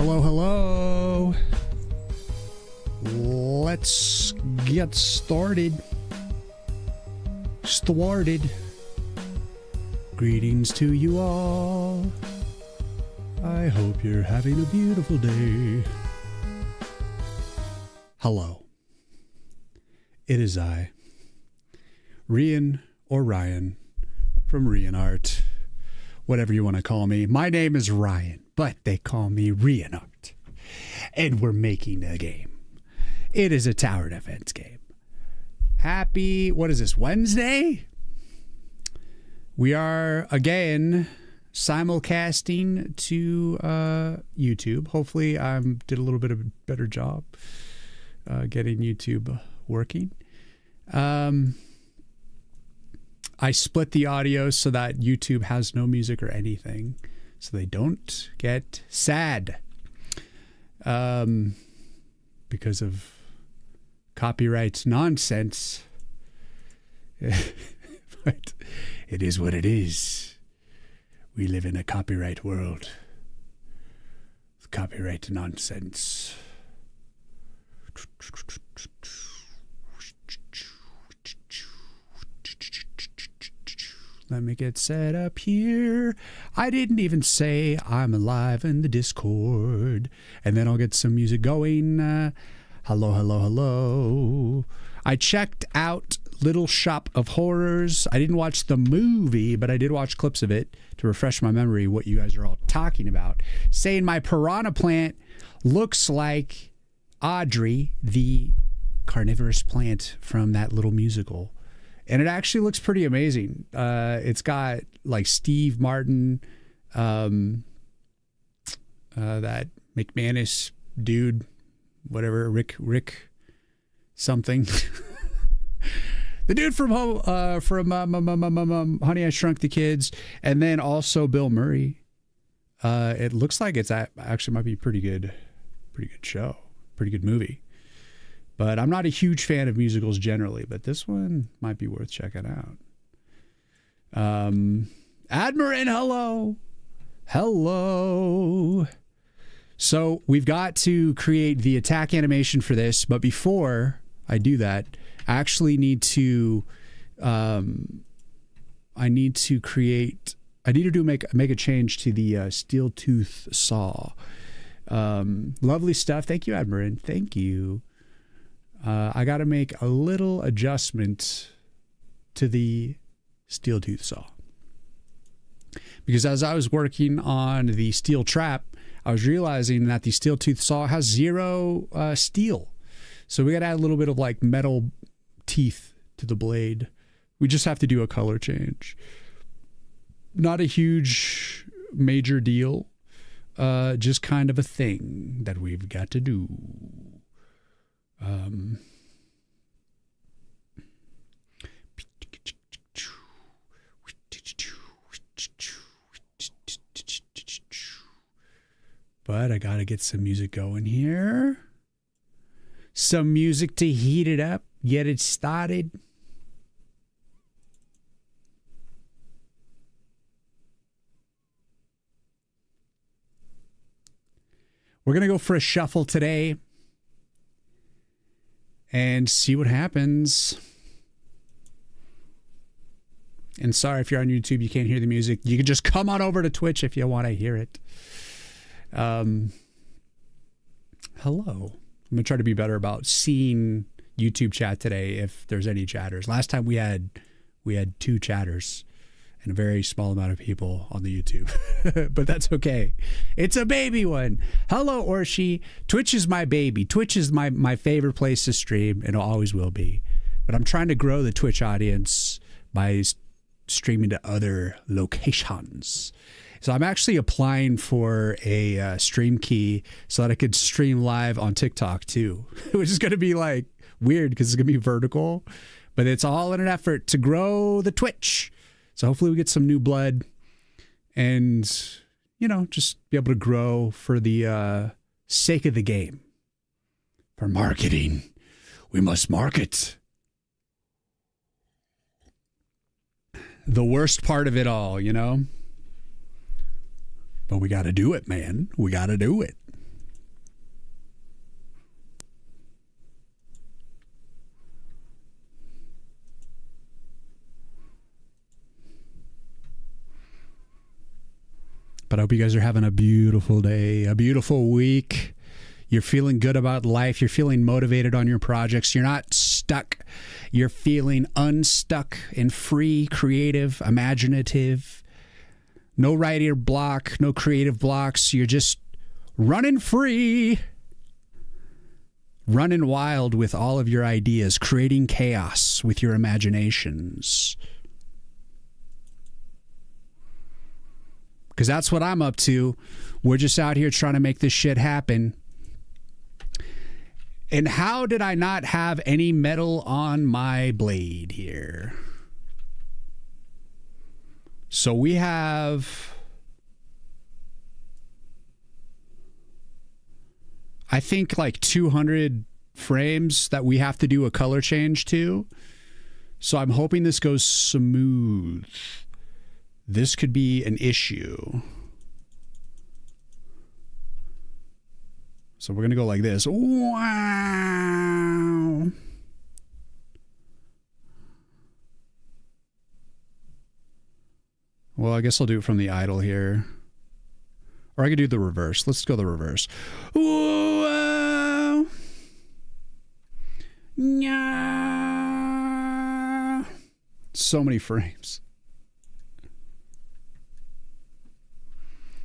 Hello, hello. Let's get started. Greetings to you all. I hope you're having a beautiful day. Hello. It is I, Rian or Ryan from Rian Art. Whatever you want to call me. My name is Ryan, but they call me Rian Art. And we're making a game. It is a tower defense game. Happy, what is this, Wednesday? We are, again, simulcasting to YouTube. Hopefully I did a little bit of a better job getting YouTube working. I split the audio so that YouTube has no music or anything, so they don't get sad because of copyright nonsense. But it is what it is. We live in a copyright world with copyright nonsense. Let me get set up here. I didn't even say I'm live in the Discord. And then I'll get some music going. Hello, hello, hello. I checked out Little Shop of Horrors. I didn't watch the movie, but I did watch clips of it to refresh my memory what you guys are all talking about. Saying my piranha plant looks like Audrey, the carnivorous plant from that little musical. And it actually looks pretty amazing. It's got like Steve Martin, that McManus dude, whatever, Rick something. The dude from Honey, I Shrunk the Kids, and then also Bill Murray. It looks like it's actually might be pretty good show, pretty good movie. But I'm not a huge fan of musicals generally, but this one might be worth checking out. Admirin, hello. Hello. So we've got to create the attack animation for this, but before I do that, I actually need to make a change to the steel tooth saw. Lovely stuff. Thank you, Admirin. Thank you. I got to make a little adjustment to the steel tooth saw. Because as I was working on the steel trap, I was realizing that the steel tooth saw has 0 steel. So we got to add a little bit of like metal teeth to the blade. We just have to do a color change. Not a huge major deal. Just kind of a thing that we've got to do. But I gotta get some music going here. Some music to heat it up, get it started. We're gonna go for a shuffle today and see what happens. And sorry if you're on YouTube, you can't hear the music. You can just come on over to Twitch if you want to hear it. Hello. I'm going to try to be better about seeing YouTube chat today if there's any chatters. Last time we had 2 chatters and a very small amount of people on the YouTube. But that's okay. It's a baby one. Hello, Orshi. Twitch is my baby. Twitch is my favorite place to stream, and it always will be. But I'm trying to grow the Twitch audience by streaming to other locations. So I'm actually applying for a stream key so that I could stream live on TikTok too, which is going to be like weird because it's going to be vertical, but it's all in an effort to grow the Twitch. So hopefully we get some new blood and, you know, just be able to grow for the sake of the game. For marketing, we must market. The worst part of it all, you know? But we got to do it, man. We got to do it. But I hope you guys are having a beautiful day, a beautiful week. You're feeling good about life. You're feeling motivated on your projects. You're not stuck. You're feeling unstuck and free, creative, imaginative. No writer block, no creative blocks. You're just running free, running wild with all of your ideas, creating chaos with your imaginations. Because that's what I'm up to. We're just out here trying to make this shit happen. And how did I not have any metal on my blade here? So we have, I think, like 200 frames that we have to do a color change to. So I'm hoping this goes smooth. This could be an issue. So we're going to go like this. Wow. Well, I guess I'll do it from the idle here. Or I could do the reverse. Let's go the reverse. Wow. Yeah. So many frames.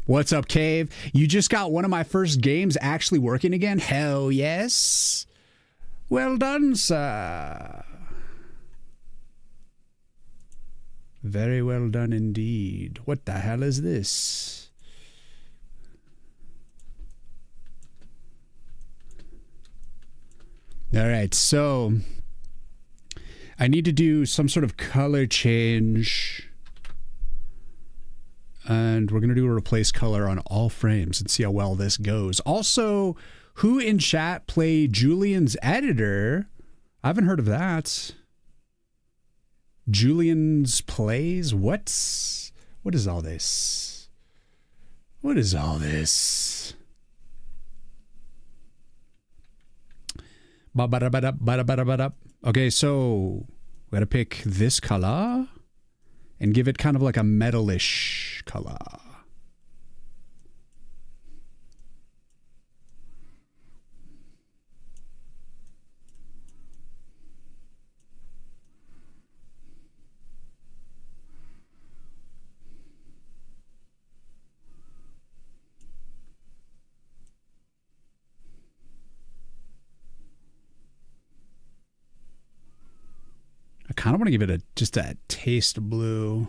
What's up, Cave? You just got one of my first games actually working again? Hell yes. Well done, sir. Very well done indeed. What the hell is this? All right, so I need to do some sort of color change. And we're going to do a replace color on all frames and see how well this goes. Also, who in chat played Julian's editor? I haven't heard of that. Julian's plays? What is all this? What is all this? Okay, so we got to pick this color and give it kind of like a metalish color. I kind of want to give it just a taste of blue.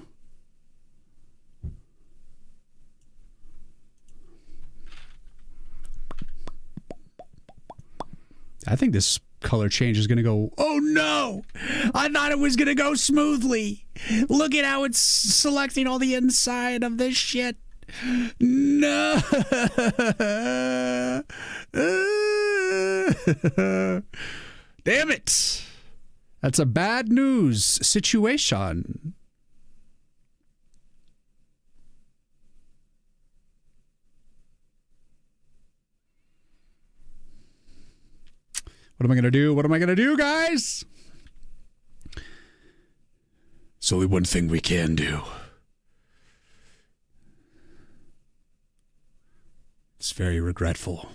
I think this color change is going to go, oh no, I thought it was going to go smoothly. Look at how it's selecting all the inside of this shit. No. Damn it. That's a bad news situation. What am I going to do? What am I going to do, guys? It's only one thing we can do. It's very regretful.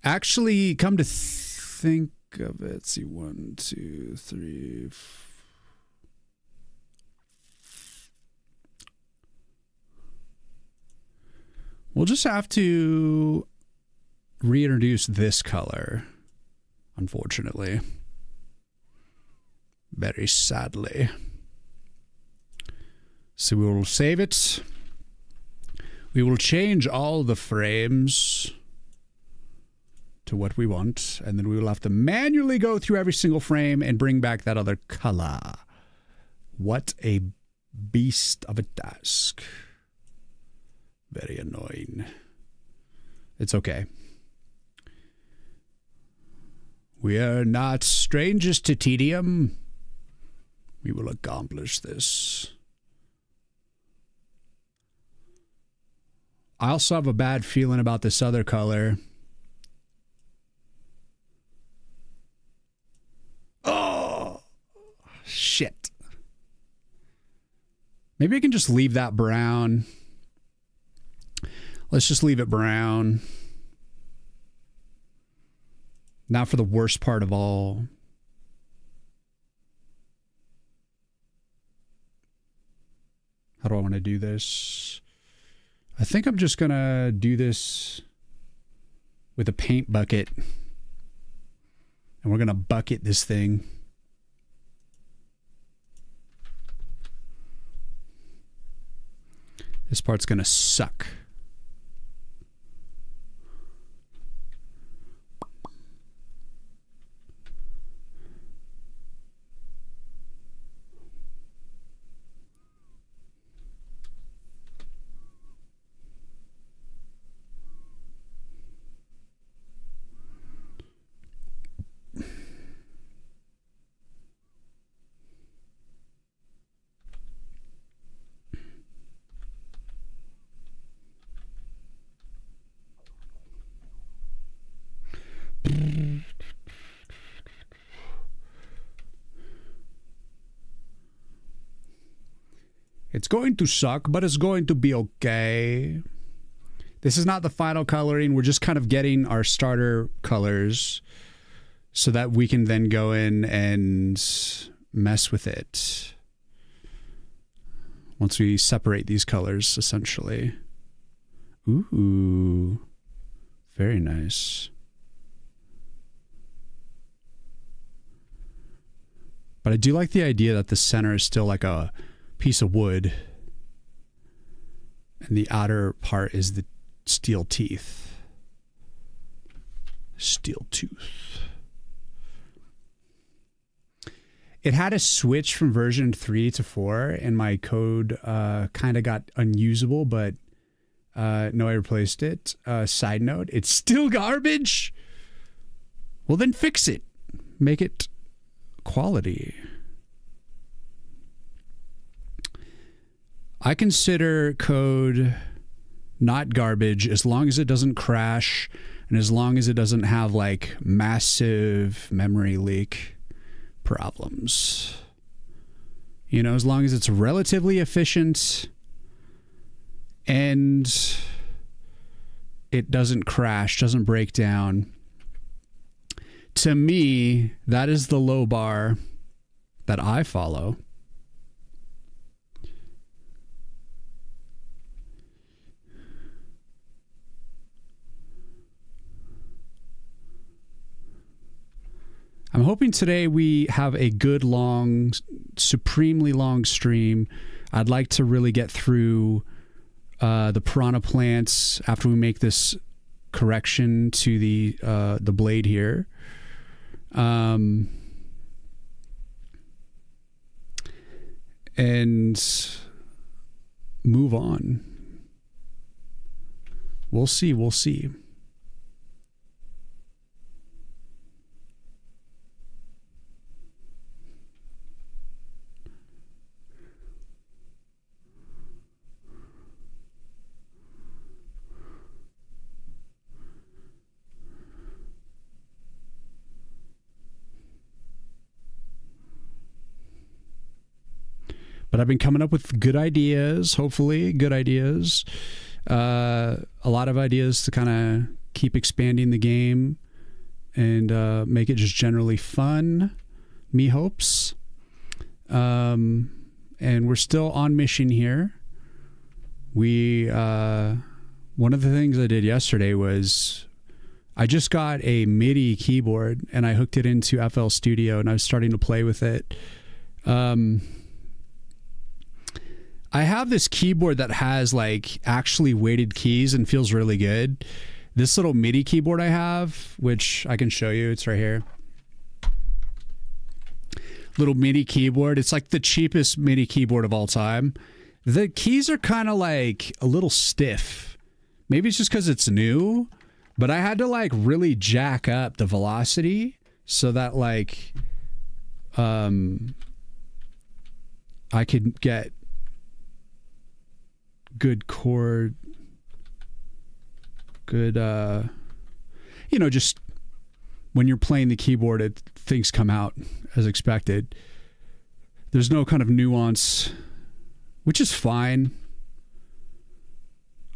Actually, come to think of it. Let's see, 1, 2, 3. We'll just have to reintroduce this color, unfortunately. Very sadly. So we will save it. We will change all the frames to what we want, and then we will have to manually go through every single frame and bring back that other color. What a beast of a task. Very annoying. It's okay. We are not strangers to tedium. We will accomplish this. I also have a bad feeling about this other color. Oh, shit. Maybe I can just leave that brown. Let's just leave it brown. Now for the worst part of all. How do I want to do this? I think I'm just going to do this with a paint bucket. And we're going to bucket this thing. This part's going to suck. It's going to suck, but it's going to be okay. This is not the final coloring. We're just kind of getting our starter colors so that we can then go in and mess with it once we separate these colors, essentially. Ooh, very nice. But I do like the idea that the center is still like a piece of wood and the outer part is the steel teeth. Steel tooth. It had a switch from version 3 to 4 and my code kind of got unusable, but no, I replaced it. Side note, it's still garbage. Well, then fix it. Make it quality. I consider code not garbage as long as it doesn't crash and as long as it doesn't have like massive memory leak problems. You know, as long as it's relatively efficient and it doesn't crash, doesn't break down. To me, that is the low bar that I follow. I'm hoping today we have a good long, supremely long stream. I'd like to really get through the piranha plants after we make this correction to the blade here. And move on. We'll see. We'll see. But I've been coming up with good ideas, hopefully good ideas. A lot of ideas to kind of keep expanding the game and make it just generally fun. Me hopes. And we're still on mission here. One of the things I did yesterday was I just got a MIDI keyboard and I hooked it into FL Studio and I was starting to play with it. I have this keyboard that has like actually weighted keys and feels really good. This little MIDI keyboard I have, which I can show you, it's right here. Little MIDI keyboard. It's like the cheapest MIDI keyboard of all time. The keys are kind of like a little stiff. Maybe it's just because it's new, but I had to like really jack up the velocity so that like I could get good chord, good, just when you're playing the keyboard, things come out as expected. There's no kind of nuance which is fine.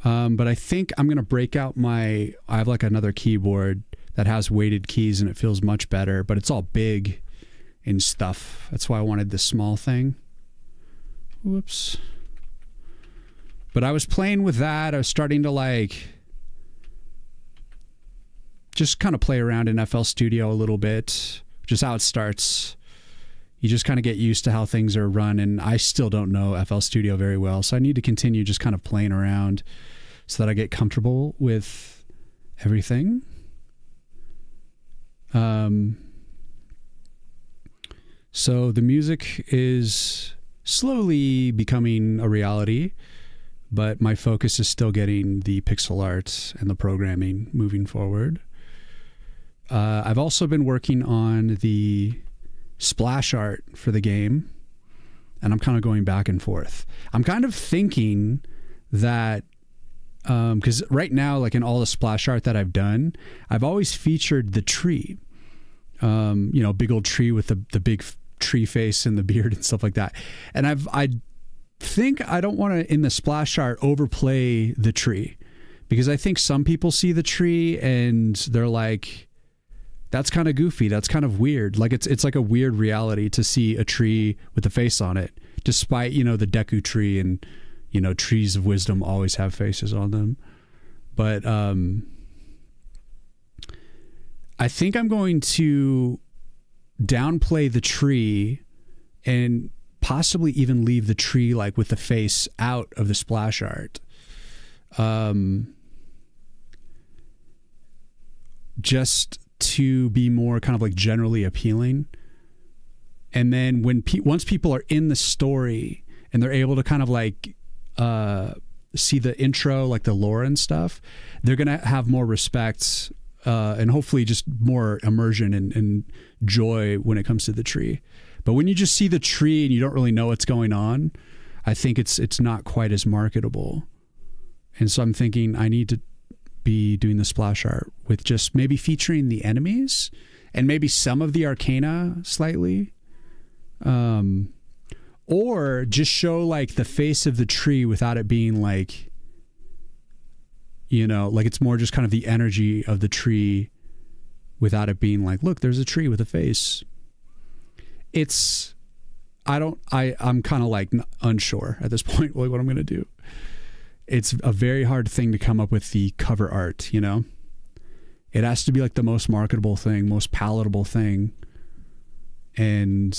But I think I'm going to break out I have like another keyboard that has weighted keys and it feels much better, but it's all big and stuff. That's why I wanted this small thing. Whoops. But I was playing with that. I was starting to like just kind of play around in FL Studio a little bit, which is how it starts. You just kind of get used to how things are run, and I still don't know FL Studio very well, so I need to continue just kind of playing around so that I get comfortable with everything. So the music is slowly becoming a reality, but my focus is still getting the pixel art and the programming moving forward. I've also been working on the splash art for the game, and I'm kind of going back and forth. I'm kind of thinking that because right now, like in all the splash art that I've done, I've always featured the tree, big old tree with the big tree face and the beard and stuff like that. And I think I don't want to, in the splash art, overplay the tree, because I think some people see the tree and they're like, that's kind of goofy. That's kind of weird. Like it's like a weird reality to see a tree with a face on it, despite, the Deku tree and, trees of wisdom always have faces on them. But I think I'm going to downplay the tree and possibly even leave the tree like with the face out of the splash art. Just to be more kind of like generally appealing. And then once people are in the story and they're able to kind of like see the intro, like the lore and stuff, they're going to have more respect and hopefully just more immersion and joy when it comes to the tree. But when you just see the tree and you don't really know what's going on, I think it's not quite as marketable. And so I'm thinking I need to be doing the splash art with just maybe featuring the enemies and maybe some of the arcana slightly. Or just show like the face of the tree without it being like, like it's more just kind of the energy of the tree without it being like, look, there's a tree with a face. I'm kind of like unsure at this point, like what I'm going to do. It's a very hard thing to come up with the cover art, It has to be like the most marketable thing, most palatable thing. And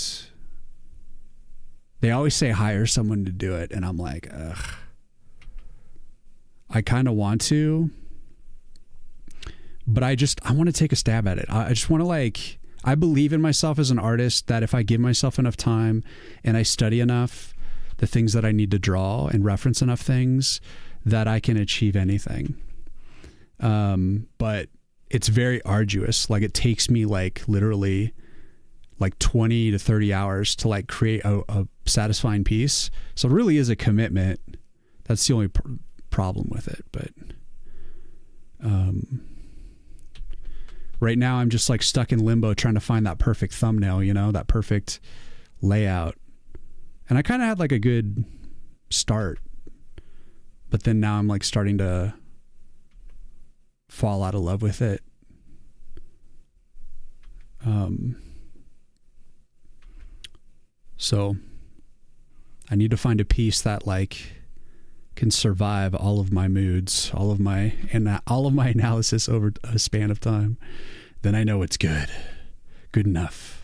they always say hire someone to do it. And I'm like, ugh. I kind of want to, but I want to take a stab at it. I just want to I believe in myself as an artist that if I give myself enough time and I study enough, the things that I need to draw and reference enough things, that I can achieve anything. But it's very arduous. Like it takes me literally 20 to 30 hours to create a satisfying piece. So it really is a commitment. That's the only problem with it. But right now I'm just stuck in limbo trying to find that perfect thumbnail, that perfect layout. And I kind of had a good start, but then now I'm starting to fall out of love with it. So I need to find a piece that can survive all of my moods, all of my analysis over a span of time. Then I know it's good enough.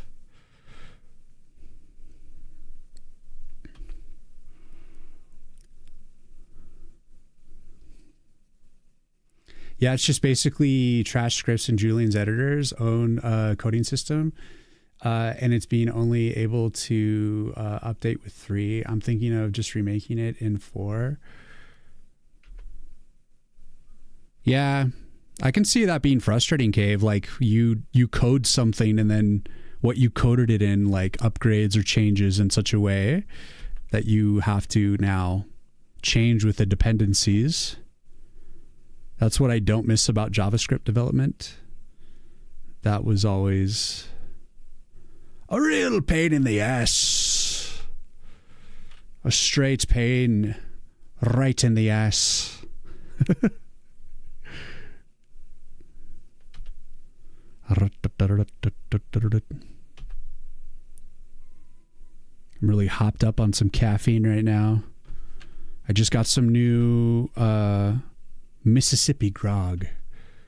Yeah, it's just basically Trash Scripts and Julian's Editor's own coding system. And it's being only able to update with 3. I'm thinking of just remaking it in 4. Yeah, I can see that being frustrating, Cave. You code something and then what you coded it in upgrades or changes in such a way that you have to now change with the dependencies. That's what I don't miss about JavaScript development. That was always a real pain in the ass. A straight pain right in the ass. I'm really hopped up on some caffeine right now. I just got some new Mississippi grog,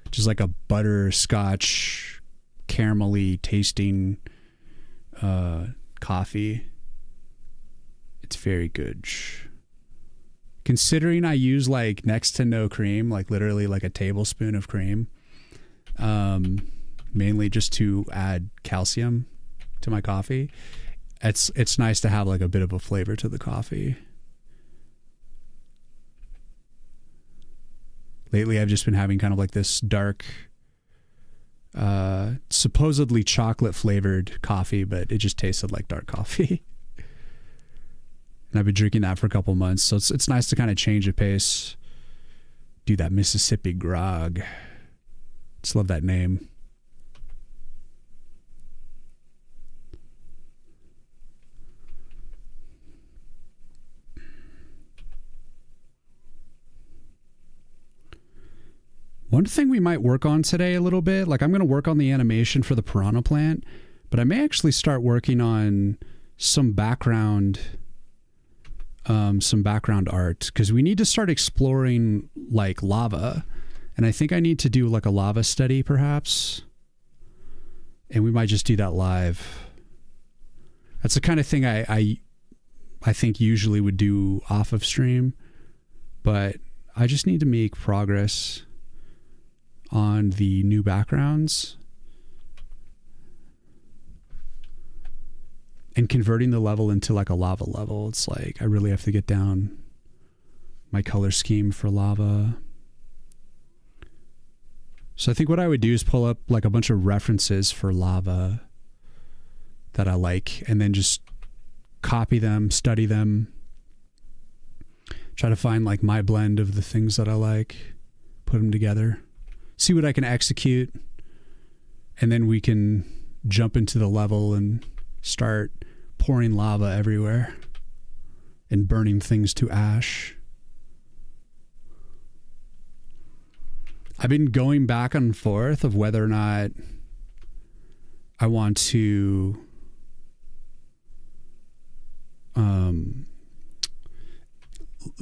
which is like a butterscotch, caramelly tasting coffee. It's very good. Considering I use like next to no cream, like literally like a tablespoon of cream, mainly just to add calcium to my coffee. It's nice to have like a bit of a flavor to the coffee. Lately, I've just been having kind of like this dark, supposedly chocolate flavored coffee, but it just tasted like dark coffee. And I've been drinking that for a couple months, so it's nice to kind of change the pace. Do that Mississippi grog. Just love that name. One thing we might work on today a little bit, like I'm going to work on the animation for the piranha plant, but I may actually start working on some background art, because we need to start exploring like lava, and I think I need to do like a lava study perhaps, and we might just do that live. That's the kind of thing I think usually would do off of stream, but I just need to make progress on the new backgrounds and converting the level into like a lava level. It's like I really have to get down my color scheme for lava. So I think what I would do is pull up like a bunch of references for lava that I like, and then just copy them, study them, try to find like my blend of the things that I like, put them together, see what I can execute, and then we can jump into the level and start pouring lava everywhere and burning things to ash. I've been going back and forth of whether or not I want to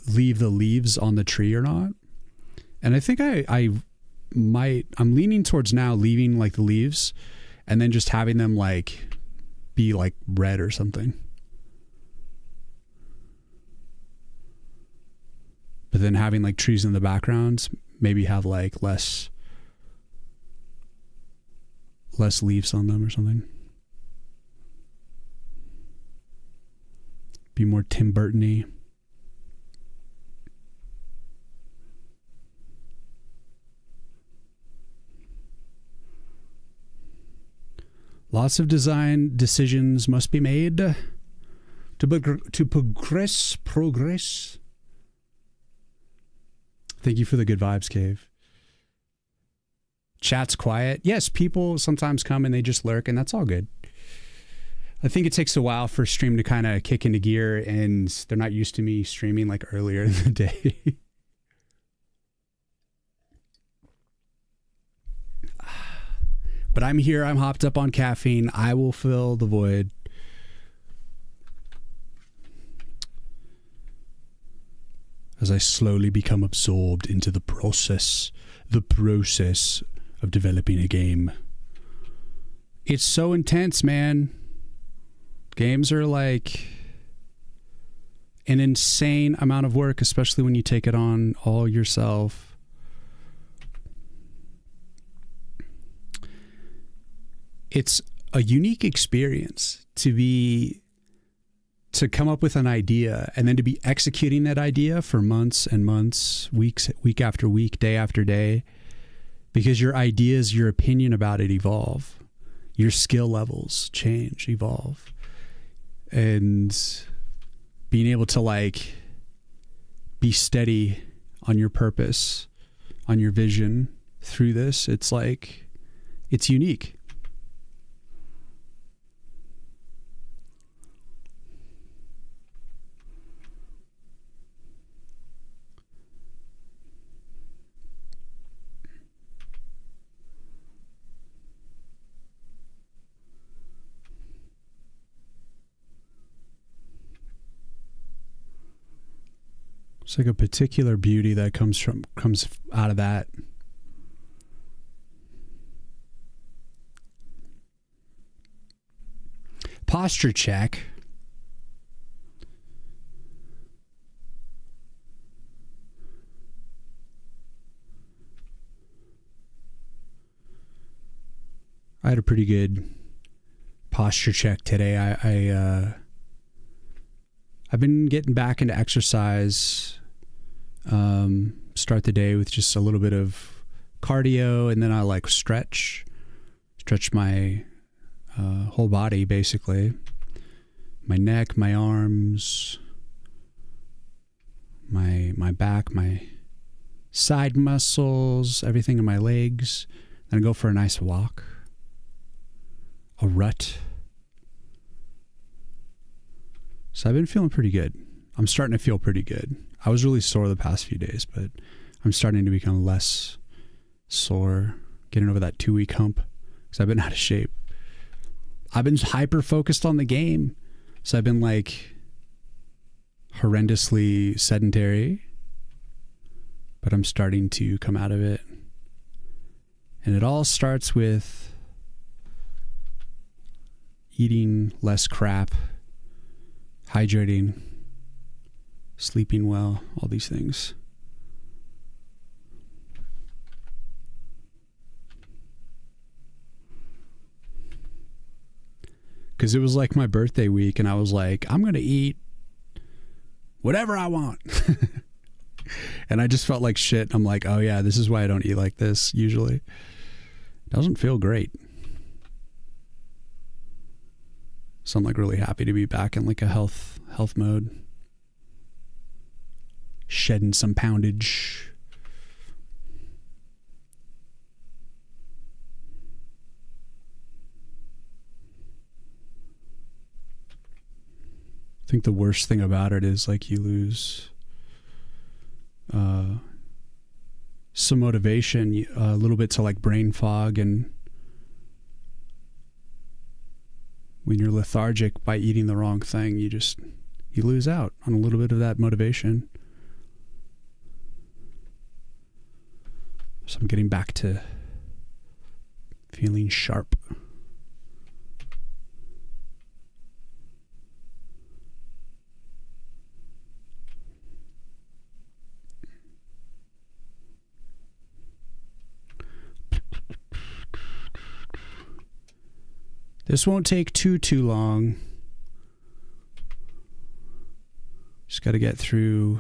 leave the leaves on the tree or not. And I think I'm leaning towards now leaving like the leaves and then just having them like be like red or something. But then having like trees in the background, maybe have like less leaves on them or something. Be more Tim Burton-y. Lots of design decisions must be made to progress. Thank you for the good vibes, Cave. Chat's quiet. Yes, people sometimes come and they just lurk, and that's all good. I think it takes a while for stream to kind of kick into gear, and they're not used to me streaming like earlier in the day. But I'm here. I'm hopped up on caffeine. I will fill the void. As I slowly become absorbed into the process of developing a game. It's so intense, man. Games are like an insane amount of work, especially when you take it on all yourself. It's a unique experience to come up with an idea and then to be executing that idea for months and months, week after week, day after day, because your ideas, your opinion about it evolve. Your skill levels change, evolve. And being able to like be steady on your purpose, on your vision through this, it's like, it's unique. It's like a particular beauty that comes out of that. Posture check. I had a pretty good posture check today. I've been getting back into exercise. Start the day with just a little bit of cardio, and then I like stretch my whole body, basically. My neck, my arms, my back, my side muscles, everything in my legs. Then I go for a nice walk. A rut. So I've been feeling pretty good. I'm starting to feel pretty good. I was really sore the past few days, but I'm starting to become less sore, getting over that 2-week hump because I've been out of shape. I've been hyper focused on the game. So I've been like horrendously sedentary, but I'm starting to come out of it. And it all starts with eating less crap, hydrating, sleeping well, all these things. Because it was like my birthday week, and I was like, I'm going to eat whatever I want. And I just felt like shit. I'm like, oh yeah, this is why I don't eat like this usually. It doesn't feel great. So I'm like really happy to be back in like a health mode. Shedding some poundage. I think the worst thing about it is like you lose some motivation, a little bit to like brain fog, and when you're lethargic by eating the wrong thing, you lose out on a little bit of that motivation. So I'm getting back to feeling sharp. This won't take too long. Just got to get through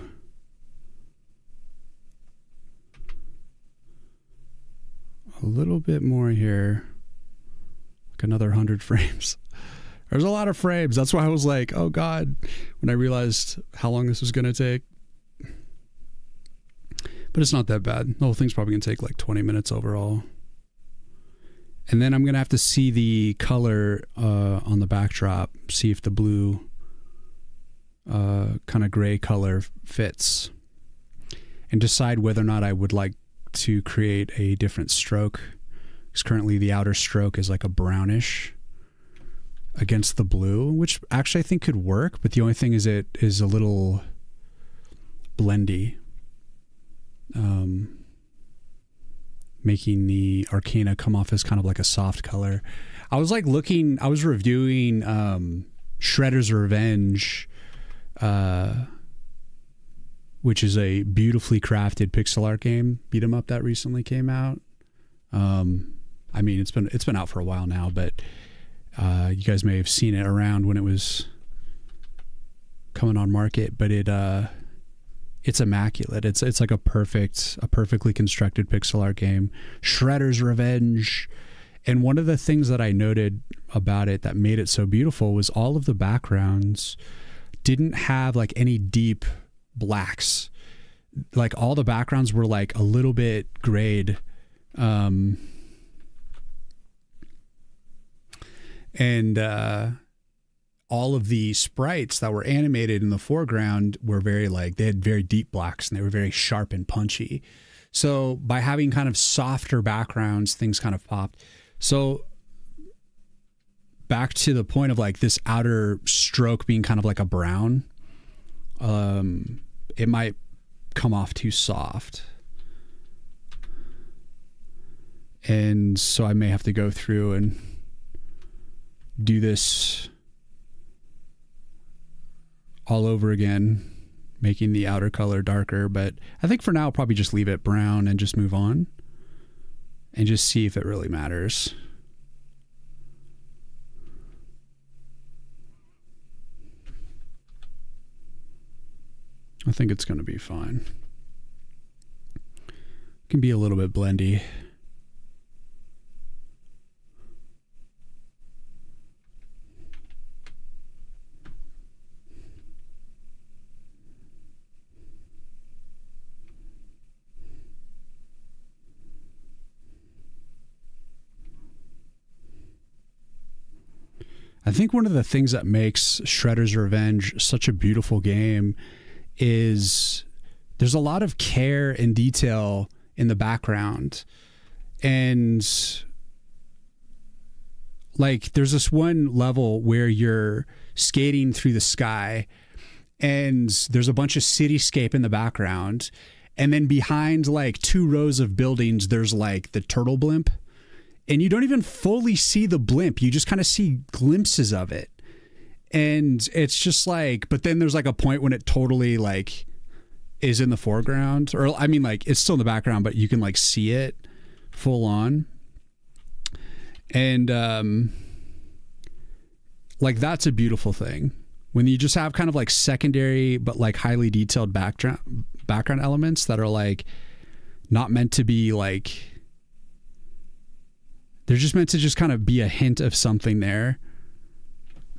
a little bit more here. Like another 100 frames. There's a lot of frames. That's why I was like, oh God, when I realized how long this was going to take. But it's not that bad. The whole thing's probably going to take like 20 minutes overall. And then I'm going to have to see the color on the backdrop, see if the blue kind of gray color fits, and decide whether or not I would like to create a different stroke. Because currently the outer stroke is like a brownish against the blue, which actually I think could work, but the only thing is it is a little blendy. Making the Arcana come off as kind of like a soft color. I was reviewing Shredder's Revenge, which is a beautifully crafted pixel art game, beat 'em up that recently came out. I mean, it's been out for a while now, but you guys may have seen it around when it was coming on market, but it's immaculate. It's like a perfectly constructed pixel art game. Shredder's Revenge. And one of the things that I noted about it that made it so beautiful was all of the backgrounds didn't have like any deep blacks. Like all the backgrounds were like a little bit grayed. All of the sprites that were animated in the foreground were they had very deep blacks, and they were very sharp and punchy. So by having kind of softer backgrounds, things kind of popped. So back to the point of like this outer stroke being kind of like a brown, it might come off too soft. And so I may have to go through and do this all over again, making the outer color darker. But I think for now, I'll probably just leave it brown and just move on and just see if it really matters. I think it's going to be fine. It can be a little bit blendy. I think one of the things that makes Shredder's Revenge such a beautiful game is there's a lot of care and detail in the background. And like there's this one level where you're skating through the sky and there's a bunch of cityscape in the background. And then behind like 2 rows of buildings, there's like the turtle blimp. And you don't even fully see the blimp. You just kind of see glimpses of it. And it's just like, but then there's like a point when it totally like is in the foreground. Or I mean like it's still in the background, but you can like see it full on. And like that's a beautiful thing. When you just have kind of like secondary but like highly detailed background elements that are like not meant to be like, they're just meant to just kind of be a hint of something there.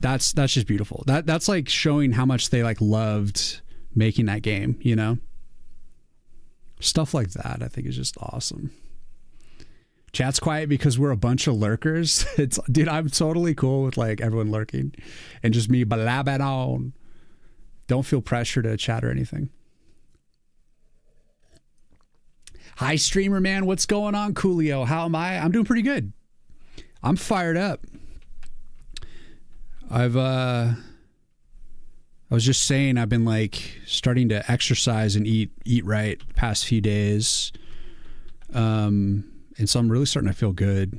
That's just beautiful. That's like showing how much they like loved making that game, you know? Stuff like that I think is just awesome. Chat's quiet because we're a bunch of lurkers. Dude, I'm totally cool with like everyone lurking and just me blabbing on. Don't feel pressure to chat or anything. Hi, streamer man. What's going on, Coolio? How am I? I'm doing pretty good. I'm fired up. I was just saying I've been like starting to exercise and eat right the past few days. And so I'm really starting to feel good.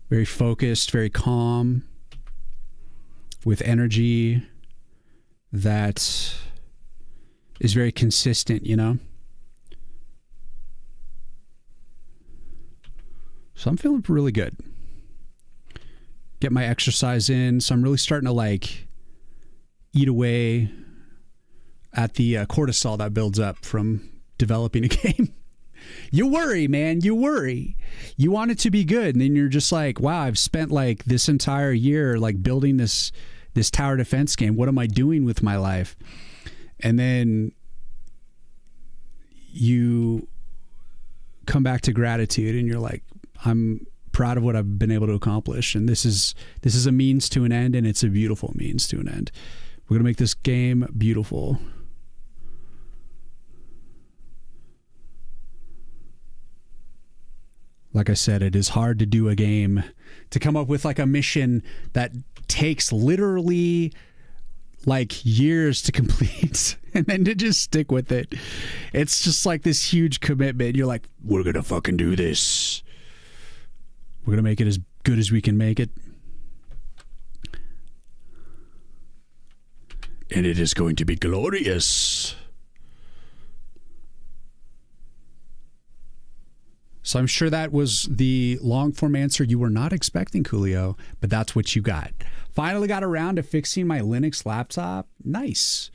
Very focused, very calm, with energy that is very consistent, you know? So I'm feeling really good. Get my exercise in. So I'm really starting to like eat away at the cortisol that builds up from developing a game. You worry, man. You worry. You want it to be good. And then you're just like, wow, I've spent like this entire year like building this tower defense game. What am I doing with my life? And then you come back to gratitude and you're like, I'm proud of what I've been able to accomplish. And this is a means to an end, and it's a beautiful means to an end. We're going to make this game beautiful. Like I said, it is hard to do a game, to come up with like a mission that takes literally like years to complete and then to just stick with it. It's just like this huge commitment. You're like, we're going to fucking do this. We're going to make it as good as we can make it. And it is going to be glorious. So I'm sure that was the long form answer you were not expecting, Coolio, but that's what you got. Finally got around to fixing my Linux laptop. Nice.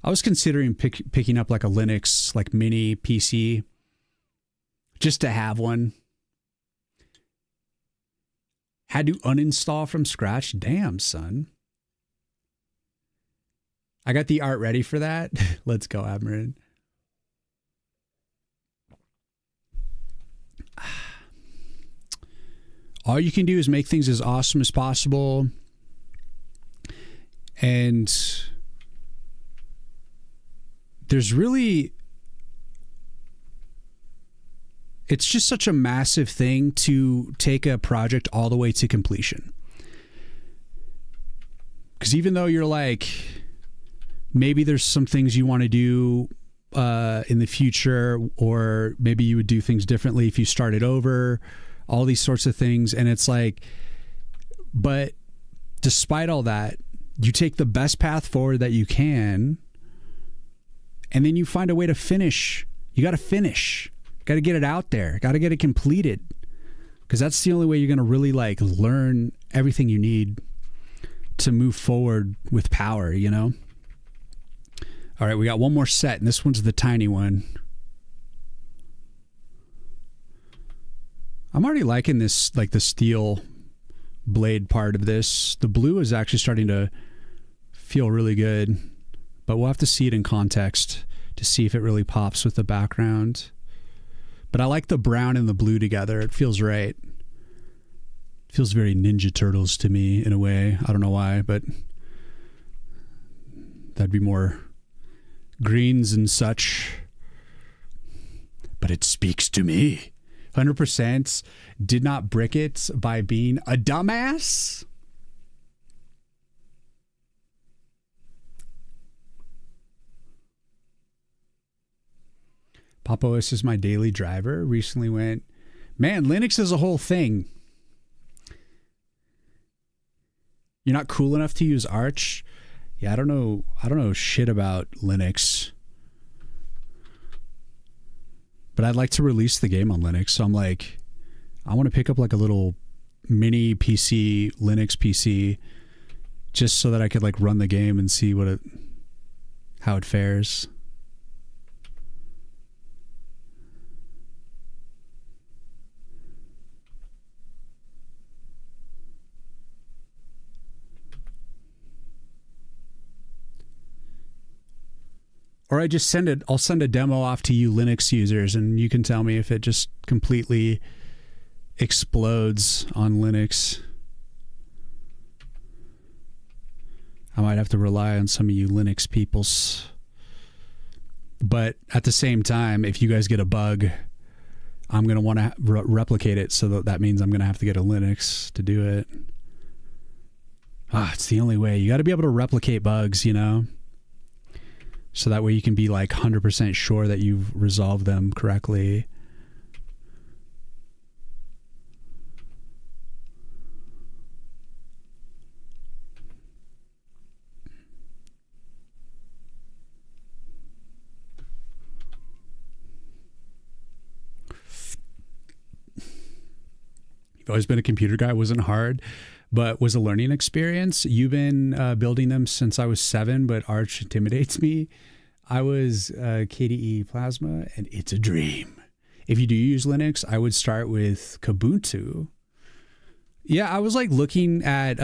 I was considering picking up like a Linux like mini PC just to have one. Had to uninstall from scratch. Damn, son. I got the art ready for that. Let's go, Admiral. All you can do is make things as awesome as possible. And there's really, it's just such a massive thing to take a project all the way to completion. Because even though you're like, maybe there's some things you want to do in the future, or maybe you would do things differently if you started over, all these sorts of things. And it's like, but despite all that, you take the best path forward that you can, and then you find a way to finish. You got to finish. Got to get it out there. Got to get it completed. Because that's the only way you're going to really like learn everything you need to move forward with power, you know? All right, we got one more set, and this one's the tiny one. I'm already liking this, like the steel blade part of this. The blue is actually starting to feel really good, but we'll have to see it in context to see if it really pops with the background. But I like the brown and the blue together. It feels right. It feels very Ninja Turtles to me in a way. I don't know why, but that'd be more greens and such. But it speaks to me. 100% did not brick it by being a dumbass. Pop OS is my daily driver. Recently went, man, Linux is a whole thing. You're not cool enough to use Arch? Yeah, I don't know shit about Linux. But I'd like to release the game on Linux. So I'm like, I want to pick up like a little mini PC, Linux PC, just so that I could like run the game and see how it fares. Or I'll send a demo off to you Linux users, and you can tell me if it just completely explodes on Linux. I might have to rely on some of you Linux peoples. But at the same time, if you guys get a bug, I'm going to want to replicate it, so that means I'm going to have to get a Linux to do it. It's the only way. You got to be able to replicate bugs, you know? So that way you can be like 100% sure that you've resolved them correctly. You've always been a computer guy. It wasn't hard, but was a learning experience. You've been building them since I was 7, but Arch intimidates me. I was KDE Plasma, and it's a dream. If you do use Linux, I would start with Kubuntu. Yeah, I was like looking at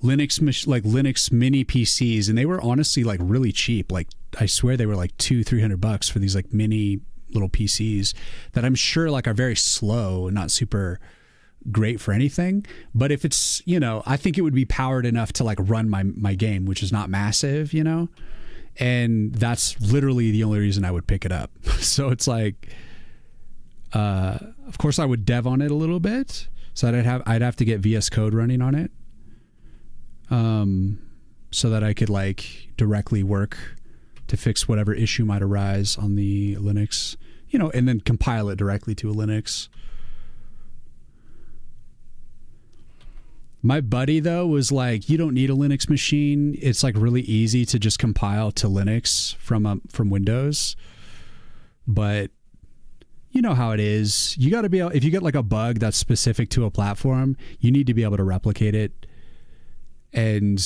Linux mini PCs, and they were honestly like really cheap. Like I swear they were like $200-300 for these like mini little PCs that I'm sure like are very slow and not super great for anything. But if it's, you know, I think it would be powered enough to like run my game, which is not massive, you know, and that's literally the only reason I would pick it up. So it's like, of course I would dev on it a little bit, so that I'd have to get VS Code running on it, so that I could like directly work to fix whatever issue might arise on the Linux, you know, and then compile it directly to a Linux. My buddy, though, was like, you don't need a Linux machine. It's like really easy to just compile to Linux from Windows. But you know how it is. You got to be able, if you get like a bug that's specific to a platform, you need to be able to replicate it. And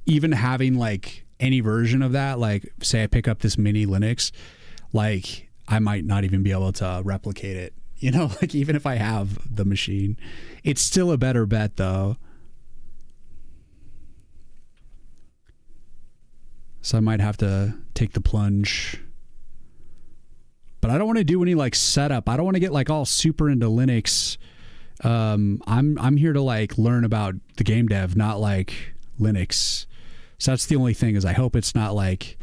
even having like any version of that, like say I pick up this mini Linux, like I might not even be able to replicate it. You know, like even if I have the machine, it's still a better bet though. So I might have to take the plunge. But I don't want to do any like setup. I don't want to get like all super into Linux. I'm here to like learn about the game dev, not like Linux. So that's the only thing, is I hope it's not like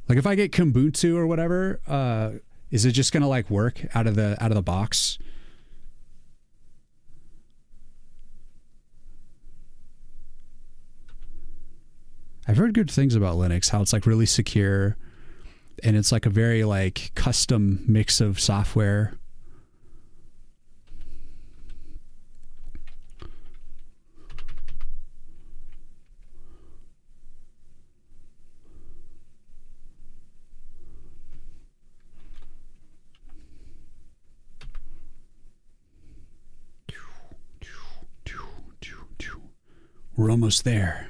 if I get Kubuntu or whatever, is it just gonna like work out of the box? I've heard good things about Linux, how it's like really secure and it's like a very like custom mix of software. We're almost there.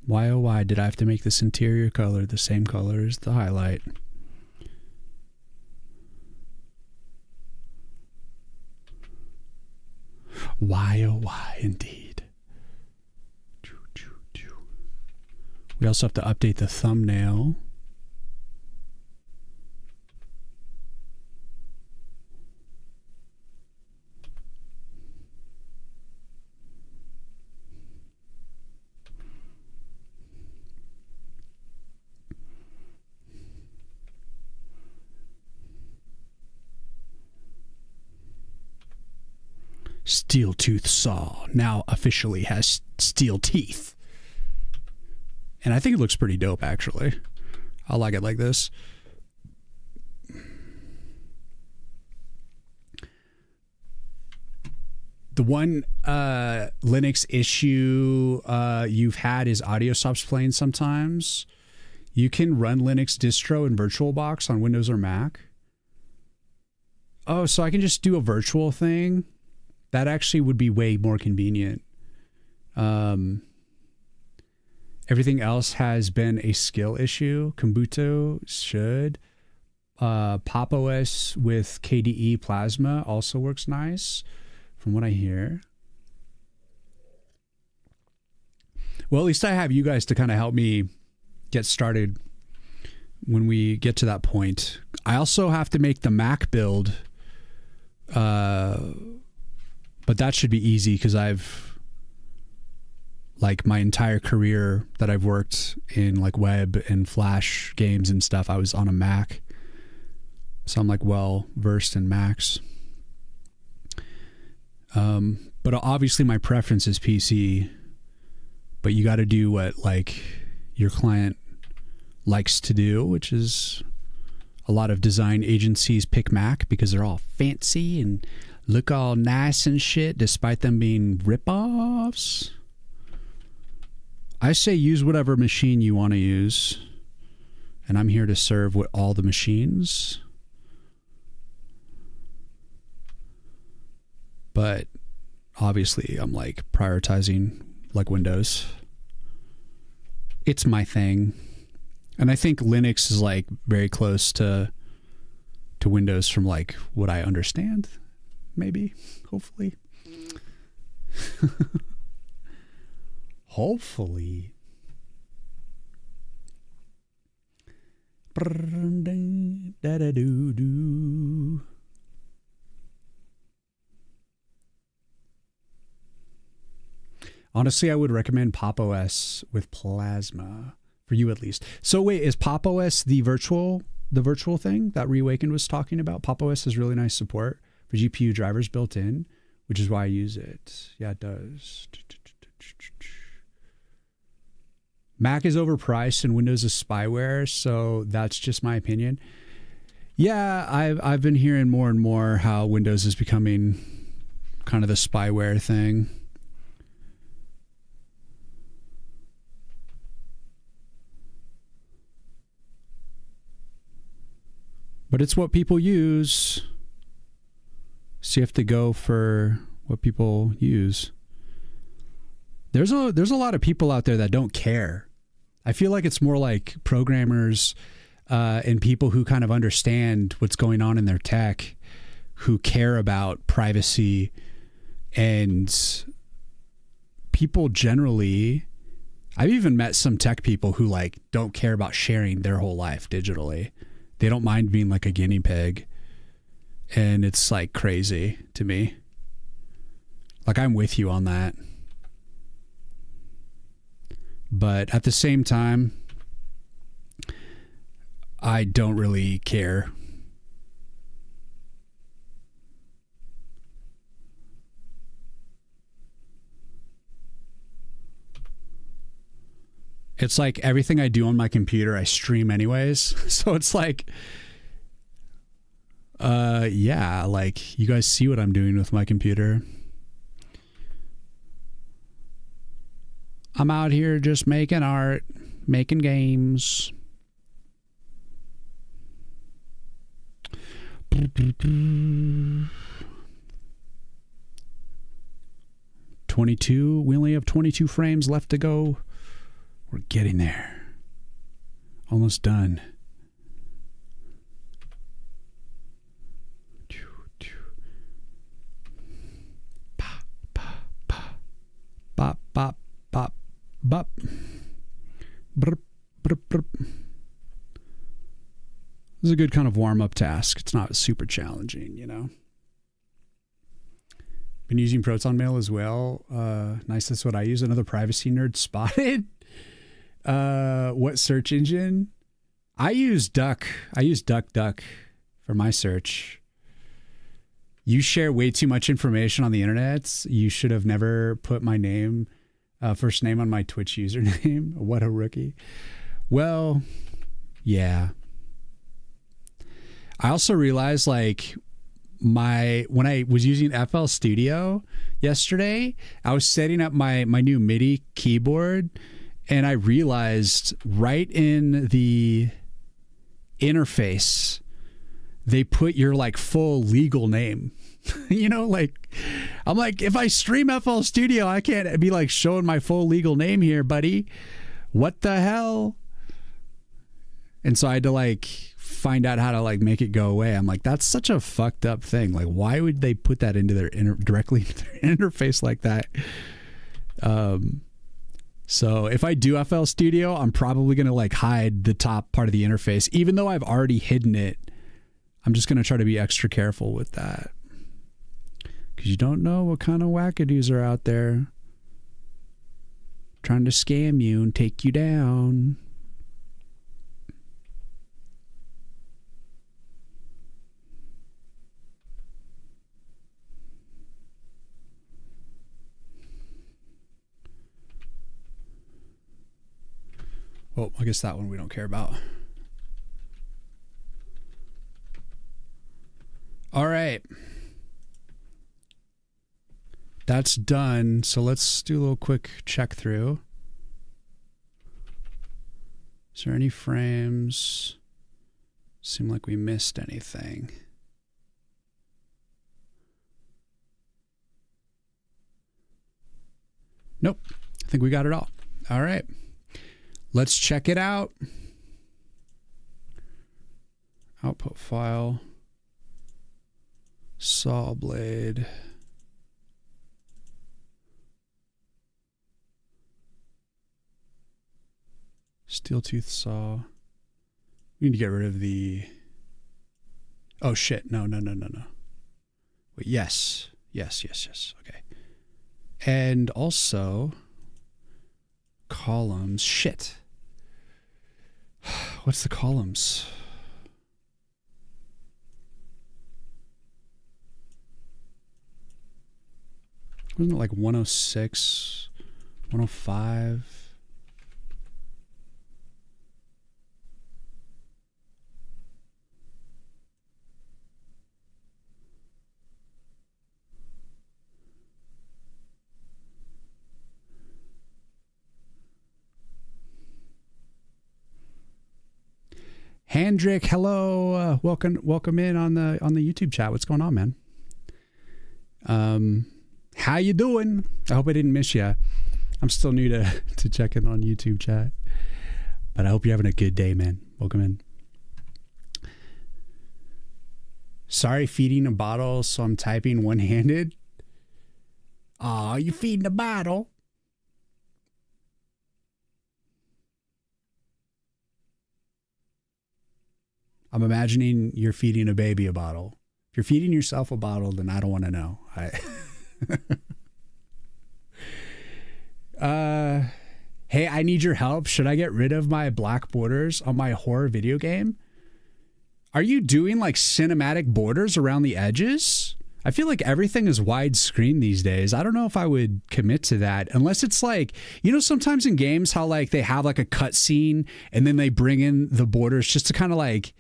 Why, oh why did I have to make this interior color the same color as the highlight? Why, oh why, indeed. We also have to update the thumbnail. Steel tooth saw now officially has steel teeth. And I think it looks pretty dope, actually. I like it like this. The one Linux issue you've had is audio stops playing sometimes. You can run Linux distro in VirtualBox on Windows or Mac. Oh, so I can just do a virtual thing? That actually would be way more convenient. Everything else has been a skill issue. Kombuto should. Pop! OS with KDE Plasma also works nice, from what I hear. Well, at least I have you guys to kind of help me get started when we get to that point. I also have to make the Mac build, but that should be easy because I've, like, my entire career that I've worked in like web and Flash games and stuff, I was on a Mac. So I'm like well versed in Macs. But obviously my preference is PC, but you got to do what like your client likes to do, which is a lot of design agencies pick Mac because they're all fancy and look all nice and shit, despite them being rip-offs. I say use whatever machine you want to use, and I'm here to serve with all the machines. But obviously, I'm like prioritizing like Windows. It's my thing. And I think Linux is like very close to Windows from like what I understand. Maybe, hopefully. Hopefully. Honestly, I would recommend Pop! OS with Plasma for you at least. So wait, is Pop! OS the virtual thing that Reawakened was talking about? Pop! OS has really nice support for GPU drivers built in, which is why I use it. Yeah, it does. Mac is overpriced and Windows is spyware, so that's just my opinion. Yeah, I've been hearing more and more how Windows is becoming kind of the spyware thing. But it's what people use. So you have to go for what people use. There's a lot of people out there that don't care. I feel like it's more like programmers and people who kind of understand what's going on in their tech, who care about privacy, and people generally. I've even met some tech people who like don't care about sharing their whole life digitally. They don't mind being like a guinea pig. And it's like crazy to me. Like I'm with you on that. But at the same time, I don't really care. It's like everything I do on my computer, I stream anyways. So it's like, yeah, like you guys see what I'm doing with my computer. I'm out here just making art, making games. 22. We only have 22 frames left to go. We're getting there. Almost done. Bop, bop, bop, bop. Burp, burp, burp. This is a good kind of warm-up task. It's not super challenging, you know. Been using Proton Mail as well. Nice, that's what I use. Another privacy nerd spotted. What search engine? I use Duck. I use DuckDuck for my search. You share way too much information on the internet. You should have never put my name, first name on my Twitch username. What a rookie. Well, yeah. I also realized like when I was using FL Studio yesterday, I was setting up my new MIDI keyboard, and I realized right in the interface they put your like full legal name. You know, like I'm like, if I stream FL Studio, I can't be like showing my full legal name here, buddy. What the hell? And so I had to like find out how to like make it go away. I'm like, that's such a fucked up thing. Like, why would they put that into their directly into their interface like that? So if I do FL Studio, I'm probably going to like hide the top part of the interface, even though I've already hidden it. I'm just going to try to be extra careful with that, because you don't know what kind of wackadoos are out there trying to scam you and take you down. Oh, I guess that one we don't care about. All right. That's done. So let's do a little quick check through. Is there any frames? Seem like we missed anything. Nope. I think we got it all. All right. Let's check it out. Output file. Saw blade. Steel tooth saw. We need to get rid of the... Oh, shit. No. Wait, yes. Yes. Okay. And also... columns. Shit. What's the columns? Wasn't it like 106, 105? Hendrick, hello. Welcome in on the YouTube chat. What's going on, man? How you doing? I hope I didn't miss you. I'm still new to checking on YouTube chat, but I hope you're having a good day, man. Welcome in. Sorry, feeding a bottle, so I'm typing one-handed. Aw, you feeding a bottle? I'm imagining you're feeding a baby a bottle. If you're feeding yourself a bottle, then I don't want to know. Hey, I need your help. Should I get rid of my black borders on my horror video game? Are you doing like cinematic borders around the edges? I feel like everything is widescreen these days. I don't know if I would commit to that unless it's like, you know, sometimes in games how like they have like a cut scene and then they bring in the borders just to kind of like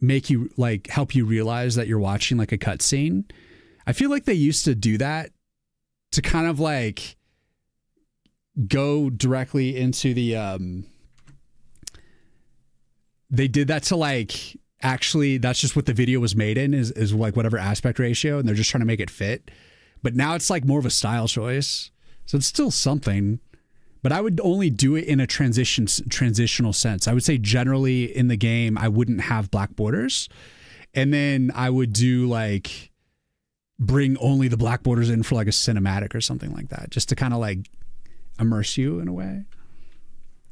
make you like help you realize that you're watching like a cut scene. I feel like they used to do that to kind of like go directly into the they did that to like actually that's just what the video was made in is like whatever aspect ratio, and they're just trying to make it fit. But now it's like more of a style choice, so it's still something, but I would only do it in a transitional sense. I would say generally in the game I wouldn't have black borders, and then I would do like bring only the black borders in for like a cinematic or something like that, just to kind of like immerse you in a way,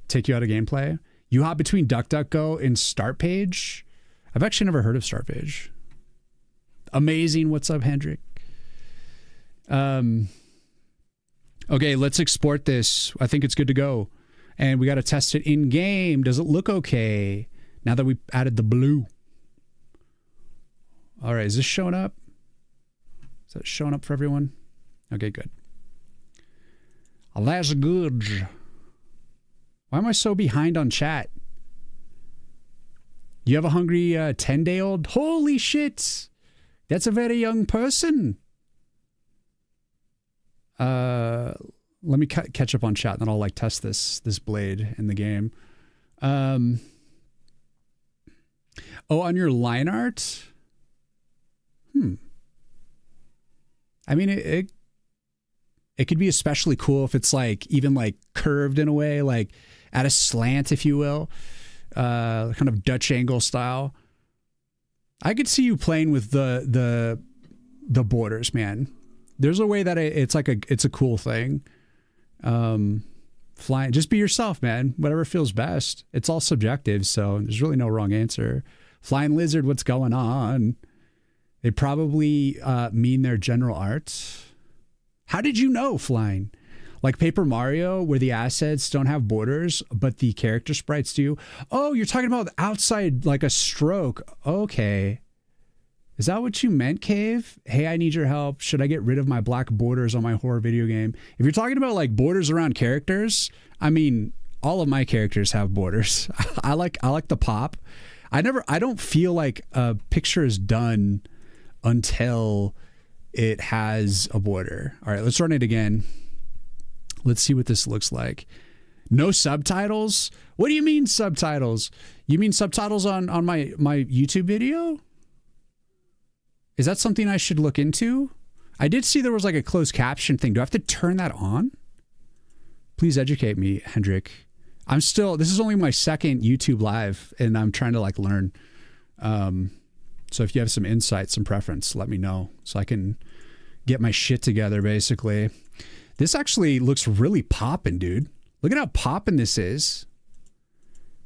take you out of gameplay. You hop between DuckDuckGo and Start Page. I've actually never heard of Start Page. Amazing. What's up, Hendrik? Okay, let's export this. I think it's good to go. And we got to test it in game. Does it look okay now that we added the blue? All right, is this showing up? Is that showing up for everyone? Okay, good. That's good. Why am I so behind on chat? You have a hungry 10-day-old? Holy shit. That's a very young person. Let me catch up on chat, and then I'll like test this blade in the game. Oh, on your line art? I mean, it could be especially cool if it's like even like curved in a way, like at a slant, if you will, kind of Dutch angle style. I could see you playing with the borders, man. There's a way that it's a cool thing. Flying, just be yourself, man. Whatever feels best. It's all subjective, so there's really no wrong answer. Flying lizard, what's going on? They probably mean their general art. How did you know, Flying? Like Paper Mario, where the assets don't have borders, but the character sprites do. Oh, you're talking about outside, like a stroke. Okay. Is that what you meant, Cave? Hey, I need your help. Should I get rid of my black borders on my horror video game? If you're talking about like borders around characters, I mean, all of my characters have borders. I like the pop. I don't feel like a picture is done until it has a border. All right, let's run it again. Let's see what this looks like. No subtitles? What do you mean subtitles? You mean subtitles on my YouTube video? Is that something I should look into? I did see there was like a closed caption thing. Do I have to turn that on? Please educate me, Hendrik. This is only my second YouTube live, and I'm trying to like learn. So if you have some insight, some preference, let me know so I can get my shit together, basically. This actually looks really poppin', dude. Look at how poppin' this is.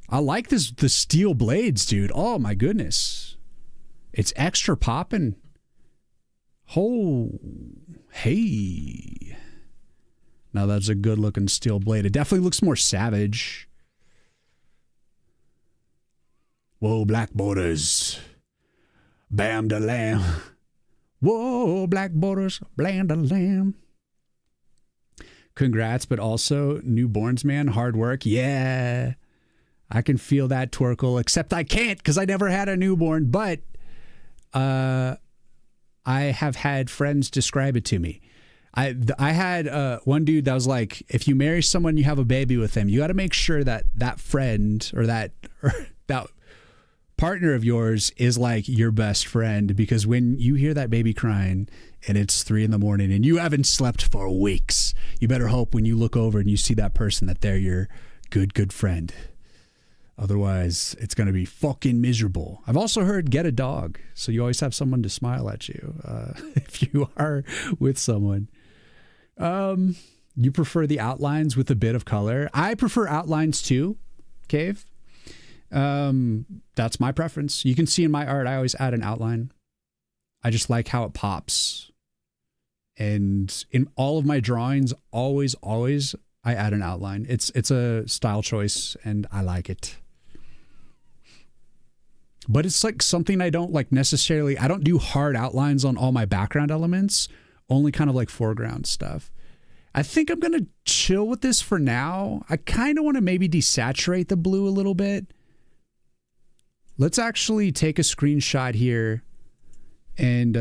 I like the steel blades, dude. Oh, my goodness. It's extra poppin'. Oh, hey. Now that's a good-looking steel blade. It definitely looks more savage. Whoa, black borders. Bam da lamb. Whoa, black borders, blam da lamb. Congrats, but also newborns, man. Hard work. Yeah. I can feel that, Twerkle, except I can't because I never had a newborn, but I have had friends describe it to me. I had one dude that was like, if you marry someone, you have a baby with them, you got to make sure that friend or that partner of yours is like your best friend, because when you hear that baby crying and it's 3 a.m. and you haven't slept for weeks, you better hope when you look over and you see that person that they're your good friend. Otherwise, it's going to be fucking miserable. I've also heard get a dog, so you always have someone to smile at you if you are with someone. You prefer the outlines with a bit of color. I prefer outlines too, Cave. That's my preference. You can see in my art, I always add an outline. I just like how it pops. And in all of my drawings, always, I add an outline. It's a style choice, and I like it. but it's like something I don't like necessarily. I don't do hard outlines on all my background elements, only kind of like foreground stuff. I think I'm going to chill with this for now. I kind of want to maybe desaturate the blue a little bit. Let's actually take a screenshot here and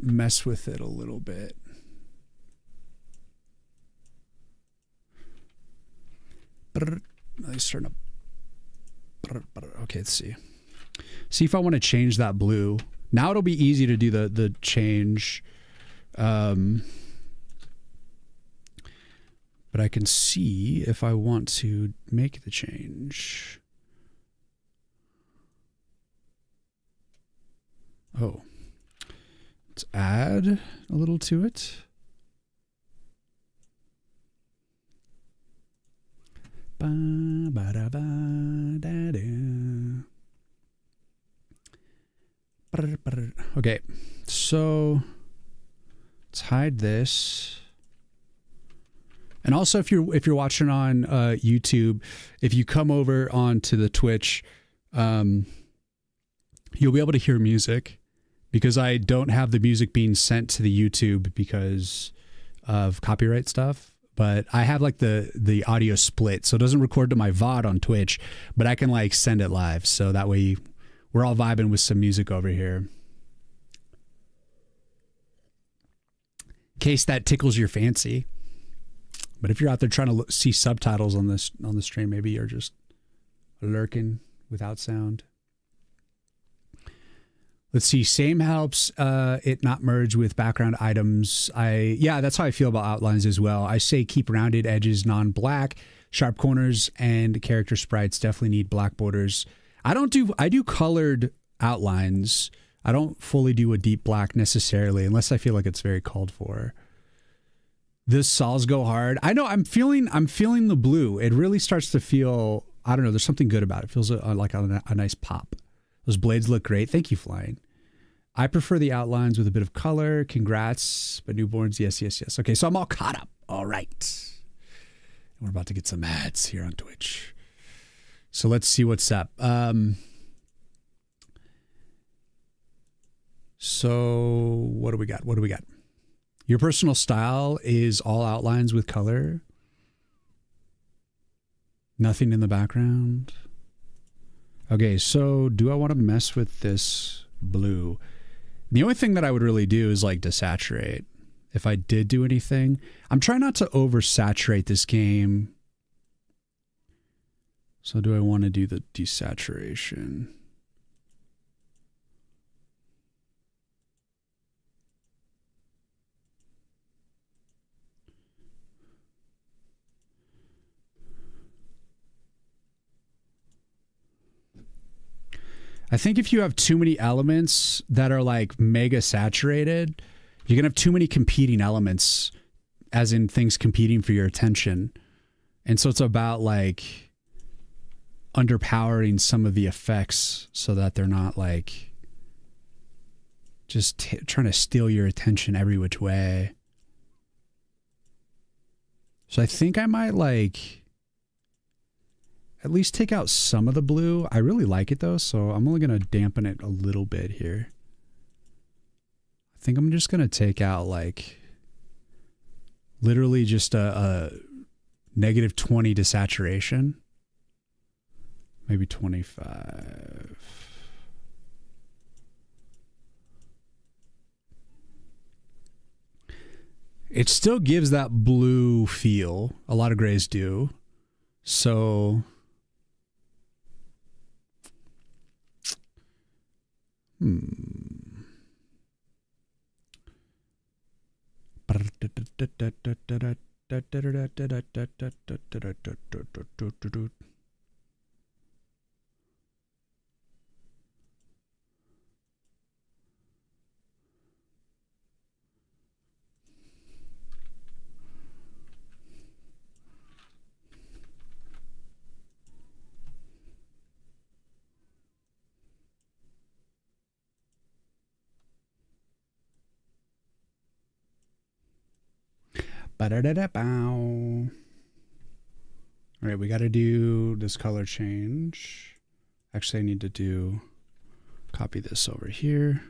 mess with it a little bit. Let's turn up. Okay, let's see. See if I want to change that blue. Now it'll be easy to do the change. But I can see if I want to make the change. Oh. Let's add a little to it. Okay, so let's hide this. And also, if you're watching on YouTube, if you come over onto the Twitch, you'll be able to hear music, because I don't have the music being sent to the YouTube because of copyright stuff. But I have like the audio split, so it doesn't record to my VOD on Twitch, but I can like send it live, so that way we're all vibing with some music over here. In case that tickles your fancy. But if you're out there trying to see subtitles on the stream, maybe you're just lurking without sound. Let's see. Same helps it not merge with background items. Yeah, that's how I feel about outlines as well. I say keep rounded edges non-black, sharp corners, and character sprites definitely need black borders. I do colored outlines. I don't fully do a deep black necessarily, unless I feel like it's very called for. This saws go hard. I know I'm feeling the blue. It really starts to feel, I don't know, there's something good about it. It feels like a nice pop. Those blades look great. Thank you, Flying. I prefer the outlines with a bit of color. Congrats. But newborns, yes, yes, yes. Okay, so I'm all caught up. All right. We're about to get some ads here on Twitch. So let's see what's up. So what do we got? What do we got? Your personal style is all outlines with color. Nothing in the background. Okay, so do I want to mess with this blue? The only thing that I would really do is like desaturate. If I did do anything, I'm trying not to oversaturate this game. So do I want to do the desaturation? I think if you have too many elements that are like mega saturated, you're going to have too many competing elements, as in things competing for your attention. And so it's about like underpowering some of the effects so that they're not like just trying to steal your attention every which way. So I think I might like at least take out some of the blue. I really like it though, so I'm only going to dampen it a little bit here. I think I'm just going to take out like literally just a -20 desaturation. Maybe 25. It still gives that blue feel. A lot of grays do. So ba-da-da-da-bow. All right, we got to do this color change. Actually, I need to copy this over here.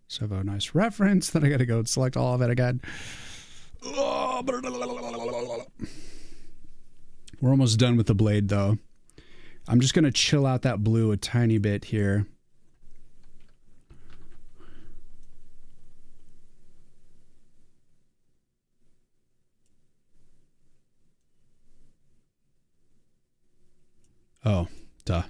So I have a nice reference. Then I got to go and select all of it again. We're almost done with the blade though. I'm just going to chill out that blue a tiny bit here. Oh, duh.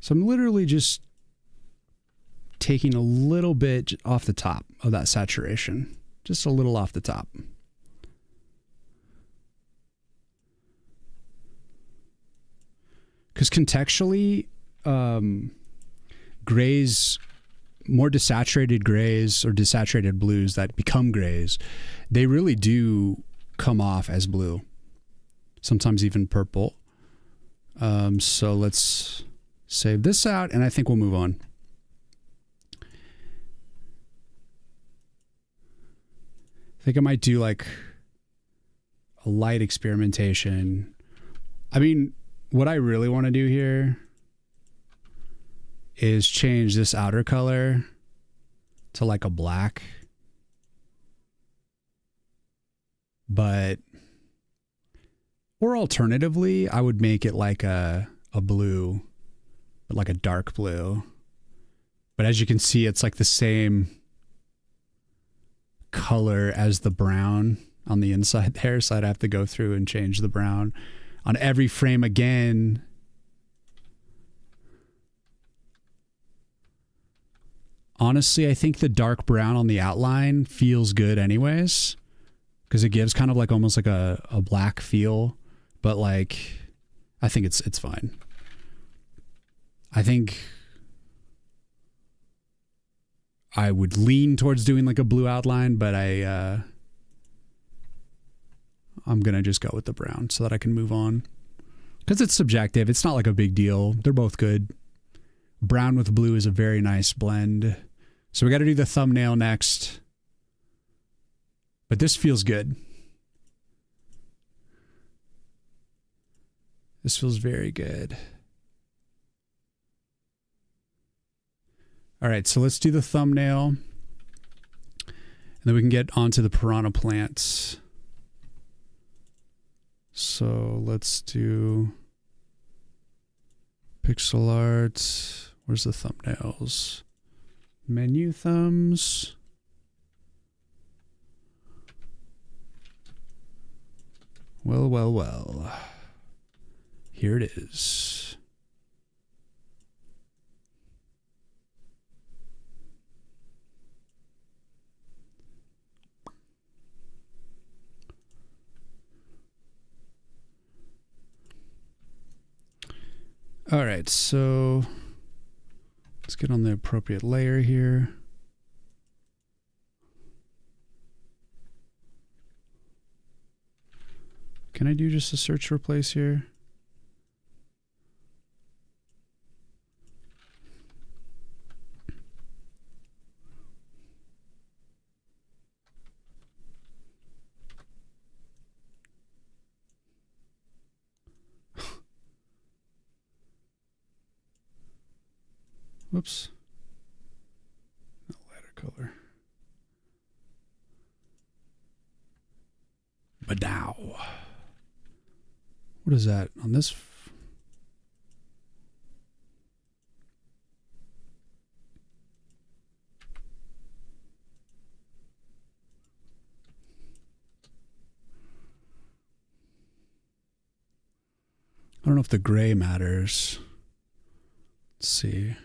So I'm literally just taking a little bit off the top of that saturation. Just a little off the top. Because contextually, grays, more desaturated grays or desaturated blues that become grays, they really do come off as blue. Sometimes even purple. So let's save this out, and I think we'll move on. I think I might do like a light experimentation. I mean, what I really want to do here is change this outer color to like a black. But, or alternatively, I would make it like a blue, but like a dark blue. But as you can see, it's like the same color as the brown on the inside there. So I'd have to go through and change the brown on every frame again. Honestly, I think the dark brown on the outline feels good anyways, because it gives kind of like almost like a black feel, but like I think it's fine. I think I would lean towards doing like a blue outline, but I'm going to just go with the brown so that I can move on. Because it's subjective. It's not like a big deal. They're both good. Brown with blue is a very nice blend. So we got to do the thumbnail next. But this feels good. This feels very good. All right, so let's do the thumbnail. And then we can get onto the piranha plants. So let's do pixel art. Where's the thumbnails? Menu thumbs. Well, well, well. Here it is. All right, so let's get on the appropriate layer here. Can I do just a search replace here? Whoops. No lighter color. But now, what is that on this? I don't know if the gray matters. Let's see.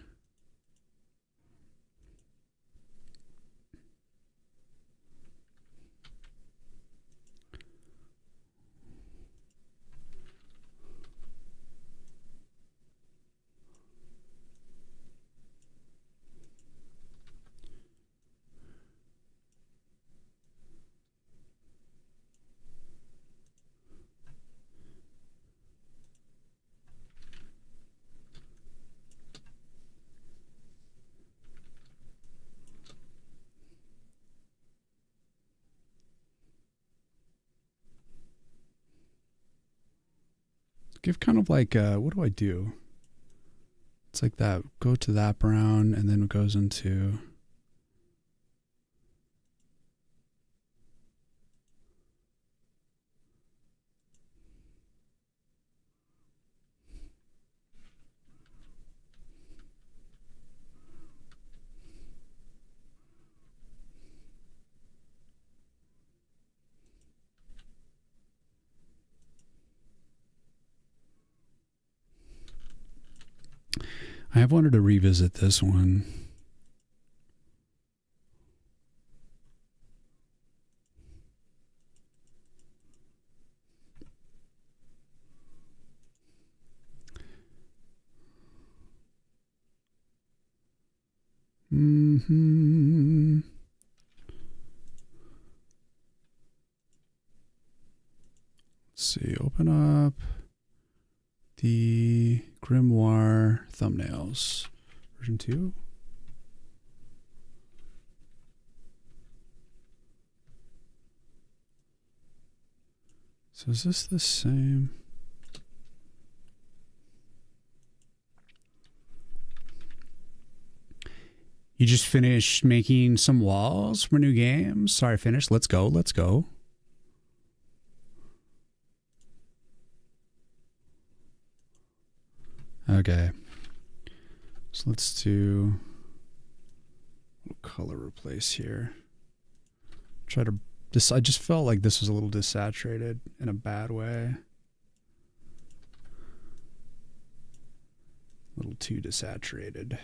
Give kind of like, what do I do? It's like that. Go to that brown and then it goes into... I have wanted to revisit this one. Let's see, open up the Grimoire thumbnails. Version 2. So is this the same? You just finished making some walls for new games? Sorry, finished. Let's go. Let's go. Okay. So let's do color replace here. Try to this. I just felt like this was a little desaturated in a bad way. A little too desaturated.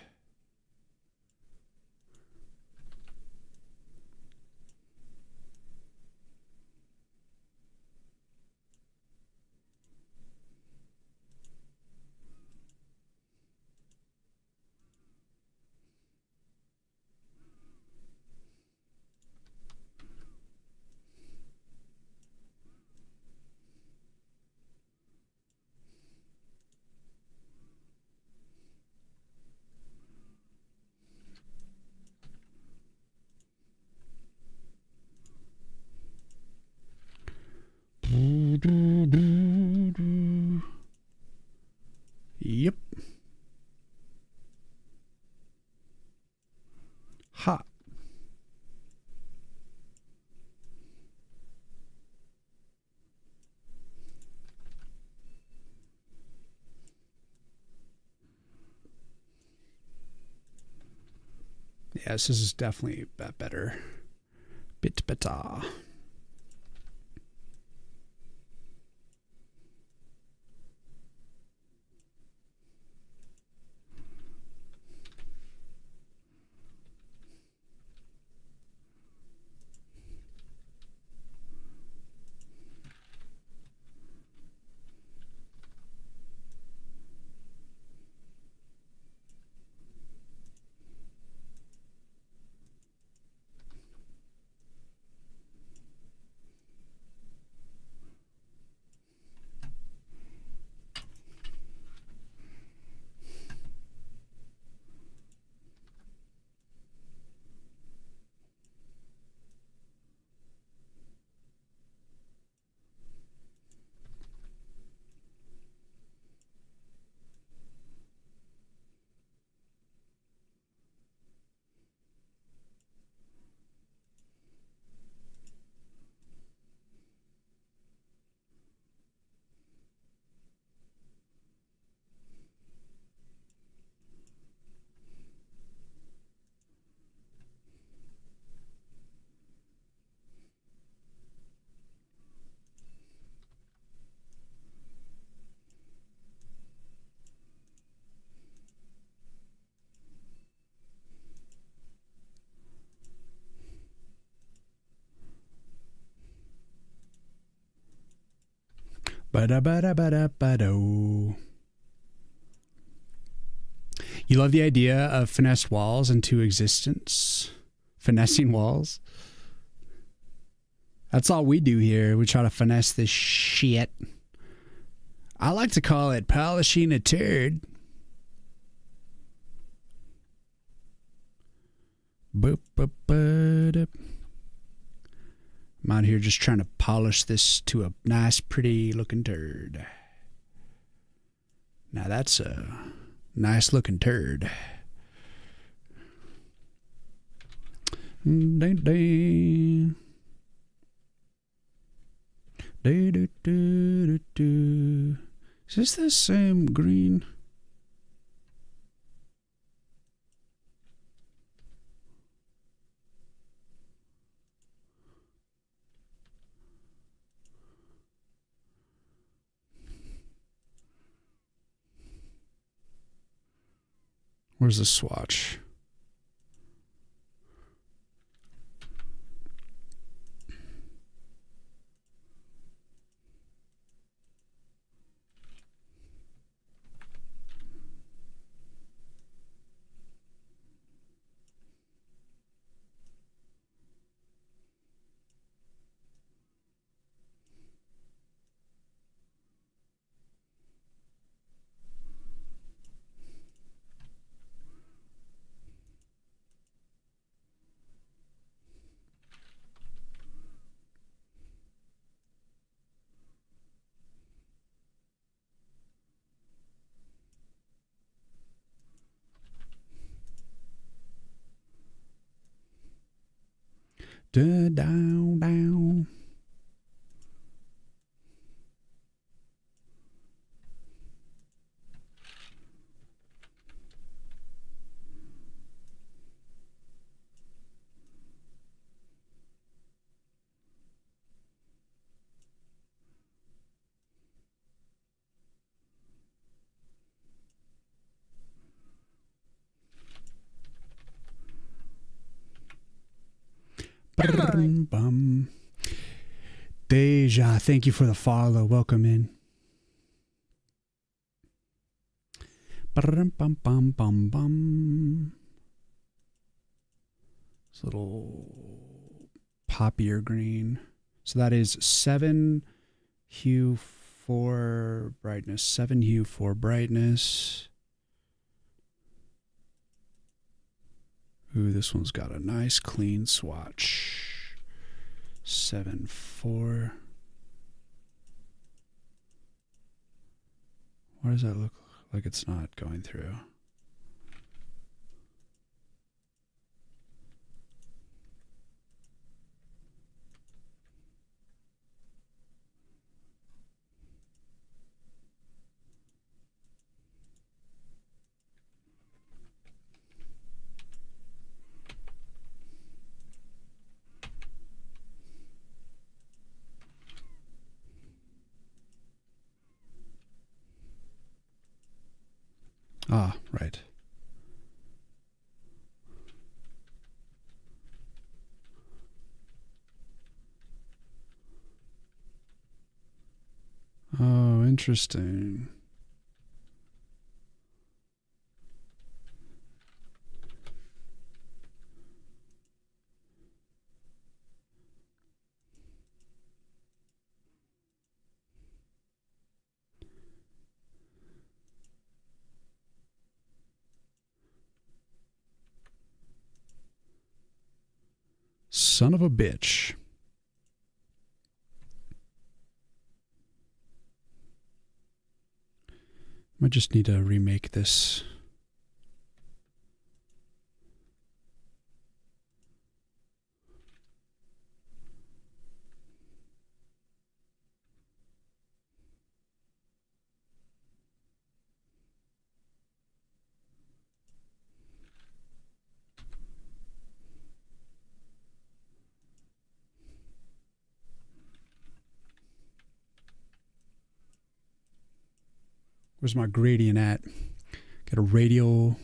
Yep. Ha. Yes, this is definitely better. Bit better. Ba-da-ba-da-ba-da-ba-do. You love the idea of finesse walls into existence? Finessing walls? That's all we do here. We try to finesse this shit. I like to call it polishing a turd. Boop, boop, boop. I'm out here just trying to polish this to a nice, pretty looking turd. Now that's a nice looking turd. Ding, ding. Is this the same green? Where's the swatch? Down, down. Bum. Deja, thank you for the follow. Welcome in. Bum, bum, bum, bum. It's a little poppier green. So that is 7 hue for brightness. 7 hue for brightness. Ooh, this one's got a nice clean swatch. 7-4. Why does that look like it's not going through? Ah, right. Oh, interesting. Son of a bitch. Might just need to remake this. Where's my gradient at? Got a radial.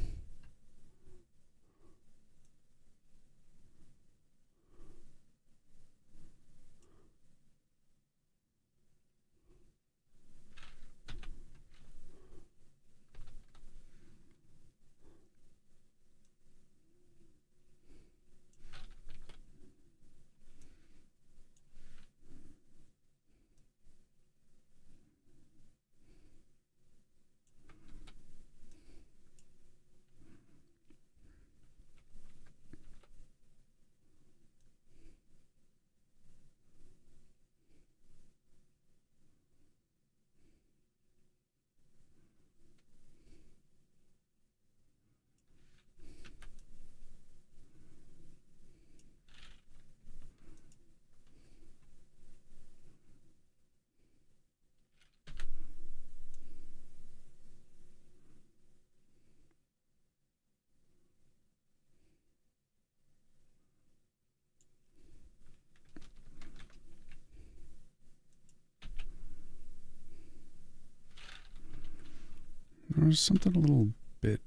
There was something a little bit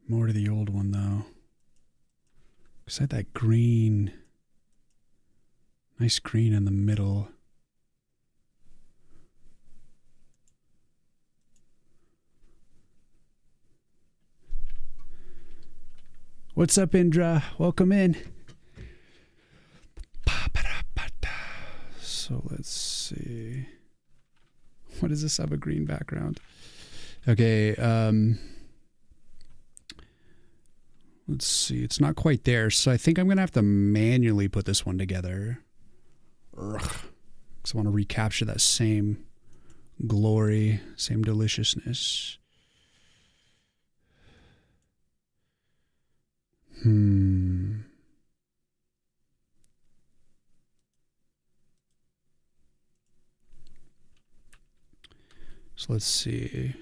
more to the old one, though. Because I had that green, nice green in the middle. What's up, Indra? Welcome in. So let's see. What does this have a green background? Okay, let's see. It's not quite there, so I think I'm going to have to manually put this one together. Because I want to recapture that same glory, same deliciousness. So let's see.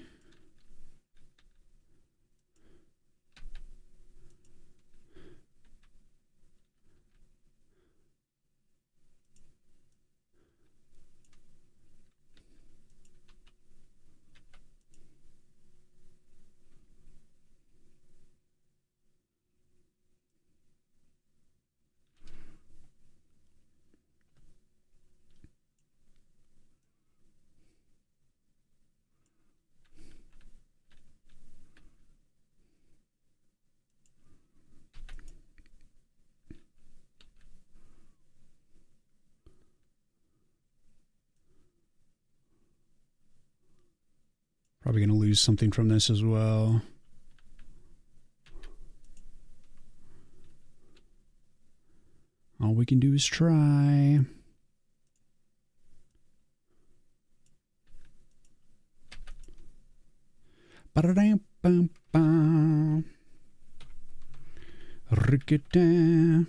Probably going to lose something from this as well. All we can do is try. Ba-da-dam-bam-bam. Rick-a-dam.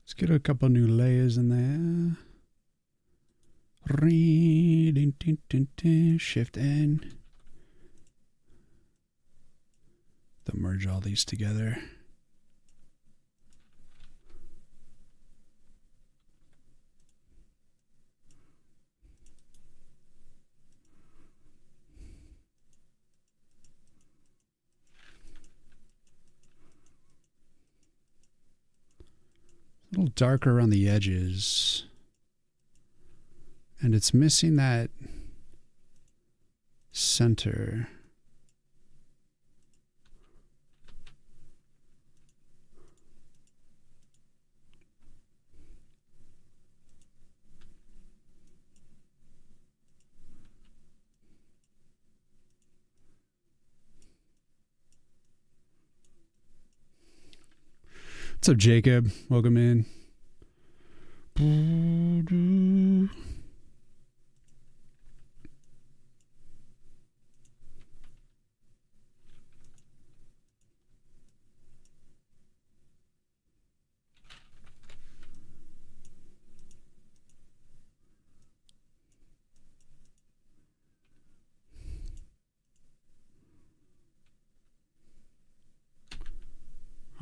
Let's get a couple new layers in there. Shift N. Then merge all these together. A little darker around the edges. And it's missing that center. What's up, Jacob? Welcome in.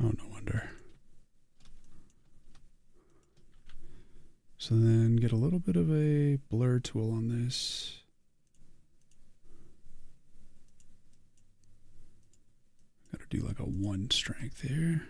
Oh, no wonder. So then get a little bit of a blur tool on this. Gotta do like a 1 strength here.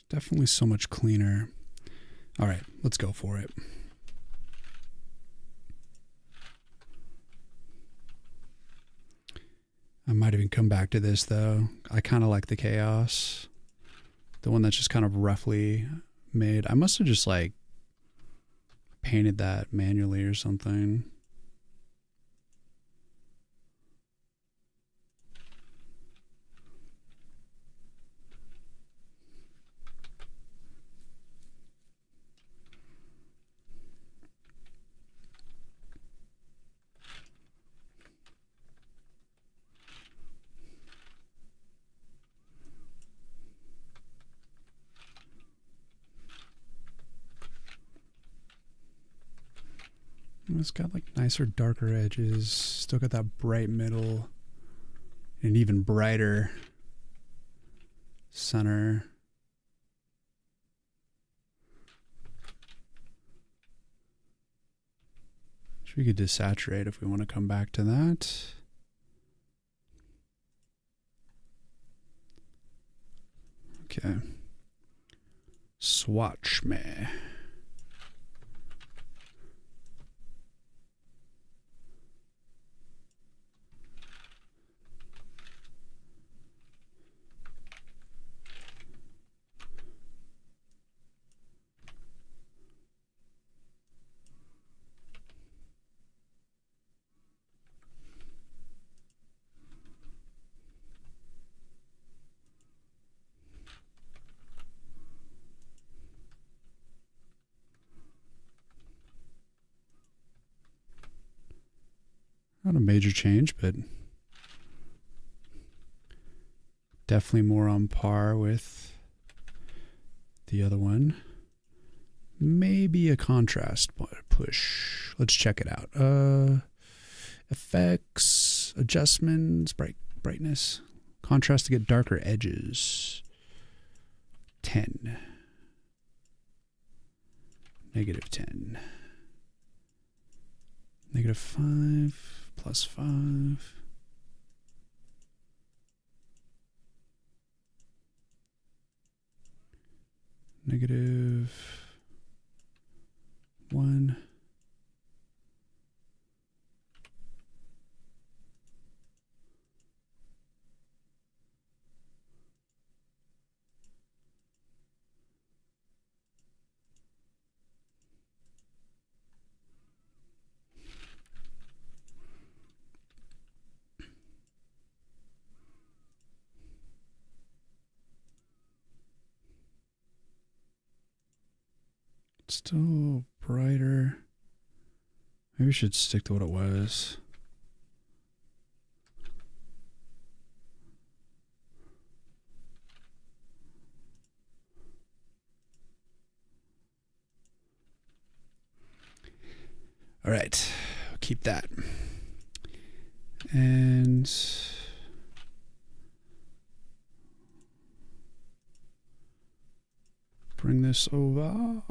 Definitely so much cleaner. All right, let's go for it. I might even come back to this though. I kind of like the chaos. The one that's just kind of roughly made. I must have just like painted that manually or something. It's got like nicer, darker edges. Still got that bright middle. And even brighter center. We could desaturate if we want to come back to that. Okay. Swatch me. Not a major change, but definitely more on par with the other one. Maybe a contrast push. Let's check it out. Effects, adjustments, brightness, contrast to get darker edges. 10. -10. -5 +5. -1. Still brighter. Maybe we should stick to what it was. All right, I'll keep that. And bring this over.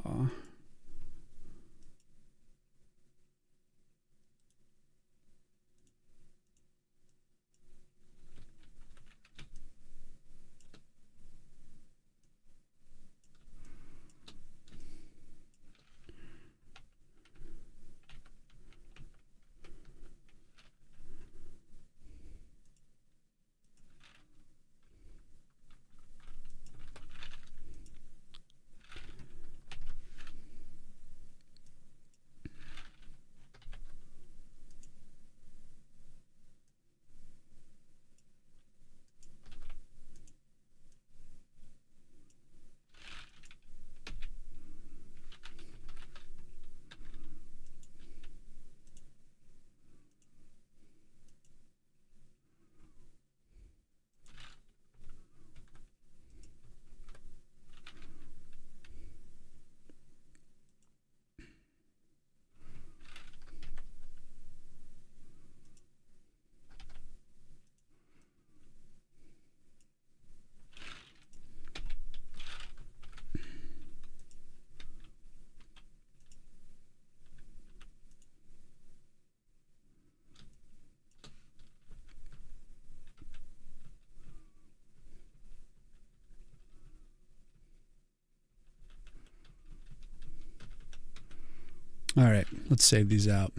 All right, let's save these out.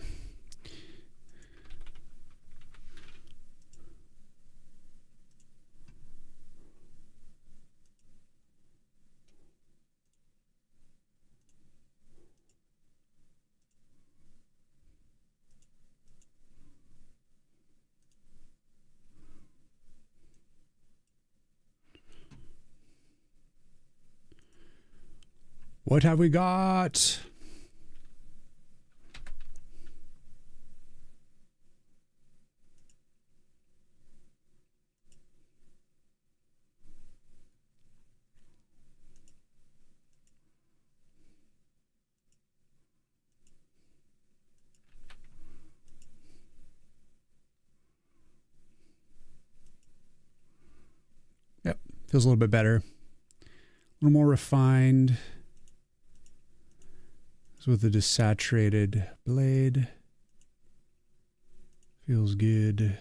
What have we got? Yep, feels a little bit better. A little more refined. With a desaturated blade. Feels good.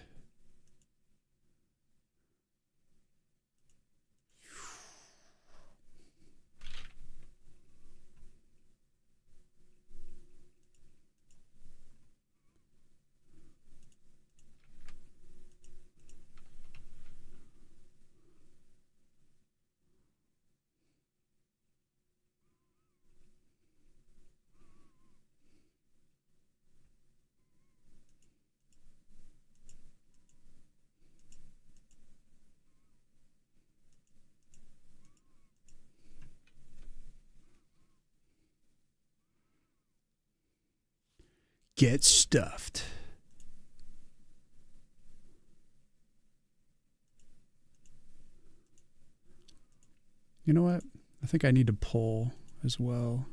Get stuffed. You know what? I think I need to pull as well.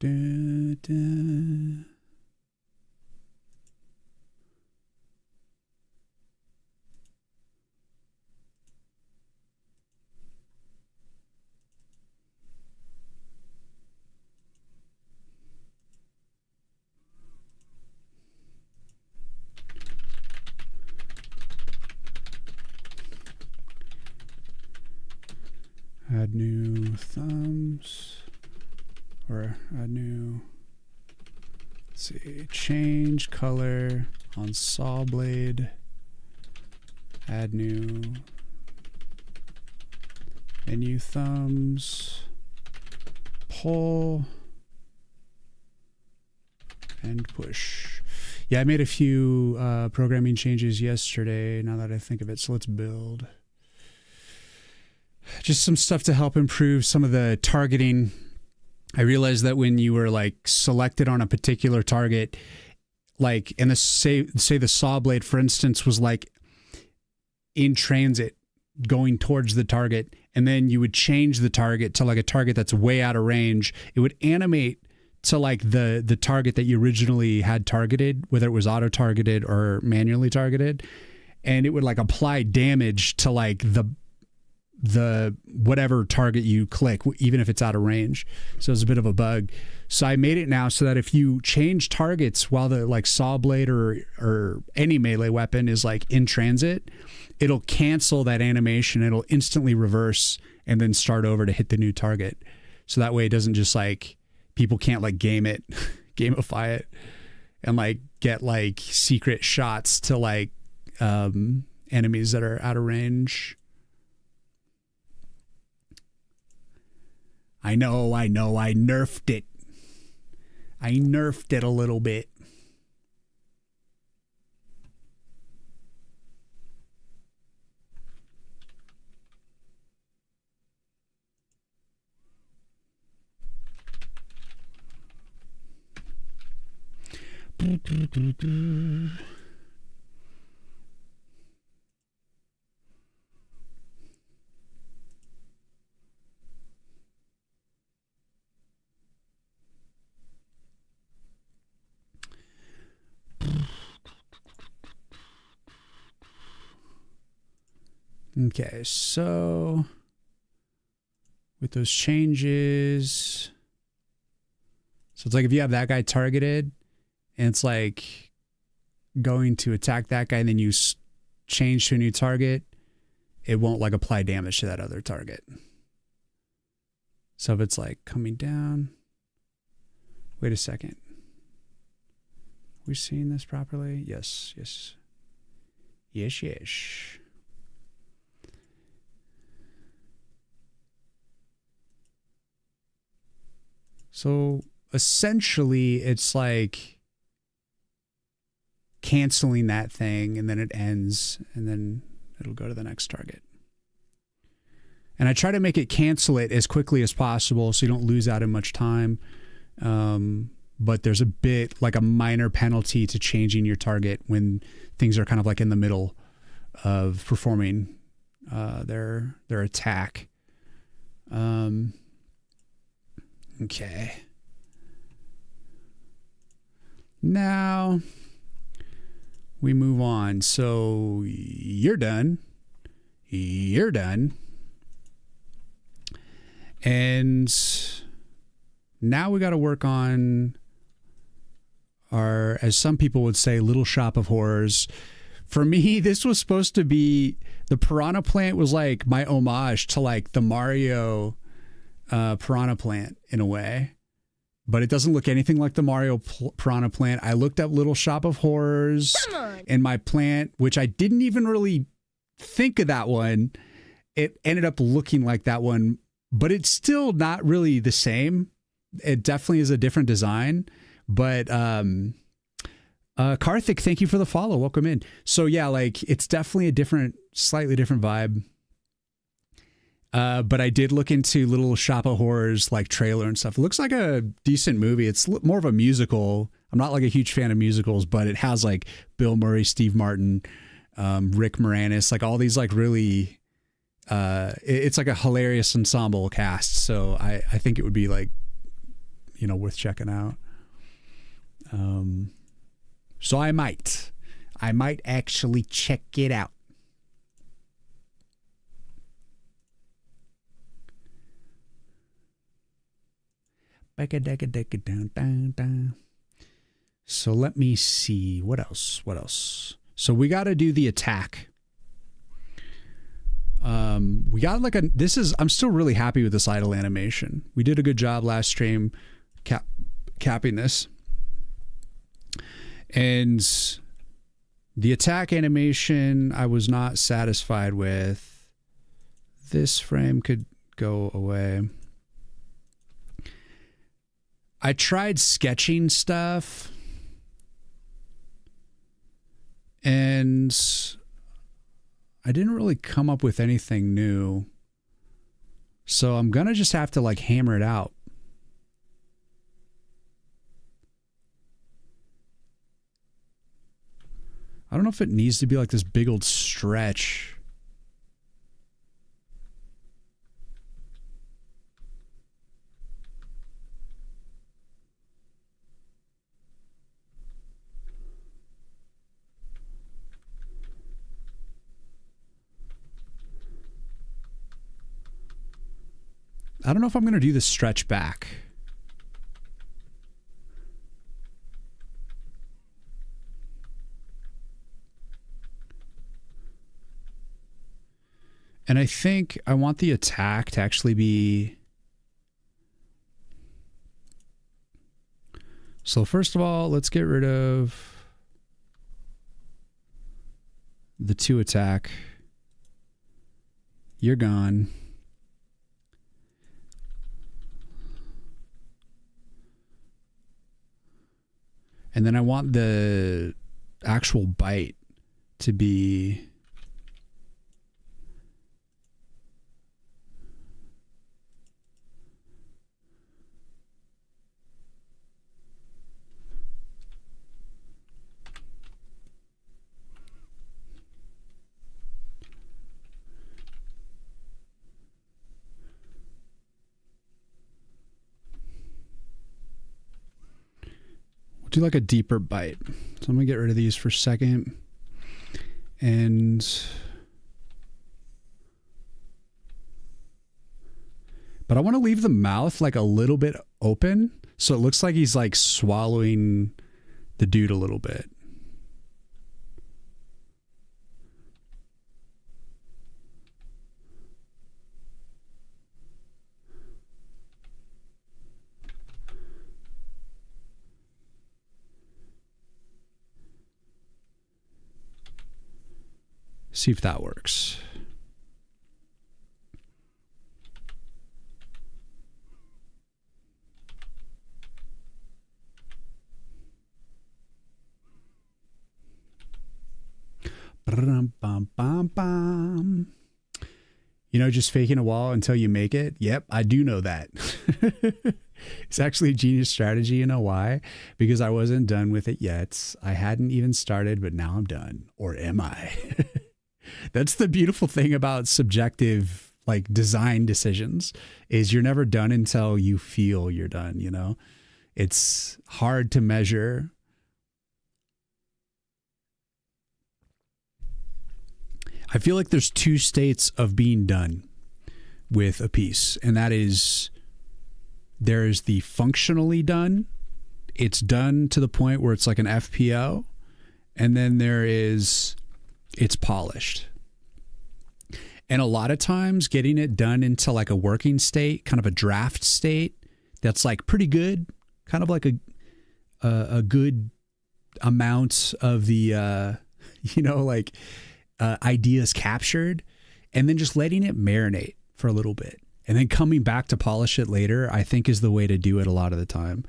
Da, da. Add new thumbs, or add new, let's see, change color on saw blade, add new menu thumbs, pull, and push. Yeah, I made a few programming changes yesterday, now that I think of it, so let's build. Just some stuff to help improve some of the targeting. I realized that when you were like selected on a particular target, like in the say the saw blade, for instance, was like in transit going towards the target, and then you would change the target to like a target that's way out of range, it would animate to like the target that you originally had targeted, whether it was auto targeted or manually targeted, and it would like apply damage to like the whatever target you click, even if it's out of range. So it's a bit of a bug. So I made it now so that if you change targets while the like saw blade or any melee weapon is like in transit, it'll cancel that animation. It'll instantly reverse and then start over to hit the new target. So that way it doesn't just like, people can't like game it, gamify it and like get like secret shots to like enemies that are out of range. I know, I nerfed it. I nerfed it a little bit. Okay, so with those changes, so it's like if you have that guy targeted and it's like going to attack that guy and then you change to a new target, it won't like apply damage to that other target. So if it's like coming down, wait a second. Are we seeing this properly? Yes, yes. Yes, yes. So essentially it's like canceling that thing and then it ends and then it'll go to the next target. And I try to make it cancel it as quickly as possible so you don't lose out in much time. But there's a bit like a minor penalty to changing your target when things are kind of like in the middle of performing their attack. Okay. Now we move on. So you're done. You're done. And now we got to work on our, as some people would say, little shop of horrors. For me, this was supposed to be, the piranha plant was like my homage to like the Mario piranha plant in a way. But it doesn't look anything like the Mario piranha plant. I looked up little shop of horrors and my plant, which I didn't even really think of that one. It ended up looking like that one. But it's still not really the same. It definitely is a different design. But Karthik, thank you for the follow. Welcome in. So yeah, like it's definitely a different, slightly different vibe. But I did look into Little Shop of Horrors like trailer and stuff. It looks like a decent movie. It's more of a musical. I'm not like a huge fan of musicals, but it has like Bill Murray, Steve Martin, Rick Moranis, like all these like really... it's like a hilarious ensemble cast, so I think it would be like, you know, worth checking out. So I might actually check it out. So let me see what else. So we got to do the attack. We got like I'm still really happy with this idle animation. We did a good job last stream capping this. And the attack animation, I was not satisfied with. This frame could go away. I tried sketching stuff and I didn't really come up with anything new. So I'm going to just have to like hammer it out. I don't know if it needs to be like this big old stretch. I don't know if I'm going to do the stretch back. And I think I want the attack to actually be... So first of all, let's get rid of the 2 attack. You're gone. And then I want the actual bite to be... do like a deeper bite. So I'm gonna get rid of these for a second. And but I want to leave the mouth like a little bit open so it looks like he's like swallowing the dude a little bit. See if that works. You know, just faking a wall until you make it. Yep, I do know that. It's actually a genius strategy. You know why? Because I wasn't done with it yet. I hadn't even started, but now I'm done. Or am I? That's the beautiful thing about subjective, like, design decisions, is you're never done until you feel you're done, you know? It's hard to measure. I feel like there's two states of being done with a piece, and that is, there's the functionally done. It's done to the point where it's like an FPO, and then there is, it's polished. And a lot of times getting it done into like a working state, kind of a draft state, that's like pretty good, kind of like a good amount of the, ideas captured, and then just letting it marinate for a little bit and then coming back to polish it later, I think is the way to do it a lot of the time.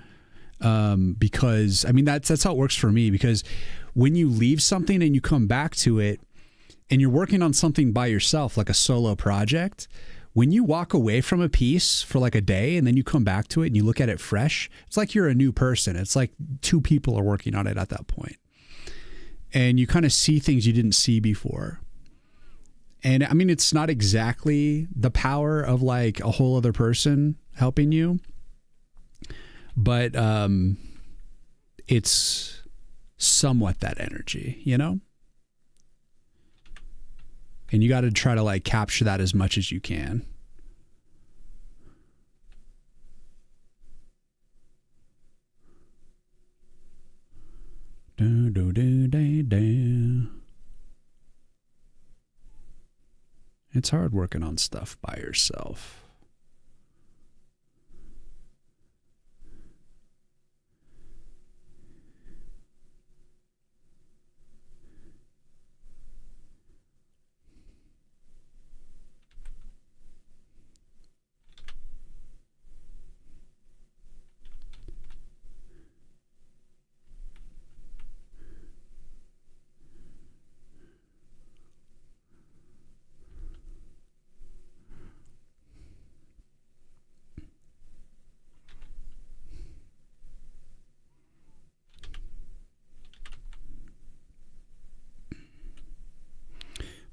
Because I mean, that's how it works for me, because when you leave something and you come back to it and you're working on something by yourself, like a solo project, when you walk away from a piece for like a day and then you come back to it and you look at it fresh, it's like you're a new person. It's like two people are working on it at that point. And you kind of see things you didn't see before. And I mean, it's not exactly the power of like a whole other person helping you, but it's somewhat that energy, you know? And you got to try to like capture that as much as you can. Do, do, do, do, do. It's hard working on stuff by yourself.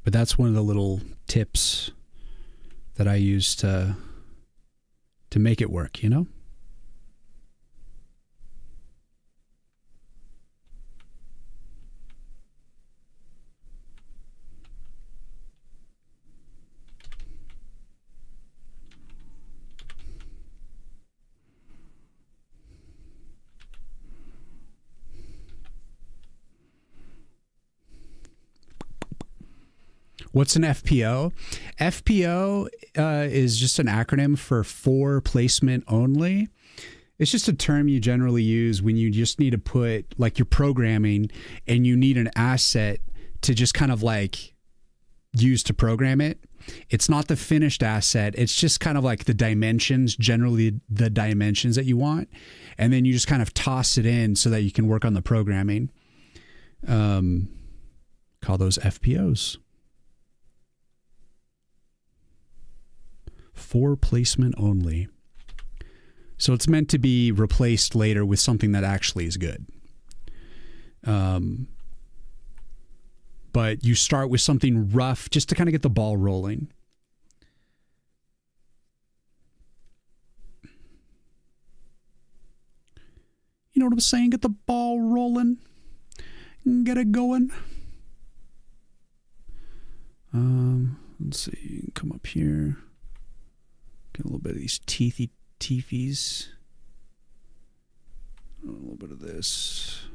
But that's one of the little tips that I use to make it work, you know? What's an FPO? FPO is just an acronym for for placement only. It's just a term you generally use when you just need to put, like, you're programming and you need an asset to just kind of like use to program it. It's not the finished asset. It's just kind of like the dimensions, generally the dimensions that you want. And then you just kind of toss it in so that you can work on the programming. Call those FPOs. For placement only. So it's meant to be replaced later with something that actually is good. But you start with something rough just to kind of get the ball rolling. You know what I'm saying? Get the ball rolling. Get it going. Let's see. Come up here. Get a little bit of these teethies. A little bit of this.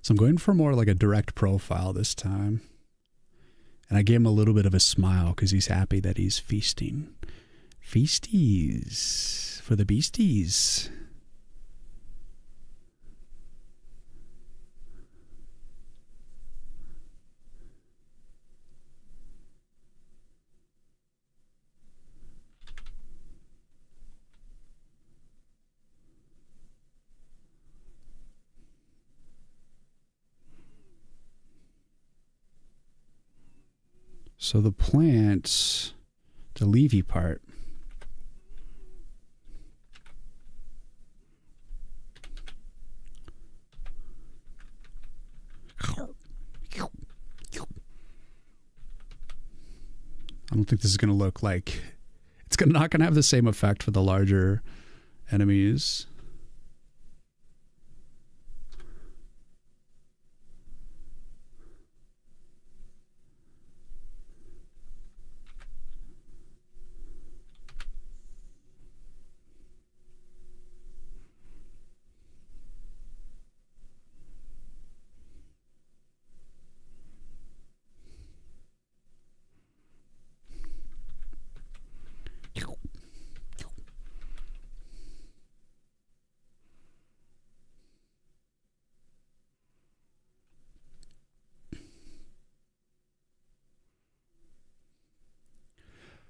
So I'm going for more like a direct profile this time. And I gave him a little bit of a smile because he's happy that he's feasting. Feasties for the beasties. So the plants, the leafy part, I don't think this is going to look like, it's not going to have the same effect for the larger enemies.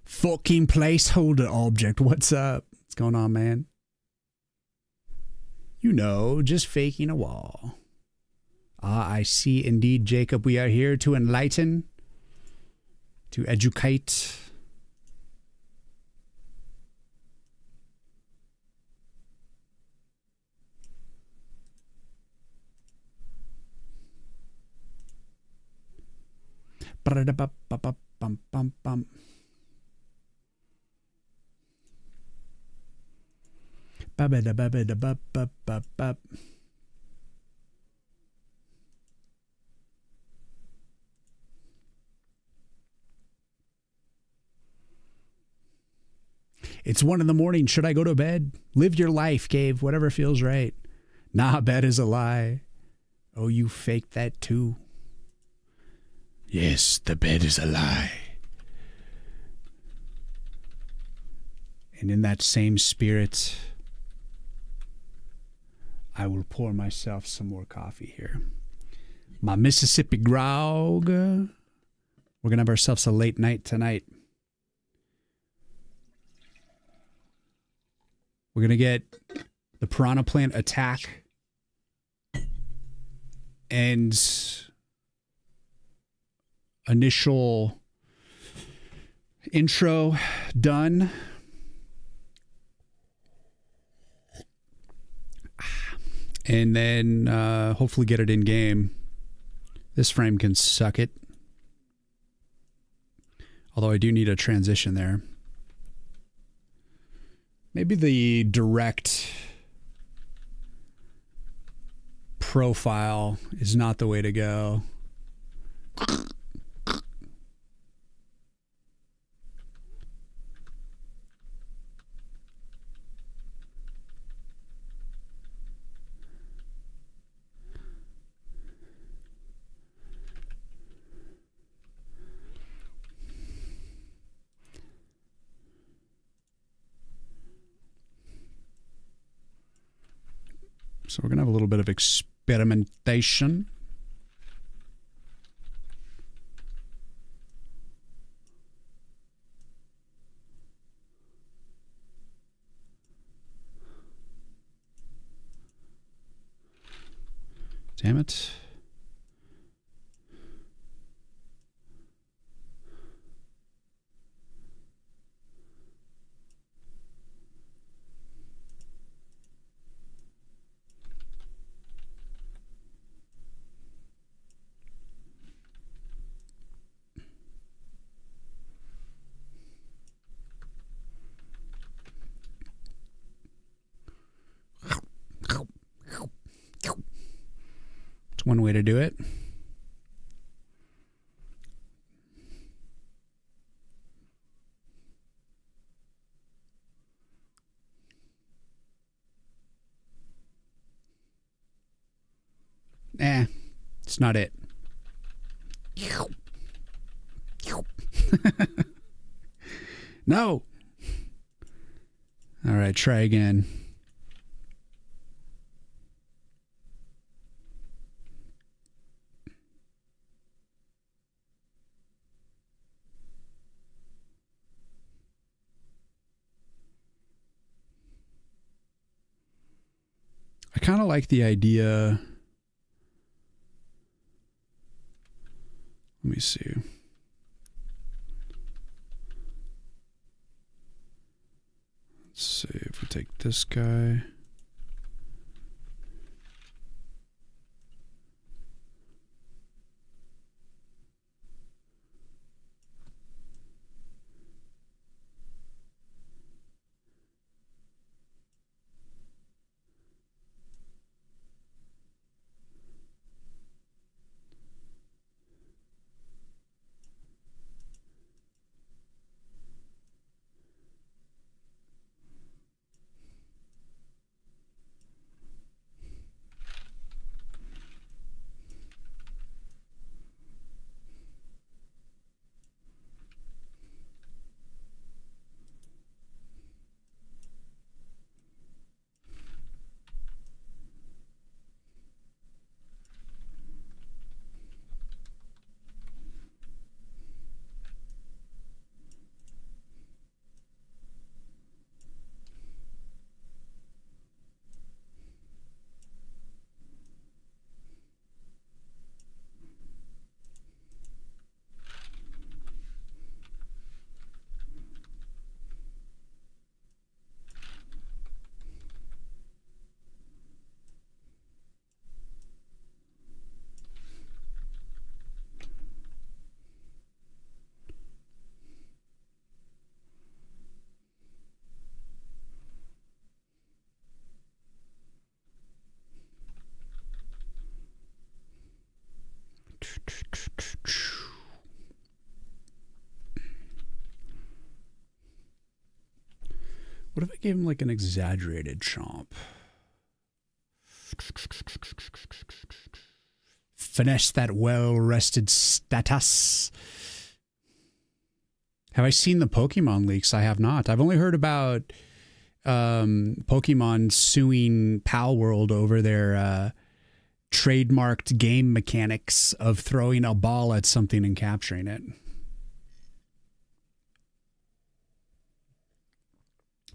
Fucking placeholder object. What's up? What's going on, man? You know, just faking a wall. Ah, I see indeed, Jacob. We are here to enlighten, to educate. Bum. It's 1 a.m. Should I go to bed? Live your life, Gabe. Whatever feels right. Nah, bed is a lie. Oh, you faked that too. Yes, the bed is a lie. And in that same spirit, I will pour myself some more coffee here. My Mississippi grog. We're going to have ourselves a late night tonight. We're going to get the piranha plant attack and initial intro done. And then hopefully get it in game. This frame can suck it. Although I do need a transition there. Maybe the direct profile is not the way to go. So we're going to have a little bit of experimentation. Damn it. It's one way to do it. It's not it. No. All right, try again. I kind of like the idea. Let me see. Let's see if we take this guy. What if I gave him like an exaggerated chomp? Finesse that well-rested status. Have I seen the Pokemon leaks? I have not. I've only heard about Pokemon suing Pal World over their trademarked game mechanics of throwing a ball at something and capturing it.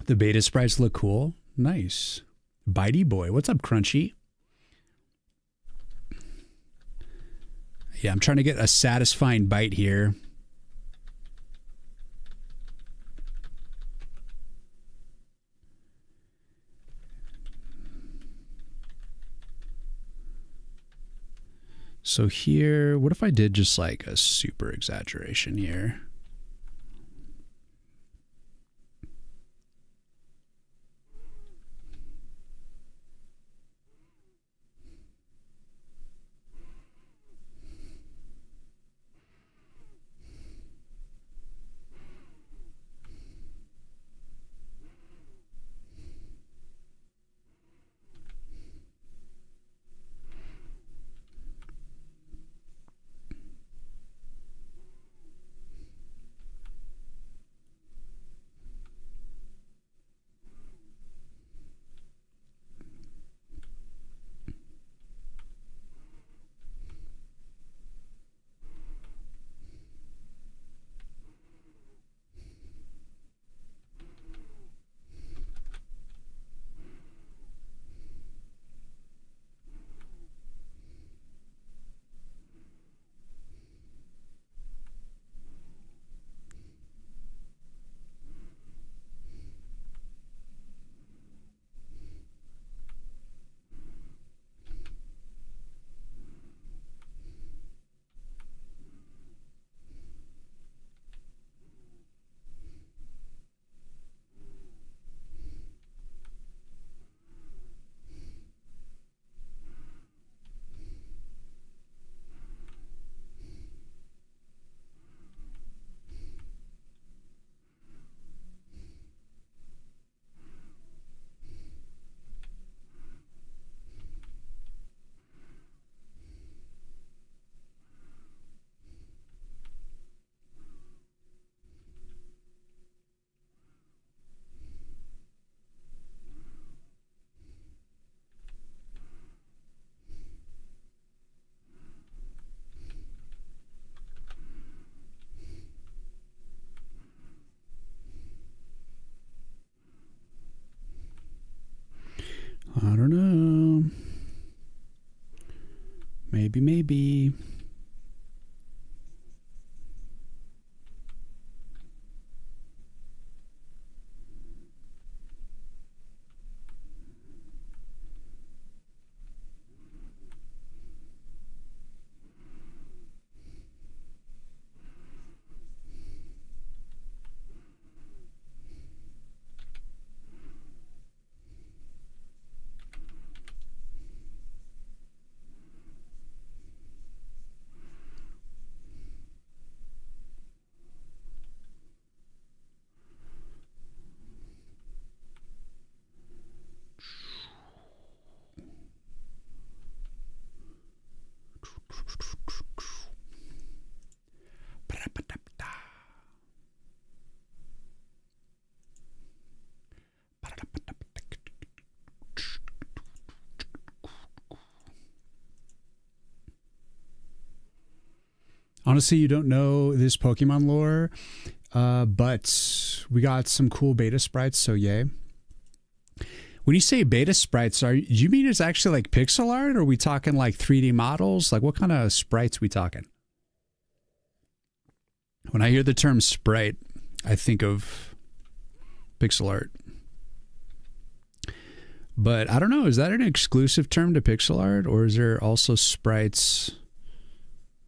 The beta sprites look cool. Nice. Bitey boy. What's up, Crunchy? Yeah, I'm trying to get a satisfying bite here. So here, what if I did just like a super exaggeration here? Maybe. Honestly, you don't know this Pokemon lore, but we got some cool beta sprites, so yay. When you say beta sprites, do you mean it's actually like pixel art, or are we talking like 3D models? Like what kind of sprites we talking? When I hear the term sprite, I think of pixel art. But I don't know, is that an exclusive term to pixel art, or is there also sprites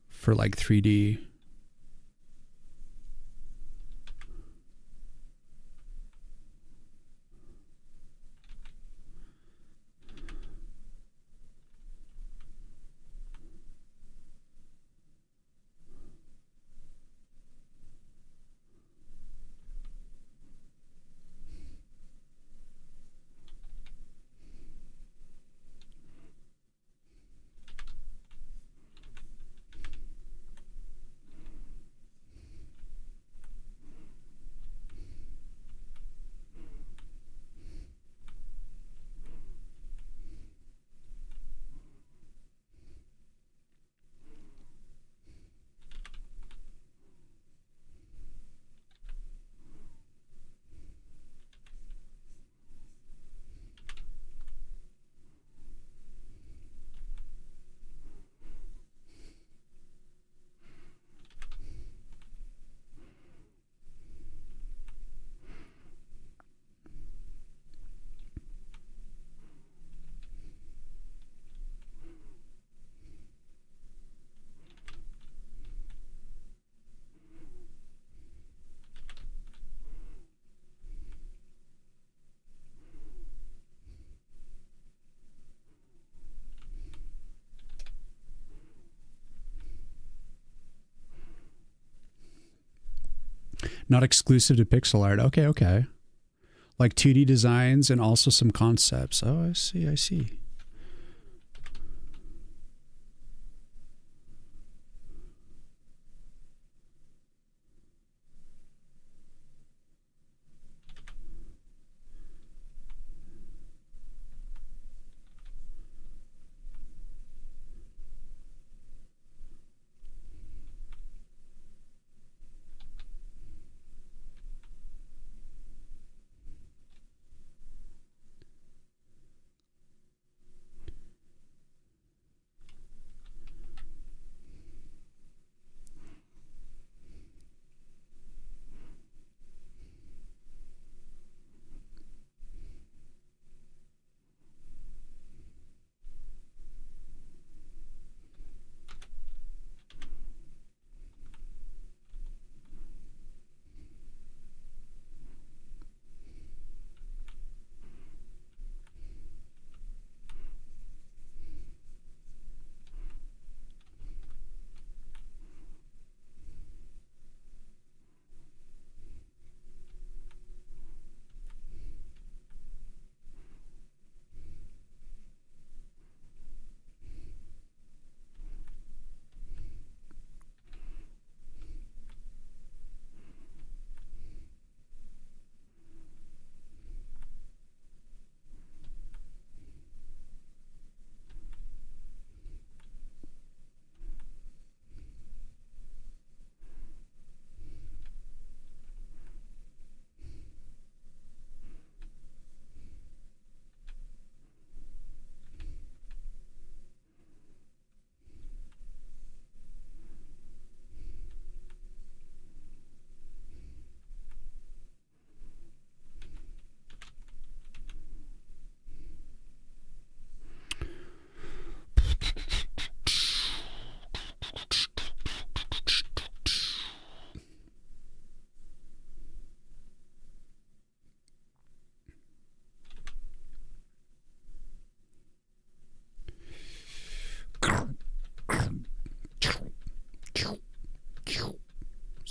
for like 3D? Not exclusive to pixel art. Okay. Like 2D designs and also some concepts. Oh, I see.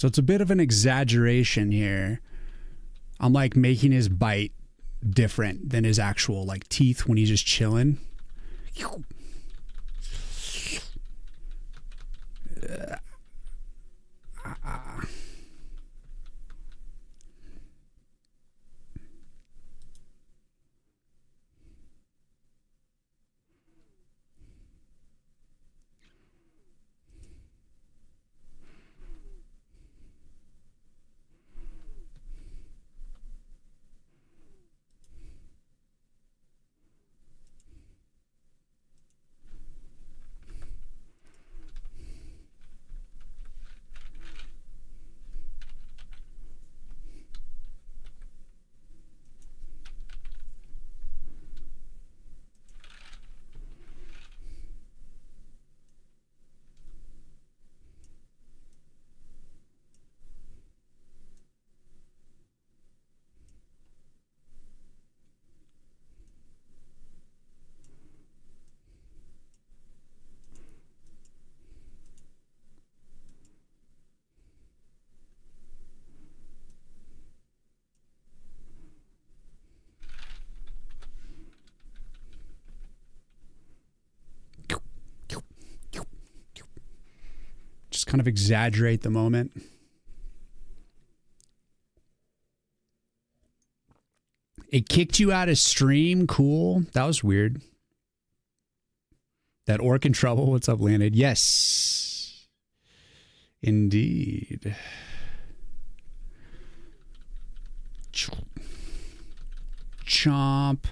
So it's a bit of an exaggeration here. I'm like making his bite different than his actual like teeth when he's just chilling. Just kind of exaggerate the moment. It kicked you out of stream. Cool. That was weird. That orc in trouble. What's up, Landed? Yes. Indeed. Chomp.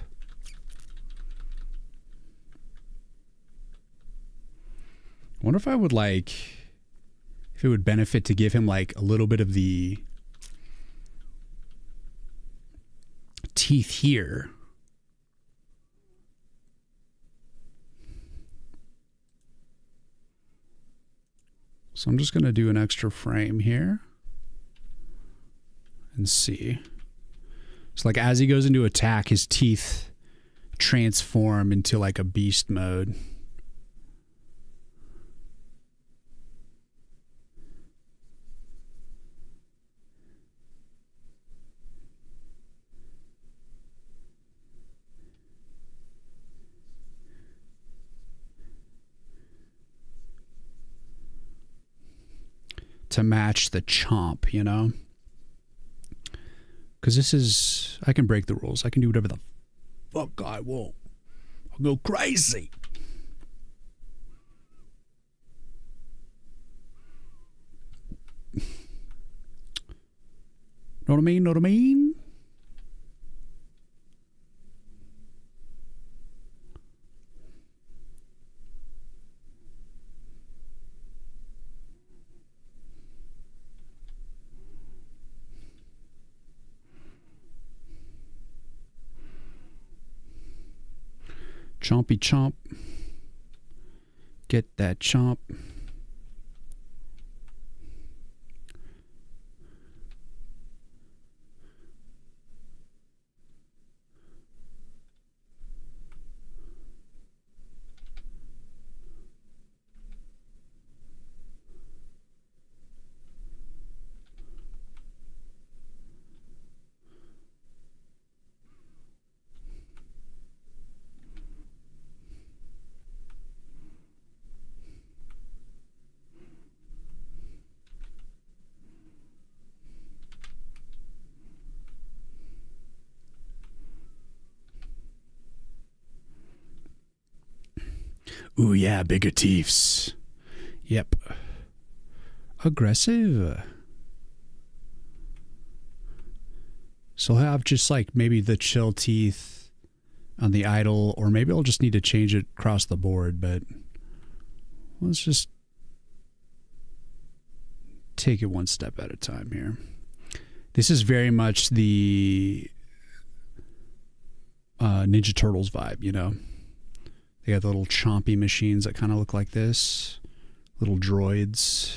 I wonder if I would like... if it would benefit to give him like a little bit of the teeth here. So I'm just going to do an extra frame here and see. So like as he goes into attack, his teeth transform into like a beast mode. To match the chomp, you know? Because this is... I can break the rules. I can do whatever the fuck I want. I'll go crazy. Know what I mean? Know what I mean? Chompy chomp. Get that chomp. Ooh, yeah, bigger teeths. Yep. Aggressive. So I'll have just like maybe the chill teeth on the idle, or maybe I'll just need to change it across the board, but let's just take it one step at a time here. This is very much the Ninja Turtles vibe, you know? They got the little chompy machines that kind of look like this. Little droids.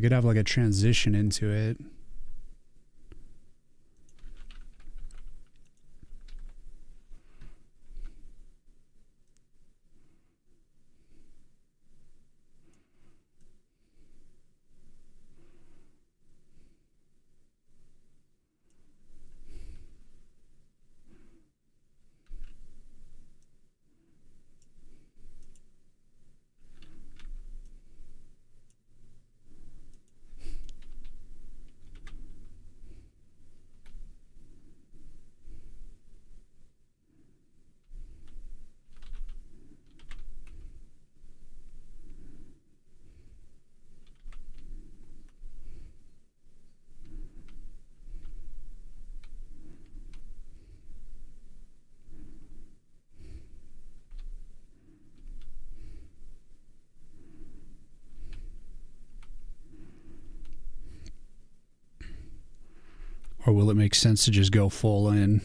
I could have like a transition into it. Or will it make sense to just go full in?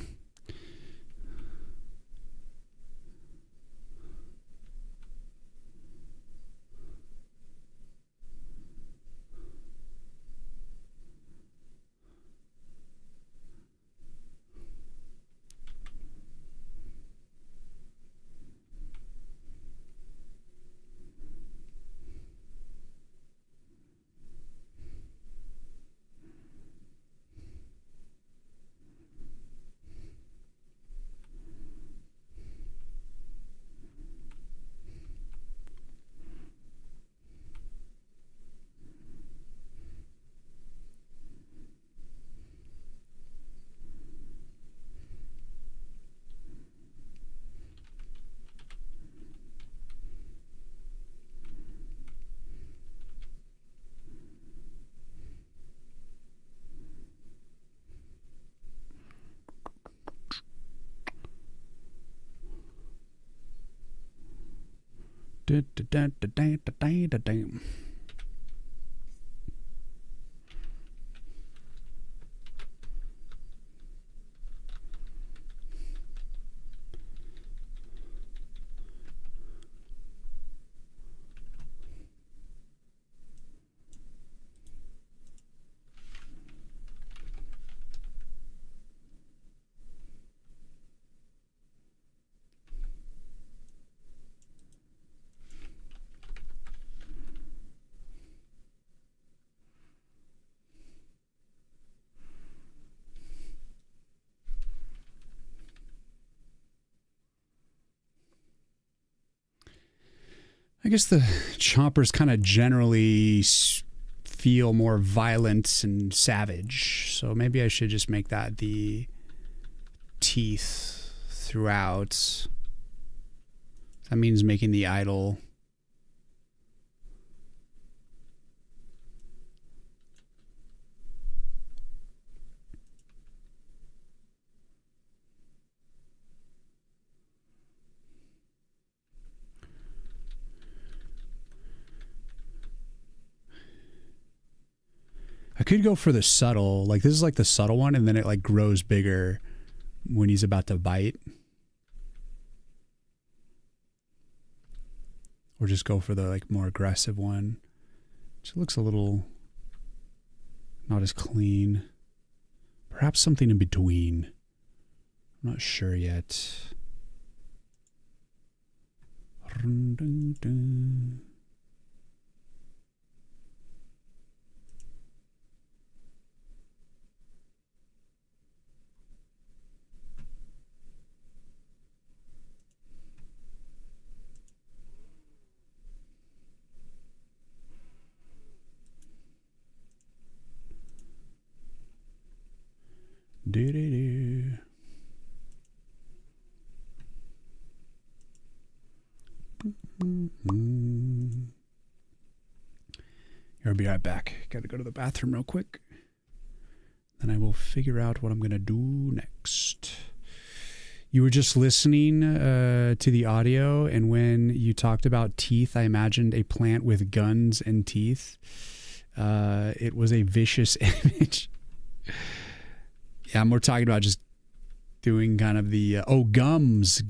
I guess the chompers kind of generally feel more violent and savage. So maybe I should just make that the teeth throughout. That means making the idle I could go for the subtle, like this is like the subtle one, and then it like grows bigger when he's about to bite. Or just go for the like more aggressive one. Which looks a little not as clean. Perhaps something in between. I'm not sure yet. I'll be right back. Gotta go to the bathroom real quick. Then I will figure out what I'm gonna do next. You were just listening to the audio, and when you talked about teeth, I imagined a plant with guns and teeth. It was a vicious image. Yeah, we're talking about just doing kind of the gums.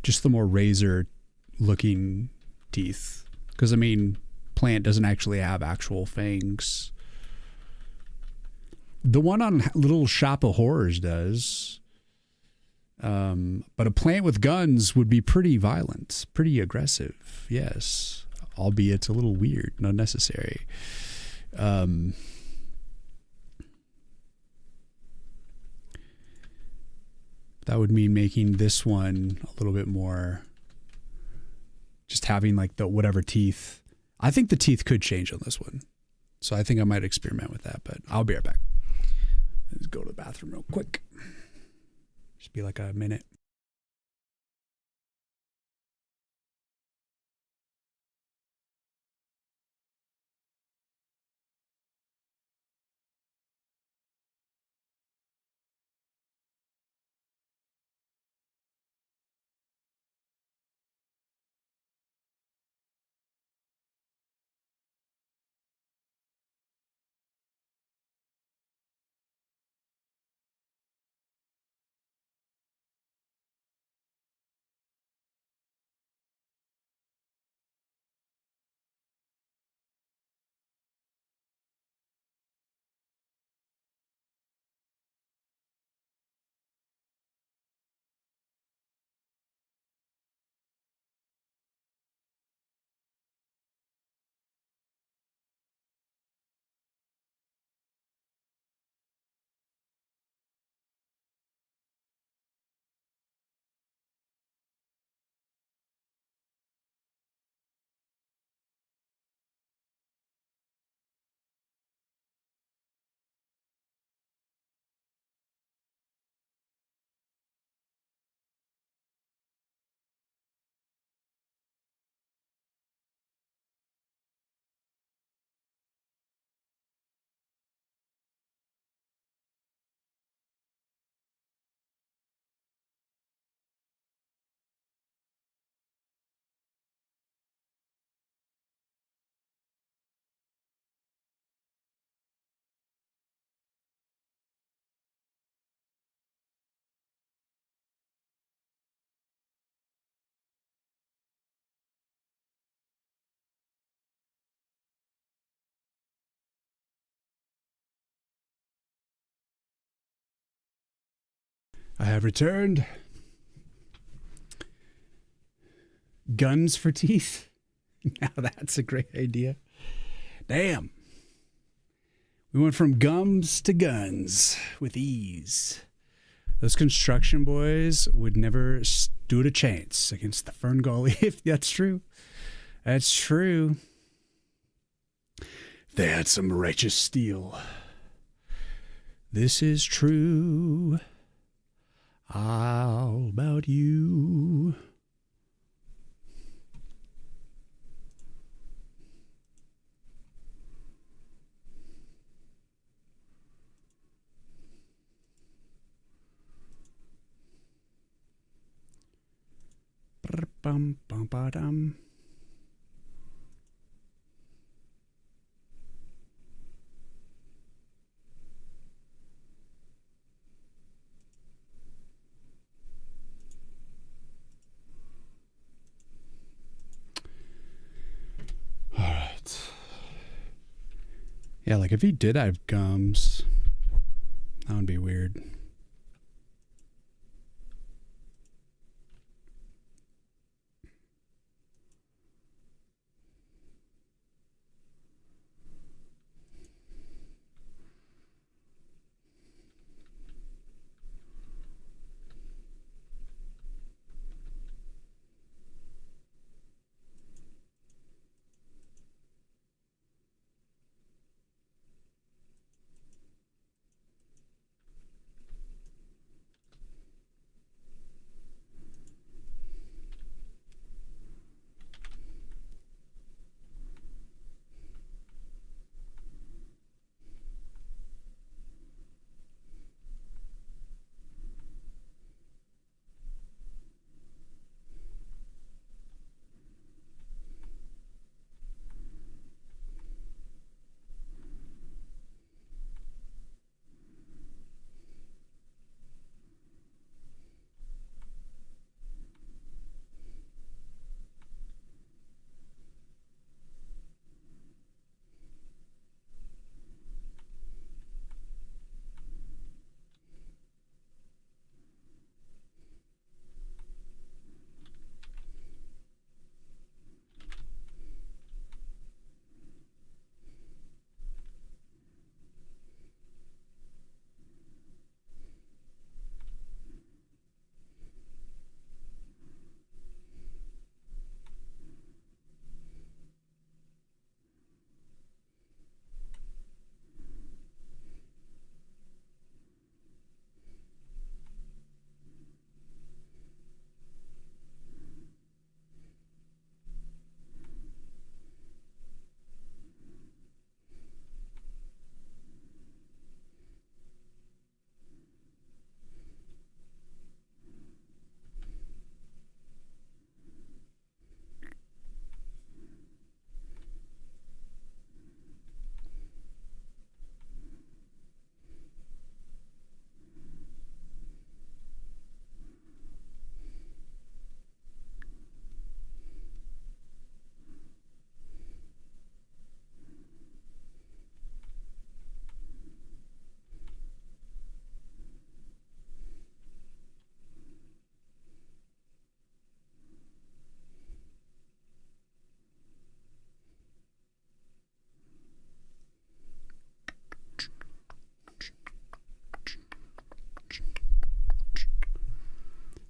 Just the more razor looking teeth. Because, I mean, plant doesn't actually have actual fangs. The one on Little Shop of Horrors does. But a plant with guns would be pretty violent, pretty aggressive, yes. Albeit a little weird and unnecessary. That would mean making this one a little bit more, just having like the whatever teeth. I think the teeth could change on this one. So I think I might experiment with that, but I'll be right back. Let's go to the bathroom real quick. Just be like a minute. I have returned. Guns for teeth? Now that's a great idea. Damn. We went from gums to guns with ease. Those construction boys would never stood a chance against the Fern Gully, if that's true. That's true. They had some righteous steel. This is true. How about you? Bum bum ba dum. All right. Yeah, like if he did have gums, that would be weird.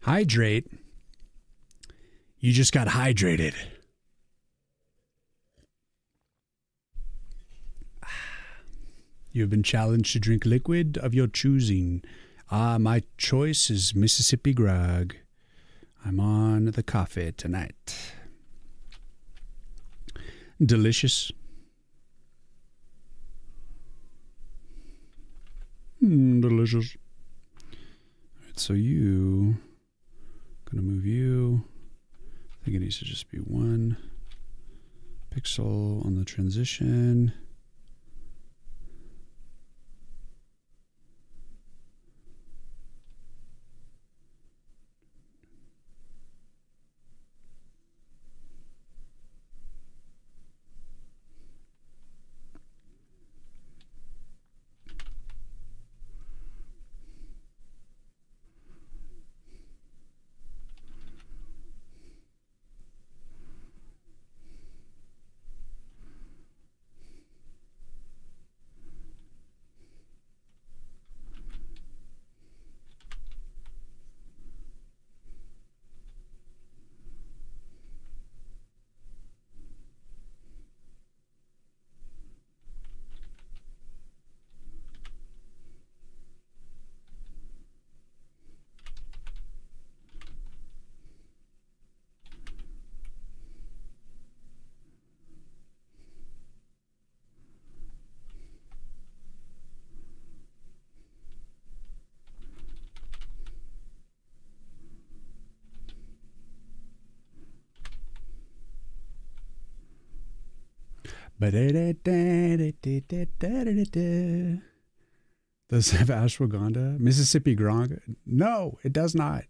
Hydrate. You just got hydrated. You have been challenged to drink liquid of your choosing. My choice is Mississippi grog. I'm on the coffee tonight. Delicious. Delicious. All right, so you, gonna move you. I think it needs to just be 1 pixel on the transition. Does it have ashwagandha? Mississippi grog? No, it does not.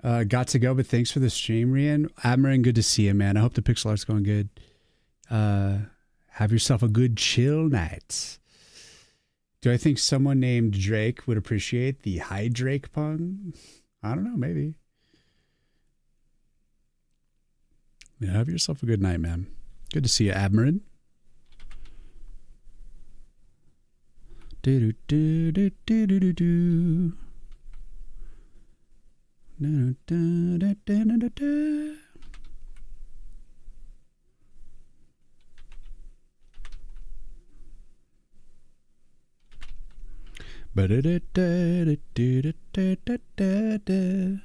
Got to go, but thanks for the stream, Rian. Admirin, good to see you, man. I hope the pixel art's going good. Have yourself a good chill night. Do I think someone named Drake would appreciate the hydrake pun? I don't know, maybe. Yeah, have yourself a good night, man. Good to see you, Admirin. Do do do do do do do. Do do do do do do. Ba da da da da da da da da da.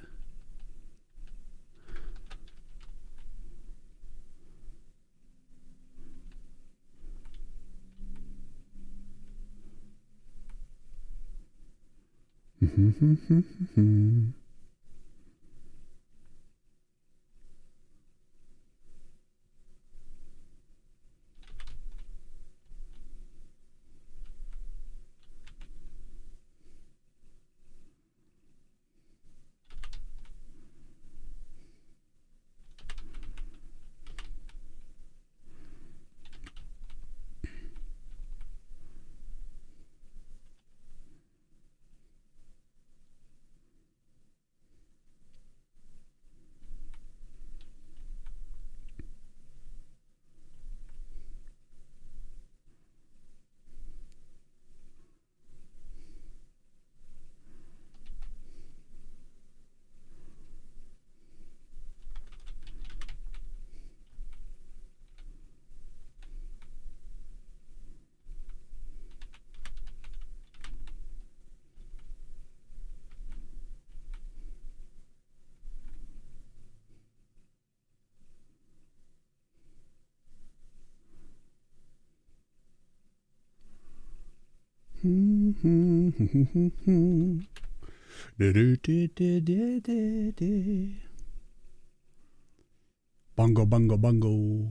Bongo, bongo, bongo.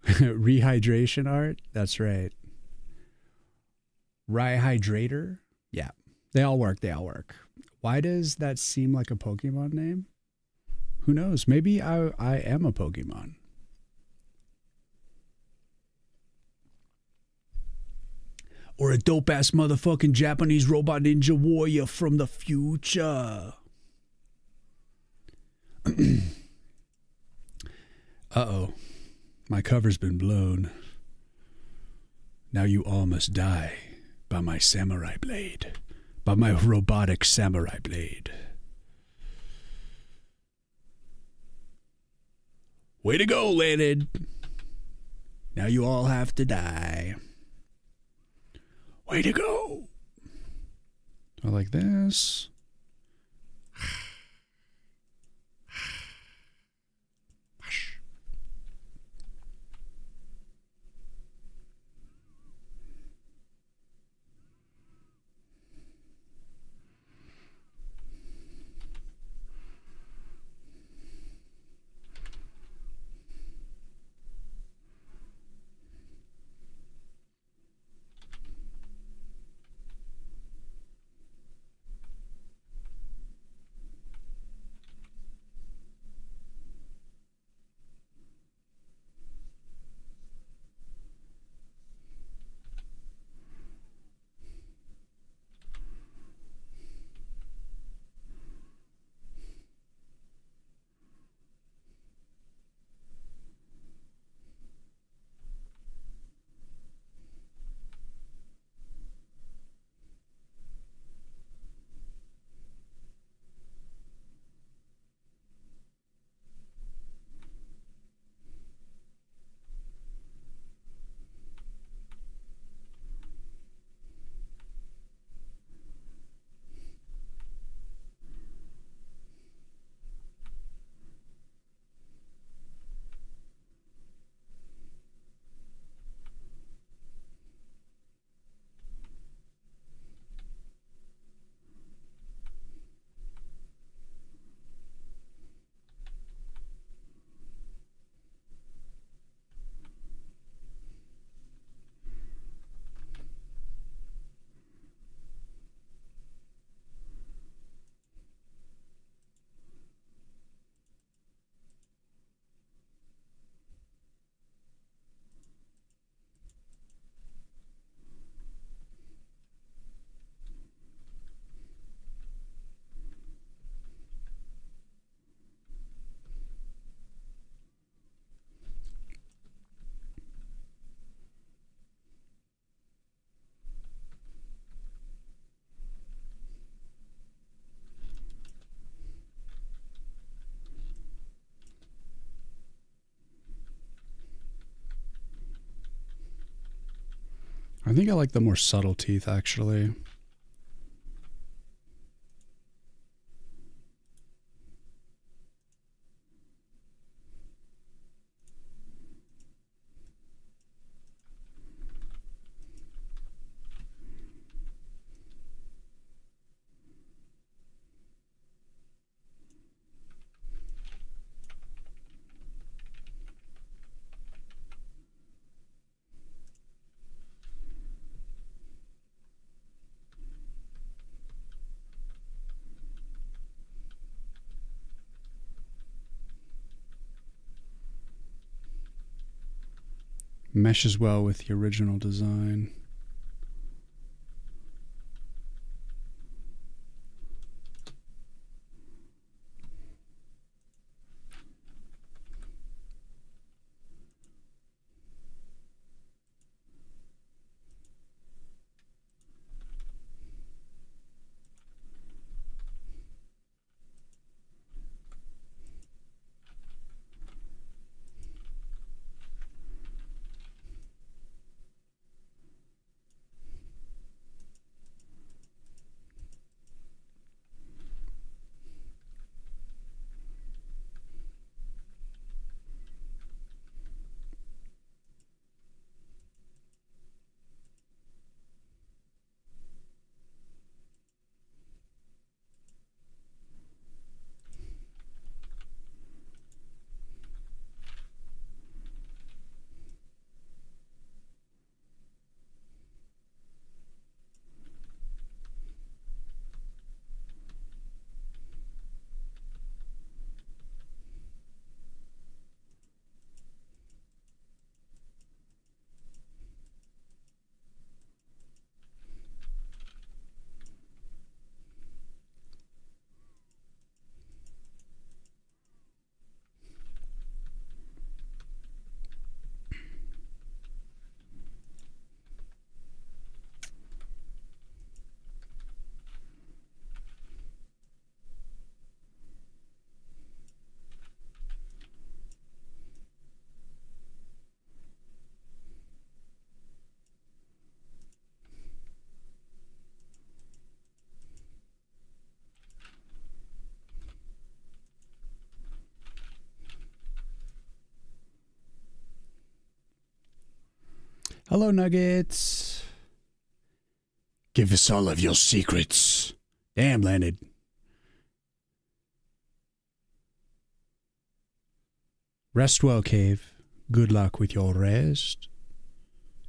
Rehydration art? That's right. Rehydrator? Yeah. They all work. They all work. Why does that seem like a Pokemon name? Who knows? Maybe I am a Pokemon. Or a dope-ass motherfucking Japanese robot ninja warrior from the future. Uh-oh. My cover's been blown. Now you all must die by my samurai blade. by my robotic samurai blade. Way to go, Leonard. Now you all have to die. Way to go. I like this. I think I like the more subtle teeth, actually. Meshes well with the original design. Hello, Nuggets. Give us all of your secrets. Damn, Leonard. Rest well, Cave. Good luck with your rest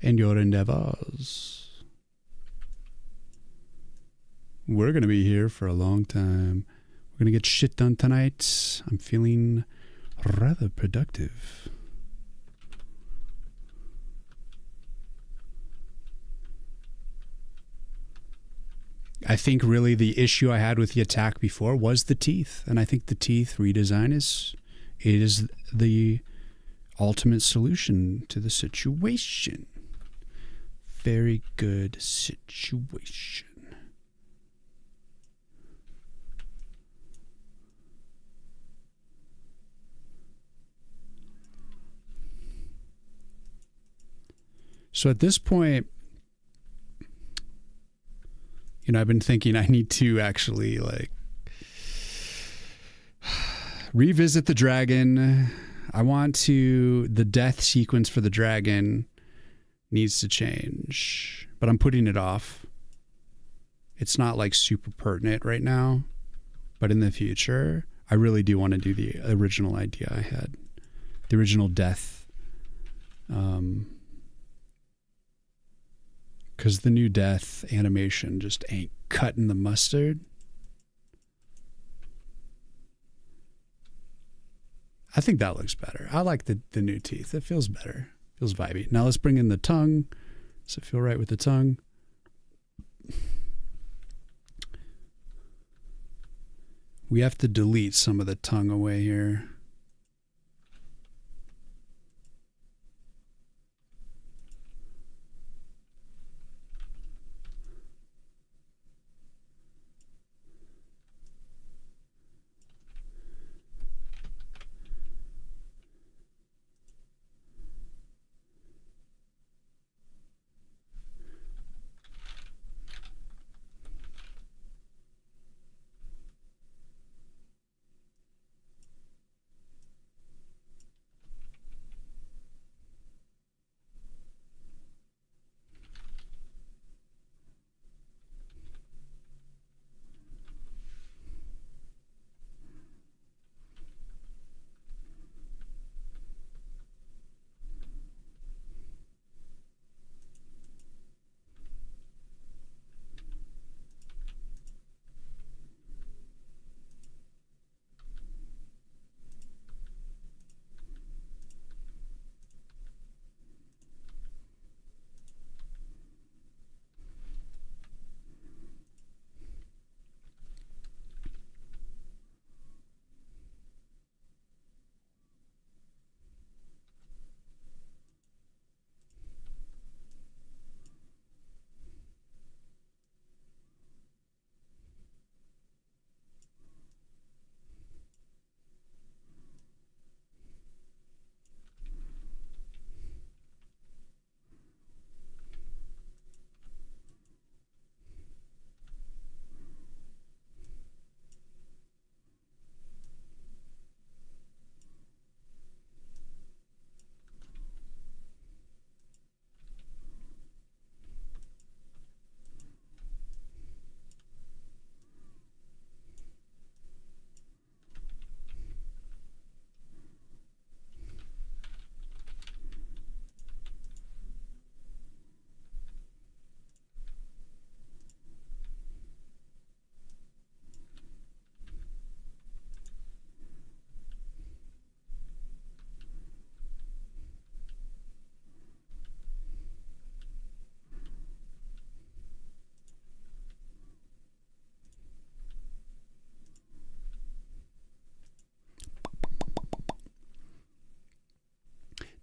and your endeavors. We're going to be here for a long time. We're going to get shit done tonight. I'm feeling rather productive. I think really the issue I had with the attack before was the teeth. And I think the teeth redesign is the ultimate solution to the situation. Very good situation. So at this point, you know, I've been thinking I need to actually like revisit the dragon. I want to, the death sequence for the dragon needs to change, but I'm putting it off. It's not like super pertinent right now, but in the future, I really do want to do the original idea I had, the original death. Because the new death animation just ain't cutting the mustard. I think that looks better. I like the new teeth. It feels better. Feels vibey. Now let's bring in the tongue. Does it feel right with the tongue? We have to delete some of the tongue away here.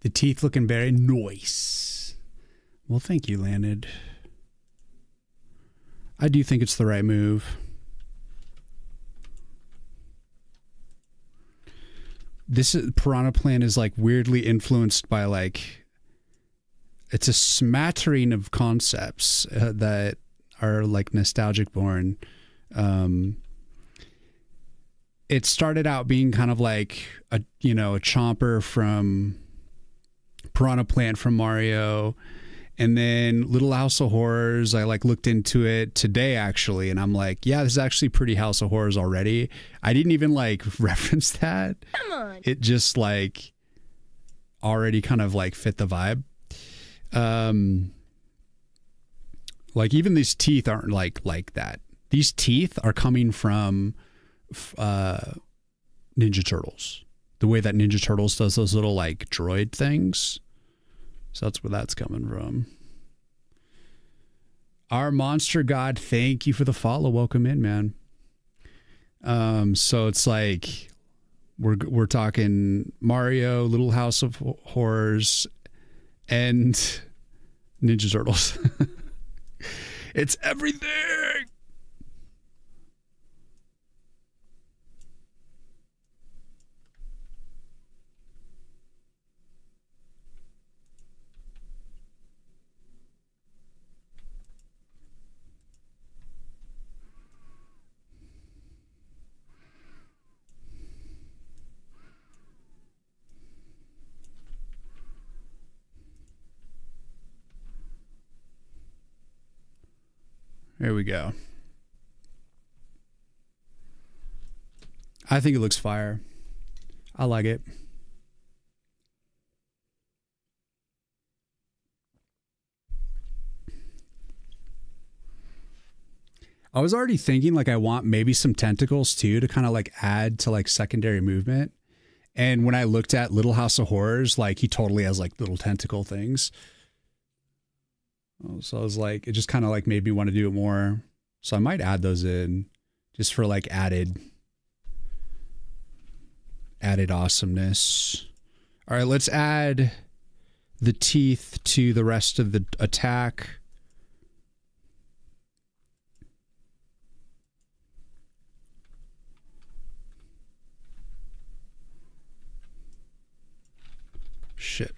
The teeth looking very nice. Well, thank you, Leonard. I do think it's the right move. This Piranha Plant is like weirdly influenced by like, it's a smattering of concepts that are like nostalgic born. It started out being kind of like a Chomper from Piranha Plant from Mario, And then Little House of Horrors, I like looked into it today actually, and I'm like, yeah, this is actually pretty House of Horrors already. I didn't even like reference that. Come on. It just like already kind of like fit the vibe. Like even these teeth aren't like that. These teeth are coming from Ninja Turtles. The way that Ninja Turtles does those little like droid things. So that's where that's coming from. Our monster god, thank you for the follow. Welcome in, man. So it's like we're talking Mario, Little House of Horrors, and Ninja Turtles. It's everything. There we go. I think it looks fire. I like it. I was already thinking like I want maybe some tentacles too to kind of like add to like secondary movement. And when I looked at Little House of Horrors, like he totally has like little tentacle things. So I was like, it just kind of like made me want to do it more. So I might add those in just for like added awesomeness. All right, let's add the teeth to the rest of the attack. Shit.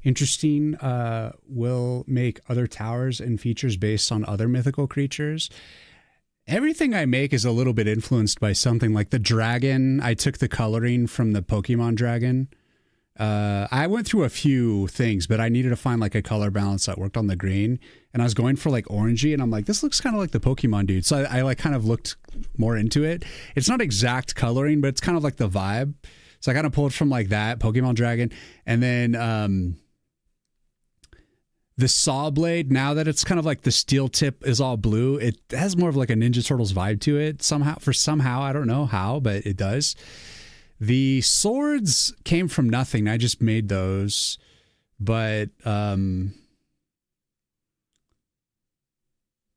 Interesting. Will make other towers and features based on other mythical creatures. Everything I make is a little bit influenced by something. Like the dragon, I took the coloring from the Pokemon dragon. I went through a few things, but I needed to find like a color balance that worked on the green. And I was going for like orangey, and I'm like, this looks kind of like the Pokemon dude. So I like kind of looked more into it. It's not exact coloring, but it's kind of like the vibe. So I kind of pulled from like that Pokemon dragon. And then the saw blade, now that it's kind of like the steel tip is all blue, it has more of like a Ninja Turtles vibe to it somehow. I don't know how, but it does. The swords came from nothing. I just made those, but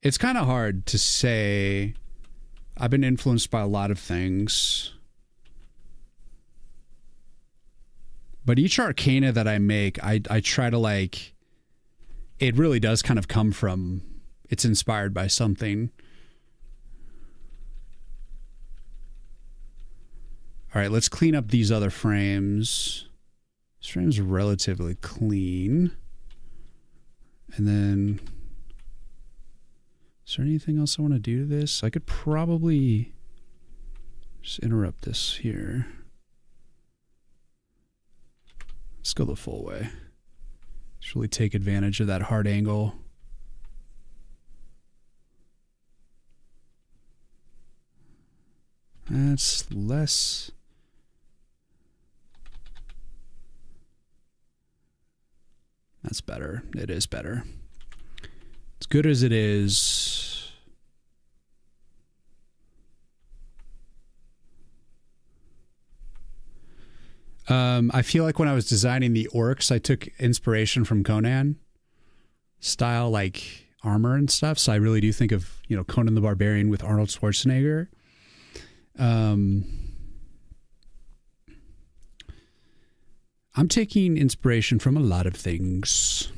it's kind of hard to say. I've been influenced by a lot of things, but each arcana that I make, I try to like, it really does kind of come from, it's inspired by something. All right, let's clean up these other frames. This frame's relatively clean. And then, is there anything else I want to do to this? I could probably just interrupt this here. Let's go the full way. Just really take advantage of that hard angle. That's less. That's better. It is better. As good as it is. I feel like when I was designing the orcs, I took inspiration from Conan style, like armor and stuff. So I really do think of, you know, Conan the Barbarian with Arnold Schwarzenegger. I'm taking inspiration from a lot of things.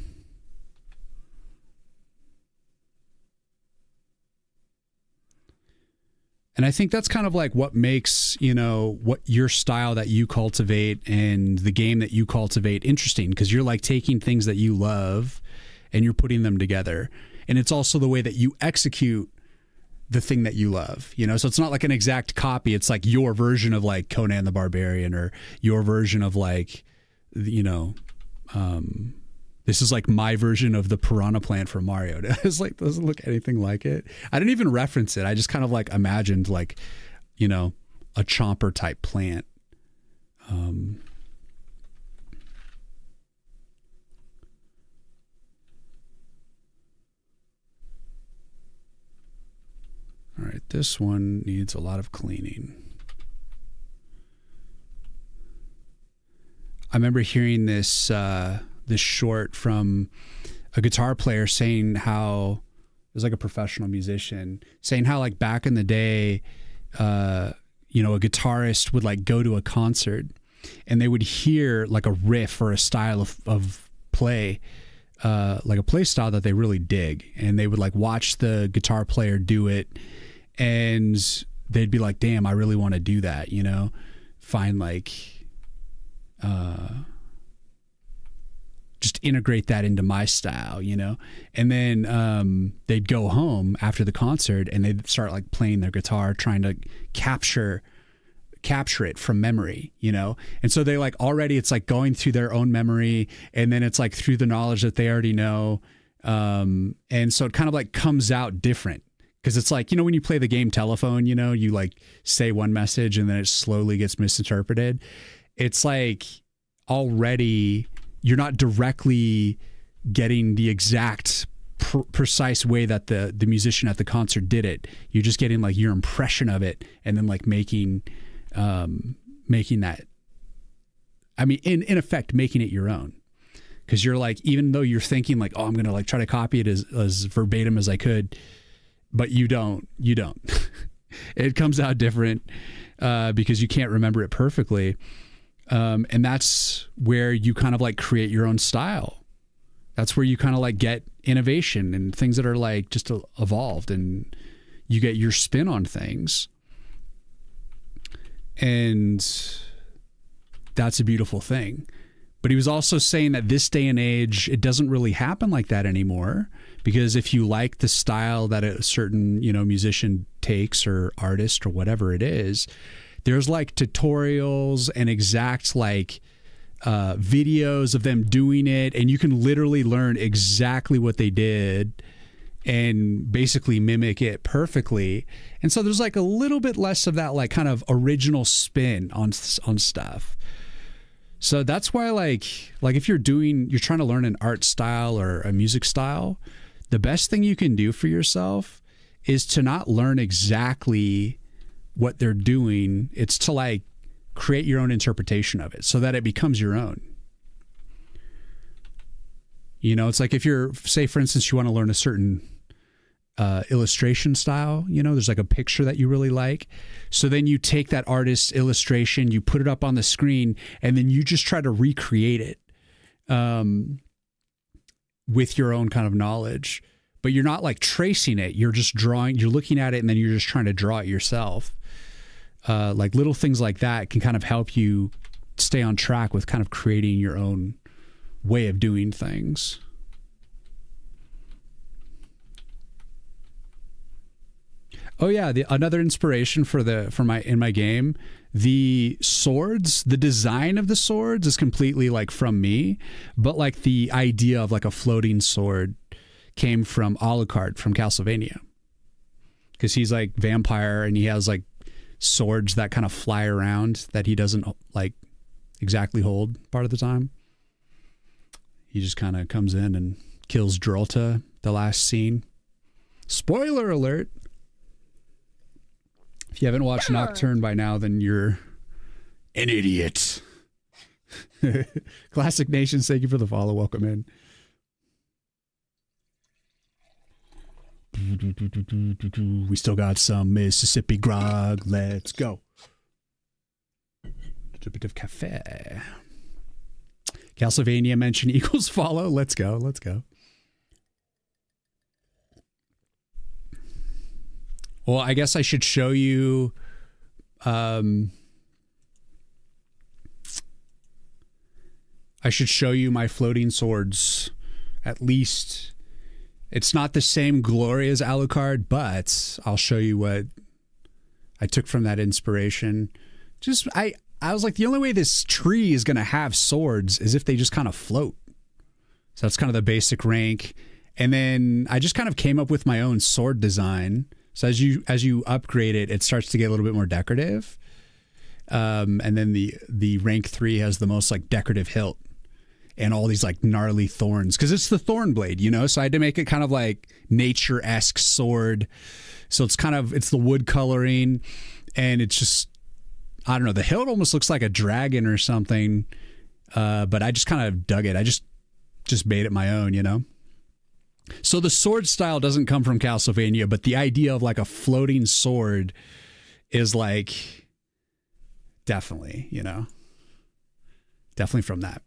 And I think that's kind of like what makes, you know, what your style that you cultivate and the game that you cultivate interesting, because you're like taking things that you love and you're putting them together. And it's also the way that you execute the thing that you love, you know? So it's not like an exact copy. It's like your version of like Conan the Barbarian, or your version of like, you know, this is like my version of the piranha plant from Mario. It's like, doesn't look anything like it. I didn't even reference it. I just kind of like imagined like, you know, a chomper type plant. All right, this one needs a lot of cleaning. I remember hearing this this short from a guitar player saying how, it was like a professional musician, saying how like back in the day, you know, a guitarist would like go to a concert and they would hear like a riff or a style of play, like a play style that they really dig. And they would like watch the guitar player do it and they'd be like, damn, I really want to do that, you know, find like, just integrate that into my style, you know? And then they'd go home after the concert and they'd start like playing their guitar, trying to capture it from memory, you know? And so they like already, it's like going through their own memory, and then it's like through the knowledge that they already know. And so it kind of like comes out different, because it's like, you know, when you play the game Telephone, you know, you like say one message and then it slowly gets misinterpreted. It's like already you're not directly getting the exact precise way that the musician at the concert did it. You're just getting like your impression of it, and then like making that, I mean, in effect, making it your own. Because you're like, even though you're thinking like, oh, I'm going to like try to copy it as verbatim as I could, but you don't. It comes out different because you can't remember it perfectly. And that's where you kind of like create your own style. That's where you kind of like get innovation and things that are like just evolved, and you get your spin on things. And that's a beautiful thing. But he was also saying that this day and age, it doesn't really happen like that anymore, because if you like the style that a certain, you know, musician takes, or artist, or whatever it is, there's like tutorials and exact like videos of them doing it, and you can literally learn exactly what they did and basically mimic it perfectly. And so there's like a little bit less of that like kind of original spin on stuff. So that's why like if you're trying to learn an art style or a music style, the best thing you can do for yourself is to not learn exactly what they're doing. It's to like create your own interpretation of it so that it becomes your own. You know, it's like if you're, say for instance, you want to learn a certain illustration style, you know, there's like a picture that you really like. So then you take that artist's illustration, you put it up on the screen, and then you just try to recreate it with your own kind of knowledge. But you're not like tracing it. You're just drawing, you're looking at it, and then you're just trying to draw it yourself. Like little things like that can kind of help you stay on track with kind of creating your own way of doing things. Oh yeah, another inspiration in my game The swords, the design of the swords is completely like from me, but like the idea of like a floating sword came from Alucard from Castlevania, because he's like vampire and he has like swords that kind of fly around that he doesn't like exactly hold part of the time. He just kind of comes in and kills Drolta the last scene. Spoiler alert. If you haven't watched Nocturne by now, then you're an idiot. Classic Nations, thank you for the follow. Welcome in. We still got some Mississippi grog. Let's go. A little bit of cafe. Castlevania mention equals follow. Let's go. Let's go. Well, I guess I should show you. I should show you my floating swords. At least it's not the same glory as Alucard, but I'll show you what I took from that inspiration. Just I was like, the only way this tree is going to have swords is if they just kind of float. So that's kind of the basic rank. And then I just kind of came up with my own sword design. So as you upgrade it, it starts to get a little bit more decorative. And then the rank 3 has the most like decorative hilt and all these like gnarly thorns, because it's the thorn blade, you know? So I had to make it kind of like nature-esque sword. So it's the wood coloring, and it's just, I don't know, the hilt almost looks like a dragon or something. But I just kind of dug it. I just made it my own, you know? So the sword style doesn't come from Castlevania, but the idea of like a floating sword is like definitely, you know, definitely from that.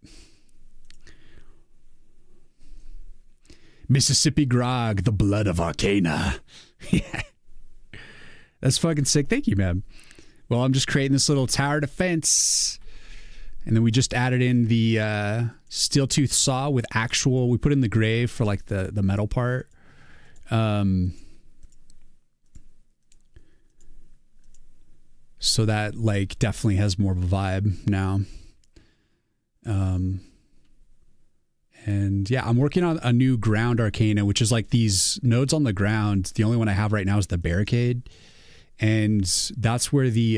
Mississippi grog, the blood of Arcana. Yeah. That's fucking sick. Thank you, man. Well, I'm just creating this little tower defense. And then we just added in the steel tooth saw with we put in the grave for like the metal part. So that like definitely has more of a vibe now. And yeah, I'm working on a new ground arcana, which is like these nodes on the ground. The only one I have right now is the barricade. And that's where the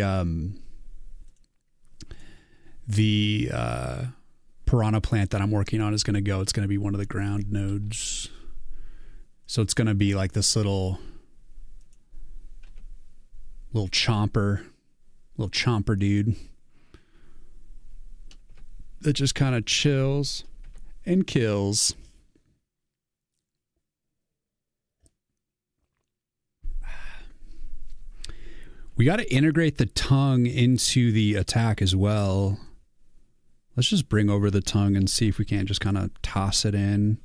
piranha plant that I'm working on is going to go. It's going to be one of the ground nodes. So it's going to be like this little chomper dude that just kind of chills and kills. We got to integrate the tongue into the attack as well. Let's just bring over the tongue and see if we can't just kind of toss it in.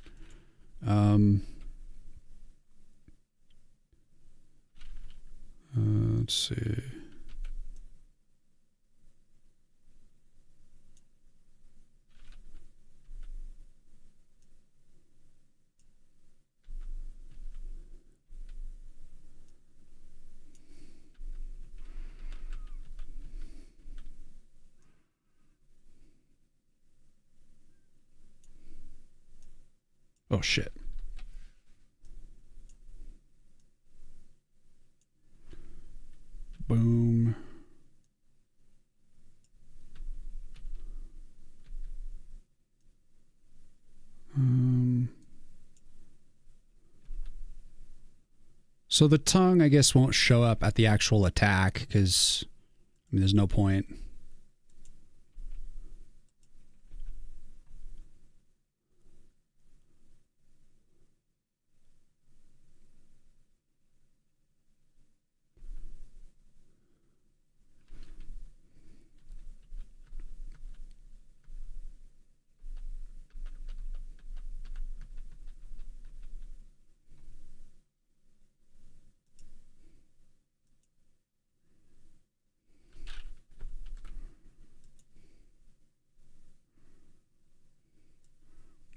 Let's see. Oh, shit. Boom. So the tongue, I guess, won't show up at the actual attack because, I mean, there's no point.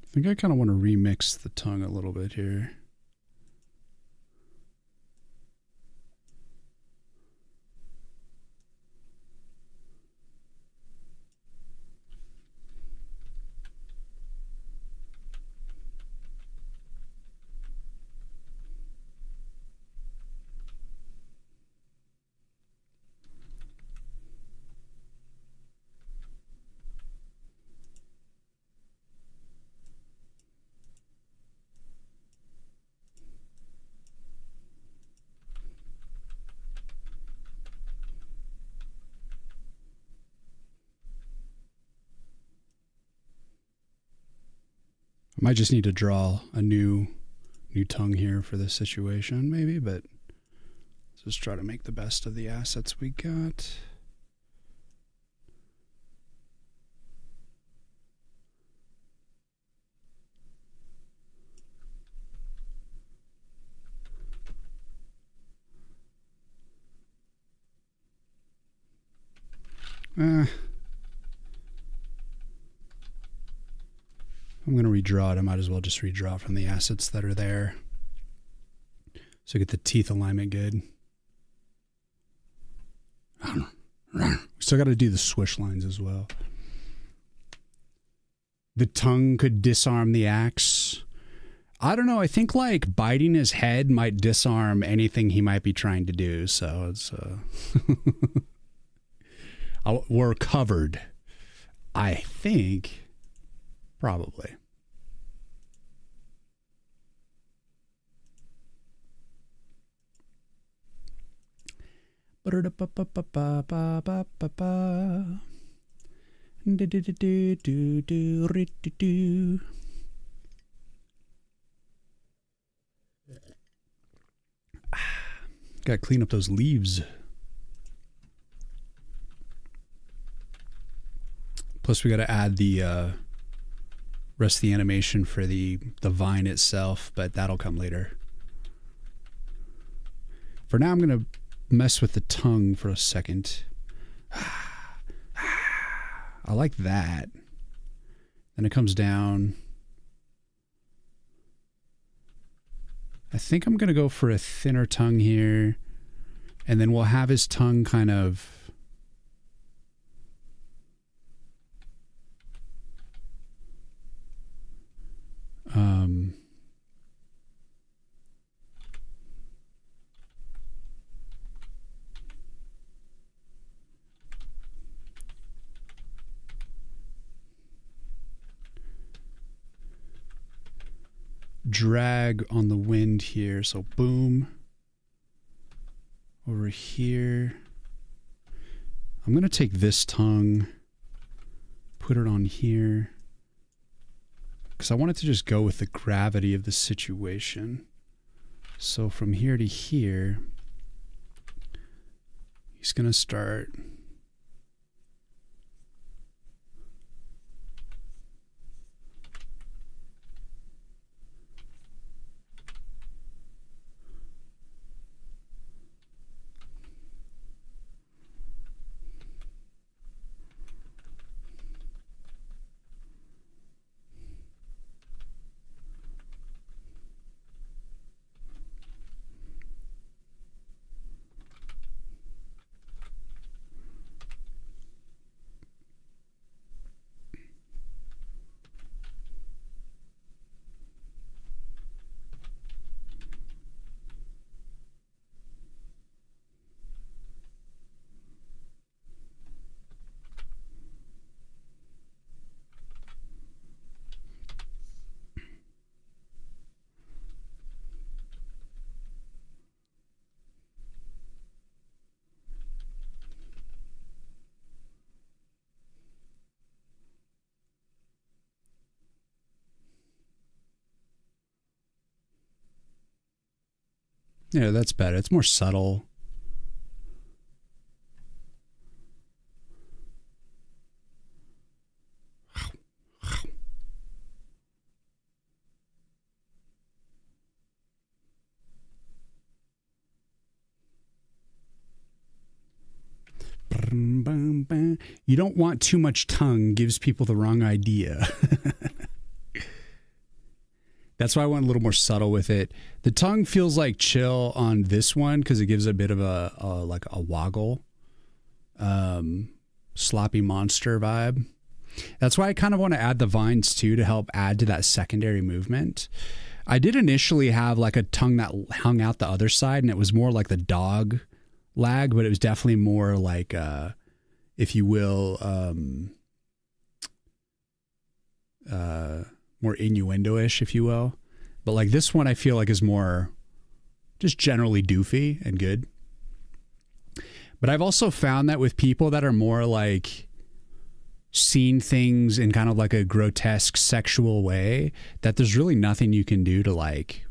I think I kind of want to remix the tongue a little bit here. I might just need to draw a new tongue here for this situation, maybe, but let's just try to make the best of the assets we got. I'm going to redraw it. I might as well just redraw from the assets that are there. So get the teeth alignment good. Still got to do the swish lines as well. The tongue could disarm the axe. I don't know. I think like biting his head might disarm anything he might be trying to do. So it's we're covered. I think probably. Gotta clean up those leaves. Plus we gotta add the rest of the animation for the vine itself, but that'll come later. For now I'm gonna mess with the tongue for a second. I like that. Then it comes down. I think I'm going to go for a thinner tongue here. And then we'll have his tongue kind of... drag on the wind here. So boom. Over here. I'm going to take this tongue, put it on here, because I want it to just go with the gravity of the situation. So from here to here, he's going to start... Yeah, that's better. It's more subtle. You don't want too much tongue, gives people the wrong idea. That's why I went a little more subtle with it. The tongue feels like chill on this one because it gives a bit of a like a woggle, sloppy monster vibe. That's why I kind of want to add the vines too to help add to that secondary movement. I did initially have like a tongue that hung out the other side, and it was more like the dog lag, but it was definitely more like, if you will, more innuendo-ish, if you will. But like this one I feel like is more just generally doofy and good. But I've also found that with people that are more like seen things in kind of like a grotesque sexual way that there's really nothing you can do to like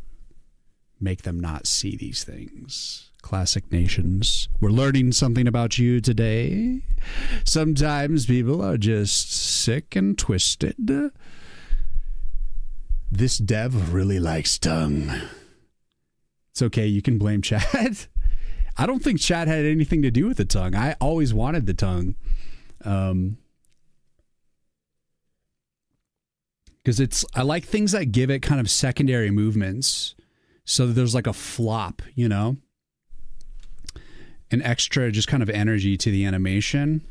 make them not see these things. Classic Nations. We're learning something about you today. Sometimes people are just sick and twisted. This dev really likes tongue. It's okay, you can blame chat. I don't think chat had anything to do with the tongue. I always wanted the tongue. Because I like things that give it kind of secondary movements so that there's like a flop, you know? An extra just kind of energy to the animation.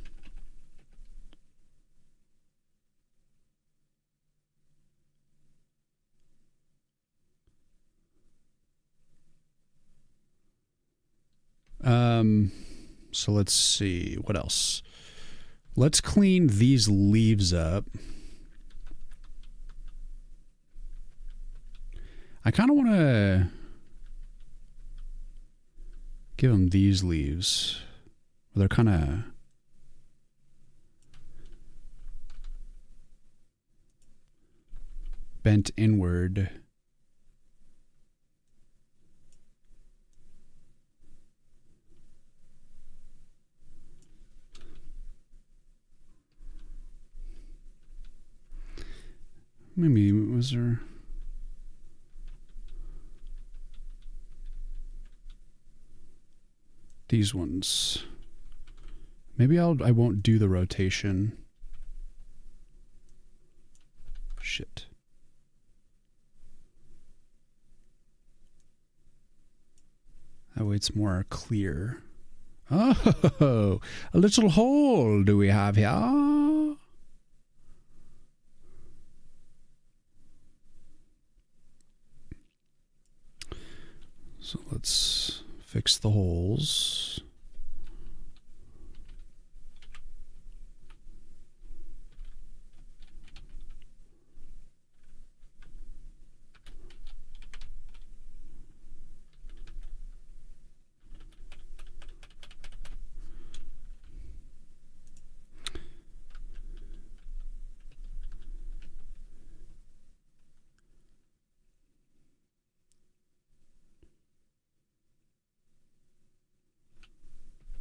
So let's see, what else? Let's clean these leaves up. I kind of want to give them these leaves. They're kind of bent inward. Maybe, was there... These ones. Maybe I won't do the rotation. Shit. That way it's more clear. Oh, a little hole do we have here? So let's fix the holes.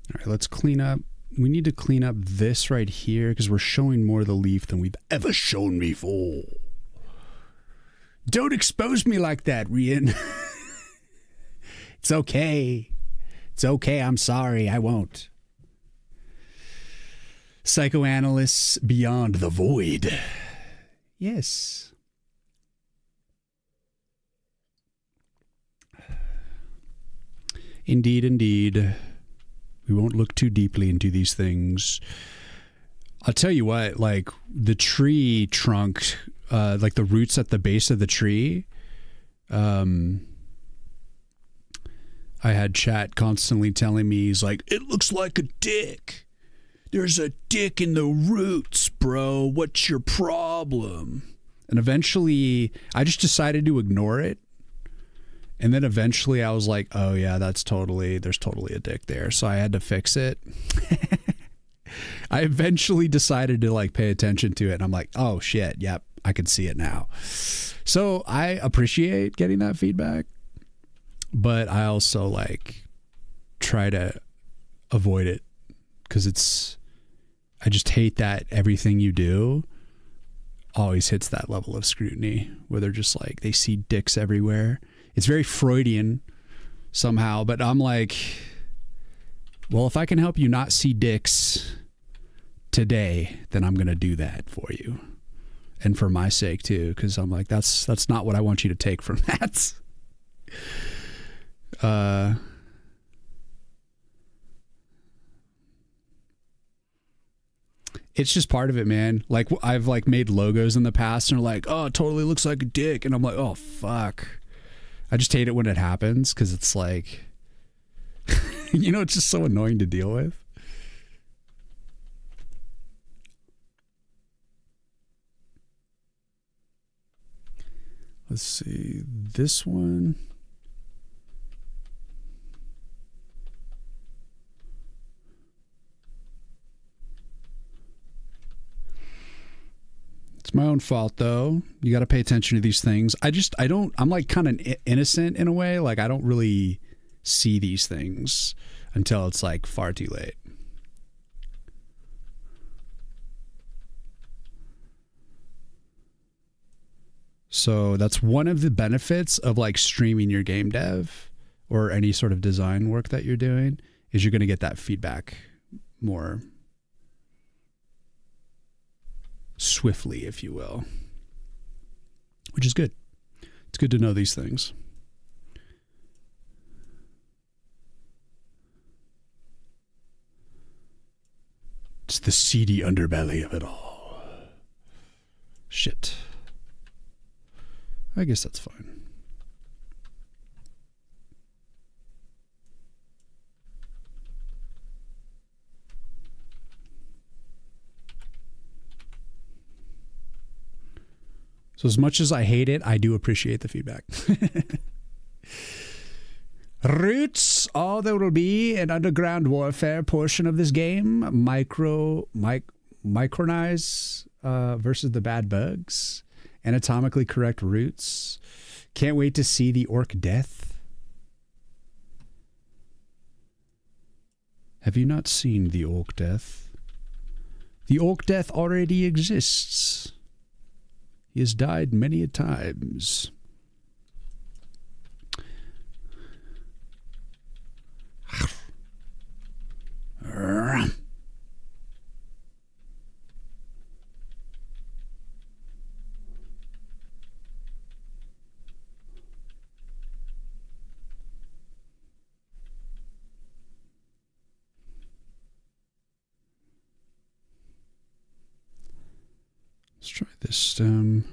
All right, let's clean up. We need to clean up this right here because we're showing more of the leaf than we've ever shown before. Don't expose me like that, Rian. It's okay. It's okay. I'm sorry. I won't. Psychoanalysts beyond the void. Yes. Indeed, indeed. We won't look too deeply into these things. I'll tell you what, like the tree trunk, like the roots at the base of the tree, I had chat constantly telling me, he's like, it looks like a dick. There's a dick in the roots, bro. What's your problem? And eventually I just decided to ignore it. And then eventually I was like, oh yeah, there's totally a dick there. So I had to fix it. I eventually decided to like pay attention to it. And I'm like, oh shit, yep, I can see it now. So I appreciate getting that feedback, but I also like try to avoid it because I just hate that everything you do always hits that level of scrutiny where they're just like, they see dicks everywhere. It's very Freudian somehow, but I'm like, well, if I can help you not see dicks today, then I'm going to do that for you. And for my sake too, because I'm like, that's not what I want you to take from that. It's just part of it, man. Like I've like made logos in the past and they're like, oh, it totally looks like a dick. And I'm like, oh, fuck. I just hate it when it happens because it's like, you know, it's just so annoying to deal with. Let's see, this one. It's my own fault, though. You got to pay attention to these things. I'm like kind of innocent in a way. Like, I don't really see these things until it's like far too late. So that's one of the benefits of like streaming your game dev or any sort of design work that you're doing, is you're going to get that feedback more swiftly, if you will, which is good. It's good to know these things. It's the seedy underbelly of it all. Shit. I guess that's fine. So as much as I hate it, I do appreciate the feedback. Roots, there will be an underground warfare portion of this game. Micronize versus the bad bugs. Anatomically correct roots. Can't wait to see the orc death. Have you not seen the orc death? The orc death already exists. He has died many a times. Let's try this stem.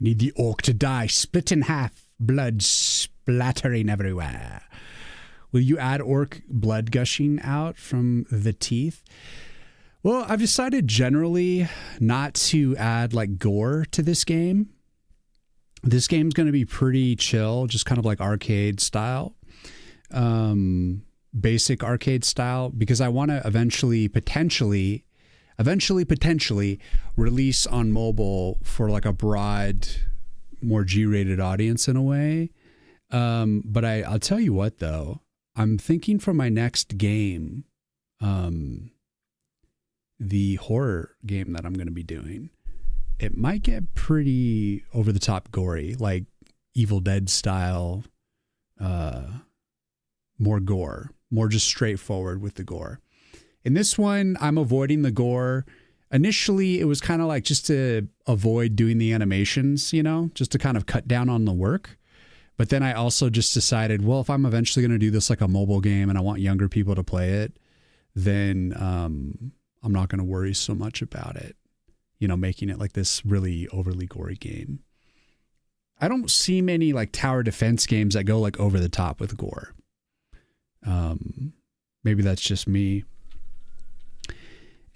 Need the orc to die, split in half, blood splattering everywhere. Will you add orc blood gushing out from the teeth? Well, I've decided generally not to add like gore to this game. This game's going to be pretty chill, just kind of like arcade style. Basic arcade style, because I want to eventually potentially release on mobile for like a broad, more G-rated audience in a way. But I'll tell you what though, I'm thinking for my next game, the horror game that I'm going to be doing, it might get pretty over the top gory, like Evil Dead style, more gore, more just straightforward with the gore. In this one, I'm avoiding the gore. Initially, it was kind of like just to avoid doing the animations, you know, just to kind of cut down on the work. But then I also just decided, well, if I'm eventually going to do this like a mobile game and I want younger people to play it, then I'm not going to worry so much about it, you know, making it like this really overly gory game. I don't see many like tower defense games that go like over the top with gore. Maybe that's just me.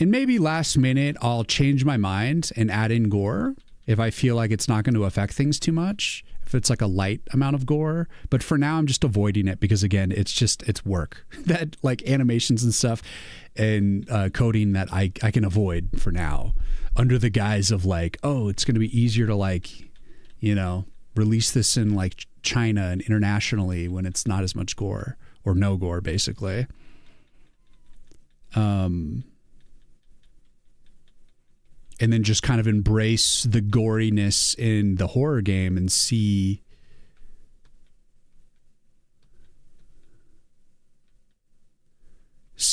And maybe last minute I'll change my mind and add in gore if I feel like it's not going to affect things too much, if it's like a light amount of gore. But for now I'm just avoiding it because again, it's work that like animations and stuff and coding that I can avoid for now under the guise of like, oh, it's going to be easier to like, you know, release this in like China and internationally when it's not as much gore or no gore basically. and then just kind of embrace the goriness in the horror game and see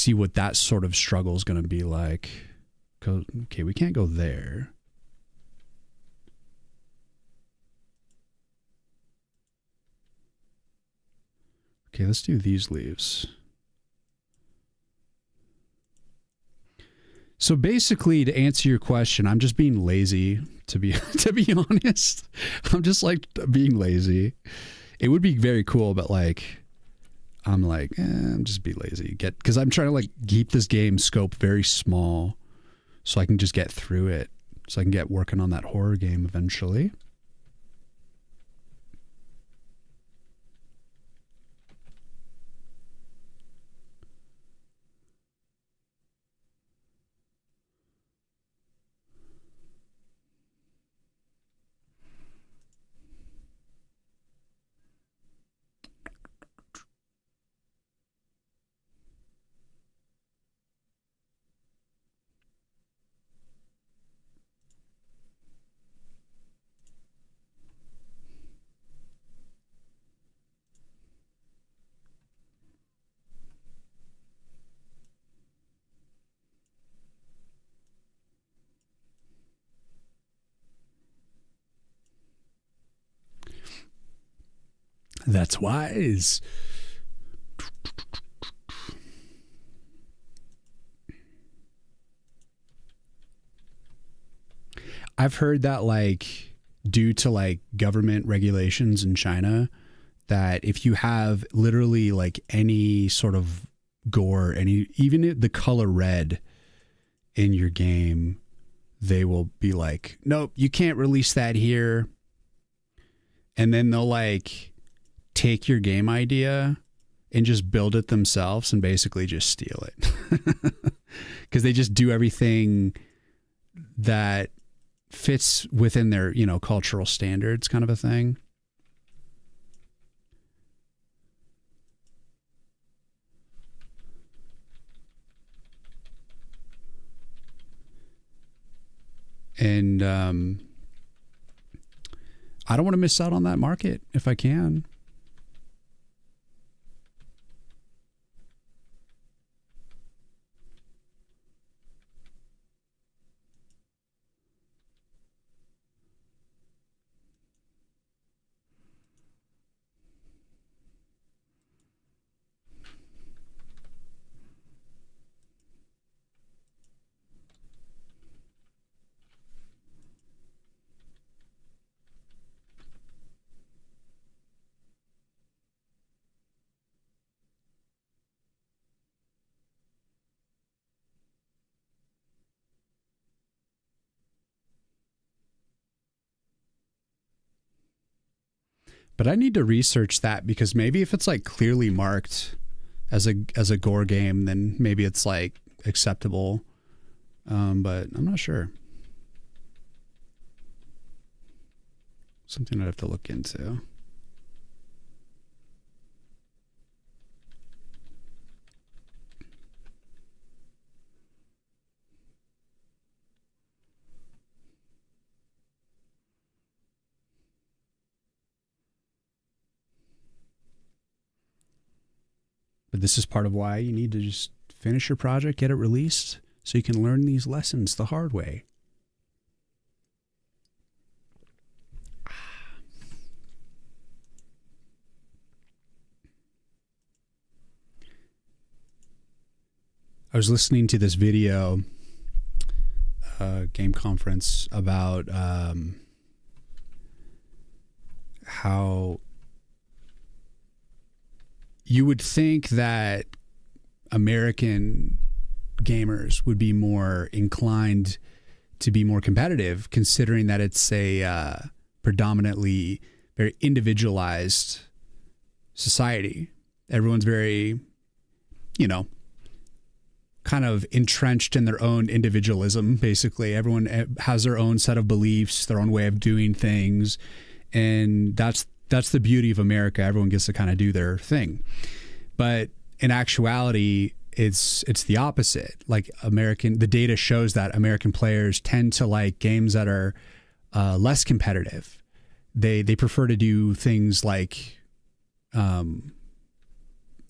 what that sort of struggle is going to be like. Okay, we can't go there. Okay, let's do these leaves. So basically, to answer your question, I'm just being lazy, to be honest. I'm just like being lazy. It would be very cool, but like I'm like, I'm just be lazy. Because I'm trying to like keep this game scope very small so I can just get through it. So I can get working on that horror game eventually. That's wise. I've heard that like due to like government regulations in China, that if you have literally like any sort of gore, even the color red in your game, they will be like, nope, you can't release that here. And then they'll like take your game idea and just build it themselves and basically just steal it. Because they just do everything that fits within their, cultural standards, kind of a thing. And I don't want to miss out on that market if I can. But I need to research that, because maybe if it's like clearly marked as a gore game, then maybe it's like acceptable. But I'm not sure. Something I'd have to look into. But this is part of why you need to just finish your project, get it released, so you can learn these lessons the hard way. I was listening to this video, game conference, about how you would think that American gamers would be more inclined to be more competitive, considering that it's a predominantly very individualized society. Everyone's very, kind of entrenched in their own individualism, basically. Everyone has their own set of beliefs, their own way of doing things. And that's the beauty of America. Everyone gets to kind of do their thing. But in actuality, it's the opposite. Like the data shows that American players tend to like games that are less competitive. They prefer to do things like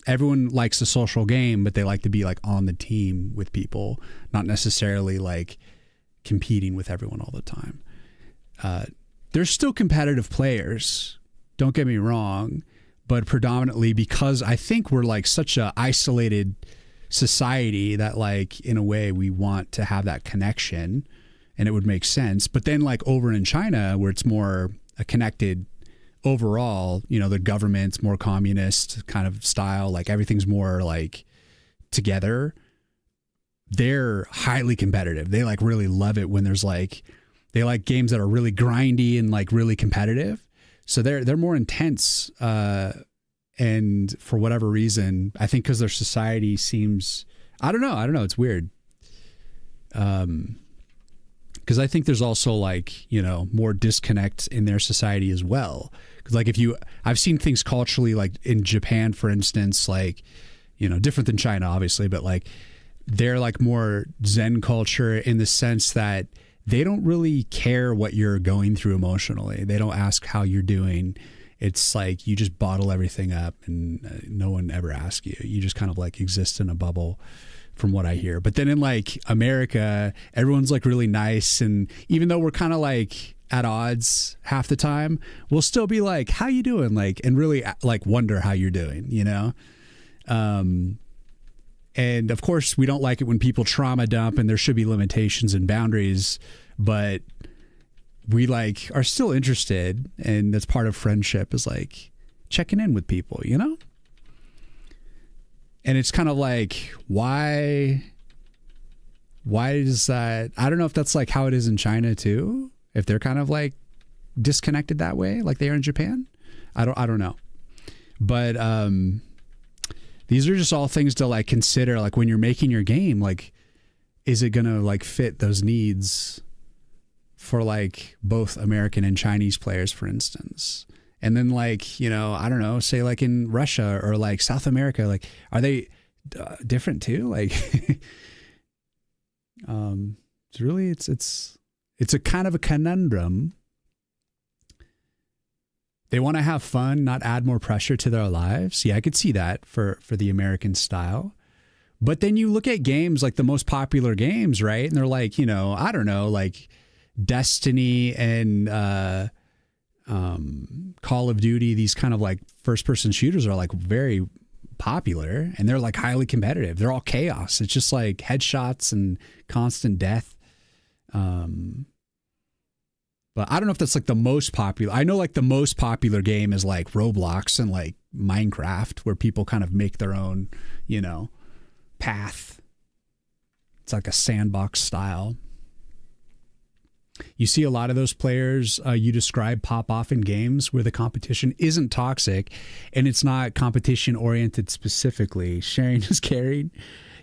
everyone likes a social game, but they like to be like on the team with people, not necessarily like competing with everyone all the time. There's still competitive players, don't get me wrong, but predominantly because I think we're like such a isolated society that like in a way we want to have that connection and it would make sense. But then like over in China where it's more a connected overall, you know, the government's more communist kind of style, like everything's more like together. They're highly competitive. They like really love it when there's like, they like games that are really grindy and like really competitive. So they're more intense. And for whatever reason, I think because their society seems, I don't know. It's weird. Because I think there's also like, you know, more disconnect in their society as well. Because like I've seen things culturally, like in Japan, for instance, like, you know, different than China, obviously, but like they're like more Zen culture in the sense that they don't really care what you're going through emotionally. They don't ask how you're doing. It's like you just bottle everything up and no one ever asks you. You just kind of like exist in a bubble from what I hear. But then in like America, everyone's like really nice. And even though we're kind of like at odds half the time, we'll still be like, how you doing? Like, and really like wonder how you're doing, you know? And of course we don't like it when people trauma dump, and there should be limitations and boundaries, but we like are still interested. And that's part of friendship, is like checking in with people, you know? And it's kind of like, why is that? I don't know if that's like how it is in China too, if they're kind of like disconnected that way, like they are in Japan. I don't know. But these are just all things to like consider, like when you're making your game, like, is it going to like fit those needs for like both American and Chinese players, for instance? And then like, you know, I don't know, say like in Russia or like South America, like, are they different too? Like, it's really, it's a kind of a conundrum. They want to have fun, not add more pressure to their lives. Yeah, I could see that for the American style. But then you look at games like the most popular games, right? And they're like, you know, I don't know, like Destiny and Call of Duty, these kind of like first person shooters are like very popular, and they're like highly competitive. They're all chaos. It's just like headshots and constant death. But I don't know if that's like the most popular. I know like the most popular game is like Roblox and like Minecraft, where people kind of make their own, you know, path. It's like a sandbox style. You see a lot of those players you describe pop off in games where the competition isn't toxic and it's not competition oriented specifically. Sharing is caring.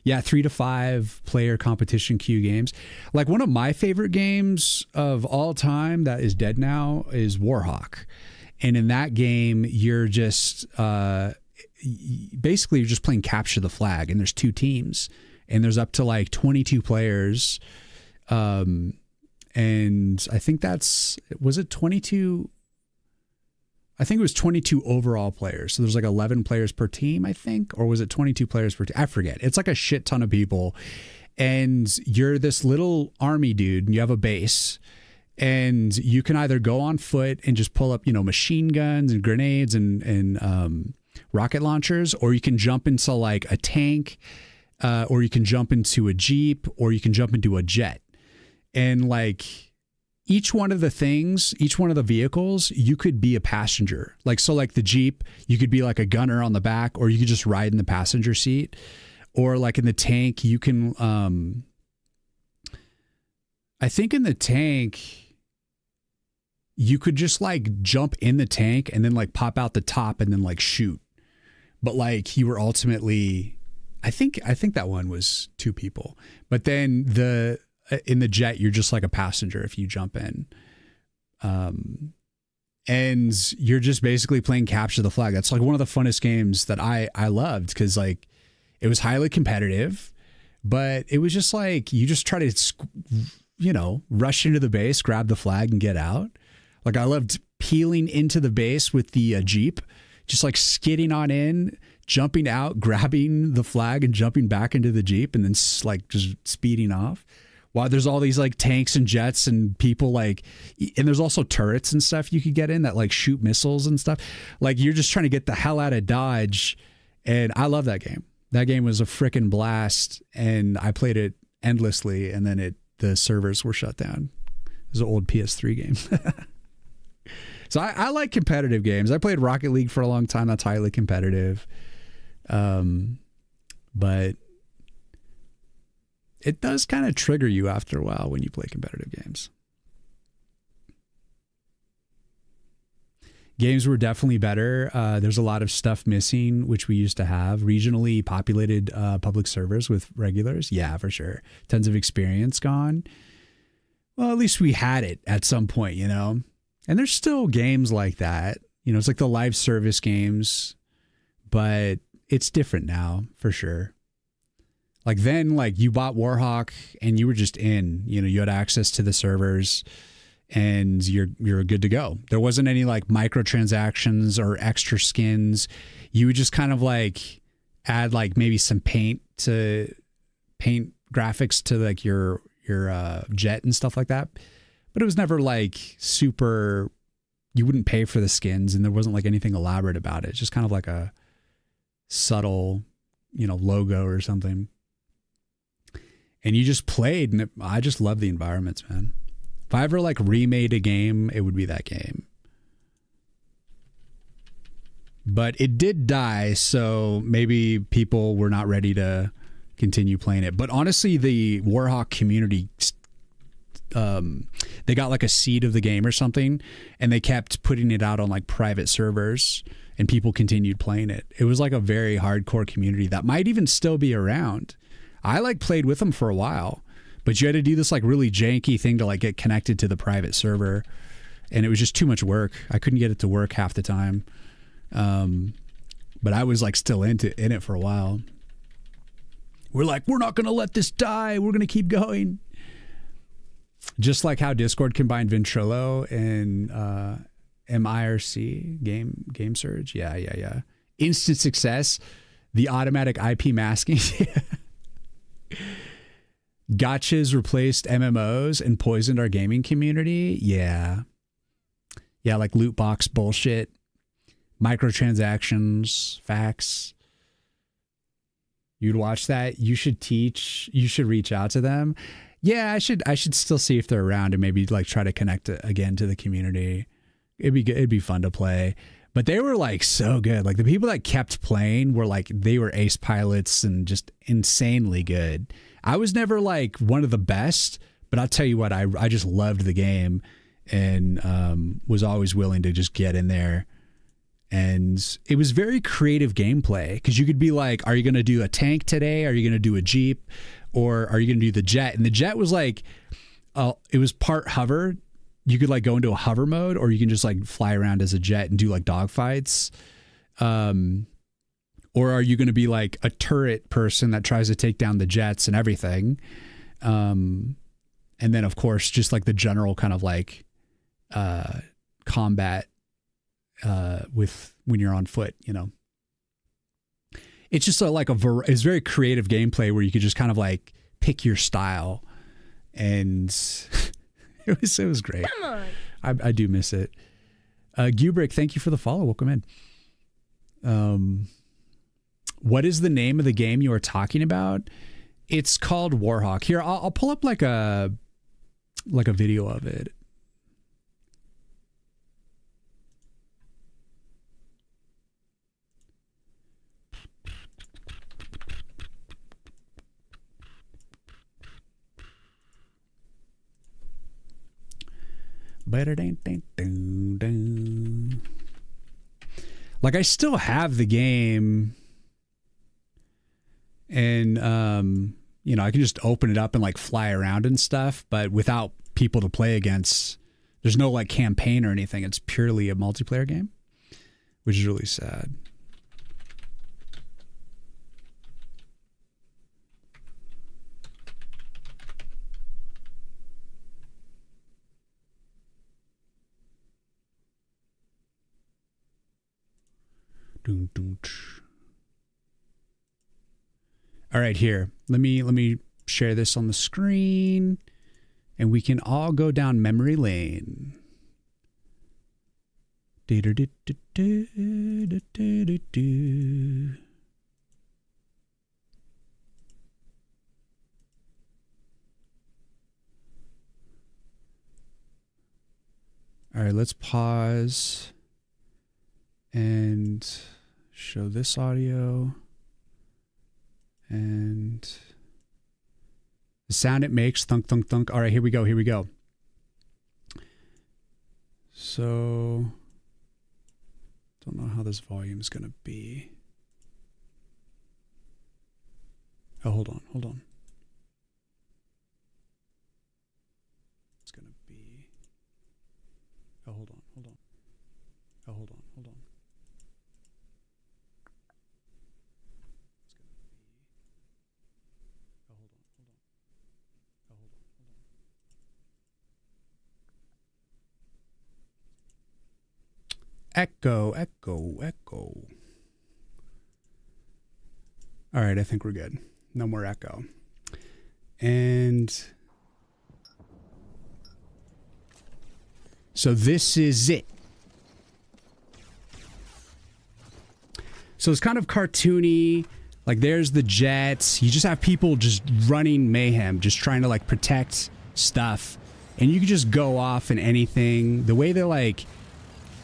Yeah, 3 to 5 player competition queue games. Like one of my favorite games of all time that is dead now is Warhawk. And in that game, you're just basically you're just playing capture the flag, and there's 2 teams, and there's up to like 22 players. And I think was it 22? I think it was 22 overall players. So there's like 11 players per team, I think, or was it 22 players per team? I forget. It's like a shit ton of people. And you're this little army dude, and you have a base, and you can either go on foot and just pull up, you know, machine guns and grenades and rocket launchers, or you can jump into like a tank, or you can jump into a Jeep, or you can jump into a jet. And like each one of the vehicles, you could be a passenger. Like, so like the Jeep, you could be like a gunner on the back, or you could just ride in the passenger seat. Or like in the tank, you can, I think in the tank, you could just like jump in the tank and then like pop out the top and then like shoot. But like you were ultimately, I think that one was 2 people. But then in the jet, you're just like a passenger if you jump in. And you're just basically playing capture the flag. That's like one of the funnest games that I loved, because like It was highly competitive, but it was just like you just try to, rush into the base, grab the flag, and get out. Like I loved peeling into the base with the Jeep, just like skidding on in, jumping out, grabbing the flag, and jumping back into the Jeep, and then like just speeding off. While there's all these like tanks and jets and people like, and there's also turrets and stuff you could get in that like shoot missiles and stuff. Like you're just trying to get the hell out of Dodge. And I love that game. That game was a freaking blast. And I played it endlessly. And then the servers were shut down. It was an old PS3 game. So I like competitive games. I played Rocket League for a long time. That's highly competitive. But it does kind of trigger you after a while when you play competitive games. Games were definitely better. There's a lot of stuff missing, which we used to have. Regionally populated public servers with regulars. Yeah, for sure. Tons of experience gone. Well, at least we had it at some point, And there's still games like that. It's like the live service games, but it's different now, for sure. Like then, like you bought Warhawk and you were just in, you had access to the servers and you're good to go. There wasn't any like microtransactions or extra skins. You would just kind of like add like maybe some paint graphics to like your jet and stuff like that. But it was never like super, you wouldn't pay for the skins and there wasn't like anything elaborate about it. It's just kind of like a subtle, logo or something. And you just played, and I just love the environments, man. If I ever like remade a game, it would be that game. But it did die, so maybe people were not ready to continue playing it. But honestly, the Warhawk community, they got like a seed of the game or something, and they kept putting it out on like private servers, and people continued playing it. It was like a very hardcore community that might even still be around. I like played with them for a while, but you had to do this like really janky thing to like get connected to the private server, and it was just too much work. I couldn't get it to work half the time. But I was like still in it for a while. We're like, we're not going to let this die. We're going to keep going. Just like how Discord combined Ventrilo and MIRC, Game Surge. Yeah. Instant success. The automatic IP masking. Gotchas replaced MMOs and poisoned our gaming community. Yeah, like loot box bullshit, microtransactions, facts. You'd watch that. You should teach. You should reach out to them. Yeah, I should still see if they're around and maybe like try to connect again to the community. It'd be good. It'd be fun to play. But they were like so good. Like the people that kept playing were like, they were ace pilots and just insanely good. I was never like one of the best, but I'll tell you what, I just loved the game and was always willing to just get in there. And it was very creative gameplay because you could be like, are you going to do a tank today? Are you going to do a Jeep? Or are you going to do the jet? And the jet was like, it was part hover. You could like go into a hover mode, or you can just like fly around as a jet and do like dogfights. Or are you going to be like a turret person that tries to take down the jets and everything? And then of course, just like the general kind of like combat with when you're on foot, It's just it's very creative gameplay where you could just kind of like pick your style, and it was great. Come on. I do miss it. Gubrick, thank you for the follow. Welcome in. What is the name of the game you are talking about? It's called Warhawk. Here, I'll pull up like a video of it. Like I still have the game, and I can just open it up and like fly around and stuff, but without people to play against. There's no like campaign or anything. It's purely a multiplayer game, which is really sad. All right, here. Let me share this on the screen, and we can all go down memory lane. All right, let's pause and show this audio and the sound it makes, thunk, thunk, thunk. All right, here we go, here we go. So, don't know how this volume is going to be. Oh, hold on, hold on. It's going to be... Oh, hold on, hold on. Oh, hold on, hold on. It's going to be... Oh, hold on, hold on. Oh, hold on, hold on. Echo, echo, echo. All right, I think we're good. No more echo. And so this is it. So it's kind of cartoony. Like there's the jets. You just have people just running mayhem, just trying to like protect stuff. And you can just go off in anything. The way they're like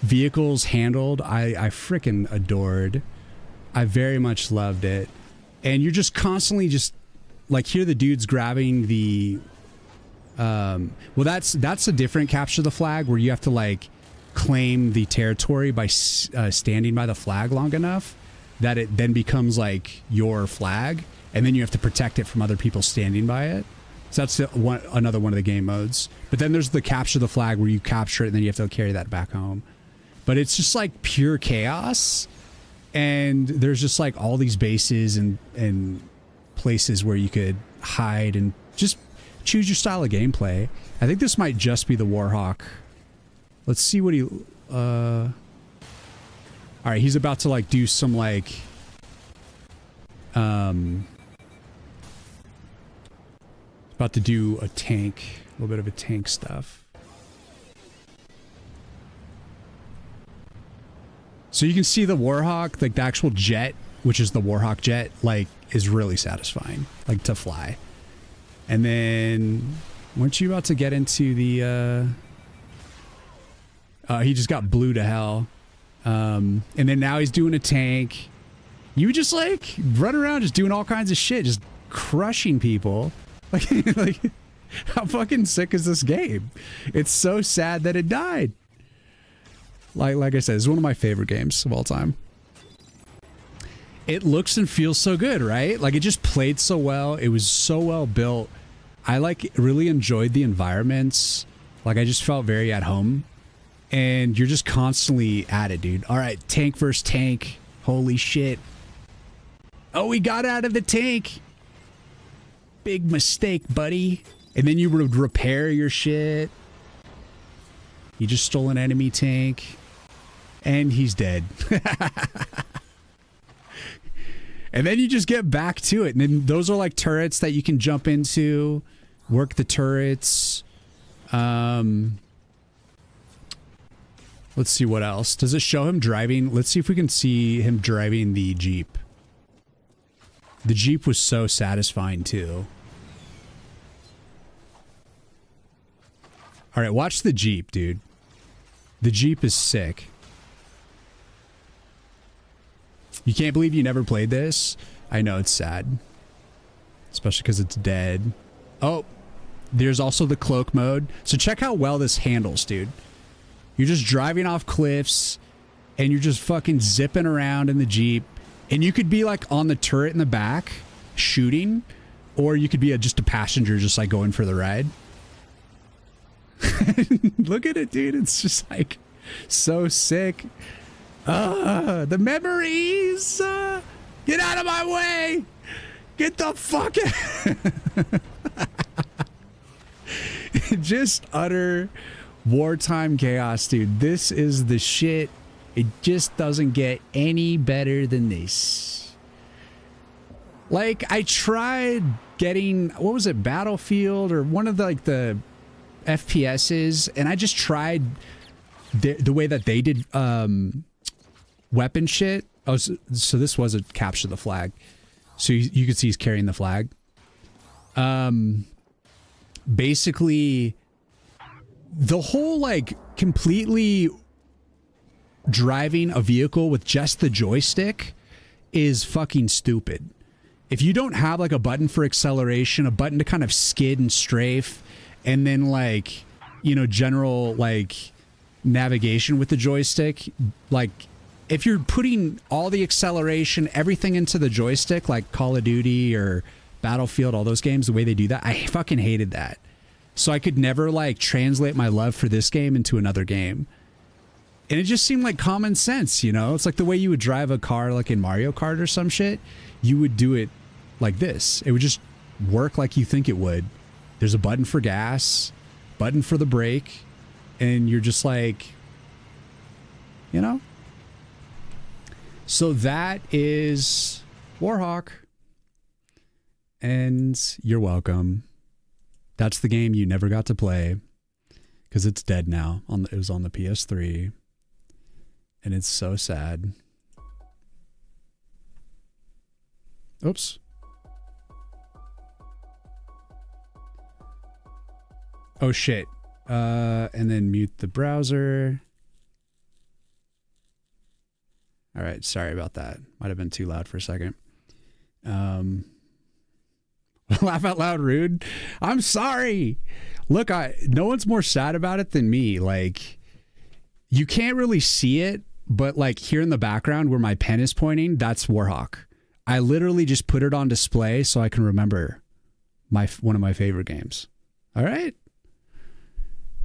vehicles handled, I freaking adored. I very much loved it. And you're just constantly just like, here the dude's grabbing the well, that's a different capture the flag where you have to like claim the territory by standing by the flag long enough that it then becomes like your flag, and then you have to protect it from other people standing by it. So that's another one of the game modes. But then there's the capture the flag where you capture it and then you have to carry that back home. But it's just like pure chaos. And there's just like all these bases and places where you could hide and just choose your style of gameplay. I think this might just be the Warhawk. Let's see what he... all right, he's about to like do some like... about to do a tank. A little bit of a tank stuff. So you can see the Warhawk, like the actual jet, which is the Warhawk jet, like is really satisfying, like to fly. And then weren't you about to get into the he just got blew to hell. And then now he's doing a tank. You just like run around just doing all kinds of shit, just crushing people. Like, like how fucking sick is this game? It's so sad that it died. Like I said, it's one of my favorite games of all time. It looks and feels so good, right? Like it just played so well. It was so well built. I like really enjoyed the environments. Like I just felt very at home. And you're just constantly at it, dude. All right, tank versus tank. Holy shit. Oh, we got out of the tank. Big mistake, buddy. And then you would repair your shit. You just stole an enemy tank. And he's dead. And then you just get back to it. And then those are like turrets that you can jump into. Work the turrets. Let's see what else. Does it show him driving? Let's see if we can see him driving the Jeep. The Jeep was so satisfying too. All right, watch the Jeep, dude. The Jeep is sick. You can't believe you never played this? I know, it's sad. Especially because it's dead. Oh, there's also the cloak mode. So check how well this handles, dude. You're just driving off cliffs and you're just fucking zipping around in the Jeep. And you could be like on the turret in the back shooting, or you could be just a passenger just like going for the ride. Look at it, dude. It's just like so sick. The memories. Get out of my way. Get the fuck out. Just utter wartime chaos, dude. This is the shit. It just doesn't get any better than this. Like, I tried getting, what was it, Battlefield or one of the, like, the FPSs, and I just tried the way that they did weapon shit. Oh, so this was a capture the flag. So you could see he's carrying the flag. Basically, the whole, like, completely driving a vehicle with just the joystick is fucking stupid. If you don't have, like, a button for acceleration, a button to kind of skid and strafe, and then, like, you know, general, like, navigation with the joystick, like, if you're putting all the acceleration, everything into the joystick, like Call of Duty or Battlefield, all those games, the way they do that, I fucking hated that. So I could never, like, translate my love for this game into another game. And it just seemed like common sense, you know? It's like the way you would drive a car, like in Mario Kart or some shit. You would do it like this. It would just work like you think it would. There's a button for gas, button for the brake, and you're just like, you know? So that is Warhawk. And you're welcome. That's the game you never got to play because it's dead now. It was on the PS3. And it's so sad. Oops. Oh shit. And then mute the browser. All right, sorry about that. Might have been too loud for a second. Laugh out loud, rude. I'm sorry. Look, no one's more sad about it than me. Like, you can't really see it, but like here in the background where my pen is pointing, that's Warhawk. I literally just put it on display so I can remember one of my favorite games. All right.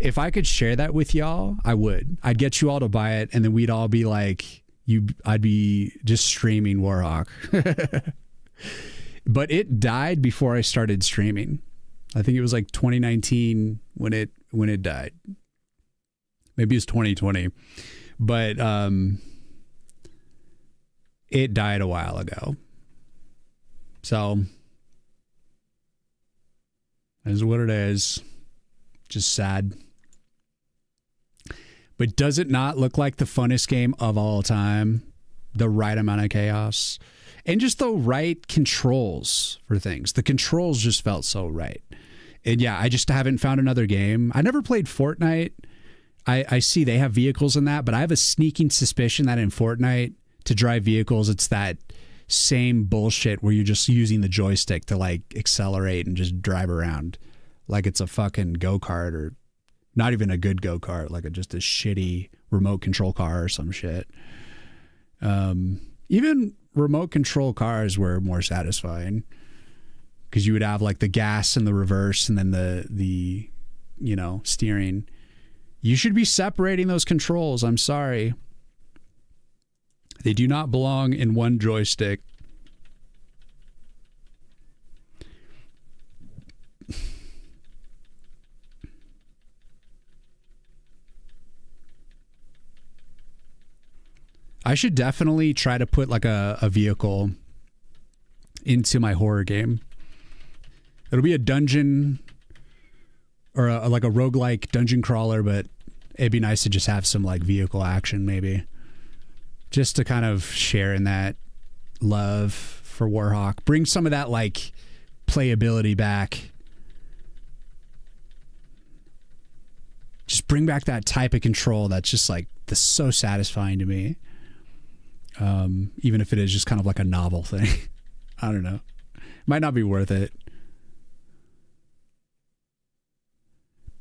If I could share that with y'all, I would. I'd get you all to buy it, and then we'd all be like, I'd be just streaming Warhawk. But it died before I started streaming. I think it was like 2019 when it died. Maybe it was 2020. But it died a while ago. So that is what it is. Just sad. But does it not look like the funnest game of all time? The right amount of chaos. And just the right controls for things. The controls just felt so right. And yeah, I just haven't found another game. I never played Fortnite. I see they have vehicles in that, but I have a sneaking suspicion that in Fortnite, to drive vehicles, it's that same bullshit where you're just using the joystick to like accelerate and just drive around like it's a fucking go-kart, or not even a good go-kart, like just a shitty remote control car or some shit. Even remote control cars were more satisfying because you would have like the gas and the reverse and then the you know, steering. You should be separating those controls. I'm sorry. They do not belong in one joystick. I should definitely try to put like a vehicle into my horror game. It'll be a dungeon or like a roguelike dungeon crawler, but it'd be nice to just have some like vehicle action maybe. Just to kind of share in that love for Warhawk. Bring some of that like playability back. Just bring back that type of control that's just like so satisfying to me. Even if it is just kind of like a novel thing. I don't know. Might not be worth it.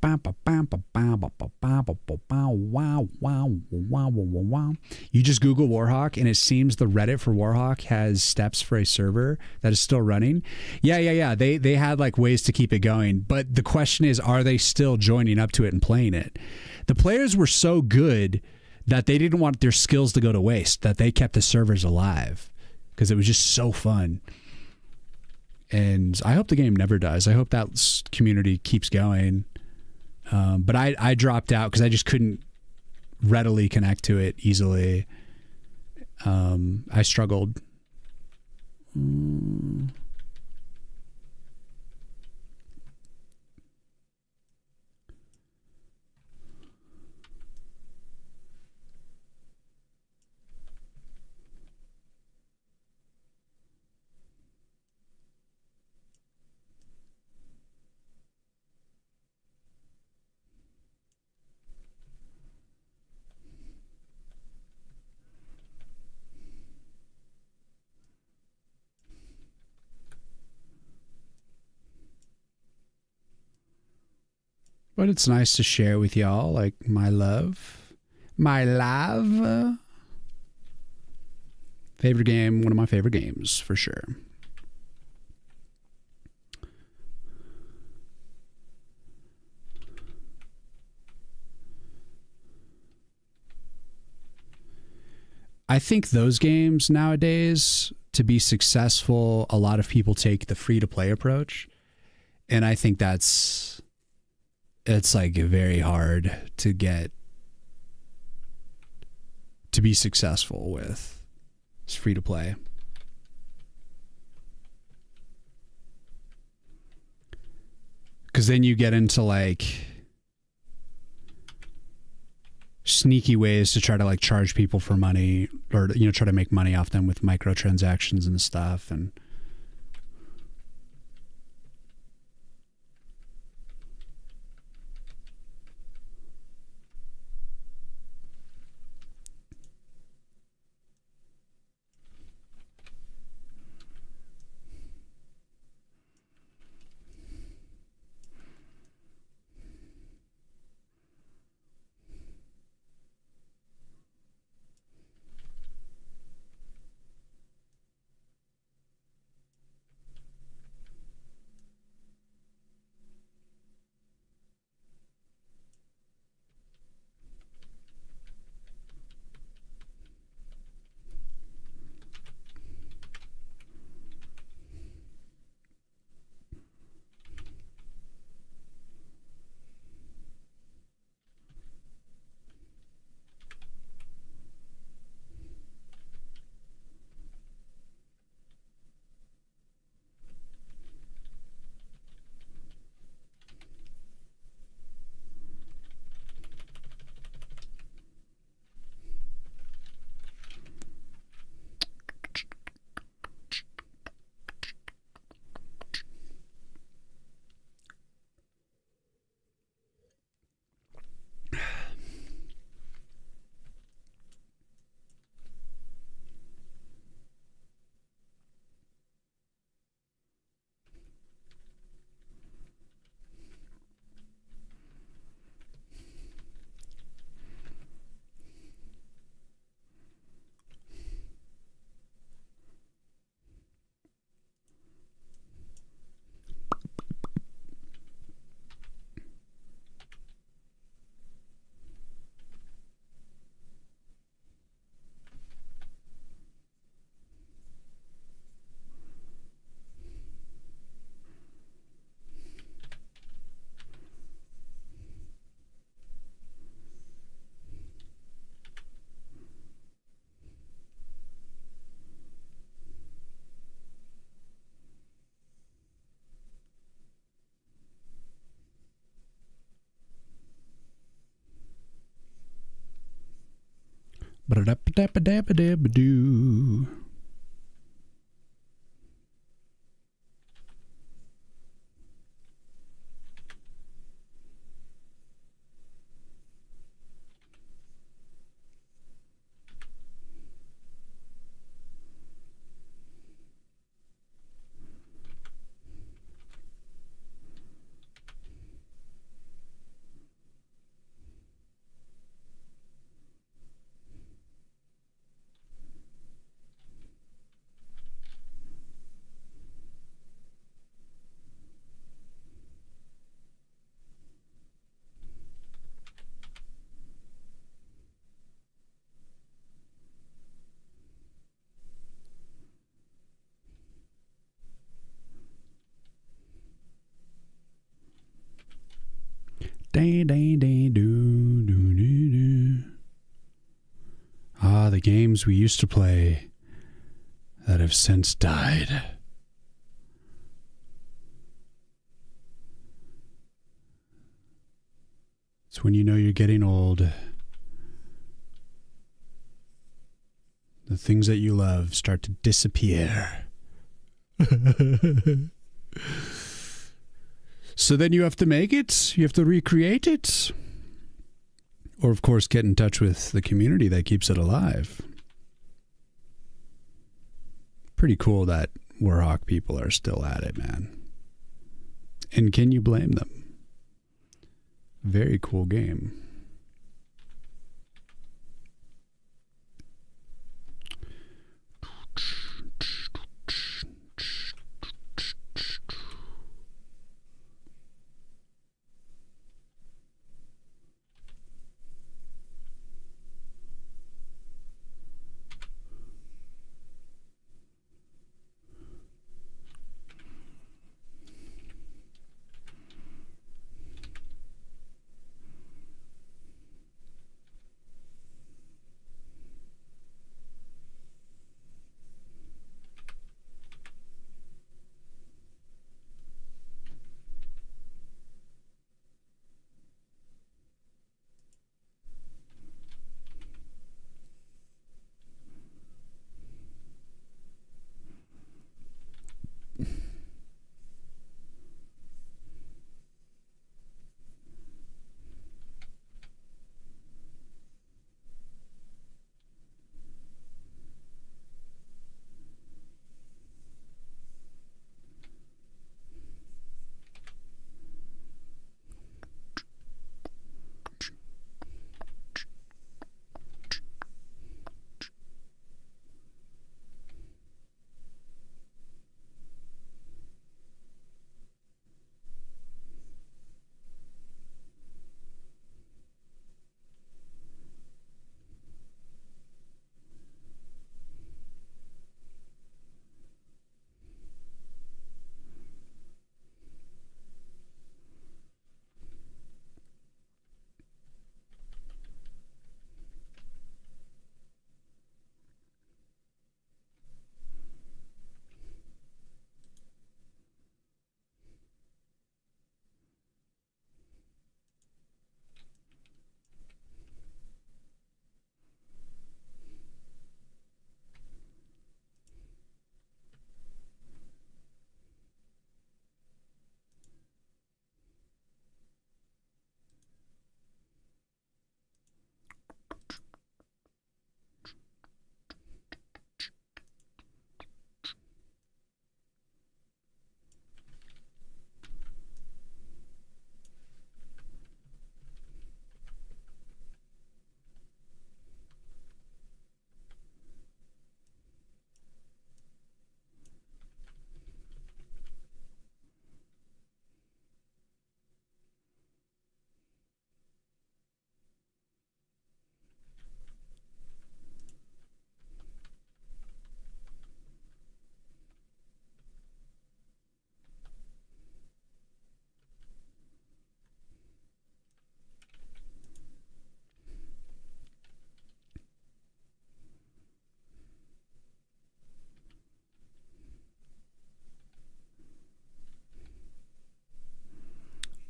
You just Google Warhawk and it seems the Reddit for Warhawk has steps for a server that is still running. Yeah. They had like ways to keep it going. But the question is, are they still joining up to it and playing it? The players were so good that they didn't want their skills to go to waste, that they kept the servers alive because it was just so fun. And I hope the game never dies. I hope that community keeps going. But I dropped out because I just couldn't readily connect to it easily. I struggled. But it's nice to share with y'all, like my love. My love. Favorite game, one of my favorite games, for sure. I think those games nowadays, to be successful, a lot of people take the free-to-play approach. And I think it's like very hard to get to be successful with. It's free to play. Because then you get into like sneaky ways to try to like charge people for money, or try to make money off them with microtransactions and stuff. And ba-da-da-ba-da-ba-da-ba-doo. Dang, dang, dang, doo, doo, doo, doo. games we used to play that have since died. It's when you know you're getting old. The things that you love start to disappear. So then you have to make it. You have to recreate it. Or, of course, get in touch with the community that keeps it alive. Pretty cool that Warhawk people are still at it, man. And can you blame them? Very cool game.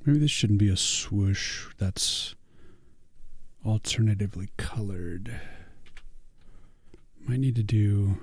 Maybe this shouldn't be a swoosh that's alternatively colored. Might need to do...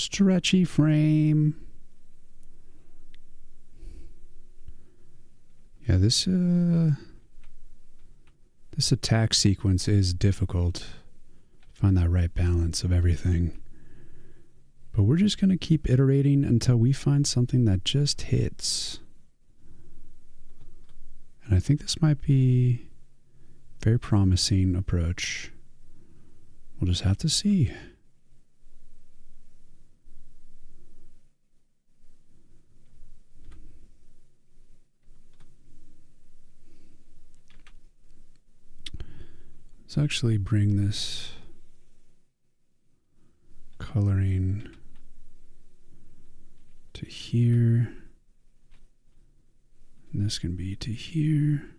Stretchy frame. Yeah, this attack sequence is difficult. Find that right balance of everything. But we're just going to keep iterating until we find something that just hits. And I think this might be a very promising approach. We'll just have to see. Let's actually bring this coloring to here. And this can be to here.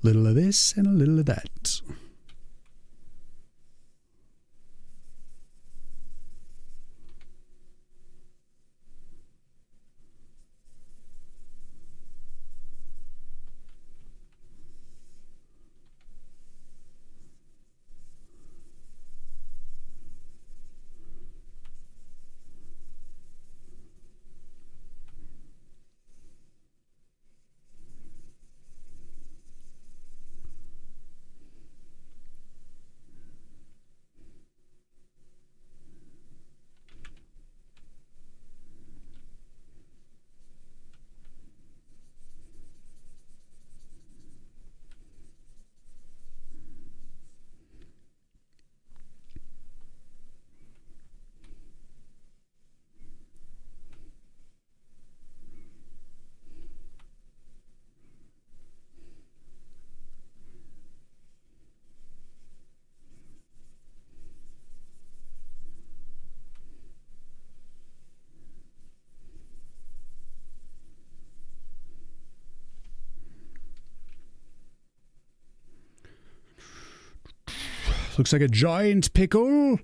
Little of this and a little of that. Looks like a giant pickle.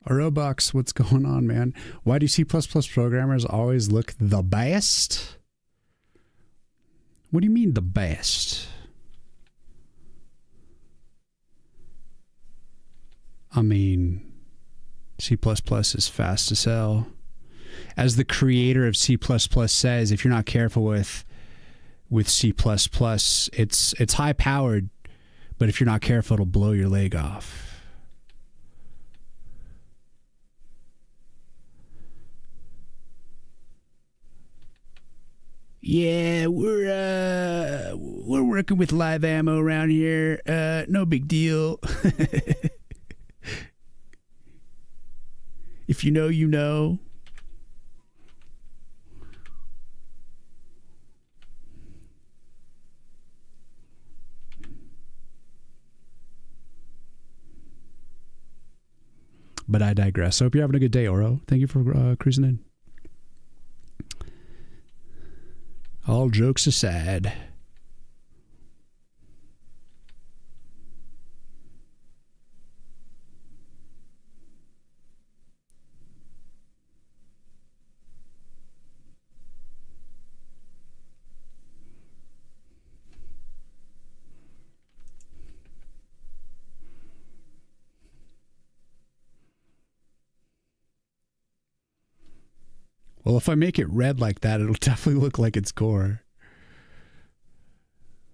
Robux, what's going on, man? Why do C++ programmers always look the best? What do you mean the best? I mean, C++ is fast as hell. As the creator of C++ says, if you're not careful with C++, it's high powered, but if you're not careful, it'll blow your leg off. Yeah, we're working with live ammo around here. No big deal. If you know, you know. But I digress. So hope you're having a good day, Oro. Thank you for cruising in. All jokes aside. Well, if I make it red like that, it'll definitely look like it's gore.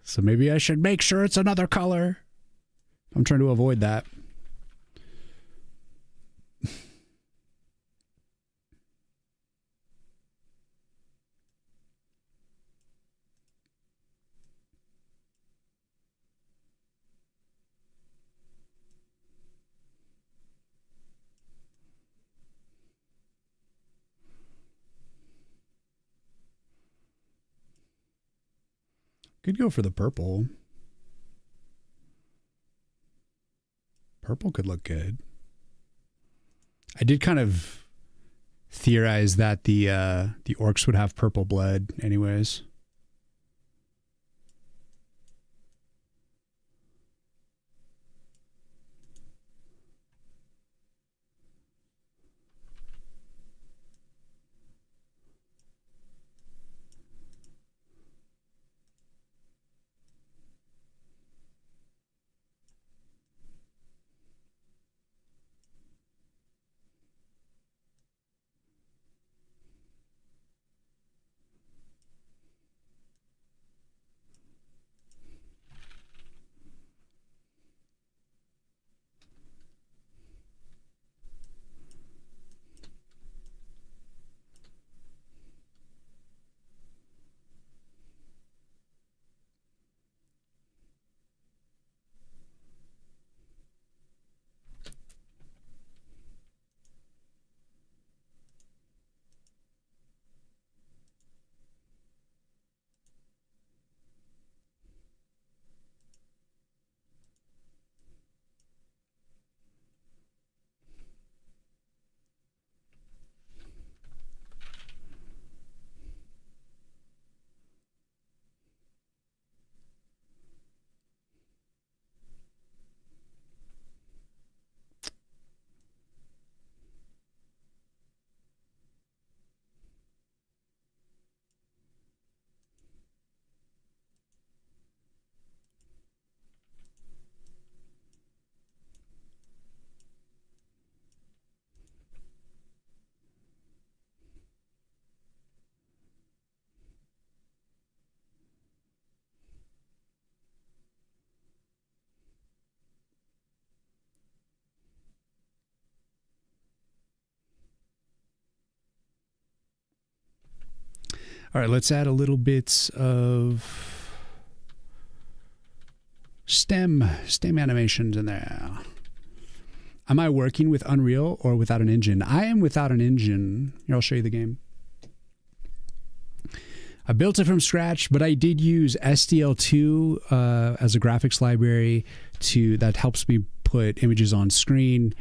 So maybe I should make sure it's another color. I'm trying to avoid that. Could go for the purple. Purple could look good. I did kind of theorize that the orcs would have purple blood anyways. All right, let's add a little bit of stem animations in there. Am I working with Unreal or without an engine? I am without an engine. Here, I'll show you the game. I built it from scratch, but I did use SDL2 as a graphics library that helps me put images on screen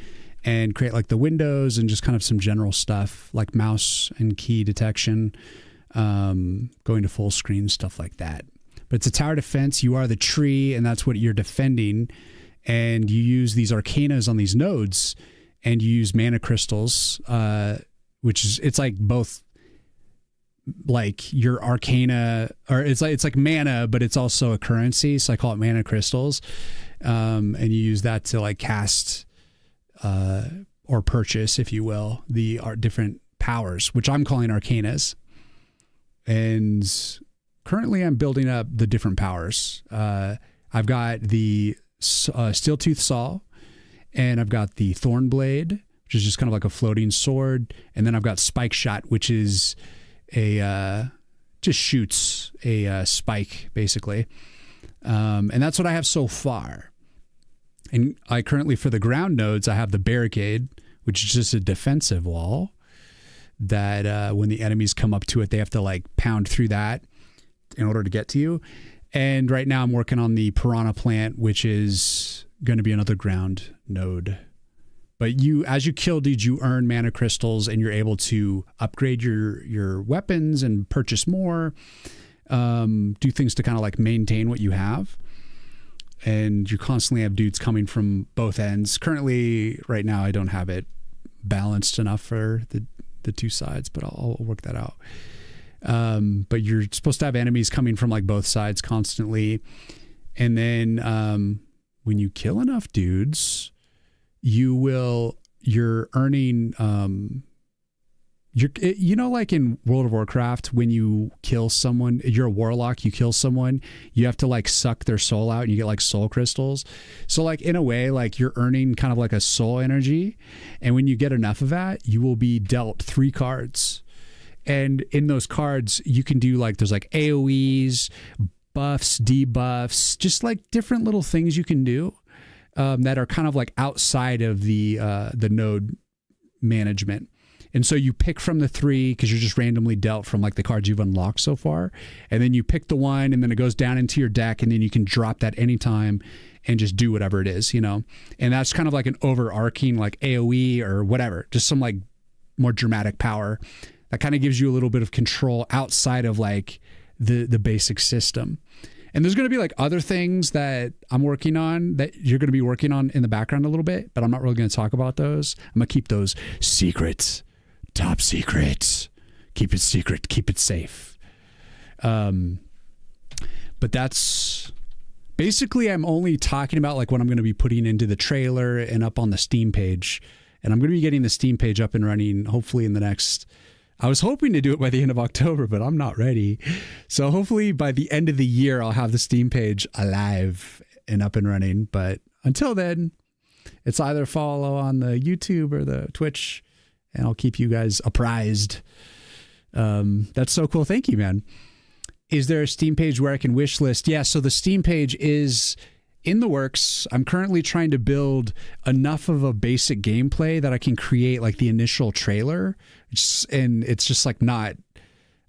and create like the windows and just kind of some general stuff like mouse and key detection. Going to full screen, stuff like that. But it's a tower defense. You are the tree, and that's what you're defending. And you use these arcanas on these nodes, and you use mana crystals, which is, it's like both like your arcana, or it's like mana, but it's also a currency. So I call it mana crystals. And you use that to like cast, or purchase, if you will, the different powers, which I'm calling arcanas. And currently I'm building up the different powers. I've got the Steel Tooth Saw, and I've got the Thorn Blade, which is just kind of like a floating sword. And then I've got Spike Shot, which is just shoots a spike, basically. And that's what I have so far. And I currently, for the ground nodes, I have the Barricade, which is just a defensive wall that when the enemies come up to it, they have to like pound through that in order to get to you. And right now I'm working on the Piranha Plant, which is going to be another ground node. But you, as you kill dudes, you earn mana crystals, and you're able to upgrade your weapons and purchase more. Do things to kind of like maintain what you have. And you constantly have dudes coming from both ends. Currently, right now, I don't have it balanced enough for the two sides, but I'll work that out. But you're supposed to have enemies coming from like both sides constantly. And then when you kill enough dudes, you're earning, you know, like in World of Warcraft, when you kill someone, you're a warlock, you kill someone, you have to like suck their soul out and you get like soul crystals. So like in a way, like you're earning kind of like a soul energy. And when you get enough of that, you will be dealt 3 cards. And in those cards, you can do like, there's like AoEs, buffs, debuffs, just like different little things you can do that are kind of like outside of the node management. And so you pick from the 3 because you're just randomly dealt from like the cards you've unlocked so far. And then you pick the one and then it goes down into your deck and then you can drop that anytime and just do whatever it is, you know? And that's kind of like an overarching like AoE or whatever, just some like more dramatic power that kind of gives you a little bit of control outside of like the basic system. And there's going to be like other things that I'm working on that you're going to be working on in the background a little bit, but I'm not really going to talk about those. I'm going to keep those secrets, top secret. Keep it secret, keep it safe. But that's basically, I'm only talking about like what I'm going to be putting into the trailer and up on the Steam page. And I'm going to be getting the Steam page up and running hopefully in the next, I was hoping to do it by the end of October, but I'm not ready. So hopefully by the end of the year, I'll have the Steam page alive and up and running. But until then, it's either follow on the YouTube or the Twitch, and I'll keep you guys apprised. That's so cool. Thank you, man. Is there a Steam page where I can wish list? Yeah, so the Steam page is in the works. I'm currently trying to build enough of a basic gameplay that I can create like the initial trailer. And it's just like not,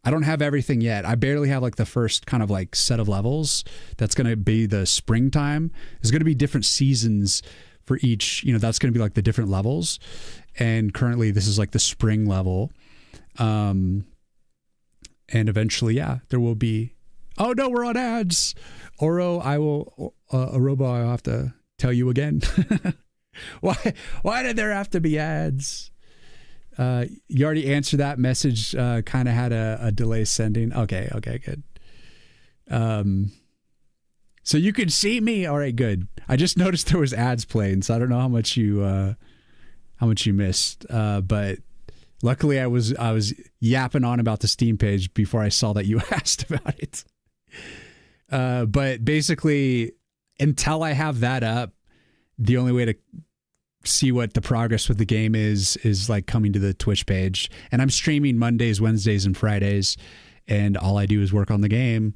I don't have everything yet. I barely have like the first kind of like set of levels. That's going to be the springtime. There's going to be different seasons for each, you know, that's going to be like the different levels. And currently this is like the spring level. And eventually, yeah, there will be, oh no, we're on ads. Oro, I will, Arobo, I'll have to tell you again. Why did there have to be ads? You already answered that message, kind of had a delay sending. Okay, good. So you could see me. All right, good. I just noticed there was ads playing, so I don't know how much you missed. But luckily I was yapping on about the Steam page before I saw that you asked about it. But basically, until I have that up, the only way to see what the progress with the game is like coming to the Twitch page. And I'm streaming Mondays, Wednesdays, and Fridays, and all I do is work on the game.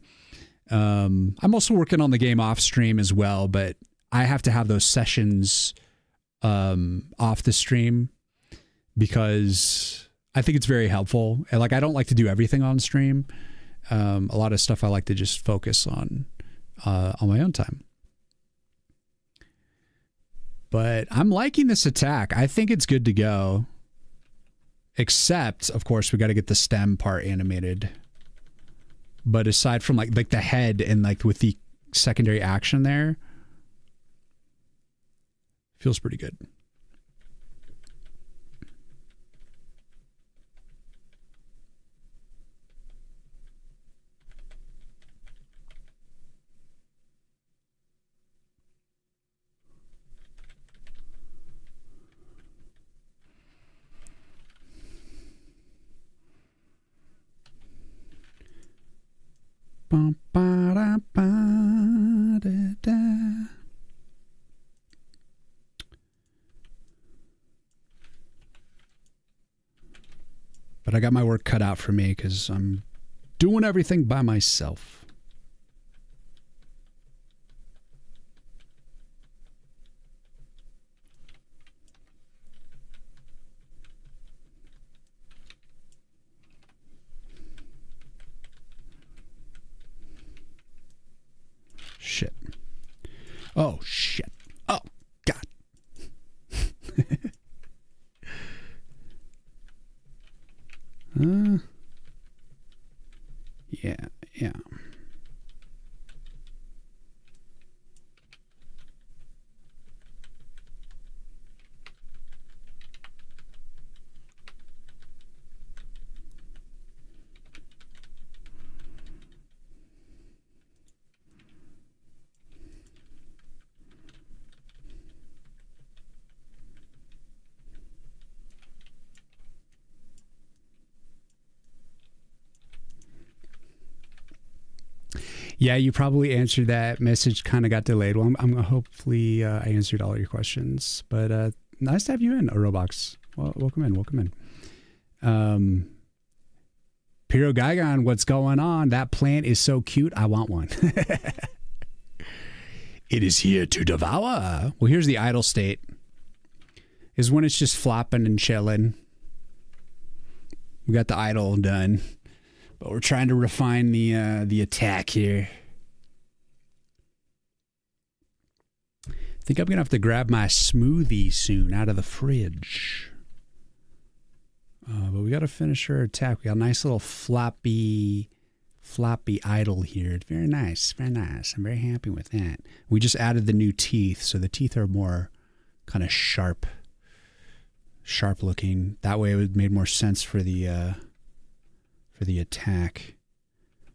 I'm also working on the game off stream as well, but I have to have those sessions off the stream because I think it's very helpful. And like, I don't like to do everything on stream. A lot of stuff I like to just focus on my own time. But I'm liking this attack. I think it's good to go. Except, of course, we got to get the stem part animated. But aside from like the head and like with the secondary action there, feels pretty good. But I got my work cut out for me because I'm doing everything by myself. Shit. Oh, shit. Oh, God. Yeah, yeah. Yeah, you probably answered that message. Kind of got delayed. Well, I'm hopefully I answered all your questions. But nice to have you in, Robox. Well, welcome in. Welcome in. Piro Gaigon, what's going on? That plant is so cute. I want one. It is here to devour. Well, here's the idle state. Is when it's just flopping and chilling. We got the idle done. But we're trying to refine the attack here. I think I'm going to have to grab my smoothie soon out of the fridge. But we got to finish our attack. We got a nice little floppy idle here. It's very nice. Very nice. I'm very happy with that. We just added the new teeth. So the teeth are more kind of sharp looking. That way it made more sense for the attack.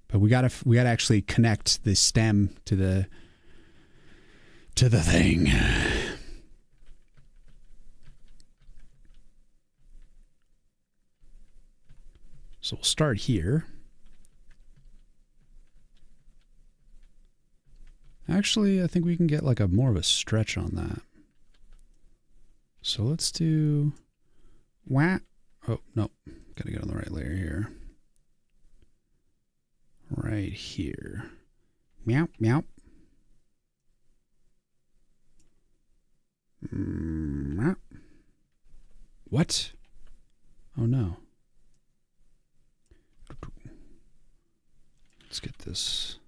But we gotta actually connect the stem to the thing. So we'll start here. Actually, I think we can get like more of a stretch on that. So let's do wah. Oh, no. Gotta get on the right layer here. Right here. Meow, meow. Meow. What? Oh no. Let's get this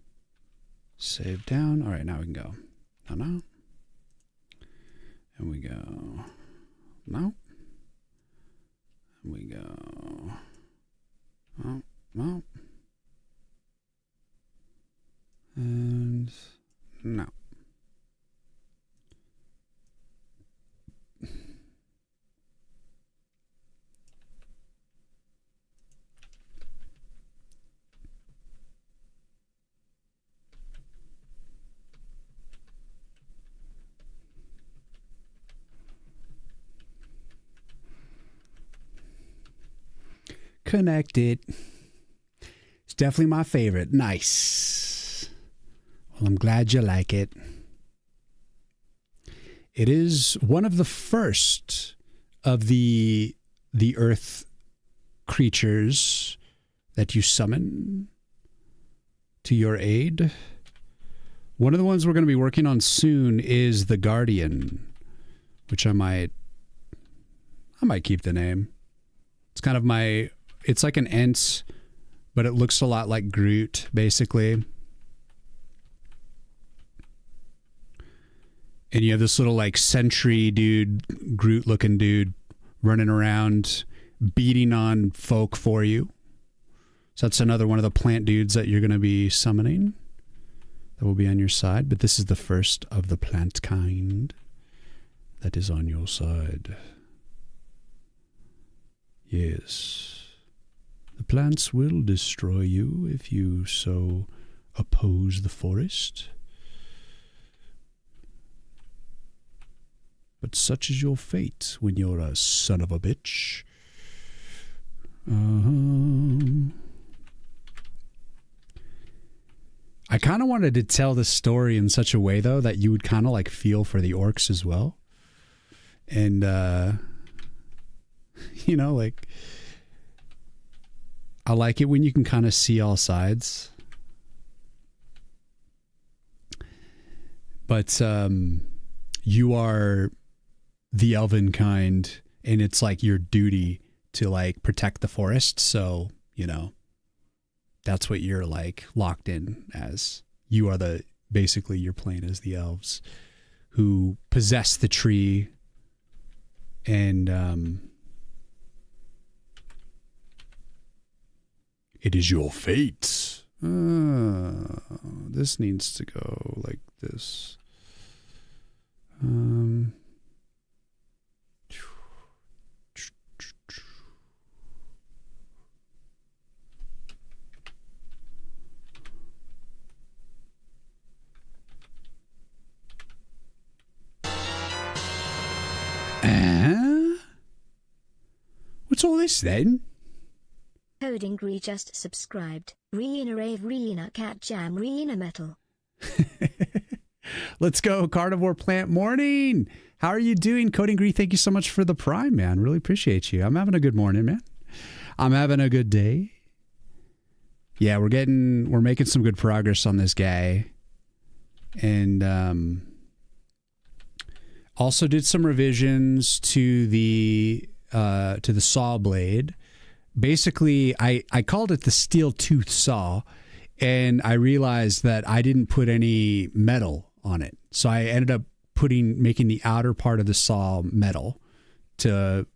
saved down. All right, now we can go. No. And we go. No. And we go. Oh, no. And no. Connected. It's definitely my favorite. Nice. Well, I'm glad you like it. It is one of the first of the earth creatures that you summon to your aid. One of the ones we're going to be working on soon is the Guardian, which I might keep the name. It's kind of it's like an Ent, but it looks a lot like Groot, basically. And you have this little like sentry dude, Groot looking dude, running around beating on folk for you. So that's another one of the plant dudes that you're going to be summoning that will be on your side. But this is the first of the plant kind that is on your side. Yes. The plants will destroy you if you so oppose the forest. But such is your fate when you're a son of a bitch. I kind of wanted to tell the story in such a way, though, that you would kind of like feel for the orcs as well. And, you know, like, I like it when you can kind of see all sides. But you are the elven kind, and it's like your duty to like protect the forest. So, you know, that's what you're like locked in as. You are basically you're playing as the elves who possess the tree and It is your fate. This needs to go like this. What's all this then? Coding Gree just subscribed. Reena Rave, Reena Cat Jam, Reena Metal. Let's go, Carnivore Plant Morning. How are you doing, Coding Gree? Thank you so much for the Prime, man. Really appreciate you. I'm having a good morning, man. I'm having a good day. Yeah, we're making some good progress on this guy. And also did some revisions to the saw blade. Basically, I called it the steel tooth saw, and I realized that I didn't put any metal on it. So I ended up making the outer part of the saw metal to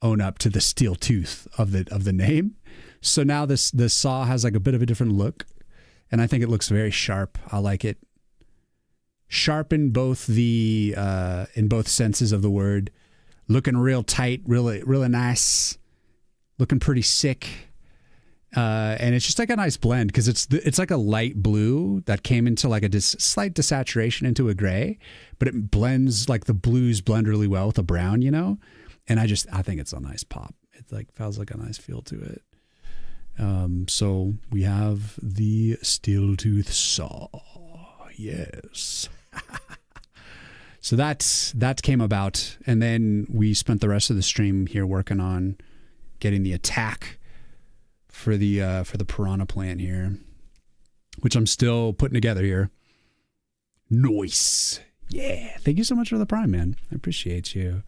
own up to the steel tooth of the name. So now the saw has like a bit of a different look, and I think it looks very sharp. I like it. Sharp in both in both senses of the word. Looking real tight, really nice. Looking pretty sick. And it's just like a nice blend because it's like a light blue that came into like a slight desaturation into a gray, but it blends, like the blues blend really well with a brown, you know? And I think it's a nice pop. It like feels like a nice feel to it. So we have the steel tooth saw. Yes. So that came about, and then we spent the rest of the stream here working on getting the attack for the piranha plant here, which I'm still putting together here. Nice. Yeah. Thank you so much for the Prime, man. I appreciate you.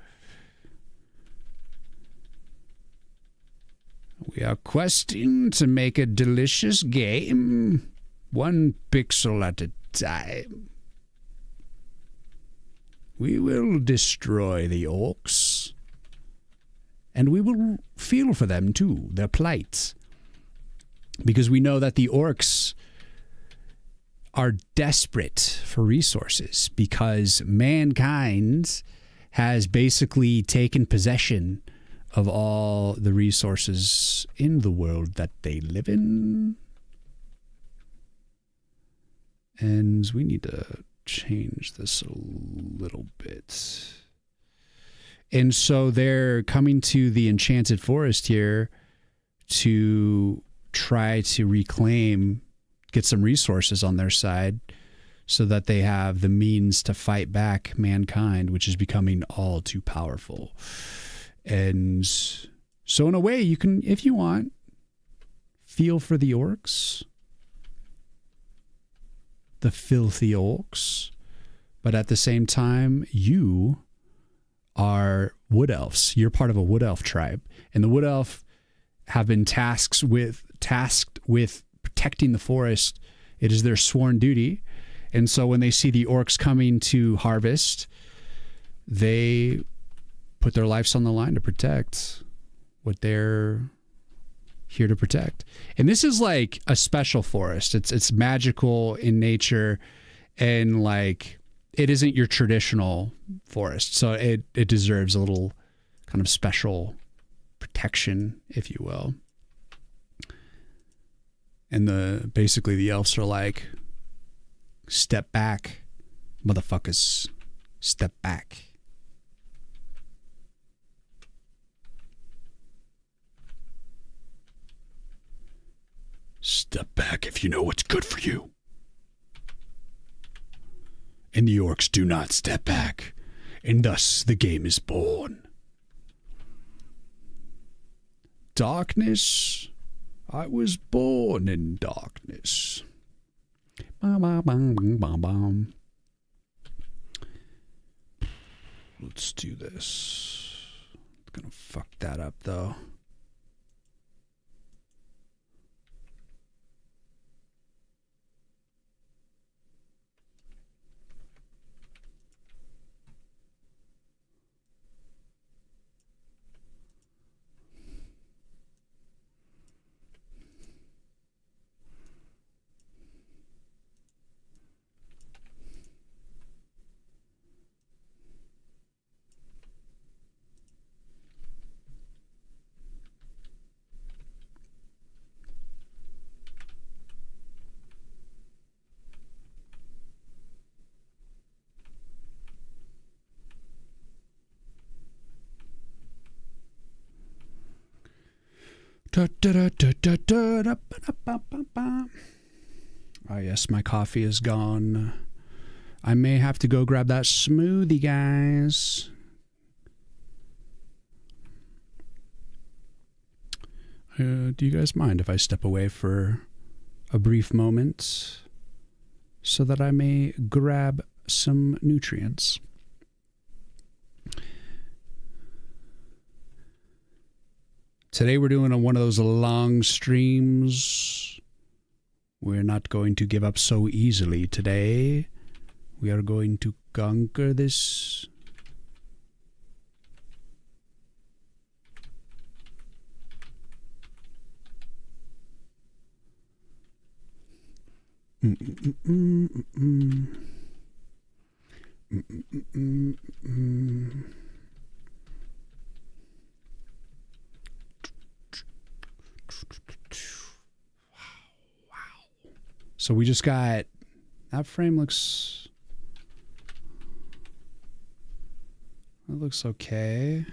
We are questing to make a delicious game, one pixel at a time. We will destroy the orcs, and we will feel for them too, their plight. Because we know that the orcs are desperate for resources because mankind has basically taken possession of all the resources in the world that they live in. And we need to change this a little bit. And so they're coming to the Enchanted Forest here to try to get some resources on their side so that they have the means to fight back mankind, which is becoming all too powerful. And so in a way, you can, if you want, feel for the orcs, the filthy orcs, but at the same time, you are wood elves. You're part of a wood elf tribe, and the wood elf have been tasked with protecting the forest. It is their sworn duty. And so when they see the orcs coming to harvest, they put their lives on the line to protect what they're here to protect. And this is like a special forest. It's magical in nature, and like it isn't your traditional forest. So it deserves a little kind of special protection, if you will. And basically the elves are like, step back, motherfuckers, step back. Step back if you know what's good for you. And the orcs do not step back, and thus the game is born. Darkness. I was born in darkness. Bum, bum, bum, bum, bum. Let's do this. I'm gonna fuck that up though. Oh, yes, my coffee is gone. I may have to go grab that smoothie, guys. Do you guys mind if I step away for a brief moment so that I may grab some nutrients? Today we're doing one of those long streams. We're not going to give up so easily today. We are going to conquer this. So we just got, that frame looks, that looks okay.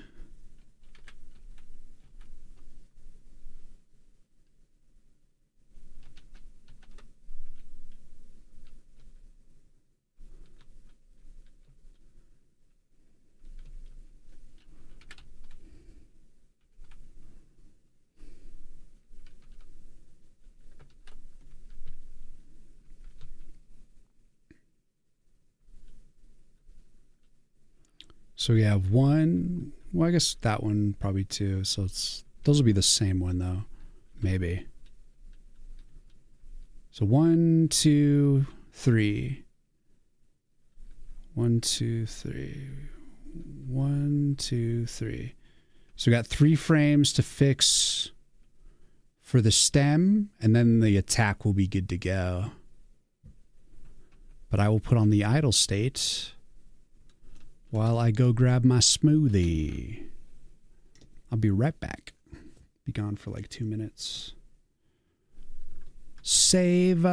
So we have one, well, I guess that one probably two. So those will be the same one though, maybe. So 1, 2, 3. 1, 2, 3. 1, 2, 3. So we got 3 frames to fix for the stem, and then the attack will be good to go. But I will put on the idle state while I go grab my smoothie. I'll be right back. Be gone for like 2 minutes. Save.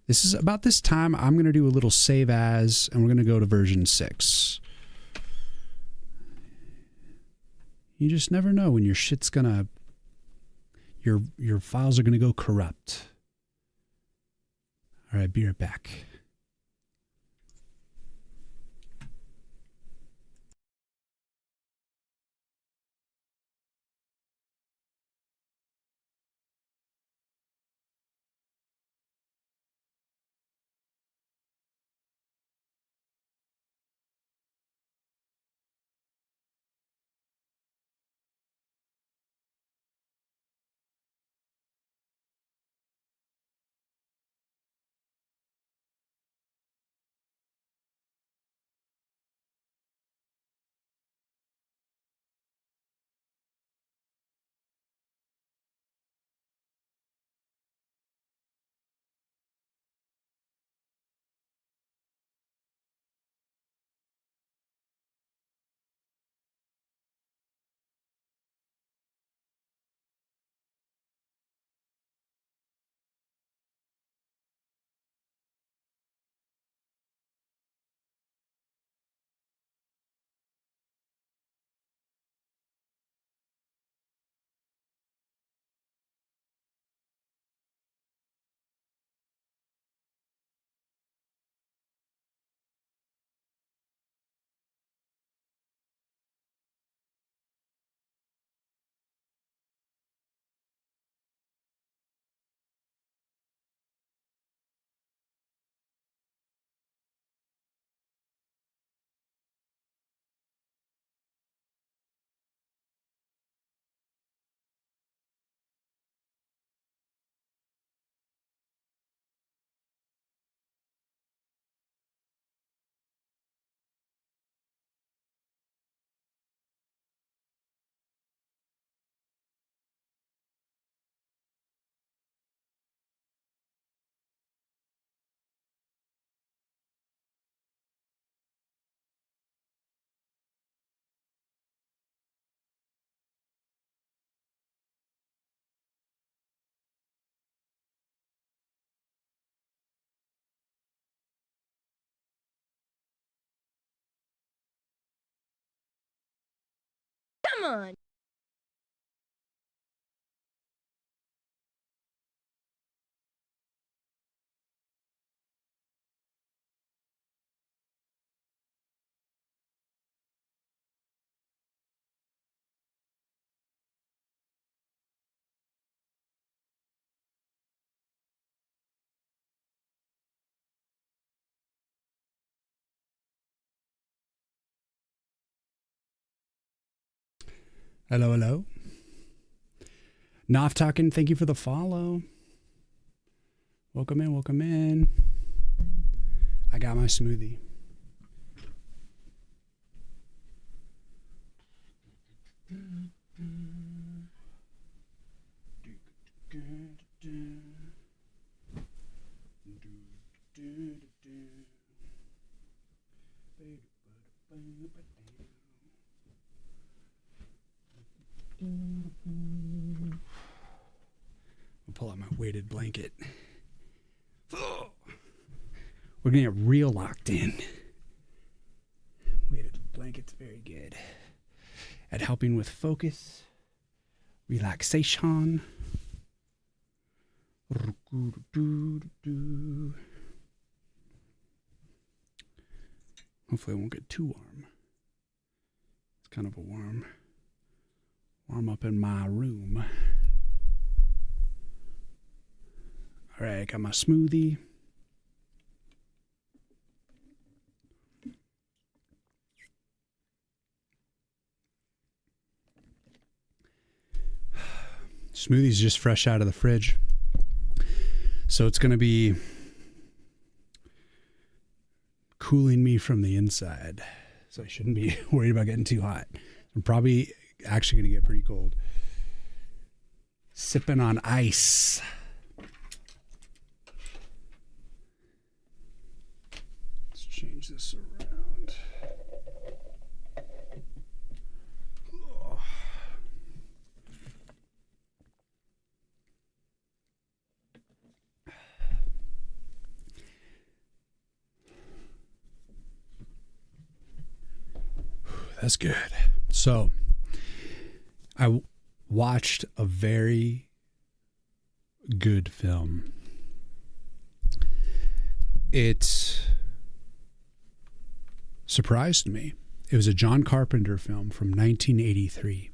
This is about this time. I'm going to do a little save as, and we're going to go to version 6. You just never know when your shit's going to, your files are going to go corrupt. All right, be right back. Come on. Hello, hello. Noff talking, thank you for the follow. Welcome in, welcome in. I got my smoothie. I'll pull out my weighted blanket. Oh, we're gonna get real locked in. Weighted blanket's very good at helping with focus, relaxation. Hopefully it won't get too warm. It's kind of a warm up in my room. All right, got my smoothie. Smoothie's just fresh out of the fridge. So it's going to be cooling me from the inside. So I shouldn't be worried about getting too hot. I'm probably actually going to get pretty cold. Sipping on ice. Let's change this around. Oh. That's good. So I watched a very good film. It surprised me. It was a John Carpenter film from 1983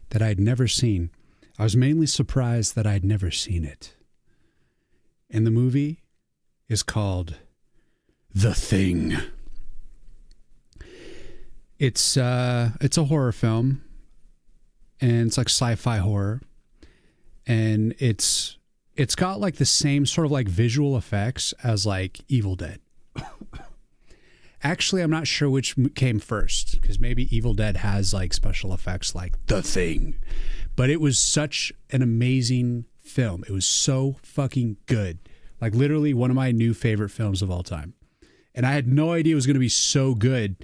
that I had never seen. I was mainly surprised that I'd never seen it. And the movie is called The Thing. It's a horror film, and it's like sci-fi horror, and it's got like the same sort of like visual effects as like Evil Dead. Actually, I'm not sure which came first, because maybe Evil Dead has like special effects like The Thing, but it was such an amazing film. It was so fucking good. Like literally one of my new favorite films of all time. And I had no idea it was going to be so good.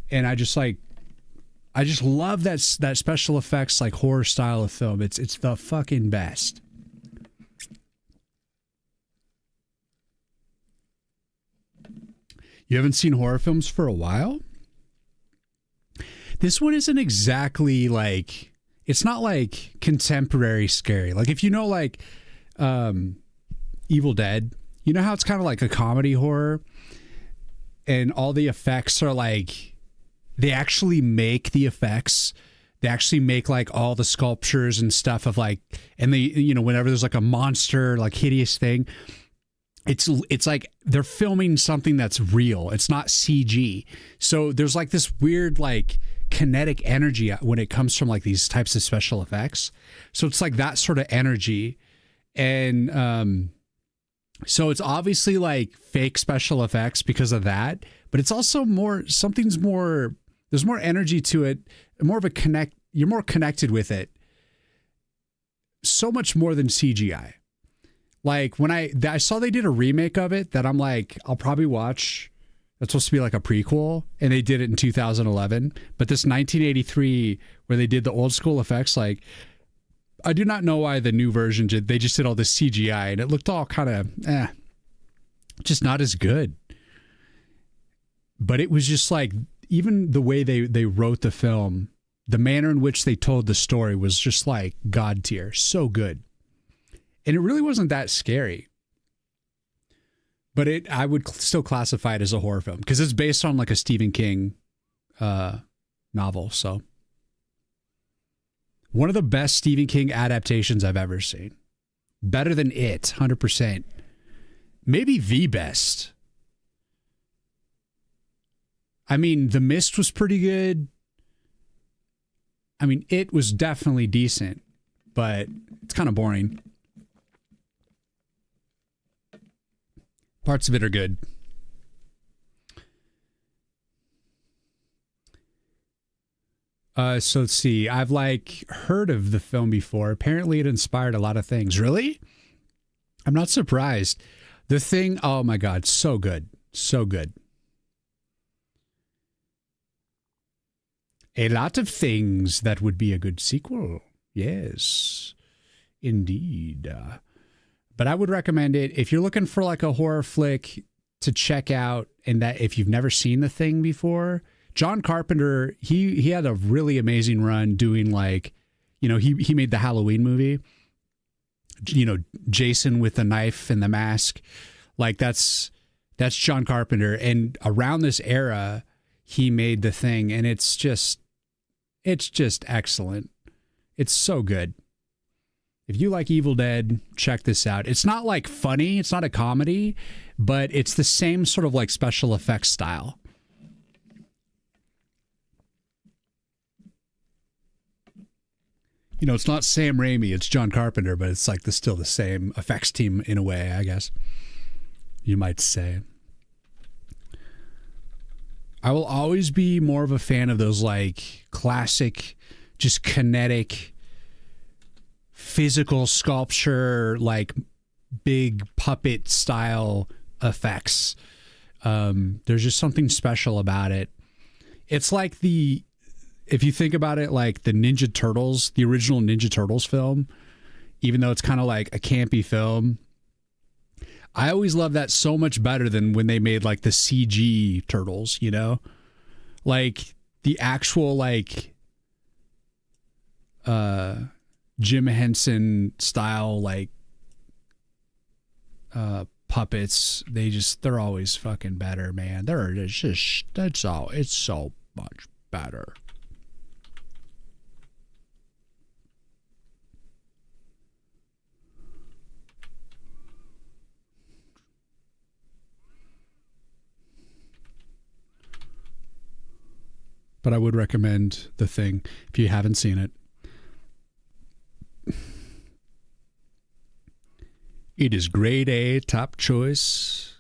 And I just love that special effects like horror style of film. It's the fucking best. You haven't seen horror films for a while? This one isn't exactly like, it's not like contemporary scary. Like if you know like Evil Dead, you know how it's kind of like a comedy horror and all the effects are like, they actually make the effects. They actually make like all the sculptures and stuff of like, and they, you know, whenever there's like a monster, like hideous thing, it's like they're filming something that's real. It's not CG. So there's like this weird like kinetic energy when it comes from like these types of special effects. So it's like that sort of energy. And so it's obviously like fake special effects because of that, but it's also there's more energy to it, more of a you're more connected with it. So much more than CGI. Like when I saw they did a remake of it that I'm like, I'll probably watch. That's supposed to be like a prequel, and they did it in 2011. But this 1983 where they did the old school effects, like I do not know why the new version they just did all this CGI and it looked all kind of just not as good. But it was just like, even the way they wrote the film, the manner in which they told the story was just like God tier, so good. And it really wasn't that scary. But I would still classify it as a horror film because it's based on like a Stephen King novel. So one of the best Stephen King adaptations I've ever seen. Better than It, 100%. Maybe the best. I mean, The Mist was pretty good. I mean, it was definitely decent, but it's kind of boring. Parts of it are good. So let's see. I've heard of the film before. Apparently it inspired a lot of things. Really? I'm not surprised. The Thing, oh my God, so good. So good. A lot of things that would be a good sequel. Yes, indeed. But I would recommend it if you're looking for a horror flick to check out, and that if you've never seen The Thing before. John Carpenter, he had a really amazing run doing he made the Halloween movie, Jason with the knife and the mask. That's John Carpenter. And around this era, he made The Thing, and it's just excellent. It's so good. If you like Evil Dead, check this out. It's not funny, it's not a comedy, but it's the same sort of special effects style. It's not Sam Raimi, it's John Carpenter, but it's still the same effects team in a way, I guess you might say. I will always be more of a fan of those classic, just kinetic, physical sculpture, big puppet style effects. There's just something special about it. It's if you think about it, the Ninja Turtles, the original Ninja Turtles film, even though it's kind of a campy film, I always love that so much better than when they made the CG Turtles, the actual Jim Henson style puppets. They're always fucking better, man. It's so much better. But I would recommend The Thing if you haven't seen it. It is grade A, top choice,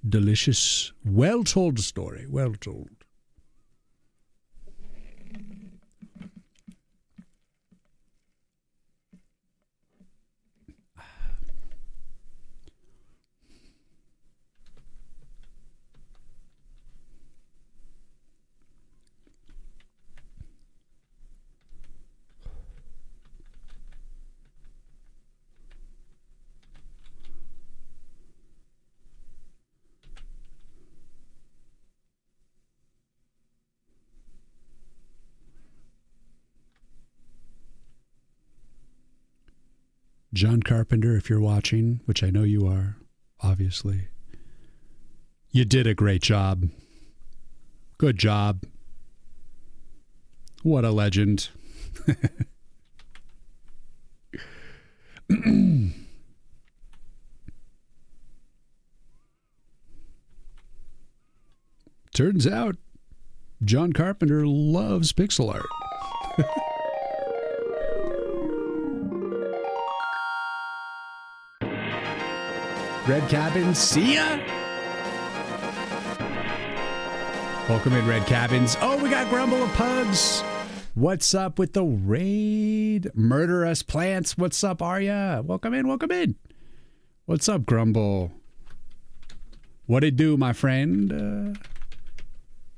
delicious, well-told story, well told. John Carpenter, if you're watching, which I know you are, obviously, you did a great job. Good job. What a legend. Turns out John Carpenter loves pixel art. Red Cabin, see ya! Welcome in, Red Cabins. Oh, we got Grumble of Pugs. What's up with the raid? Murder Us Plants. What's up, Arya? Welcome in, welcome in. What's up, Grumble? What it do, my friend?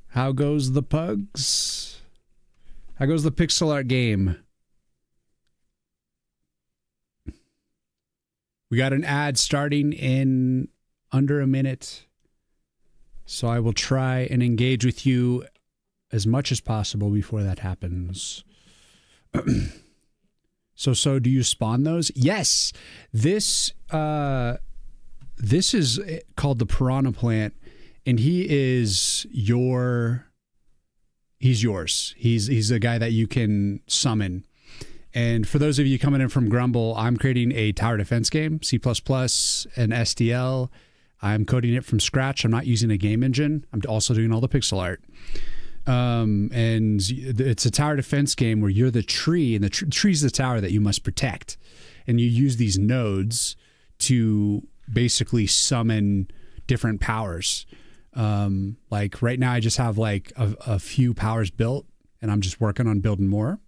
How goes the pugs? How goes the pixel art game? We got an ad starting in under a minute, so I will try and engage with you as much as possible before that happens. So do you spawn those? Yes. This is called the Piranha Plant, and he's yours. He's a guy that you can summon. And for those of you coming in from Grumble, I'm creating a tower defense game, C++ and SDL. I'm coding it from scratch. I'm not using a game engine. I'm also doing all the pixel art. And it's a tower defense game where you're the tree, and the tree's the tower that you must protect. And you use these nodes to basically summon different powers. Like right now I just have like a few powers built, and I'm just working on building more.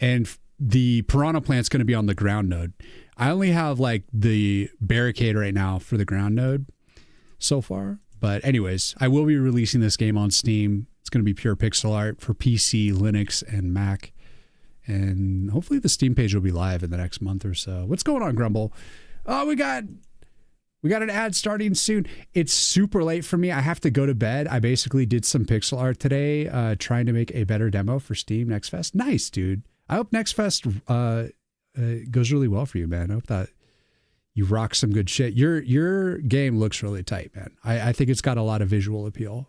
And the piranha plant's going to be on the ground node. I only have like the barricade right now for the ground node so far. But anyways, I will be releasing this game on Steam. It's going to be pure pixel art for PC, Linux, and Mac. And hopefully the Steam page will be live in the next month or so. What's going on, Grumble? Oh, we got an ad starting soon. It's super late for me. I have to go to bed. I basically did some pixel art today, trying to make a better demo for Steam Next Fest. Nice, dude. I hope Next Fest goes really well for you, man. I hope that you rock some good shit. Your game looks really tight, man. I think it's got a lot of visual appeal.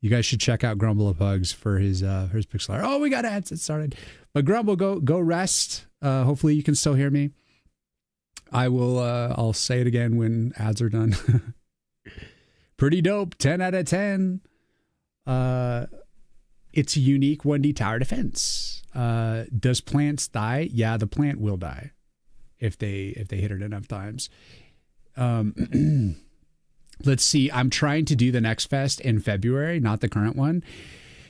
You guys should check out Grumble of Pugs for his pixel art. Oh, we got ads. It started. But Grumble, go rest. Hopefully you can still hear me. I will. I'll say it again when ads are done. Pretty dope. 10 out of 10. It's a unique 1D tower defense. Does plants die? Yeah, the plant will die if they hit it enough times. Let's see. I'm trying to do the Next Fest in February, not the current one.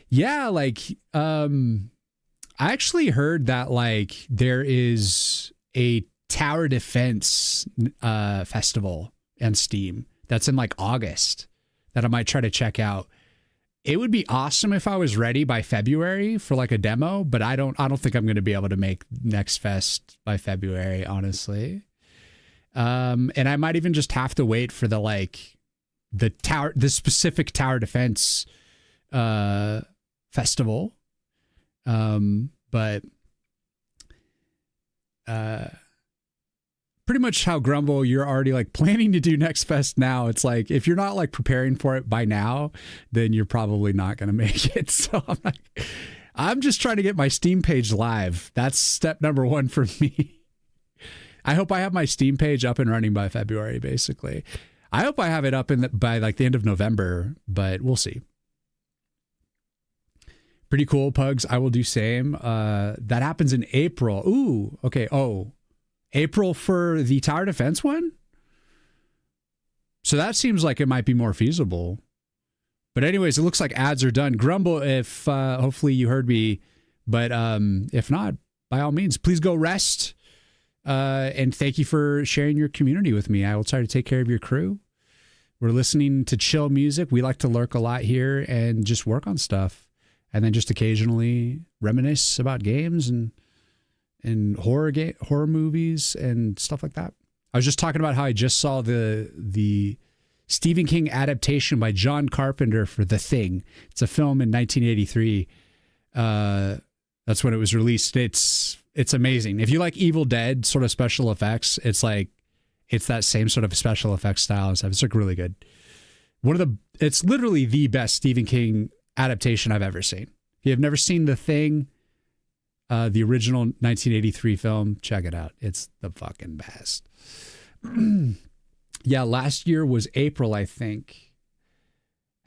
Yeah, like I actually heard that like there is a tower defense festival on Steam that's in like August that I might try to check out. It would be awesome if I was ready by February for like a demo, but I don't think I'm going to be able to make Next Fest by February, honestly. And I might even just have to wait for the specific tower defense festival. But pretty much how Grumble, you're already like planning to do Next Fest now. It's like, if you're not like preparing for it by now, then you're probably not going to make it. So I'm just trying to get my Steam page live. That's step number one for me. I hope I have my Steam page up and running by February, basically. I hope I have it up by like the end of November, but we'll see. Pretty cool, Pugs. I will do same. That happens in April. Ooh, okay. Oh, April for the tower defense one? So that seems like it might be more feasible. But anyways, it looks like ads are done. Grumble if hopefully you heard me. But if not, by all means, please go rest. And thank you for sharing your community with me. I will try to take care of your crew. We're listening to chill music. We like to lurk a lot here and just work on stuff. And then just occasionally reminisce about games and horror movies and stuff like that. I was just talking about how I just saw the Stephen King adaptation by John Carpenter for The Thing. It's a film in 1983. That's when it was released. It's amazing. If you like Evil Dead sort of special effects, it's that same sort of special effects style and stuff. It's like really good. It's literally the best Stephen King adaptation I've ever seen. If you have never seen The Thing, the original 1983 film, check it out. It's the fucking best. Yeah, last year was April, I think.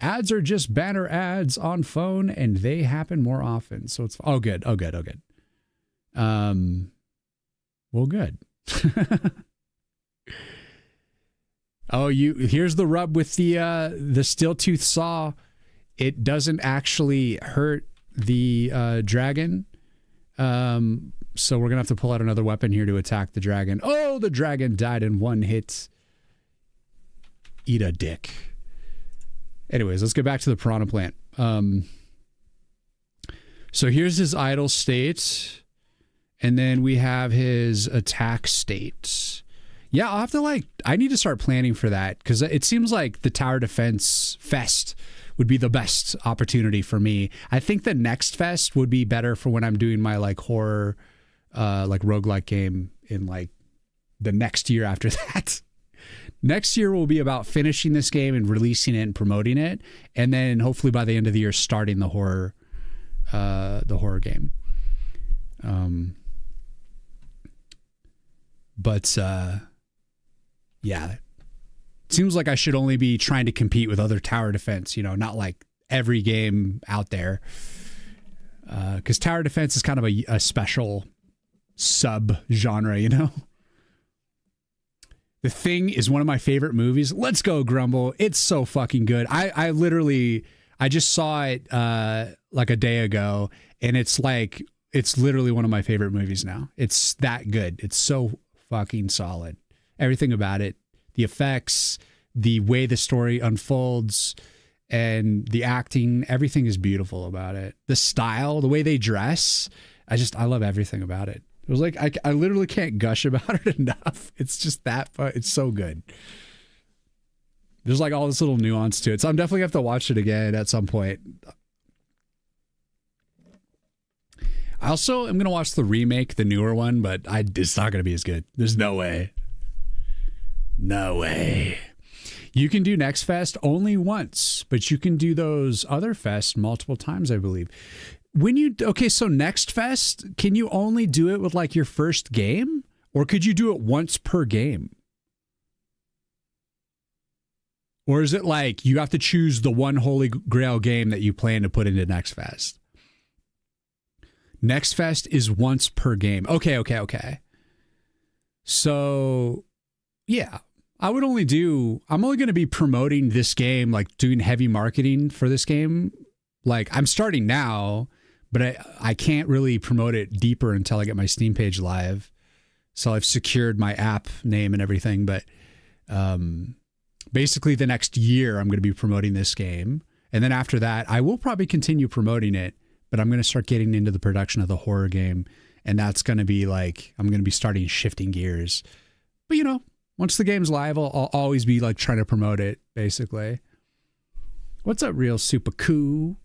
Ads are just banner ads on phone, and they happen more often. So it's good. Well, good. Here's the rub with the steel tooth saw. It doesn't actually hurt the dragon. So we're gonna have to pull out another weapon here to attack the dragon. Oh, the dragon died in one hit. Eat a dick. Anyways, let's get back to the piranha plant. So here's his idle state. And then we have his attack state. Yeah, I'll have to I need to start planning for that because it seems like the Tower Defense Fest would be the best opportunity for me. I think the next fest would be better for when I'm doing my horror, roguelike game in the next year after that. Next year will be about finishing this game and releasing it and promoting it. And then hopefully by the end of the year, starting the horror game. Yeah, it seems like I should only be trying to compete with other tower defense, not like every game out there. Because tower defense is kind of a special sub-genre, you know? The Thing is one of my favorite movies. Let's go, Grumble. It's so fucking good. I just saw it like a day ago, and it's literally one of my favorite movies now. It's that good. It's so fucking solid. Everything about it, the effects, the way the story unfolds, and the acting, everything is beautiful about it. The style, the way they dress, I love everything about it. It was like, I literally can't gush about it enough. It's just that fun. It's so good. There's like all this little nuance to it. So I'm definitely going to have to watch it again at some point. I also am going to watch the remake, the newer one, but it's not going to be as good. There's no way. No way. You can do Next Fest only once, but you can do those other fests multiple times, I believe. So Next Fest, can you only do it with like your first game? Or could you do it once per game? Or is it like you have to choose the one holy grail game that you plan to put into Next Fest? Next Fest is once per game. Okay. So, yeah. I'm only going to be promoting this game, like doing heavy marketing for this game. Like I'm starting now, but I can't really promote it deeper until I get my Steam page live. So I've secured my app name and everything. But basically the next year I'm going to be promoting this game. And then after that, I will probably continue promoting it, but I'm going to start getting into the production of the horror game. And that's going to be like, I'm going to be starting shifting gears. But you know, once the game's live, I'll always be like trying to promote it, basically. What's up, Real Super Cool?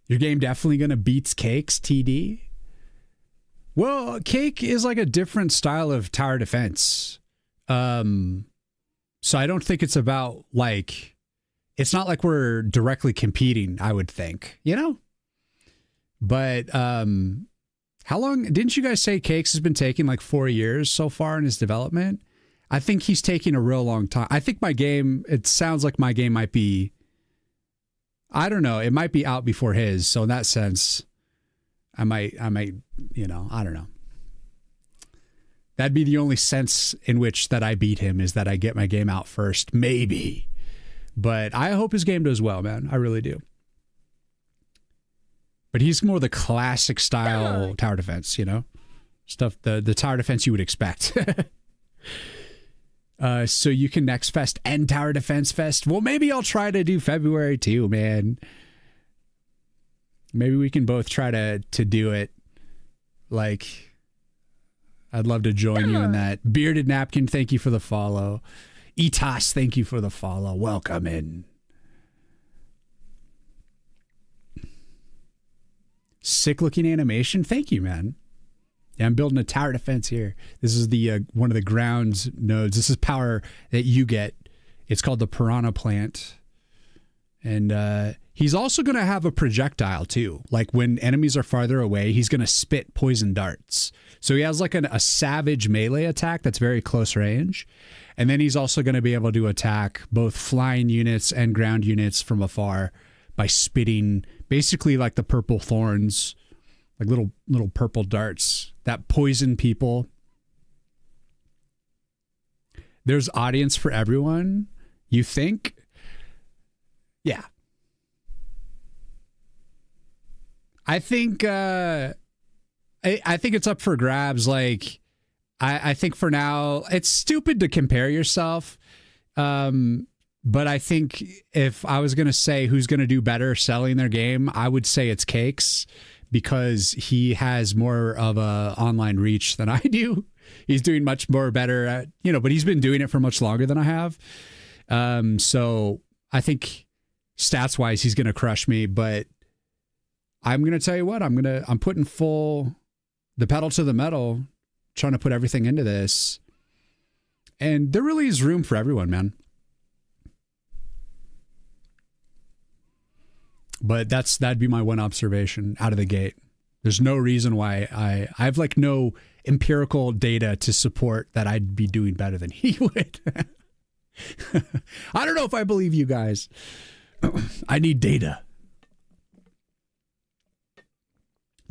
Your game definitely going to beats Cake's, TD? Well, Cake is like a different style of tower defense. So I don't think it's about like, it's not like we're directly competing, I would think, you know? But, how long, didn't you guys say Cakes has been taking like 4 years so far in his development? I think he's taking a real long time. I think it sounds like my game might be, I don't know, it might be out before his. So in that sense, I might, you know, I don't know. That'd be the only sense in which that I beat him is that I get my game out first, maybe. But I hope his game does well, man. I really do. But he's more the classic style tower defense, you know? Stuff, the tower defense you would expect. So you can Next Fest and Tower Defense Fest. Well, maybe I'll try to do February too, man. Maybe we can both try to do it. Like, I'd love to join you in that. Bearded Napkin, thank you for the follow. Etos, thank you for the follow. Welcome in. Sick looking animation. Thank you, man. Yeah, I'm building a tower defense here. This is the one of the grounds nodes. This is power that you get. It's called the Piranha Plant. And he's also going to have a projectile too. Like when enemies are farther away, he's going to spit poison darts. So he has like a savage melee attack that's very close range. And then he's also going to be able to attack both flying units and ground units from afar by spitting basically like the purple thorns, like little purple darts that poison people. There's audience for everyone, you think? Yeah. I think I think it's up for grabs. Like I think for now it's stupid to compare yourself. But I think if I was going to say who's going to do better selling their game, I would say it's Cakes because he has more of a online reach than I do. He's doing much more better at, you know, but he's been doing it for much longer than I have. So I think stats wise, he's going to crush me, but I'm going to tell you what, I'm putting the pedal to the metal, trying to put everything into this. And there really is room for everyone, man. But that'd be my one observation out of the gate. There's no reason why I have like no empirical data to support that I'd be doing better than he would. I don't know if I believe you guys. I need data.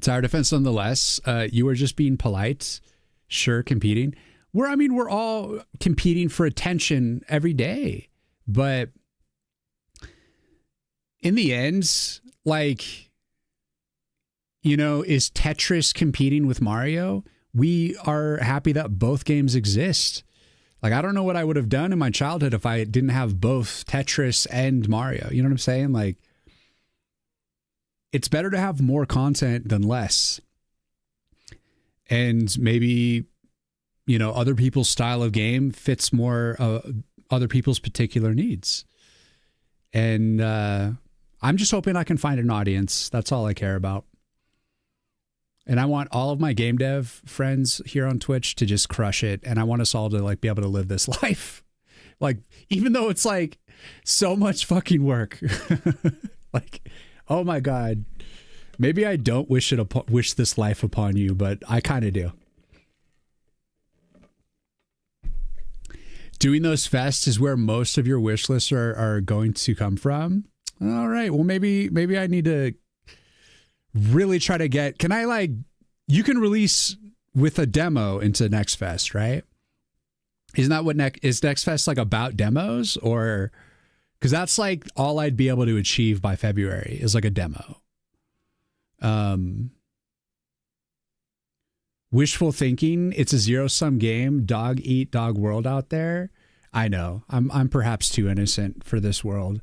Tower defense nonetheless. You were just being polite. Sure, competing. We're all competing for attention every day. But in the end, like, you know, is Tetris competing with Mario? We are happy that both games exist. Like, I don't know what I would have done in my childhood if I didn't have both Tetris and Mario. You know what I'm saying? Like, it's better to have more content than less. And maybe, you know, other people's style of game fits more other people's particular needs. And I'm just hoping I can find an audience. That's all I care about. And I want all of my game dev friends here on Twitch to just crush it. And I want us all to like be able to live this life. Like, even though it's like so much fucking work. Like, oh my God. Maybe I don't wish this life upon you, but I kind of do. Doing those fests is where most of your wish lists are going to come from. All right. Well, maybe I need to really try to get, you can release with a demo into Next Fest, right? Isn't that what is Next Fest like about demos? Or, because that's like all I'd be able to achieve by February is like a demo. Wishful thinking. It's a zero-sum game. Dog eat dog world out there. I know. I'm perhaps too innocent for this world.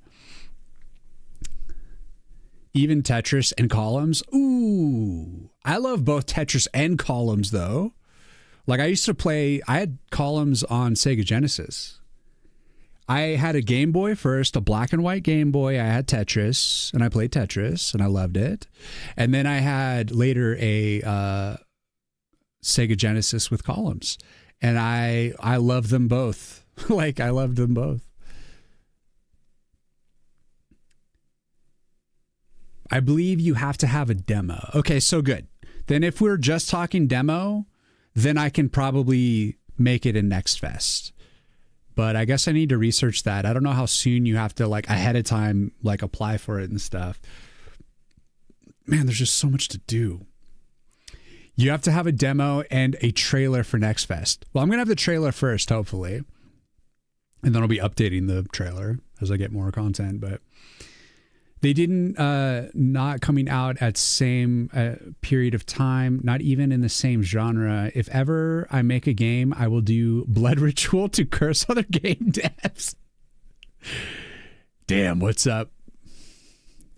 Even Tetris and Columns. Ooh, I love both Tetris and Columns though. Like I had Columns on Sega Genesis. I had a Game Boy first, a black and white Game Boy. I had Tetris and I played Tetris and I loved it. And then I had later a Sega Genesis with Columns. And I love them both. Like I loved them both. I believe you have to have a demo. Okay, so good. Then if we're just talking demo, then I can probably make it in Next Fest. But I guess I need to research that. I don't know how soon you have to like ahead of time like apply for it and stuff. Man, there's just so much to do. You have to have a demo and a trailer for Next Fest. Well, I'm going to have the trailer first, hopefully. And then I'll be updating the trailer as I get more content. But they didn't, not coming out at same period of time, not even in the same genre. If ever I make a game, I will do Blood Ritual to curse other game devs. Damn, what's up?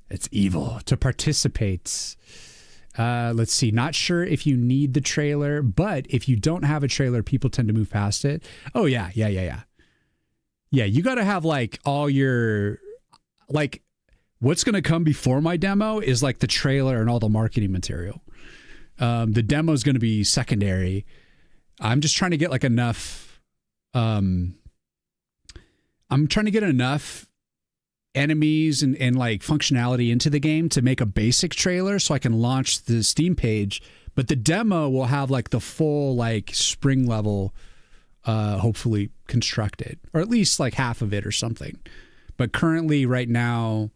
It's evil to participate. Let's see. Not sure if you need the trailer, but if you don't have a trailer, people tend to move past it. Oh, yeah. Yeah, you got to have like all your, like, what's going to come before my demo is like the trailer and all the marketing material. The demo is going to be secondary. I'm just trying to get like enough. I'm trying to get enough enemies and like functionality into the game to make a basic trailer so I can launch the Steam page. But the demo will have like the full like spring level, hopefully constructed, or at least like half of it or something. But currently right now,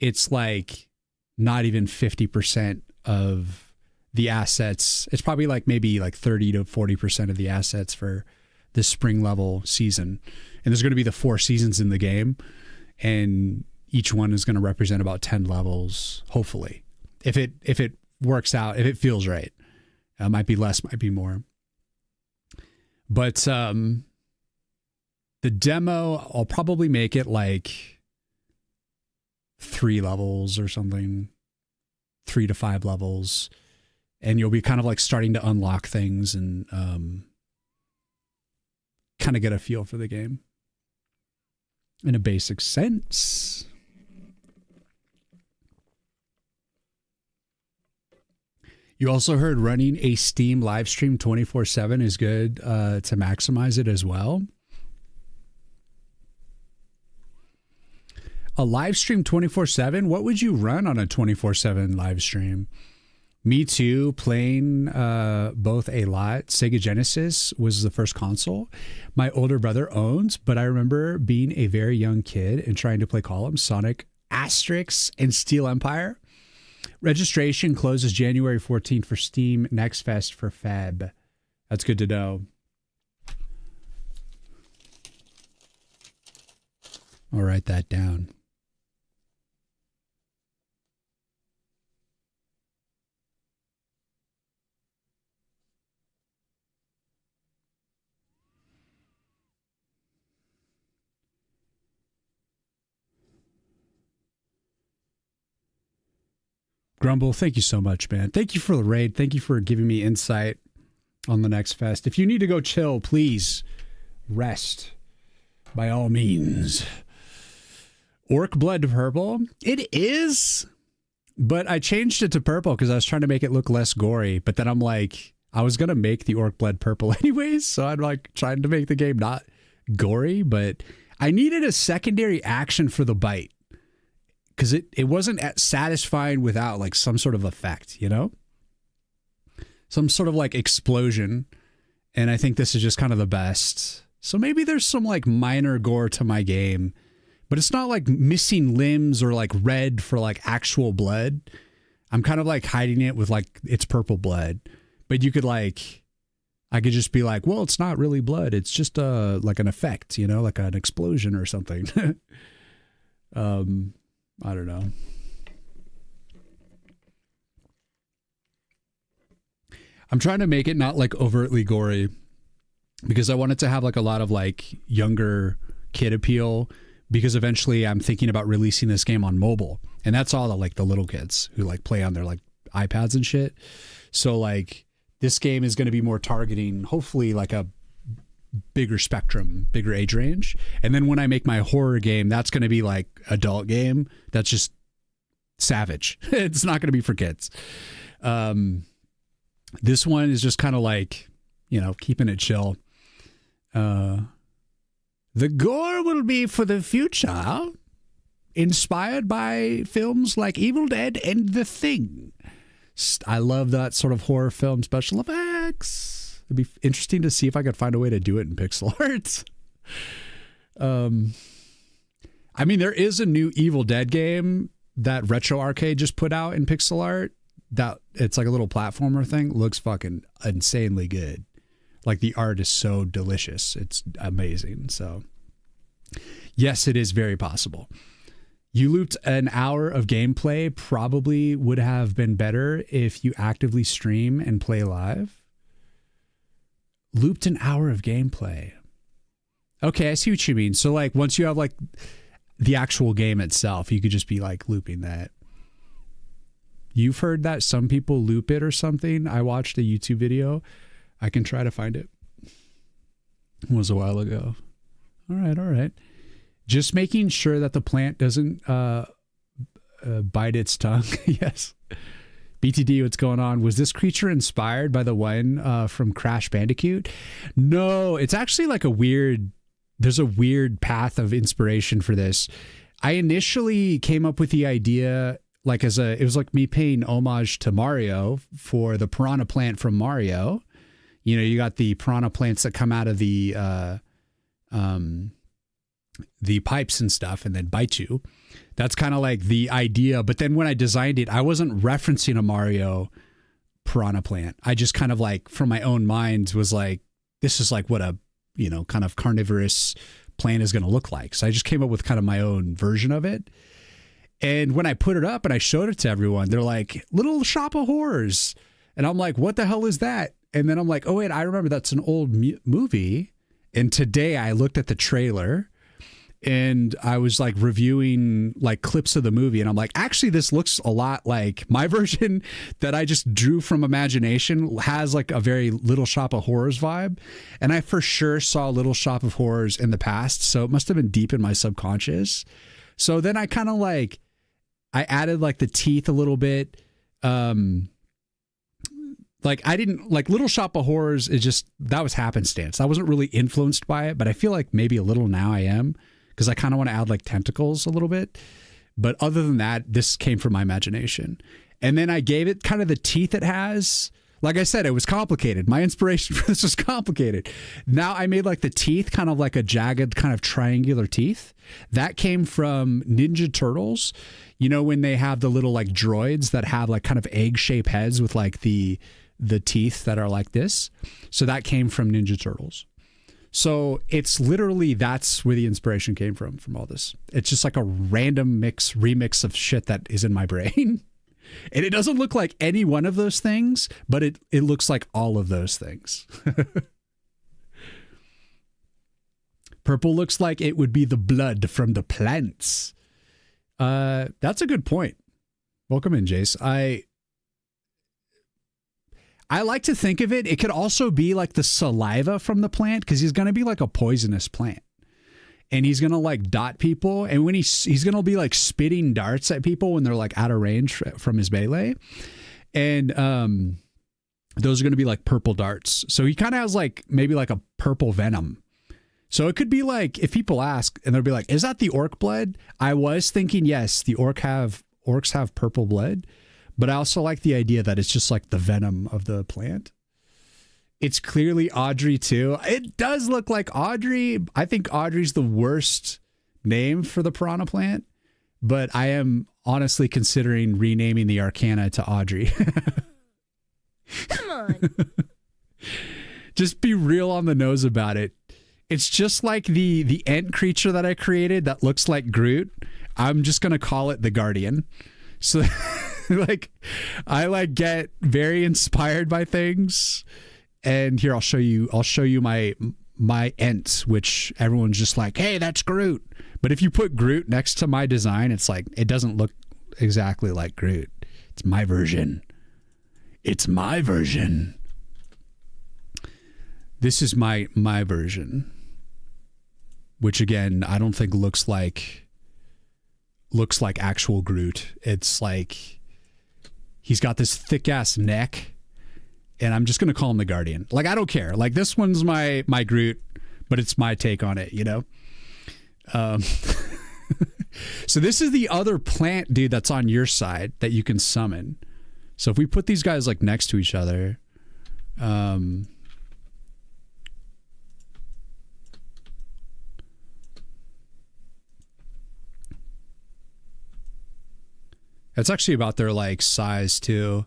it's like not even 50% of the assets. It's probably like maybe like 30 to 40% of the assets for the spring level season. And there's going to be the 4 seasons in the game. And each one is going to represent about 10 levels, hopefully. If it works out, if it feels right. Might be less, might be more. But the demo, I'll probably make it like 3 levels or something, 3 to 5 levels, and you'll be kind of like starting to unlock things and kind of get a feel for the game in a basic sense. You also heard running a Steam live stream 24/7 is good to maximize it as well. A live stream 24/7? What would you run on a 24/7 live stream? Me too, playing both a lot. Sega Genesis was the first console my older brother owns, but I remember being a very young kid and trying to play columns, Sonic, Asterix, and Steel Empire. Registration closes January 14th for Steam, Next Fest for Feb. That's good to know. I'll write that down. Grumble, thank you so much, man. Thank you for the raid. Thank you for giving me insight on the Next Fest. If you need to go chill, please rest by all means. Orc Blood Purple. It is, but I changed it to purple because I was trying to make it look less gory. But then I'm like, I was going to make the Orc Blood purple anyways. So I'm like trying to make the game not gory, but I needed a secondary action for the bite. Because it wasn't satisfying without like some sort of effect, you know? Some sort of like explosion. And I think this is just kind of the best. So maybe there's some like minor gore to my game. But it's not like missing limbs or like red for like actual blood. I'm kind of like hiding it with like it's purple blood. But you could like, I could just be like, well, it's not really blood. It's just like an effect, you know, like an explosion or something. I don't know. I'm trying to make it not like overtly gory because I want it to have like a lot of like younger kid appeal because eventually I'm thinking about releasing this game on mobile. And that's all the like the little kids who like play on their like iPads and shit. So like this game is going to be more targeting hopefully like a bigger spectrum, bigger age range. And then when I make my horror game, that's going to be like adult game. That's just savage. It's not going to be for kids. This one is just kind of like, you know, keeping it chill. The gore will be for the future, inspired by films like Evil Dead and The Thing. I love that sort of horror film special effects. It'd be interesting to see if I could find a way to do it in pixel art. I mean, there is a new Evil Dead game that Retro Arcade just put out in pixel art. That it's like a little platformer thing. Looks fucking insanely good. Like the art is so delicious. It's amazing. So yes, it is very possible. You looped an hour of gameplay. Probably would have been better if you actively stream and play live. Looped an hour of gameplay. Okay, I see what you mean. So like once you have like the actual game itself, you could just be like looping that. You've heard that some people loop it or something. I watched a YouTube video. I can try to find it. It was a while ago. All right. Just making sure that the plant doesn't bite its tongue. Yes. BTD, what's going on? Was this creature inspired by the one from Crash Bandicoot? No, it's actually like there's a weird path of inspiration for this. I initially came up with the idea like it was like me paying homage to Mario for the piranha plant from Mario. You know, you got the piranha plants that come out of the pipes and stuff and then bite you. That's kind of like the idea. But then when I designed it, I wasn't referencing a Mario piranha plant. I just kind of like from my own mind was like, this is like what a, you know, kind of carnivorous plant is going to look like. So I just came up with kind of my own version of it. And when I put it up and I showed it to everyone, they're like, Little Shop of Horrors. And I'm like, what the hell is that? And then I'm like, oh, wait, I remember that's an old movie. And today I looked at the trailer and I was like reviewing like clips of the movie. And I'm like, actually, this looks a lot like my version that I just drew from imagination has like a very Little Shop of Horrors vibe. And I for sure saw Little Shop of Horrors in the past. So it must have been deep in my subconscious. So then I kind of like, I added like the teeth a little bit. Like I didn't like Little Shop of Horrors. It just, that was happenstance. I wasn't really influenced by it, but I feel like maybe a little now I am because I kind of want to add like tentacles a little bit. But other than that, this came from my imagination. And then I gave it kind of the teeth it has. Like I said, it was complicated. My inspiration for this was complicated. Now I made like the teeth kind of like a jagged kind of triangular teeth. That came from Ninja Turtles. You know, when they have the little like droids that have like kind of egg-shaped heads with like the teeth that are like this. So that came from Ninja Turtles. So it's literally, that's where the inspiration came from all this. It's just like a random remix of shit that is in my brain. And it doesn't look like any one of those things, but it looks like all of those things. Purple looks like it would be the blood from the plants. That's a good point. Welcome in, Jace. I like to think of it. It could also be like the saliva from the plant, because he's going to be like a poisonous plant. And he's going to like dot people. And when he's going to be like spitting darts at people when they're like out of range from his melee. And those are going to be like purple darts. So he kind of has like maybe like a purple venom. So it could be like, if people ask and they'll be like, is that the orc blood? I was thinking, yes, the orcs have purple blood. But I also like the idea that it's just like the venom of the plant. It's clearly Audrey too. It does look like Audrey. I think Audrey's the worst name for the piranha plant, but I am honestly considering renaming the Arcana to Audrey. Come on. Just be real on the nose about it. It's just like the ant creature that I created that looks like Groot. I'm just going to call it the Guardian. So like I like get very inspired by things. And here I'll show you my ent, which everyone's just like, hey, that's Groot. But if you put Groot next to my design, it's like it doesn't look exactly like Groot. It's my version. It's my version. This is my version, which again I don't think looks like actual Groot. It's like he's got this thick ass neck. And I'm just going to call him the Guardian. Like, I don't care. Like, this one's my Groot, but it's my take on it, you know? So this is the other plant, dude, that's on your side that you can summon. So if we put these guys, like, next to each other, it's actually about their, like, size, too.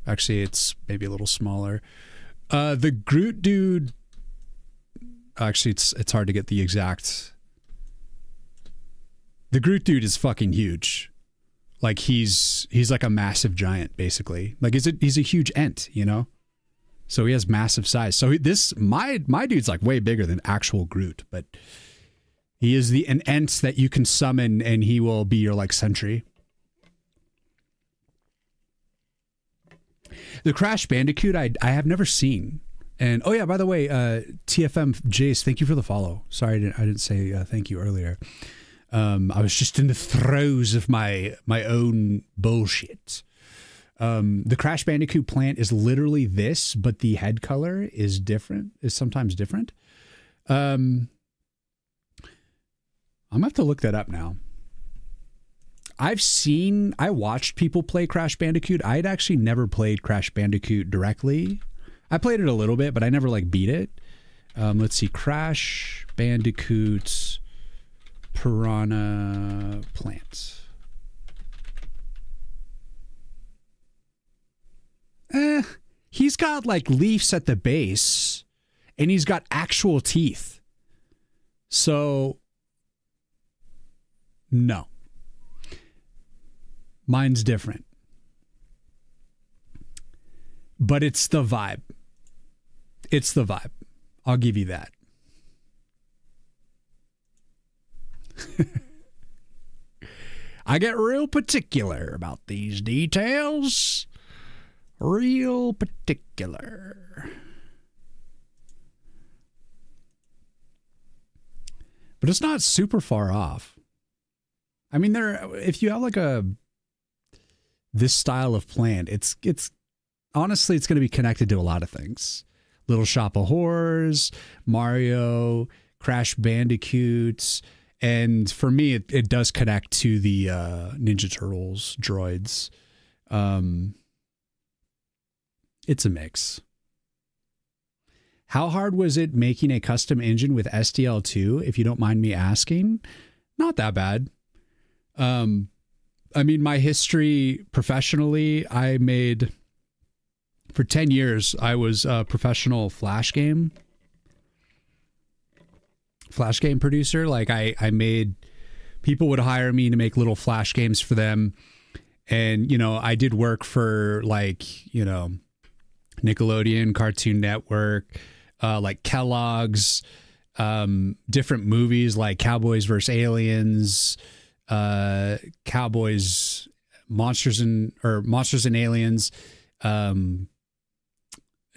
Actually, it's maybe a little smaller. The Groot dude, actually, it's hard to get the exact. The Groot dude is fucking huge. Like he's like a massive giant, basically. Like he's a huge ent, you know. So he has massive size. So my dude's like way bigger than actual Groot, but he is an ent that you can summon, and he will be your like sentry. The Crash Bandicoot, I have never seen. And, oh yeah, by the way, TFM Jace, thank you for the follow. Sorry, I didn't say thank you earlier. I was just in the throes of my own bullshit. The Crash Bandicoot plant is literally this, but the head color is sometimes different. I'm going to have to look that up now. I watched people play Crash Bandicoot. I had actually never played Crash Bandicoot directly. I played it a little bit, but I never like beat it. Let's see. Crash Bandicoot Piranha Plant. He's got like leaves at the base, and he's got actual teeth. So, no. Mine's different. But it's the vibe. It's the vibe. I'll give you that. I get real particular about these details. Real particular. But it's not super far off. I mean, if you have like this style of plant, it's honestly, it's going to be connected to a lot of things. Little Shop of Horrors, Mario, Crash Bandicoots, and for me, it does connect to the Ninja Turtles droids. It's a mix. How hard was it making a custom engine with SDL2, if you don't mind me asking? Not that bad. I mean, my history professionally, I made, for 10 years, I was a professional flash game producer. Like I made, people would hire me to make little flash games for them. And, you know, I did work for like, you know, Nickelodeon, Cartoon Network, like Kellogg's, different movies like Cowboys vs. Aliens, Cowboys, Monsters and Aliens,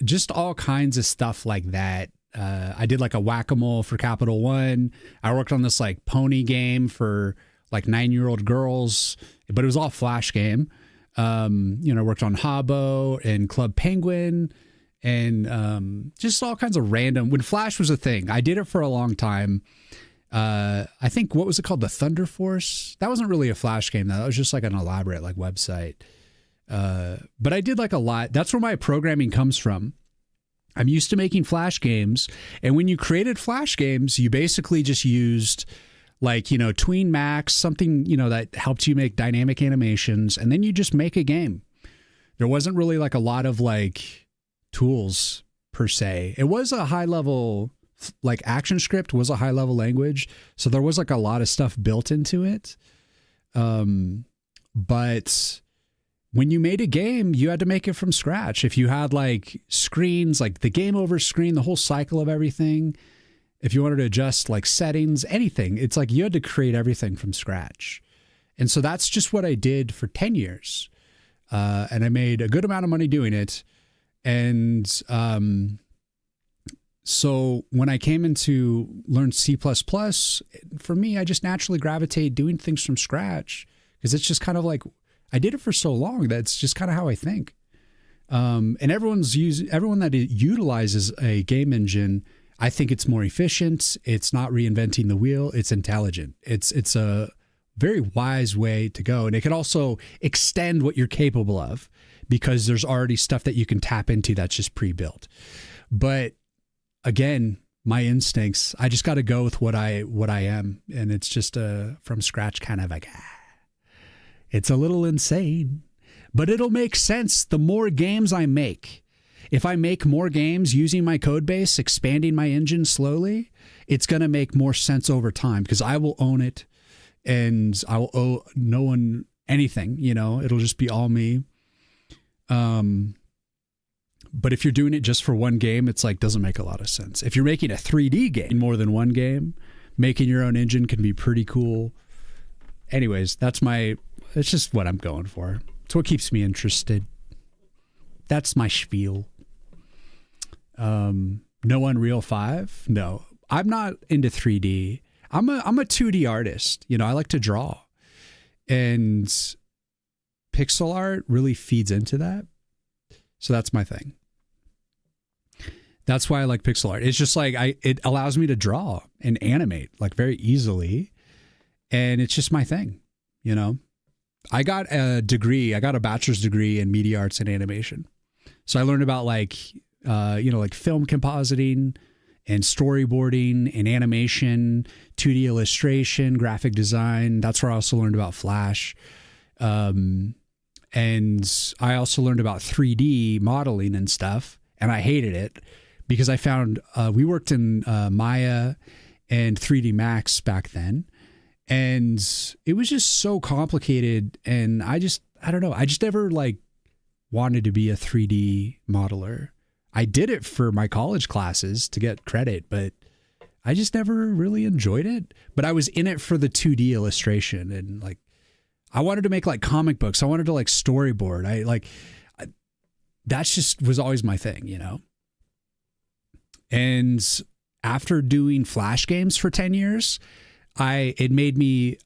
just all kinds of stuff like that. I did like a whack-a-mole for Capital One. I worked on this like pony game for like 9-year-old girls, but it was all flash game. You know, worked on Habbo and Club Penguin and just all kinds of random, when Flash was a thing. I did it for a long time. I think, what was it called? The Thunder Force? That wasn't really a flash game though. That was just like an elaborate like website. But I did like a lot. That's where my programming comes from. I'm used to making flash games. And when you created flash games, you basically just used like, you know, Tween Max, something, you know, that helped you make dynamic animations. And then you just make a game. There wasn't really like a lot of like tools per se. It was a high level, like ActionScript was a high level language. So there was like a lot of stuff built into it. But when you made a game, you had to make it from scratch. If you had like screens, like the game over screen, the whole cycle of everything, if you wanted to adjust like settings, anything, it's like you had to create everything from scratch. And so that's just what I did for 10 years. And I made a good amount of money doing it. And so when I came into learn C++, for me, I just naturally gravitate doing things from scratch because it's just kind of like, I did it for so long that it's just kind of how I think. And everyone that utilizes a game engine, I think it's more efficient. It's not reinventing the wheel. It's intelligent. It's a very wise way to go. And it can also extend what you're capable of because there's already stuff that you can tap into that's just pre-built. But again, my instincts, I just got to go with what I am. And it's just from scratch kind of like, it's a little insane, but it'll make sense the more games I make. If I make more games using my code base, expanding my engine slowly, it's going to make more sense over time because I will own it and I will owe no one anything, you know, it'll just be all me. But if you're doing it just for one game, it's like, doesn't make a lot of sense. If you're making a 3D game, more than one game, making your own engine can be pretty cool. Anyways, it's just what I'm going for. It's what keeps me interested. That's my spiel. No Unreal 5? No. I'm not into 3D. I'm a 2D artist. You know, I like to draw. And pixel art really feeds into that. So that's my thing. That's why I like pixel art. It's just like it allows me to draw and animate like very easily. And it's just my thing, you know. I got a bachelor's degree in media arts and animation. So I learned about like, like film compositing and storyboarding and animation, 2D illustration, graphic design. That's where I also learned about Flash. And I also learned about 3D modeling and stuff. And I hated it because I found we worked in Maya and 3D Max back then. And it was just so complicated. And I don't know. I just never like wanted to be a 3D modeler. I did it for my college classes to get credit, but I just never really enjoyed it. But I was in it for the 2D illustration and like, I wanted to make like comic books. I wanted to like storyboard. That's just was always my thing, you know? And after doing Flash games for 10 years, it made me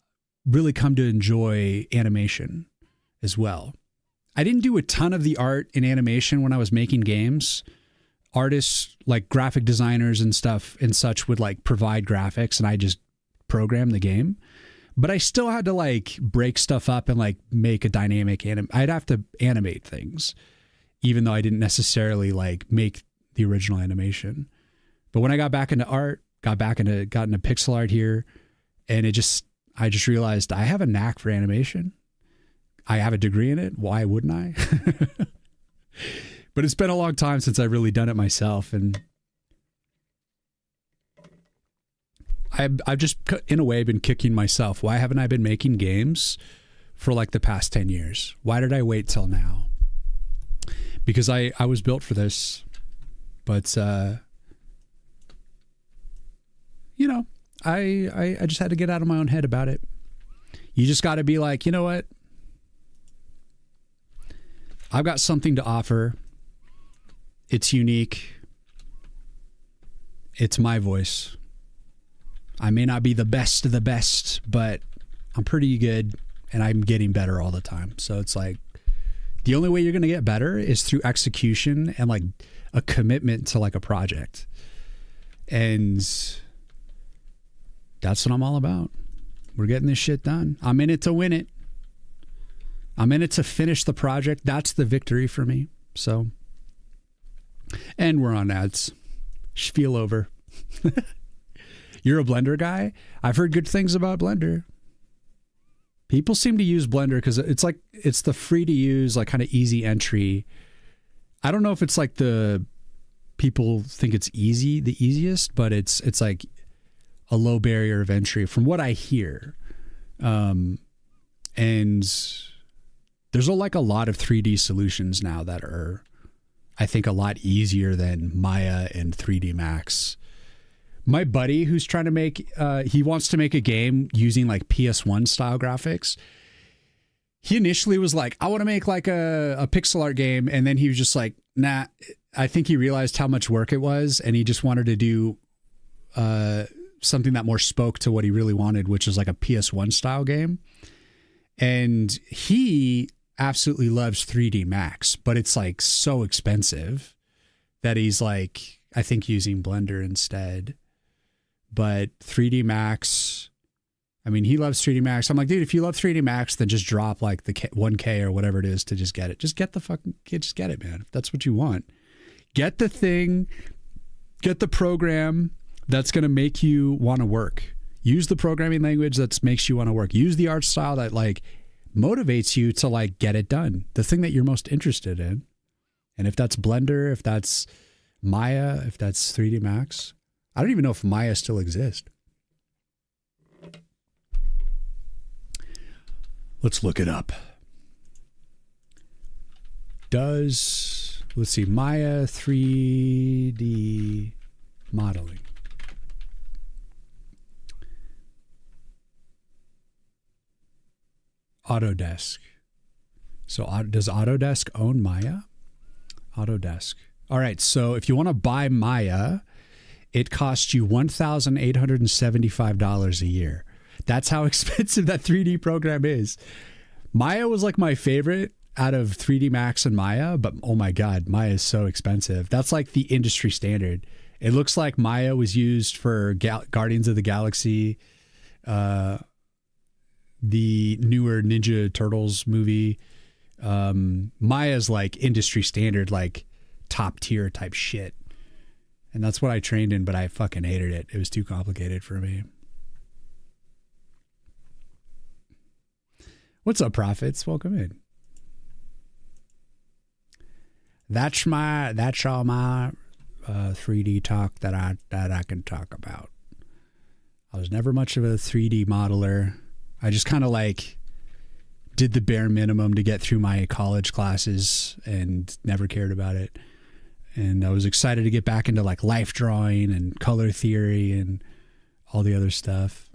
really come to enjoy animation as well. I didn't do a ton of the art in animation when I was making games. Artists like graphic designers and stuff and such would like provide graphics and I just program the game. but I still had to like break stuff up and like make a dynamic I'd have to animate things, even though I didn't necessarily like make the original animation. But when I got back into art, got into pixel art here, and I just realized I have a knack for animation. I have a degree in it. Why wouldn't I? But it's been a long time since I've really done it myself, and I've just in a way been kicking myself. Why haven't I been making games for like the past 10 years? Why did I wait till now? Because I was built for this, but you know, I just had to get out of my own head about it. You just got to be like, you know what? I've got something to offer. It's unique. It's my voice. I may not be the best of the best, but I'm pretty good and I'm getting better all the time. So it's like the only way you're going to get better is through execution and like a commitment to like a project. And that's what I'm all about. We're getting this shit done. I'm in it to win it. I'm in it to finish the project. That's the victory for me. So, and we're on ads. Spiel over. You're a Blender guy? I've heard good things about Blender. People seem to use Blender because it's the free to use, like kind of easy entry. I don't know if it's like the people think it's the easiest, but it's like a low barrier of entry from what I hear. And there's like a lot of 3D solutions now that are, I think, a lot easier than Maya and 3D Max. My buddy who's trying to make, he wants to make a game using like PS1 style graphics. He initially was like, I want to make like a pixel art game. And then he was just like, nah, I think he realized how much work it was. And he just wanted to do something that more spoke to what he really wanted, which is like a PS1 style game. And he absolutely loves 3D Max, but it's like so expensive that he's like, I think using Blender instead. But 3D Max, I mean, he loves 3D Max. I'm like, dude, if you love 3D Max, then just drop like the 1K or whatever it is to just get it. Just get just get it, man. If that's what you want. Get the thing, get the program that's going to make you want to work. Use the programming language that makes you want to work. Use the art style that like motivates you to like get it done. The thing that you're most interested in. And if that's Blender, if that's Maya, if that's 3D Max, I don't even know if Maya still exists. Let's look it up. Let's see, Maya 3D modeling. Autodesk. So does Autodesk own Maya? Autodesk. All right. So if you want to buy Maya, it costs you $1,875 a year. That's how expensive that 3D program is. Maya was like my favorite out of 3D Max and Maya, but oh my God, Maya is so expensive. That's like the industry standard. It looks like Maya was used for Guardians of the Galaxy, the newer Ninja Turtles movie. Maya's like industry standard, like top tier type shit. And that's what I trained in, but I fucking hated it. It was too complicated for me. What's up, Prophets? Welcome in. That's all my 3D talk that I can talk about. I was never much of a 3D modeler. I just kind of like did the bare minimum to get through my college classes and never cared about it. And I was excited to get back into like life drawing and color theory and all the other stuff.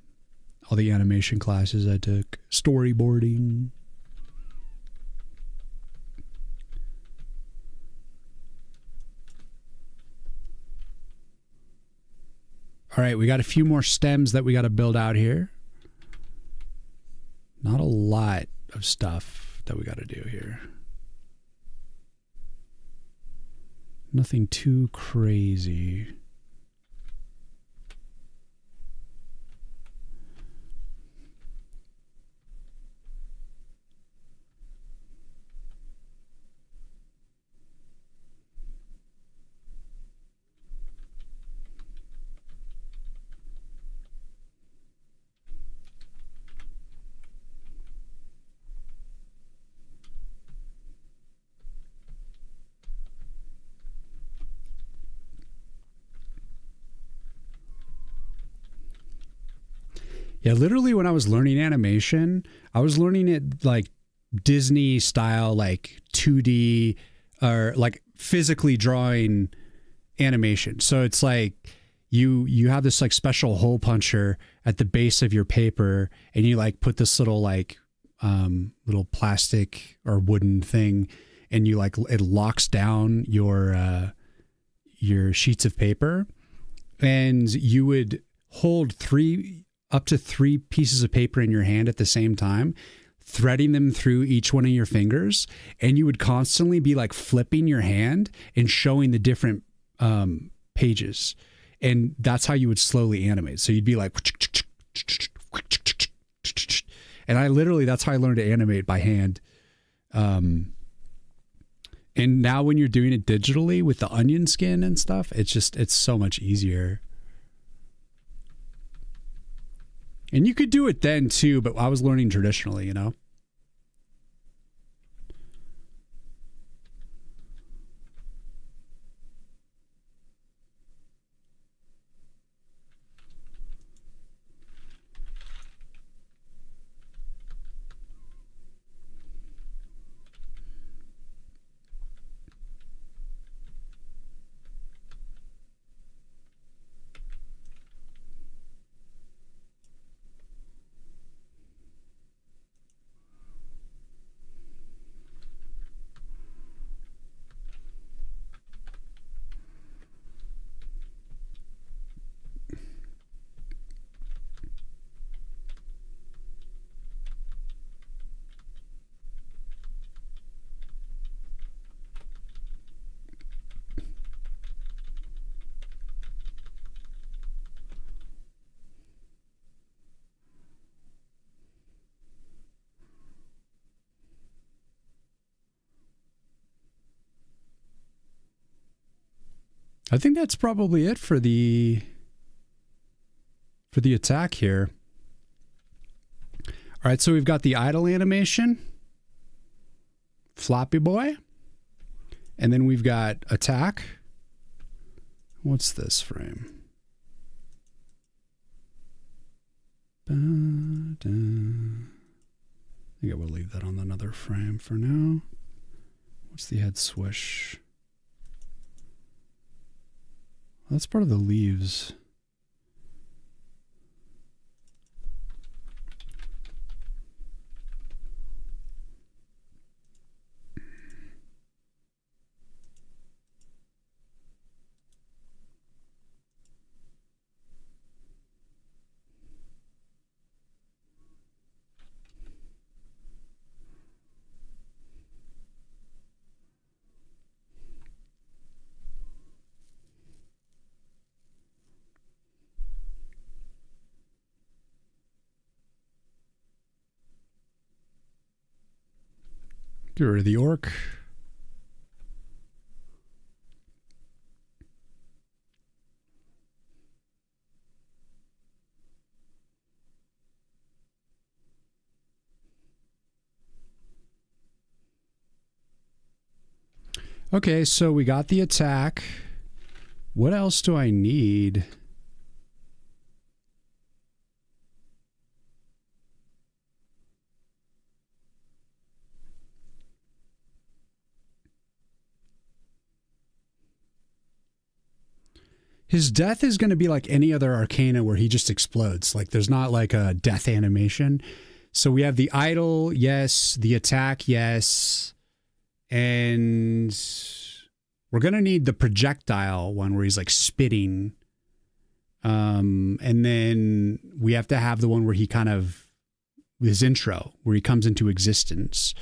All the animation classes I took, storyboarding. All right, we got a few more stems that we got to build out here. Not a lot of stuff that we got to do here. Nothing too crazy. Yeah, literally when I was learning animation, I was learning it like Disney style, like 2D or like physically drawing animation. So it's like you have this like special hole puncher at the base of your paper, and you like put this little like little plastic or wooden thing, and you like it locks down your sheets of paper, and you would hold up to three pieces of paper in your hand at the same time, threading them through each one of your fingers, and you would constantly be like flipping your hand and showing the different pages, and that's how you would slowly animate. So you'd be like, and that's how I learned to animate by hand. And now when you're doing it digitally with the onion skin and stuff, it's so much easier. And you could do it then too, but I was learning traditionally, you know? I think that's probably it for the attack here. All right, so we've got the idle animation, floppy boy, and then we've got attack. What's this frame? I think I will leave that on another frame for now. What's the head swish? That's part of the leaves. Get rid of the orc. Okay, so we got the attack. What else do I need? His death is going to be like any other Arcana where he just explodes. Like there's not like a death animation. So we have the idle, yes. The attack, yes. And we're going to need the projectile one where he's like spitting. And then we have to have the one where he kind of, his intro, where he comes into existence.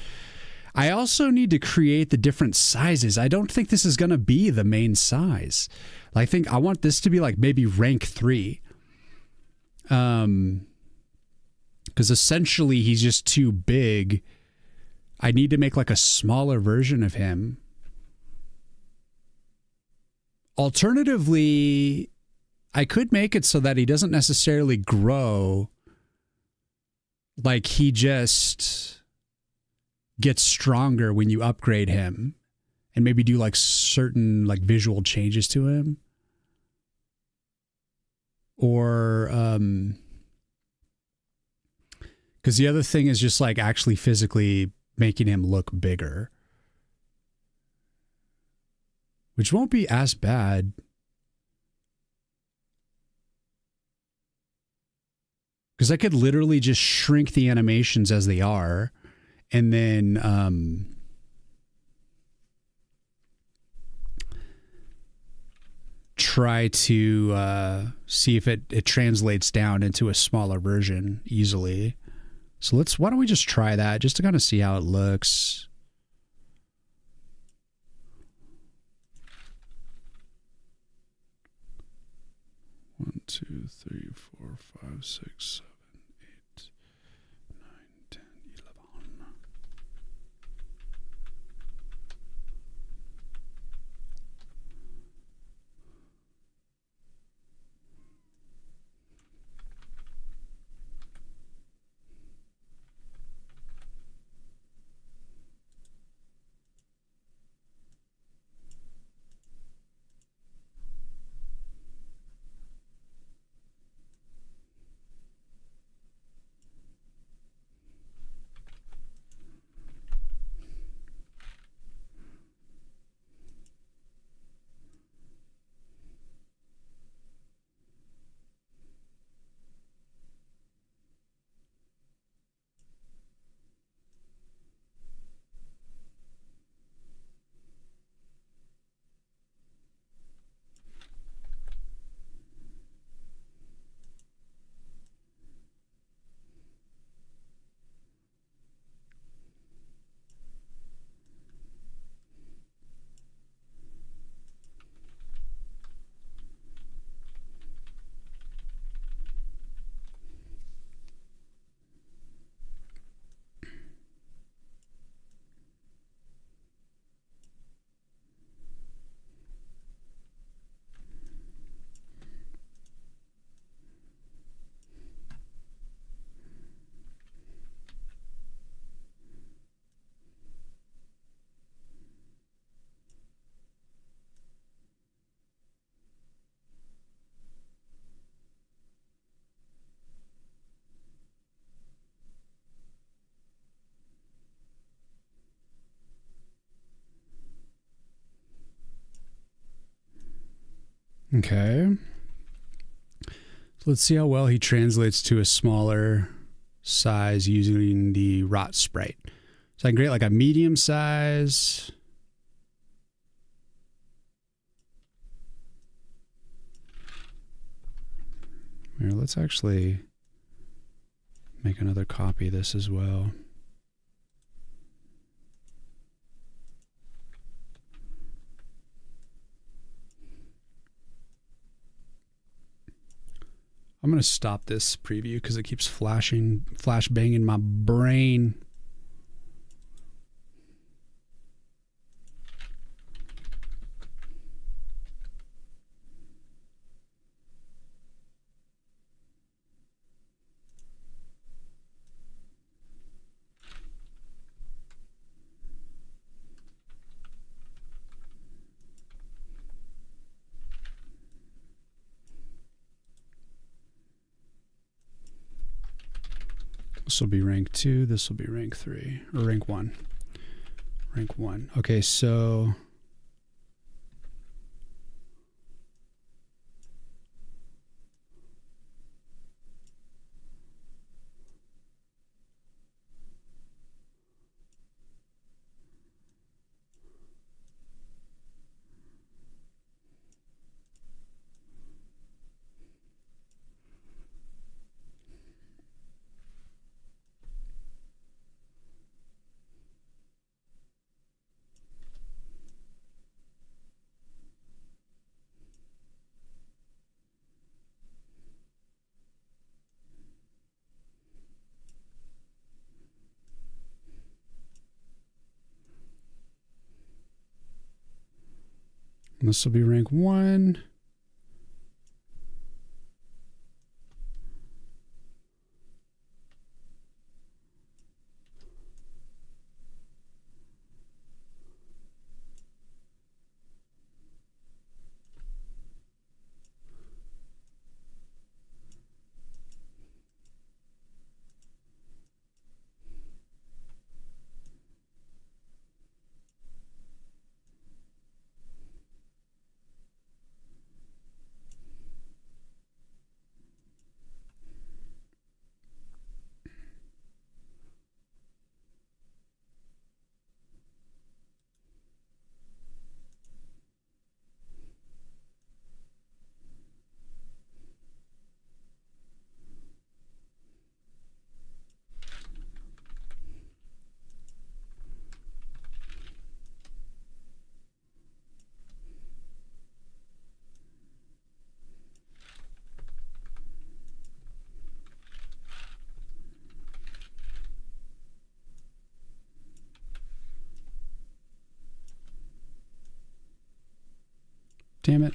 I also need to create the different sizes. I don't think this is going to be the main size. I think I want this to be like maybe rank 3. Because essentially he's just too big. I need to make like a smaller version of him. Alternatively, I could make it so that he doesn't necessarily grow. Like he just gets stronger when you upgrade him, and maybe do like certain like visual changes to him. Or Because the other thing is just like actually physically making him look bigger, which won't be as bad. Because I could literally just shrink the animations as they are and then try to see if it translates down into a smaller version easily. So why don't we just try that just to kind of see how it looks. One, 2, 3, 4, 5, 6, 7, 8, 9, 10, 11. Okay. So let's see how well he translates to a smaller size using the rot sprite. So I can create like a medium size. Here, let's actually make another copy of this as well. I'm going to stop this preview because it keeps flash banging my brain. This will be rank 2. This will be rank 3 or rank 1. Rank 1. Okay, so this will be rank 1. Damn it.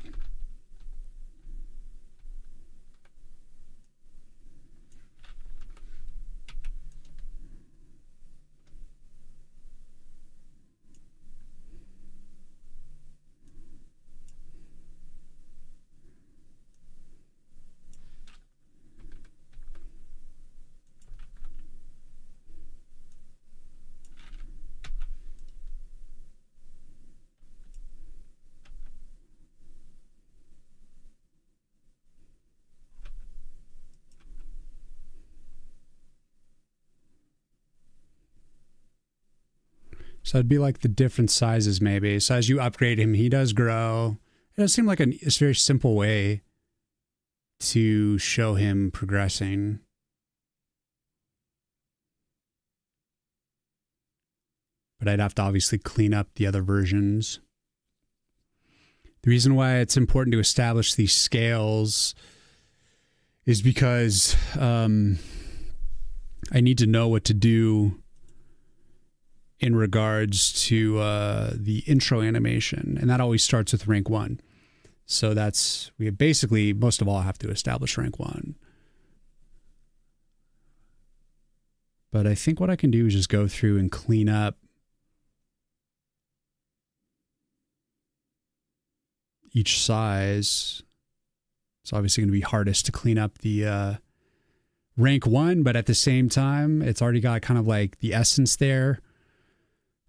So it'd be like the different sizes maybe. So as you upgrade him, he does grow. It does seem like it's a very simple way to show him progressing. But I'd have to obviously clean up the other versions. The reason why it's important to establish these scales is because I need to know what to do in regards to the intro animation. And that always starts with rank 1. So we basically, most of all, have to establish rank 1. But I think what I can do is just go through and clean up each size. It's obviously going to be hardest to clean up the rank 1, but at the same time, it's already got kind of like the essence there.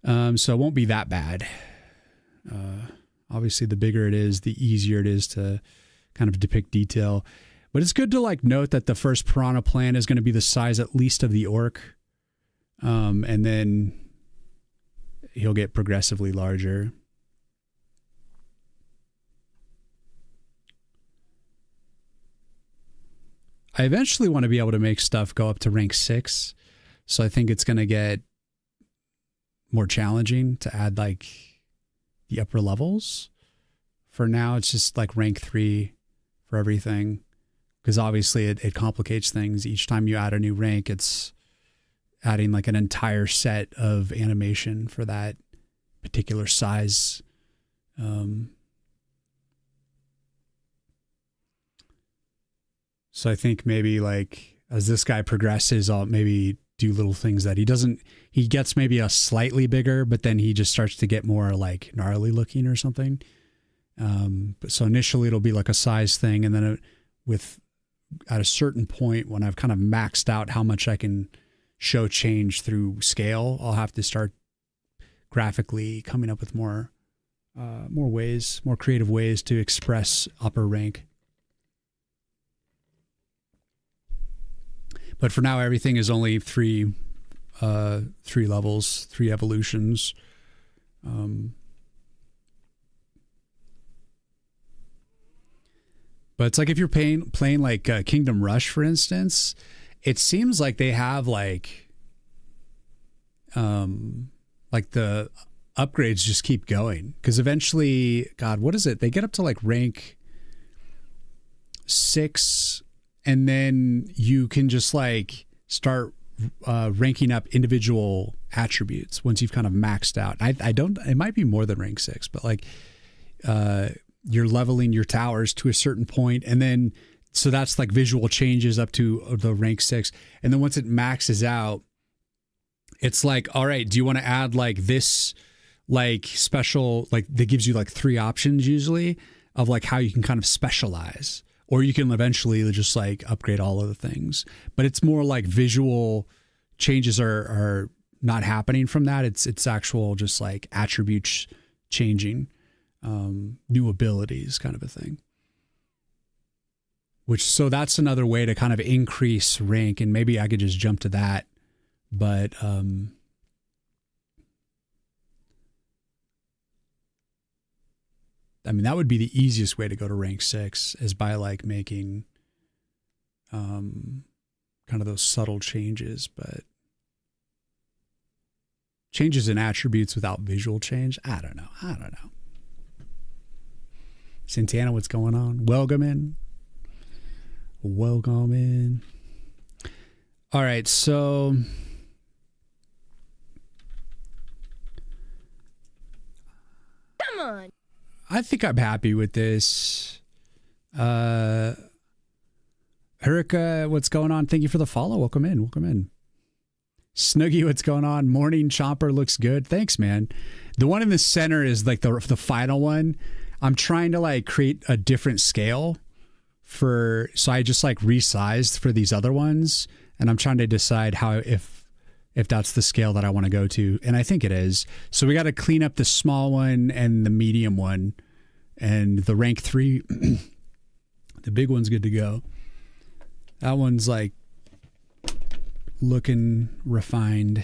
So it won't be that bad. Obviously, the bigger it is, the easier it is to kind of depict detail. But it's good to like note that the first piranha plant is going to be the size at least of the orc. And then he'll get progressively larger. I eventually want to be able to make stuff go up to rank 6. So I think it's going to get more challenging to add like the upper levels. For now, it's just like rank 3 for everything. Because obviously it complicates things. Each time you add a new rank, it's adding like an entire set of animation for that particular size. So I think maybe like as this guy progresses, I'll maybe do little things that he gets maybe a slightly bigger, but then he just starts to get more like gnarly looking or something. But so initially it'll be like a size thing. And then at a certain point when I've kind of maxed out how much I can show change through scale, I'll have to start graphically coming up with more creative ways to express upper rank. But for now, everything is only three levels, 3 evolutions. But it's like if you're playing like Kingdom Rush, for instance, it seems like they have like the upgrades just keep going. Because eventually, God, what is it? They get up to like rank 6. And then you can just like start ranking up individual attributes once you've kind of maxed out. It might be more than rank 6, but like you're leveling your towers to a certain point. And then, so that's like visual changes up to the rank 6. And then once it maxes out, it's like, all right, do you want to add like this, like special, like that gives you like 3 options usually of like how you can kind of specialize. Or you can eventually just like upgrade all of the things. But it's more like visual changes are not happening from that. It's actual just like attributes changing, new abilities kind of a thing. So that's another way to kind of increase rank. And maybe I could just jump to that. But I mean, that would be the easiest way to go to rank 6 is by like making kind of those subtle changes, but changes in attributes without visual change. I don't know. Santana, what's going on? Welcome in. All right. So Come on. I think I'm happy with this. Hurricane, what's going on? Thank you for the follow. Welcome in. Welcome in. Snoogie, what's going on? Morning Chomper looks good. Thanks, man. The one in the center is like the final one. I'm trying to like create a different scale so I just like resized for these other ones, and I'm trying to decide how if that's the scale that I want to go to, and I think it is. So we got to clean up the small one and the medium one, and the rank 3. The big one's good to go. That one's like looking refined.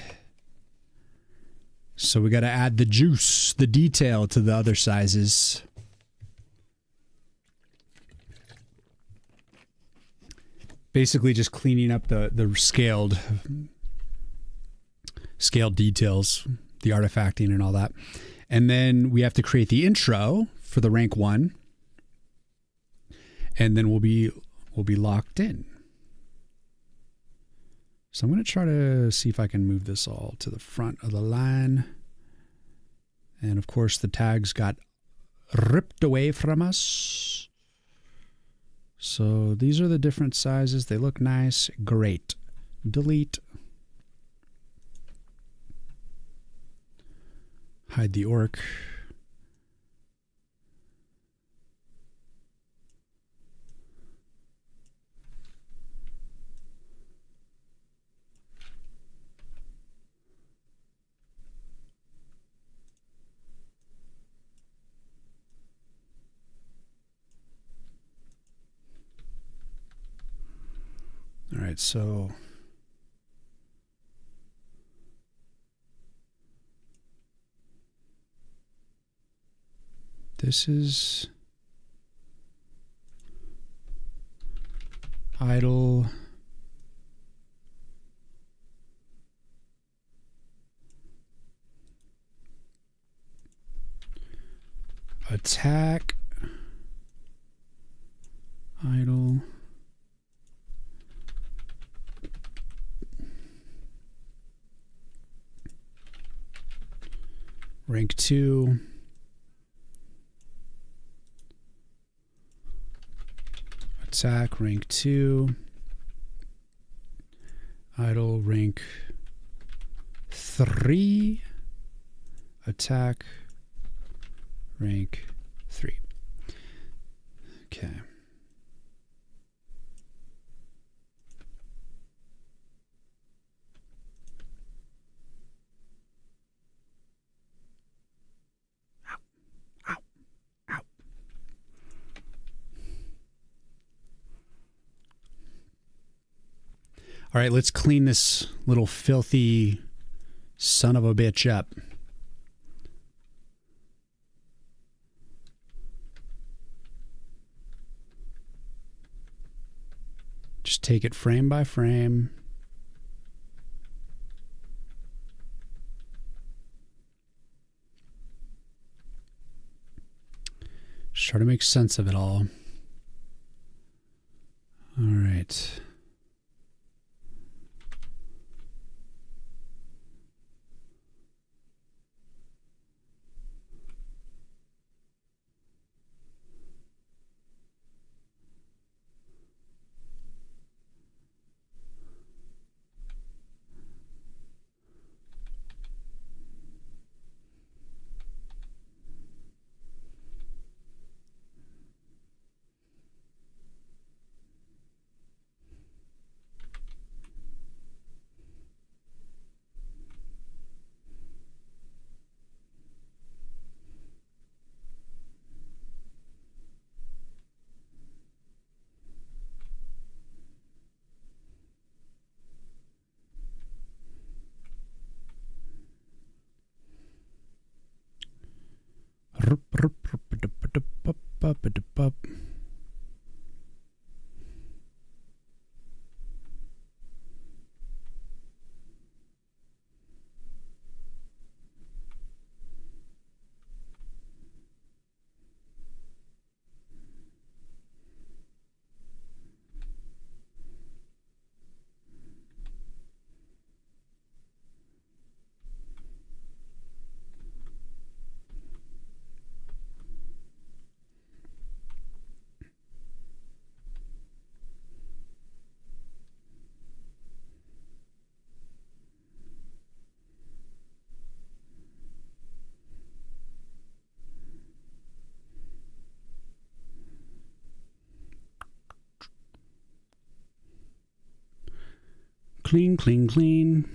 So we got to add the juice, the detail to the other sizes. Basically just cleaning up the scaled details, the artifacting and all that. And then we have to create the intro for the rank 1. And then we'll be locked in. So I'm going to try to see if I can move this all to the front of the line. And of course the tags got ripped away from us. So these are the different sizes. They look nice. Great. Delete. Hide the orc. All right, so this is idle. Attack. Idle. Rank 2. Attack, rank 2. Idle, rank 3. Attack, rank 3. Okay. All right, let's clean this little filthy son of a bitch up. Just take it frame by frame. Just try to make sense of it all. All right. Clean, clean, clean.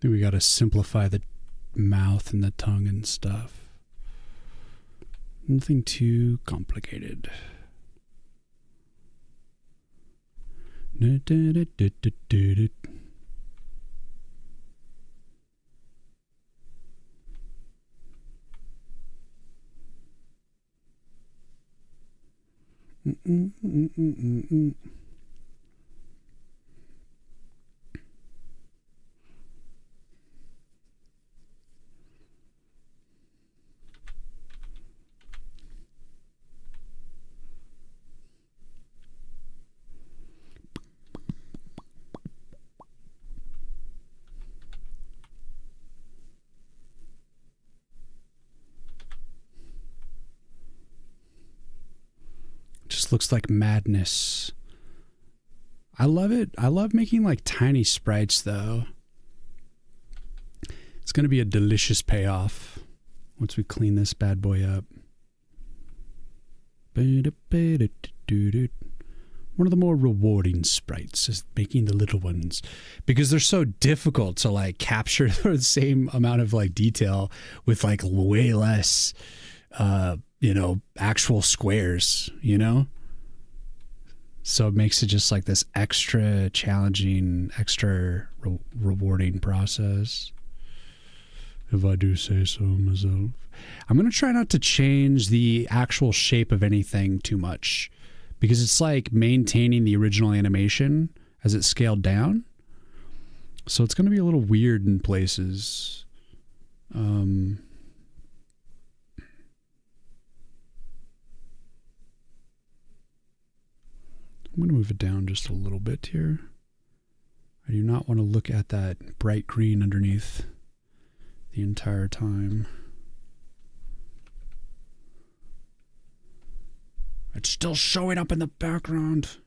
Then we got to simplify the mouth and the tongue and stuff. Nothing too complicated. Just looks like madness. I love it. I love making like tiny sprites though. It's going to be a delicious payoff once we clean this bad boy up. One of the more rewarding sprites is making the little ones because they're so difficult to like capture the same amount of like detail with like way less actual squares, so it makes it just like this extra challenging, extra rewarding process, if I do say so myself. I'm going to try not to change the actual shape of anything too much because it's like maintaining the original animation as it's scaled down. So it's going to be a little weird in places. I'm going to move it down just a little bit here. I do not want to look at that bright green underneath the entire time. It's still showing up in the background.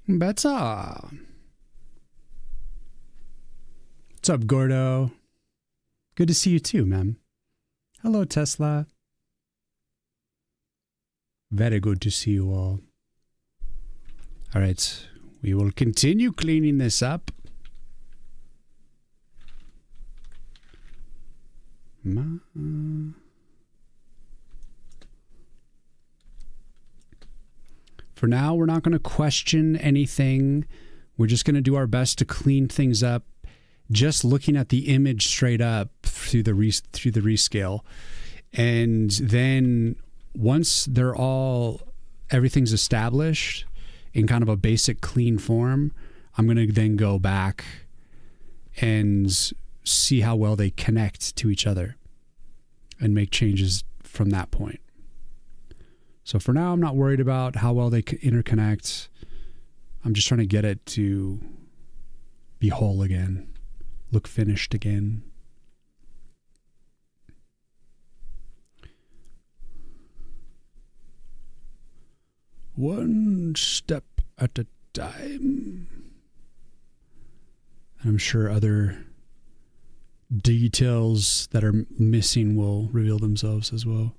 Betsa. What's up, Gordo? Good to see you too, man. Hello, Tesla. Very good to see you all. All right, we will continue cleaning this up. For now, we're not going to question anything. We're just going to do our best to clean things up, just looking at the image straight up through the rescale. And then once everything's established in kind of a basic clean form, I'm going to then go back and see how well they connect to each other and make changes from that point. So for now, I'm not worried about how well they interconnect. I'm just trying to get it to be whole again, look finished again. One step at a time. And I'm sure other details that are missing will reveal themselves as well.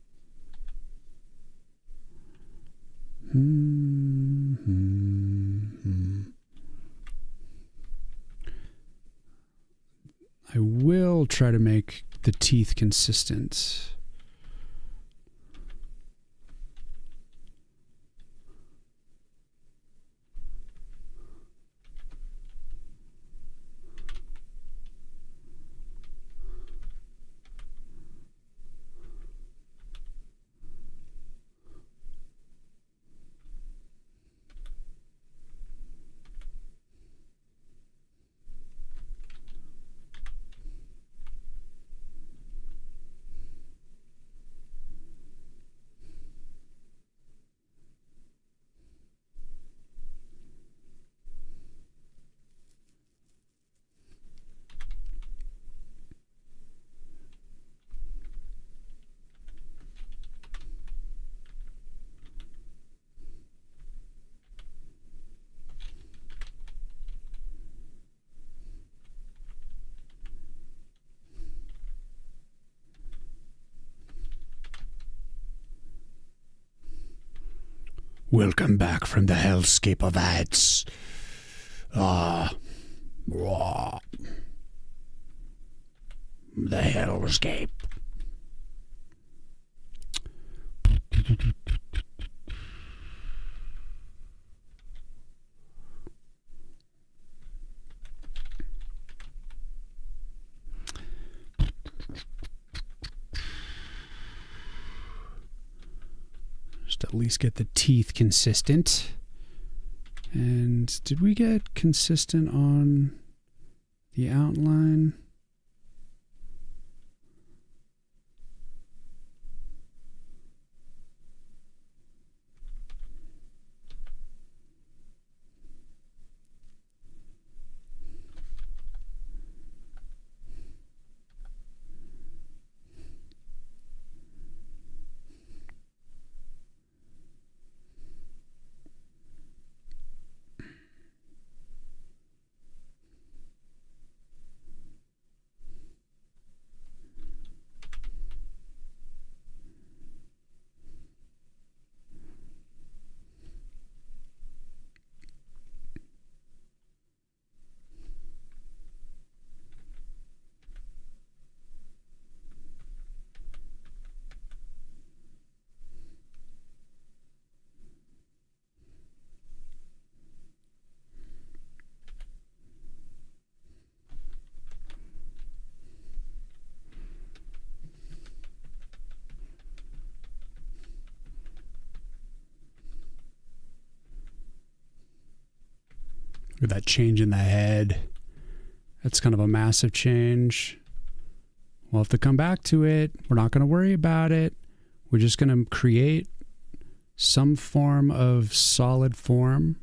I will try to make the teeth consistent. Welcome back from the hellscape of ads. The hellscape. Just at least get the teeth consistent. And did we get consistent on the outline? Look at that change in the head. That's kind of a massive change. We'll have to come back to it. We're not going to worry about it. We're just going to create some form of solid form,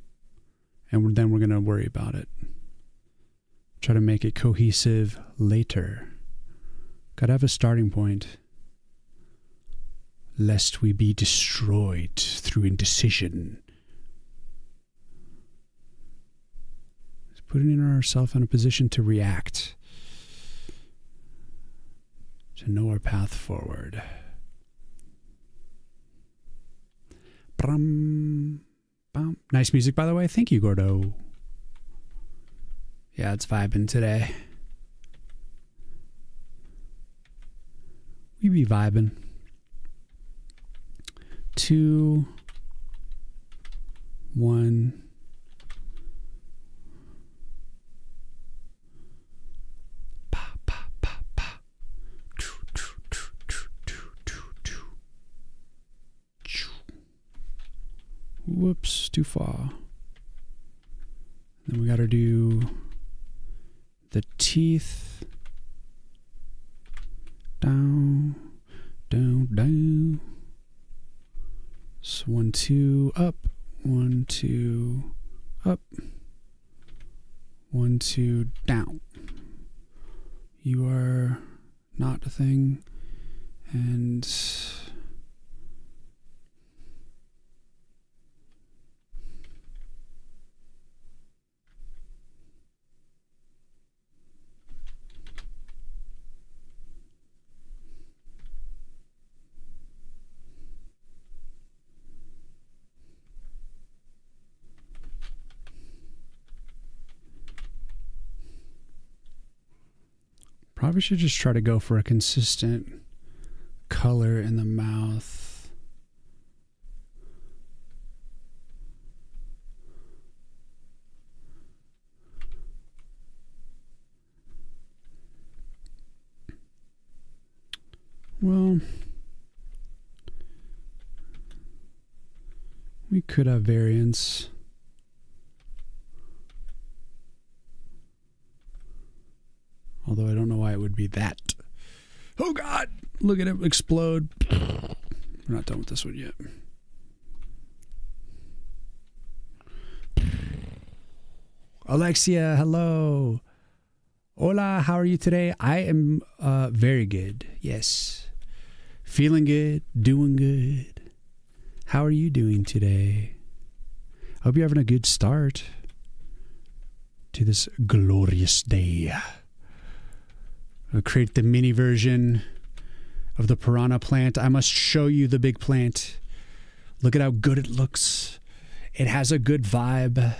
and then we're going to worry about it. Try to make it cohesive later. Got to have a starting point, lest we be destroyed through indecision. Putting ourselves in a position to react, to know our path forward. Nice music, by the way. Thank you, Gordo. Yeah, it's vibing today. We be vibing. 2, 1. Whoops, too far. Then we got to do the teeth. Down, down, down. So 1, 2, up. 1, 2, up. 1, 2, down. You are not a thing. And Probably should just try to go for a consistent color in the mouth. Well, we could have variants. Although I don't know why it would be that. Oh God! Look at it explode. We're not done with this one yet. Alexia, hello. Hola, how are you today? I am very good. Yes. Feeling good, doing good. How are you doing today? Hope you're having a good start to this glorious day. I'll create the mini version of the piranha plant. I must show you the big plant. Look at how good it looks. It has a good vibe.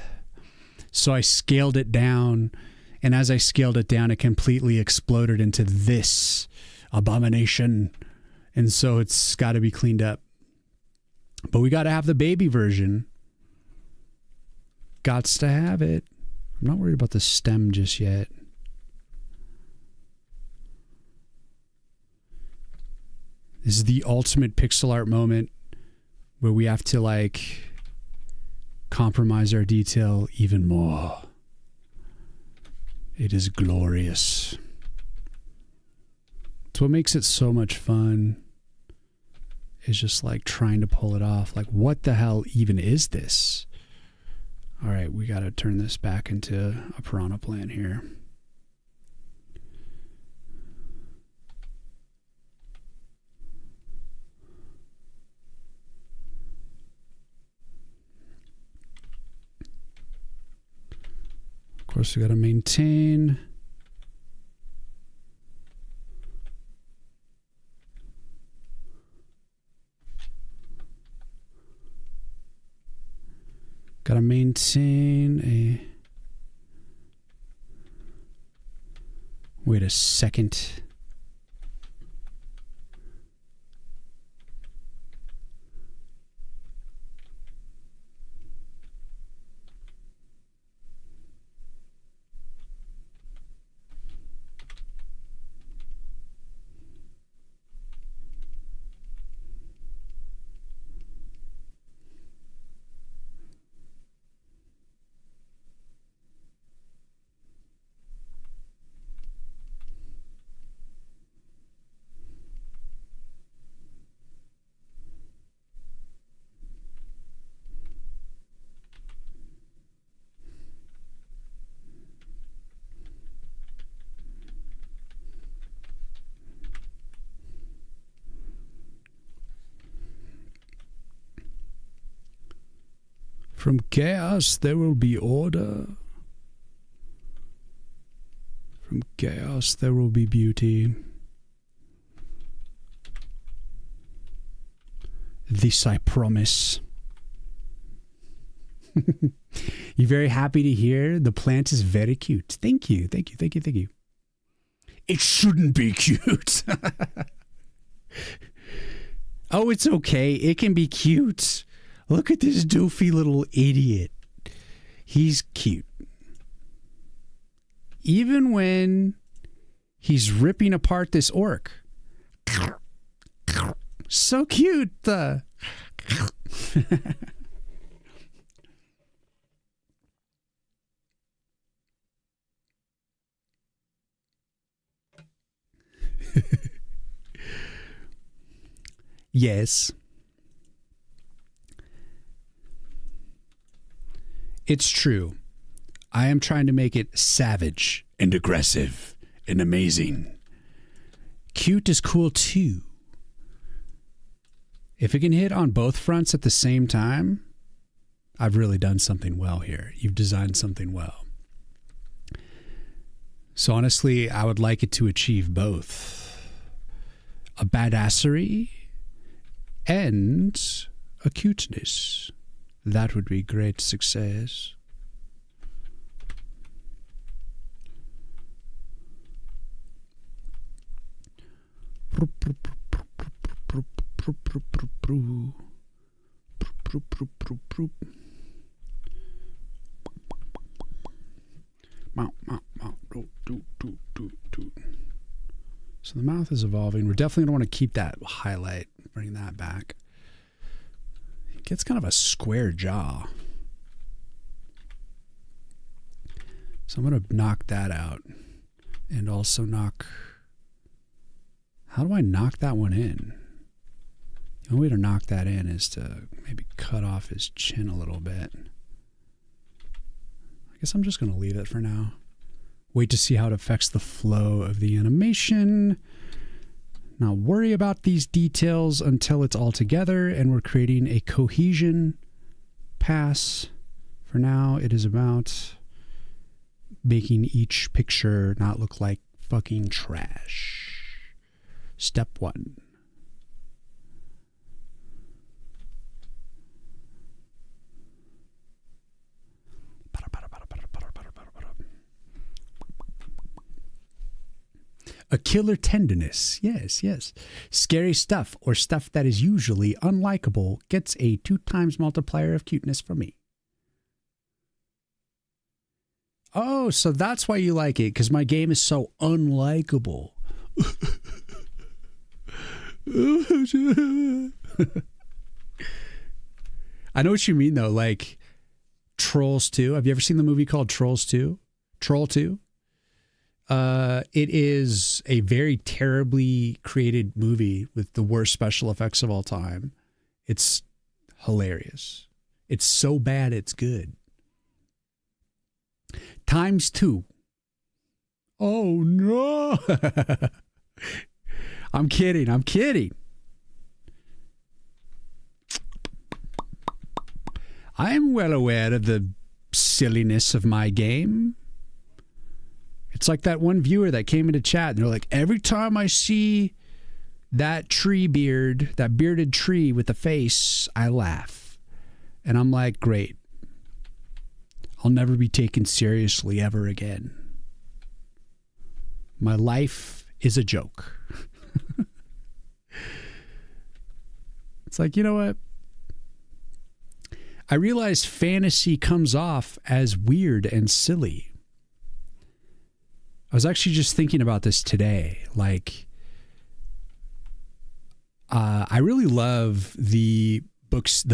So I scaled it down, and as I scaled it down, it completely exploded into this abomination. And so it's got to be cleaned up. But we got to have the baby version. Gots to have it. I'm not worried about the stem just yet. This is the ultimate pixel art moment where we have to like compromise our detail even more. It is glorious. It's what makes it so much fun. Is just like trying to pull it off. Like, what the hell even is this? All right, we got to turn this back into a piranha plant here. Of course, we got to maintain. Got to maintain a... Wait a second. From chaos there will be order. From chaos there will be beauty. This I promise. You're very happy to hear? The plant is very cute. Thank you, thank you, thank you, thank you. It shouldn't be cute. Oh, it's okay. It can be cute. Look at this doofy little idiot. He's cute. Even when he's ripping apart this orc. So cute. Yes. It's true. I am trying to make it savage and aggressive and amazing. Cute is cool too. If it can hit on both fronts at the same time, I've really done something well here. You've designed something well. So honestly, I would like it to achieve both. A badassery and a cuteness. That would be great success. So the mouth is evolving. We definitely don't want to keep that highlight, bring that back. It gets kind of a square jaw. So I'm going to knock that out and also knock... How do I knock that one in? The only way to knock that in is to maybe cut off his chin a little bit. I guess I'm just going to leave it for now. Wait to see how it affects the flow of the animation. Not worry about these details until it's all together and we're creating a cohesion pass. For now, it is about making each picture not look like fucking trash. Step 1. A killer tenderness. Yes, yes. Scary stuff or stuff that is usually unlikable gets a 2 times multiplier of cuteness for me. Oh, so that's why you like it, because my game is so unlikable. I know what you mean, though. Like Trolls 2. Have you ever seen the movie called Trolls 2? Troll 2? It is a very terribly created movie with the worst special effects of all time. It's hilarious. It's so bad it's good. Times 2. Oh no. I'm kidding. I'm kidding. I am well aware of the silliness of my game. It's like that one viewer that came into chat and they're like, every time I see that tree beard, that bearded tree with the face, I laugh. And I'm like, great. I'll never be taken seriously ever again. My life is a joke. It's like, you know what? I realize fantasy comes off as weird and silly. I was actually just thinking about this today. Like, I really love the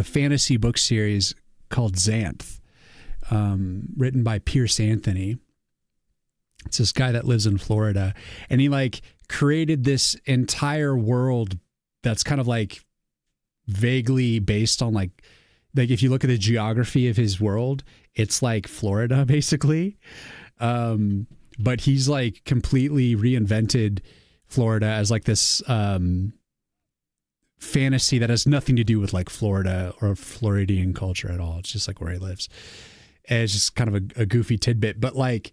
fantasy book series called Xanth, written by Pierce Anthony. It's this guy that lives in Florida, and he like created this entire world that's kind of like vaguely based on like if you look at the geography of his world, it's like Florida basically. But he's like completely reinvented Florida as like this fantasy that has nothing to do with like Florida or Floridian culture at all. It's just like where he lives. And it's just kind of a goofy tidbit. But like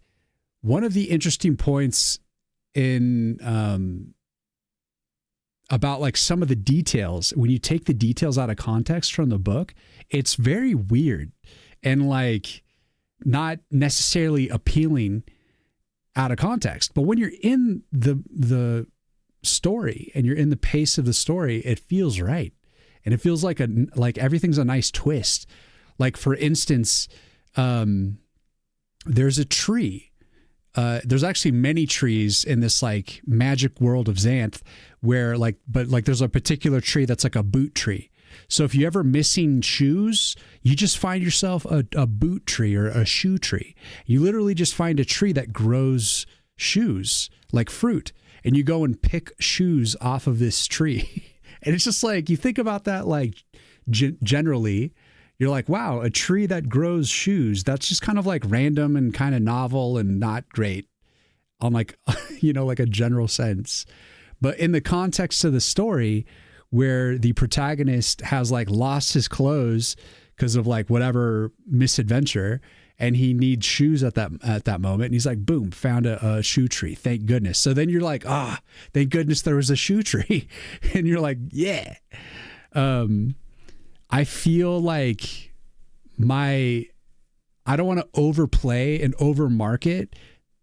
one of the interesting points in about like some of the details, when you take the details out of context from the book, it's very weird and like not necessarily appealing out of context. But when you're in the story and you're in the pace of the story, it feels right. And it feels like everything's a nice twist. Like for instance, there's a tree. There's actually many trees in this like magic world of Xanth where but there's a particular tree that's like a boot tree. So if you're ever missing shoes, you just find yourself a boot tree or a shoe tree. You literally just find a tree that grows shoes like fruit, and you go and pick shoes off of this tree. And it's just like, you think about that like generally, you're like, wow, a tree that grows shoes. That's just kind of like random and kind of novel and not great on like, like a general sense. But in the context of the story, where the protagonist has like lost his clothes because of like whatever misadventure, and he needs shoes at that moment, and he's like, boom, found a shoe tree. Thank goodness. So then you're like, thank goodness there was a shoe tree. And you're like, yeah. I feel like I don't want to overplay and overmarket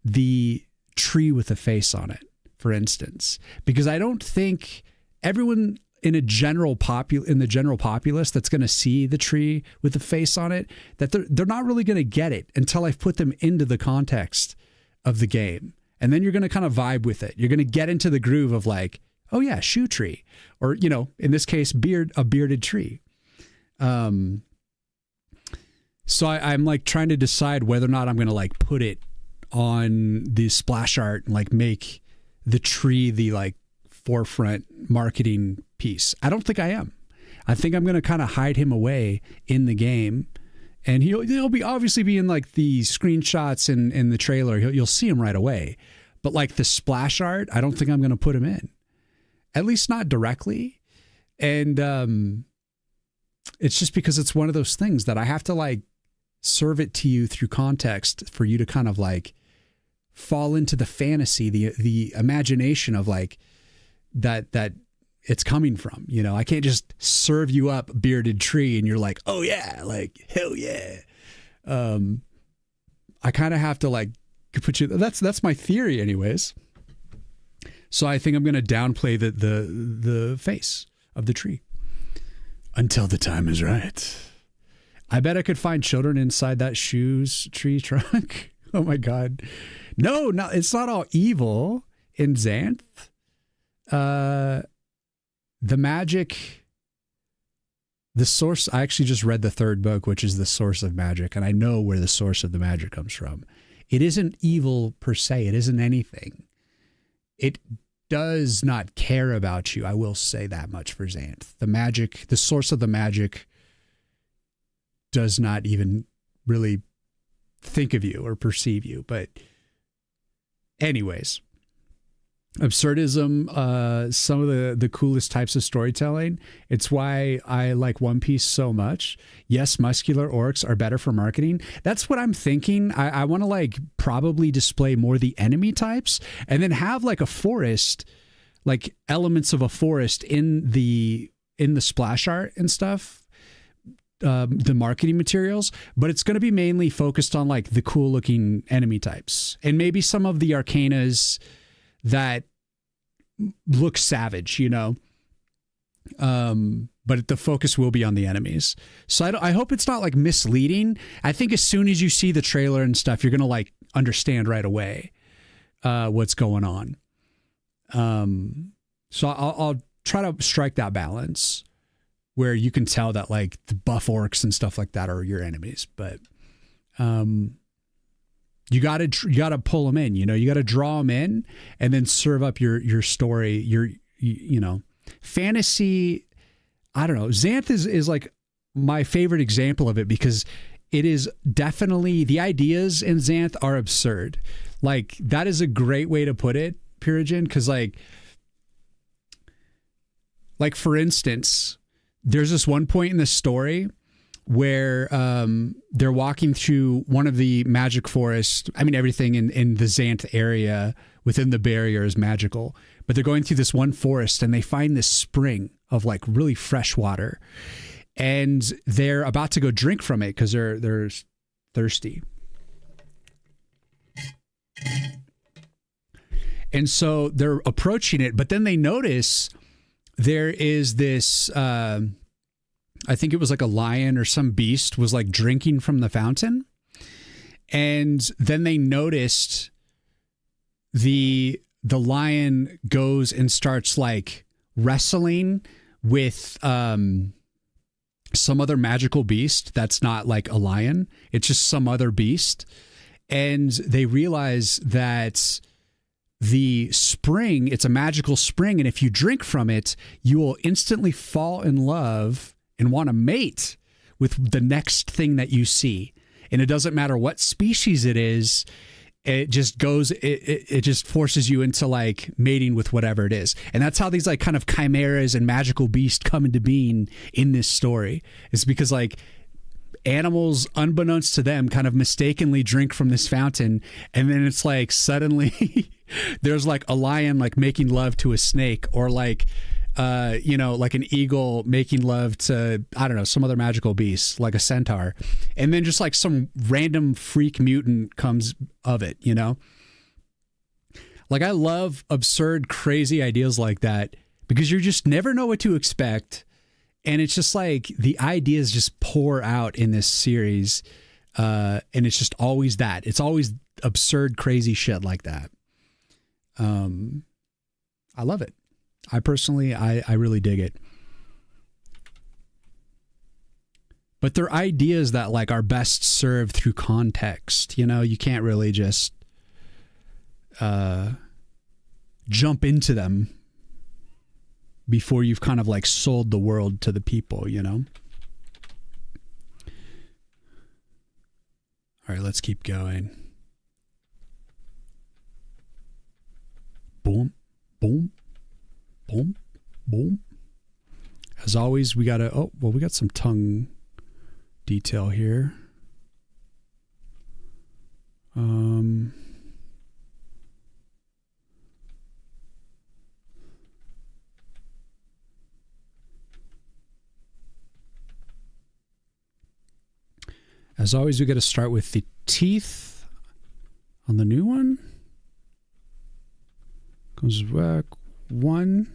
the tree with a face on it. for instance, because I don't think everyone in the general populace that's going to see the tree with the face on it, that they're not really going to get it until I've put them into the context of the game. And then you're going to kind of vibe with it. You're going to get into the groove of like, oh yeah, shoe tree, or, you know, in this case, a bearded tree. So I'm like trying to decide whether or not I'm going to like put it on the splash art and like make the tree the like forefront marketing piece. I don't think I am. I think I'm going to kind of hide him away in the game, and he'll be obviously be in like the screenshots and in the trailer. You'll see him right away, but like the splash art, I don't think I'm going to put him in, at least not directly. And it's just because it's one of those things that I have to like serve it to you through context for you to kind of like fall into the fantasy, the imagination of like that it's coming from. You know, I can't just serve you up bearded tree and you're like, oh yeah, like hell yeah. I kind of have to like put you. That's my theory, anyways. So I think I'm going to downplay the face of the tree until the time is right. I bet I could find children inside that shoes tree trunk. Oh my God. No, it's not all evil in Xanth. The magic, the source, I actually just read the third book, which is the source of magic. And I know where the source of the magic comes from. It isn't evil per se. It isn't anything. It does not care about you. I will say that much for Xanth. The magic, the source of the magic does not even really think of you or perceive you. But anyways, absurdism, some of the coolest types of storytelling. It's why I like One Piece so much. Yes, muscular orcs are better for marketing. That's what I'm thinking. I want to like probably display more the enemy types and then have like a forest, like elements of a forest in the splash art and stuff. The marketing materials, but it's going to be mainly focused on like the cool looking enemy types and maybe some of the arcanas that look savage, you know. But the focus will be on the enemies. So I hope it's not like misleading. I think as soon as you see the trailer and stuff, you're going to like understand right away what's going on. So I'll try to strike that balance where you can tell that like the buff orcs and stuff like that are your enemies, but you gotta pull them in. You know, you gotta draw them in, and then serve up your story. You know, fantasy. I don't know. Xanth is like my favorite example of it because it is definitely, the ideas in Xanth are absurd. Like that is a great way to put it, Purigen, because like for instance, there's this one point in the story where they're walking through one of the magic forests. I mean, everything in the Xanth area within the barrier is magical, but they're going through this one forest and they find this spring of like really fresh water, and they're about to go drink from it because they're thirsty. And so they're approaching it, but then they notice there is this, I think it was like a lion or some beast was like drinking from the fountain. And then they noticed the lion goes and starts like wrestling with some other magical beast that's not like a lion. It's just some other beast. And they realize that the spring, it's a magical spring, and if you drink from it, you will instantly fall in love and want to mate with the next thing that you see. And it doesn't matter what species it is, it just goes, it just forces you into like mating with whatever it is. And that's how these like kind of chimeras and magical beasts come into being in this story. It's because like animals, unbeknownst to them, kind of mistakenly drink from this fountain, and then it's like suddenly there's like a lion like making love to a snake, or like like an eagle making love to, I don't know, some other magical beast like a centaur, and then just like some random freak mutant comes of it, you know. Like, I love absurd, crazy ideas like that because you just never know what to expect. And it's just like the ideas just pour out in this series. And it's just always that. It's always absurd, crazy shit like that. I love it. I personally, I really dig it. But they're ideas that like are best served through context. You know, you can't really just jump into them before you've kind of like sold the world to the people, you know? All right, let's keep going. Boom, boom, boom, boom. As always, we got we got some tongue detail here. As always, we got to start with the teeth on the new one. Goes back 1.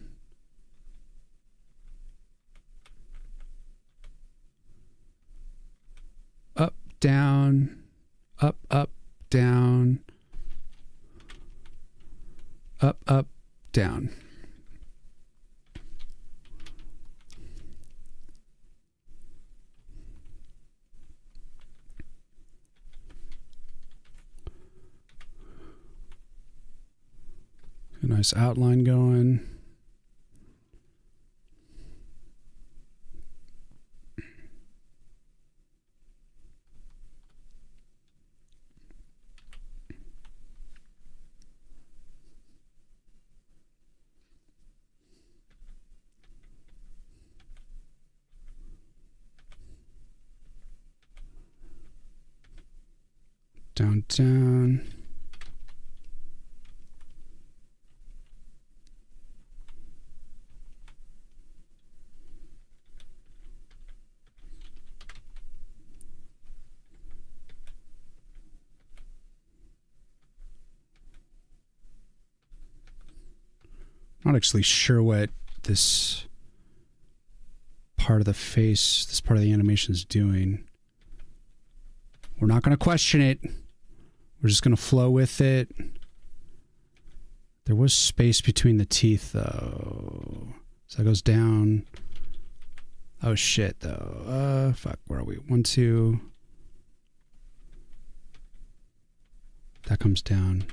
Up, down, up, down, up, down. A nice outline going. Down, down. Not actually sure what this part of the face, this part of the animation is doing. We're not going to question it. We're just going to flow with it. There was space between the teeth, though. So that goes down. Oh, shit, though. Fuck, where are we? 1, 2. That comes down.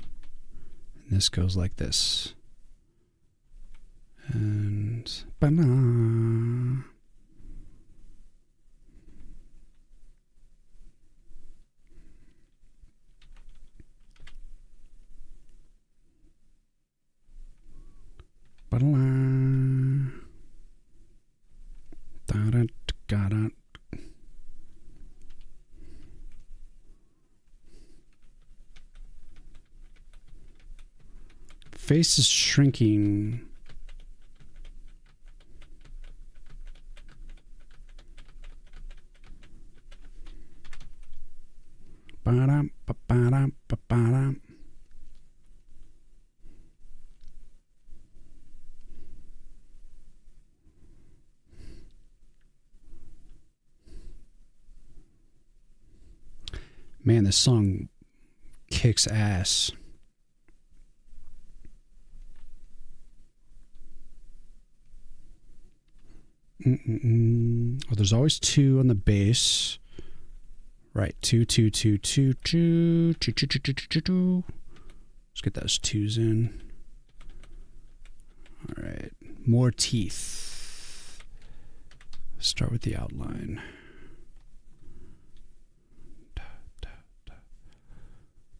And this goes like this. And banana. Banana. Da da da. Face is shrinking. Ba-dum, ba-ba-dum, ba-ba-dum. Man, this song kicks ass. Oh, there's always 2 on the bass. Right, 2, 2, 2, 2, 2, 2, 2, 2, 2, 2, 2. Let's get those 2s in. All right, more teeth. Start with the outline.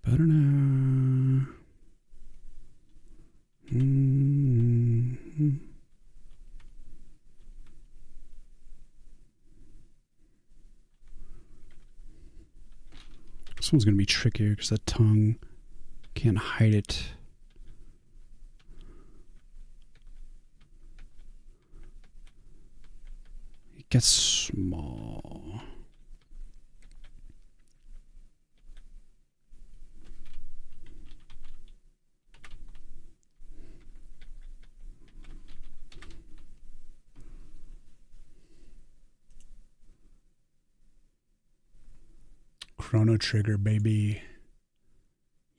Better now. Mm-hmm. This one's going to be trickier because the tongue can't hide it. It gets small. Chrono Trigger, baby.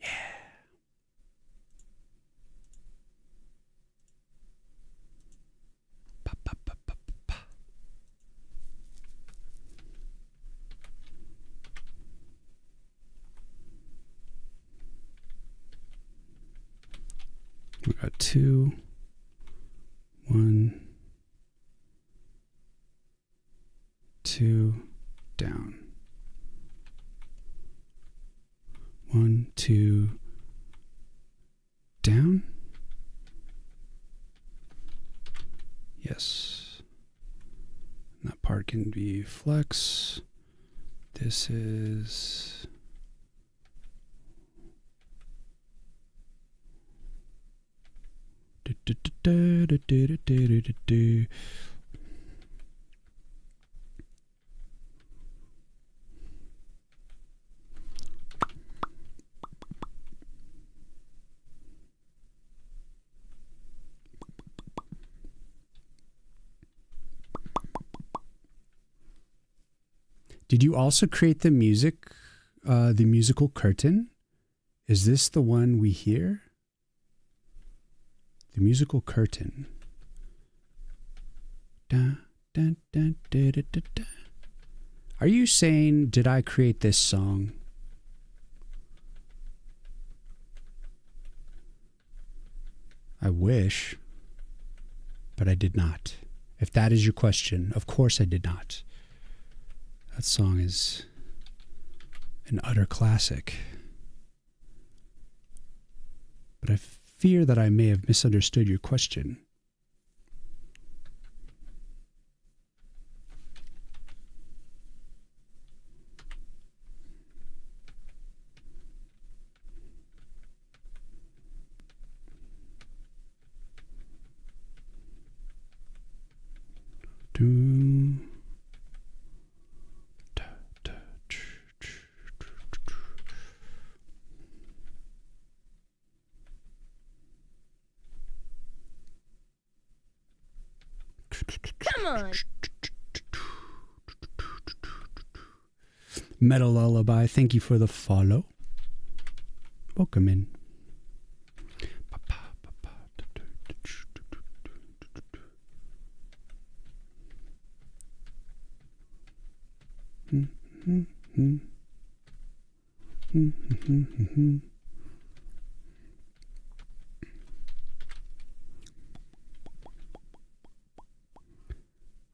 Yeah. Pa, pa, pa, pa, pa. We got 2, 1, 2, down. 1, 2, down. Yes. And that part can be flex. This is Did you also create the music, the musical curtain? Is this the one we hear? The musical curtain. Da, da, da, da, da, da, da. Are you saying, did I create this song? I wish, but I did not. If that is your question, of course I did not. That song is an utter classic. But I fear that I may have misunderstood your question. Come on. Metal Lullaby, thank you for the follow. Welcome in.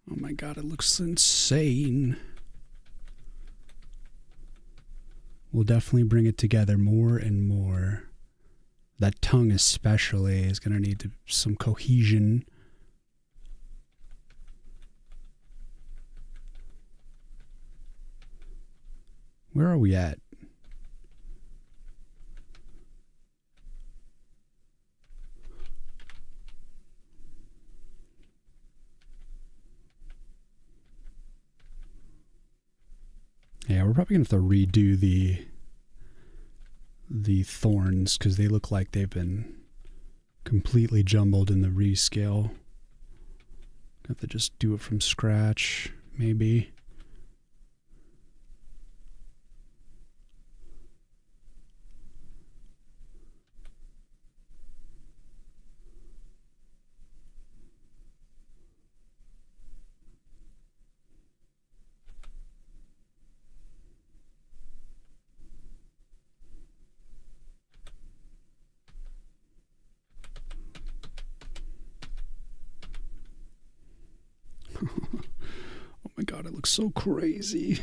Oh my God, it looks insane. We'll definitely bring it together more and more. That tongue especially is going to need some cohesion. Where are we at? Yeah, we're probably going to have to redo the thorns because they look like they've been completely jumbled in the rescale. Have to just do it from scratch, maybe. Oh my God, it looks so crazy.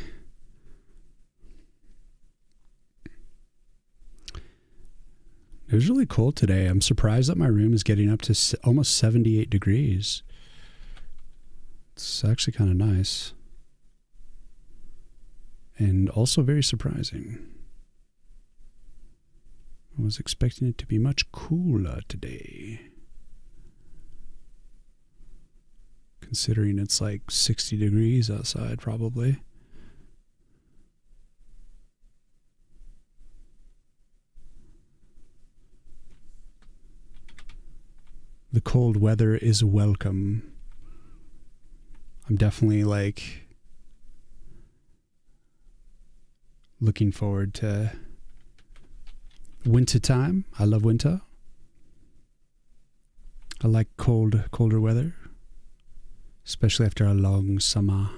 It was really cold today. I'm surprised that my room is getting up to almost 78 degrees. It's actually kind of nice. And also very surprising. I was expecting it to be much cooler today. Considering it's like 60 degrees outside, probably. The cold weather is welcome. I'm definitely like looking forward to winter time. I love winter. I like colder weather, especially after a long summer.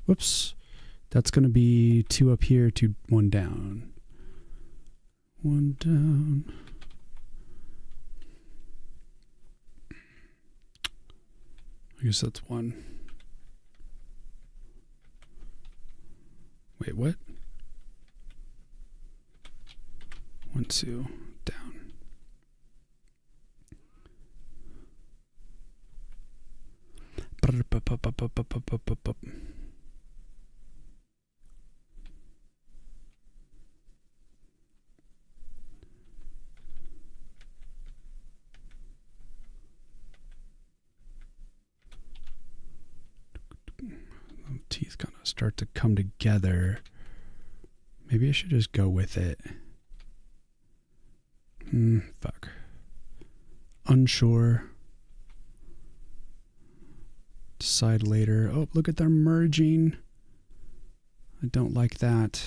Whoops. That's going to be 2 up here, 1 down. 1 down. I guess that's 1. Wait, what? 1, 2, down. Teeth kind of start to come together. Maybe I should just go with it. Fuck. Unsure. Decide later. Oh, look at them merging. I don't like that.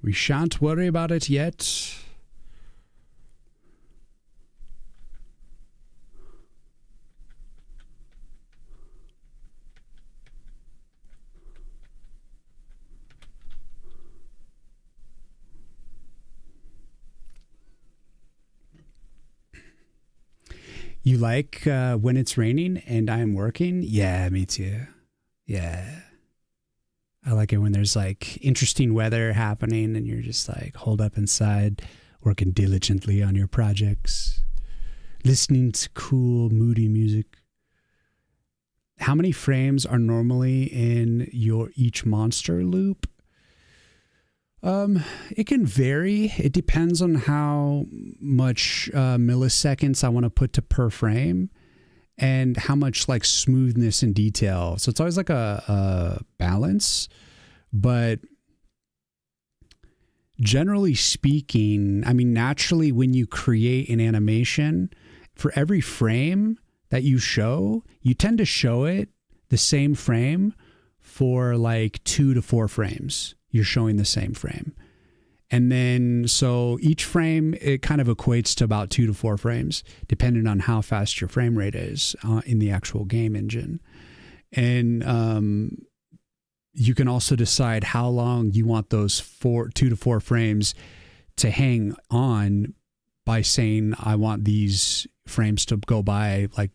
We shan't worry about it yet. You like when it's raining and I'm working? Yeah, me too. Yeah. I like it when there's like interesting weather happening and you're just like holed up inside, working diligently on your projects, listening to cool, moody music. How many frames are normally in your each monster loop? It can vary. It depends on how much milliseconds I want to put to per frame and how much like smoothness and detail. So it's always like a balance, but generally speaking, I mean, naturally when you create an animation, for every frame that you show, you tend to show it the same frame for like 2 to 4 frames. You're showing the same frame. And then, so each frame, it kind of equates to about 2 to 4 frames, depending on how fast your frame rate is in the actual game engine. And you can also decide how long you want those 2 to 4 frames to hang on by saying, I want these frames to go by like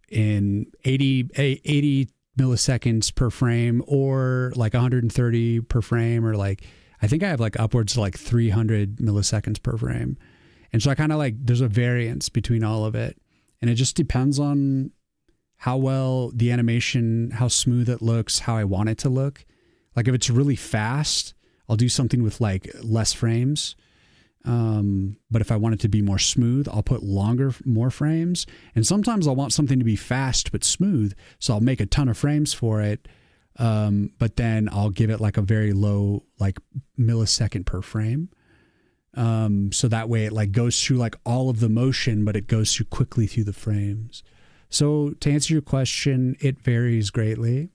in 80 milliseconds per frame, or like 130 per frame, or like, I think I have like upwards to like 300 milliseconds per frame. And so I kind of like, there's a variance between all of it. And it just depends on how well the animation, how smooth it looks, how I want it to look. Like if it's really fast, I'll do something with like less frames. But if I want it to be more smooth, I'll put more frames. And sometimes I'll want something to be fast but smooth, so I'll make a ton of frames for it. But then I'll give it like a very low, like millisecond per frame. So that way it like goes through like all of the motion, but it goes through quickly through the frames. So to answer your question, it varies greatly.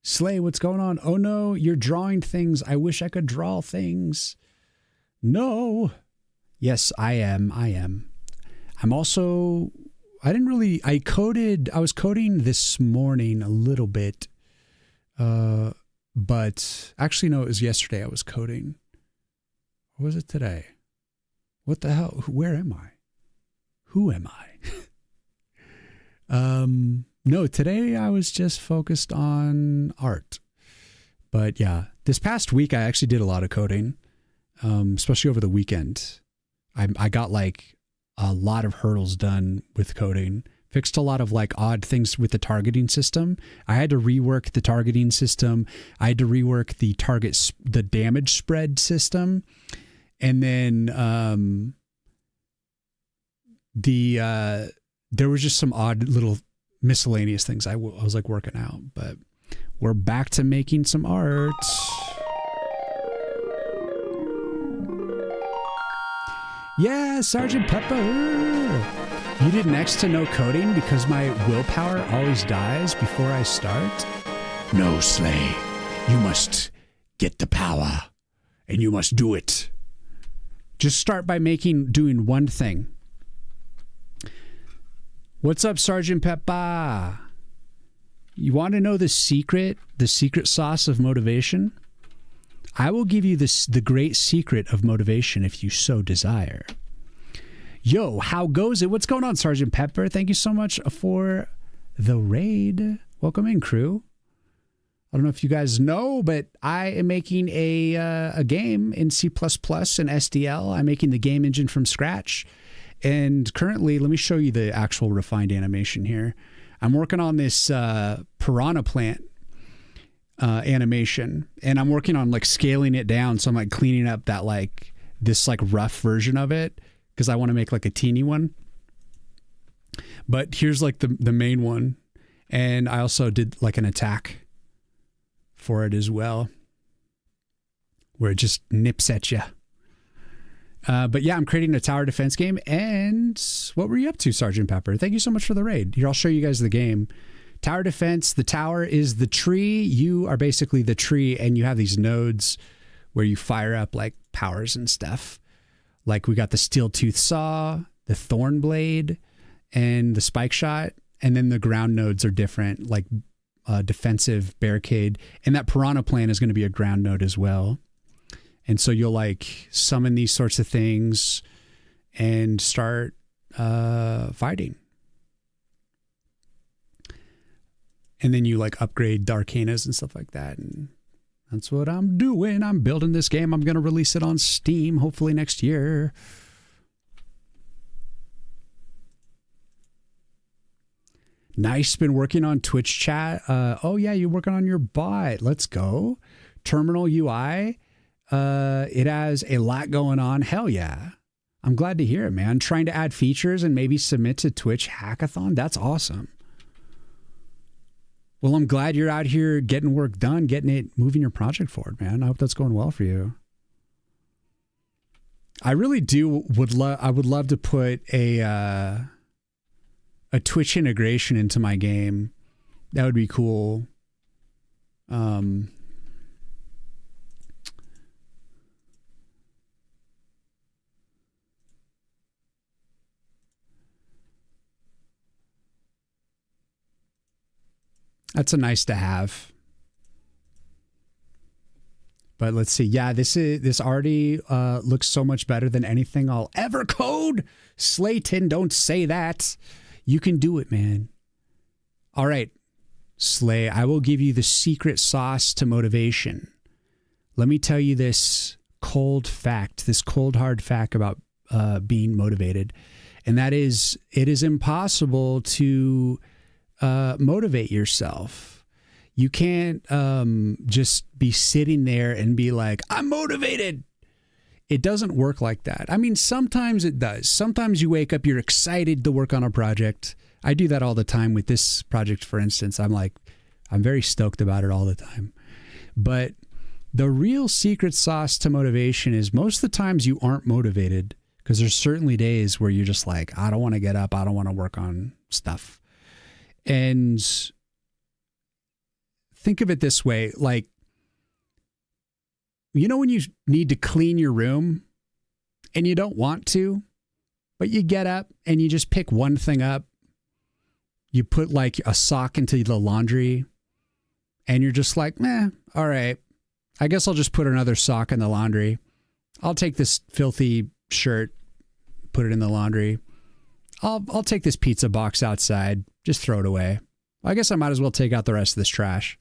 Slay, what's going on? Oh no, you're drawing things. I wish I could draw things. No. Yes, I am. I'm also, I was coding this morning a little bit. But actually, no, it was yesterday I was coding. Or was it today? What the hell? Where am I? Who am I? No, today I was just focused on art. But yeah, this past week I actually did a lot of coding, especially over the weekend. I got like a lot of hurdles done with coding, fixed a lot of like odd things with the targeting system. I had to rework the targeting system. I had to rework the damage spread system. And then there was just some odd little miscellaneous things I was like working out, but we're back to making some art. Yeah, Sergeant Pepper. You did next to no coding because my willpower always dies before I start? No, Slay. You must get the power, and you must do it. Just start by doing one thing. What's up, Sergeant Peppa? You want to know the secret sauce of motivation? I will give you the great secret of motivation if you so desire. Yo, how goes it? What's going on, Sergeant Pepper? Thank you so much for the raid. Welcome in, crew. I don't know if you guys know, but I am making a game in C++ and SDL. I'm making the game engine from scratch. And currently, let me show you the actual refined animation here. I'm working on this piranha plant animation, and I'm working on like scaling it down. So I'm like cleaning up that this rough version of it because I want to make like a teeny one. But here's like the main one. And I also did like an attack for it as well, where it just nips at you. But yeah, I'm creating a tower defense game. And what were you up to, Sergeant Pepper? Thank you so much for the raid. Here, I'll show you guys the game. Tower defense, the tower is the tree. You are basically the tree, and you have these nodes where you fire up like powers and stuff. Like we got the steel tooth saw, the thorn blade, and the spike shot. And then the ground nodes are different, like defensive barricade. And that piranha plant is going to be a ground node as well. And so you'll like summon these sorts of things and start fighting. And then you like upgrade the arcanas and stuff like that. And that's what I'm doing. I'm building this game. I'm going to release it on Steam, hopefully next year. Nice. Been working on Twitch chat. Oh yeah, you're working on your bot. Let's go. Terminal UI. It has a lot going on. Hell yeah. I'm glad to hear it, man. Trying to add features and maybe submit to Twitch Hackathon. That's awesome. Well, I'm glad you're out here getting work done, moving your project forward, man. I hope that's going well for you. I really I would love to put a Twitch integration into my game. That would be cool. That's a nice to have. But let's see. Yeah, this already looks so much better than anything I'll ever code. Slayton, don't say that. You can do it, man. All right, Slay, I will give you the secret sauce to motivation. Let me tell you this cold hard fact about being motivated. And that is, it is impossible to motivate yourself. You can't just be sitting there and be like, I'm motivated. It doesn't work like that. I mean, sometimes it does. Sometimes you wake up, you're excited to work on a project. I do that all the time with this project, for instance. I'm very stoked about it all the time. But the real secret sauce to motivation is most of the times you aren't motivated, because there's certainly days where you're just like, I don't want to get up. I don't want to work on stuff. And think of it this way, like, you know when you need to clean your room and you don't want to, but you get up and you just pick one thing up. You put like a sock into the laundry and you're just like, all right, I guess I'll just put another sock in the laundry. I'll take this filthy shirt, put it in the laundry. I'll take this pizza box outside, just throw it away. I guess I might as well take out the rest of this trash.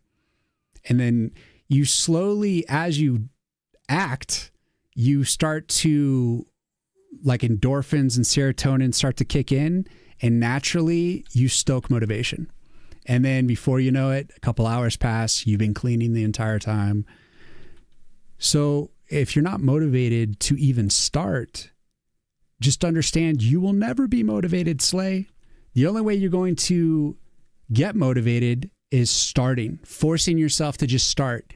And then you slowly, as you act, you start to, like, endorphins and serotonin start to kick in, and naturally you stoke motivation. And then before you know it, a couple hours pass, you've been cleaning the entire time. So if you're not motivated to even start, just understand you will never be motivated, Slay. The only way you're going to get motivated is starting, forcing yourself to just start.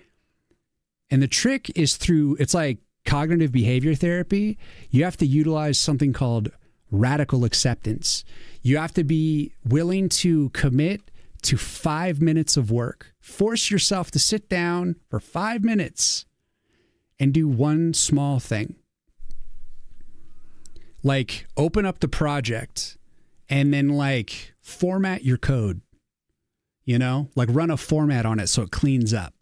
And the trick is it's like cognitive behavior therapy. You have to utilize something called radical acceptance. You have to be willing to commit to 5 minutes of work. Force yourself to sit down for 5 minutes and do one small thing. Like open up the project and then like format your code, like run a format on it so it cleans up.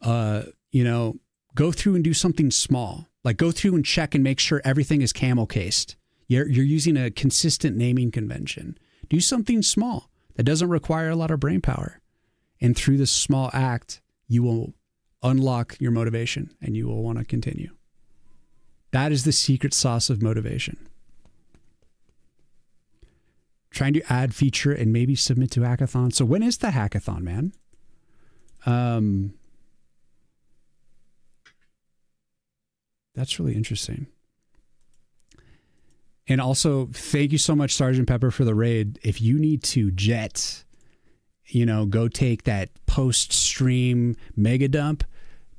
Go through and do something small, like go through and check and make sure everything is camel cased. You're using a consistent naming convention. Do something small that doesn't require a lot of brain power. And through this small act, you will unlock your motivation and you will want to continue. That is the secret sauce of motivation. Trying to add feature and maybe submit to hackathon. So when is the hackathon, man? That's really interesting. And also, thank you so much, Sergeant Pepper, for the raid. If you need to jet, go take that post-stream mega dump,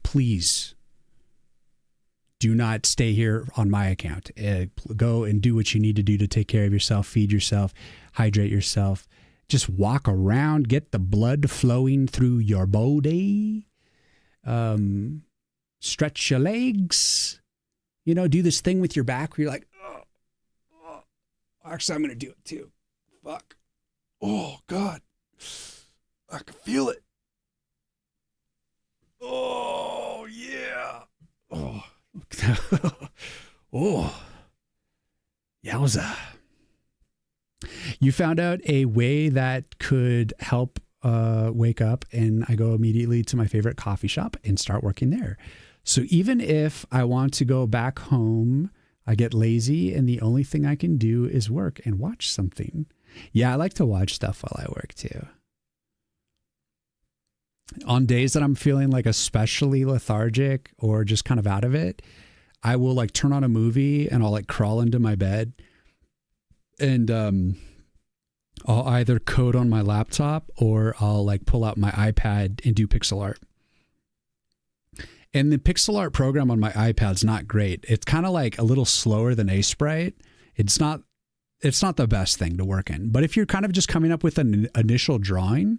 please do not stay here on my account. Go and do what you need to do to take care of yourself, feed yourself, hydrate yourself. Just walk around, get the blood flowing through your body. Stretch your legs. Do this thing with your back where you're like, oh. Actually, I'm going to do it too. Fuck. Oh, God. I can feel it. Oh, yeah. Oh. Oh. Yowza. You found out a way that could help wake up, and I go immediately to my favorite coffee shop and start working there. So even if I want to go back home, I get lazy and the only thing I can do is work and watch something. Yeah, I like to watch stuff while I work too. On days that I'm feeling like especially lethargic or just kind of out of it, I will like turn on a movie and I'll like crawl into my bed and I'll either code on my laptop or I'll like pull out my iPad and do pixel art. And the pixel art program on my iPad's not great. It's kind of like a little slower than Sprite. It's not the best thing to work in. But if you're kind of just coming up with an initial drawing,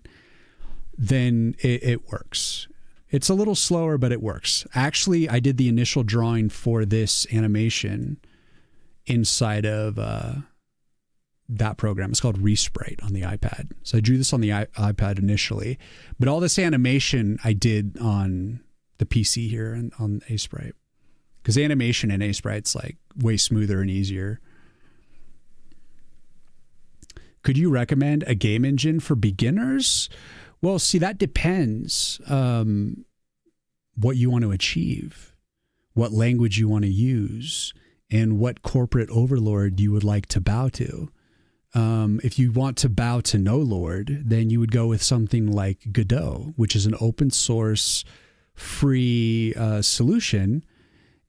then it works. It's a little slower, but it works. Actually, I did the initial drawing for this animation inside of that program. It's called Resprite on the iPad. So I drew this on the iPad initially, but all this animation I did on the PC here and on Sprite, because animation in Sprite's like way smoother and easier. Could you recommend a game engine for beginners? Well, see, that depends what you want to achieve, what language you want to use, and what corporate overlord you would like to bow to. If you want to bow to no lord, then you would go with something like Godot, which is an open source free solution,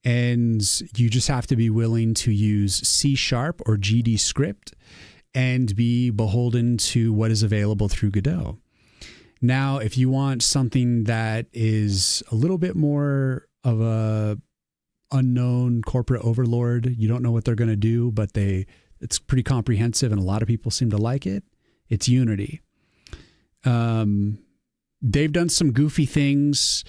and you just have to be willing to use C# or GD script and be beholden to what is available through Godot. Now, if you want something that is a little bit more of a unknown corporate overlord, you don't know what they're going to do, but it's pretty comprehensive and a lot of people seem to like it, it's Unity. They've done some goofy things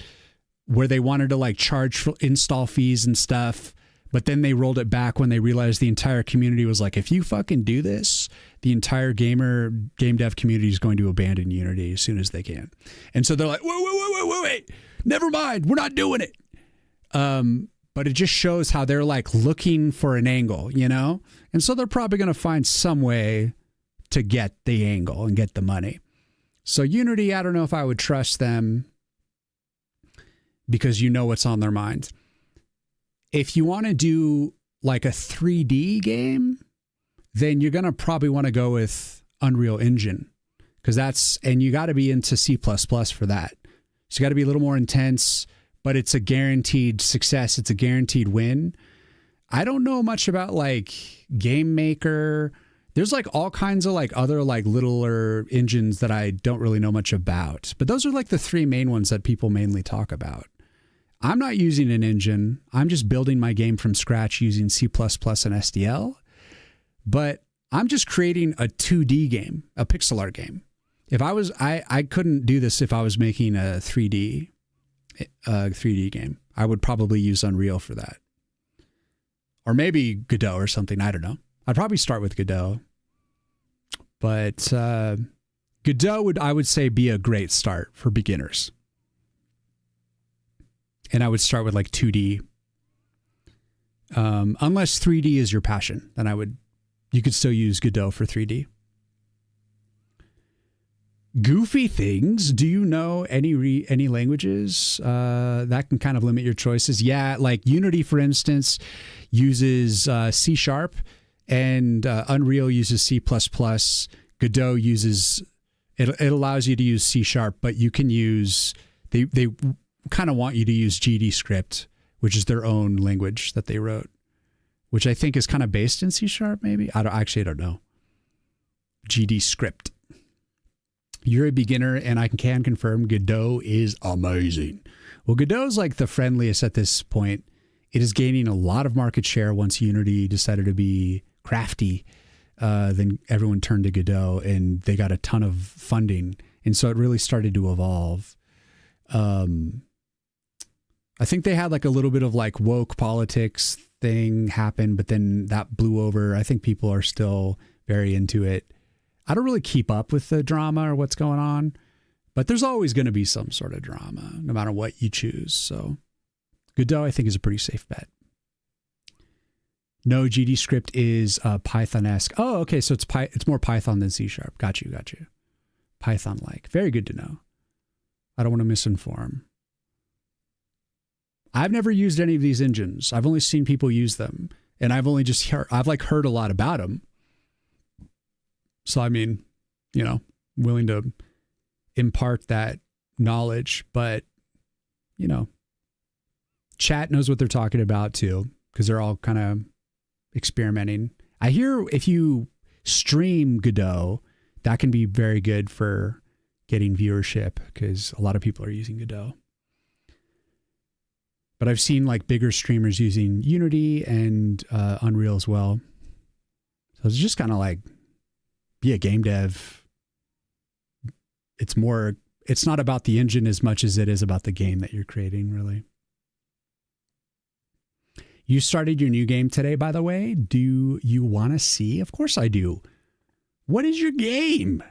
where they wanted to like charge for install fees and stuff, but then they rolled it back when they realized the entire community was like, if you fucking do this, the entire game dev community is going to abandon Unity as soon as they can. And so they're like, wait, never mind, we're not doing it. But it just shows how they're like looking for an angle, And so they're probably going to find some way to get the angle and get the money. So Unity, I don't know if I would trust them, because what's on their mind. If you want to do like a 3D game, then you're going to probably want to go with Unreal Engine, and you got to be into C++ for that. So you got to be a little more intense, but it's a guaranteed success. It's a guaranteed win. I don't know much about like Game Maker. There's like all kinds of like other like littler engines that I don't really know much about. But those are like the three main ones that people mainly talk about. I'm not using an engine. I'm just building my game from scratch using C++ and SDL. But I'm just creating a 2D game, a pixel art game. If I was, I couldn't do this if I was making a 3D game. I would probably use Unreal for that. Or maybe Godot or something. I don't know. I'd probably start with Godot. But Godot would, I would say, be a great start for beginners. And I would start with like 2D. Unless 3D is your passion, then you could still use Godot for 3D. Goofy things. Do you know any languages that can kind of limit your choices? Yeah, like Unity, for instance, uses C#, and Unreal uses C++. Godot uses it allows you to use C#, but you can use they kind of want you to use GD script, which is their own language that they wrote, which I think is kind of based in C#. Maybe I don't know. GD script. You're a beginner, and I can confirm Godot is amazing. Well, Godot is like the friendliest at this point. It is gaining a lot of market share once Unity decided to be crafty. Then everyone turned to Godot, and they got a ton of funding. And so it really started to evolve. I think they had like a little bit of like woke politics thing happen, but then that blew over. I think people are still very into it. I don't really keep up with the drama or what's going on, but there's always going to be some sort of drama no matter what you choose. So Godot, I think, is a pretty safe bet. No, GD script is Python-esque. Oh, okay. So it's more Python than C#. Got you. Python-like. Very good to know. I don't want to misinform. I've never used any of these engines. I've only seen people use them, and I've only just heard a lot about them. So, I mean, willing to impart that knowledge, but, chat knows what they're talking about too, because they're all kind of experimenting. I hear if you stream Godot, that can be very good for getting viewership because a lot of people are using Godot. But I've seen like bigger streamers using Unity and Unreal as well. So it's just kind of like, be a game dev. It's not about the engine as much as it is about the game that you're creating, really. You started your new game today, by the way. Do you want to see? Of course I do. What is your game?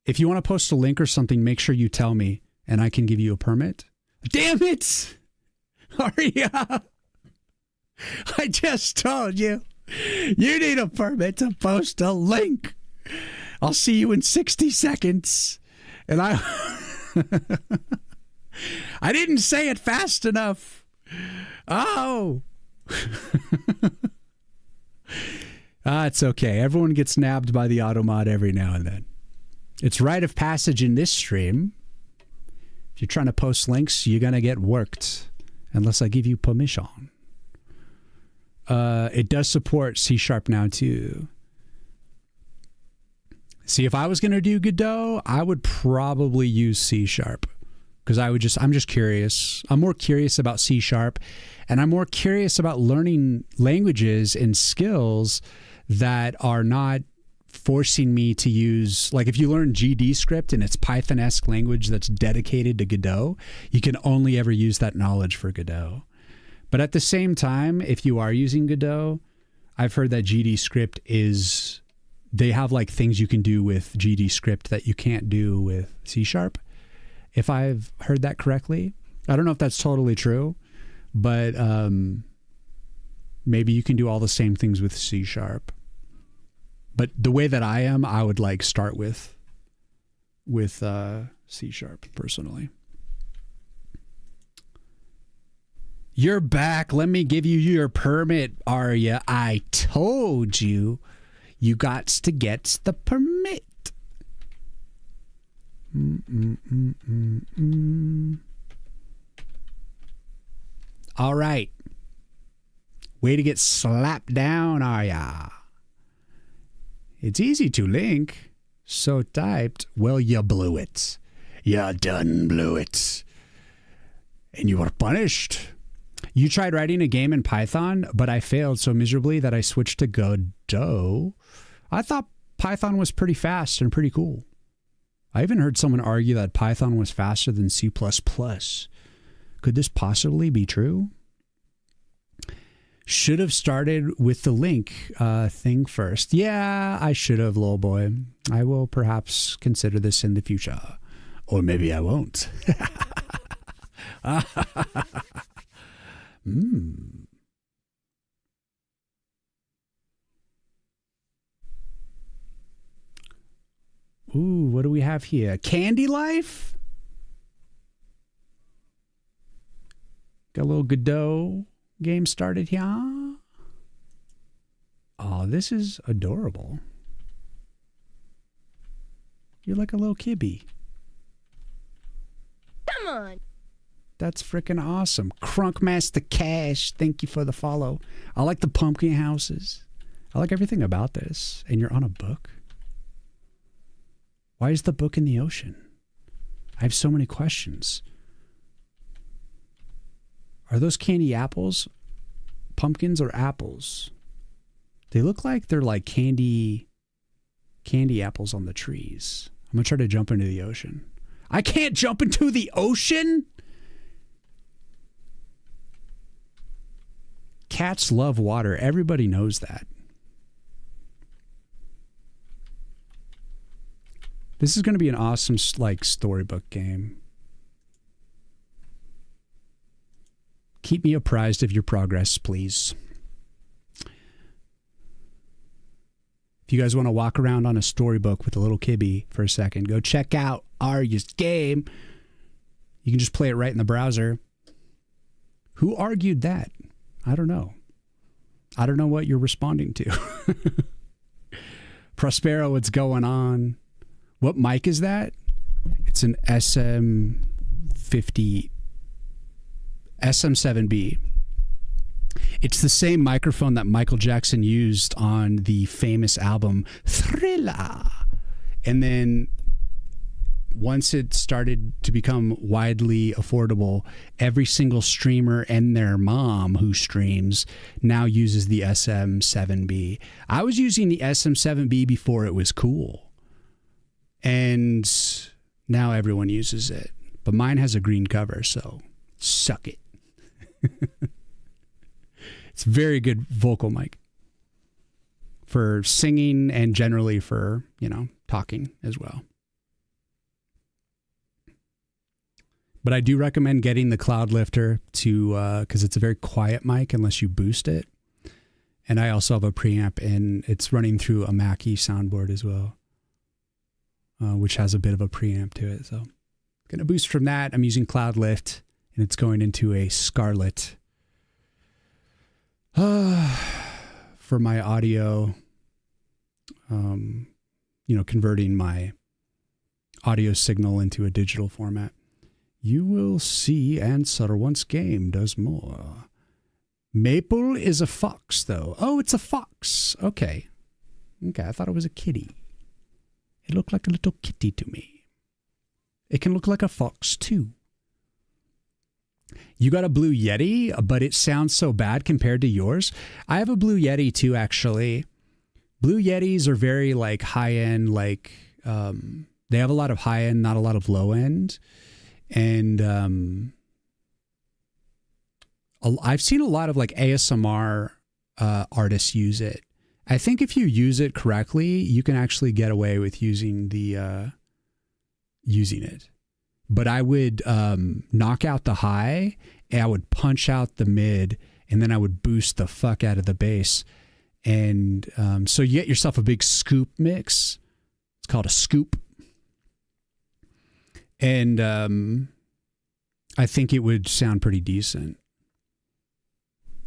If you want to post a link or something, make sure you tell me and I can give you a permit. Damn it! Aria! I just told you. You need a permit to post a link. I'll see you in 60 seconds. And I didn't say it fast enough. Oh. It's okay. Everyone gets nabbed by the automod every now and then. It's rite of passage in this stream. If you're trying to post links, you're going to get worked unless I give you permission. It does support C# now too. See, if I was going to do Godot, I would probably use C# because I'm just curious. I'm more curious about C#, and I'm more curious about learning languages and skills that are not forcing me to use, like if you learn GD script and it's Python-esque language that's dedicated to Godot, you can only ever use that knowledge for Godot. But at the same time, if you are using Godot, I've heard that GD script they have like things you can do with GD script that you can't do with C#. If I've heard that correctly. I don't know if that's totally true, but maybe you can do all the same things with C#. But the way that I am, I would like start with C# personally. You're back. Let me give you your permit, Arya. I told you, you got to get the permit. All right. Way to get slapped down, are ya? It's easy to link. So typed, well, you blew it. You done blew it. And you were punished. You tried writing a game in Python, but I failed so miserably that I switched to Godot. I thought Python was pretty fast and pretty cool. I even heard someone argue that Python was faster than C++. Could this possibly be true? Should have started with the link thing first. Yeah, I should have, little boy. I will perhaps consider this in the future. Or maybe I won't. Ooh, what do we have here? Candy Life? Got a little Godot game started here. Oh, this is adorable. You're like a little kibby. Come on. That's freaking awesome. Crunkmaster Cash, thank you for the follow. I like the pumpkin houses. I like everything about this. And you're on a book? Why is the book in the ocean? I have so many questions. Are those candy apples? Pumpkins or apples? They look like they're like candy apples on the trees. I'm going to try to jump into the ocean. I can't jump into the ocean? Cats love water. Everybody knows that. This is going to be an awesome like storybook game. Keep me apprised of your progress, please. If you guys want to walk around on a storybook with a little kibby for a second, go check out Arya's game. You can just play it right in the browser. Who argued that? I don't know. I don't know what you're responding to. Prospero, what's going on? What mic is that? It's an SM7B. It's the same microphone that Michael Jackson used on the famous album Thriller. And then once it started to become widely affordable, every single streamer and their mom who streams now uses the SM7B. I was using the SM7B before it was cool. And now everyone uses it. But mine has a green cover, so suck it. It's very good vocal mic for singing and generally for, talking as well. But I do recommend getting the Cloud Lifter to because it's a very quiet mic unless you boost it. And I also have a preamp, and it's running through a Mackie soundboard as well, which has a bit of a preamp to it. So going to boost from that. I'm using Cloud Lift, and it's going into a Scarlett for my audio, converting my audio signal into a digital format. You will see Answer Once Game does more. Maple is a fox, though. Oh, it's a fox. Okay, I thought it was a kitty. It looked like a little kitty to me. It can look like a fox, too. You got a Blue Yeti, but it sounds so bad compared to yours. I have a Blue Yeti, too, actually. Blue Yetis are very, high-end, they have a lot of high-end, not a lot of low-end. And I've seen a lot of ASMR artists use it. I think if you use it correctly, you can actually get away with using it. But I would knock out the high, and I would punch out the mid, and then I would boost the fuck out of the bass. And so you get yourself a big scoop mix. It's called a scoop. And I think it would sound pretty decent.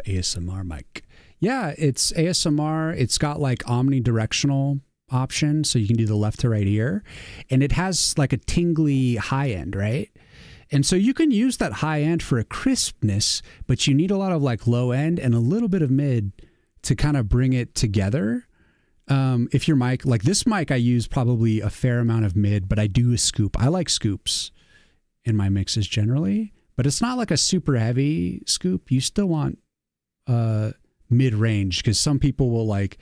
ASMR mic. Yeah, it's ASMR. It's got omnidirectional option, so you can do the left to right ear. And it has a tingly high end, right? And so you can use that high end for a crispness, but you need a lot of like low end and a little bit of mid to kind of bring it together. If your mic, like this mic, I use probably a fair amount of mid, but I do a scoop. I like scoops in my mixes generally, but it's not like a super heavy scoop. You still want mid range, because some people will like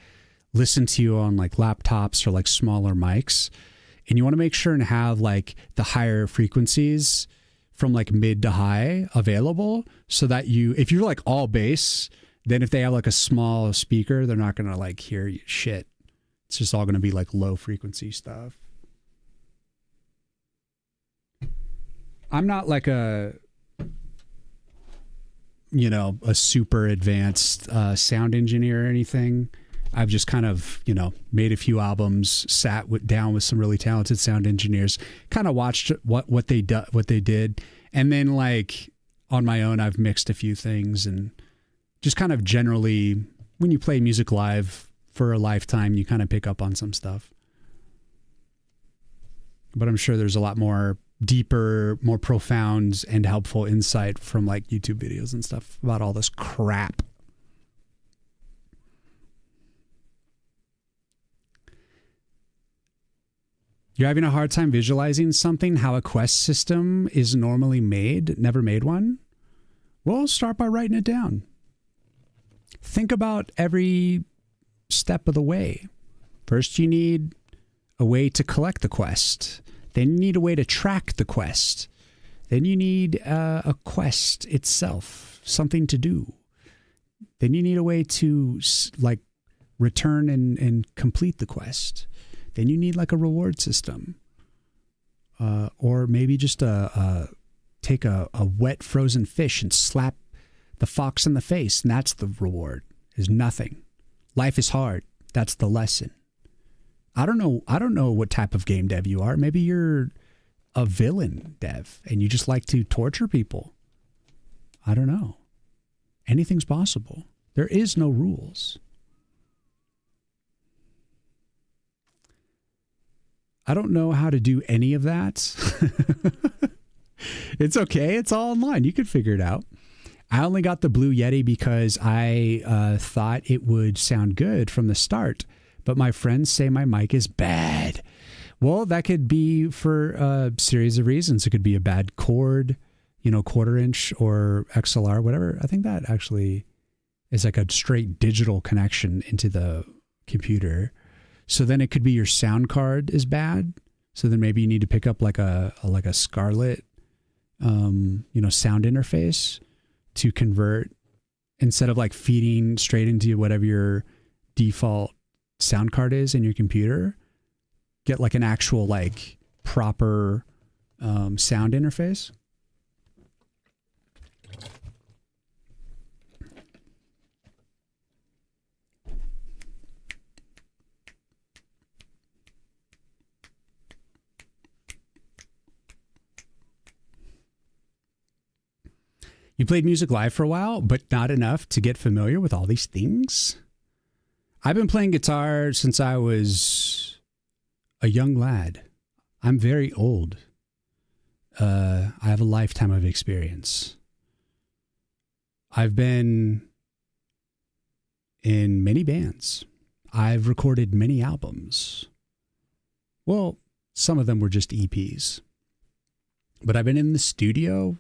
listen to you on like laptops or like smaller mics, and you want to make sure and have like the higher frequencies from like mid to high available, so that if you're like all bass, then if they have like a small speaker, they're not going to like hear you shit. It's just all going to be like low frequency stuff. I'm not like a super advanced sound engineer or anything. I've just kind of, made a few albums, sat down with some really talented sound engineers, kind of watched what they did. And then like on my own, I've mixed a few things, and just kind of generally when you play music live for a lifetime, you kind of pick up on some stuff. But I'm sure there's a lot more deeper, more profound and helpful insight from like YouTube videos and stuff about all this crap. You're having a hard time visualizing something, how a quest system is normally made, never made one? Well, start by writing it down. Think about every step of the way. First, you need a way to collect the quest. Then you need a way to track the quest. Then you need a quest itself, something to do. Then you need a way to like return and complete the quest. Then you need like a reward system, or maybe just take a wet frozen fish and slap the fox in the face, and that's the reward. Is nothing. Life is hard. That's the lesson. I don't know what type of game dev you are. Maybe you're a villain dev and you just like to torture people. I don't know. Anything's possible. There is no rules. I don't know how to do any of that. It's okay. It's all online. You could figure it out. I only got the Blue Yeti because I thought it would sound good from the start, but my friends say my mic is bad. Well, that could be for a series of reasons. It could be a bad cord, quarter inch or XLR, whatever. I think that actually is like a straight digital connection into the computer. So then it could be your sound card is bad. So then maybe you need to pick up like a Scarlett, sound interface to convert, instead of like feeding straight into whatever your default sound card is in your computer. Get like an actual like proper sound interface. You played music live for a while, but not enough to get familiar with all these things? I've been playing guitar since I was a young lad. I'm very old. I have a lifetime of experience. I've been in many bands. I've recorded many albums. Well, some of them were just EPs. But I've been in the studio.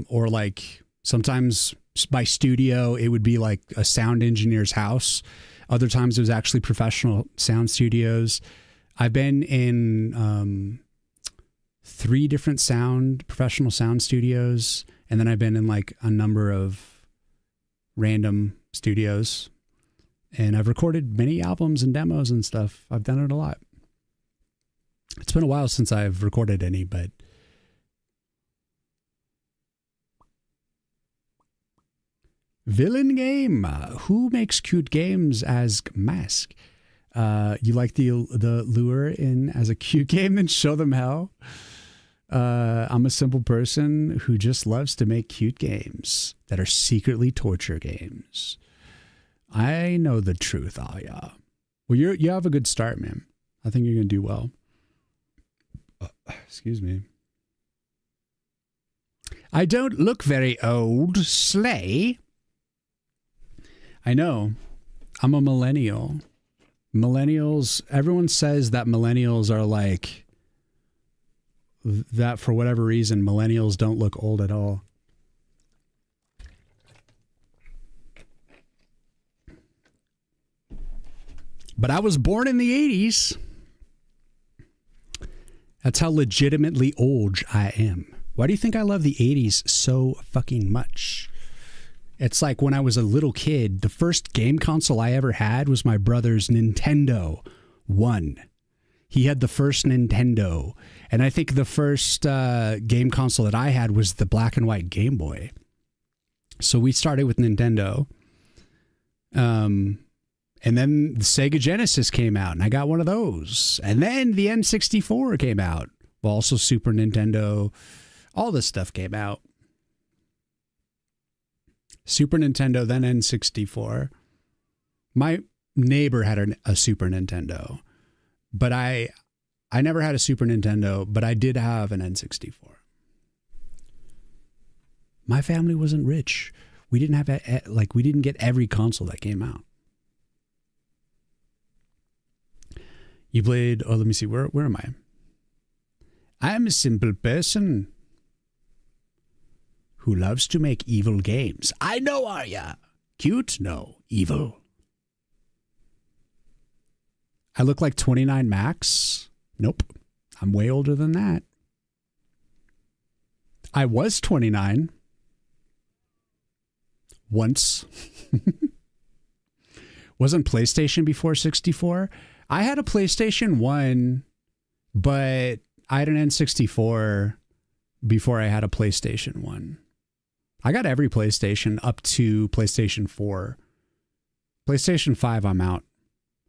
Or like sometimes by studio, it would be like a sound engineer's house. Other times it was actually professional sound studios. I've been in 3 different professional sound studios. And then I've been in like a number of random studios. And I've recorded many albums and demos and stuff. I've done it a lot. It's been a while since I've recorded any, but villain game. Who makes cute games as mask? You like the lure in as a cute game and show them how? I'm a simple person who just loves to make cute games that are secretly torture games. I know the truth, Aya. Well, you have a good start, man. I think you're gonna do well. Excuse me. I don't look very old. Slay. I know. I'm a millennial. Millennials, everyone says that millennials are like that for whatever reason. Millennials don't look old at all. But I was born in the 80s. That's how legitimately old I am. Why do you think I love the 80s so fucking much? It's like when I was a little kid, the first game console I ever had was my brother's Nintendo 1. He had the first Nintendo. And I think the first game console that I had was the black and white Game Boy. So we started with Nintendo. And then the Sega Genesis came out, and I got one of those. And then the N64 came out. Well, also Super Nintendo. All this stuff came out. Super Nintendo, then N64. My neighbor had a Super Nintendo. But I never had a Super Nintendo, but I did have an N64. My family wasn't rich. We didn't have, we didn't get every console that came out. You played, let me see, where am I? I'm a simple person who loves to make evil games. I know, are ya? Cute? No. Evil. I look like 29 max? Nope. I'm way older than that. I was 29. Once. Wasn't PlayStation before 64? I had a PlayStation 1, but I had an N64 before I had a PlayStation 1. I got every PlayStation up to PlayStation 4. PlayStation 5, I'm out.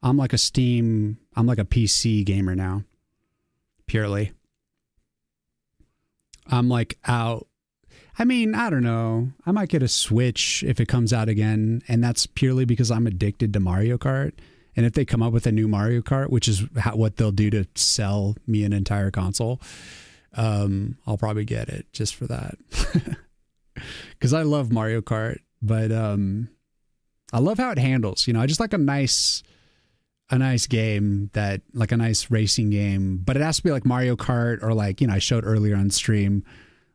I'm like a PC gamer now. Purely. I'm like out. I mean, I don't know. I might get a Switch if it comes out again, and that's purely because I'm addicted to Mario Kart. And if they come up with a new Mario Kart, which is what they'll do to sell me an entire console, I'll probably get it just for that. Because I love Mario Kart, but I love how it handles. You know, I just like a nice game that, like a nice racing game, but it has to be like Mario Kart or like, you know, I showed earlier on stream,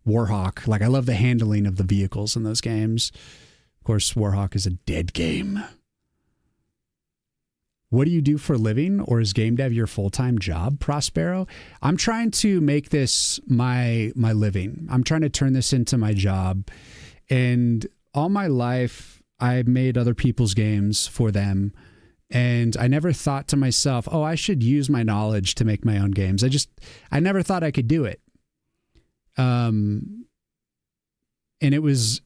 Warhawk. Like I love the handling of the vehicles in those games. Of course, Warhawk is a dead game. What do you do for a living, or is game dev your full-time job, Prospero? I'm trying to make this my living. I'm trying to turn this into my job. And all my life, I made other people's games for them. And I never thought to myself, oh, I should use my knowledge to make my own games. I never thought I could do it. And it was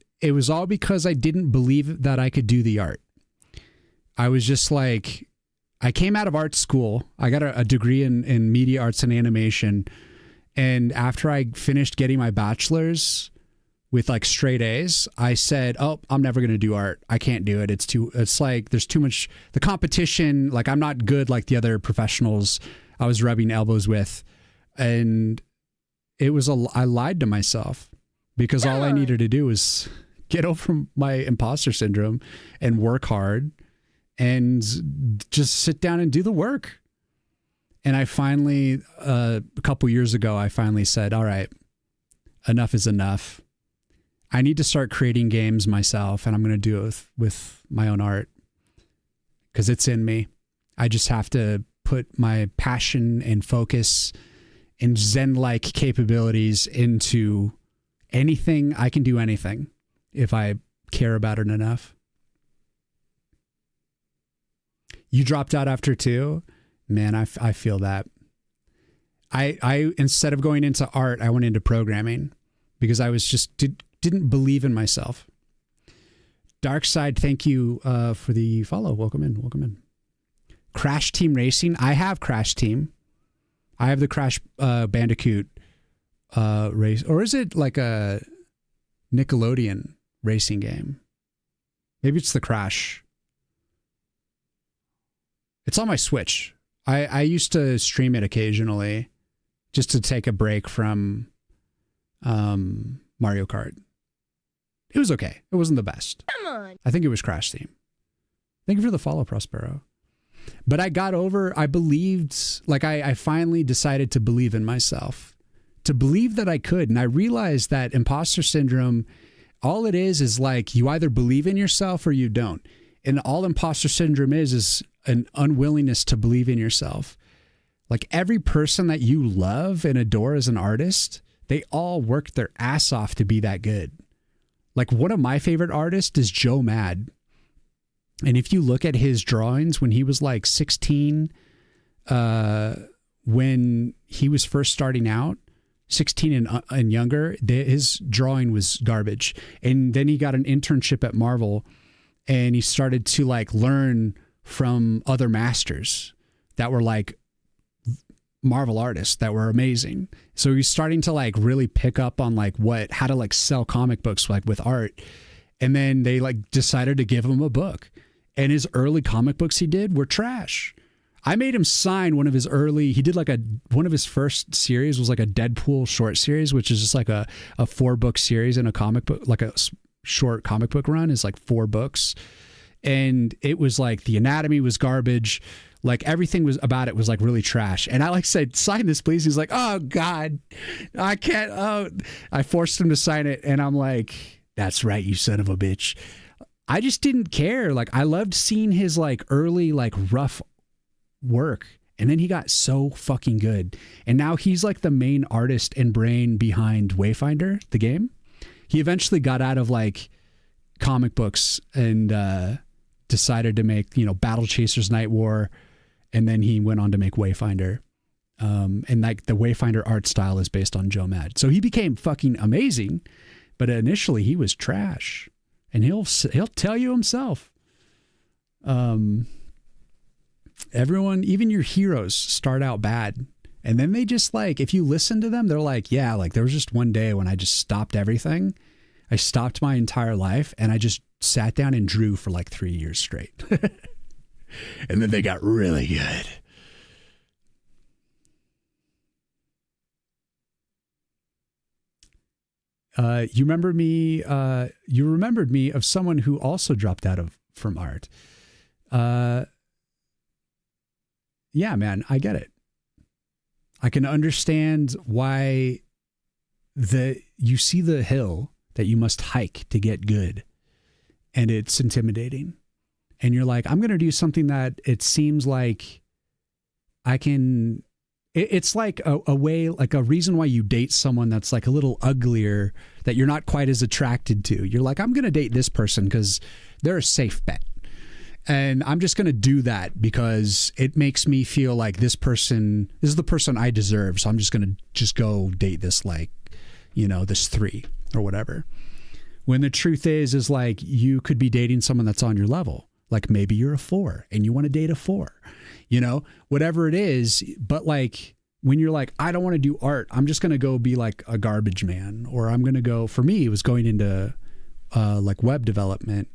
all because I didn't believe that I could do the art. I was just like, I came out of art school. I got a degree in media arts and animation. And after I finished getting my bachelor's with like straight A's, I said, oh, I'm never going to do art. I can't do it. It's like, there's too much, the competition, like I'm not good like the other professionals I was rubbing elbows with. And I lied to myself because all I needed to do was get over my imposter syndrome and work hard and just sit down and do the work. And I finally, a couple years ago, I finally said, all right, enough is enough. I need to start creating games myself, and I'm going to do it with my own art because it's in me. I just have to put my passion and focus and Zen-like capabilities into anything. I can do anything if I care about it enough. You dropped out after 2? Man, I feel that. I instead of going into art, I went into programming because I was just didn't believe in myself. Dark Side, thank you for the follow. Welcome in. Crash Team Racing. I have Crash Team. I have the Crash Bandicoot race. Or is it like a Nickelodeon racing game? Maybe it's the Crash. It's on my Switch. I used to stream it occasionally just to take a break from Mario Kart. It was okay. It wasn't the best. Come on. I think it was Crash Team. Thank you for the follow, Prospero. But I believed, like I finally decided to believe in myself, to believe that I could. And I realized that imposter syndrome, all it is like you either believe in yourself or you don't. And all imposter syndrome is an unwillingness to believe in yourself. Like every person that you love and adore as an artist, they all worked their ass off to be that good. Like one of my favorite artists is Joe Mad. And if you look at his drawings when he was like 16, when he was first starting out, 16 and younger, his drawing was garbage. And then he got an internship at Marvel and he started to like learn from other masters that were like Marvel artists that were amazing. So he's starting to like really pick up on like how to like sell comic books like with art. And then they like decided to give him a book. And his early comic books he did were trash. I made him sign one of his one of his first series was like a Deadpool short series, which is just like a 4-book series in a comic book, like a short comic book run is like 4 books. And it was like the anatomy was garbage. Like everything was about it was like really trash. And I like said, sign this, please. He's like, oh God, I can't. Oh, I forced him to sign it. And I'm like, that's right, you son of a bitch. I just didn't care. Like I loved seeing his like early, like rough work. And then he got so fucking good. And now he's like the main artist and brain behind Wayfinder, the game. He eventually got out of like comic books and decided to make, Battle Chasers Night War. And then he went on to make Wayfinder. And like the Wayfinder art style is based on Joe Mad. So he became fucking amazing. But initially he was trash. And he'll tell you himself. Everyone, even your heroes start out bad. And then they just like, if you listen to them, they're like, yeah, like there was just one day when I just stopped everything. I stopped my entire life and I just sat down and drew for like 3 years straight. And then they got really good. You remembered me of someone who also dropped out from art. Yeah, man, I get it. I can understand why you see the hill that you must hike to get good, and it's intimidating. And you're like, I'm going to do something that it seems like I can. It's like a way, like a reason why you date someone that's like a little uglier that you're not quite as attracted to. You're like, I'm going to date this person because they're a safe bet. And I'm just going to do that because it makes me feel like this is the person I deserve. So I'm just going to go date this, like, this 3 or whatever. When the truth is like you could be dating someone that's on your level. Like maybe you're a 4 and you want to date a 4, whatever it is. But like when you're like, I don't want to do art, I'm just going to go be like a garbage man, or I'm going to go, for me, it was going into like web development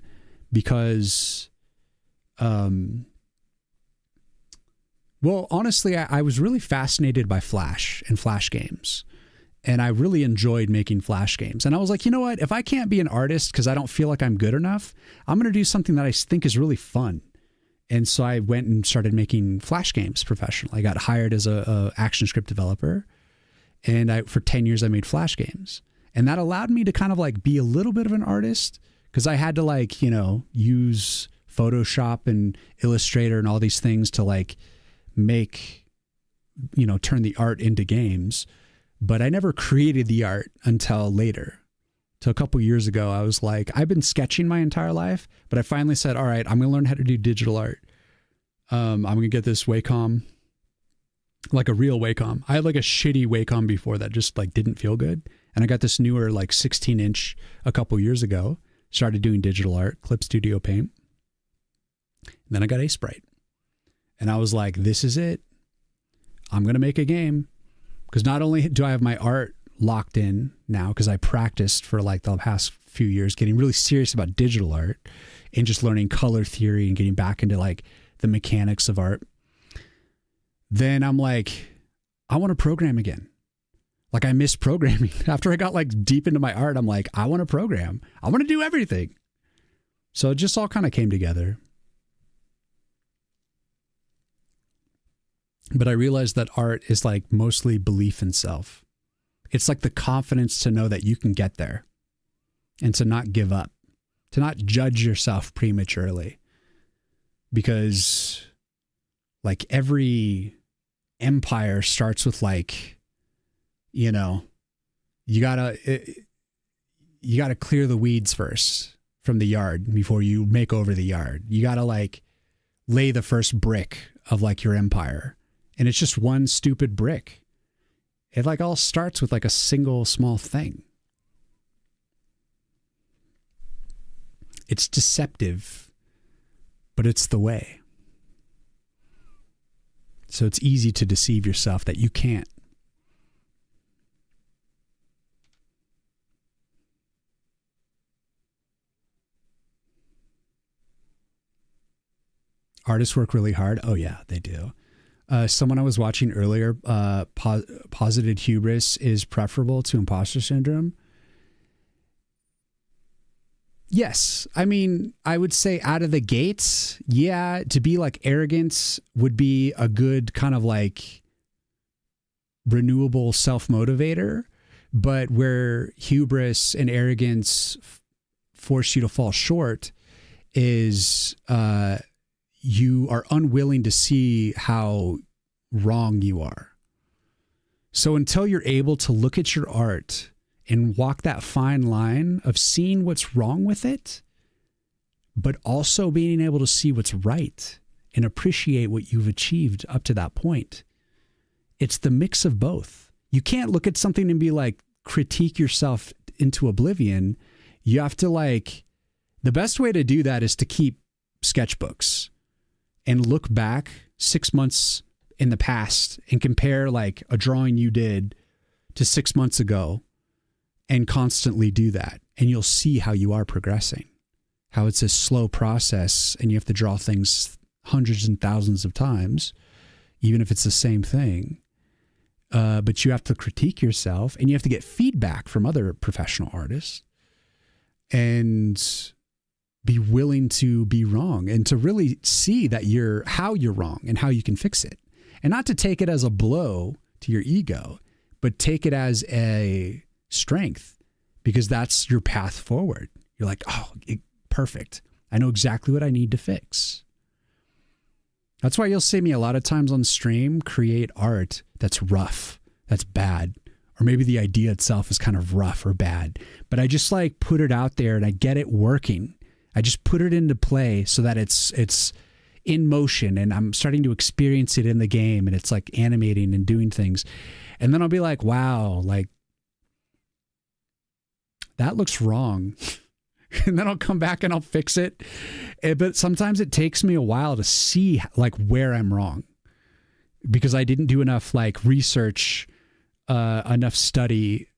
because, well, honestly, I was really fascinated by Flash and Flash games. And I really enjoyed making Flash games. And I was like, you know what? If I can't be an artist because I don't feel like I'm good enough, I'm going to do something that I think is really fun. And so I went and started making Flash games professionally. I got hired as a action script developer. And for 10 years, I made Flash games. And that allowed me to kind of like be a little bit of an artist because I had to like, use Photoshop and Illustrator and all these things to like make, turn the art into games. But I never created the art until later. So a couple years ago, I was like, I've been sketching my entire life, but I finally said, all right, I'm going to learn how to do digital art. I'm going to get this Wacom, like a real Wacom. I had like a shitty Wacom before that just like didn't feel good. And I got this newer like 16-inch a couple years ago, started doing digital art, Clip Studio Paint. And then I got A-Sprite. And I was like, this is it. I'm going to make a game. Because not only do I have my art locked in now, because I practiced for like the past few years, getting really serious about digital art and just learning color theory and getting back into like the mechanics of art. Then I'm like, I want to program again. Like I miss programming. After I got like deep into my art, I'm like, I want to program. I want to do everything. So it just all kind of came together. But I realized that art is like mostly belief in self. It's like the confidence to know that you can get there and to not give up, to not judge yourself prematurely. Because like every empire starts with like, you know, you gotta clear the weeds first from the yard before you make over the yard. You gotta like lay the first brick of like your empire. And it's just one stupid brick. It like all starts with like a single small thing. It's deceptive, but it's the way. So it's easy to deceive yourself that you can't. Artists work really hard. Oh yeah, they do. Someone I was watching earlier posited hubris is preferable to imposter syndrome. Yes. I mean, I would say out of the gates, yeah, to be like arrogance would be a good kind of like renewable self-motivator. But where hubris and arrogance force you to fall short is you are unwilling to see how wrong you are. So until you're able to look at your art and walk that fine line of seeing what's wrong with it, but also being able to see what's right and appreciate what you've achieved up to that point, it's the mix of both. You can't look at something and be like, critique yourself into oblivion. You have to like, the best way to do that is to keep sketchbooks and look back 6 months in the past and compare like a drawing you did to 6 months ago and constantly do that. And you'll see how you are progressing, how it's a slow process and you have to draw things hundreds and thousands of times, even if it's the same thing. But you have to critique yourself and you have to get feedback from other professional artists and be willing to be wrong and to really see that how you're wrong and how you can fix it. And not to take it as a blow to your ego, but take it as a strength because that's your path forward. You're like, oh, perfect. I know exactly what I need to fix. That's why you'll see me a lot of times on stream create art that's rough, that's bad. Or maybe the idea itself is kind of rough or bad, but I just like put it out there and I get it working. I just put it into play so that it's in motion and I'm starting to experience it in the game and it's like animating and doing things. And then I'll be like, wow, like that looks wrong. And then I'll come back and I'll fix it. But sometimes it takes me a while to see like where I'm wrong because I didn't do enough like research, enough study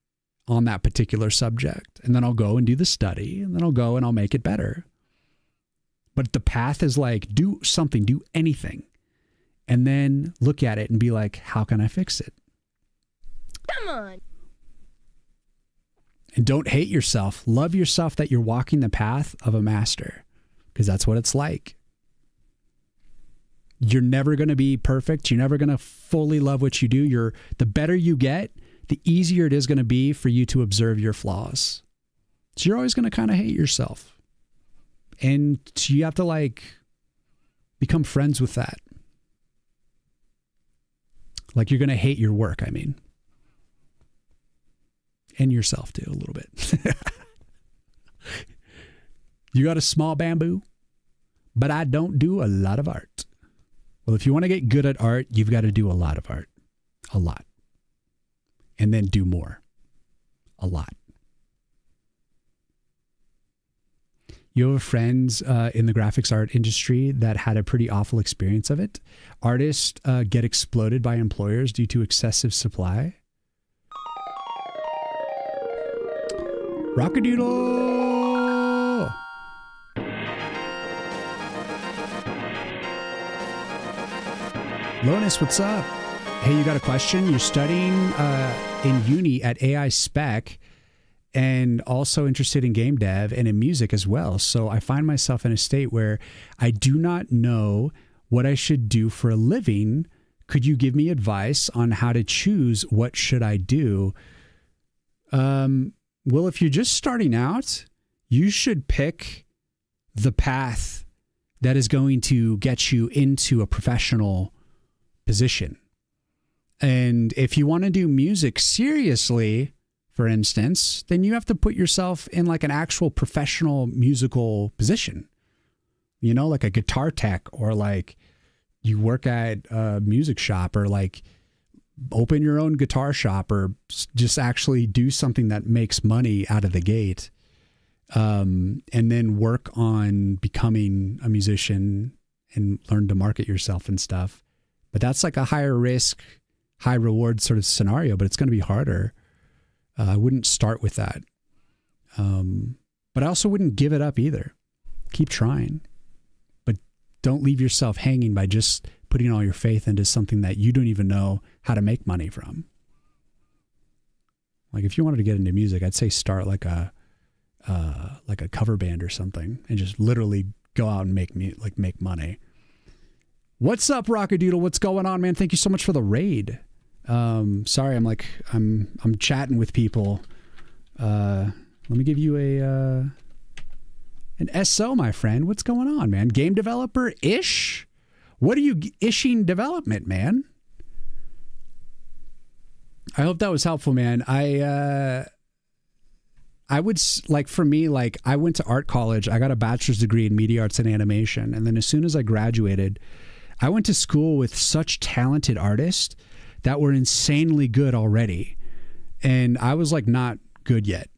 on that particular subject. And then I'll go and do the study and then I'll go and I'll make it better. But the path is like, do something, do anything. And then look at it and be like, how can I fix it? Come on. And don't hate yourself. Love yourself that you're walking the path of a master because that's what it's like. You're never going to be perfect. You're never going to fully love what you do. The better you get, the easier it is going to be for you to observe your flaws. So you're always going to kind of hate yourself. And you have to like become friends with that. Like you're going to hate your work, I mean. And yourself too, a little bit. You got a small bamboo, but I don't do a lot of art. Well, if you want to get good at art, you've got to do a lot of art. A lot. And then do more. A lot. You have friends in the graphics art industry that had a pretty awful experience of it. Artists get exploded by employers due to excessive supply. Rockadoodle! Lonus, what's up? Hey, you got a question? You're studying in uni at AI Spec and also interested in game dev and in music as well. So I find myself in a state where I do not know what I should do for a living. Could you give me advice on how to choose what should I do? Well, if you're just starting out, you should pick the path that is going to get you into a professional position. And if you want to do music seriously, for instance, then you have to put yourself in like an actual professional musical position, you know, like a guitar tech, or like you work at a music shop, or like open your own guitar shop, or just actually do something that makes money out of the gate. And then work on becoming a musician and learn to market yourself and stuff. But that's like a higher risk, high reward sort of scenario, but it's going to be harder. I wouldn't start with that. But I also wouldn't give it up either. Keep trying, but don't leave yourself hanging by just putting all your faith into something that you don't even know how to make money from. Like if you wanted to get into music, I'd say start like a cover band or something and just literally go out and make money. What's up, Rockadoodle? What's going on, man? Thank you so much for the raid. Sorry, I'm chatting with people. Let me give you an SO, my friend. What's going on, man? Game developer ish? What are you ishing development, man? I hope that was helpful, man. I would like, for me, like I went to art college. I got a bachelor's degree in media arts and animation. And then as soon as I graduated, I went to school with such talented artists that were insanely good already. And I was like not good yet.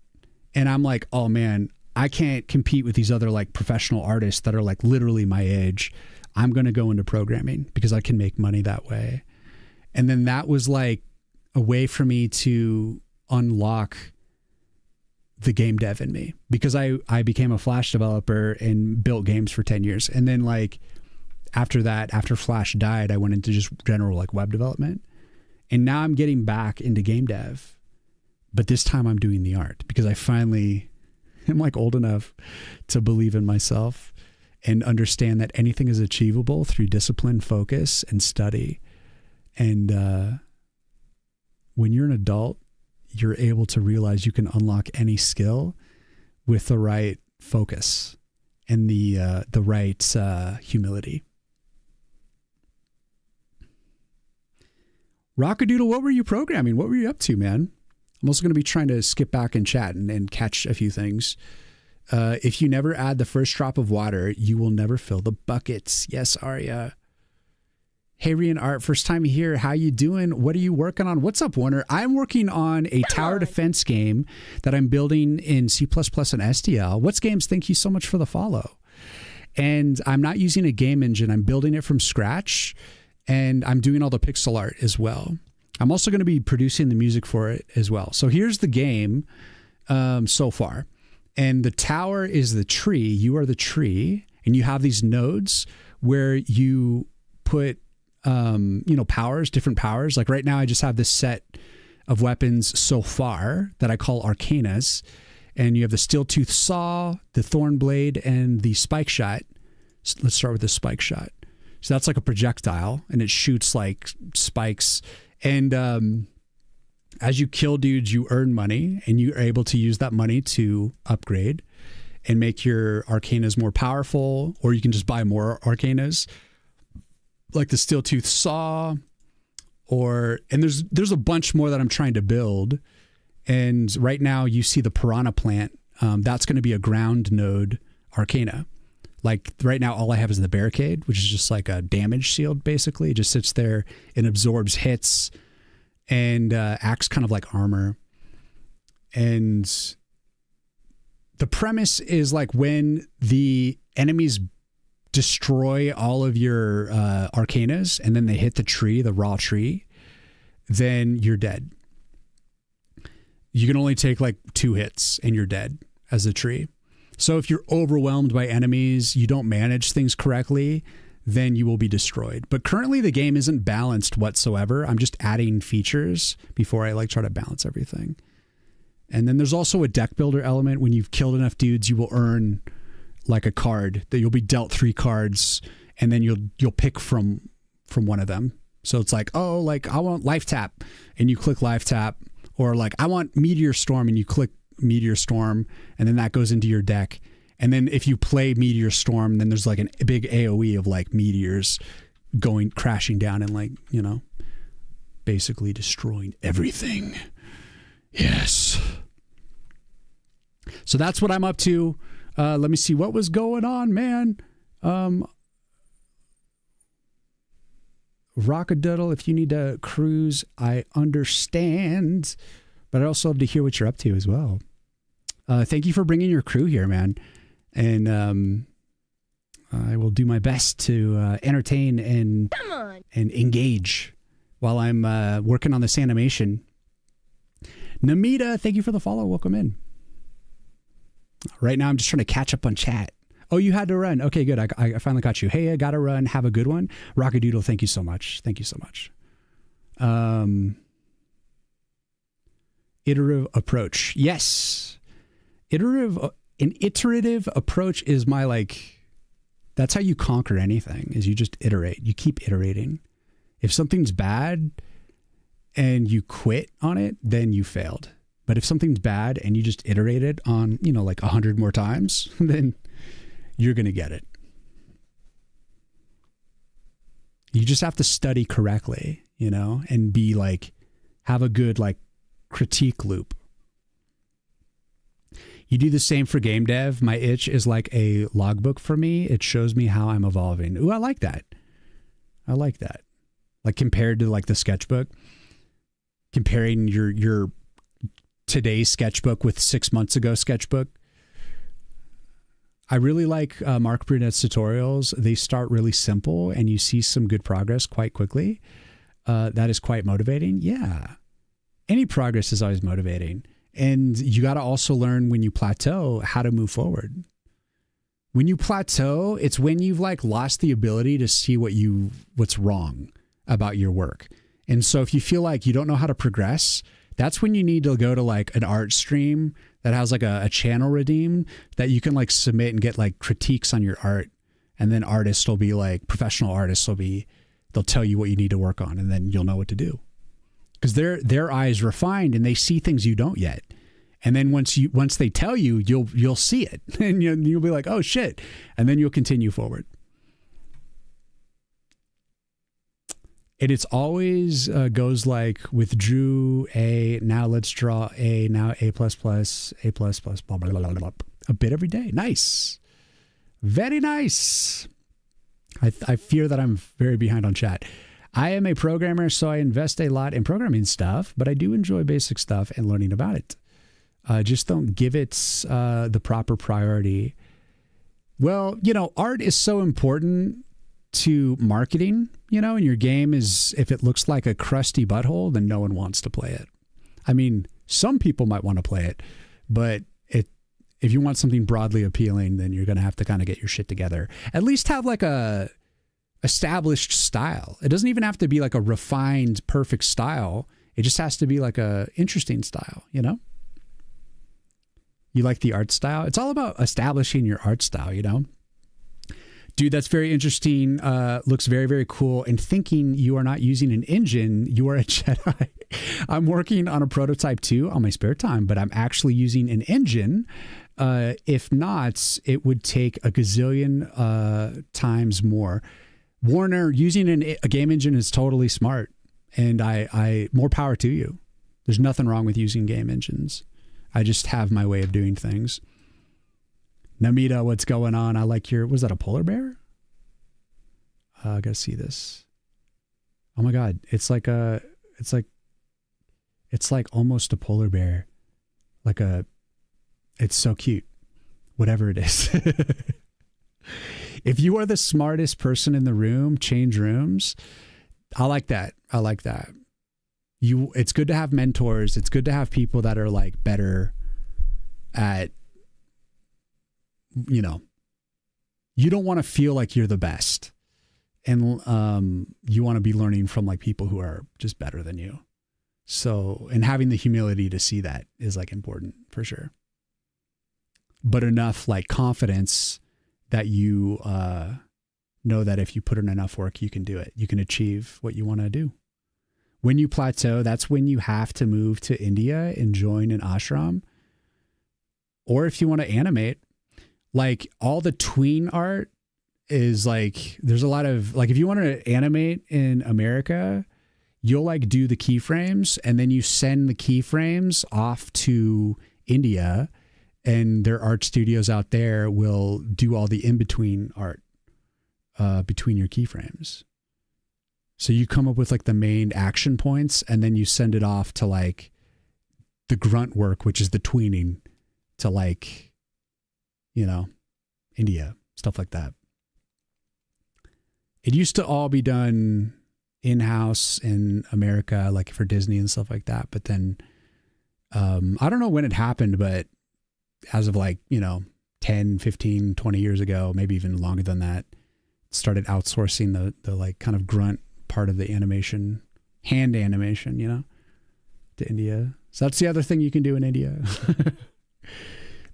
And I'm like, oh man, I can't compete with these other like professional artists that are like literally my age. I'm going to go into programming because I can make money that way. And then that was like a way for me to unlock the game dev in me, because I became a Flash developer and built games for 10 years. And then like after that, after Flash died, I went into just general like web development. And now I'm getting back into game dev, but this time I'm doing the art because I finally am like old enough to believe in myself and understand that anything is achievable through discipline, focus, and study. And when you're an adult, you're able to realize you can unlock any skill with the right focus and the right humility. Rockadoodle, what were you programming? What were you up to, man? I'm also going to be trying to skip back and chat and catch a few things. If you never add the first drop of water, you will never fill the buckets. Yes, Arya. Hey, Rian Art, first time here. How you doing? What are you working on? What's up, Warner? I'm working on a tower defense game that I'm building in C++ and SDL. What's Games? Thank you so much for the follow. And I'm not using a game engine. I'm building it from scratch, and I'm doing all the pixel art as well. I'm also going to be producing the music for it as well. So here's the game so far. And the tower is the tree. You are the tree, and you have these nodes where you put powers, different powers. Like right now I just have this set of weapons so far that I call arcanas. And you have the steel tooth saw, the thorn blade, and the spike shot. So let's start with the spike shot. So that's like a projectile, and it shoots like spikes. And as you kill dudes, you earn money, and you're able to use that money to upgrade and make your arcanas more powerful, or you can just buy more arcanas, like the steel tooth saw, and there's a bunch more that I'm trying to build. And right now you see the piranha plant. That's going to be a ground node arcana. Like right now, all I have is the barricade, which is just like a damage shield. Basically, it just sits there and absorbs hits and acts kind of like armor. And the premise is like when the enemies destroy all of your arcanas and then they hit the tree, the raw tree, then you're dead. You can only take like 2 hits and you're dead as a tree. So if you're overwhelmed by enemies, you don't manage things correctly, then you will be destroyed. But currently the game isn't balanced whatsoever. I'm just adding features before I like try to balance everything. And then there's also a deck builder element. When you've killed enough dudes, you will earn like a card that you'll be dealt 3 cards, and then you'll pick from one of them. So it's like, oh, like I want Life Tap, and you click Life Tap, or like I want Meteor Storm, and you click Meteor Storm, and then that goes into your deck. And then if you play Meteor Storm, then there's like a big AoE of like meteors going crashing down and like, you know, basically destroying everything. Yes. So that's what I'm up to. Let me see what was going on, man. Rockadoodle, if you need to cruise, I understand. But I also love to hear what you're up to as well. Thank you for bringing your crew here, man. And I will do my best to entertain and engage while I'm working on this animation. Namita, thank you for the follow. Welcome in. Right now, I'm just trying to catch up on chat. Oh, you had to run. Okay, good. I finally caught you. Hey, I got to run. Have a good one. Rockadoodle, thank you so much. Thank you so much. Iterative approach. Yes. An iterative approach is my like, that's how you conquer anything, is you just iterate. You keep iterating. If something's bad and you quit on it, then you failed. But if something's bad and you just iterate it on, you know, like 100 more times, then you're going to get it. You just have to study correctly, you know, and be like, have a good like critique loop. You do the same for game dev. My itch is like a logbook for me. It shows me how I'm evolving. Ooh, I like that. I like that. Like compared to like the sketchbook, comparing your today's sketchbook with 6 months ago sketchbook. I really like Mark Brunett's tutorials. They start really simple and you see some good progress quite quickly. That is quite motivating. Yeah. Any progress is always motivating. And you got to also learn when you plateau how to move forward. When you plateau, it's when you've like lost the ability to see what's wrong about your work. And so if you feel like you don't know how to progress, that's when you need to go to like an art stream that has like a channel redeem that you can like submit and get like critiques on your art. And then artists will be like, professional artists they'll tell you what you need to work on, and then you'll know what to do. Because their eye is refined and they see things you don't yet. And then once they tell you, you'll see it, and you'll be like, oh shit, and then you'll continue forward. And it's always goes like withdrew A, now let's draw A, now A++, A++, blah, blah, blah, blah, blah, a bit every day. Nice. Very nice. I fear that I'm very behind on chat. I am a programmer, so I invest a lot in programming stuff, but I do enjoy basic stuff and learning about it. Just don't give it the proper priority. Well, art is so important to marketing, and your game is, if it looks like a crusty butthole, then no one wants to play it. I mean, some people might want to play it, but if you want something broadly appealing, then you're going to have to kind of get your shit together. At least have like a established style. It doesn't even have to be like a refined, perfect style. It just has to be like a interesting style, You like the art style? It's all about establishing your art style, Dude, that's very interesting. Looks very, very cool. And thinking you are not using an engine, you are a Jedi. I'm working on a prototype too on my spare time, but I'm actually using an engine. If not, it would take a gazillion times more. Warner, using a game engine is totally smart. And I more power to you. There's nothing wrong with using game engines. I just have my way of doing things. Namita, what's going on? I like was that a polar bear? I gotta see this. Oh my God. It's like almost a polar bear. It's so cute. Whatever it is. If you are the smartest person in the room, change rooms. I like that. It's good to have mentors. It's good to have people that are like better at, you don't want to feel like you're the best. And you want to be learning from like people who are just better than you. So, and having the humility to see that is like important for sure. But enough like confidence that you know that if you put in enough work, you can do it. You can achieve what you want to do. When you plateau, that's when you have to move to India and join an ashram. Or if you want to animate, like all the tween art is like, there's a lot of like, if you want to animate in America, you'll like do the keyframes and then you send the keyframes off to India, and their art studios out there will do all the in-between art between your keyframes. So you come up with like the main action points and then you send it off to like the grunt work, which is the tweening, to like, you know, India, stuff like that. It used to all be done in-house in America, like for Disney and stuff like that. But then I don't know when it happened, but as of like, you know, 10, 15, 20 years ago, maybe even longer than that, started outsourcing the like kind of grunt part of the animation, hand animation, you know, to India. So that's the other thing you can do in India.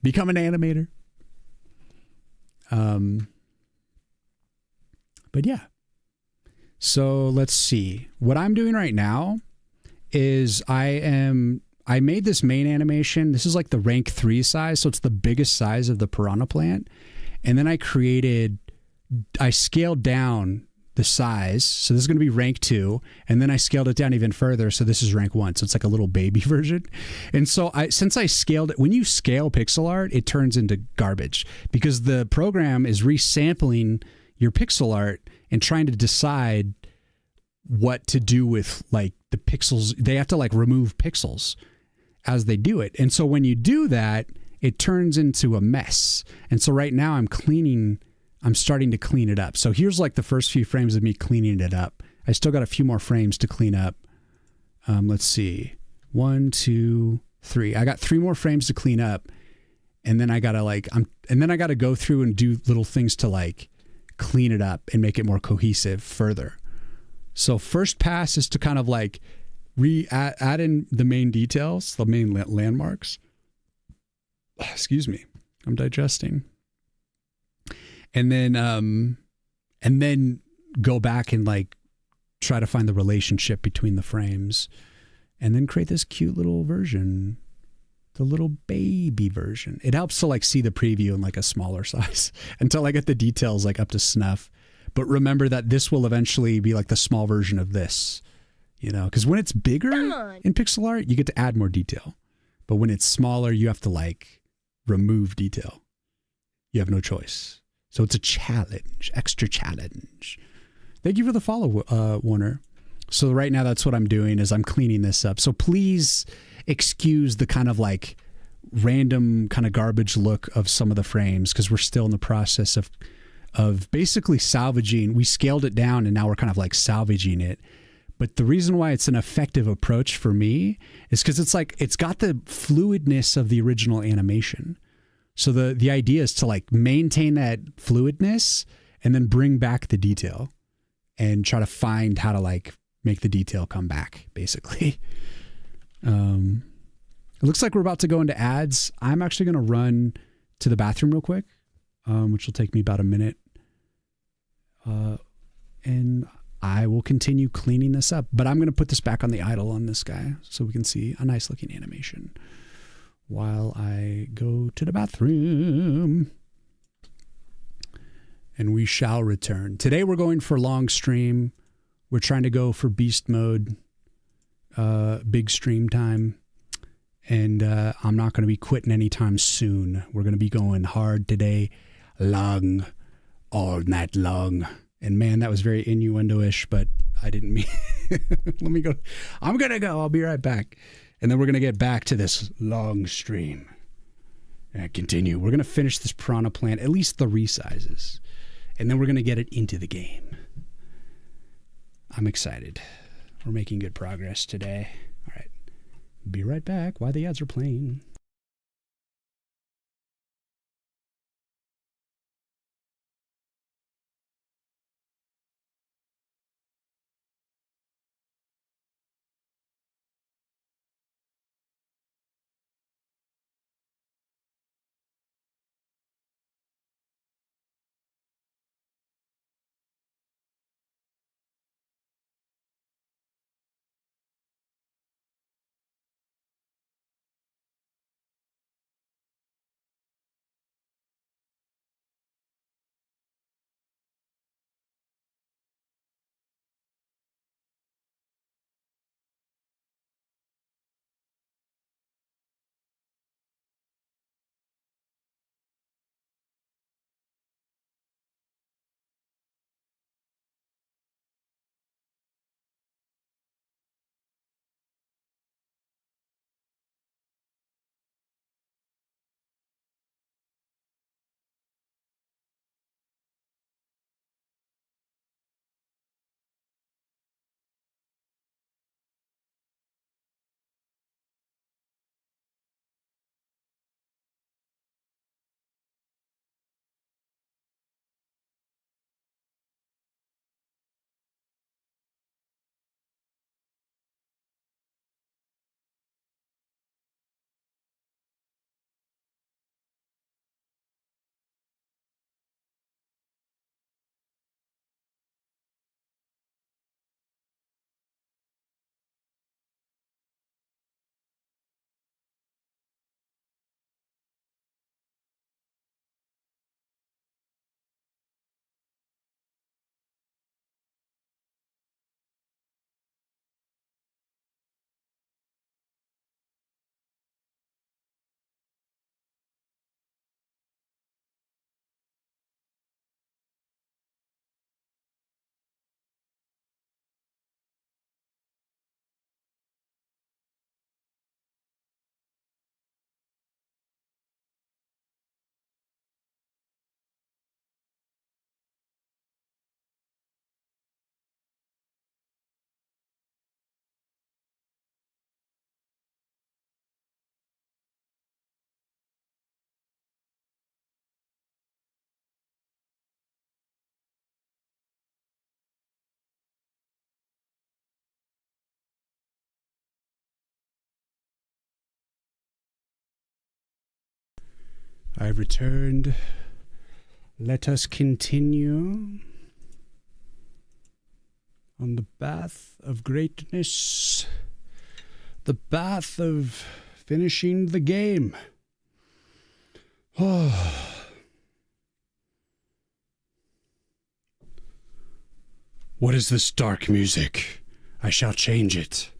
Become an animator. But yeah. So let's see. What I'm doing right now is I made this main animation. This is like the rank 3 size. So it's the biggest size of the piranha plant. And then I scaled down the size. So this is going to be rank 2. And then I scaled it down even further. So this is rank 1. So it's like a little baby version. And so since I scaled it, when you scale pixel art, it turns into garbage because the program is resampling your pixel art and trying to decide what to do with like the pixels. They have to like remove pixels as they do it. And so when you do that, it turns into a mess. And so right now I'm starting to clean it up. So here's like the first few frames of me cleaning it up. I still got a few more frames to clean up. Let's see. 1, 2, 3. I got 3 more frames to clean up. And then I gotta go through and do little things to like clean it up and make it more cohesive further. So first pass is to kind of like add in the main details, the main landmarks. Excuse me. I'm digesting. And then go back and like try to find the relationship between the frames and then create this cute little version, the little baby version. It helps to like see the preview in like a smaller size until I get the details like up to snuff. But remember that this will eventually be like the small version of this, you know, because when it's bigger in pixel art, you get to add more detail. But when it's smaller, you have to like remove detail. You have no choice. So it's a challenge, extra challenge. Thank you for the follow, Warner. So right now that's what I'm doing is I'm cleaning this up. So please excuse the kind of like random kind of garbage look of some of the frames because we're still in the process of basically salvaging. We scaled it down and now we're kind of like salvaging it. But the reason why it's an effective approach for me is because it's like it's got the fluidness of the original animation. So the idea is to like maintain that fluidness and then bring back the detail and try to find how to like make the detail come back, basically. It looks like we're about to go into ads. I'm actually going to run to the bathroom real quick, which will take me about a minute. And I will continue cleaning this up, but I'm going to put this back on the idle on this guy so we can see a nice looking animation while I go to the bathroom. And we shall return. Today we're going for long stream. We're trying to go for beast mode, big stream time. And I'm not going to be quitting anytime soon. We're going to be going hard today, long, all night long. And man, that was very innuendo-ish, but I didn't mean. Let me go. I'm going to go. I'll be right back. And then we're going to get back to this long stream. And continue. We're going to finish this piranha plant, at least the resizes. And then we're going to get it into the game. I'm excited. We're making good progress today. All right. Be right back while the ads are playing. I've returned. Let us continue on the path of greatness, the path of finishing the game. Oh. What is this dark music? I shall change it.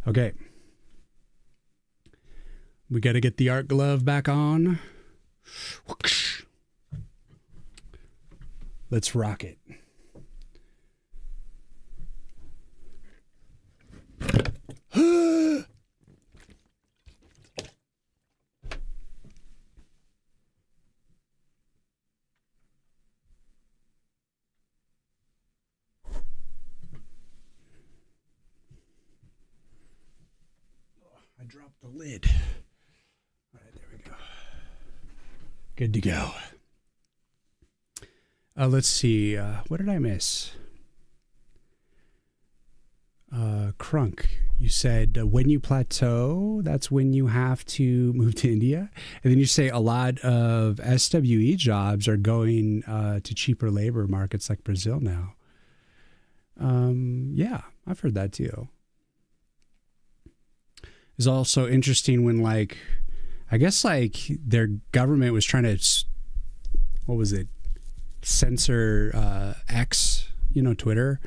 Okay. We got to get the art glove back on. Let's rock it. I dropped the lid. All right, there we go. Good to go. Let's see. What did I miss? Crunk, you said when you plateau, that's when you have to move to India. And then you say a lot of SWE jobs are going to cheaper labor markets like Brazil now. Yeah, I've heard that too. It's also interesting when, like, I guess like their government was trying to, what was it? Censor X, Twitter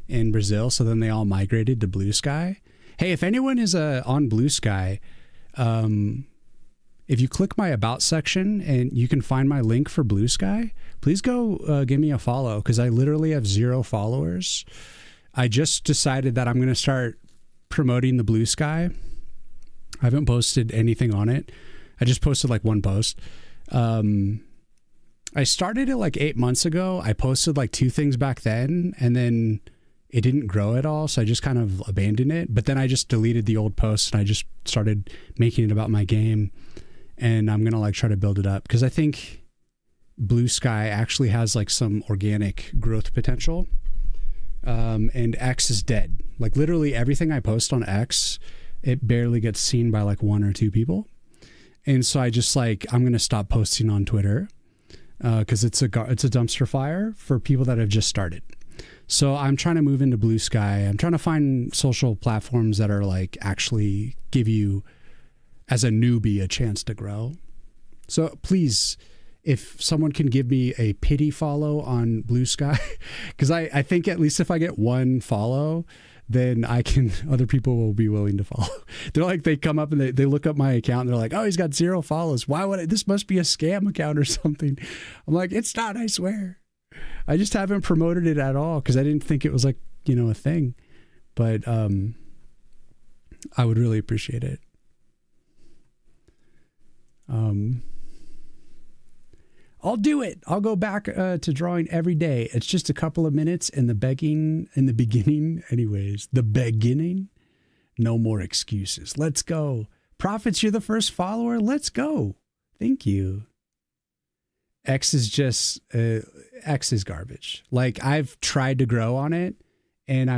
in Brazil. So then they all migrated to Blue Sky. Hey, if anyone is on Blue Sky, if you click my About section and you can find my link for Blue Sky, please go give me a follow, because I literally have 0 followers. I just decided that I'm going to start promoting the Blue Sky. I haven't posted anything on it. I just posted like one post. I started it like 8 months ago. I posted like 2 things back then, and then it didn't grow at all. So I just kind of abandoned it. But then I just deleted the old posts and I just started making it about my game. And I'm going to like try to build it up, because I think Blue Sky actually has like some organic growth potential. And X is dead. Like literally everything I post on X, it barely gets seen by like 1 or 2 people. And so I just like, I'm going to stop posting on Twitter. Because it's a dumpster fire for people that have just started. So I'm trying to move into Blue Sky. I'm trying to find social platforms that are like actually give you, as a newbie, a chance to grow. So please, if someone can give me a pity follow on Blue Sky, because I think at least if I get 1 follow, then other people will be willing to follow. They're like, they come up and they look up my account and they're like, oh, he's got 0 follows. Why would this must be a scam account or something. I'm like, it's not, I swear. I just haven't promoted it at all because I didn't think it was like, a thing. But I would really appreciate it. I'll do it. I'll go back to drawing every day. It's just a couple of minutes in the beginning. Anyways, the beginning. No more excuses. Let's go. Profits, you're the first follower. Let's go. Thank you. X is just, X is garbage. Like I've tried to grow on it and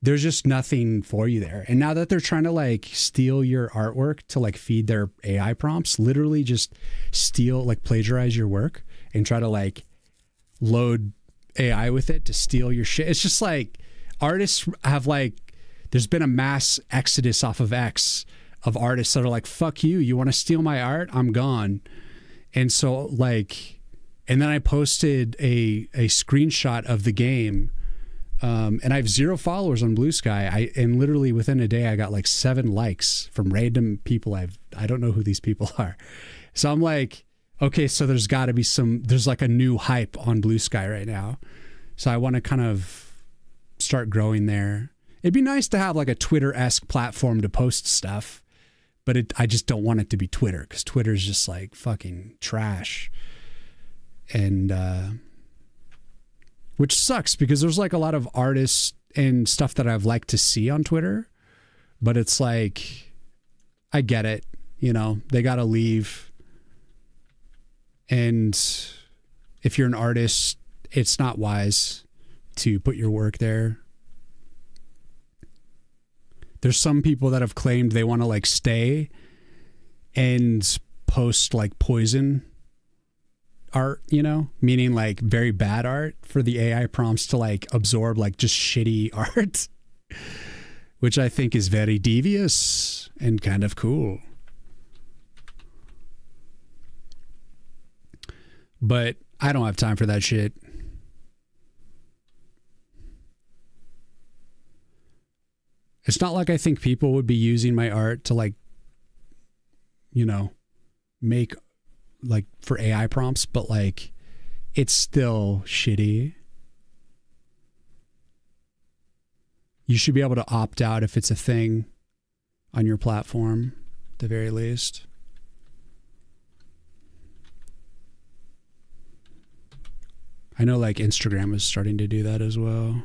there's just nothing for you there. And now that they're trying to like steal your artwork to like feed their AI prompts, literally just steal, like plagiarize your work and try to like load AI with it to steal your shit. It's just like artists have like, there's been a mass exodus off of X of artists that are like, fuck you. You want to steal my art? I'm gone. And so like, and then I posted a screenshot of the game. And I have 0 followers on Blue Sky. And literally within a day, I got like 7 likes from random people. I don't know who these people are. So I'm like, okay, so there's got to be there's like a new hype on Blue Sky right now. So I want to kind of start growing there. It'd be nice to have like a Twitter-esque platform to post stuff, but I just don't want it to be Twitter, because Twitter's just like fucking trash. And, which sucks because there's like a lot of artists and stuff that I've liked to see on Twitter, But it's like, I get it. You know, they got to leave. And if you're an artist, it's not wise to put your work there. There's some people that have claimed they want to like stay and post like poison art, you know, meaning like very bad art for the AI prompts to like absorb like just shitty art, which I think is very devious and kind of cool. But I don't have time for that shit. It's not like I think people would be using my art to like, you know, make like for AI prompts, but like it's still shitty. You should be able to opt out if it's a thing on your platform, at the very least. I know like Instagram is starting to do that as well.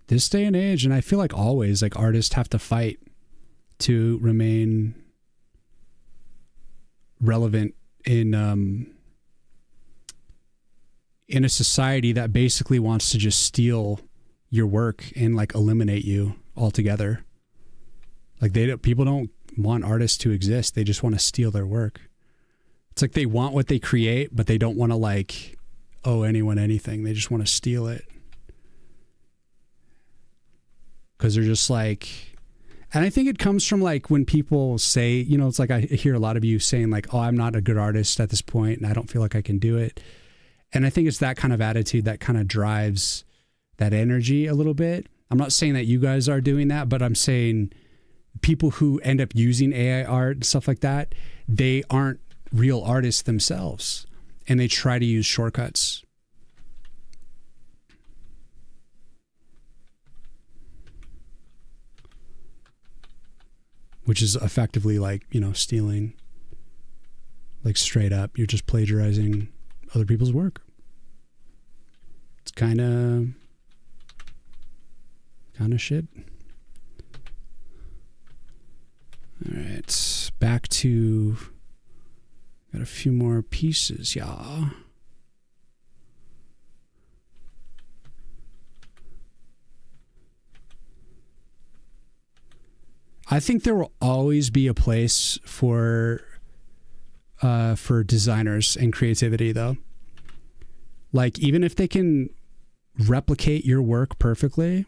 This day and age, and I feel like always, like artists have to fight to remain relevant in a society that basically wants to just steal your work and like eliminate you altogether. Like people don't want artists to exist. They just want to steal their work. It's like they want what they create, but they don't want to like owe anyone anything. They just want to steal it. Because they're just like, and I think it comes from like when people say, you know, it's like I hear a lot of you saying like, oh, I'm not a good artist at this point and I don't feel like I can do it. And I think it's that kind of attitude that kind of drives that energy a little bit. I'm not saying that you guys are doing that, but I'm saying people who end up using AI art and stuff like that, they aren't real artists themselves and they try to use shortcuts. Which is effectively like, you know, stealing, like straight up. You're just plagiarizing other people's work. It's kind of shit. All right, back to, got a few more pieces, y'all. I think there will always be a place for designers and creativity, though. Like, even if they can replicate your work perfectly,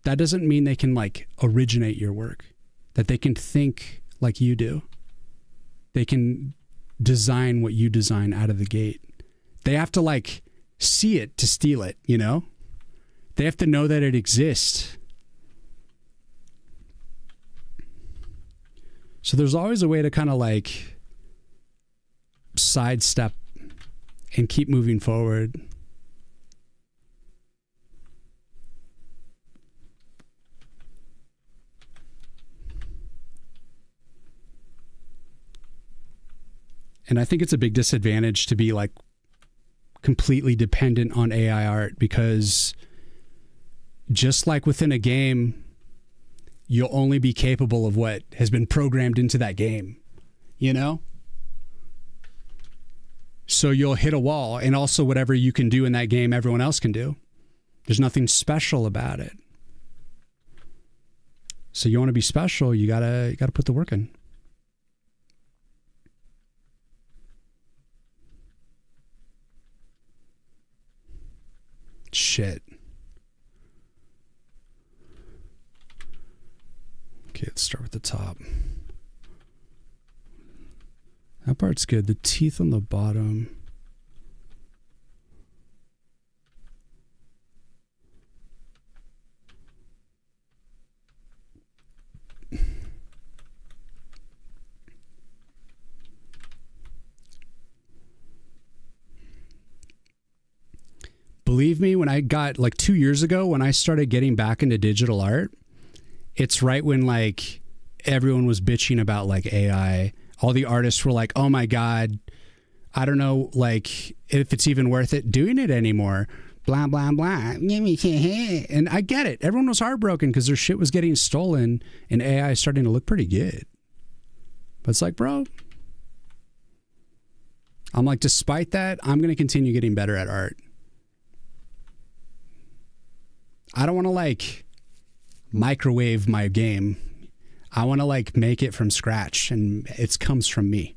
that doesn't mean they can, like, originate your work. That they can think like you do. They can design what you design out of the gate. They have to, like, see it to steal it, you know? They have to know that it exists. So there's always a way to kind of like sidestep and keep moving forward. And I think it's a big disadvantage to be like completely dependent on AI art, because just like within a game, you'll only be capable of what has been programmed into that game, you know? So you'll hit a wall, and also whatever you can do in that game, everyone else can do. There's nothing special about it. So you want to be special, you gotta put the work in. Shit. Okay, let's start with the top. That part's good. The teeth on the bottom. Believe me, when I got like 2 years ago, when I started getting back into digital art, it's right when like everyone was bitching about like AI. All the artists were like, oh my God, I don't know, like, if it's even worth it doing it anymore. Blah, blah, blah. And I get it. Everyone was heartbroken because their shit was getting stolen and AI is starting to look pretty good. But it's like, bro, I'm like, despite that, I'm going to continue getting better at art. I don't want to like microwave my game. I want to like make it from scratch, and it comes from me.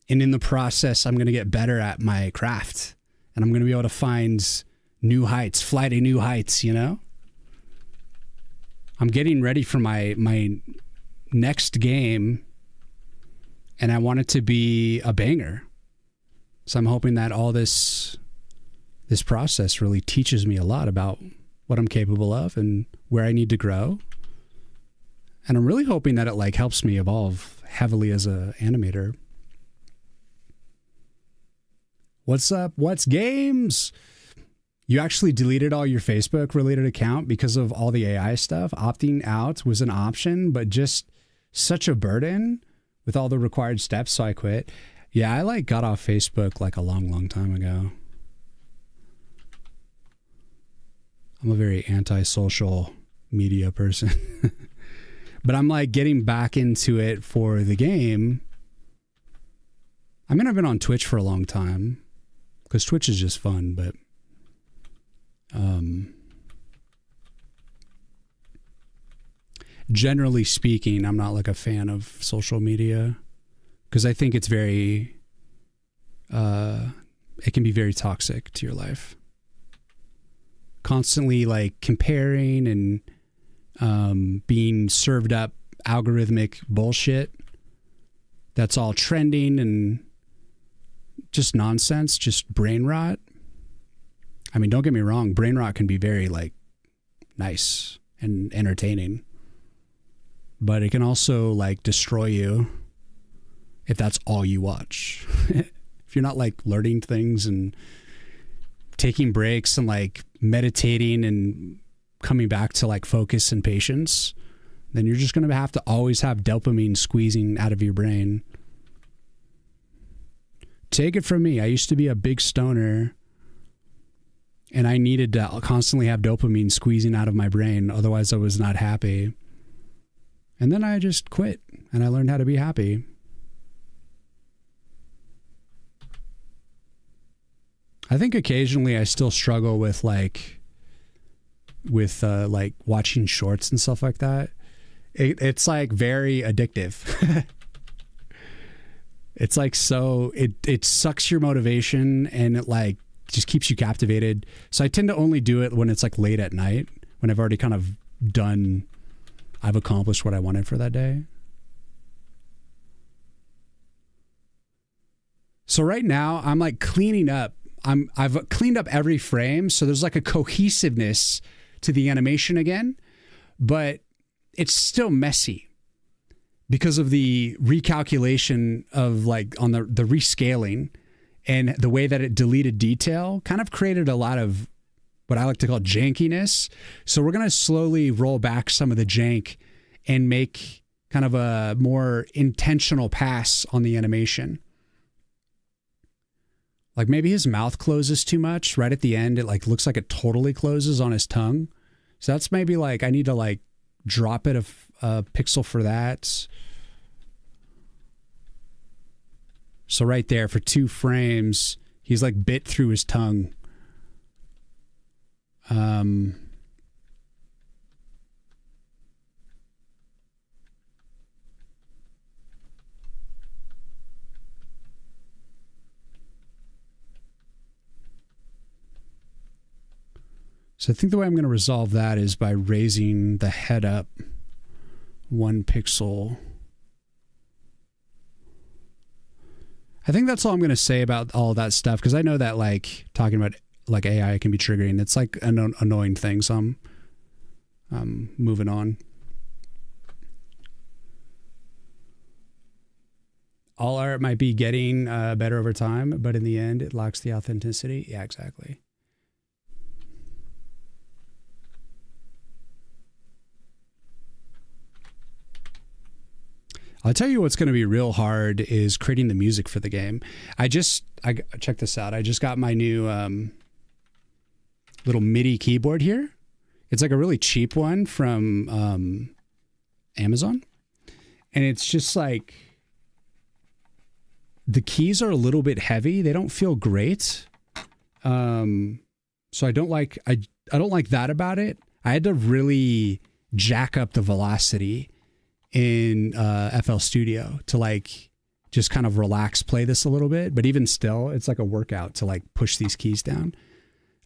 And in the process, I'm going to get better at my craft, and I'm going to be able to find new heights, fly to new heights, you know? I'm getting ready for my next game, and I want it to be a banger. So I'm hoping that all this process really teaches me a lot about what I'm capable of and where I need to grow. And I'm really hoping that it like helps me evolve heavily as an animator. What's up? What's games? You actually deleted all your Facebook related account because of all the AI stuff. Opting out was an option, but just such a burden with all the required steps. So I quit. Yeah, I like got off Facebook like a long time ago. I'm a very anti-social media person. But I'm like getting back into it for the game. I mean, I've been on Twitch for a long time because Twitch is just fun, but generally speaking, I'm not like a fan of social media because I think it's very, it can be very toxic to your life. Constantly like comparing and being served up algorithmic bullshit that's all trending and just nonsense, just brain rot. I mean, don't get me wrong, brain rot can be very like nice and entertaining, but it can also like destroy you if that's all you watch. If you're not like learning things and taking breaks and like meditating and coming back to like focus and patience, then you're just going to have to always have dopamine squeezing out of your brain. Take it from me. I used to be a big stoner and I needed to constantly have dopamine squeezing out of my brain. Otherwise I was not happy. And then I just quit and I learned how to be happy. I think occasionally I still struggle with like watching shorts and stuff like that. It's like very addictive. It's like, so it sucks your motivation and it like just keeps you captivated. So I tend to only do it when it's like late at night, when I've already kind of I've accomplished what I wanted for that day. So right now I'm like cleaning up. I've cleaned up every frame. So there's like a cohesiveness to the animation again, but it's still messy because of the recalculation of like on the rescaling, and the way that it deleted detail kind of created a lot of what I like to call jankiness. So we're going to slowly roll back some of the jank and make kind of a more intentional pass on the animation. Like maybe his mouth closes too much right at the end. It like looks like it totally closes on his tongue. So that's maybe like, I need to like drop it a pixel for that. So right there for 2 frames, he's like bit through his tongue. So I think the way I'm going to resolve that is by raising the head up 1 pixel. I think that's all I'm going to say about all of that stuff, because I know that like talking about like AI can be triggering. It's like an annoying thing. So I'm moving on. All art might be getting better over time, but in the end, it lacks the authenticity. Yeah, exactly. I'll tell you what's going to be real hard is creating the music for the game. I check this out. I just got my new little MIDI keyboard here. It's like a really cheap one from Amazon. And it's just like the keys are a little bit heavy. They don't feel great. So I don't like that about it. I had to really jack up the velocity in FL Studio to like just kind of relax play this a little bit. But even still, it's like a workout to like push these keys down.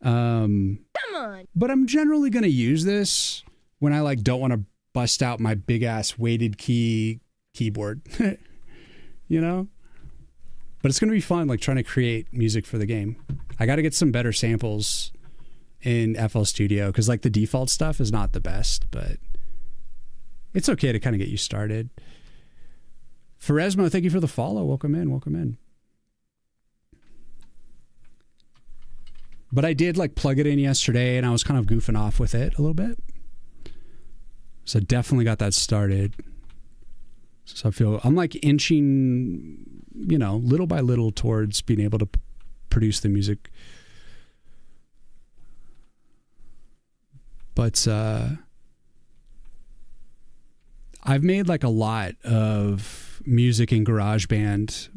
Come on. But I'm generally going to use this when I like don't want to bust out my big ass weighted keyboard, you know? But it's going to be fun, like trying to create music for the game. I got to get some better samples in FL Studio because like the default stuff is not the best, but it's okay to kind of get you started. Pharesmo, thank you for the follow. Welcome in, welcome in. But I did like plug it in yesterday and I was kind of goofing off with it a little bit. So definitely got that started. So I feel I'm like inching, you know, little by little towards being able to produce the music. But I've made like a lot of music in GarageBand.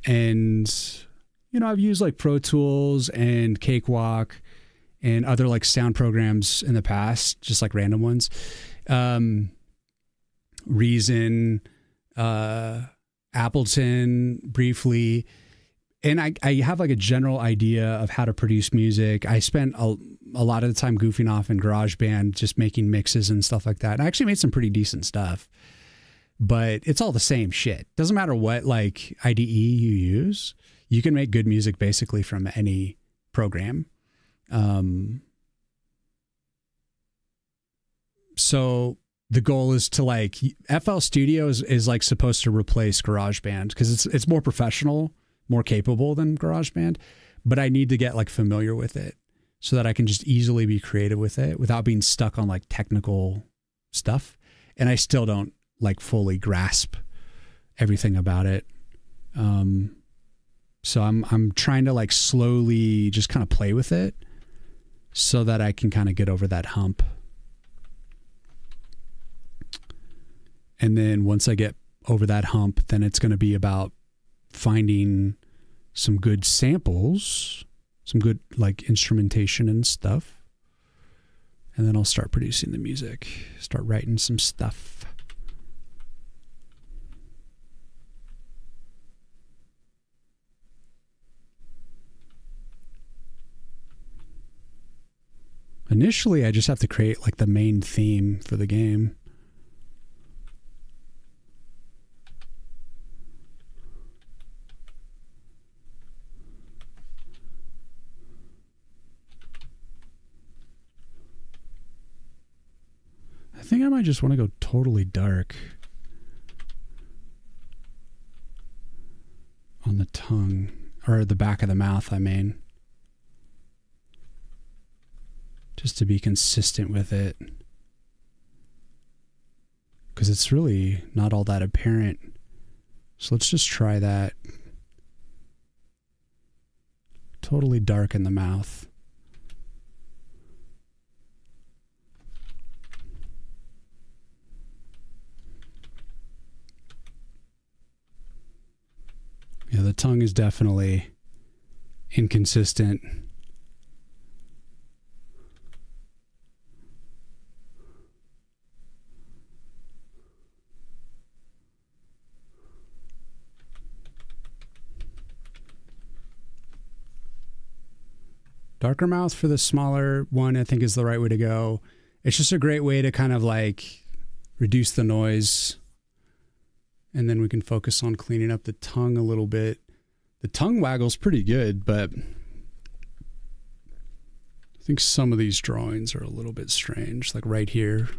And, you know, I've used like Pro Tools and Cakewalk and other like sound programs in the past, just like random ones. Reason, Appleton briefly. And I have like a general idea of how to produce music. I spent a lot of the time goofing off in GarageBand, just making mixes and stuff like that. And I actually made some pretty decent stuff, but it's all the same shit. Doesn't matter what like IDE you use. You can make good music basically from any program. So the goal is to like FL Studio is like supposed to replace GarageBand because it's more professional, more capable than GarageBand, but I need to get like familiar with it so that I can just easily be creative with it without being stuck on like technical stuff. And I still don't like fully grasp everything about it. So I'm trying to like slowly just kind of play with it so that I can kind of get over that hump. And then once I get over that hump, then it's going to be about finding some good samples, some good like instrumentation and stuff. And then I'll start producing the music, start writing some stuff. Initially, I just have to create like the main theme for the game. I think I might just want to go totally dark on the tongue, or the back of the mouth, I mean. Just to be consistent with it. Because it's really not all that apparent. So let's just try that. Totally dark in the mouth. Yeah, the tongue is definitely inconsistent. Darker mouth for the smaller one, I think, is the right way to go. It's just a great way to kind of like reduce the noise. And then we can focus on cleaning up the tongue a little bit. The tongue waggle's pretty good, but I think some of these drawings are a little bit strange, like right here.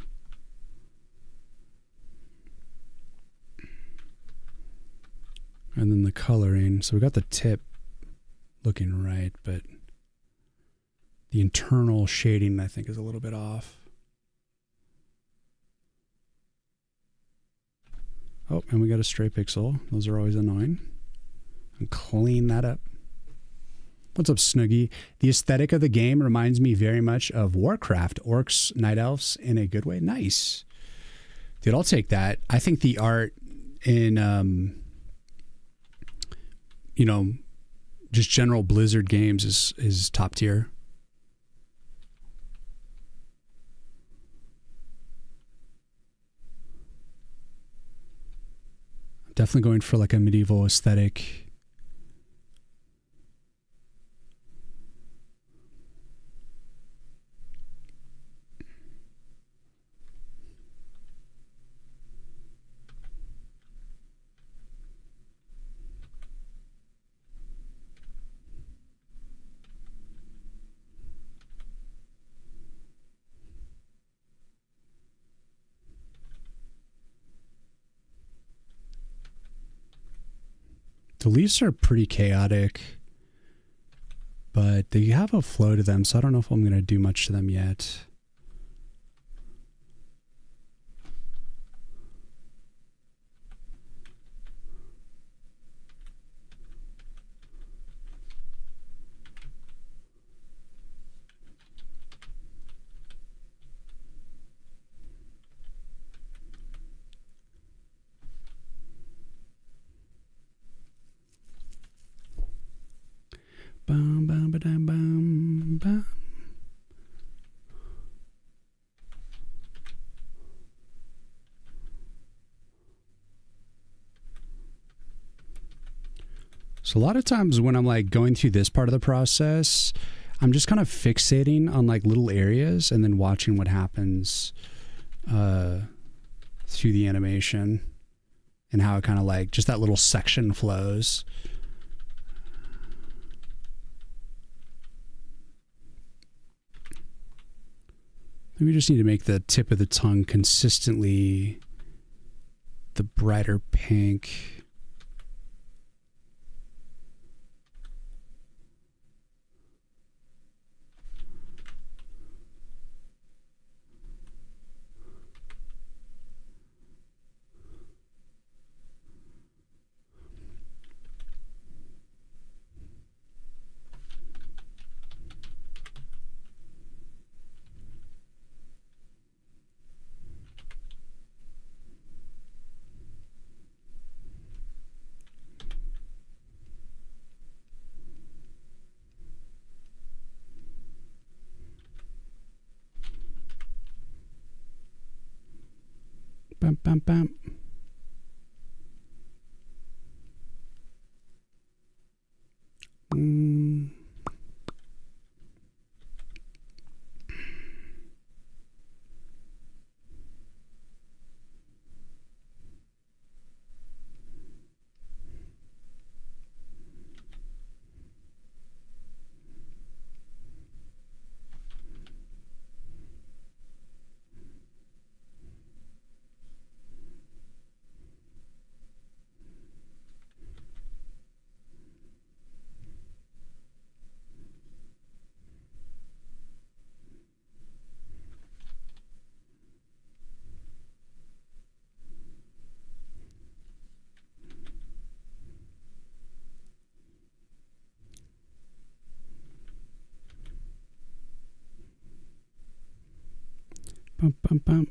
And then the coloring. So we got the tip looking right, but the internal shading, I think, is a little bit off. Oh, and we got a stray pixel. Those are always annoying. And clean that up. What's up, Snoogie? The aesthetic of the game reminds me very much of Warcraft. Orcs, night elves in a good way. Nice. Dude, I'll take that. I think the art in, you know, just general Blizzard games is top tier. Definitely going for like a medieval aesthetic. The leaves are pretty chaotic, but they have a flow to them, so I don't know if I'm going to do much to them yet. Bum, bum, ba-dum, bum, bum. So a lot of times when I'm like going through this part of the process, I'm just kind of fixating on like little areas and then watching what happens through the animation and how it kind of like just that little section flows. We just need to make the tip of the tongue consistently the brighter pink. Bam, bam, bam. Bum, bum, bum.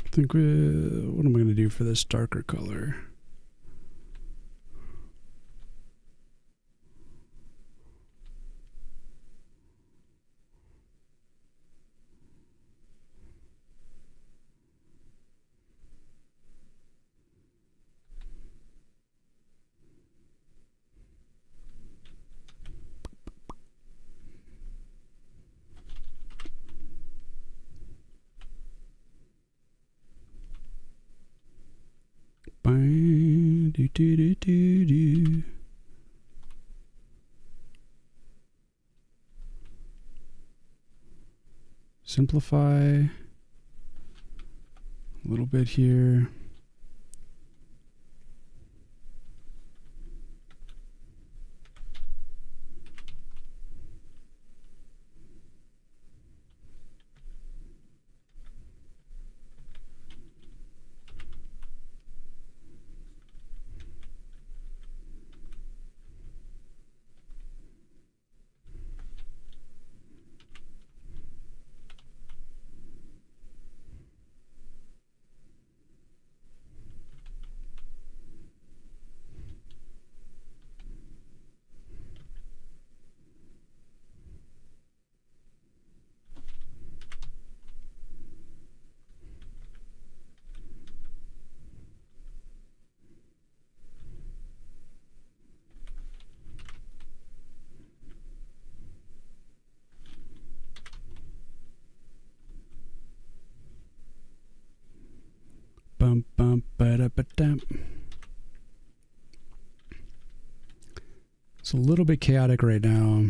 I think what am I going to do for this darker color? Do, do, do, do, do. Simplify a little bit here. Bum, bum, ba-da-ba-dum. It's a little bit chaotic right now.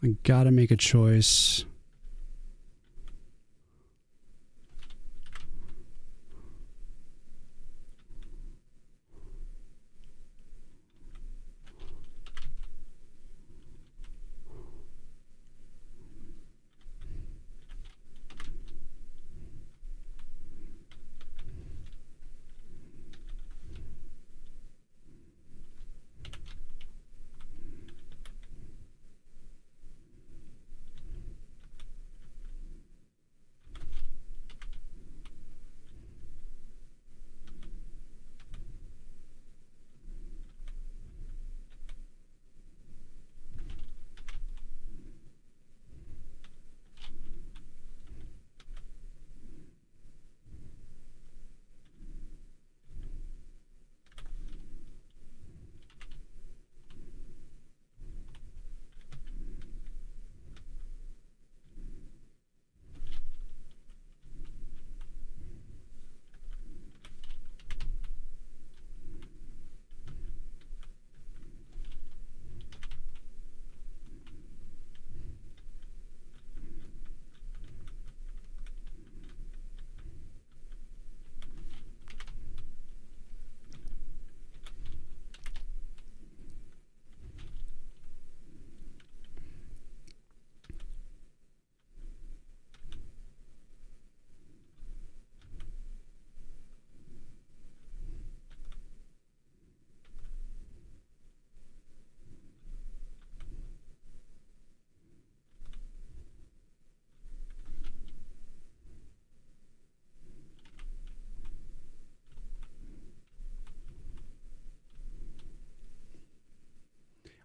I gotta make a choice.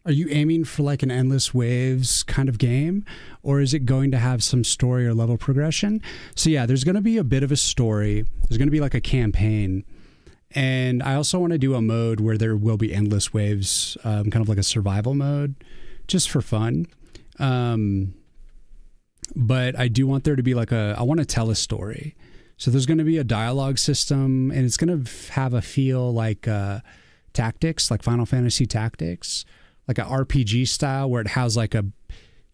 Are you aiming for like an endless waves kind of game, or is it going to have some story or level progression? So yeah, there's going to be a bit of a story. There's going to be like a campaign. And I also want to do a mode where there will be endless waves, kind of like a survival mode, just for fun. But I do want there to be like I want to tell a story. So there's going to be a dialogue system, and it's going to have a feel like Tactics, like Final Fantasy Tactics, like an RPG style where it has like a,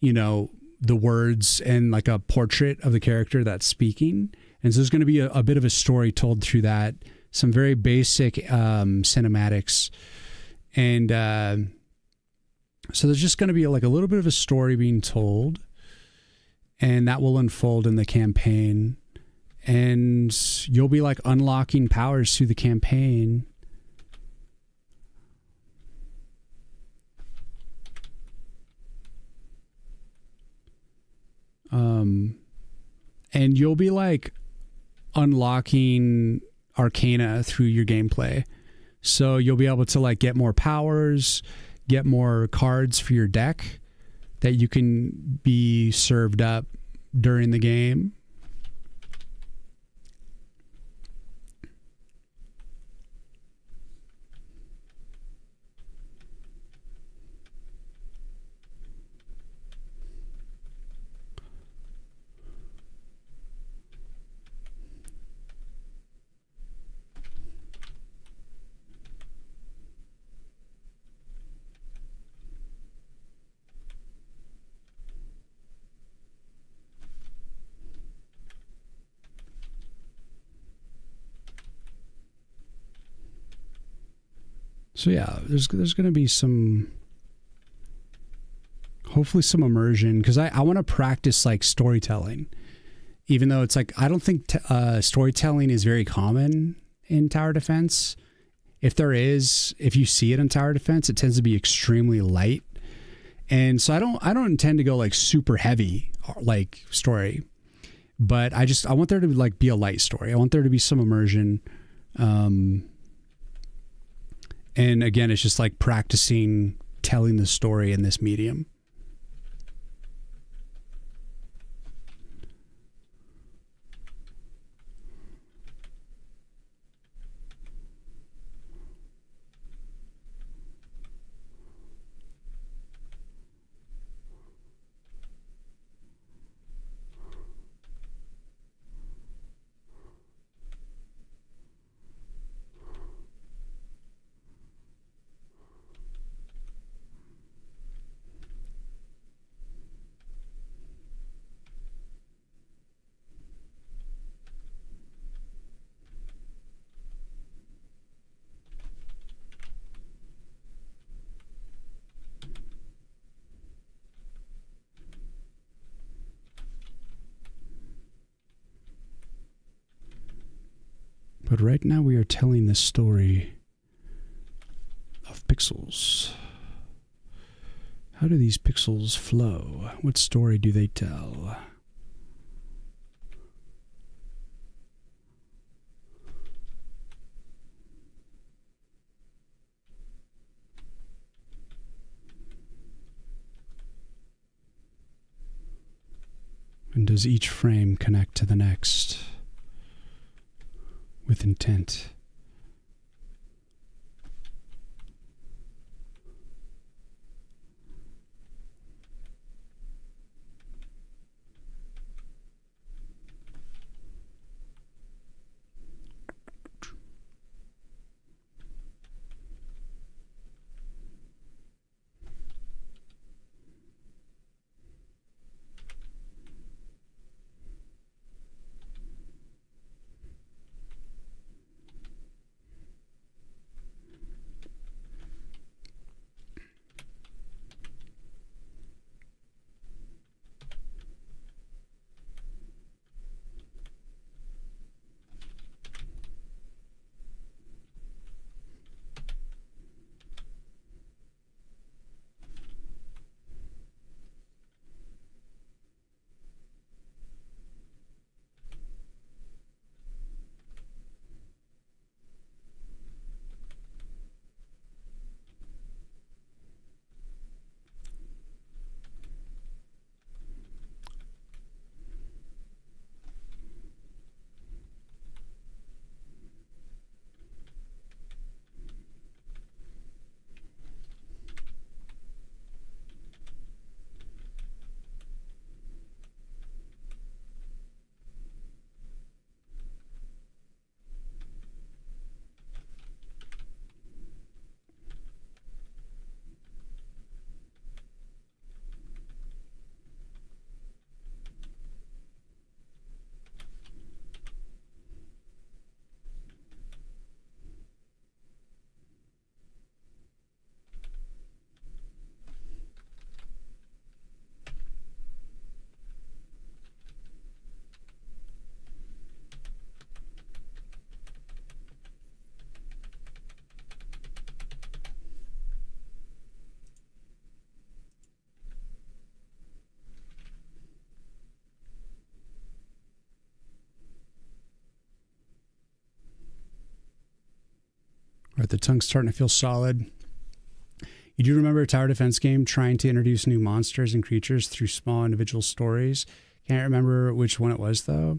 the words and like a portrait of the character that's speaking. And so there's going to be a bit of a story told through that, some very basic cinematics. And so there's just going to be like a little bit of a story being told, and that will unfold in the campaign. And you'll be like unlocking powers through the campaign. And you'll be like unlocking arcana through your gameplay. So you'll be able to like get more powers, get more cards for your deck that you can be served up during the game. So yeah, there's going to be hopefully some immersion, because I want to practice like storytelling, even though it's like I don't think storytelling is very common in tower defense. If there is, if you see it in tower defense, it tends to be extremely light. And so I don't intend to go like super heavy like story, but I want there to like be a light story. I want there to be some immersion. And again, it's just like practicing telling the story in this medium. But right now we are telling the story of pixels. How do these pixels flow? What story do they tell? And does each frame connect to the next with intent? All right, the tongue's starting to feel solid. You do remember a tower defense game trying to introduce new monsters and creatures through small individual stories? Can't remember which one it was, though.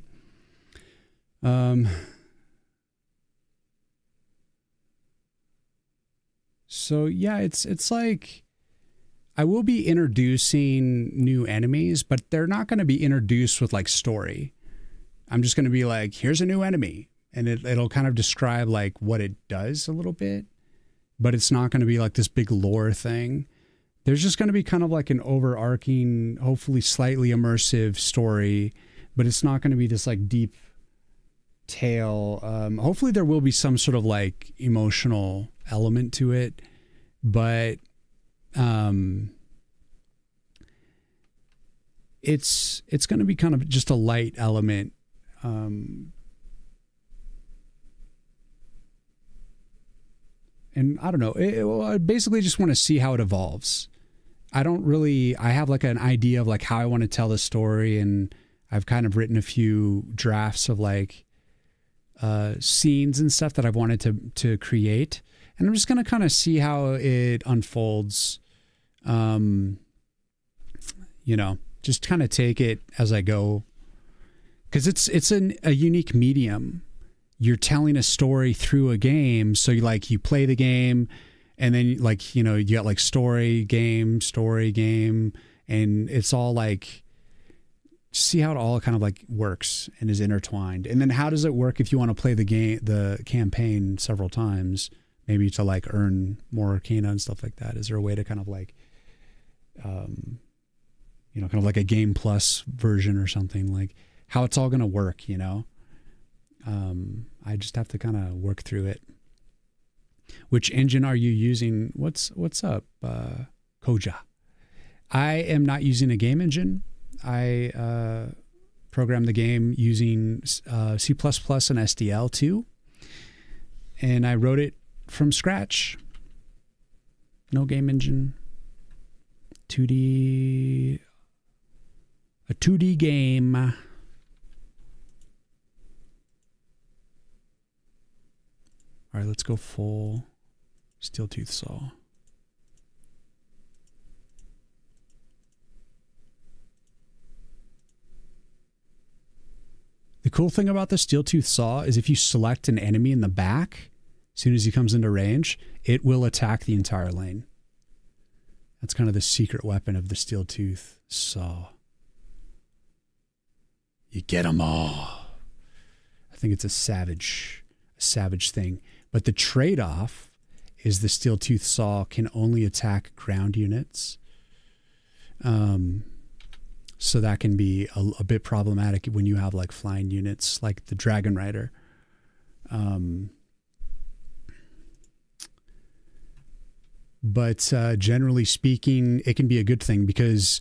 So, yeah, it's like I will be introducing new enemies, but they're not going to be introduced with, like, story. I'm just going to be like, here's a new enemy. And it'll kind of describe like what it does a little bit, but it's not going to be like this big lore thing. There's just going to be kind of like an overarching, hopefully slightly immersive story, but it's not going to be this like deep tale. Hopefully there will be some sort of like emotional element to it, but it's going to be kind of just a light element. And I don't know. I basically just want to see how it evolves. I have like an idea of like how I want to tell the story, and I've kind of written a few drafts of like scenes and stuff that I've wanted to create. And I'm just going to kind of see how it unfolds. Just kind of take it as I go. Because it's a unique medium. You're telling a story through a game. So you play the game, and then you got like story game, and it's all like, see how it all kind of like works and is intertwined. And then how does it work if you want to play the campaign several times, maybe to like earn more arcana and stuff like that? Is there a way to kind of like, kind of like a game plus version or something, like how it's all going to work, I just have to kind of work through it. Which engine are you using? What's up, Koja? I am not using a game engine. I programmed the game using C and SDL2, and I wrote it from scratch. No game engine. A 2D game. All right, let's go full steel tooth saw. The cool thing about the steel tooth saw is if you select an enemy in the back, as soon as he comes into range, it will attack the entire lane. That's kind of the secret weapon of the steel tooth saw. You get them all. I think it's a savage thing. But the trade-off is the steel tooth saw can only attack ground units. So that can be a bit problematic when you have like flying units like the Dragon Rider. But generally speaking, it can be a good thing, because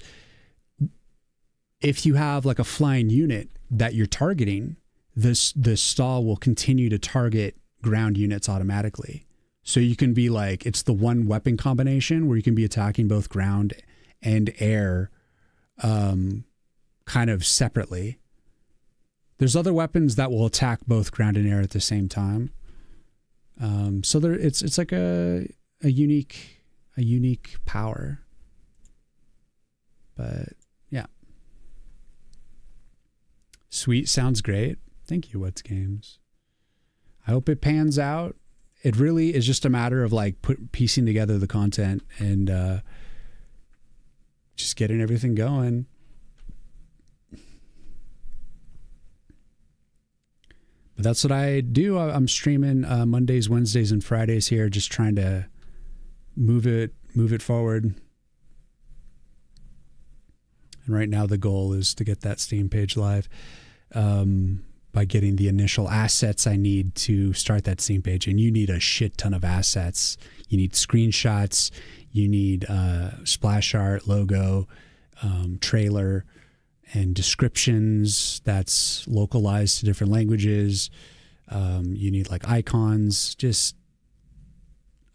if you have like a flying unit that you're targeting, the saw will continue to target ground units automatically. So you can be like, it's the one weapon combination where you can be attacking both ground and air kind of separately. There's other weapons that will attack both ground and air at the same time. So it's like a unique power. But yeah. Sweet, sounds great. Thank you, What's Games. I hope it pans out. It really is just a matter of like piecing together the content and just getting everything going. But that's what I do. I'm streaming Mondays, Wednesdays, and Fridays here, just trying to move it forward. And right now the goal is to get that Steam page live by getting the initial assets I need to start that Steam page. And you need a shit ton of assets. You need screenshots. You need splash art, logo, trailer, and descriptions that's localized to different languages. You need like icons, just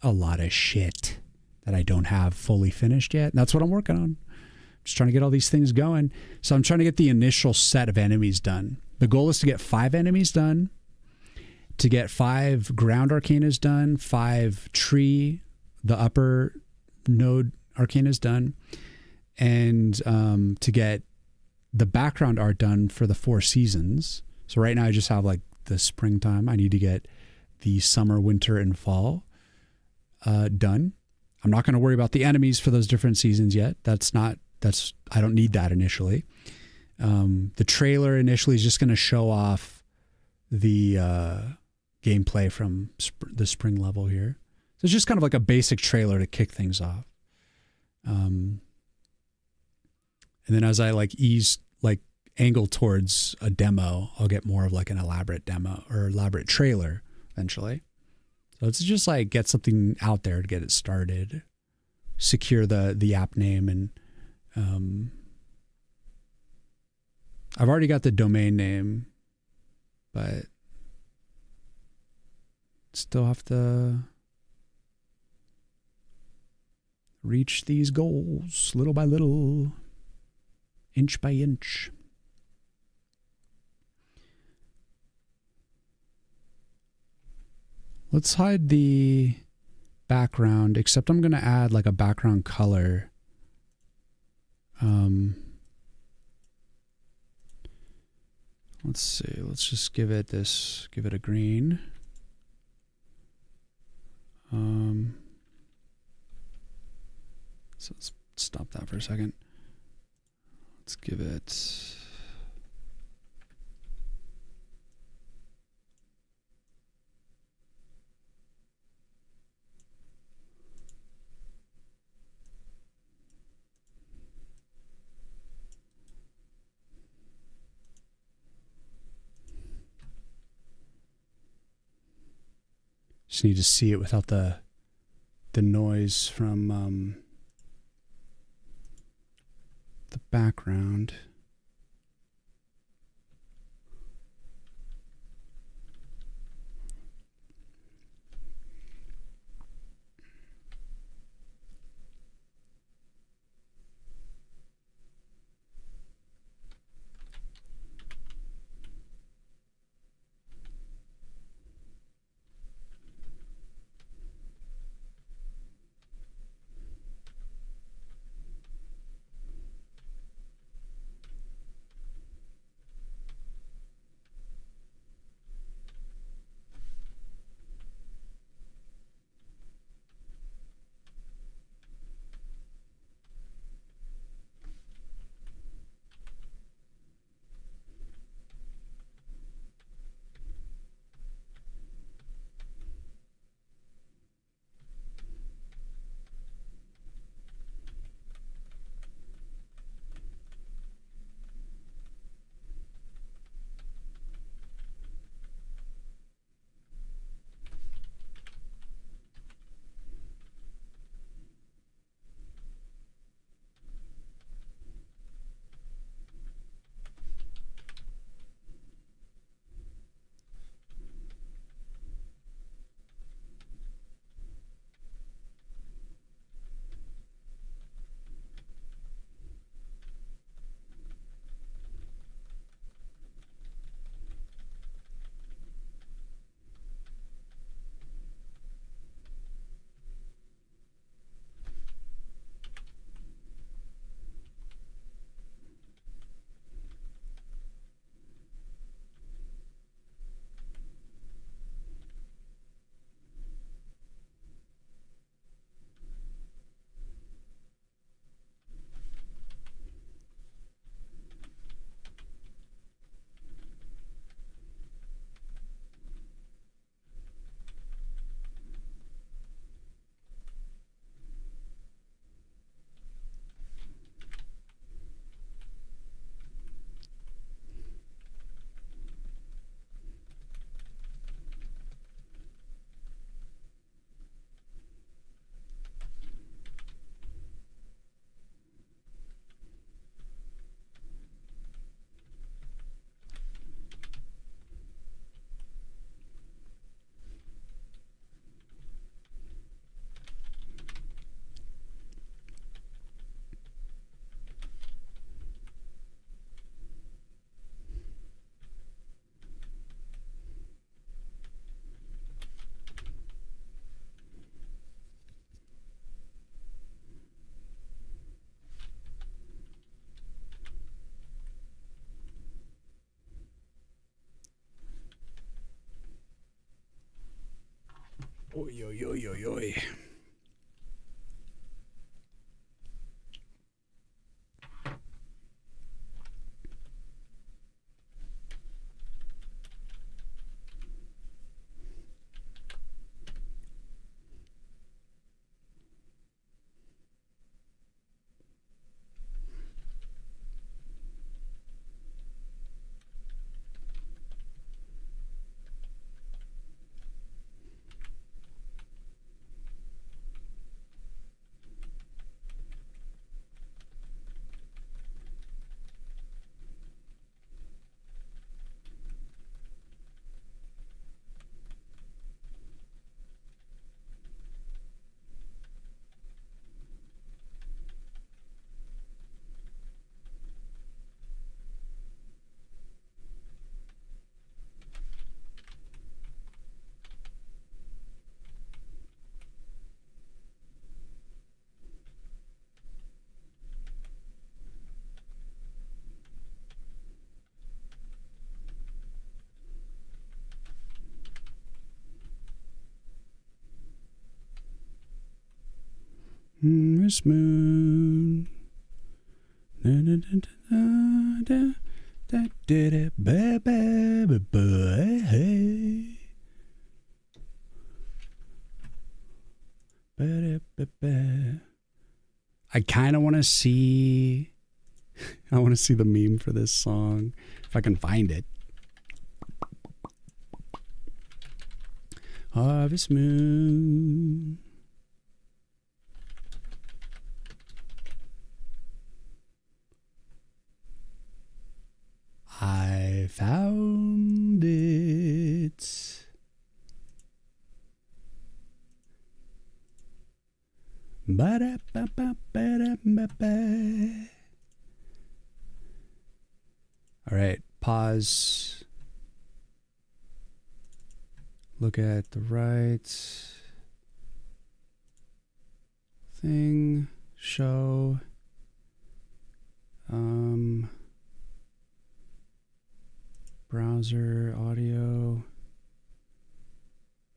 a lot of shit that I don't have fully finished yet. And that's what I'm working on. Just trying to get all these things going. So I'm trying to get the initial set of enemies done. The goal is to get 5 enemies done, to get 5 ground arcanas done, 5 tree, the upper node arcanas done, and to get the background art done for the 4 seasons. So right now I just have like the springtime. I need to get the summer, winter, and fall done. I'm not going to worry about the enemies for those different seasons yet. I don't need that initially. The trailer initially is just going to show off the gameplay from the spring level here. So it's just kind of like a basic trailer to kick things off. And then as I like angle towards a demo, I'll get more of like an elaborate demo or elaborate trailer eventually. So it's just like get something out there to get it started, secure the app name, and I've already got the domain name, but still have to reach these goals little by little, inch by inch. Let's hide the background, except I'm going to add like a background color. Let's see. Let's just give it a green. So let's stop that for a second. Let's give it. Just need to see it without the noise from the background. Oi, oi, oi, oi, oi. This moon. Da, da, da, da, da, da, da, da, ba, ba, ba, ba, hey. Ba, da, ba, ba. I kind of want to see. I want to see the meme for this song if I can find it. Harvest Moon. I found it. Ba-da-ba-ba-ba-da-ba-ba. All right, pause. Look at the right thing. Show. Browser audio.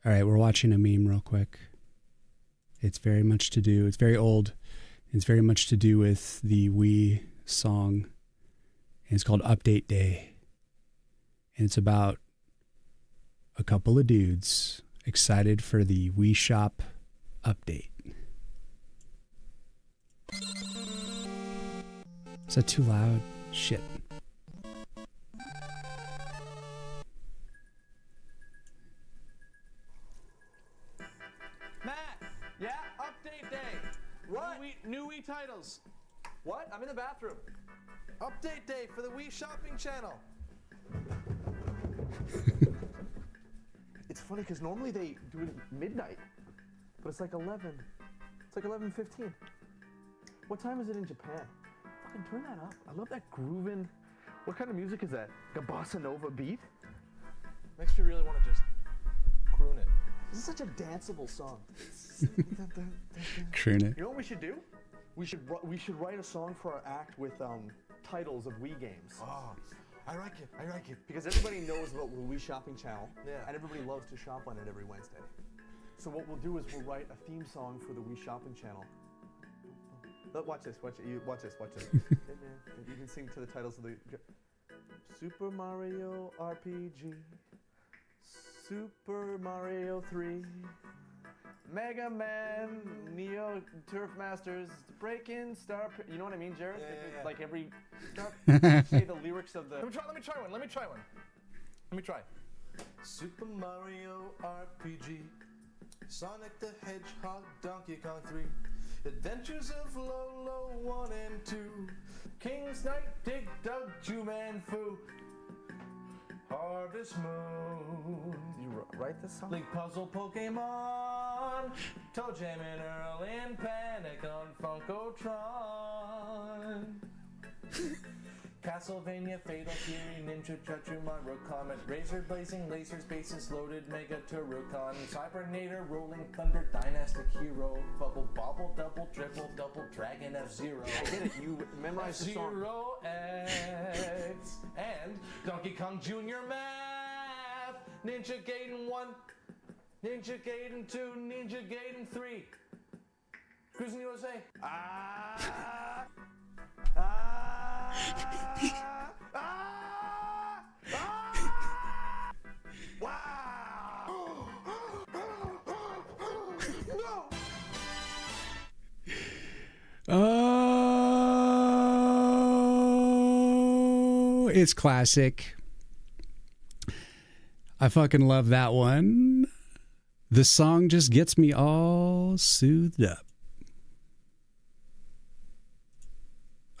All right, we're watching a meme real quick. It's very much to do. It's very old. It's very much to do with the Wii song. And it's called Update Day. And it's about a couple of dudes excited for the Wii Shop update. Is that too loud? Shit. Matt! Yeah? Update day! What? New Wii titles. What? I'm in the bathroom. Update day for the Wii shopping channel. It's funny because normally they do it at midnight, but it's like 11. It's like 11:15. What time is it in Japan? Fucking turn that up. I love that grooving. What kind of music is that? Like a bossa nova beat? Makes me really want to just croon it. This is such a danceable song. Croon it. You know what we should do? We should write a song for our act with titles of Wii games. Oh, I like it. I like it. Because everybody knows about the Wii shopping channel, Yeah. and everybody loves to shop on it every Wednesday. So what we'll do is we'll write a theme song for the Wii shopping channel. Look, watch this. Watch it. Watch this. You can sing to the titles of the Super Mario RPG, Super Mario 3, Mega Man, Neo Turf Masters, Breakin' Star. You know what I mean, Jared? Yeah. Like every say the lyrics of the. Let me try one. Let me try. Super Mario RPG, Sonic the Hedgehog, Donkey Kong 3, Adventures of Lolo 1 and 2, King Snipe, Dig Dug, Juman Fu, Harvest Moon. You write this song? Link Puzzle Pokemon, Toe Jam and Earl and Panic on Funkotron. Castlevania, Fatal Fury, Ninja Chuchu, Mario Comet, Razor Blazing, Lasers, Bases Loaded, Mega Turrican, Cybernator, Rolling Thunder, Dynastic Hero, Bubble Bobble, Double Dragon F-Zero. I get it, you memorized the song. Zero X and Donkey Kong Jr. Math, Ninja Gaiden 1, Ninja Gaiden 2, Ninja Gaiden 3. Cruising USA. Wow! No! Oh, it's classic. I fucking love that one. The song just gets me all soothed up.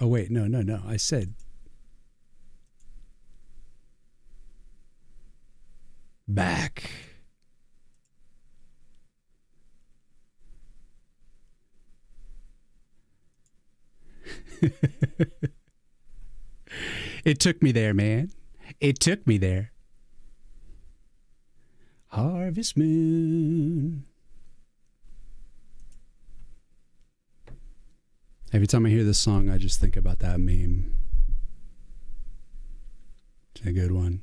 Oh, wait, no. I said back. It took me there, man. It took me there. Harvest Moon. Every time I hear this song, I just think about that meme. It's a good one.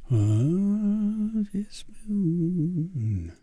Harvest moon.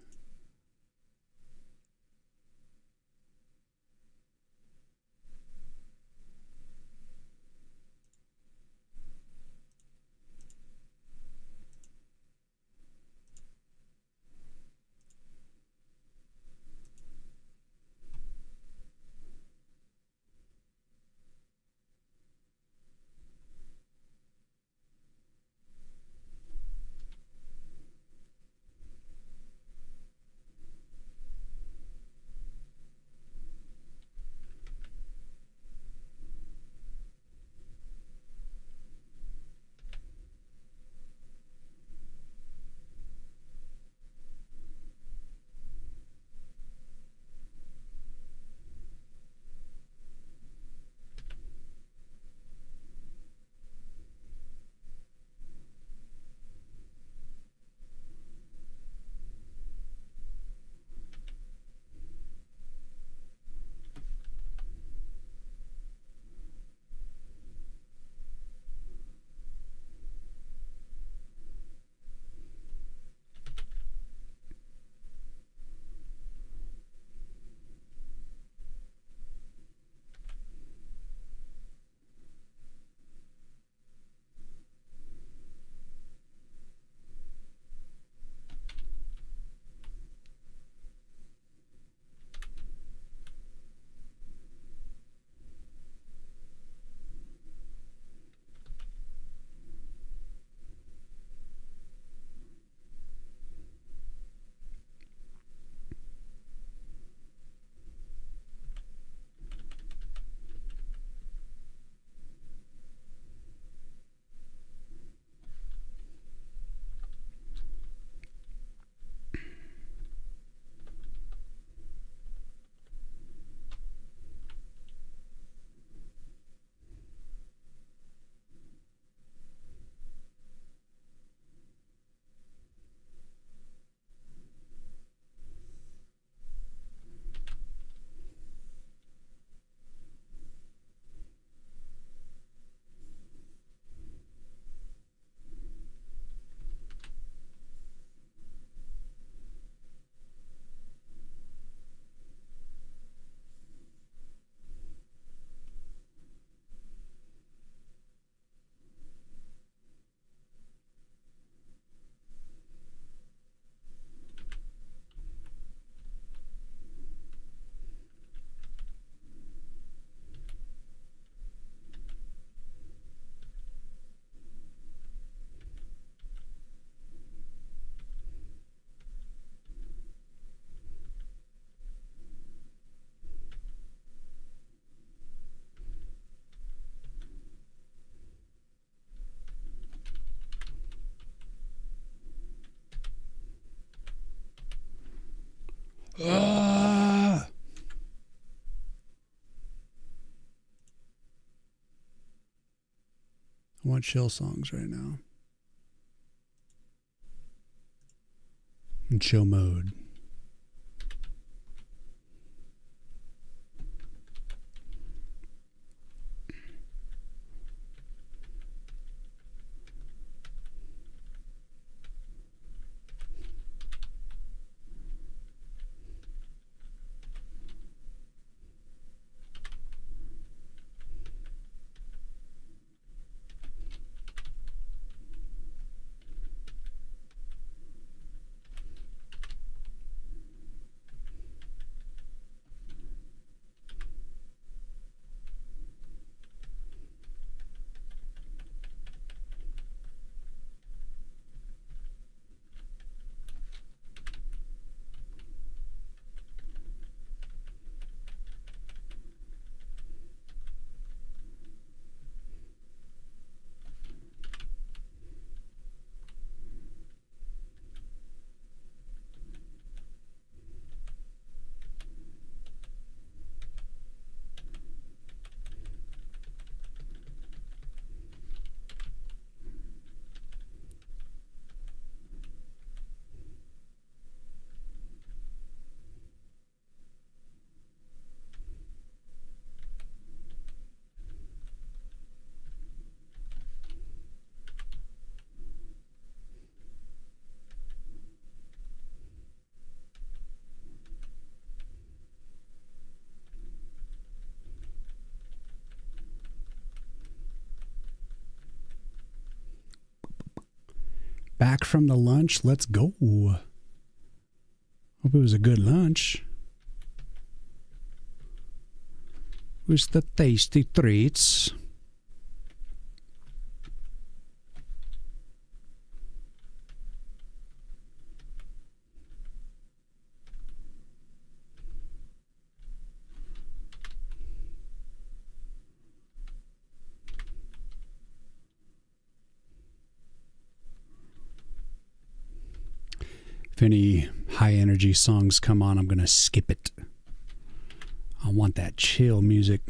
I want chill songs right now. In chill mode. Back from the lunch. Let's go. Hope it was a good lunch. With the tasty treats. If any high energy songs come on, I'm going to skip it. I want that chill music.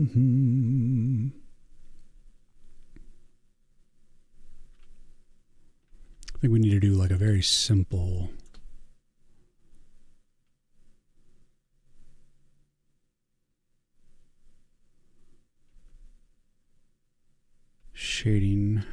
I think we need to do like a very simple shading.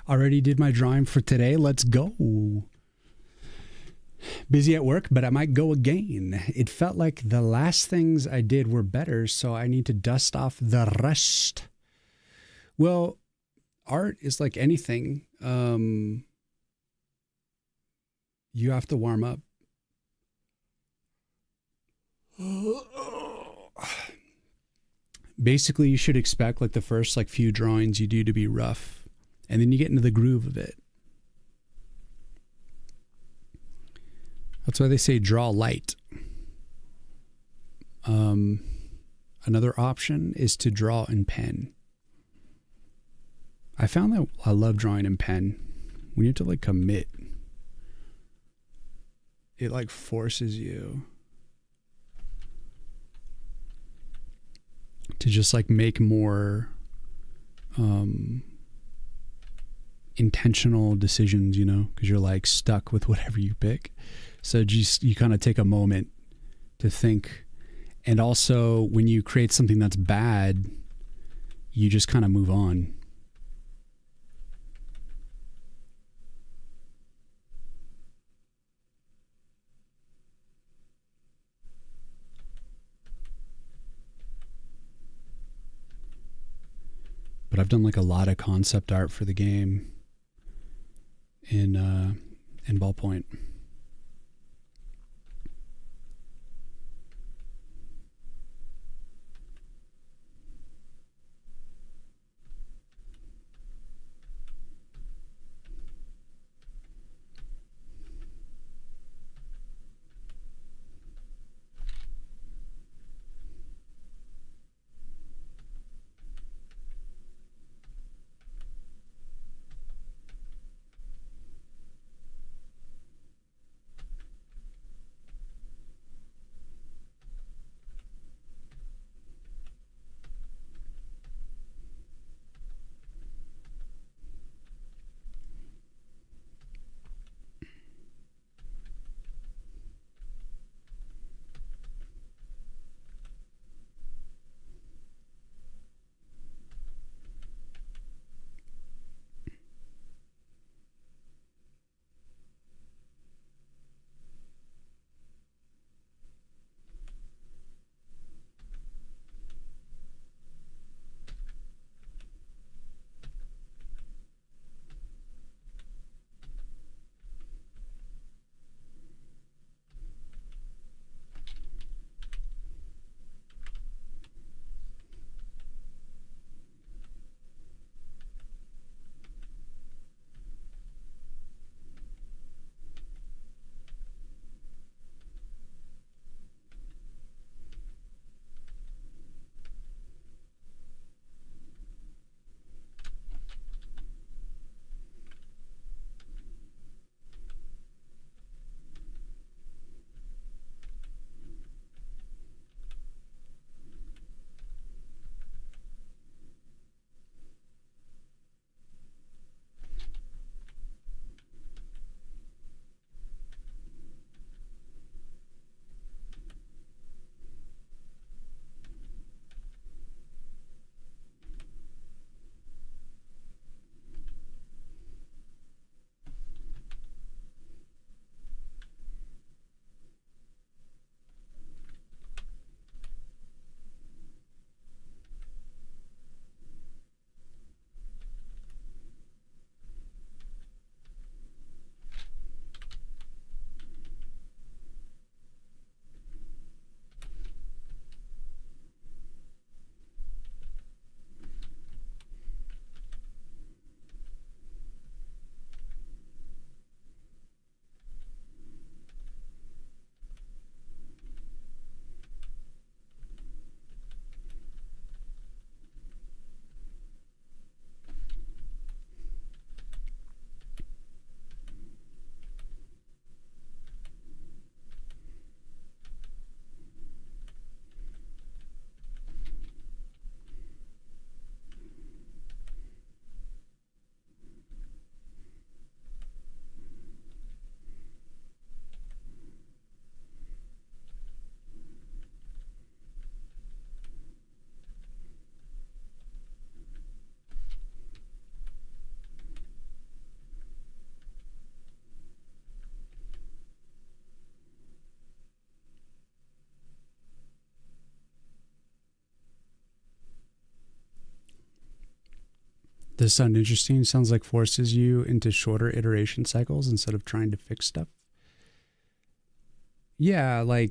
Already did my drawing for today. Let's go. Busy at work, but I might go again. It felt like the last things I did were better, so I need to dust off the rest. Well, art is like anything. You have to warm up. Basically, you should expect like the first like few drawings you do to be rough, and then you get into the groove of it. That's why they say draw light. Another option is to draw in pen. I found that I love drawing in pen. When you have to like commit, it like forces you to just like make more intentional decisions, you know, because you're like stuck with whatever you pick. So just you kind of take a moment to think. And also when you create something that's bad, you just kind of move on. But I've done like a lot of concept art for the game in Ballpoint. This sound interesting? Sounds like forces you into shorter iteration cycles instead of trying to fix stuff. Yeah, like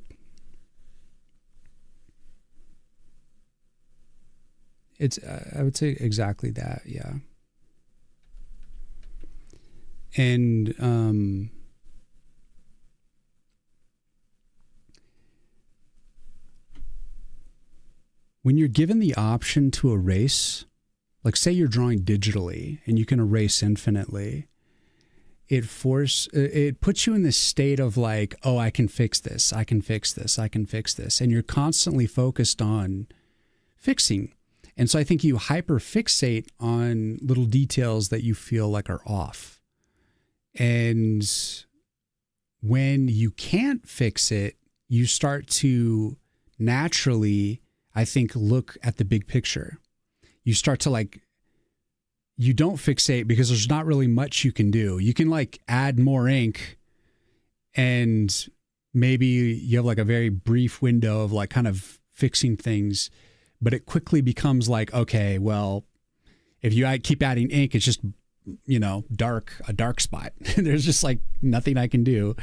it's, I would say exactly that. Yeah. And, when you're given the option to erase, like say you're drawing digitally and you can erase infinitely, it puts you in this state of like, oh, I can fix this, I can fix this, I can fix this. And you're constantly focused on fixing. And so I think you hyperfixate on little details that you feel like are off. And when you can't fix it, you start to naturally, I think, look at the big picture. You start to like, you don't fixate because there's not really much you can do. You can like add more ink and maybe you have like a very brief window of like kind of fixing things, but it quickly becomes like, okay, well, if you keep adding ink, it's just, a dark spot. There's just like nothing I can do.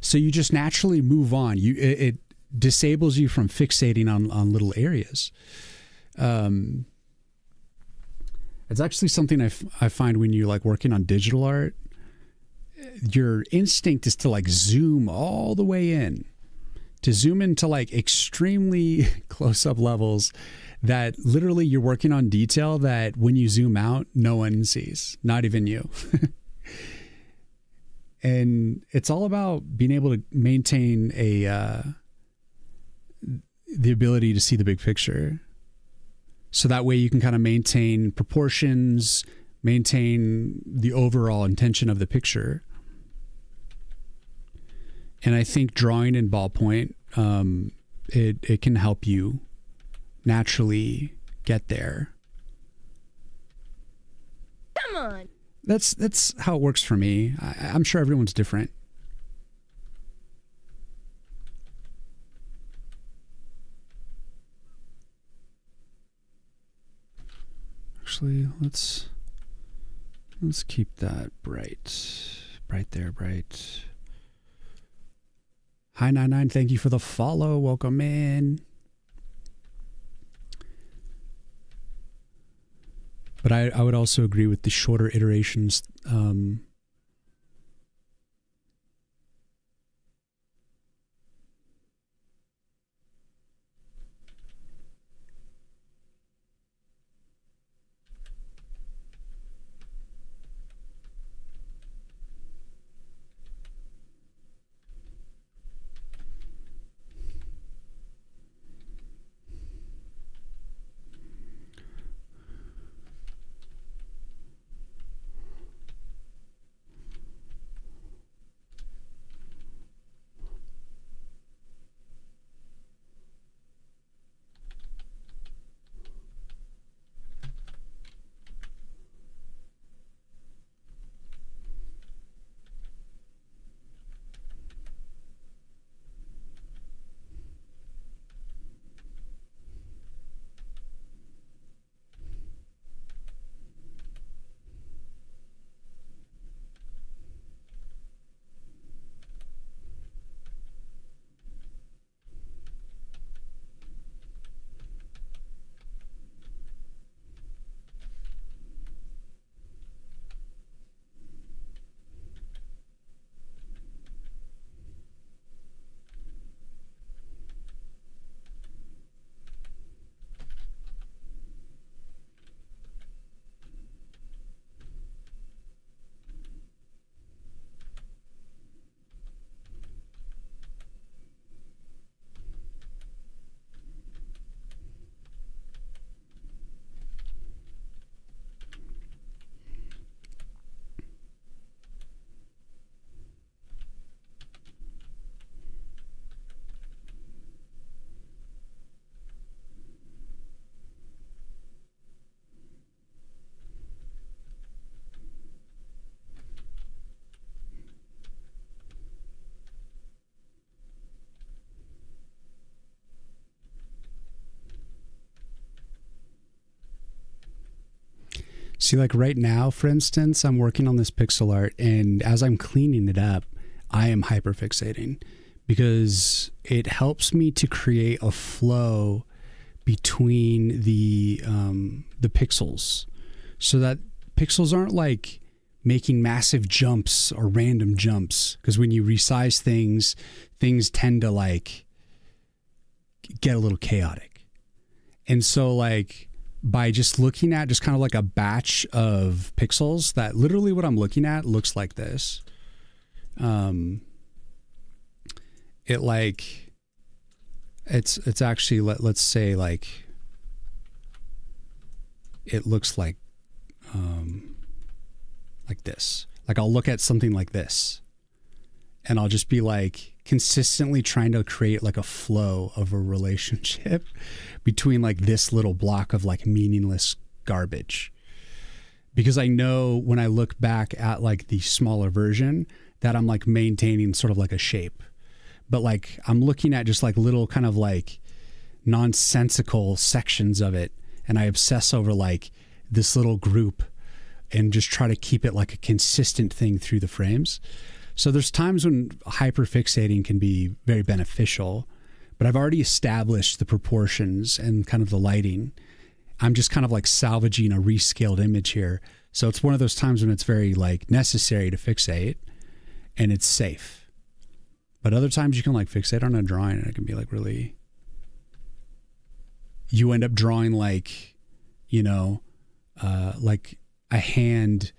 So you just naturally move on. It disables you from fixating on little areas. It's actually something I find when you like working on digital art, your instinct is to like zoom all the way in, to zoom into like extremely close up levels that literally you're working on detail that when you zoom out, no one sees, not even you. And it's all about being able to maintain the ability to see the big picture. So that way you can kind of maintain proportions, maintain the overall intention of the picture. And I think drawing in ballpoint, it can help you naturally get there. Come on. That's how it works for me. I'm sure everyone's different. Actually, let's keep that bright there, bright. Hi 99, thank you for the follow. Welcome in. But I would also agree with the shorter iterations. See, like right now, for instance, I'm working on this pixel art, and as I'm cleaning it up, I am hyperfixating because it helps me to create a flow between the pixels, so that pixels aren't like making massive jumps or random jumps. Because when you resize things, things tend to like get a little chaotic. And so like by just looking at just kind of like a batch of pixels, that literally what I'm looking at looks like this. It like, it's actually, let's say like, it looks like this. Like I'll look at something like this and I'll just be like consistently trying to create like a flow of a relationship between like this little block of like meaningless garbage. Because I know when I look back at like the smaller version that I'm like maintaining sort of like a shape. But like I'm looking at just like little kind of like nonsensical sections of it, and I obsess over like this little group and just try to keep it like a consistent thing through the frames. So there's times when hyperfixating can be very beneficial, but I've already established the proportions and kind of the lighting. I'm just kind of like salvaging a rescaled image here. So it's one of those times when it's very like necessary to fixate and it's safe. But other times you can like fixate on a drawing and it can be like really, you end up drawing like, you know, like a hand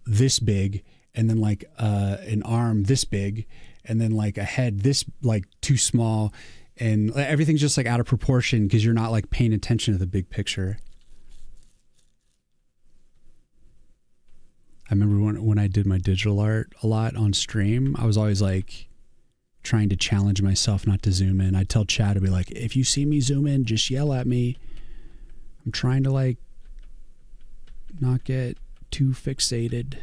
this big and then like an arm this big and then like a head this like too small, and everything's just like out of proportion because you're not like paying attention to the big picture. I remember when I did my digital art a lot on stream, I was always like trying to challenge myself not to zoom in. I'd tell Chad to be like, if you see me zoom in, just yell at me. I'm trying to like not get too fixated.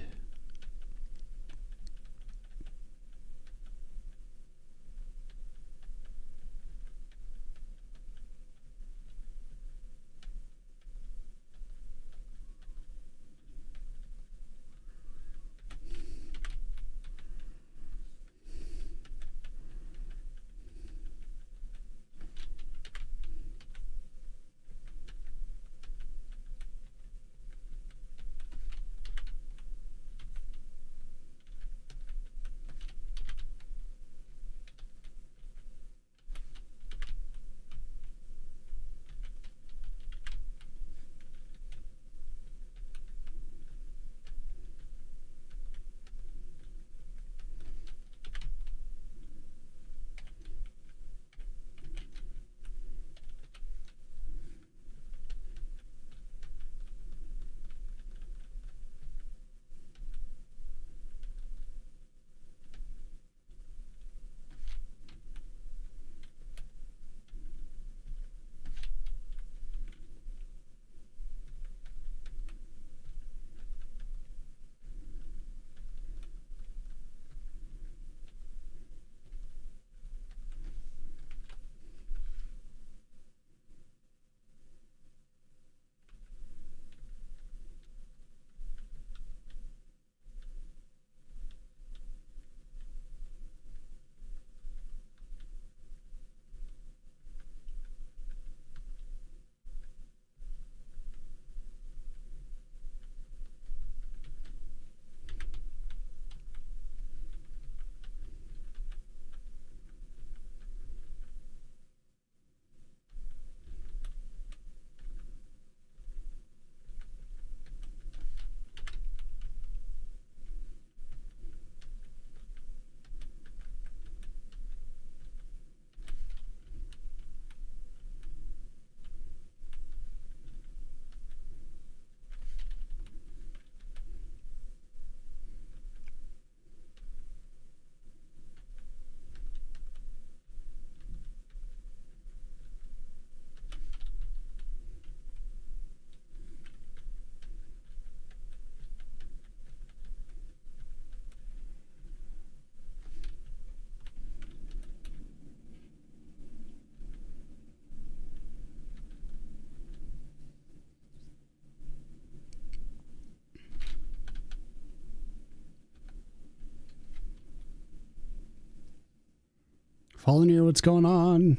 Fallen here, what's going on?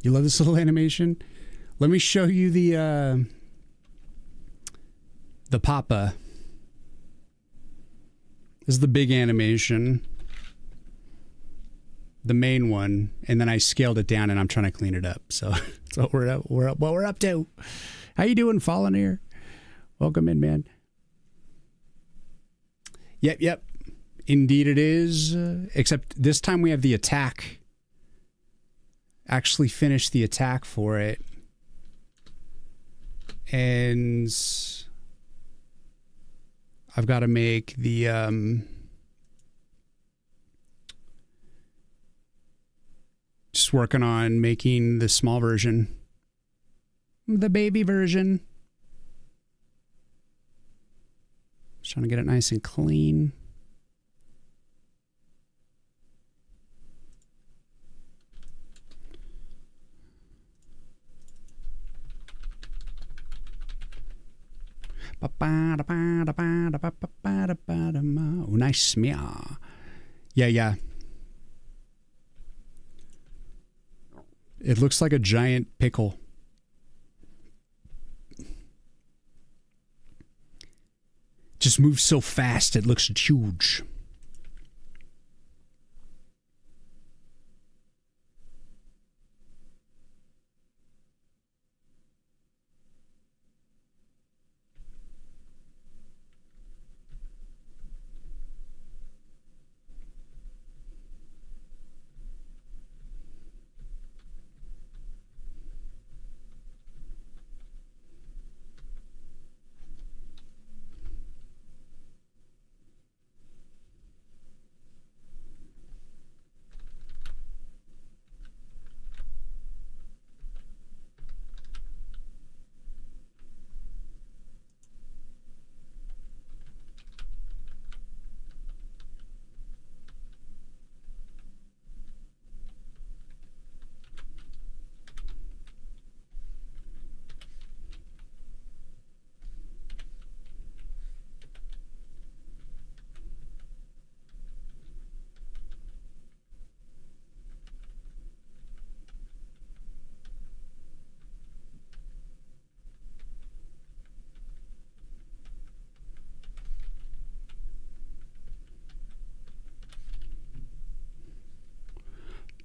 You love this little animation? Let me show you the Papa. This is the big animation. The main one, and then I scaled it down and I'm trying to clean it up. So that's what we're up to. How you doing, Fallen here? Welcome in, man. Yep. Indeed it is. Except this time we have the attack. Actually finished the attack for it. And I've got to make the just working on making the small version. The baby version. Just trying to get it nice and clean. Oh, nice smear. Yeah. It looks like a giant pickle. Just moves so fast, it looks huge.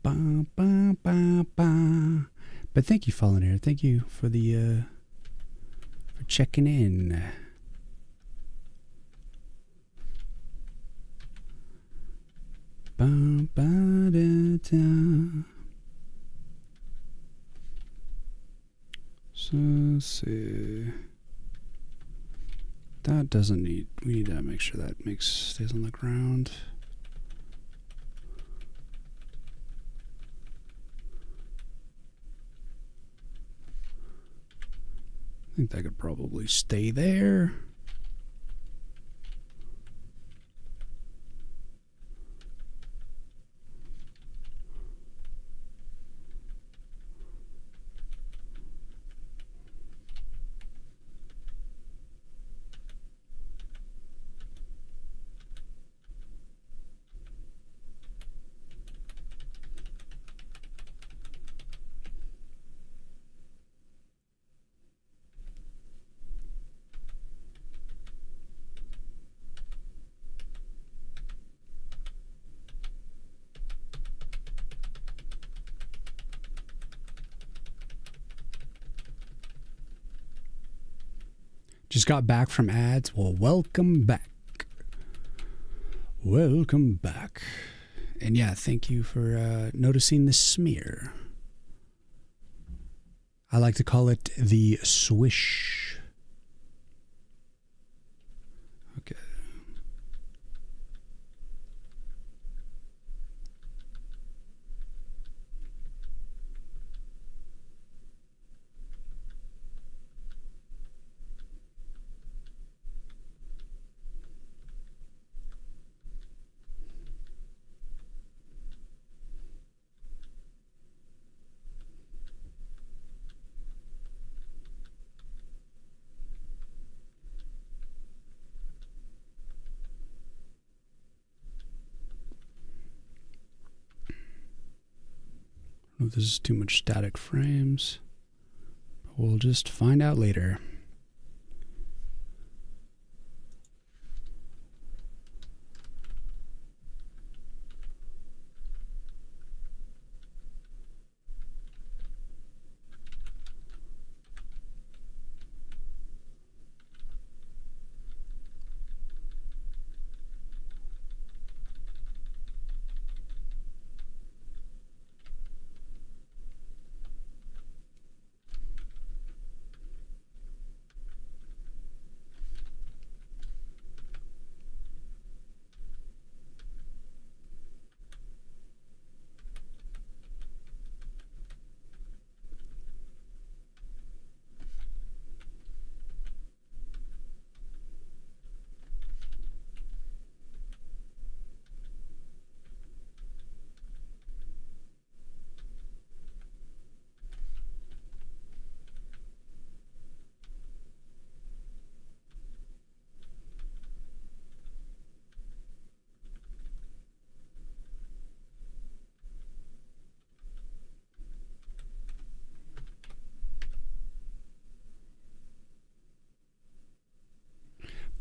Ba, ba, ba, ba. But thank you, Fallen Air. Thank you for the for checking in. Ba, ba, da, da. So let's see. That doesn't need. We need to make sure that stays on the ground. I think that could probably stay there. Just got back from ads. Well, welcome back. Welcome back. And yeah, thank you for noticing the smear. I like to call it the swish. Okay. know if this is too much static frames. We'll just find out later.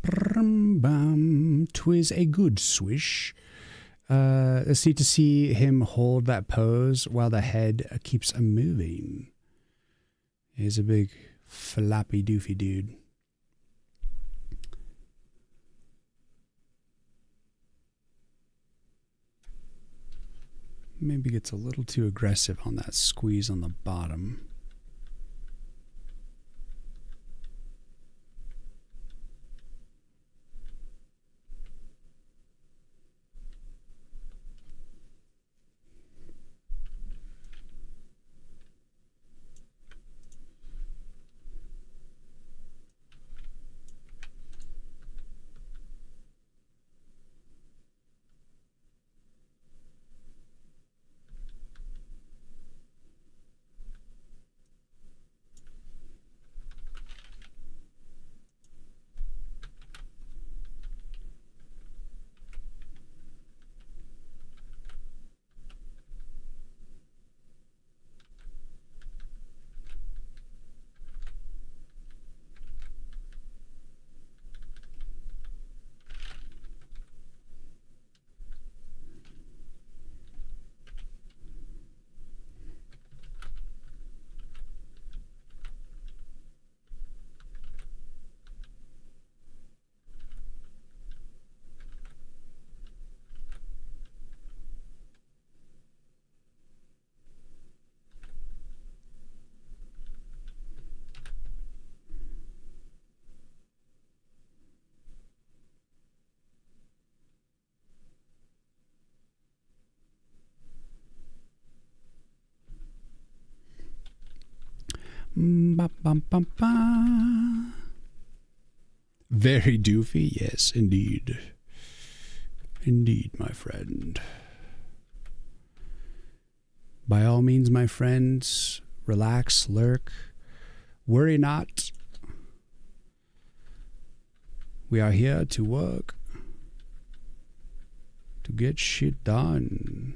Bum, 'twas a good swish. Let's need to see him hold that pose while the head keeps moving. He's a big floppy doofy dude. Maybe gets a little too aggressive on that squeeze on the bottom. Ba, bum, bum, ba. Very doofy, yes, indeed. Indeed, my friend. By all means, my friends, relax, lurk, worry not. We are here to work, to get shit done.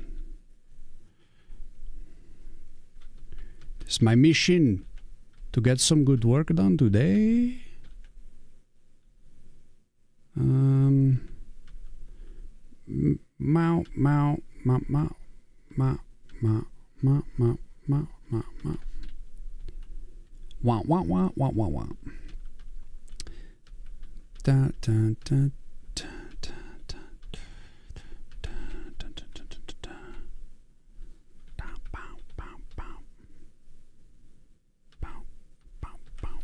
It's my mission to get some good work done today. Mow, mow, mow, mow, mow, mow, mow, mow, mow, mow, mow. Wah, wah, wah, wah, wah, wah. Da, da, da, da, da, da, da, da, da, da, da, da. Da, bow, bow, bow. Bow, bow, bow.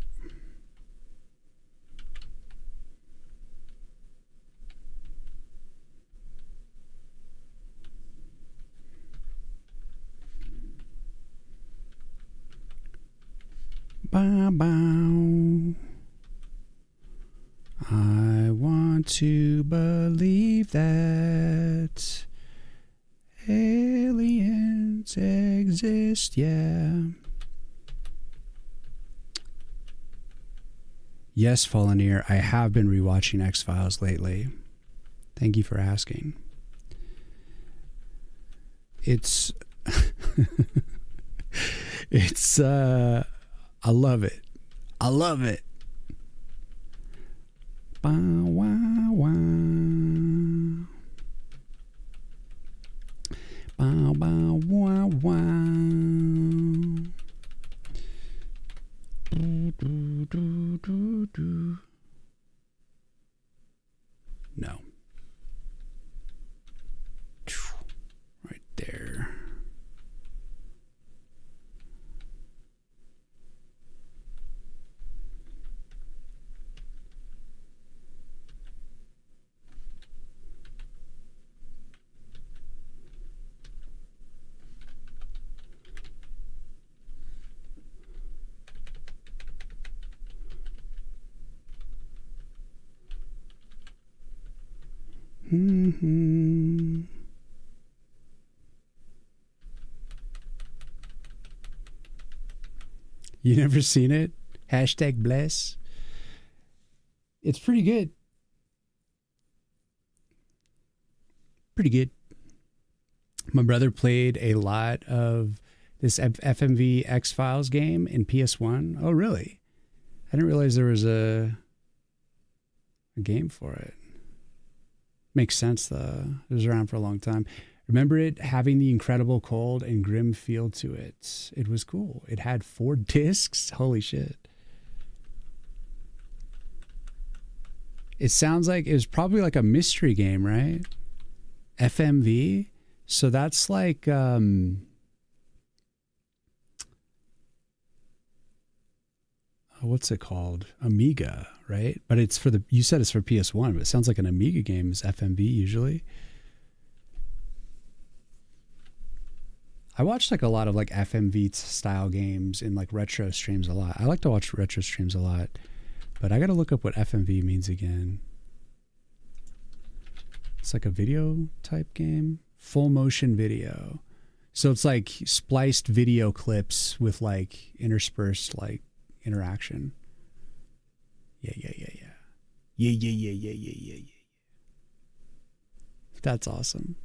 Bow, bow. I want to believe that aliens exist, yeah. Yes, Fallen Ear, I have been rewatching X-Files lately. Thank you for asking. It's It's I love it. I love it. Bow, wow, wow. Bow, bow, wow, wow. Do, do, do, do, do. No. Right there. Mm-hmm. You never seen it? Hashtag bless. It's pretty good. Pretty good. My brother played a lot of this FMV X-Files game in PS1. Oh, really? I didn't realize there was a game for it. Makes sense, though. It was around for a long time. Remember it having the incredible cold and grim feel to it. It was cool. It had 4 discs. Holy shit. It sounds like it was probably like a mystery game, right? FMV. So that's like what's it called? Amiga, right? But it's for the, you said it's for PS1, but it sounds like an Amiga game is FMV usually. I watch like a lot of like FMV style games in like retro streams a lot. I like to watch retro streams a lot, but I got to look up what FMV means again. It's like a video type game, full motion video. So it's like spliced video clips with like interspersed like interaction. Yeah. That's awesome.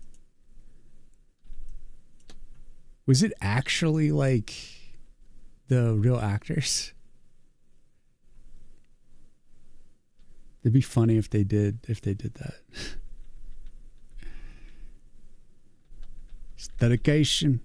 Was it actually like the real actors? It'd be funny if they did that. It's dedication.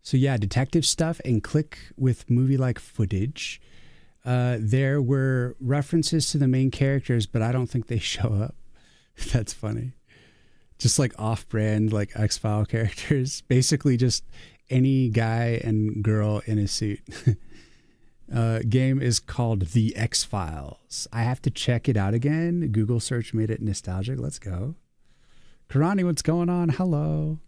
So So yeah, detective stuff and click with movie-like footage. There were references to the main characters, but I don't think they show up. That's funny. Just like off-brand, like X-File characters. Basically just any guy and girl in a suit. Game is called The X-Files. I have to check it out again. Google search made it nostalgic. Let's go. Karani, what's going on? Hello.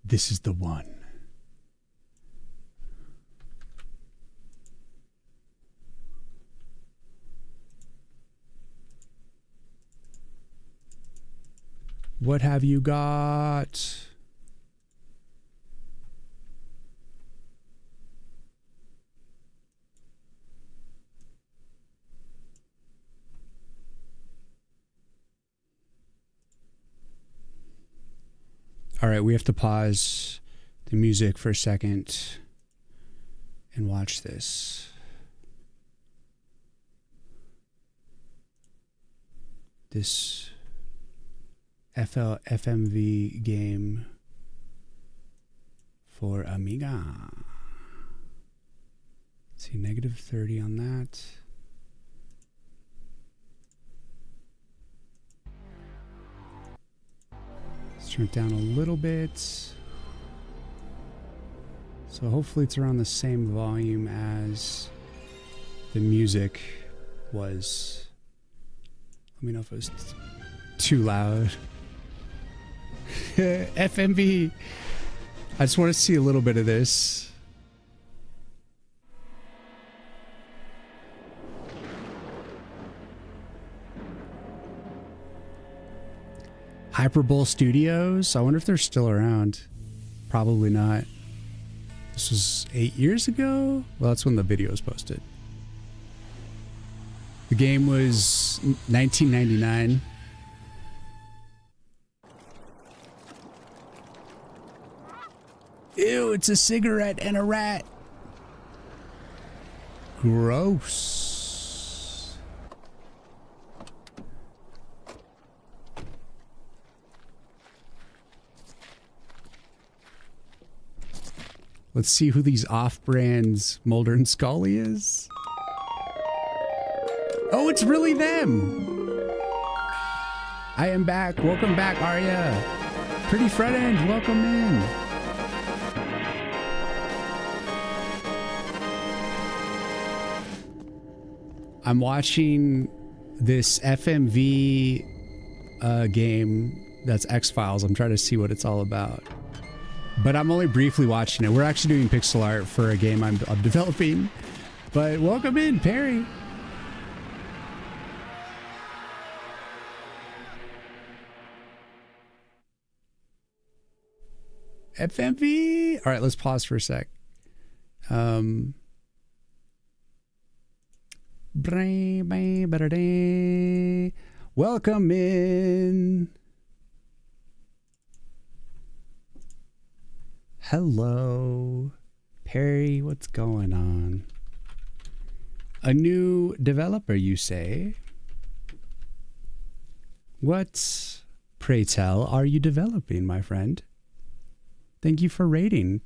This is the one. What have you got? All right, we have to pause the music for a second and watch this. This FMV game for Amiga. Let's see, negative 30 on that. Let's turn it down a little bit. So hopefully it's around the same volume as the music was. Let me know if it was too loud. FMV. I just want to see a little bit of this. Hyperbole Studios. I wonder if they're still around. Probably not. This was 8 years ago? Well, that's when the video was posted. The game was 1999. Ew, it's a cigarette and a rat. Gross. Let's see who these off-brands Mulder and Scully is. Oh, it's really them. I am back. Welcome back, Arya. Pretty front end, welcome in. I'm watching this FMV game that's X-Files. I'm trying to see what it's all about. But I'm only briefly watching it. We're actually doing pixel art for a game I'm developing. But welcome in, Perry. FMV. All right, let's pause for a sec. Welcome in. Hello, Perry. What's going on? A new developer, you say? What, pray tell, are you developing, my friend? Thank you for rating.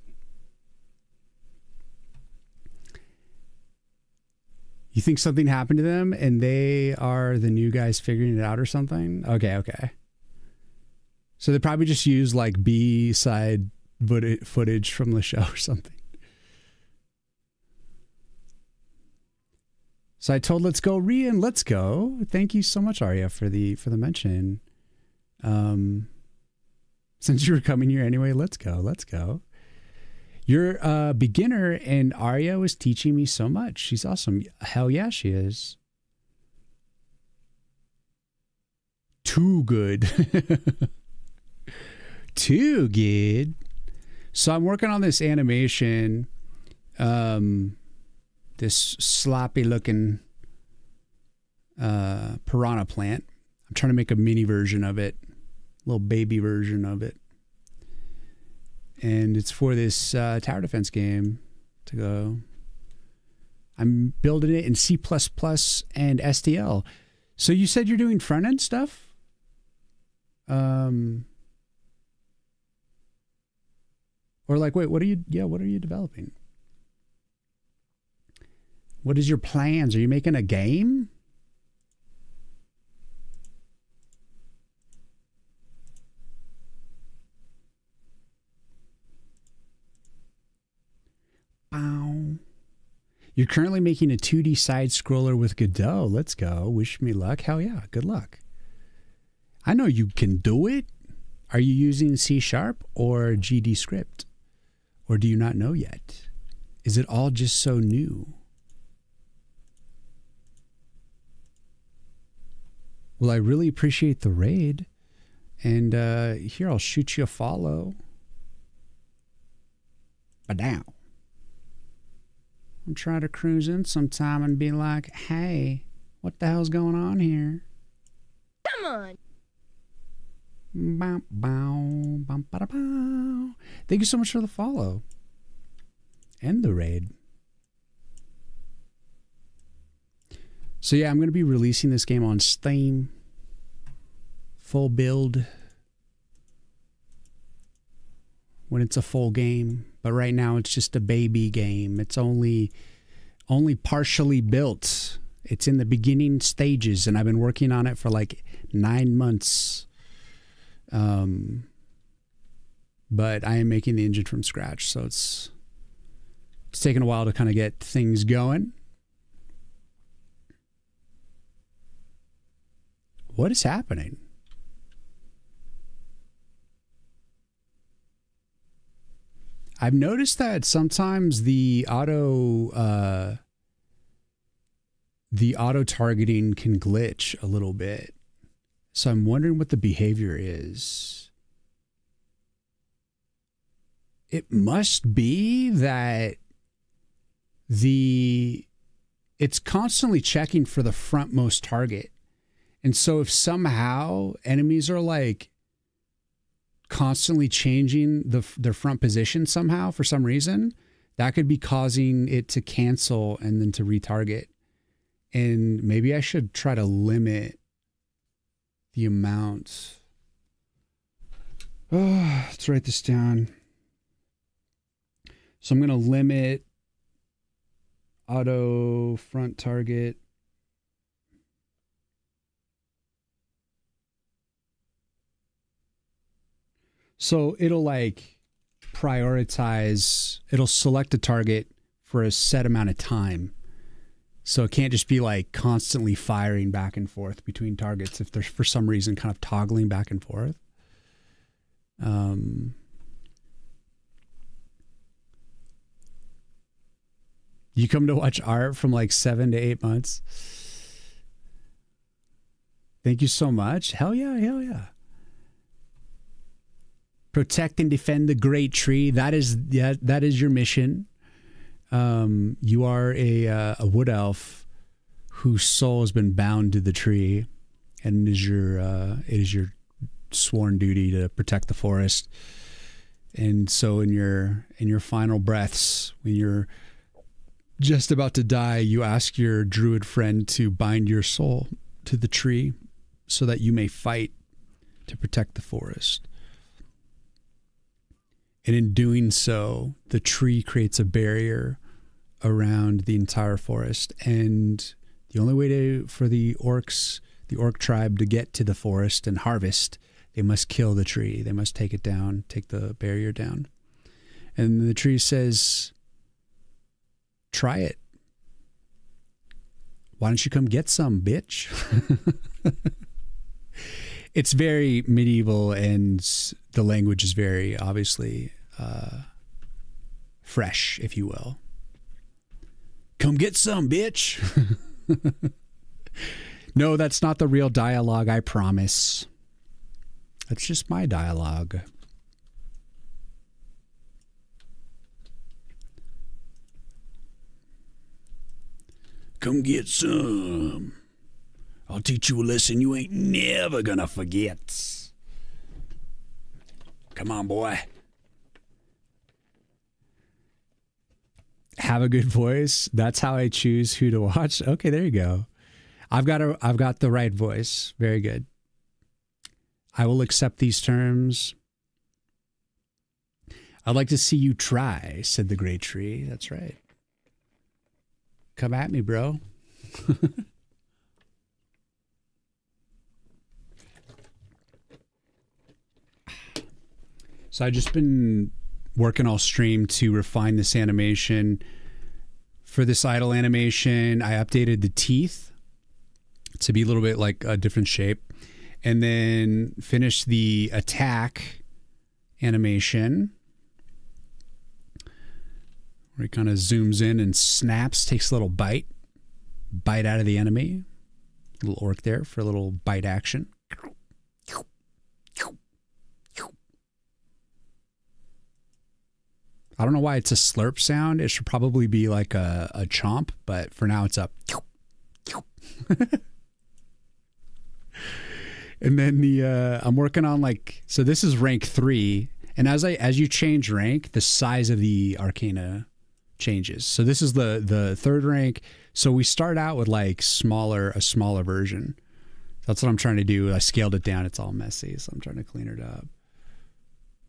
You think something happened to them and they are the new guys figuring it out or something? Okay. So they probably just use like B-side footage from the show or something. So I told Let's Go Rian, let's go. Thank you so much, Arya, for the mention. Since you were coming here anyway, let's go. You're a beginner and Arya was teaching me so much. She's awesome. Hell yeah, she is. Too good. Too good. So I'm working on this animation. This sloppy looking piranha plant. I'm trying to make a mini version of it. Little baby version of it. And it's for this tower defense game to go. I'm building it in C++ and SDL. So you said you're doing front end stuff? Or like, wait, what are you developing? What is your plans? Are you making a game? Bow. You're currently making a 2D side scroller with Godot. Let's go. Wish me luck. Hell yeah. Good luck. I know you can do it. Are you using C# or GD script? Or do you not know yet? Is it all just so new? Well, I really appreciate the raid. And here, I'll shoot you a follow. But now, I'm trying to cruise in sometime and be like, hey, what the hell's going on here? Come on. Bow, bow, bum, ba, da, bow. Thank you so much for the follow and the raid. So yeah, I'm going to be releasing this game on Steam, full build, when it's a full game. But right now it's just a baby game. It's only partially built. It's in the beginning stages, and I've been working on it for like 9 months. But I am making the engine from scratch, so it's taken a while to kind of get things going. What is happening? I've noticed that sometimes the auto targeting can glitch a little bit. So I'm wondering what the behavior is. It must be that it's constantly checking for the frontmost target. And so if somehow enemies are like constantly changing their front position somehow for some reason, that could be causing it to cancel and then to retarget. And maybe I should try to limit the amount. Oh, let's write this down. So I'm going to limit auto front target. So it'll like prioritize, it'll select a target for a set amount of time. So it can't just be like constantly firing back and forth between targets if they're for some reason kind of toggling back and forth. You come to watch art from like 7 to 8 months. Thank you so much. Hell yeah, hell yeah. Protect and defend the great tree. That is your mission. You are a wood elf whose soul has been bound to the tree, and it is your sworn duty to protect the forest. And so in your final breaths, when you're just about to die, you ask your druid friend to bind your soul to the tree so that you may fight to protect the forest. And in doing so, the tree creates a barrier around the entire forest. And the only way for the orc tribe to get to the forest and harvest, they must kill the tree. They must take it down, take the barrier down. And the tree says, try it. Why don't you come get some, bitch? It's very medieval, and the language is very obviously fresh, if you will. Come get some, bitch. No, that's not the real dialogue, I promise. That's just my dialogue. Come get some. I'll teach you a lesson you ain't never gonna forget. Come on, boy. Have a good voice. That's how I choose who to watch. Okay, there you go. I've got the right voice. Very good. I will accept these terms. I'd like to see you try, said the great tree. That's right. Come at me, bro. So I've just been working all stream to refine this animation. For this idle animation, I updated the teeth to be a little bit like a different shape. And then finished the attack animation, where he kind of zooms in and snaps, takes a little bite out of the enemy. A little orc there for a little bite action. I don't know why it's a slurp sound. It should probably be like a chomp, but for now it's up. And then I'm working on so this is rank 3, and as you change rank, the size of the arcana changes. So this is the 3rd rank. So we start out with a smaller version. That's what I'm trying to do. I scaled it down. It's all messy, so I'm trying to clean it up.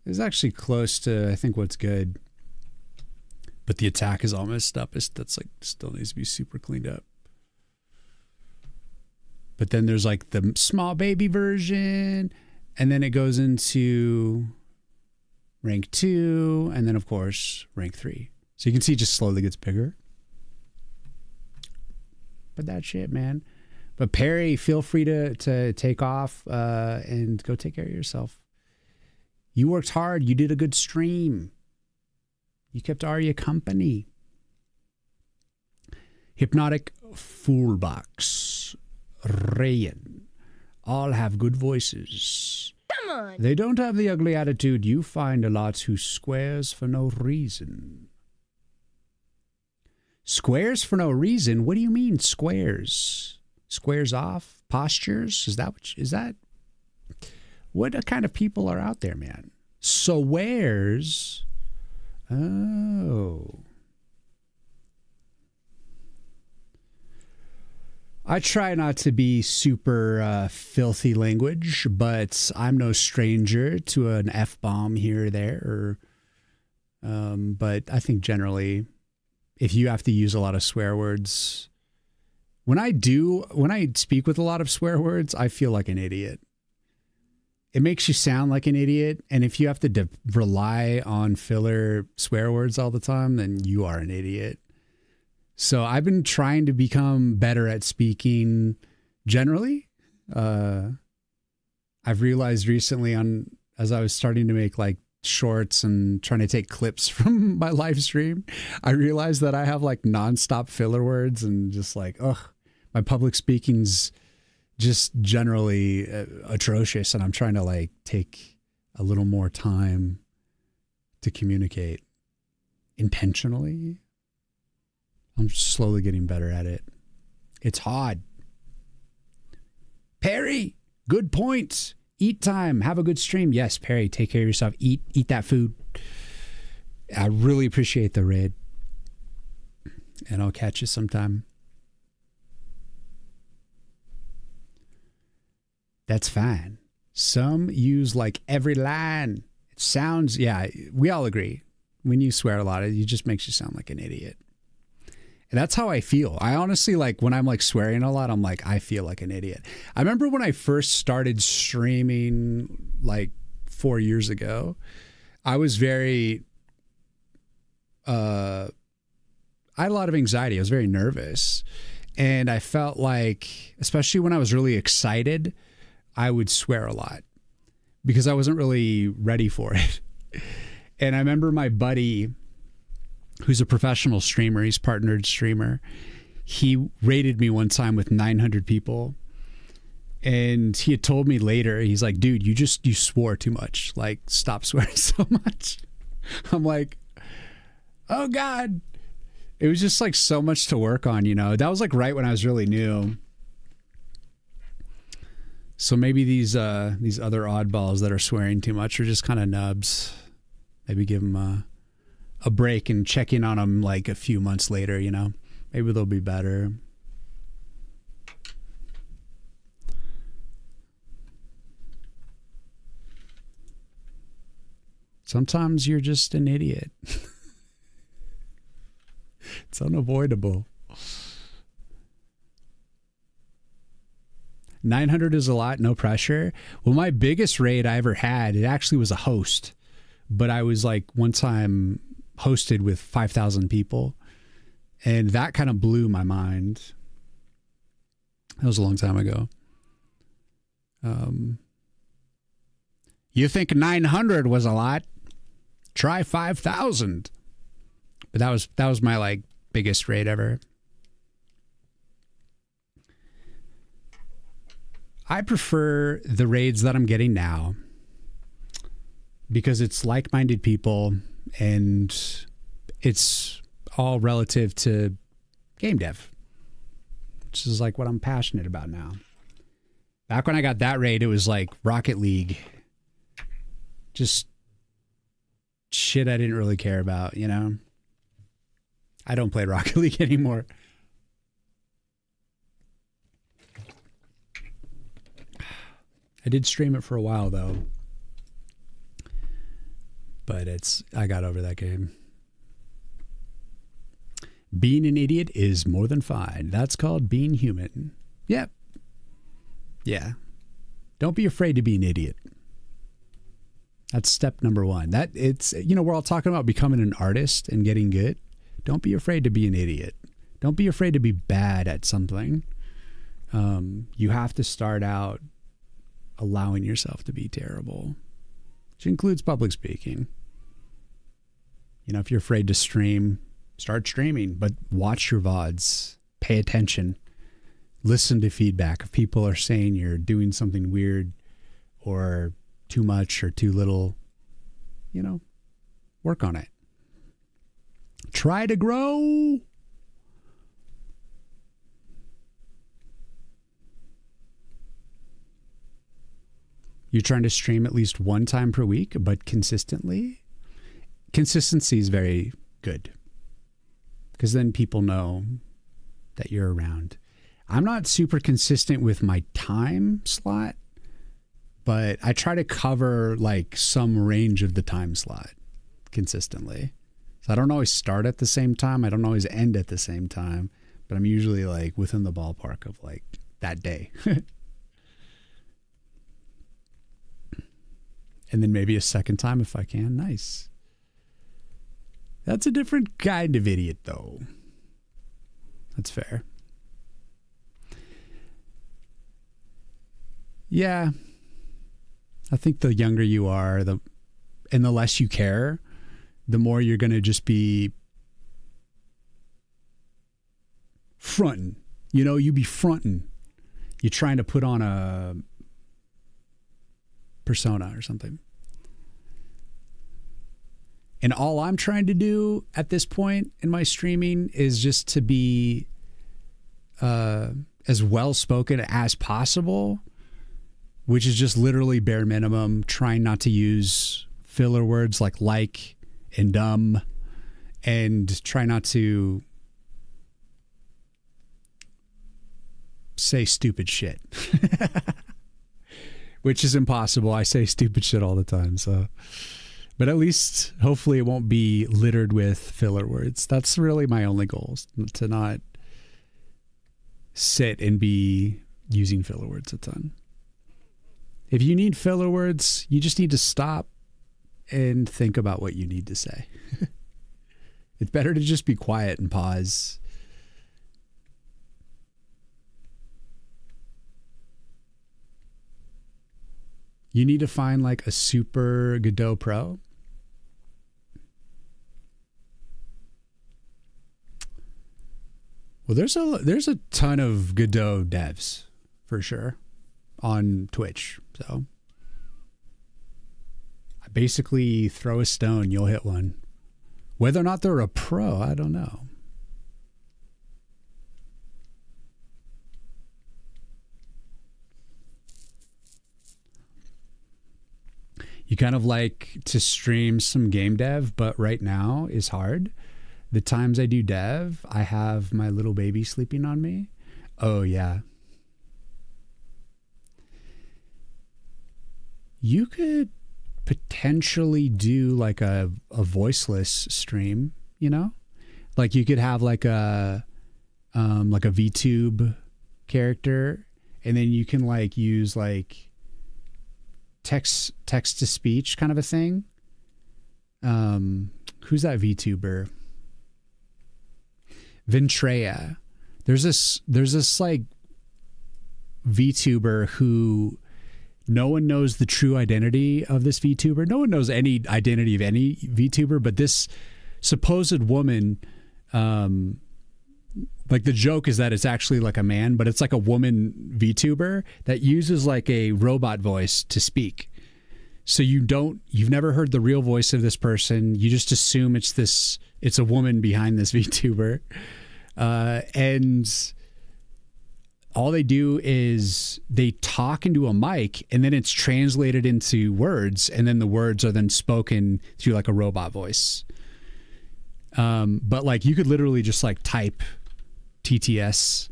It's actually close to, I think, what's good. But the attack is all messed up. That's still needs to be super cleaned up. But then there's the small baby version, and then it goes into rank 2, and then of course rank 3. So you can see it just slowly gets bigger. But that's it, man. But Perry, feel free to take off and go take care of yourself. You worked hard. You did a good stream. You kept Arya company. Hypnotic Foolbox. Rayan. All have good voices. Come on. They don't have the ugly attitude you find a lot who squares for no reason. Squares for no reason? What do you mean squares? Squares off? Postures? Is that? What kind of people are out there, man? Swears. Oh. I try not to be super filthy language, but I'm no stranger to an F-bomb here or there. But I think generally, if you have to use a lot of swear words, when I speak with a lot of swear words, I feel like an idiot. It makes you sound like an idiot. And if you have to rely on filler swear words all the time, then you are an idiot. So I've been trying to become better at speaking generally. I've realized recently as I was starting to make shorts and trying to take clips from my live stream, I realized that I have nonstop filler words and just my public speaking's just generally atrocious, and I'm trying to take a little more time to communicate intentionally. I'm slowly getting better at it. It's hard. Perry, good point. Eat time. Have a good stream. Yes, Perry, take care of yourself. Eat that food. I really appreciate the raid. And I'll catch you sometime. That's fine. Some use every line. It sounds, yeah, we all agree. When you swear a lot, it just makes you sound like an idiot. And that's how I feel. I honestly, when I'm swearing a lot, I'm I feel like an idiot. I remember when I first started streaming 4 years ago, I was very, I had a lot of anxiety. I was very nervous. And I felt especially when I was really excited, I would swear a lot because I wasn't really ready for it. And I remember my buddy, who's a professional streamer, he's partnered streamer, he rated me one time with 900 people. And he had told me later, he's like, dude, you swore too much. Stop swearing so much. I'm like, oh God. It was just so much to work on, That was right when I was really new. So maybe these other oddballs that are swearing too much are just kind of nubs. Maybe give them a break and check in on them a few months later, Maybe they'll be better. Sometimes you're just an idiot. It's unavoidable. 900 is a lot, no pressure. Well, my biggest raid I ever had, it actually was a host. But I was like one time hosted with 5,000 people. And that kind of blew my mind. That was a long time ago. You think 900 was a lot? Try 5,000. But that was my like biggest raid ever. I prefer the raids that I'm getting now because it's like-minded people and it's all relative to game dev, which is like what I'm passionate about now. Back when I got that raid, it was like Rocket League. Just shit I didn't really care about, you know? I don't play Rocket League anymore. I did stream it for a while though. But I got over that game. Being an idiot is more than fine. That's called being human. Yep. Yeah. Don't be afraid to be an idiot. That's step number one. We're all talking about becoming an artist and getting good. Don't be afraid to be an idiot. Don't be afraid to be bad at something. You have to start out allowing yourself to be terrible, which includes public speaking. You know, if you're afraid to stream, start streaming, but watch your VODs. Pay attention. Listen to feedback. If people are saying you're doing something weird or too much or too little, you know, work on it. Try to grow. You're trying to stream at least one time per week, but consistently. Consistency is very good because then people know that you're around. I'm not super consistent with my time slot, but I try to cover like some range of the time slot consistently. So I don't always start at the same time. I don't always end at the same time, but I'm usually like within the ballpark of like that day. And then maybe a second time if I can. Nice. That's a different kind of idiot, though. That's fair. Yeah. I think the younger you are, and the less you care, the more you're going to just be fronting. You know, you be fronting. You're trying to put on a persona or something. And all I'm trying to do at this point in my streaming is just to be as well spoken as possible, which is just literally bare minimum, trying not to use filler words like and dumb, and try not to say stupid shit. Which is impossible. I say stupid shit all the time, so. But at least, hopefully, it won't be littered with filler words. That's really my only goal, to not sit and be using filler words a ton. If you need filler words, you just need to stop and think about what you need to say. It's better to just be quiet and pause. You need to find like a super Godot Pro. Well, there's a ton of Godot devs for sure on Twitch. So I basically throw a stone, you'll hit one. Whether or not they're a pro, I don't know. You kind of like to stream some game dev, but right now is hard. The times I do dev, I have my little baby sleeping on me. Oh, yeah. You could potentially do like a voiceless stream, you know? Like you could have like a VTube character, and then you can like use like text to speech kind of a thing. Who's that VTuber? Ventrea. There's this like VTuber who no one knows the true identity of this VTuber. No one knows any identity of any VTuber, but this supposed woman, like the joke is that it's actually like a man, but it's like a woman VTuber that uses like a robot voice to speak. So you've never heard the real voice of this person. You just assume it's a woman behind this VTuber. And all they do is they talk into a mic, and then it's translated into words, and then the words are then spoken through like a robot voice. But like you could literally just like type TTS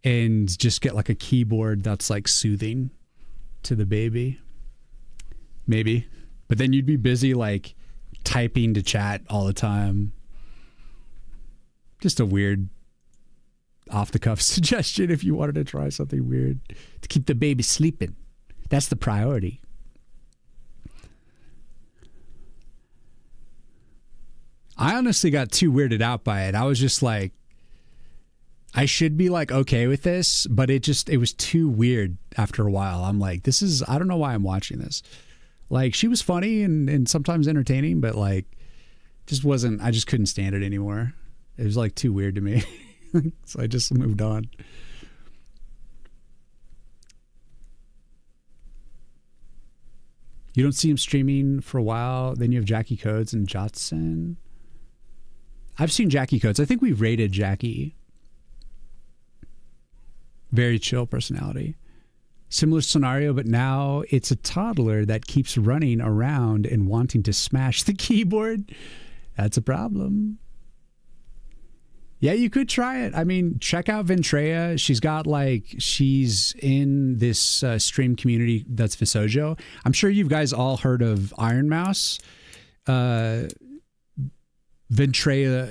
and just get like a keyboard that's like soothing to the baby. Maybe. But then you'd be busy like typing to chat all the time. Just a weird off the cuff suggestion if you wanted to try something weird to keep the baby sleeping. That's the priority. I honestly got too weirded out by it. I was just like, I should be like okay with this, but it was too weird after a while. I'm like, I don't know why I'm watching this. Like, she was funny and sometimes entertaining, but like I just couldn't stand it anymore. It was like too weird to me. So I just moved on. You don't see him streaming for a while. Then you have Jackie Codes and Jotson. I've seen Jackie Codes. I think we rated Jackie. Very chill personality. Similar scenario, but now it's a toddler that keeps running around and wanting to smash the keyboard. That's a problem. Yeah, you could try it. I mean, check out Ventrea. She's in this stream community that's Visojo. I'm sure you guys all heard of Iron Mouse. Ventrea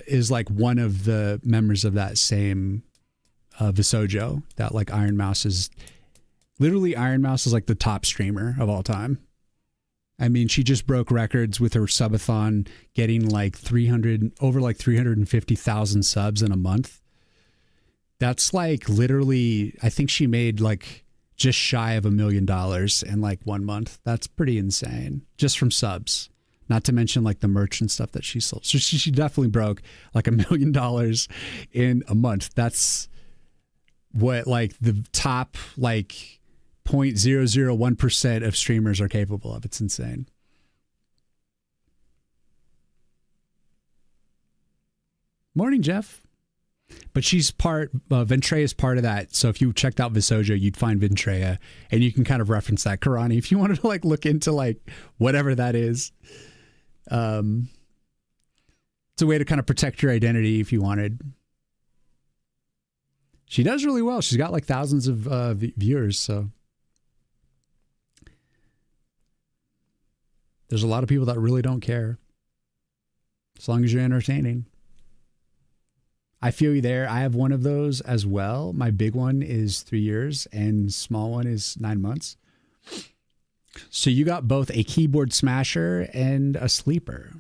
is like one of the members of that same Visojo that like Iron Mouse is. Literally, Iron Mouse is like the top streamer of all time. I mean, she just broke records with her subathon, getting like 350,000 subs in a month. That's like literally, I think she made like just shy of $1 million in like 1 month. That's pretty insane, just from subs. Not to mention like the merch and stuff that she sold. So she definitely broke like $1 million in a month. That's what like the top like 0.001% of streamers are capable of. It's insane. Morning, Jeff. But she's Ventrea is part of that. So if you checked out Visojo, you'd find Ventrea, and you can kind of reference that. Karani, if you wanted to like look into like whatever that is. It's a way to kind of protect your identity if you wanted. She does really well. She's got like thousands of viewers, so. There's a lot of people that really don't care. As long as you're entertaining. I feel you there. I have one of those as well. My big one is 3 years and small one is 9 months. So you got both a keyboard smasher and a sleeper.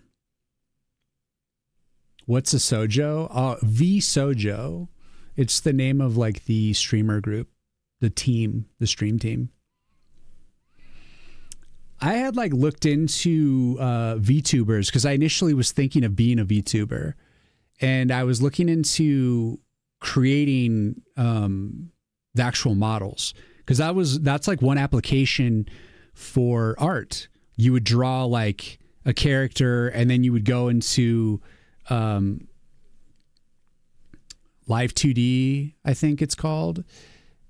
What's a Sojo? V-Sojo. It's the name of like the streamer group, the team, the stream team. I had like looked into VTubers because I initially was thinking of being a VTuber, and I was looking into creating the actual models because that's like one application for art. You would draw like a character, and then you would go into Live 2D, I think it's called.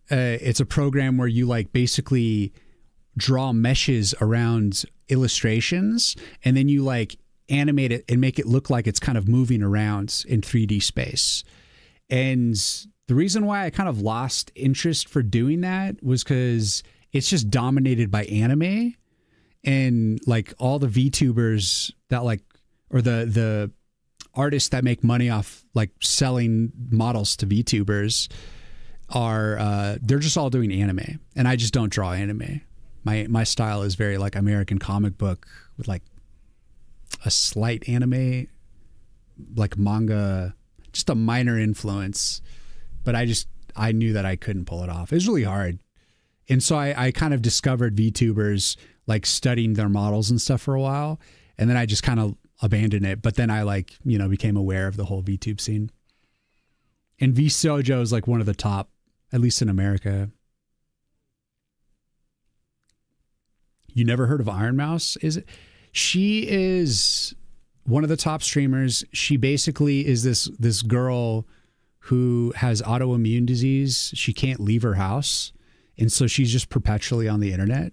It's a program where you like basically draw meshes around illustrations, and then you like animate it and make it look like it's kind of moving around in 3D space. And the reason why I kind of lost interest for doing that was because it's just dominated by anime. And like all the VTubers that like, or the artists that make money off like selling models to VTubers are, they're just all doing anime. And I just don't draw anime. My style is very like American comic book with like a slight anime, like manga, just a minor influence. But I knew that I couldn't pull it off. It was really hard. And so I kind of discovered VTubers, like studying their models and stuff for a while. And then I just kind of abandoned it. But then I like, you know, became aware of the whole VTube scene. And VSojo is like one of the top, at least in America. You never heard of Iron Mouse, is it? She is one of the top streamers. She basically is this girl who has autoimmune disease. She can't leave her house. And so she's just perpetually on the internet.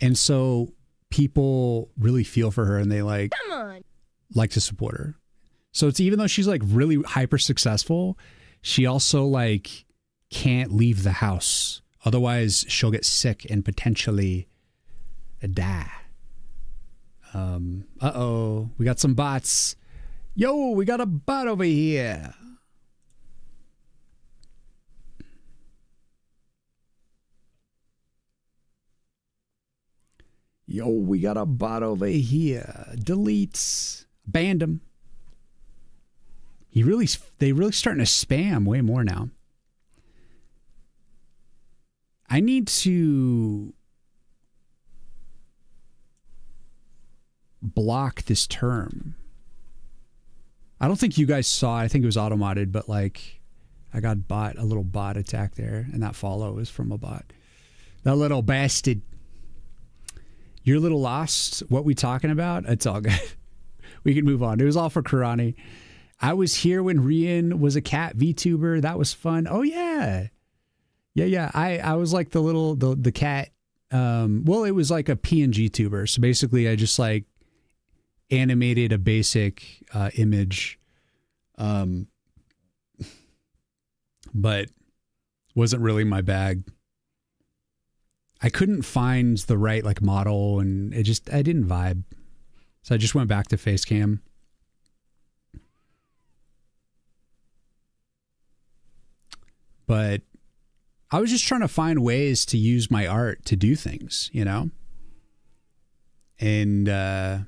And so people really feel for her and they like to support her. So it's, even though she's like really hyper successful, she also like can't leave the house. Otherwise she'll get sick and potentially die. Uh-oh, we got some bots. Yo, we got a bot over here. Yo, we got a bot over here. Deletes. Banned him. They really starting to spam way more now. I need to block this term. I don't think you guys saw it. I think it was automated, but like I got a little bot attack there, and that follow is from a bot. That little bastard. You're a little lost. What we talking about? It's all good. We can move on. It was all for Karani. I was here when Rian was a cat VTuber. That was fun. Oh yeah. Yeah. I was like the cat. Well, it was like a PNG tuber. So basically I just like animated a basic image. But wasn't really my bag. I couldn't find the right like model, and I didn't vibe. So I just went back to Facecam. But I was just trying to find ways to use my art to do things, you know? And the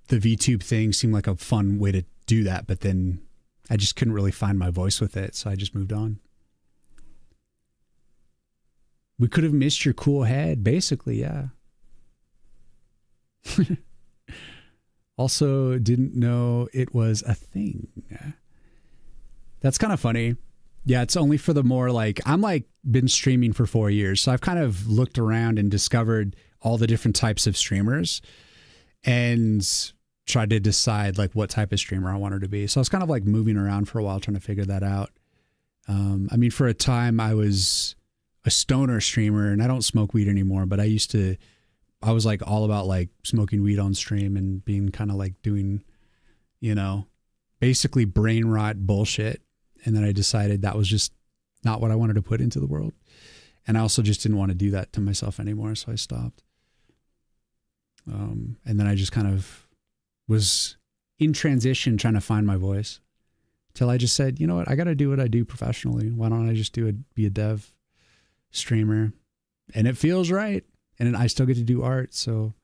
VTube thing seemed like a fun way to do that, but then I just couldn't really find my voice with it, so I just moved on. We could have missed your cool head, basically, yeah. Also, didn't know it was a thing. That's kind of funny. Yeah, it's only for the more like, I'm like been streaming for 4 years, so I've kind of looked around and discovered all the different types of streamers and tried to decide like what type of streamer I wanted to be. So I was kind of like moving around for a while trying to figure that out. I mean, for a time I was a stoner streamer, and I don't smoke weed anymore, but I was like all about like smoking weed on stream and being kind of like doing, you know, basically brain rot bullshit. And then I decided that was just not what I wanted to put into the world. And I also just didn't want to do that to myself anymore. So I stopped. And then I just kind of was in transition trying to find my voice till I just said, you know what, I got to do what I do professionally. Why don't I just be a dev streamer? And it feels right. And I still get to do art. So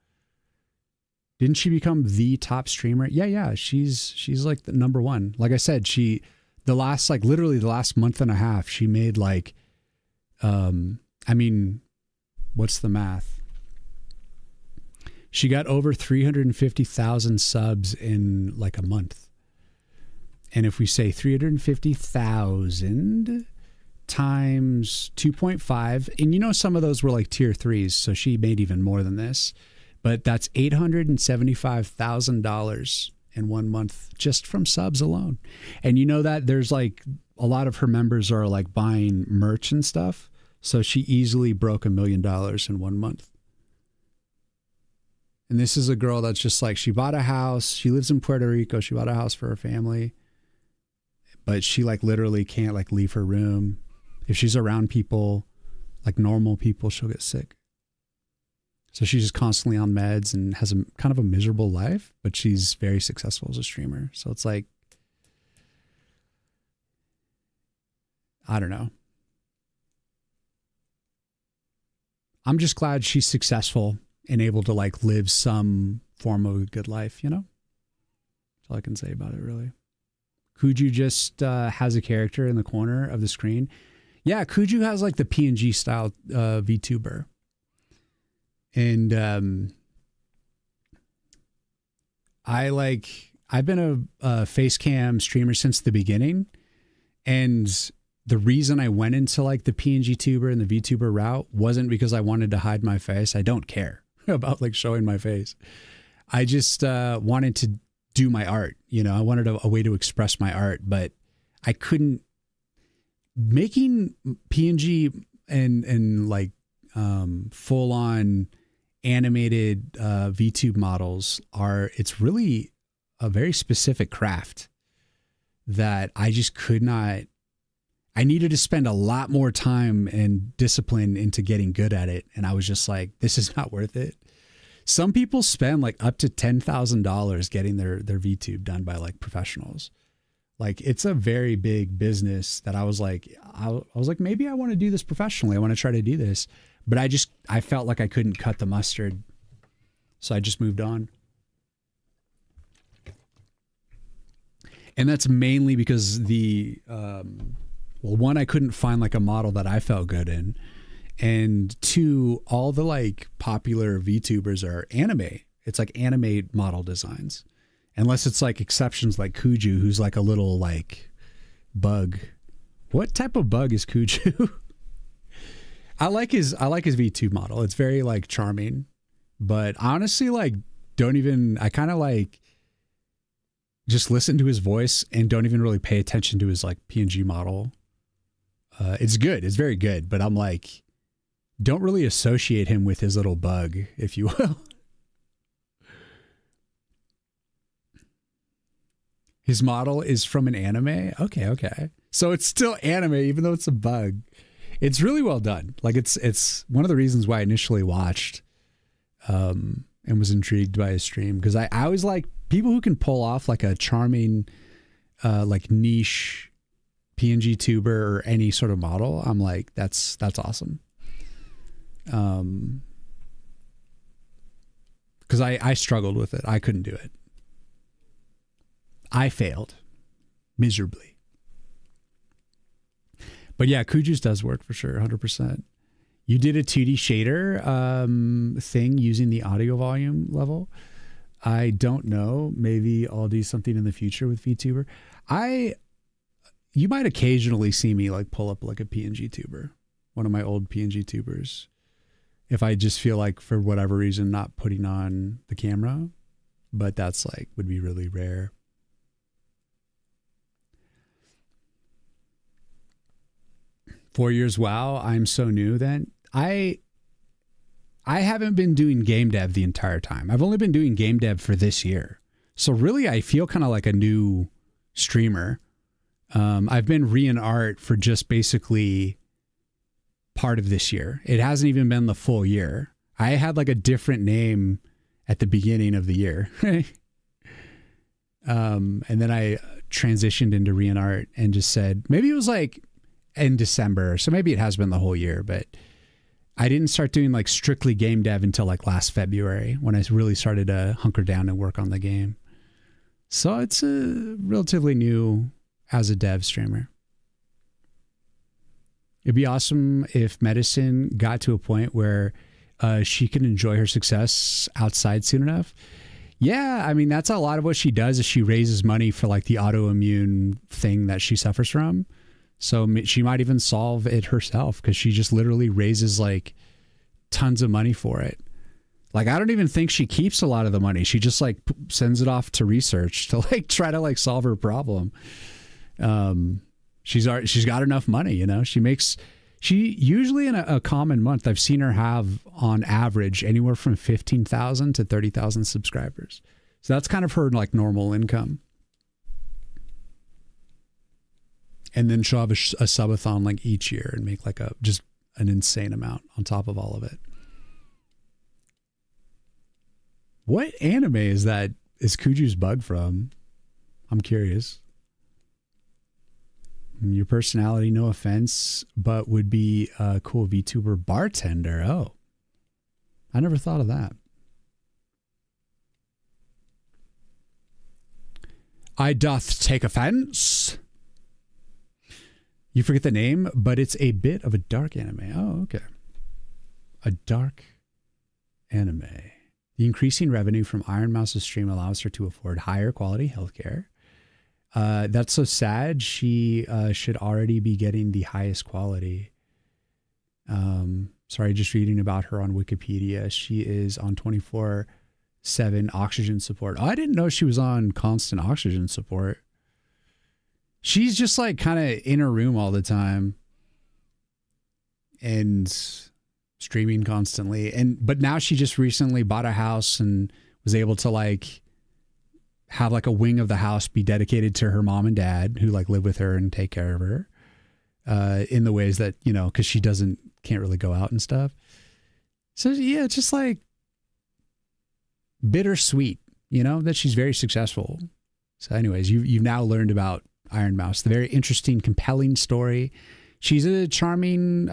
didn't she become the top streamer? Yeah. She's like the number one. Like I said, literally the last month and a half, she made like, I mean, what's the math? She got over 350,000 subs in like a month. And if we say 350,000 times 2.5, and you know, some of those were like tier 3s, so she made even more than this, but that's $875,000 in 1 month just from subs alone. And you know that there's like a lot of her members are like buying merch and stuff, so she easily broke $1 million in 1 month. And this is a girl that's just like, she bought a house, she lives in Puerto Rico, she bought a house for her family, but she like literally can't like leave her room. If she's around people, like normal people, she'll get sick. So she's just constantly on meds and has a kind of a miserable life, but she's very successful as a streamer. So it's like, I don't know. I'm just glad she's successful and able to like live some form of a good life, you know? That's all I can say about it, really. Kuju just has a character in the corner of the screen. Yeah, Kuju has like the PNG style VTuber. And I've been a face cam streamer since the beginning. And the reason I went into like the PNG tuber and the VTuber route wasn't because I wanted to hide my face. I don't care about like showing my face. I just wanted to do my art. You know, I wanted a way to express my art, but I couldn't. Making PNG and like full on animated VTube models it's really a very specific craft that I just could not. I needed to spend a lot more time and discipline into getting good at it. And I was just like, this is not worth it. Some people spend like up to $10,000 getting their VTube done by like professionals. Like it's a very big business that I was like, maybe I want to do this professionally. I want to try to do this, but I felt like I couldn't cut the mustard. So I just moved on. And that's mainly because one, I couldn't find like a model that I felt good in. And two, all the like popular VTubers are anime. It's like anime model designs. Unless it's like exceptions like Kuju, who's like a little like bug. What type of bug is Kuju? I like his VTube model. It's very like charming. But honestly, like I kind of like just listen to his voice and don't even really pay attention to his like PNG model. It's good. It's very good. But I'm like, don't really associate him with his little bug, if you will. His model is from an anime? Okay. So it's still anime, even though it's a bug. It's really well done. Like it's one of the reasons why I initially watched and was intrigued by his stream. Because I always like people who can pull off like a charming, like niche PNG tuber or any sort of model. I'm like, that's awesome. Because I struggled with it. I couldn't do it. I failed miserably. But yeah, Kuju's does work for sure, 100%. You did a 2D shader thing using the audio volume level. I don't know. Maybe I'll do something in the future with VTuber. You might occasionally see me like pull up like a PNG tuber, one of my old PNG tubers. If I just feel like for whatever reason not putting on the camera, but that's like would be really rare. Four years, wow, I'm so new then. I haven't been doing game dev the entire time. I've only been doing game dev for this year. So really I feel kind of like a new streamer. I've been re-in art for just basically part of this year. It hasn't even been the full year. I had like a different name at the beginning of the year. And then I transitioned into re-in art and just said, maybe it was like in December. So maybe it has been the whole year, but I didn't start doing like strictly game dev until like last February when I really started to hunker down and work on the game. So it's relatively new as a dev streamer. It'd be awesome if medicine got to a point where she can enjoy her success outside soon enough. Yeah, I mean, that's a lot of what she does is she raises money for like the autoimmune thing that she suffers from. So she might even solve it herself because she just literally raises like tons of money for it. Like, I don't even think she keeps a lot of the money. She just like sends it off to research to like try to like solve her problem. She's got enough money, you know, she usually in a common month, I've seen her have on average anywhere from 15,000 to 30,000 subscribers. So that's kind of her like normal income. And then she'll have a subathon like each year and make like just an insane amount on top of all of it. What anime is that? Is Kuju's bug from? I'm curious. Your personality, no offense, but would be a cool VTuber bartender. Oh, I never thought of that. I doth take offense. You forget the name, but it's a bit of a dark anime. Oh, okay. A dark anime. The increasing revenue from Iron Mouse's stream allows her to afford higher quality healthcare. That's so sad. She should already be getting the highest quality. Sorry, just reading about her on Wikipedia. She is on 24/7 oxygen support. Oh, I didn't know she was on constant oxygen support. She's just like kind of in her room all the time and streaming constantly. But now she just recently bought a house and was able to like have like a wing of the house be dedicated to her mom and dad who like live with her and take care of her in the ways that, you know, because she can't really go out and stuff. So yeah, it's just like bittersweet, you know, that she's very successful. So anyways, you've now learned about Iron Mouse, the very interesting, compelling story. She's a charming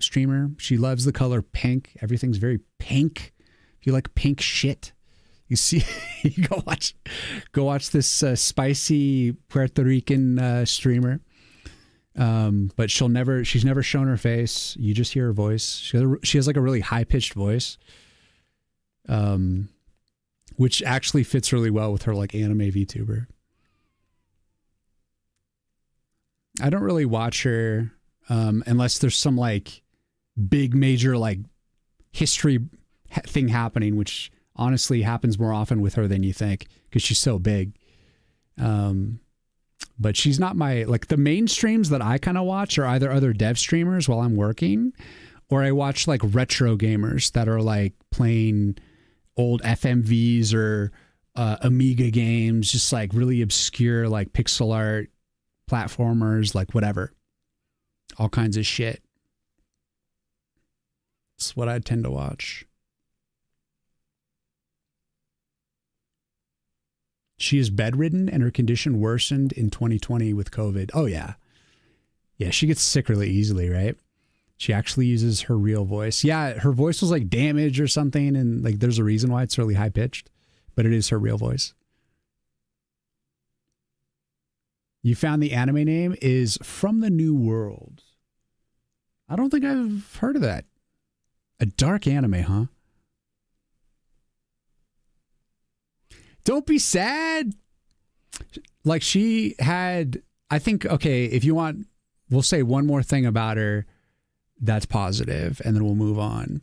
streamer. She loves the color pink. Everything's very pink. If you like pink shit, you see, you go watch this spicy Puerto Rican streamer. But she's never shown her face. You just hear her voice. She has like a really high pitched voice, which actually fits really well with her like anime VTuber. I don't really watch her unless there's some like big major like history thing happening, which honestly happens more often with her than you think because she's so big. But she's not like the main streams that I kind of watch are either other dev streamers while I'm working, or I watch like retro gamers that are like playing old FMVs or Amiga games, just like really obscure like pixel art platformers, like whatever, all kinds of shit. It's what I tend to watch. She is bedridden and her condition worsened in 2020 with COVID. Oh yeah. Yeah, she gets sick really easily, right? She actually uses her real voice. Yeah, her voice was like damaged or something, and like there's a reason why it's really high pitched, but it is her real voice. You found the anime name is From the New World. I don't think I've heard of that. A dark anime, huh? Don't be sad. Like she had, I think, okay, if you want, we'll say one more thing about her that's positive and then we'll move on.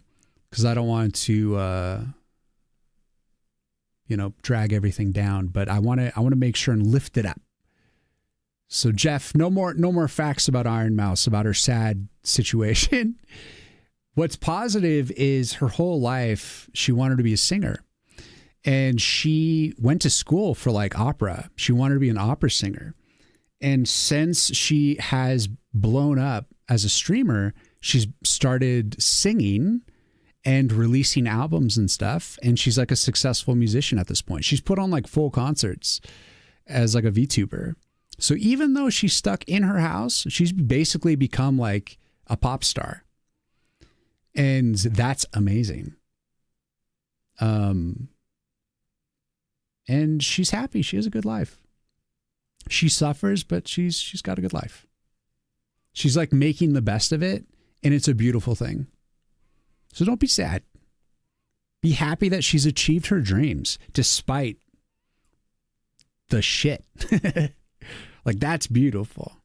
Because I don't want to, drag everything down, but I want to make sure and lift it up. So Jeff, no more facts about Iron Mouse, about her sad situation. What's positive is her whole life, she wanted to be a singer. And she went to school for like opera. She wanted to be an opera singer. And since she has blown up as a streamer, she's started singing and releasing albums and stuff. And she's like a successful musician at this point. She's put on like full concerts as like a VTuber. So even though she's stuck in her house, she's basically become like a pop star. And that's amazing. And she's happy. She has a good life. She suffers, but she's got a good life. She's like making the best of it, and it's a beautiful thing. So don't be sad. Be happy that she's achieved her dreams despite the shit. Like, that's beautiful.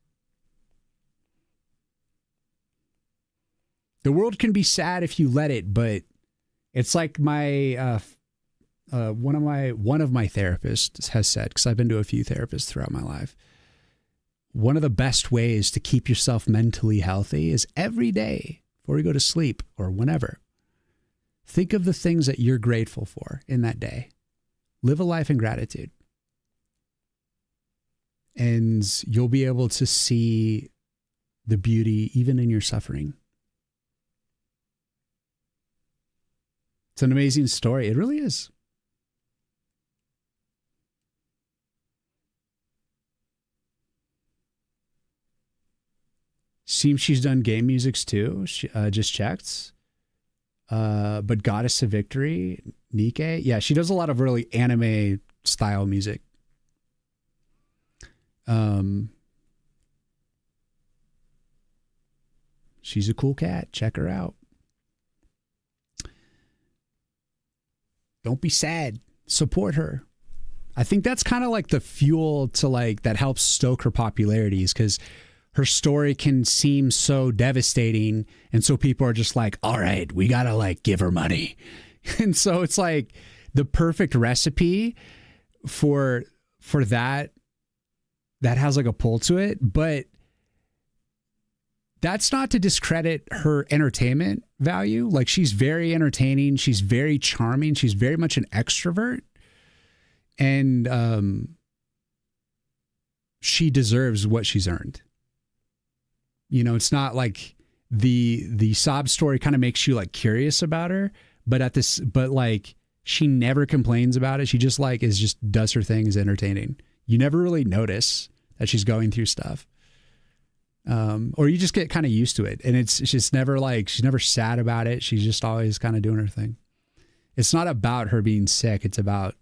The world can be sad if you let it, but it's like my one of my therapists has said, because I've been to a few therapists throughout my life, one of the best ways to keep yourself mentally healthy is every day before you go to sleep or whenever, think of the things that you're grateful for in that day. Live a life in gratitude. And you'll be able to see the beauty even in your suffering. It's an amazing story. It really is. seems she's done game musics too. She just checked. But Goddess of Victory, Nikke. Yeah, she does a lot of really anime style music. She's a cool cat. Check her out. Don't be sad. Support her. I think that's kind of like the fuel to like that helps stoke her popularity, is because her story can seem so devastating. And so people are just like, all right, we got to like give her money. And so it's like the perfect recipe for that has like a pull to it. But that's not to discredit her entertainment value. Like, she's very entertaining. She's very charming. She's very much an extrovert. And she deserves what she's earned. You know, it's not like the sob story kind of makes you like curious about her, but like she never complains about it. She just like does her thing, is entertaining. You never really notice that she's going through stuff. Or you just get kind of used to it. And it's just never like, she's never sad about it. She's just always kind of doing her thing. It's not about her being sick. It's about,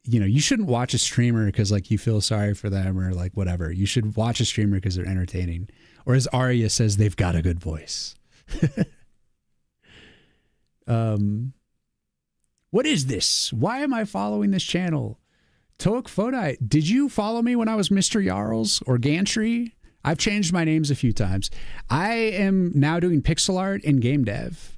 you know, you shouldn't watch a streamer because like you feel sorry for them or like whatever. You should watch a streamer because they're entertaining. Or as Arya says, they've got a good voice. What is this? Why am I following this channel? Toak Fodai, did you follow me when I was Mr. Jarls or Gantry? I've changed my names a few times. I am now doing pixel art and game dev.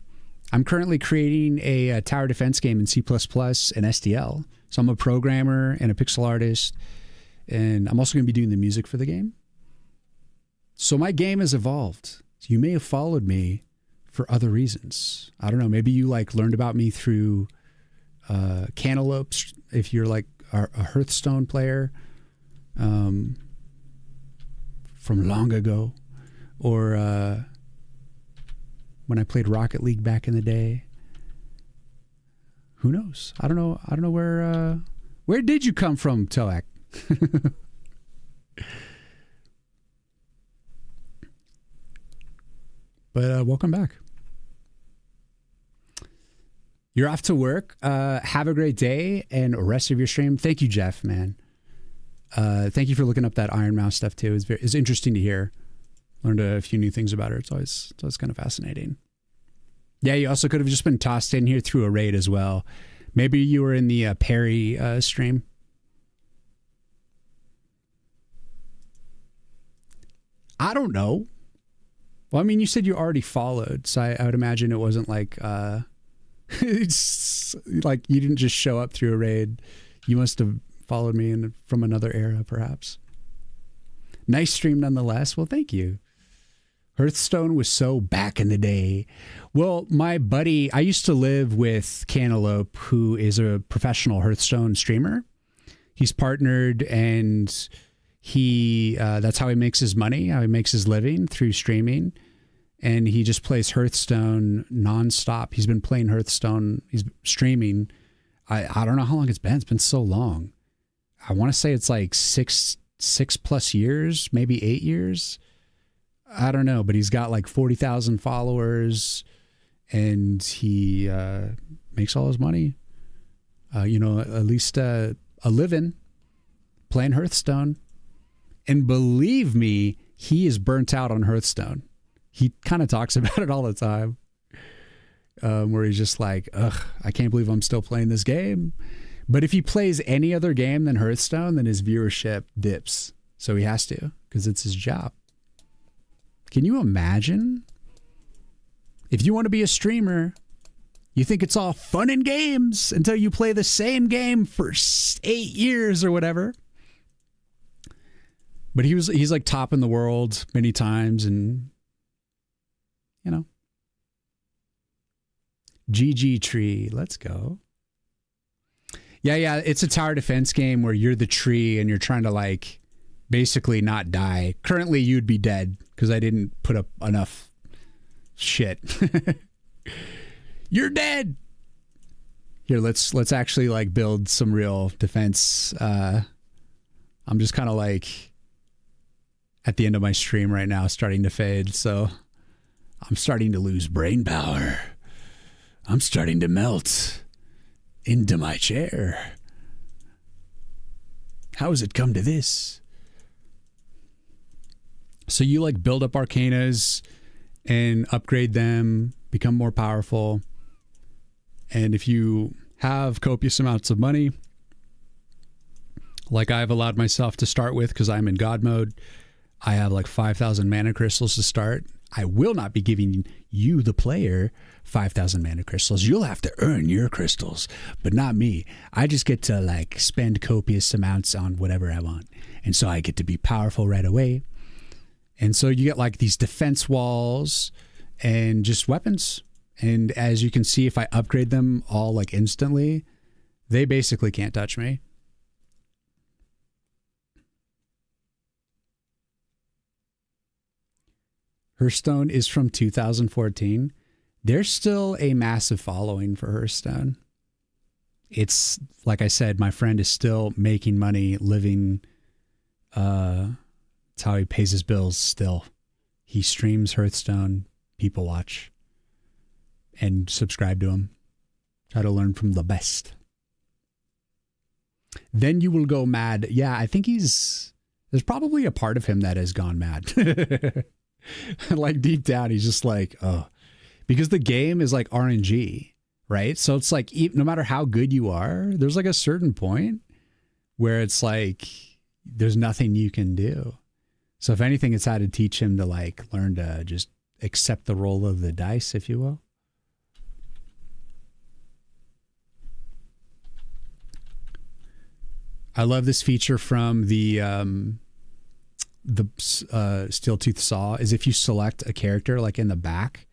I'm currently creating a tower defense game in C++ and SDL. So I'm a programmer and a pixel artist, and I'm also going to be doing the music for the game. So my game has evolved. You may have followed me for other reasons. I don't know. Maybe you like learned about me through Cantaloupes, if you're like a Hearthstone player from long ago, or when I played Rocket League back in the day. Who knows? I don't know. I don't know where did you come from, Toak? But welcome back. You're off to work. Have a great day and rest of your stream. Thank you, Jeff, man. Thank you for looking up that Iron Mouse stuff too. It's interesting to hear. Learned a few new things about her. It's always kind of fascinating. Yeah, you also could have just been tossed in here through a raid as well. Maybe you were in the Perry stream. I don't know. Well, I mean, you said you already followed, so I would imagine it wasn't like it's like you didn't just show up through a raid. You must have followed me from another era, perhaps. Nice stream nonetheless. Well, thank you. Hearthstone was so back in the day. Well, my buddy, I used to live with Cantaloupe, who is a professional Hearthstone streamer. He's partnered, and he that's how he makes his money, how he makes his living, through streaming. And he just plays Hearthstone nonstop. He's been playing Hearthstone. He's streaming. I don't know how long it's been. It's been so long. I want to say it's like six plus years, maybe 8 years. I don't know, but he's got like 40,000 followers, and he makes all his money. At least a living playing Hearthstone. And believe me, he is burnt out on Hearthstone. He kind of talks about it all the time, where he's just like, ugh, I can't believe I'm still playing this game. But if he plays any other game than Hearthstone, then his viewership dips. So he has to, because it's his job. Can you imagine? If you want to be a streamer, you think it's all fun and games until you play the same game for 8 years or whatever. But he's like top in the world many times, and GG tree, let's go. Yeah, it's a tower defense game where you're the tree and you're trying to like basically not die. Currently, you'd be dead because I didn't put up enough shit. You're dead. Here, let's actually like build some real defense. I'm just kind of like at the end of my stream right now, starting to fade. So I'm starting to lose brain power. I'm starting to melt into my chair. How has it come to this? So you like build up arcanas and upgrade them, become more powerful. And if you have copious amounts of money, like I've allowed myself to start with because I'm in God mode, I have like 5,000 mana crystals to start. I will not be giving you, the player, 5,000 mana crystals. You'll have to earn your crystals, but not me. I just get to like spend copious amounts on whatever I want. And so I get to be powerful right away. And so you get like these defense walls and just weapons. And as you can see, if I upgrade them all like instantly, they basically can't touch me. Hearthstone is from 2014. There's still a massive following for Hearthstone. It's, like I said, my friend is still making money, living. It's how he pays his bills still. He streams Hearthstone, people watch, and subscribe to him. Try to learn from the best. Then you will go mad. Yeah, I think there's probably a part of him that has gone mad. Like deep down, he's just like, oh, because the game is like RNG, right? So it's like, no matter how good you are, there's like a certain point where it's like, there's nothing you can do. So if anything, it's had to teach him to like learn to just accept the roll of the dice, if you will. I love this feature from the steel tooth saw. Is if you select a character like in the back,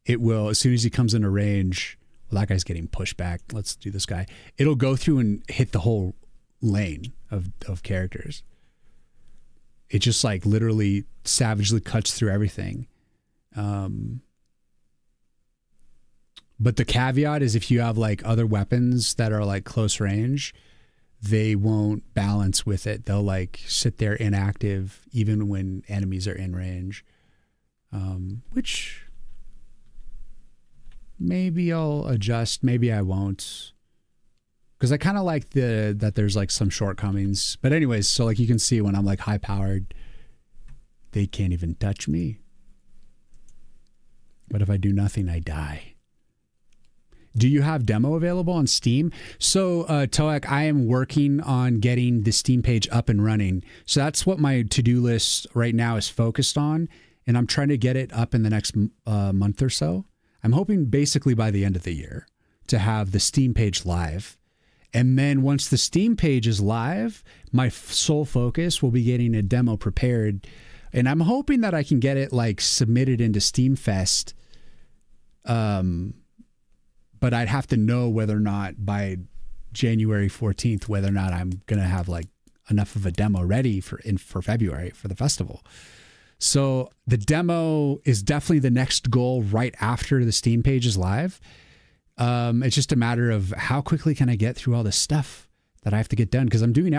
it will, as soon as he comes into range, well, that guy's getting pushed back. Let's do this guy. It'll go through and hit the whole lane of characters. It just like literally savagely cuts through everything. But the caveat is if you have like other weapons that are like close range, they won't balance with it. They'll like sit there inactive even when enemies are in range, which maybe I'll adjust. Maybe I won't, because I kind of like that there's like some shortcomings. But anyways, so like you can see when I'm like high powered, they can't even touch me. But if I do nothing, I die. Do you have demo available on Steam? So, Toek, I am working on getting the Steam page up and running. So that's what my to-do list right now is focused on. And I'm trying to get it up in the next month or so. I'm hoping basically by the end of the year to have the Steam page live. And then once the Steam page is live, my sole focus will be getting a demo prepared. And I'm hoping that I can get it like submitted into Steam Fest. But I'd have to know whether or not by January 14th, whether or not I'm going to have like enough of a demo ready for February for the festival. So the demo is definitely the next goal right after the Steam page is live. It's just a matter of how quickly can I get through all the stuff that I have to get done, because I'm doing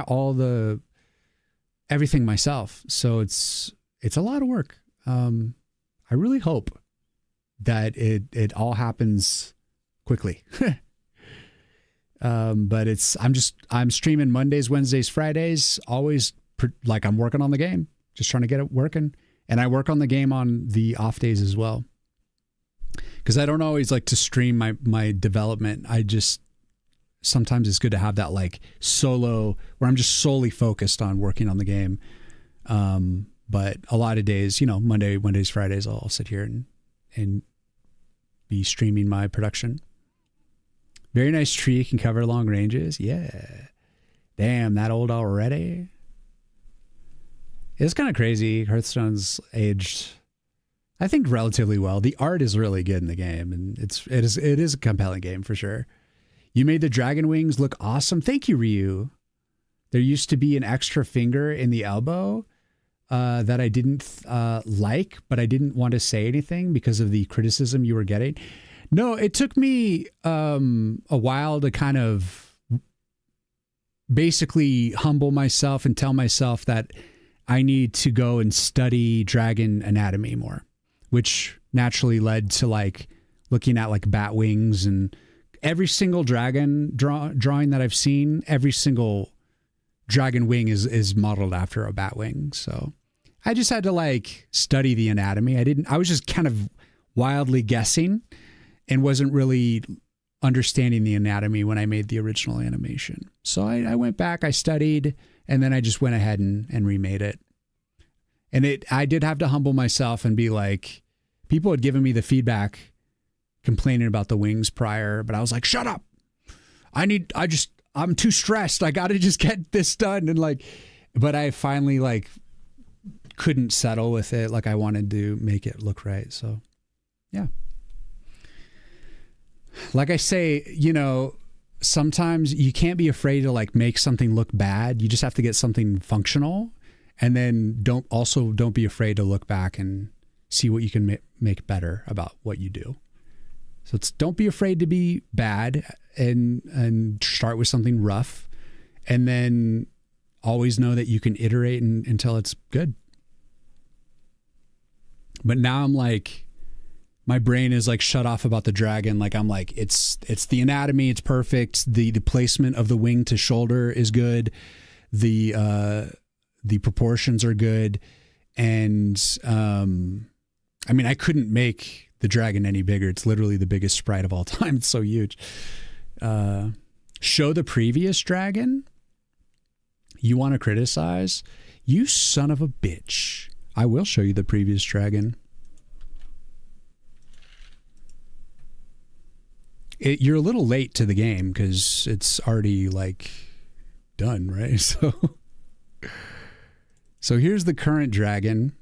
everything myself. So it's a lot of work. I really hope that it all happens quickly. But I'm streaming Mondays, Wednesdays, Fridays, always like I'm working on the game, just trying to get it working. And I work on the game on the off days as well, because I don't always like to stream my development. Sometimes it's good to have that like solo where I'm just solely focused on working on the game. But a lot of days, Mondays, Fridays, I'll sit here and be streaming my production. Very nice tree, can cover long ranges. Yeah. Damn, that old already? It's kind of crazy. Hearthstone's aged, I think, relatively well. The art is really good in the game, and it is a compelling game for sure. You made the dragon wings look awesome. Thank you, Ryu. There used to be an extra finger in the elbow that I didn't like, but I didn't want to say anything because of the criticism you were getting. No, it took me a while to kind of basically humble myself and tell myself that I need to go and study dragon anatomy more, which naturally led to like looking at like bat wings, and every single dragon drawing that I've seen, every single dragon wing is modeled after a bat wing. So I just had to like study the anatomy. I was just kind of wildly guessing and wasn't really understanding the anatomy when I made the original animation. So I went back, I studied, and then I just went ahead and remade it. And I did have to humble myself and be like, people had given me the feedback complaining about the wings prior, but I was like, shut up. I'm too stressed. I got to just get this done. And like, but I finally like couldn't settle with it. Like I wanted to make it look right. So yeah. Like I say, you know, sometimes you can't be afraid to like make something look bad. You just have to get something functional, and then don't be afraid to look back and see what you can make better about what you do. So don't be afraid to be bad and start with something rough, and then always know that you can iterate until it's good. But now I'm like, my brain is like shut off about the dragon. Like I'm like, it's the anatomy, it's perfect. The placement of the wing to shoulder is good. The proportions are good. And I mean, I couldn't make the dragon any bigger. It's literally the biggest sprite of all time. It's so huge. Show the previous dragon? You want to criticize? You son of a bitch. I will show you the previous dragon. You're a little late to the game because it's already like done, right? So here's the current dragon.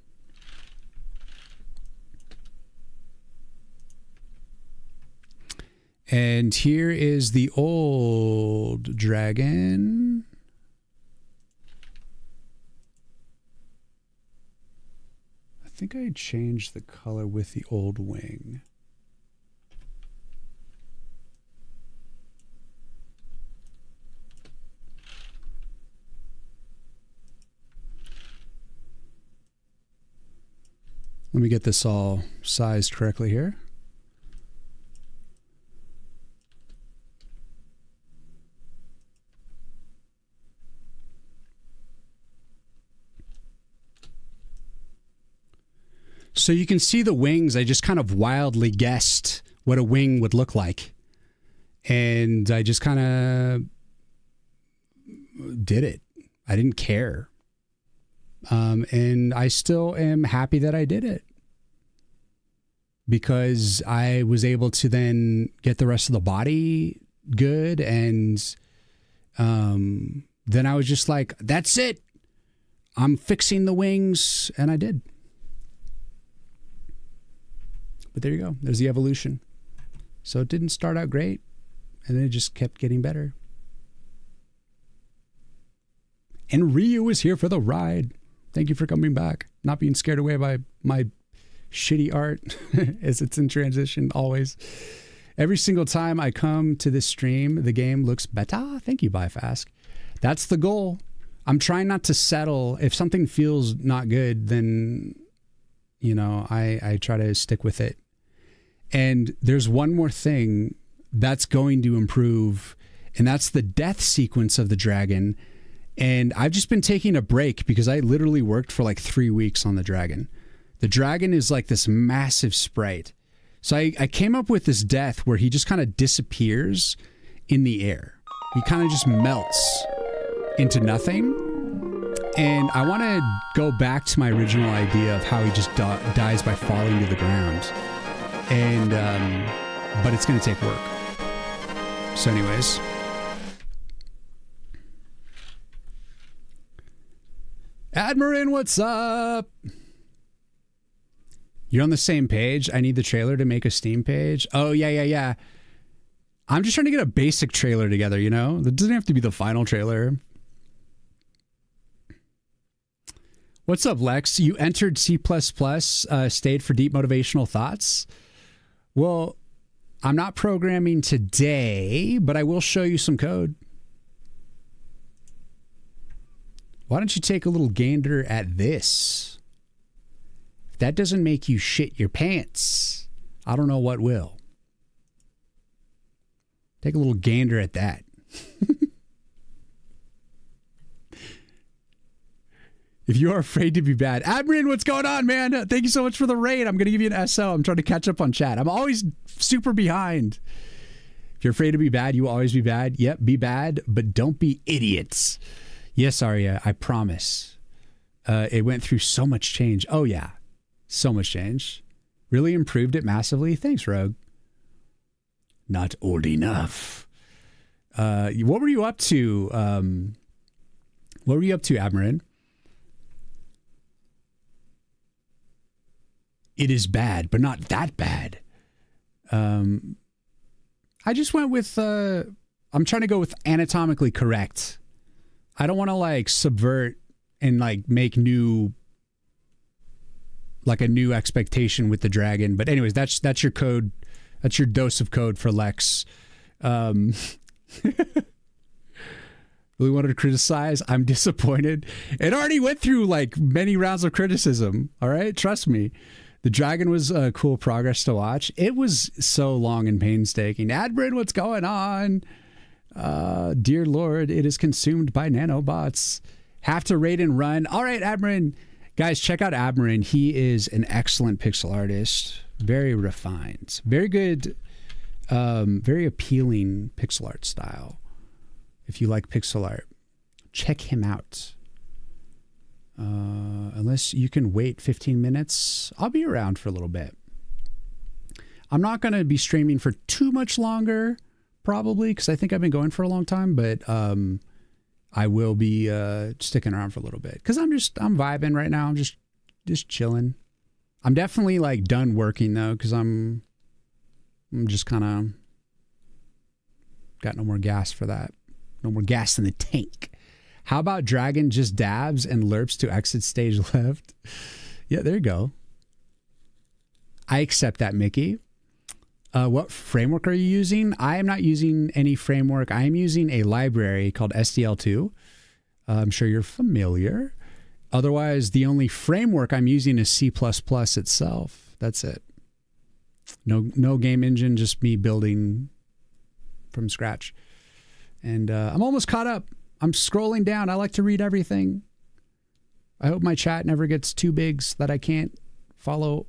And here is the old dragon. I think I changed the color with the old wing. Let me get this all sized correctly here. So you can see the wings. I just kind of wildly guessed what a wing would look like. And I just kind of did it. I didn't care. And I still am happy that I did it, because I was able to then get the rest of the body good. And then I was just like, that's it. I'm fixing the wings. And I did. But there you go. There's the evolution. So it didn't start out great, and then it just kept getting better. And Ryu is here for the ride. Thank you for coming back. Not being scared away by my shitty art as it's in transition always. Every single time I come to this stream, the game looks better. Thank you, Bifask. That's the goal. I'm trying not to settle. If something feels not good, then, you know, I try to stick with it. And there's one more thing that's going to improve, and that's the death sequence of the dragon. And I've just been taking a break because I literally worked for like 3 weeks on the dragon. The dragon is like this massive sprite. So I came up with this death where he just kind of disappears in the air. He kind of just melts into nothing. And I want to go back to my original idea of how he just dies by falling to the ground. And, but it's going to take work. So anyways. Admirin, what's up? You're on the same page. I need the trailer to make a Steam page. Oh, yeah. I'm just trying to get a basic trailer together, you know? It doesn't have to be the final trailer. What's up, Lex? You entered C++, stayed for deep motivational thoughts. Well, I'm not programming today, but I will show you some code. Why don't you take a little gander at this? If that doesn't make you shit your pants, I don't know what will. Take a little gander at that. If you are afraid to be bad. Admin, what's going on, man? Thank you so much for the raid. I'm going to give you an SO. I'm trying to catch up on chat. I'm always super behind. If you're afraid to be bad, you will always be bad. Yep, be bad, but don't be idiots. Yes, Arya, I promise. It went through so much change. Oh, yeah. So much change. Really improved it massively. Thanks, Rogue. Not old enough. What were you up to? What were you up to, Admirin? It is bad, but not that bad. I just went with, I'm trying to go with anatomically correct. I don't want to like subvert and like make new, like a new expectation with the dragon. But anyways, that's your code. That's your dose of code for Lex. Really wanted to criticize. I'm disappointed. It already went through like many rounds of criticism. All right. Trust me. The dragon was a cool progress to watch. It was so long and painstaking. Adbrin, what's going on? Dear Lord, it is consumed by nanobots. Have to raid and run. All right, Admirin. Guys, check out Admirin. He is an excellent pixel artist. Very refined. Very good, very appealing pixel art style. If you like pixel art, check him out. Unless you can wait 15 minutes, I'll be around for a little bit. I'm not going to be streaming for too much longer, probably, because I think I've been going for a long time, but I will be sticking around for a little bit because I'm vibing right now. I'm just chilling. I'm definitely like done working though, because I'm just kind of got no more gas for that. No more gas in the tank. How about Dragon just dabs and lerps to exit stage left? Yeah, there you go. I accept that, Mickey. What framework are you using? I am not using any framework. I am using a library called SDL2. I'm sure you're familiar. Otherwise, the only framework I'm using is C++ itself. That's it. No game engine, just me building from scratch. And I'm almost caught up. I'm scrolling down. I like to read everything. I hope my chat never gets too big so that I can't follow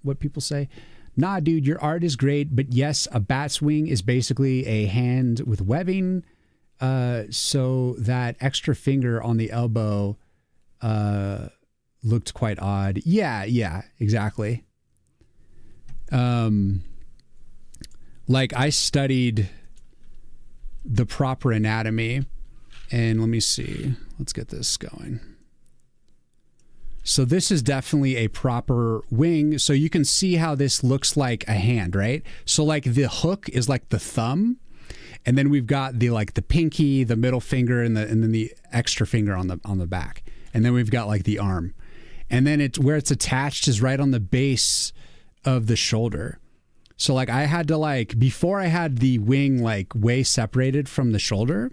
what people say. Nah, dude, your art is great, but yes, a bat's wing is basically a hand with webbing. So that extra finger on the elbow looked quite odd. Yeah, exactly. Like I studied the proper anatomy. And let me see. Let's get this going. So this is definitely a proper wing. So you can see how this looks like a hand, right? So like the hook is like the thumb. And then we've got the like the pinky, the middle finger, and then the extra finger on the back. And then we've got like the arm. And then it's where it's attached is right on the base of the shoulder. So like I had to like, before I had the wing like way separated from the shoulder.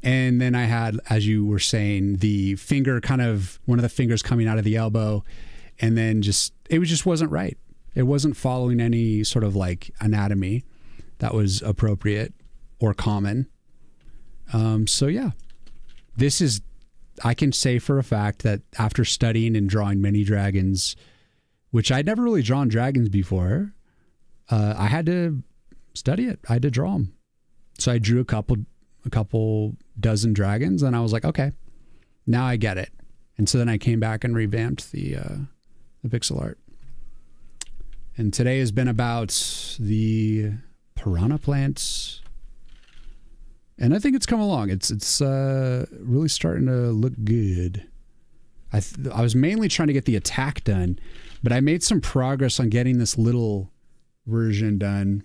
And then I had, as you were saying, the finger kind of, one of the fingers coming out of the elbow. And then it just wasn't right. It wasn't following any sort of like anatomy that was appropriate or common. So yeah, I can say for a fact that after studying and drawing many dragons, which I'd never really drawn dragons before, I had to study it. I had to draw them. So I drew a couple dozen dragons and I was like, okay, now I get it. And so then I came back and revamped the pixel art. And today has been about the piranha plants. And I think it's come along. It's really starting to look good. I was mainly trying to get the attack done, but I made some progress on getting this little version done.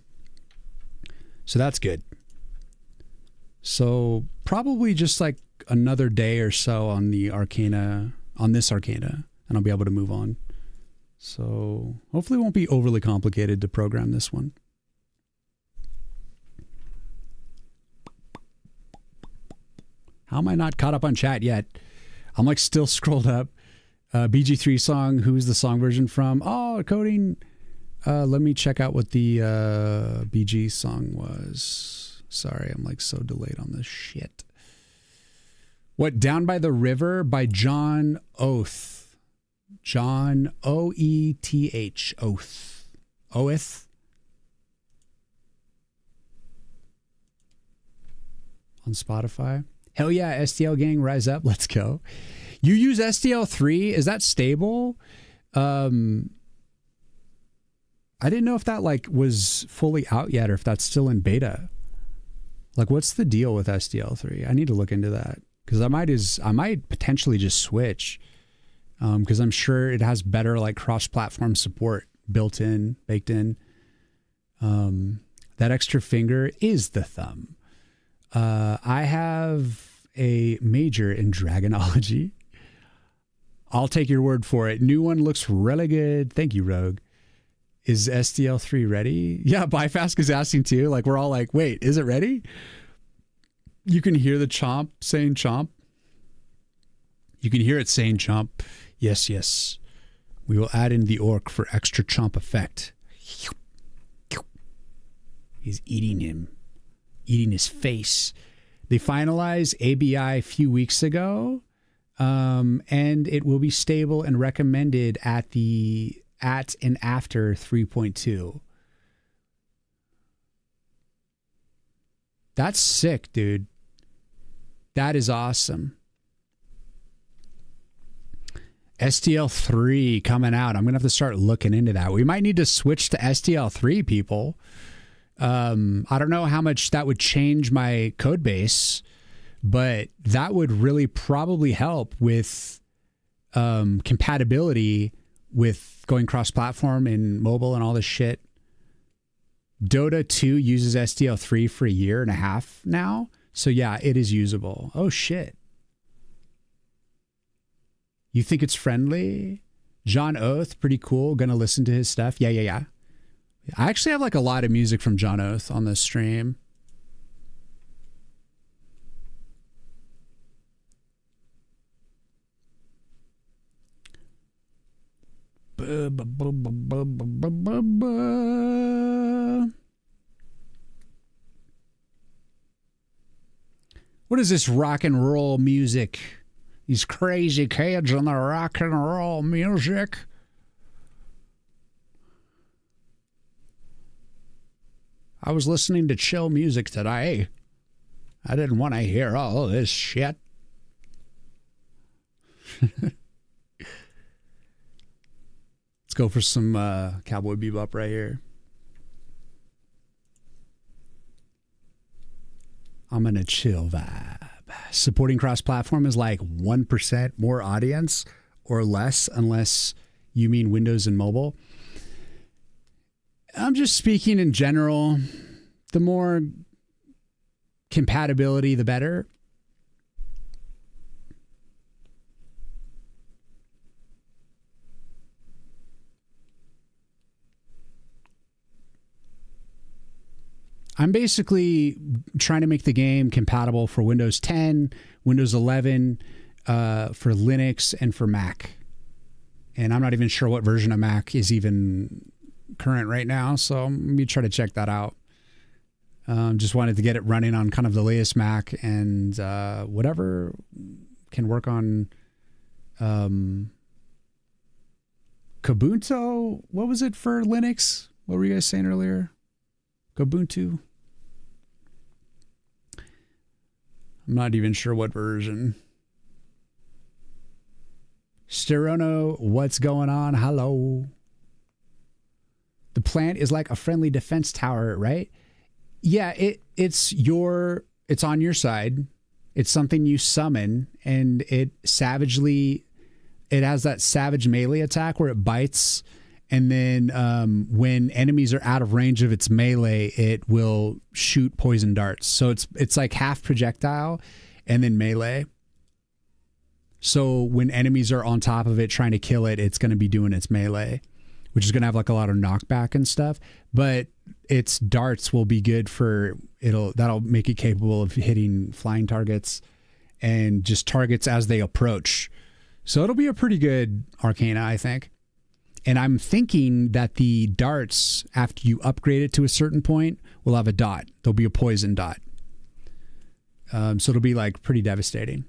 So that's good. So probably just like another day or so on this Arcana, and I'll be able to move on. So hopefully it won't be overly complicated to program this one. How am I not caught up on chat yet? I'm like still scrolled up. BG3 song. Who's the song version from? Oh, coding. Let me check out what the BG song was. Sorry, I'm like so delayed on this shit. What, Down by the River by John Oath. John Oeth. Oath. Oath. On Spotify. Hell yeah, SDL gang, rise up. Let's go. You use SDL3? Is that stable? I didn't know if that like was fully out yet or if that's still in beta. Like, what's the deal with SDL3? I need to look into that because I might potentially just switch because I'm sure it has better like cross-platform support baked in. That extra finger is the thumb. I have a major in Dragonology. I'll take your word for it. New one looks really good. Thank you, Rogue. Is SDL3 ready? Yeah, Byfast is asking too. Like, we're all like, wait, is it ready? You can hear the chomp saying chomp. You can hear it saying chomp. Yes, yes. We will add in the orc for extra chomp effect. He's eating him. Eating his face. They finalized ABI a few weeks ago, and it will be stable and recommended at and after 3.2. That's sick, dude. That is awesome. SDL3 coming out. I'm going to have to start looking into that. We might need to switch to SDL3, people. I don't know how much that would change my code base, but that would really probably help with compatibility with going cross-platform and mobile and all this shit. Dota 2 uses SDL3 for a year and a half now. So yeah, it is usable. Oh shit. You think it's friendly? John Oath, pretty cool. Gonna listen to his stuff. Yeah. I actually have like a lot of music from John Oath on this stream. What is this rock and roll music? These crazy kids on the rock and roll music. I was listening to chill music today. I didn't want to hear all this shit. Let's go for some Cowboy Bebop right here. I'm in a chill vibe. Supporting cross-platform is like 1% more audience or less, unless you mean Windows and mobile. I'm just speaking in general. The more compatibility, the better. I'm basically trying to make the game compatible for Windows 10, Windows 11, for Linux, and for Mac. And I'm not even sure what version of Mac is even current right now, so let me try to check that out. Just wanted to get it running on kind of the latest Mac, and whatever can work on Kubuntu. What was it for Linux? What were you guys saying earlier? Kubuntu. I'm not even sure what version. Sterono, what's going on? Hello. The plant is like a friendly defense tower, right? Yeah, it's on your side. It's something you summon, and it has that savage melee attack where it bites, and then when enemies are out of range of its melee, it will shoot poison darts. So it's like half projectile and then melee. So when enemies are on top of it trying to kill it, it's going to be doing its melee, which is going to have like a lot of knockback and stuff. But its darts will be good for that'll make it capable of hitting flying targets and just targets as they approach. So it'll be a pretty good Arcana, I think. And I'm thinking that the darts, after you upgrade it to a certain point, will have a dot. There'll be a poison dot. So it'll be like pretty devastating.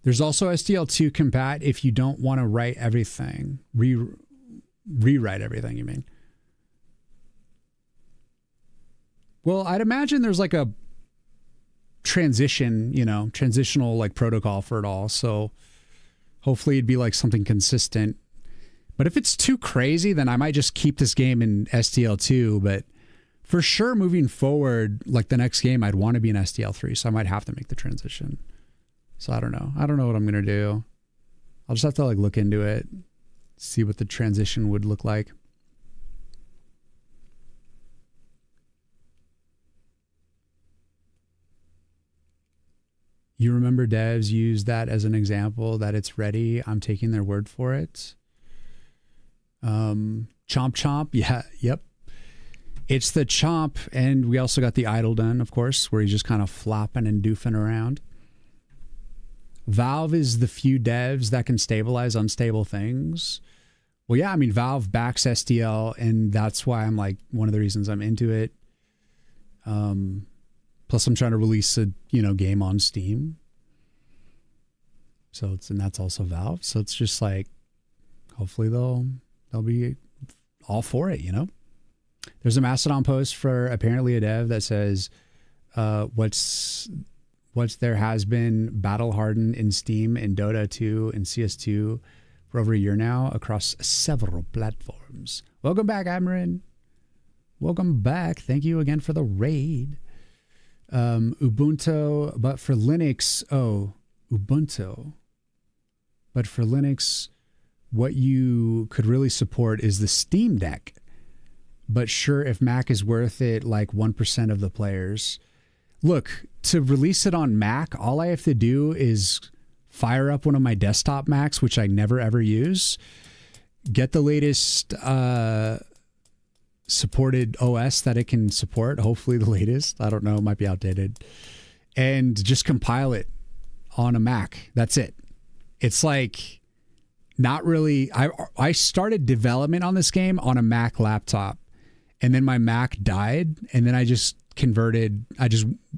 There's also SDL2 combat if you don't want to write everything. Rewrite everything, you mean? Well, I'd imagine there's like a transitional like protocol for it all. So hopefully it'd be like something consistent. But if it's too crazy, then I might just keep this game in SDL2. But for sure, moving forward, like the next game, I'd want to be in SDL3. So I might have to make the transition. So I don't know. I don't know what I'm going to do. I'll just have to like look into it, see what the transition would look like. You remember devs use that as an example that it's ready. I'm taking their word for it. Chomp Chomp. Yeah. Yep. It's the Chomp. And we also got the Idle done, of course, where he's just kind of flopping and doofing around. Valve is the few devs that can stabilize unstable things. Well, yeah, I mean, Valve backs SDL, and that's why I'm like, one of the reasons I'm into it. Plus I'm trying to release a, game on Steam. So and that's also Valve. So it's just like, hopefully they'll be all for it, There's a Mastodon post for apparently a dev that says, what's there has been battle hardened in Steam and Dota 2 and CS2 for over a year now across several platforms. Welcome back, Amarin. Welcome back. Thank you again for the raid. Ubuntu, but for Linux, Ubuntu. But for Linux, what you could really support is the Steam Deck. But sure, if Mac is worth it, like 1% of the players. Look, to release it on Mac, all I have to do is fire up one of my desktop Macs, which I never ever use, get the latest supported OS that it can support, hopefully the latest. I don't know, it might be outdated. And just compile it on a Mac. That's it. It's like not really. I started development on this game on a Mac laptop, and then my Mac died, and then I just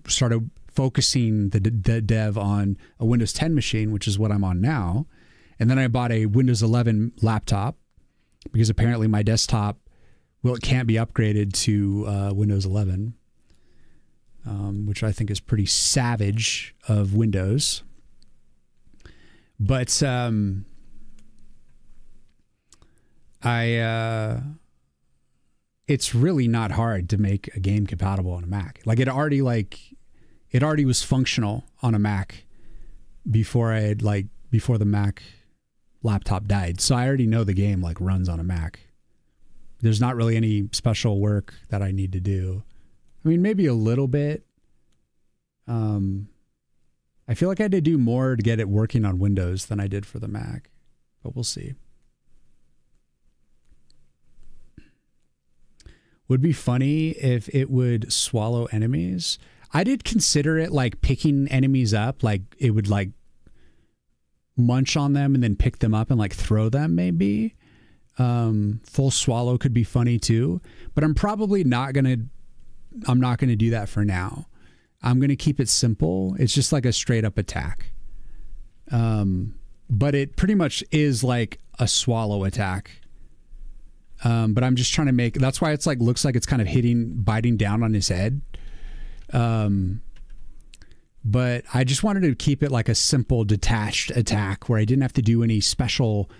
started focusing the dev on a Windows 10 machine, which is what I'm on now. And then I bought a Windows 11 laptop because apparently my desktop, it can't be upgraded to Windows 11, which I think is pretty savage of Windows. But it's really not hard to make a game compatible on a Mac. Like it already was functional on a Mac before the Mac laptop died. So I already know the game like runs on a Mac. There's not really any special work that I need to do. I mean, maybe a little bit. I feel like I had to do more to get it working on Windows than I did for the Mac, but we'll see. Would be funny if it would swallow enemies. I did consider it like picking enemies up, like it would like munch on them and then pick them up and like throw them maybe. Full swallow could be funny too, but I'm not going to do that for now. I'm going to keep it simple. It's just like a straight up attack. But it pretty much is like a swallow attack. But I'm just trying to that's why it's like, looks like it's kind of biting down on his head. But I just wanted to keep it like a simple detached attack where I didn't have to do any special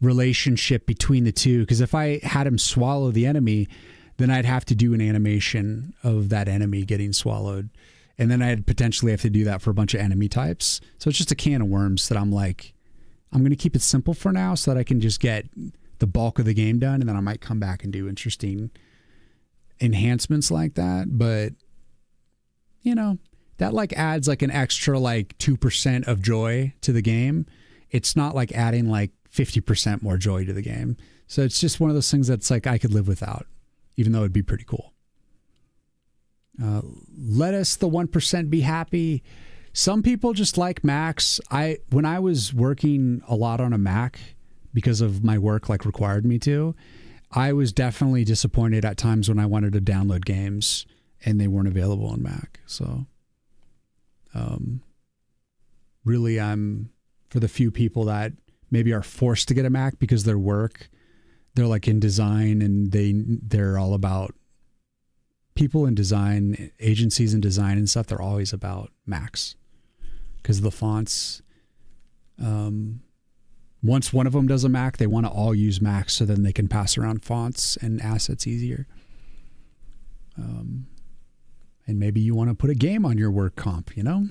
relationship between the two. Because if I had him swallow the enemy, then I'd have to do an animation of that enemy getting swallowed. And then I'd potentially have to do that for a bunch of enemy types. So it's just a can of worms that I'm like, I'm going to keep it simple for now so that I can just get the bulk of the game done. And then I might come back and do interesting enhancements like that. But, that like adds like an extra like 2% of joy to the game. It's not like adding like 50% more joy to the game. So it's just one of those things that's like I could live without, even though it'd be pretty cool. Let us, the 1%, be happy. Some people just like Macs. When I was working a lot on a Mac because of my work, like required me to, I was definitely disappointed at times when I wanted to download games and they weren't available on Mac. So, really, I'm for the few people that maybe are forced to get a Mac because their work, they're like in design and they're all about people in design, agencies in design and stuff. They're always about Macs because of the fonts. Once one of them does a Mac, they want to all use Macs so then they can pass around fonts and assets easier. And maybe you want to put a game on your work comp, you know?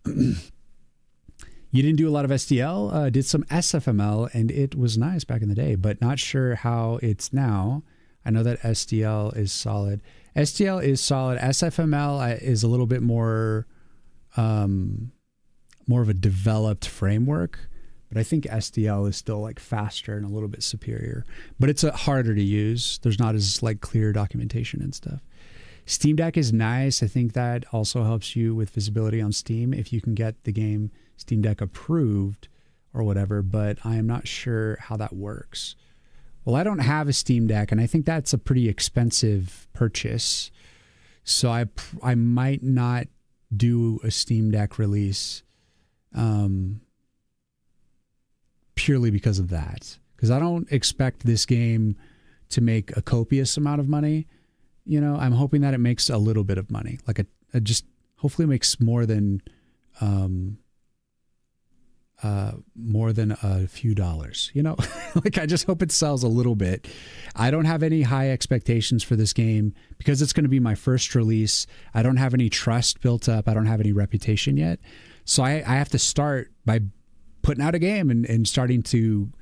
You didn't do a lot of SDL, did some SFML, and it was nice back in the day, but not sure how it's now. I know that SDL is solid. SDL is solid. SFML is a little bit more of a developed framework, but I think SDL is still like faster and a little bit superior, but it's harder to use. There's not as like clear documentation and stuff. Steam Deck is nice. I think that also helps you with visibility on Steam if you can get the game Steam Deck approved or whatever, but I am not sure how that works. Well, I don't have a Steam Deck, and I think that's a pretty expensive purchase. So I might not do a Steam Deck release purely because of that. Because I don't expect this game to make a copious amount of money. You know, I'm hoping that it makes a little bit of money, like just hopefully makes more than a few dollars, you know. Like I just hope it sells a little bit. I don't have any high expectations for this game because it's going to be my first release. I don't have any trust built up. I don't have any reputation yet. So I have to start by putting out a game and starting to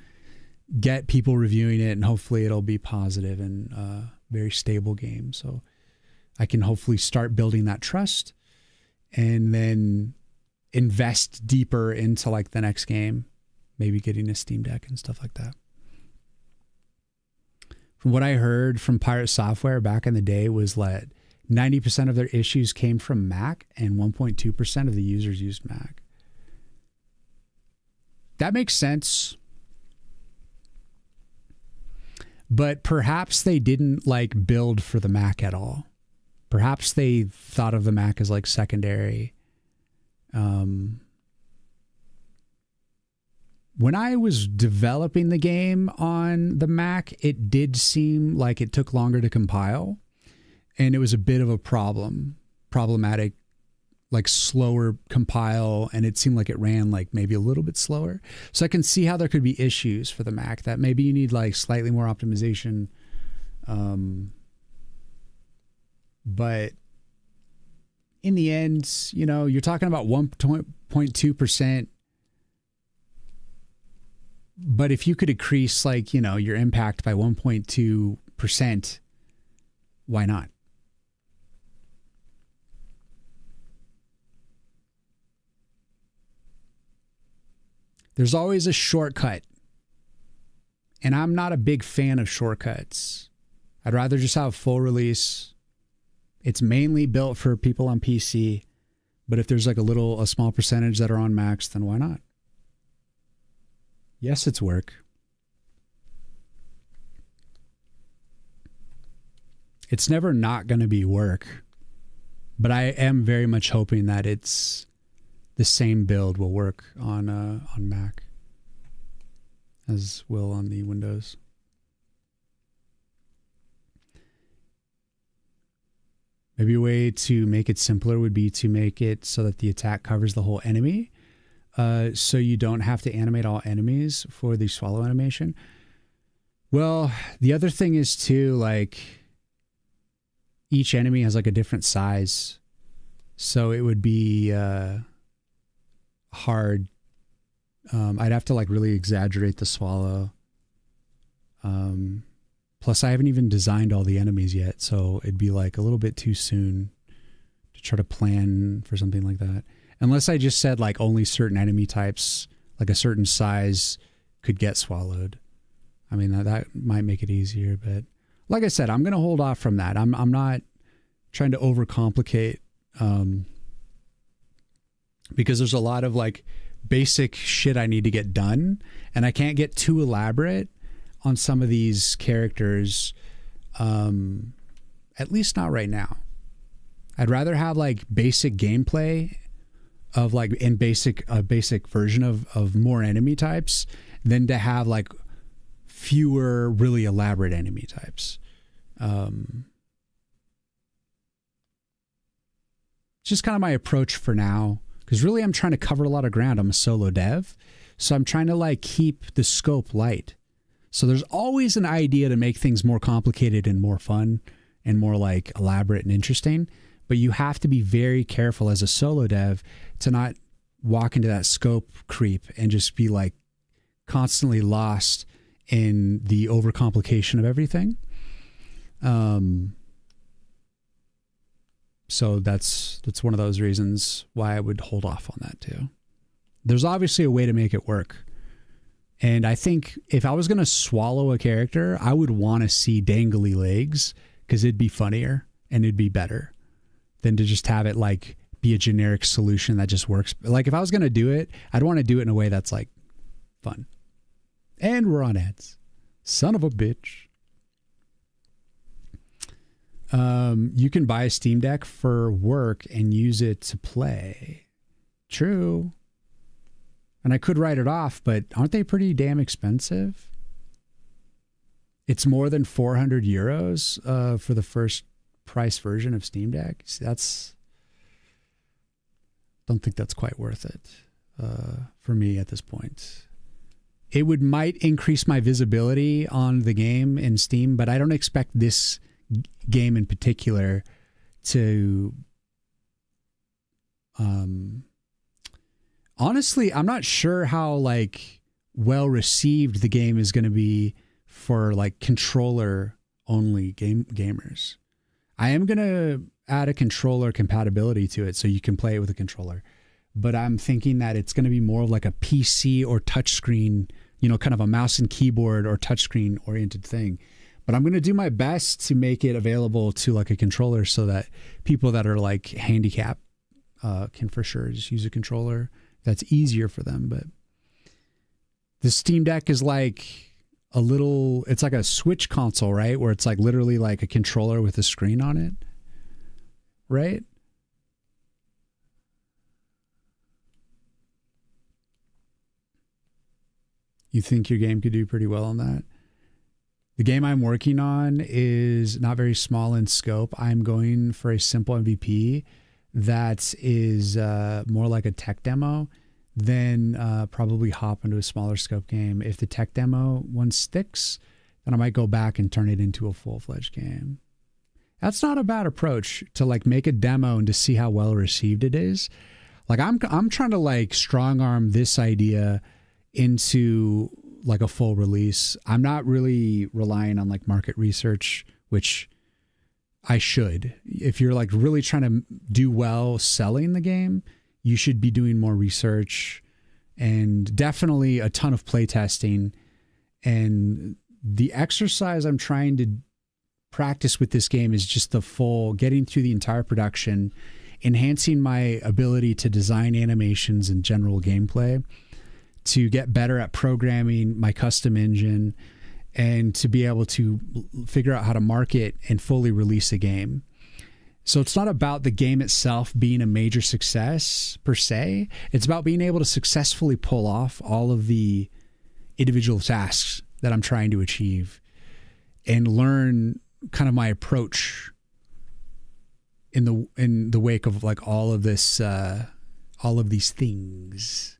get people reviewing it, and hopefully it'll be positive and very stable game. So I can hopefully start building that trust and then invest deeper into like the next game, maybe getting a Steam Deck and stuff like that. From what I heard from Pirate Software back in the day was that 90% of their issues came from Mac and 1.2% of the users used Mac. That makes sense. But perhaps they didn't like build for the Mac at all. Perhaps they thought of the Mac as like secondary. When I was developing the game on the Mac, it did seem like it took longer to compile, and it was a bit of a problematic, like slower compile, and it seemed like it ran like maybe a little bit slower. So I can see how there could be issues for the Mac, that maybe you need like slightly more optimization. But in the end, you know, you're talking about 1.2%. But if you could increase like, you know, your impact by 1.2%, why not? There's always a shortcut. And I'm not a big fan of shortcuts. I'd rather just have full release. It's mainly built for people on PC. But if there's like a small percentage that are on Macs, then why not? Yes, it's work. It's never not going to be work. But I am very much hoping that it's the same build will work on Mac as will on the Windows. Maybe a way to make it simpler would be to make it so that the attack covers the whole enemy. So you don't have to animate all enemies for the swallow animation. Well, the other thing is too, like each enemy has like a different size. So it would be hard. I'd have to like really exaggerate the swallow. Plus I haven't even designed all the enemies yet. So it'd be like a little bit too soon to try to plan for something like that. Unless I just said like only certain enemy types, like a certain size, could get swallowed. I mean, that might make it easier. But like I said, I'm going to hold off from that. I'm not trying to overcomplicate, because there's a lot of like basic shit I need to get done, and I can't get too elaborate on some of these characters, at least not right now. I'd rather have like basic gameplay of like in a basic version of more enemy types than to have like fewer really elaborate enemy types. Just kind of my approach for now, because really I'm trying to cover a lot of ground. I'm a solo dev, so I'm trying to like keep the scope light. So there's always an idea to make things more complicated and more fun and more like elaborate and interesting. But you have to be very careful as a solo dev to not walk into that scope creep and just be like constantly lost in the overcomplication of everything. So that's one of those reasons why I would hold off on that too. There's obviously a way to make it work. And I think if I was going to swallow a character, I would want to see dangly legs, because it'd be funnier and it'd be better than to just have it like be a generic solution that just works. Like if I was going to do it, I'd want to do it in a way that's like fun. And we're on ads. Son of a bitch. You can buy a Steam Deck for work and use it to play. True. And I could write it off, but aren't they pretty damn expensive? It's more than 400 euros for the first price version of Steam Deck. Don't think that's quite worth it for me at this point. It might increase my visibility on the game in Steam, but I don't expect this game in particular to honestly, I'm not sure how like well received the game is going to be for like controller only gamers. I am going to add a controller compatibility to it so you can play it with a controller, but I'm thinking that it's going to be more of like a PC or touchscreen, kind of a mouse and keyboard or touchscreen oriented thing. But I'm going to do my best to make it available to like a controller so that people that are like handicapped can for sure just use a controller. That's easier for them. But the Steam Deck is like it's like a Switch console, right? Where it's like literally like a controller with a screen on it, right? You think your game could do pretty well on that? The game I'm working on is not very small in scope. I'm going for a simple MVP that is more like a tech demo, then probably hop into a smaller scope game. If the tech demo one sticks, then I might go back and turn it into a full-fledged game. That's not a bad approach to like make a demo and to see how well received it is. Like I'm trying to like strong arm this idea into like a full release. I'm not really relying on like market research, which I should. If you're like really trying to do well selling the game, you should be doing more research and definitely a ton of play testing. And the exercise I'm trying to practice with this game is just the full getting through the entire production, enhancing my ability to design animations and general gameplay, to get better at programming my custom engine, and to be able to figure out how to market and fully release a game. So it's not about the game itself being a major success per se. It's about being able to successfully pull off all of the individual tasks that I'm trying to achieve and learn kind of my approach in the wake of like all of this, all of these things.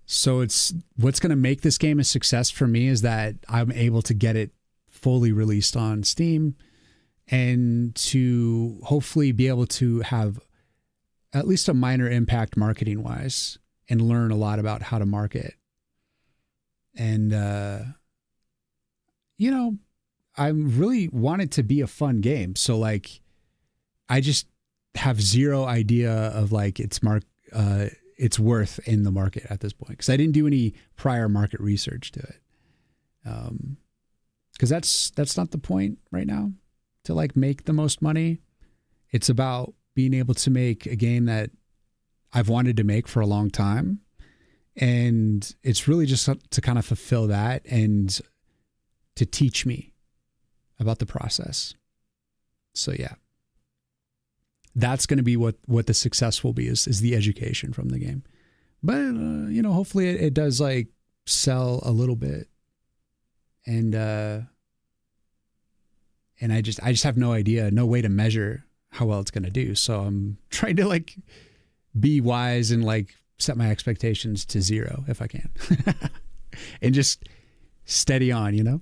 So it's what's going to make this game a success for me is that I'm able to get it fully released on Steam and to hopefully be able to have at least a minor impact marketing wise and learn a lot about how to market. And, I really want it to be a fun game. So like, I just have zero idea of like its worth in the market at this point, because I didn't do any prior market research to it. Because that's not the point right now, to like make the most money. It's about being able to make a game that I've wanted to make for a long time. And it's really just to kind of fulfill that and to teach me about the process. So yeah, that's going to be what the success will be, is the education from the game. But, you know, hopefully it does like sell a little bit. And I just have no idea, no way to measure how well it's going to do. So I'm trying to like be wise and like set my expectations to 0 if I can, and just steady on, you know?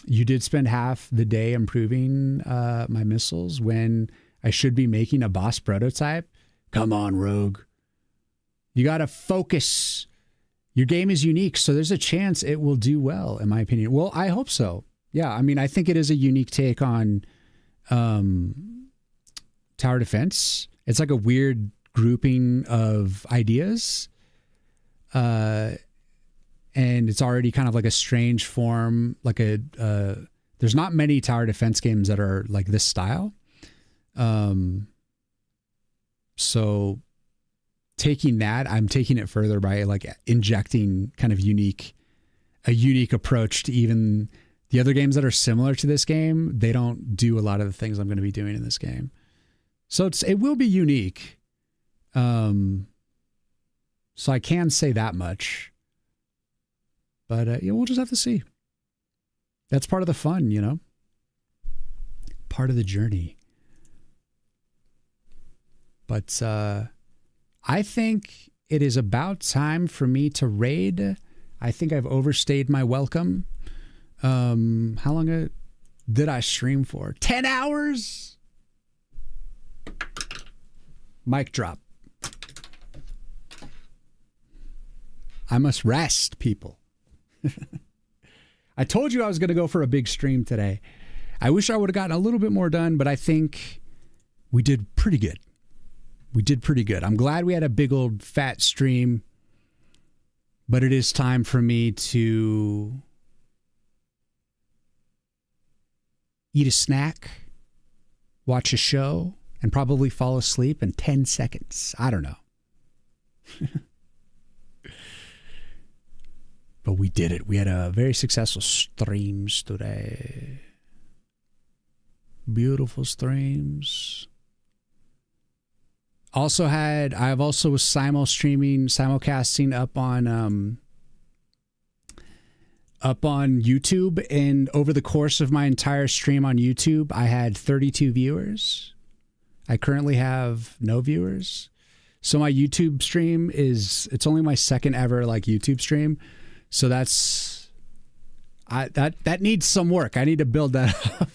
You did spend half the day improving my missiles when I should be making a boss prototype. Come on, Rogue. You got to focus. Your game is unique, so there's a chance it will do well, in my opinion. Well, I hope so. Yeah, I mean, I think it is a unique take on tower defense. It's like a weird grouping of ideas. And it's already kind of like a strange form, like there's not many tower defense games that are like this style. So taking that, I'm taking it further by like injecting kind of a unique approach to even the other games that are similar to this game. They don't do a lot of the things I'm going to be doing in this game. So it will be unique. So I can say that much. But yeah, we'll just have to see. That's part of the fun, you know? Part of the journey. But I think it is about time for me to raid. I think I've overstayed my welcome. How long did I stream for? 10 hours? Mic drop. I must rest, people. I told you I was going to go for a big stream today. I wish I would have gotten a little bit more done, but I think we did pretty good. I'm glad we had a big old fat stream, but it is time for me to eat a snack, watch a show, and probably fall asleep in 10 seconds. I don't know. But we did it. We had a very successful streams today. Beautiful streams. I've also was simulcasting up on YouTube, and over the course of my entire stream on YouTube, I had 32 viewers. I currently have no viewers. So my YouTube stream it's only my second ever like YouTube stream. So that needs some work. I need to build that up.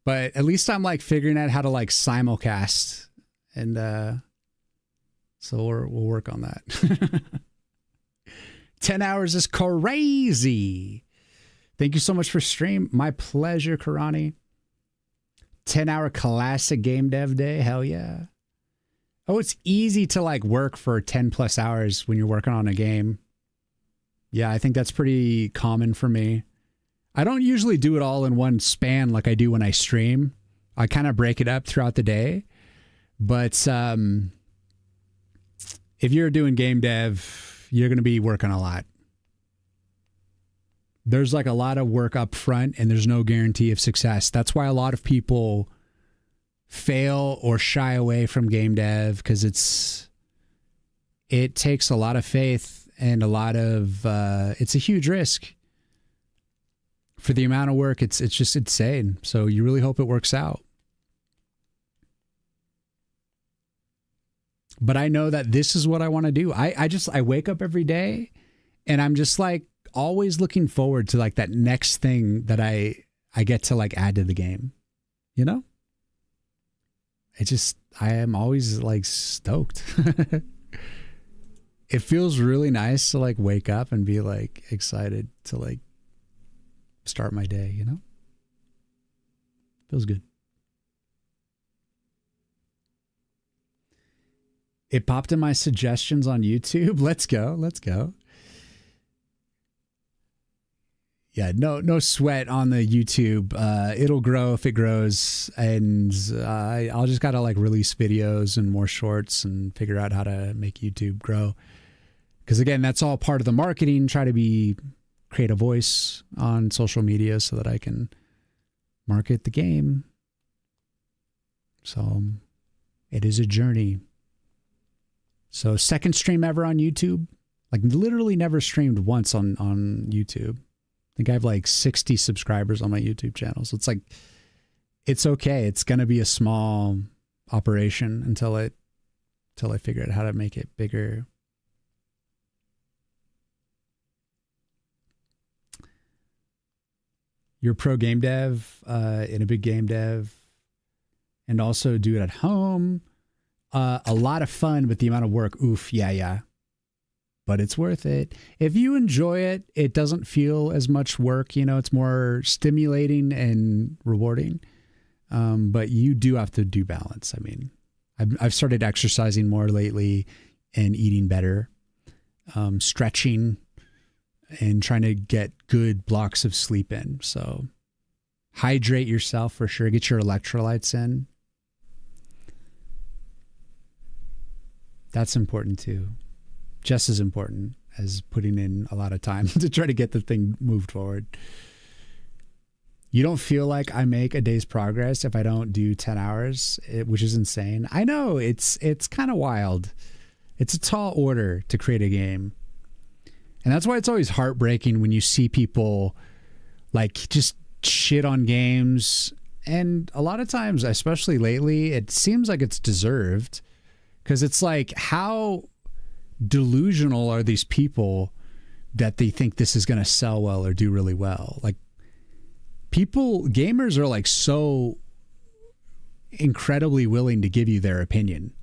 But at least I'm like figuring out how to like simulcast, and so we'll work on that. 10 hours is crazy. Thank you so much for stream. My pleasure, Karani. 10-hour classic game dev day. Hell yeah. Oh, it's easy to like work for 10 plus hours when you're working on a game. Yeah, I think that's pretty common for me. I don't usually do it all in one span like I do when I stream. I kind of break it up throughout the day. But if you're doing game dev, you're going to be working a lot. There's like a lot of work up front, and there's no guarantee of success. That's why a lot of people fail or shy away from game dev, because it takes a lot of faith and a lot of it's a huge risk. For the amount of work, it's just insane. So you really hope it works out. But I know that this is what I want to do. I wake up every day, and I'm just like always looking forward to like that next thing that I get to like add to the game. You know? I am always like stoked. It feels really nice to like wake up and be like excited to like start my day, you know? Feels good. It popped in my suggestions on YouTube. Let's go. Let's go. Yeah, no sweat on the YouTube. It'll grow if it grows, and I'll just gotta like release videos and more shorts and figure out how to make YouTube grow. Because again, that's all part of the marketing. Try to create a voice on social media so that I can market the game. So it is a journey. So second stream ever on YouTube. Like literally never streamed once on YouTube. I think I have like 60 subscribers on my YouTube channel. So it's like, it's okay. It's going to be a small operation until I figure out how to make it bigger. You're pro game dev, in a big game dev, and also do it at home. A lot of fun, but the amount of work, oof, yeah. But it's worth it. If you enjoy it, it doesn't feel as much work. You know, it's more stimulating and rewarding. But you do have to do balance. I mean, I've started exercising more lately and eating better, stretching, and trying to get good blocks of sleep in. So hydrate yourself for sure. Get your electrolytes in. That's important too. Just as important as putting in a lot of time to try to get the thing moved forward. You don't feel like I make a day's progress if I don't do 10 hours, which is insane. I know it's kind of wild. It's a tall order to create a game. And that's why it's always heartbreaking when you see people like just shit on games. And a lot of times, especially lately, it seems like it's deserved. Because it's like, how delusional are these people that they think this is going to sell well or do really well? Like, gamers are like so incredibly willing to give you their opinion.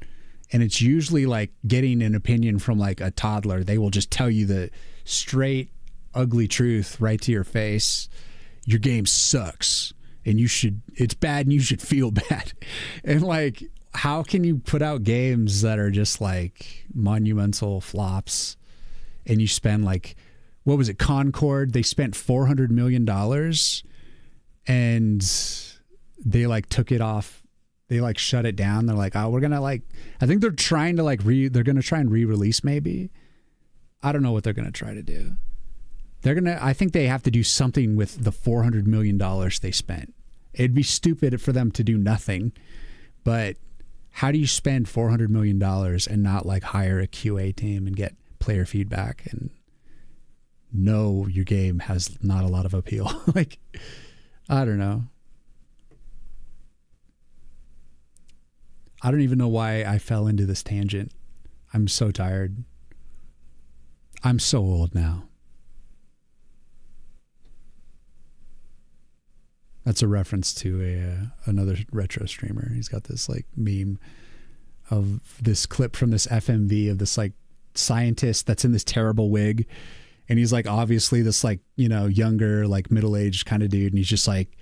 And it's usually like getting an opinion from like a toddler. They will just tell you the straight, ugly truth right to your face. Your game sucks and it's bad and you should feel bad. And like, how can you put out games that are just like monumental flops and you spend like, what was it, Concord? They spent $400 million and they like took it off. They like shut it down. They're like, oh, we're going to like, I think they're trying to like they're going to try and re-release maybe. I don't know what they're going to try to do. I think they have to do something with the $400 million they spent. It'd be stupid for them to do nothing, but how do you spend $400 million and not like hire a QA team and get player feedback and know your game has not a lot of appeal? Like, I don't know. I don't even know why I fell into this tangent. I'm so tired. I'm so old now. That's a reference to another retro streamer. He's got this like meme of this clip from this FMV of this like scientist that's in this terrible wig. And he's like obviously this like, you know, younger, like middle-aged kind of dude. And he's just like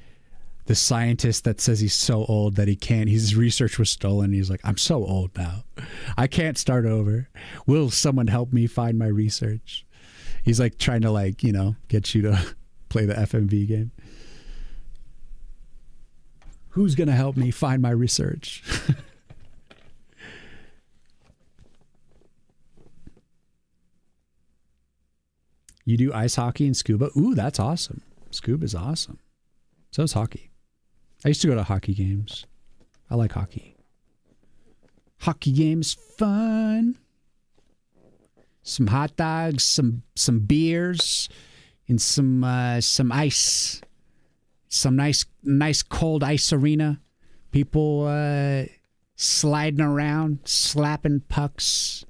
the scientist that says he's so old that his research was stolen. He's like, I'm so old now. I can't start over. Will someone help me find my research? He's like trying to like, you know, get you to play the FMV game. Who's going to help me find my research? You do ice hockey and scuba? Ooh, that's awesome. Scuba's awesome. So is hockey. I used to go to hockey games. I like hockey. Hockey games fun. Some hot dogs, some beers, and some ice. Some nice cold ice arena. People sliding around, slapping pucks,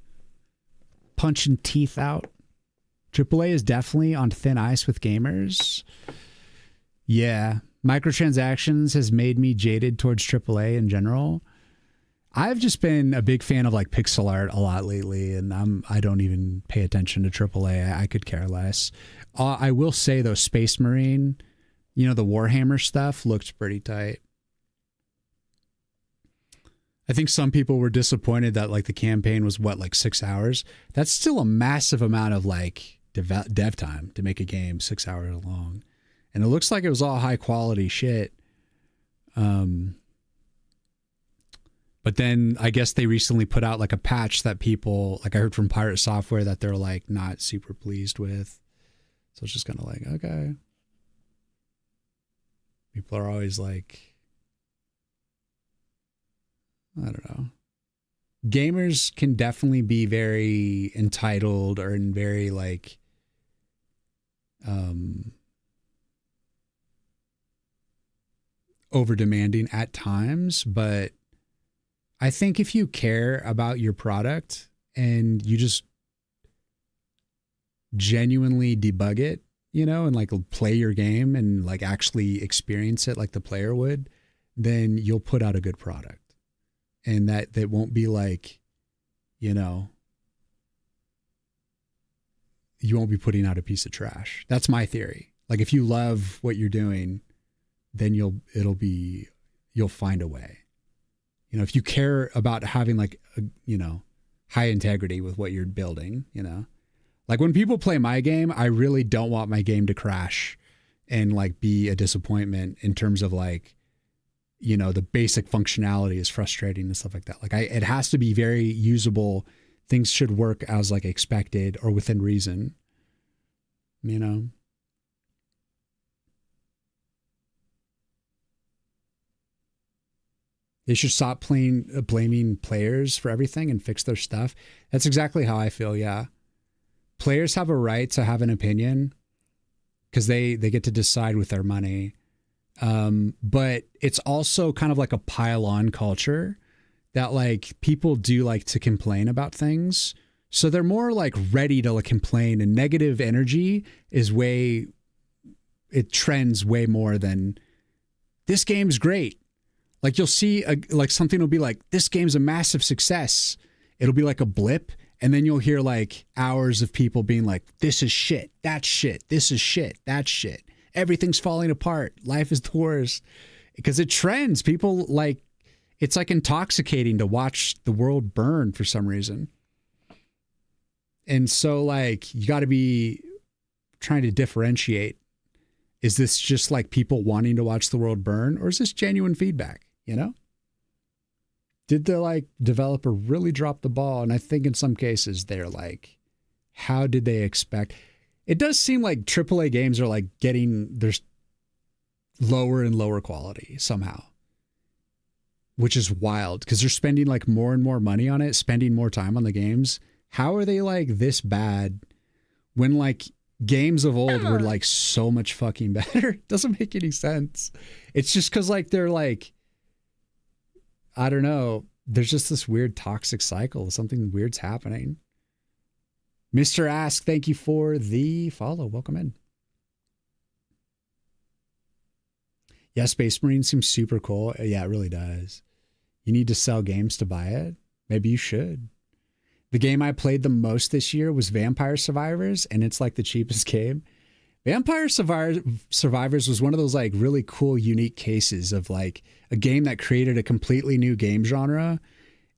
punching teeth out. AAA is definitely on thin ice with gamers. Yeah. Microtransactions has made me jaded towards AAA in general. I've just been a big fan of like pixel art a lot lately, and I don't even pay attention to AAA. I could care less. I will say though, Space Marine, you know, the Warhammer stuff looked pretty tight. I think some people were disappointed that like the campaign was like 6 hours. That's still a massive amount of like dev time to make a game 6 hours long. And it looks like it was all high quality shit. But then I guess they recently put out like a patch that people, like I heard from Pirate Software, that they're like not super pleased with. So it's just kind of like, okay. People are always like, I don't know. Gamers can definitely be very entitled or in very like, over demanding at times, but I think if you care about your product and you just genuinely debug it, you know, and like play your game and like actually experience it like the player would, then you'll put out a good product. And that won't be like, you know, you won't be putting out a piece of trash. That's my theory. Like if you love what you're doing, then you'll find a way. You know, if you care about having like, you know, high integrity with what you're building, you know, like when people play my game, I really don't want my game to crash and like be a disappointment in terms of like, you know, the basic functionality is frustrating and stuff like that. Like it has to be very usable. Things should work as like expected or within reason, you know? They should stop blaming players for everything and fix their stuff. That's exactly how I feel, yeah. Players have a right to have an opinion because they get to decide with their money. But it's also kind of like a pile-on culture that like people do like to complain about things. So they're more like ready to like complain, and negative energy it trends way more than this game's great. Like you'll see like something will be like, this game's a massive success. It'll be like a blip. And then you'll hear like hours of people being like, this is shit. That's shit. This is shit. That's shit. Everything's falling apart. Life is the worst. Because it trends. People like, it's like intoxicating to watch the world burn for some reason. And so like, you got to be trying to differentiate. Is this just like people wanting to watch the world burn, or is this genuine feedback? You know, did the like developer really drop the ball? And I think in some cases they're like, how did they expect? It does seem like AAA games are like there's lower and lower quality somehow, which is wild because they're spending like more and more money on it, spending more time on the games. How are they like this bad when like games of old were like so much fucking better? It doesn't make any sense. It's just because like they're like, I don't know. There's just this weird toxic cycle. Something weird's happening. Mr. Ask, thank you for the follow. Welcome in. Yeah, Space Marine seems super cool. Yeah, it really does. You need to sell games to buy it. Maybe you should. The game I played the most this year was Vampire Survivors, and it's like the cheapest game. Vampire Survivors was one of those like really cool, unique cases of like a game that created a completely new game genre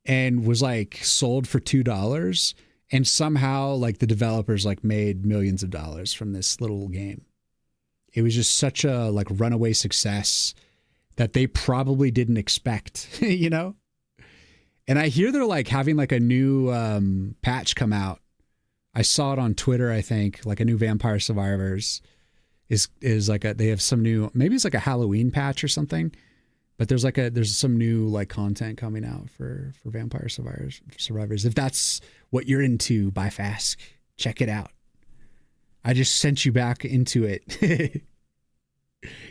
and was like sold for $2. And somehow like the developers like made millions of dollars from this little game. It was just such a like runaway success that they probably didn't expect, you know? And I hear they're like having like a new patch come out. I saw it on Twitter, I think, like a new Vampire Survivors is like they have some new, maybe it's like a Halloween patch or something, but there's some new like content coming out for Vampire Survivors. If that's what you're into, buy fast, check it out. I just sent you back into it.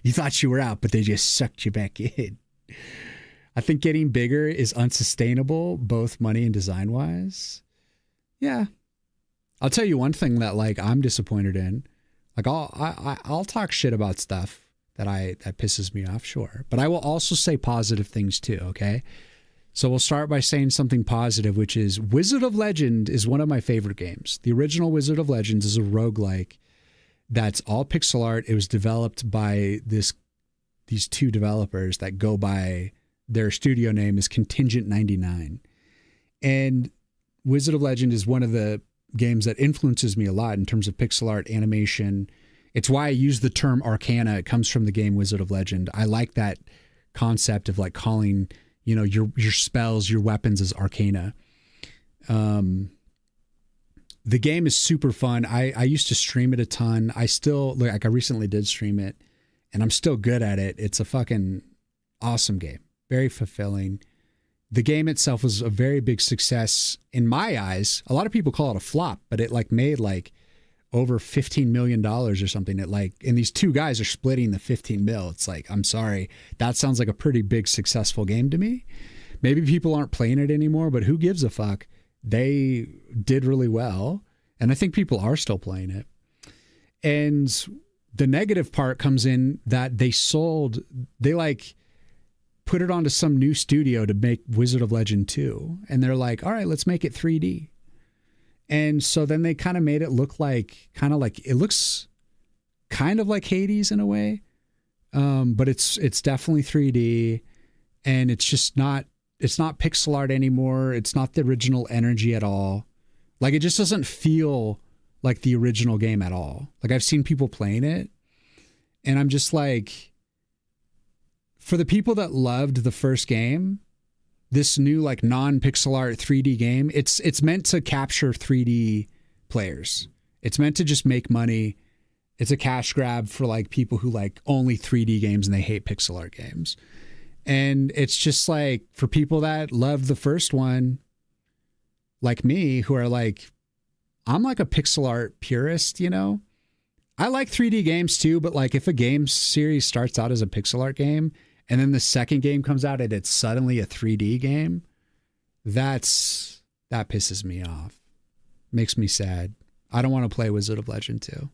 You thought you were out, but they just sucked you back in. I think getting bigger is unsustainable, both money and design wise. Yeah. I'll tell you one thing that like I'm disappointed in. Like I'll talk shit about stuff that pisses me off, sure. But I will also say positive things too, okay? So we'll start by saying something positive, which is Wizard of Legend is one of my favorite games. The original Wizard of Legends is a roguelike that's all pixel art. It was developed by these two developers that go by their studio name is Contingent 99. And Wizard of Legend is one of the games that influences me a lot in terms of pixel art, animation. It's why I use the term Arcana. It comes from the game Wizard of Legend. I like that concept of like calling, you know, your spells, your weapons as Arcana. The game is super fun. I used to stream it a ton. I recently did stream it, and I'm still good at it. It's a fucking awesome game. Very fulfilling. The game itself was a very big success in my eyes. A lot of people call it a flop, but it like made like over $15 million or something. It like, and these two guys are splitting the 15 mil. It's like, I'm sorry. That sounds like a pretty big successful game to me. Maybe people aren't playing it anymore, but who gives a fuck? They did really well. And I think people are still playing it. And the negative part comes in that they like put it onto some new studio to make Wizard of Legend 2. And they're like, all right, let's make it 3D. And so then they kind of made it look like, it looks kind of like Hades in a way. But it's definitely 3D, and it's not pixel art anymore. It's not the original energy at all. Like, it just doesn't feel like the original game at all. Like, I've seen people playing it, and I'm just like, for the people that loved the first game, this new like non-pixel art 3D game, it's meant to capture 3D players. It's meant to just make money. It's a cash grab for like people who like only 3D games and they hate pixel art games. And it's just like for people that loved the first one, like me, who are like, I'm like a pixel art purist, you know? I like 3D games too, but like if a game series starts out as a pixel art game and then the second game comes out and it's suddenly a 3D game, that pisses me off. Makes me sad. I don't want to play Wizard of Legend 2.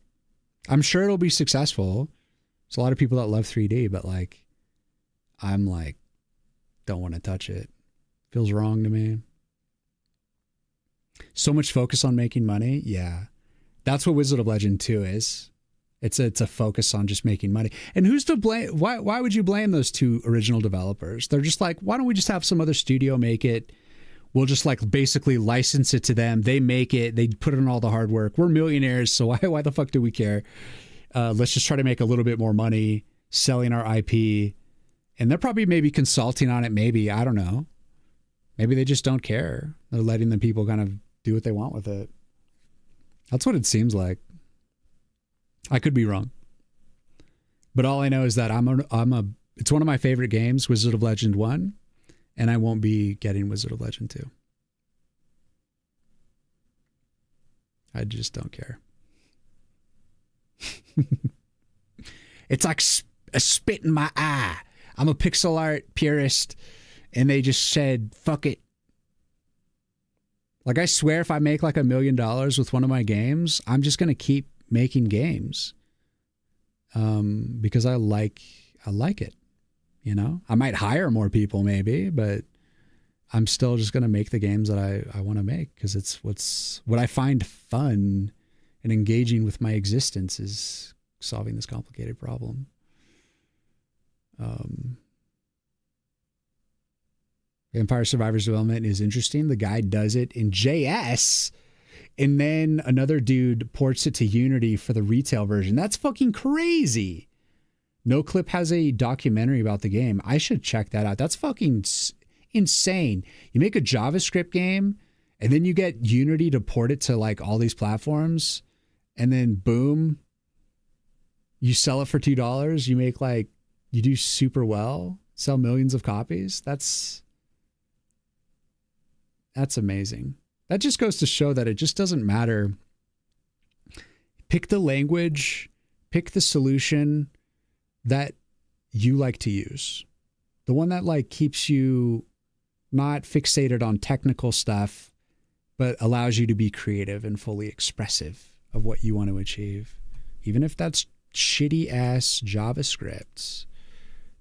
I'm sure it'll be successful. There's a lot of people that love 3D, but like, I'm like, don't want to touch it. Feels wrong to me. So much focus on making money. Yeah. That's what Wizard of Legend 2 is. It's a focus on just making money. And who's to blame? Why would you blame those two original developers? They're just like, why don't we just have some other studio make it? We'll just like basically license it to them. They make it. They put in all the hard work. We're millionaires, so why the fuck do we care? Let's just try to make a little bit more money selling our IP. And they're probably maybe consulting on it. Maybe, I don't know. Maybe they just don't care. They're letting the people kind of do what they want with it. That's what it seems like. I could be wrong. But all I know is that it's one of my favorite games, Wizard of Legend 1, and I won't be getting Wizard of Legend 2. I just don't care. It's like a spit in my eye. I'm a pixel art purist, and they just said, fuck it. Like, I swear if I make like $1 million with one of my games, I'm just going to keep making games because I like it. You know, I might hire more people maybe, but I'm still just going to make the games that I want to make because it's what I find fun and engaging with my existence is solving this complicated problem. Vampire Survivors Development is interesting. The guy does it in JS, and then another dude ports it to Unity for the retail version. That's fucking crazy. NoClip has a documentary about the game. I should check that out. That's fucking insane. You make a JavaScript game, and then you get Unity to port it to like all these platforms, and then boom, you sell it for $2. You make like, you do super well, sell millions of copies. That's amazing. That just goes to show that it just doesn't matter. Pick the language, pick the solution that you like to use. The one that like keeps you not fixated on technical stuff, but allows you to be creative and fully expressive of what you want to achieve. Even if that's shitty ass JavaScript.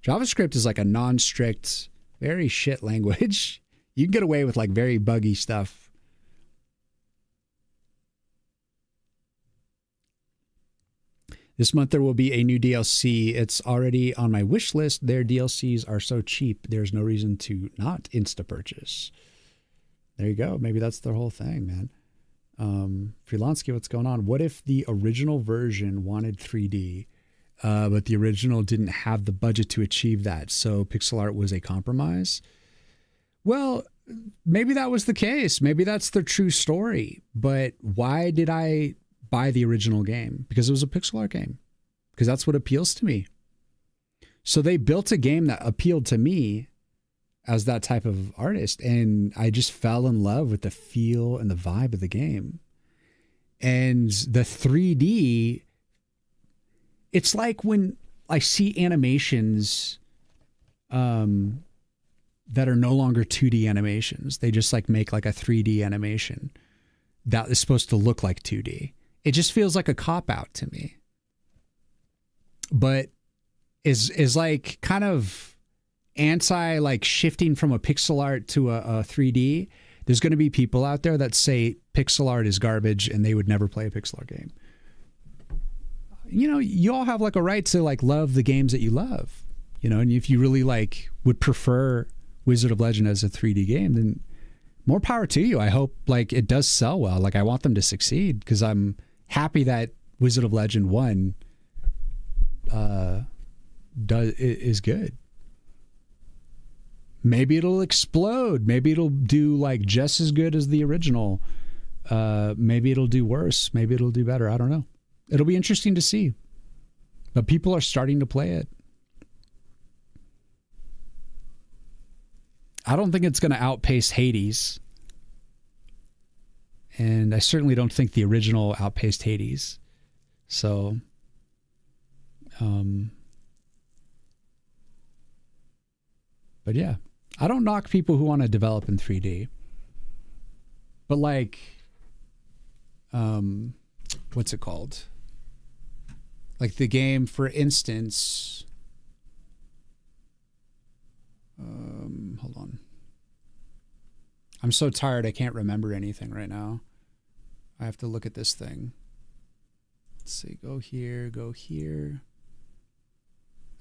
JavaScript is like a non-strict, very shit language. You can get away with like very buggy stuff. This month there will be a new DLC. It's already on my wish list. Their DLCs are so cheap, there's no reason to not insta-purchase. There you go. Maybe that's their whole thing, man. Freelansky, what's going on? What if the original version wanted 3D, but the original didn't have the budget to achieve that, so pixel art was a compromise? Well, maybe that was the case. Maybe that's the true story. But why did I buy the original game? Because it was a pixel art game. Because that's what appeals to me. So they built a game that appealed to me as that type of artist. And I just fell in love with the feel and the vibe of the game. And the 3D, it's like when I see animations that are no longer 2D animations. They just like make like a 3D animation that is supposed to look like 2D. It just feels like a cop-out to me. But is like kind of anti like shifting from a pixel art to a 3D. There's going to be people out there that say pixel art is garbage and they would never play a pixel art game. You know, you all have like a right to like love the games that you love, you know, and if you really like would prefer Wizard of Legend as a 3D game, then more power to you. I hope like it does sell well. Like I want them to succeed because I'm happy that Wizard of Legend 1 is good. Maybe it'll explode. Maybe it'll do like just as good as the original. Maybe it'll do worse. Maybe it'll do better. I don't know. It'll be interesting to see. But people are starting to play it. I don't think it's going to outpace Hades. And I certainly don't think the original outpaced Hades. So, but yeah, I don't knock people who want to develop in 3D. But like, what's it called? Like the game, for instance, hold on. I'm so tired I can't remember anything right now. I have to look at this thing. Let's see, go here, go here.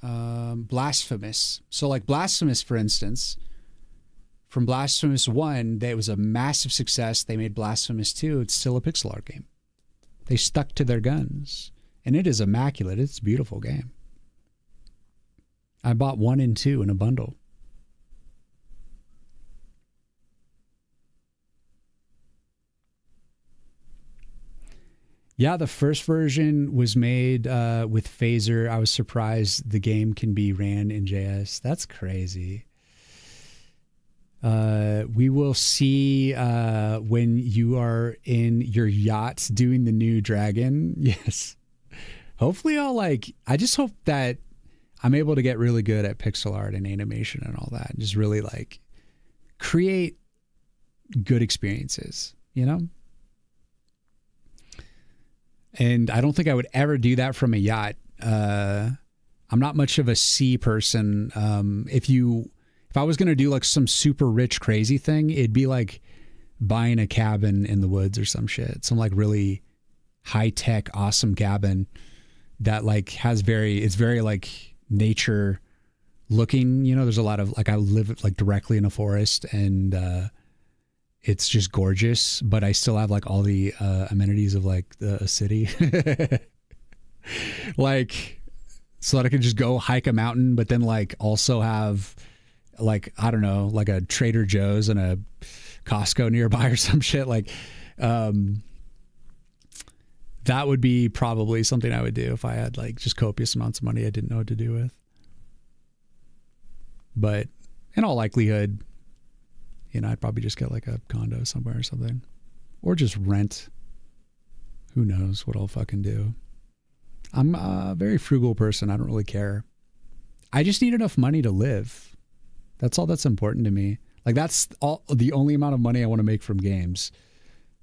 Blasphemous. So like Blasphemous, for instance, from Blasphemous 1, it was a massive success. They made Blasphemous 2. It's still a pixel art game. They stuck to their guns. And it is immaculate. It's a beautiful game. I bought 1 and 2 in a bundle. Yeah, the first version was made with Phaser. I was surprised the game can be ran in JS. That's crazy. We will see when you are in your yacht doing the new dragon. Yes. Hopefully I just hope that I'm able to get really good at pixel art and animation and all that. And just really like create good experiences, you know? And I don't think I would ever do that from a yacht. I'm not much of a sea person. If I was going to do like some super rich, crazy thing, it'd be like buying a cabin in the woods or some shit. Some like really high tech, awesome cabin that like it's very like nature looking, you know, there's a lot of like, I live like directly in a forest and, it's just gorgeous, but I still have like all the amenities of like a city. Like, so that I could just go hike a mountain, but then like also have like, I don't know, like a Trader Joe's and a Costco nearby or some shit. Like, that would be probably something I would do if I had like just copious amounts of money I didn't know what to do with. But in all likelihood, you know, I'd probably just get like a condo somewhere or something. Or just rent. Who knows what I'll fucking do. I'm a very frugal person. I don't really care. I just need enough money to live. That's all that's important to me. Like that's the only amount of money I want to make from games.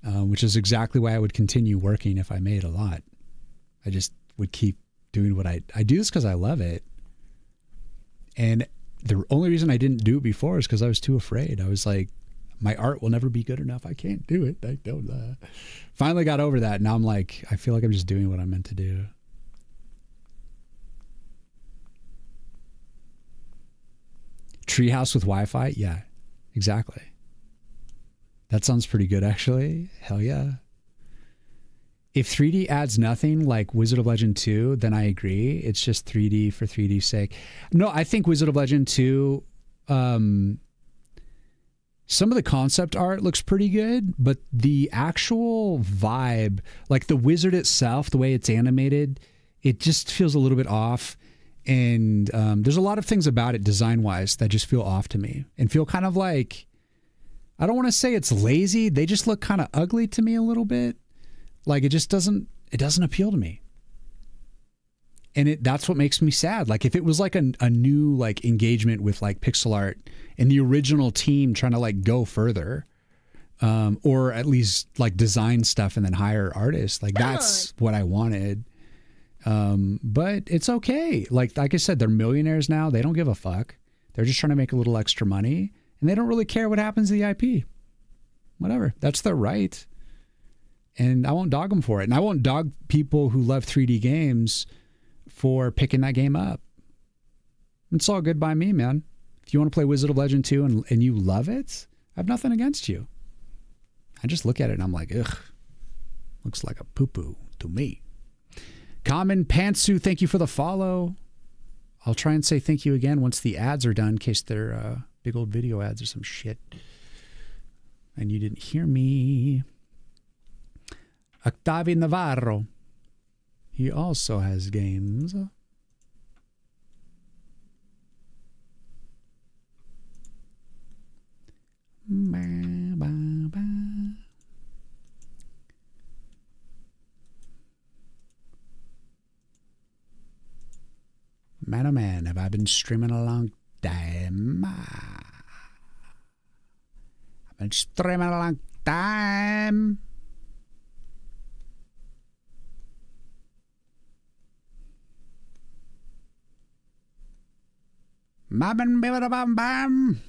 Which is exactly why I would continue working if I made a lot. I just would keep doing what I do this because I love it. And the only reason I didn't do it before is because I was too afraid. I was like, my art will never be good enough. I can't do it. I don't. Finally got over that. Now I'm like, I feel like I'm just doing what I'm meant to do. Treehouse with Wi-Fi? Yeah, exactly. That sounds pretty good, actually. Hell yeah. If 3D adds nothing like Wizard of Legend 2, then I agree. It's just 3D for 3D's sake. No, I think Wizard of Legend 2, some of the concept art looks pretty good, but the actual vibe, like the wizard itself, the way it's animated, it just feels a little bit off. And there's a lot of things about it design-wise that just feel off to me and feel kind of like, I don't want to say it's lazy. They just look kind of ugly to me a little bit. Like it doesn't appeal to me. And that's what makes me sad. Like if it was like a new like engagement with like pixel art and the original team trying to like go further, or at least like design stuff and then hire artists, like that's what I wanted. But it's okay. Like I said, they're millionaires now. They don't give a fuck. They're just trying to make a little extra money and they don't really care what happens to the IP. Whatever. That's their right. And I won't dog them for it. And I won't dog people who love 3D games for picking that game up. It's all good by me, man. If you want to play Wizard of Legend 2 and you love it, I have nothing against you. I just look at it and I'm like, ugh, looks like a poo-poo to me. Common Pantsu, thank you for the follow. I'll try and say thank you again once the ads are done in case they're big old video ads or some shit. And you didn't hear me. Octavi Navarro. He also has games. Man, oh man, have I been streaming a long time? I've been streaming a long time. Bam, bam.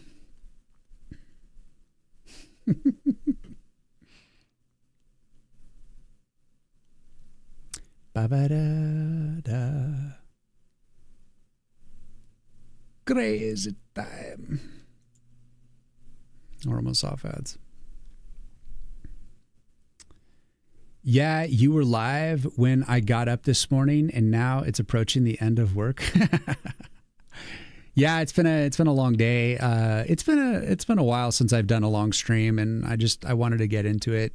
Ba-ba-da-da. Crazy time. We're almost off ads. Yeah, you were live when I got up this morning, and now it's approaching the end of work. Yeah, it's been a long day. It's been a while since I've done a long stream, and I wanted to get into it.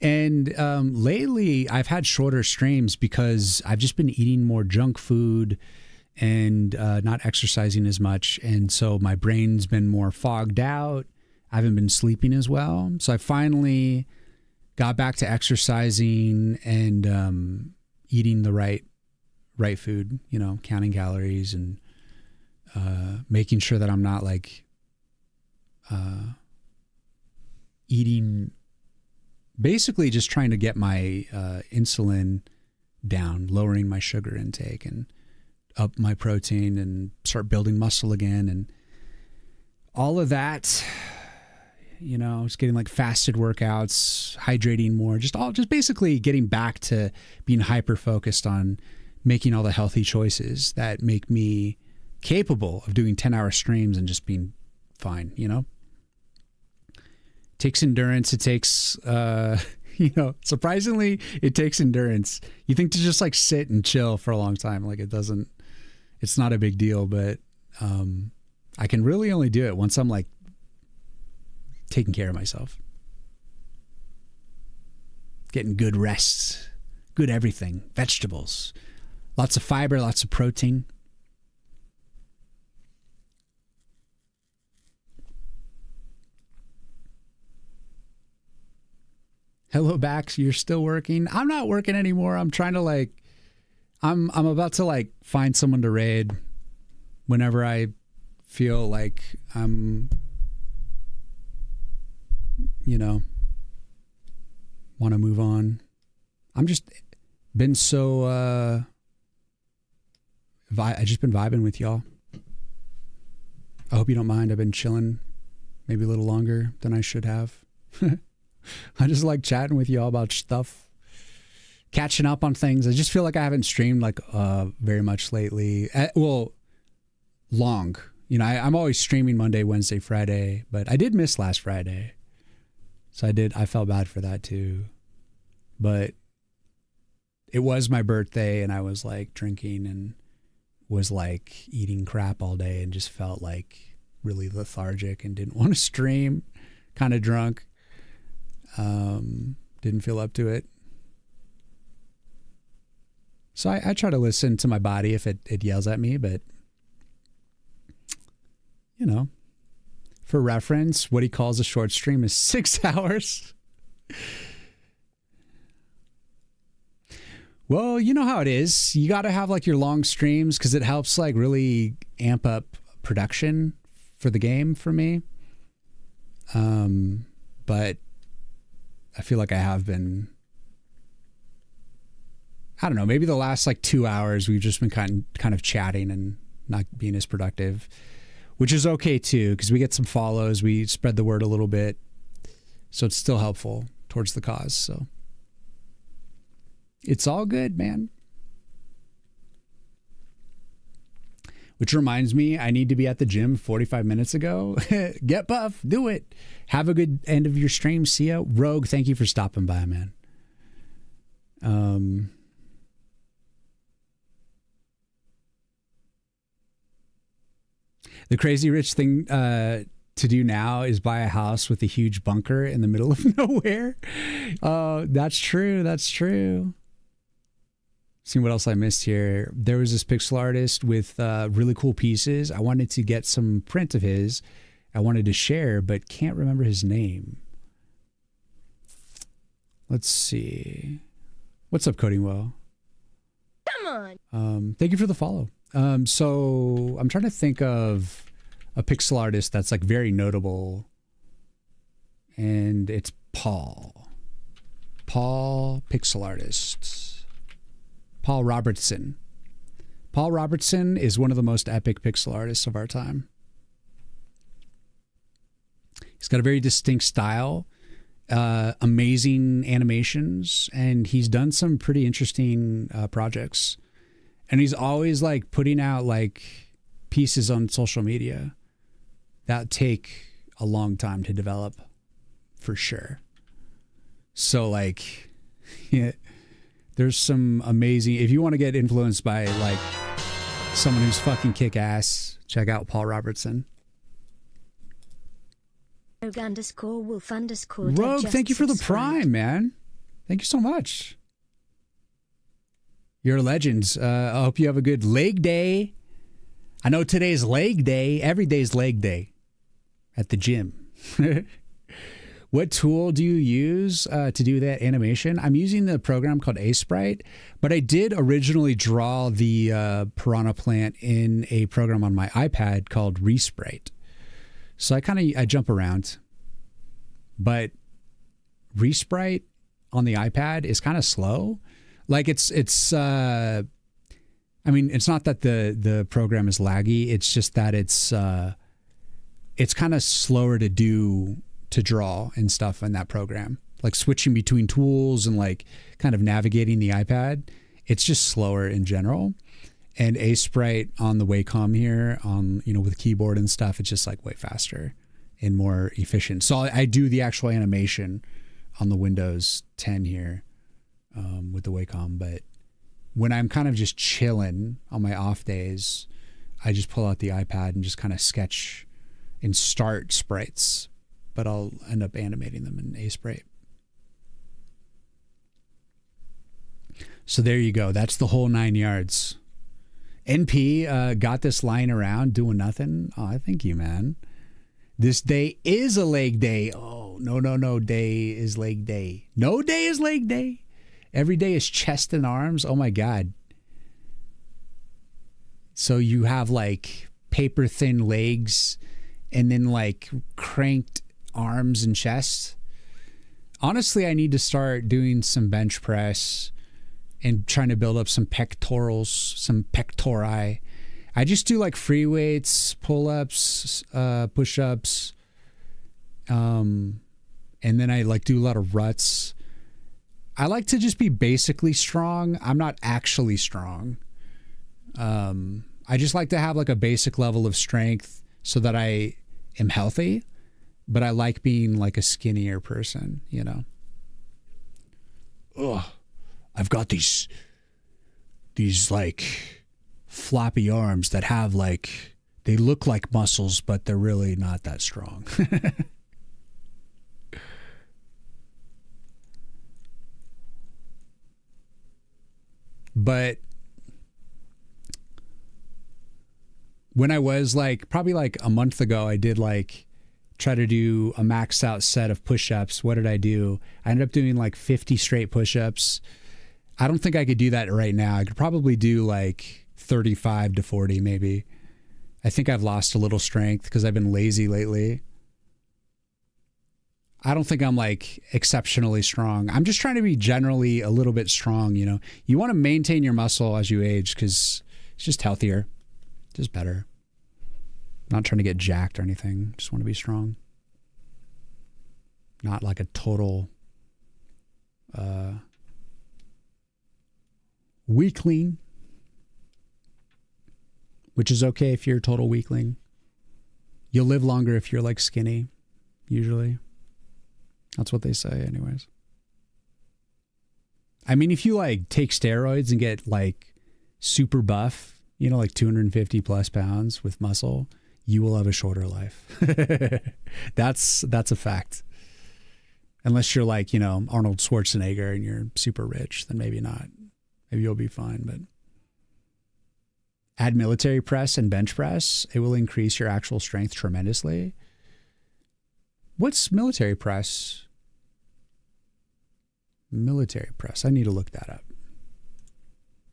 And lately, I've had shorter streams because I've just been eating more junk food and not exercising as much, and so my brain's been more fogged out. I haven't been sleeping as well, so I finally got back to exercising and eating the right food. You know, counting calories and making sure that I'm not like eating, basically just trying to get my insulin down, lowering my sugar intake and up my protein and start building muscle again and all of that. You know, just getting like fasted workouts, hydrating more, just basically getting back to being hyper focused on making all the healthy choices that make me capable of doing 10-hour streams and just being fine, you know? It takes endurance. It takes, surprisingly, it takes endurance. You think to just like sit and chill for a long time, like it's not a big deal, but I can really only do it once I'm like taking care of myself. Getting good rests, good everything, vegetables, lots of fiber, lots of protein. Hello, Bax. You're still working? I'm not working anymore. I'm trying to I'm about to find someone to raid whenever I feel like I'm, want to move on. I'm just been so, I just been vibing with y'all. I hope you don't mind. I've been chilling maybe a little longer than I should have. I just like chatting with y'all about stuff, catching up on things. I just feel like I haven't streamed very much lately. Long, You know, I'm always streaming Monday, Wednesday, Friday, but I did miss last Friday. So I felt bad for that too. But it was my birthday and I was like drinking and was like eating crap all day and just felt like really lethargic and didn't want to stream, kind of drunk. Didn't feel up to it. So I try to listen to my body if it yells at me, but you know, for reference, what he calls a short stream is 6 hours. Well, you know how it is. You got to have like your long streams because it helps like really amp up production for the game for me. But I feel like I have been, I don't know, maybe the last like 2 hours we've just been kind of chatting and not being as productive, which is okay too because we get some follows, we spread the word a little bit, so it's still helpful towards the cause. So it's all good, man. Which reminds me, I need to be at the gym 45 minutes ago. Get buff, do it. Have a good end of your stream. See ya. Rogue, thank you for stopping by, man. The crazy rich thing to do now is buy a house with a huge bunker in the middle of nowhere. That's true. That's true. See what else I missed here. There was this pixel artist with really cool pieces. I wanted to get some print of his. I wanted to share, but can't remember his name. Let's see. What's up, Codingwell? Come on. Thank you for the follow. So I'm trying to think of a pixel artist that's like very notable, and it's Paul Pixel Artist. Paul Robertson. Paul Robertson is one of the most epic pixel artists of our time. He's got a very distinct style, amazing animations, and he's done some pretty interesting projects. And he's always like putting out like pieces on social media that take a long time to develop, for sure. So like, yeah, there's some amazing, if you want to get influenced by like someone who's fucking kick ass, check out Paul Robertson. Rogue_wolf_. Rogue, thank you for the prime, man. Thank you so much. You're a legend. I hope you have a good leg day. I know today's leg day. Every day's leg day at the gym. What tool do you use to do that animation? I'm using the program called Sprite, but I did originally draw the piranha plant in a program on my iPad called Resprite. So I jump around, but Resprite on the iPad is kind of slow. Like it's I mean, it's not that the program is laggy. It's just that it's kind of slower to draw and stuff in that program. Like switching between tools and like kind of navigating the iPad. It's just slower in general. And Sprite on the Wacom here on, you know, with keyboard and stuff, it's just like way faster and more efficient. So I do the actual animation on the Windows 10 here with the Wacom, but when I'm kind of just chilling on my off days, I just pull out the iPad and just kind of sketch and start sprites, but I'll end up animating them in Sprite. So there you go. That's the whole 9 yards. NP got this lying around doing nothing. Oh, thank you, man. This day is a leg day. Oh, no. Day is leg day. No day is leg day. Every day is chest and arms. Oh, my God. So you have like paper thin legs and then like cranked arms and chest. Honestly, I need to start doing some bench press and trying to build up some pectorals, some pectori. I just do like free weights, pull-ups, push-ups, and then I like do a lot of ruts. I like to just be basically strong. I'm not actually strong. I just like to have like a basic level of strength so that I am healthy, but I like being like a skinnier person, you know. Ugh, I've got these like floppy arms that have like, they look like muscles, but they're really not that strong. But when I was like, probably like a month ago, I did like try to do a maxed out set of push-ups. What did I do? I ended up doing like 50 straight push-ups. I don't think I could do that right now. I could probably do like 35 to 40 maybe. I think I've lost a little strength because I've been lazy lately. I don't think I'm like exceptionally strong. I'm just trying to be generally a little bit strong, you know. You want to maintain your muscle as you age because it's just healthier, just better. Not trying to get jacked or anything. Just want to be strong. Not like a total weakling, which is okay if you're a total weakling. You'll live longer if you're like skinny, usually. That's what they say anyways. I mean, if you like take steroids and get like super buff, you know, like 250 plus pounds with muscle, you will have a shorter life. That's a fact. Unless you're like, you know, Arnold Schwarzenegger and you're super rich, then maybe not. Maybe you'll be fine, but add military press and bench press. It will increase your actual strength tremendously. What's military press? Military press. I need to look that up.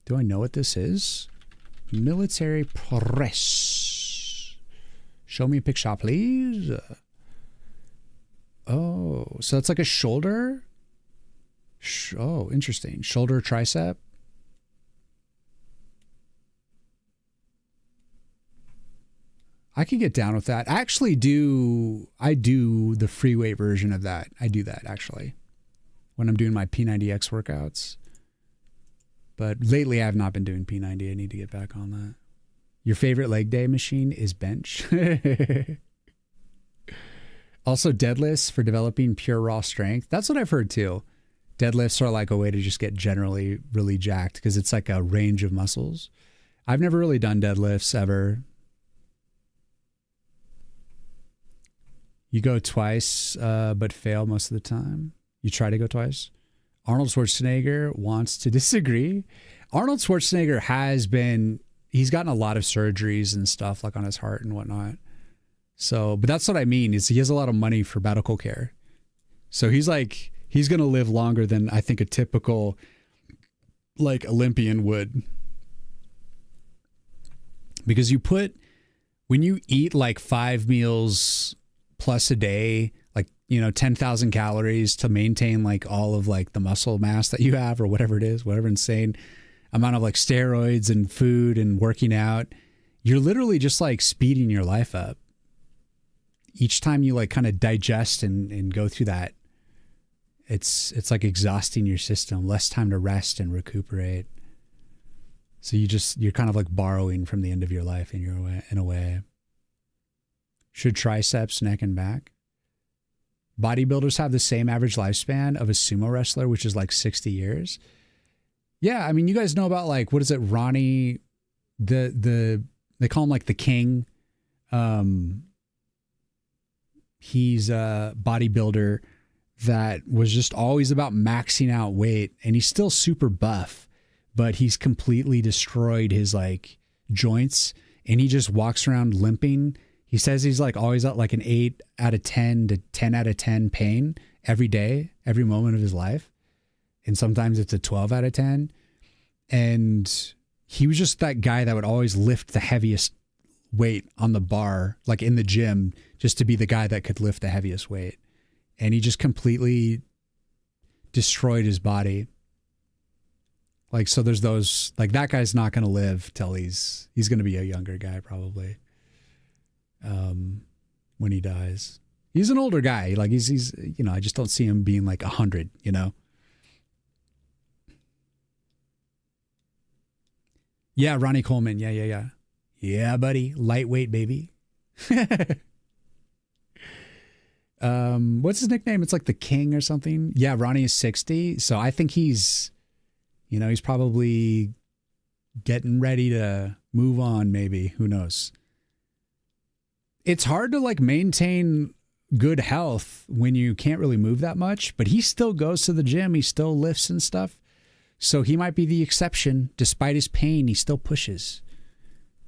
Do I know what this is? Military press. Show me a picture, please. Oh, so it's like a shoulder? Oh, interesting. Shoulder tricep. I could get down with that. I do the free weight version of that. I do that actually when I'm doing my P90X workouts. But lately I have not been doing P90. I need to get back on that. Your favorite leg day machine is bench. Also deadlifts for developing pure raw strength. That's what I've heard too. Deadlifts are like a way to just get generally really jacked because it's like a range of muscles. I've never really done deadlifts ever. You go twice, but fail most of the time. You try to go twice. Arnold Schwarzenegger wants to disagree. Arnold Schwarzenegger he's gotten a lot of surgeries and stuff like on his heart and whatnot. So, but that's what I mean is he has a lot of money for medical care. So he's going to live longer than I think a typical like Olympian would. Because when you eat like 5 meals plus a day, like, you know, 10,000 calories to maintain like all of like the muscle mass that you have or whatever it is, whatever insane amount of like steroids and food and working out, you're literally just like speeding your life up. Each time you like kind of digest and go through that, it's like exhausting your system, less time to rest and recuperate. So you're kind of like borrowing from the end of your life in a way. Should triceps, neck, and back? Bodybuilders have the same average lifespan of a sumo wrestler, which is like 60 years. Yeah, I mean, you guys know about like, what is it, Ronnie, they call him like the king. He's a bodybuilder that was just always about maxing out weight, and he's still super buff, but he's completely destroyed his like joints, and he just walks around limping. He says he's like always at like an 8 out of 10 to 10 out of 10 pain every day, every moment of his life. And sometimes it's a 12 out of 10. And he was just that guy that would always lift the heaviest weight on the bar, like in the gym, just to be the guy that could lift the heaviest weight. And he just completely destroyed his body. Like, so there's those, like that guy's not going to live till he's going to be a younger guy probably. When he dies, he's an older guy. Like he's, you know, I just don't see him being like 100, you know? Yeah. Ronnie Coleman. Yeah. Yeah, buddy. Lightweight, baby. What's his nickname? It's like the King or something. Yeah, Ronnie is 60. So I think he's probably getting ready to move on, maybe. Who knows? It's hard to like maintain good health when you can't really move that much, but he still goes to the gym. He still lifts and stuff. So he might be the exception. Despite his pain, he still pushes.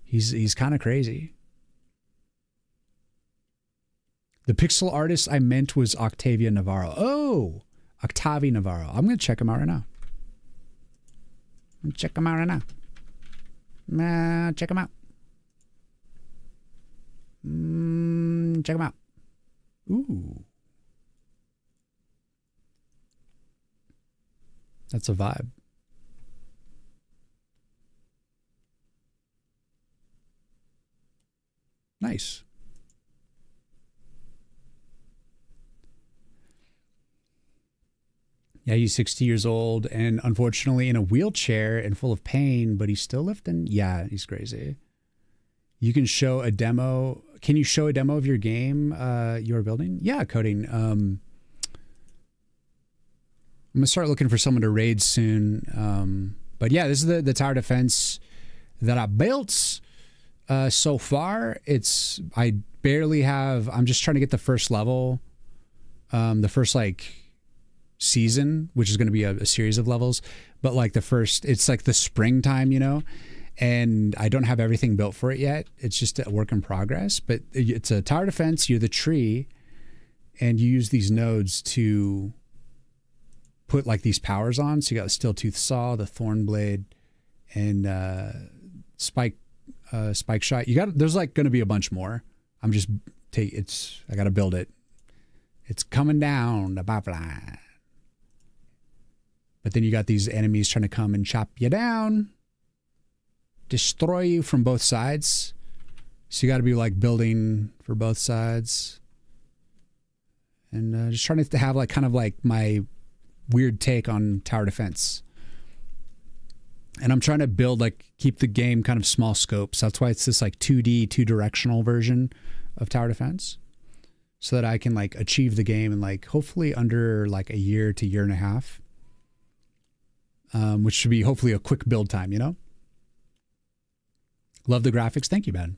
He's kind of crazy. The pixel artist I meant was Octavia Navarro. Oh, Octavia Navarro. I'm going to check him out right now. Check him out right now. Check him out. Check him out. Ooh. That's a vibe. Nice. Yeah, he's 60 years old and unfortunately in a wheelchair and full of pain, but he's still lifting. Yeah, he's crazy. You can show a demo. Can you show a demo of your game you're building? Yeah, coding. I'm going to start looking for someone to raid soon. But yeah, this is the tower defense that I built so far. I barely have, I'm just trying to get the first level, the first like season, which is going to be a series of levels, but like it's like the springtime, and I don't have everything built for it yet. It's just a work in progress, but it's a tower defense. You're the tree and you use these nodes to put like these powers on. So you got the steel tooth saw, the thorn blade, and spike shot. There's like going to be a bunch more. I got to build it. It's coming down the pipeline. But then you got these enemies trying to come and chop you down, destroy you from both sides. So you got to be like building for both sides. And just trying to have like kind of like my weird take on tower defense. And I'm trying to build keep the game kind of small scope. So that's why it's this like 2D, 2-directional version of tower defense. So that I can like achieve the game in like hopefully under like a year to year and a half. Which should be hopefully a quick build time, Love the graphics. Thank you, Ben.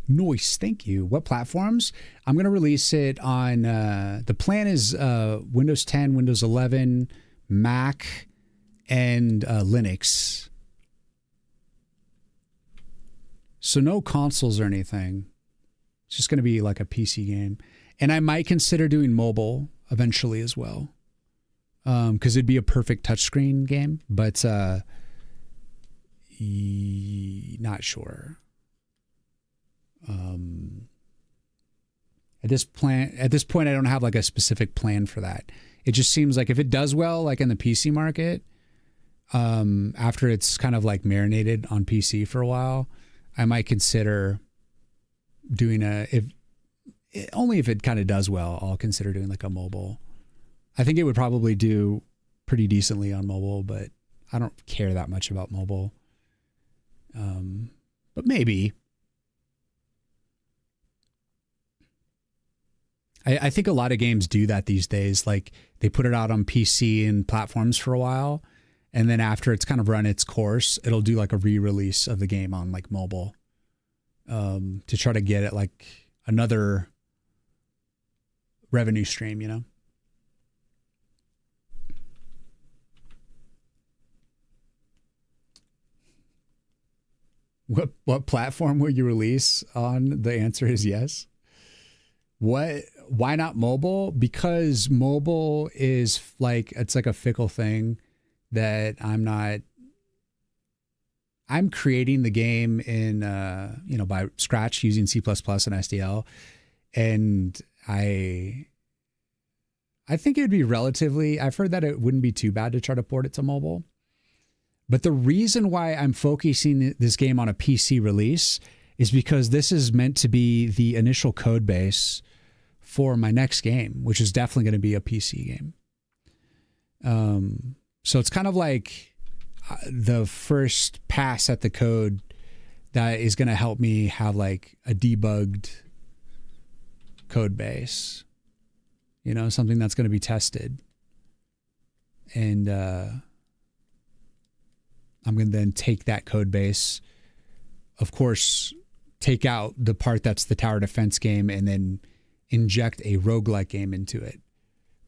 Nice. Thank you. What platforms? I'm going to release it on, the plan is Windows 10, Windows 11, Mac, and Linux. So no consoles or anything. It's just going to be like a PC game. And I might consider doing mobile eventually as well. Because it'd be a perfect touchscreen game, but not sure. At this point, I don't have like a specific plan for that. It just seems like if it does well, like in the PC market, after it's kind of like marinated on PC for a while, I might consider doing only if it kind of does well, I'll consider doing like a mobile. I think it would probably do pretty decently on mobile, but I don't care that much about mobile. But maybe. I think a lot of games do that these days. Like they put it out on PC and platforms for a while, and then after it's kind of run its course, it'll do like a re-release of the game on like mobile to try to get it like another revenue stream, What platform will you release on? The answer is yes. Why not mobile? Because mobile is it's like a fickle thing that I'm creating the game in by scratch using C++ and SDL, and I think it would be I've heard that it wouldn't be too bad to try to port it to mobile. But the reason why I'm focusing this game on a PC release is because this is meant to be the initial code base for my next game, which is definitely going to be a PC game. So it's kind of like the first pass at the code that is going to help me have like a debugged code base, you know, something that's going to be tested. And I'm going to then take that code base, of course, take out the part that's the tower defense game and then inject a roguelike game into it.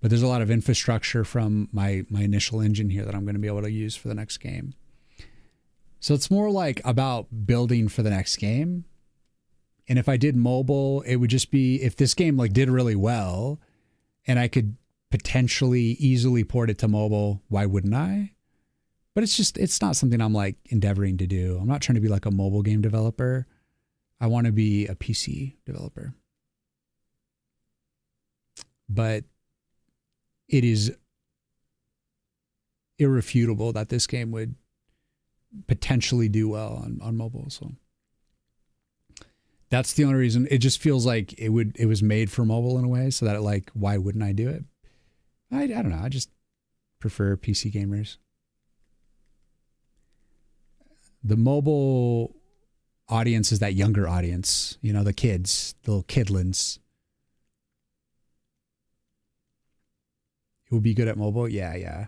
But there's a lot of infrastructure from my initial engine here that I'm going to be able to use for the next game. So it's more like about building for the next game. And if I did mobile, it would just be if this game like did really well and I could potentially easily port it to mobile, why wouldn't I? But it's not something I'm like endeavoring to do. I'm not trying to be like a mobile game developer. I want to be a PC developer. But it is irrefutable that this game would potentially do well on mobile. So that's the only reason. It just feels like it was made for mobile in a way, so that like, why wouldn't I do it? I don't know. I just prefer PC gamers. The mobile audience is that younger audience, you know, the kids, the little kidlins. It would be good at mobile. Yeah.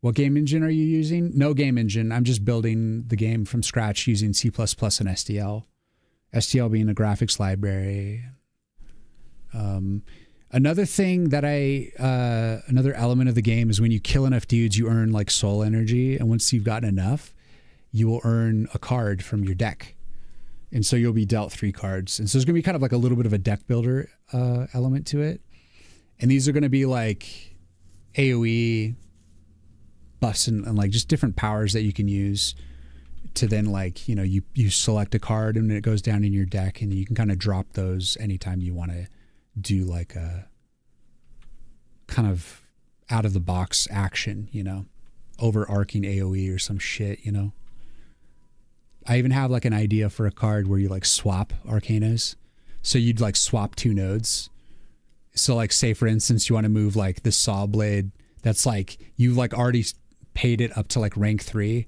What game engine are you using? No game engine. I'm just building the game from scratch using C++ and SDL. SDL being a graphics library. Another thing that another element of the game is when you kill enough dudes, you earn like soul energy. And once you've gotten enough, you will earn a card from your deck. And so you'll be dealt 3 cards. And so there's going to be kind of like a little bit of a deck builder element to it. And these are going to be like AoE buffs and like just different powers that you can use to then like, you know, you select a card and it goes down in your deck and you can kind of drop those anytime you want to do like a kind of out of the box action, you know, overarching AoE or some shit, you know. I even have like an idea for a card where you like swap arcanas. So you'd like swap 2 nodes. So like say for instance, you want to move like the saw blade that's like, you've like already paid it up to like rank 3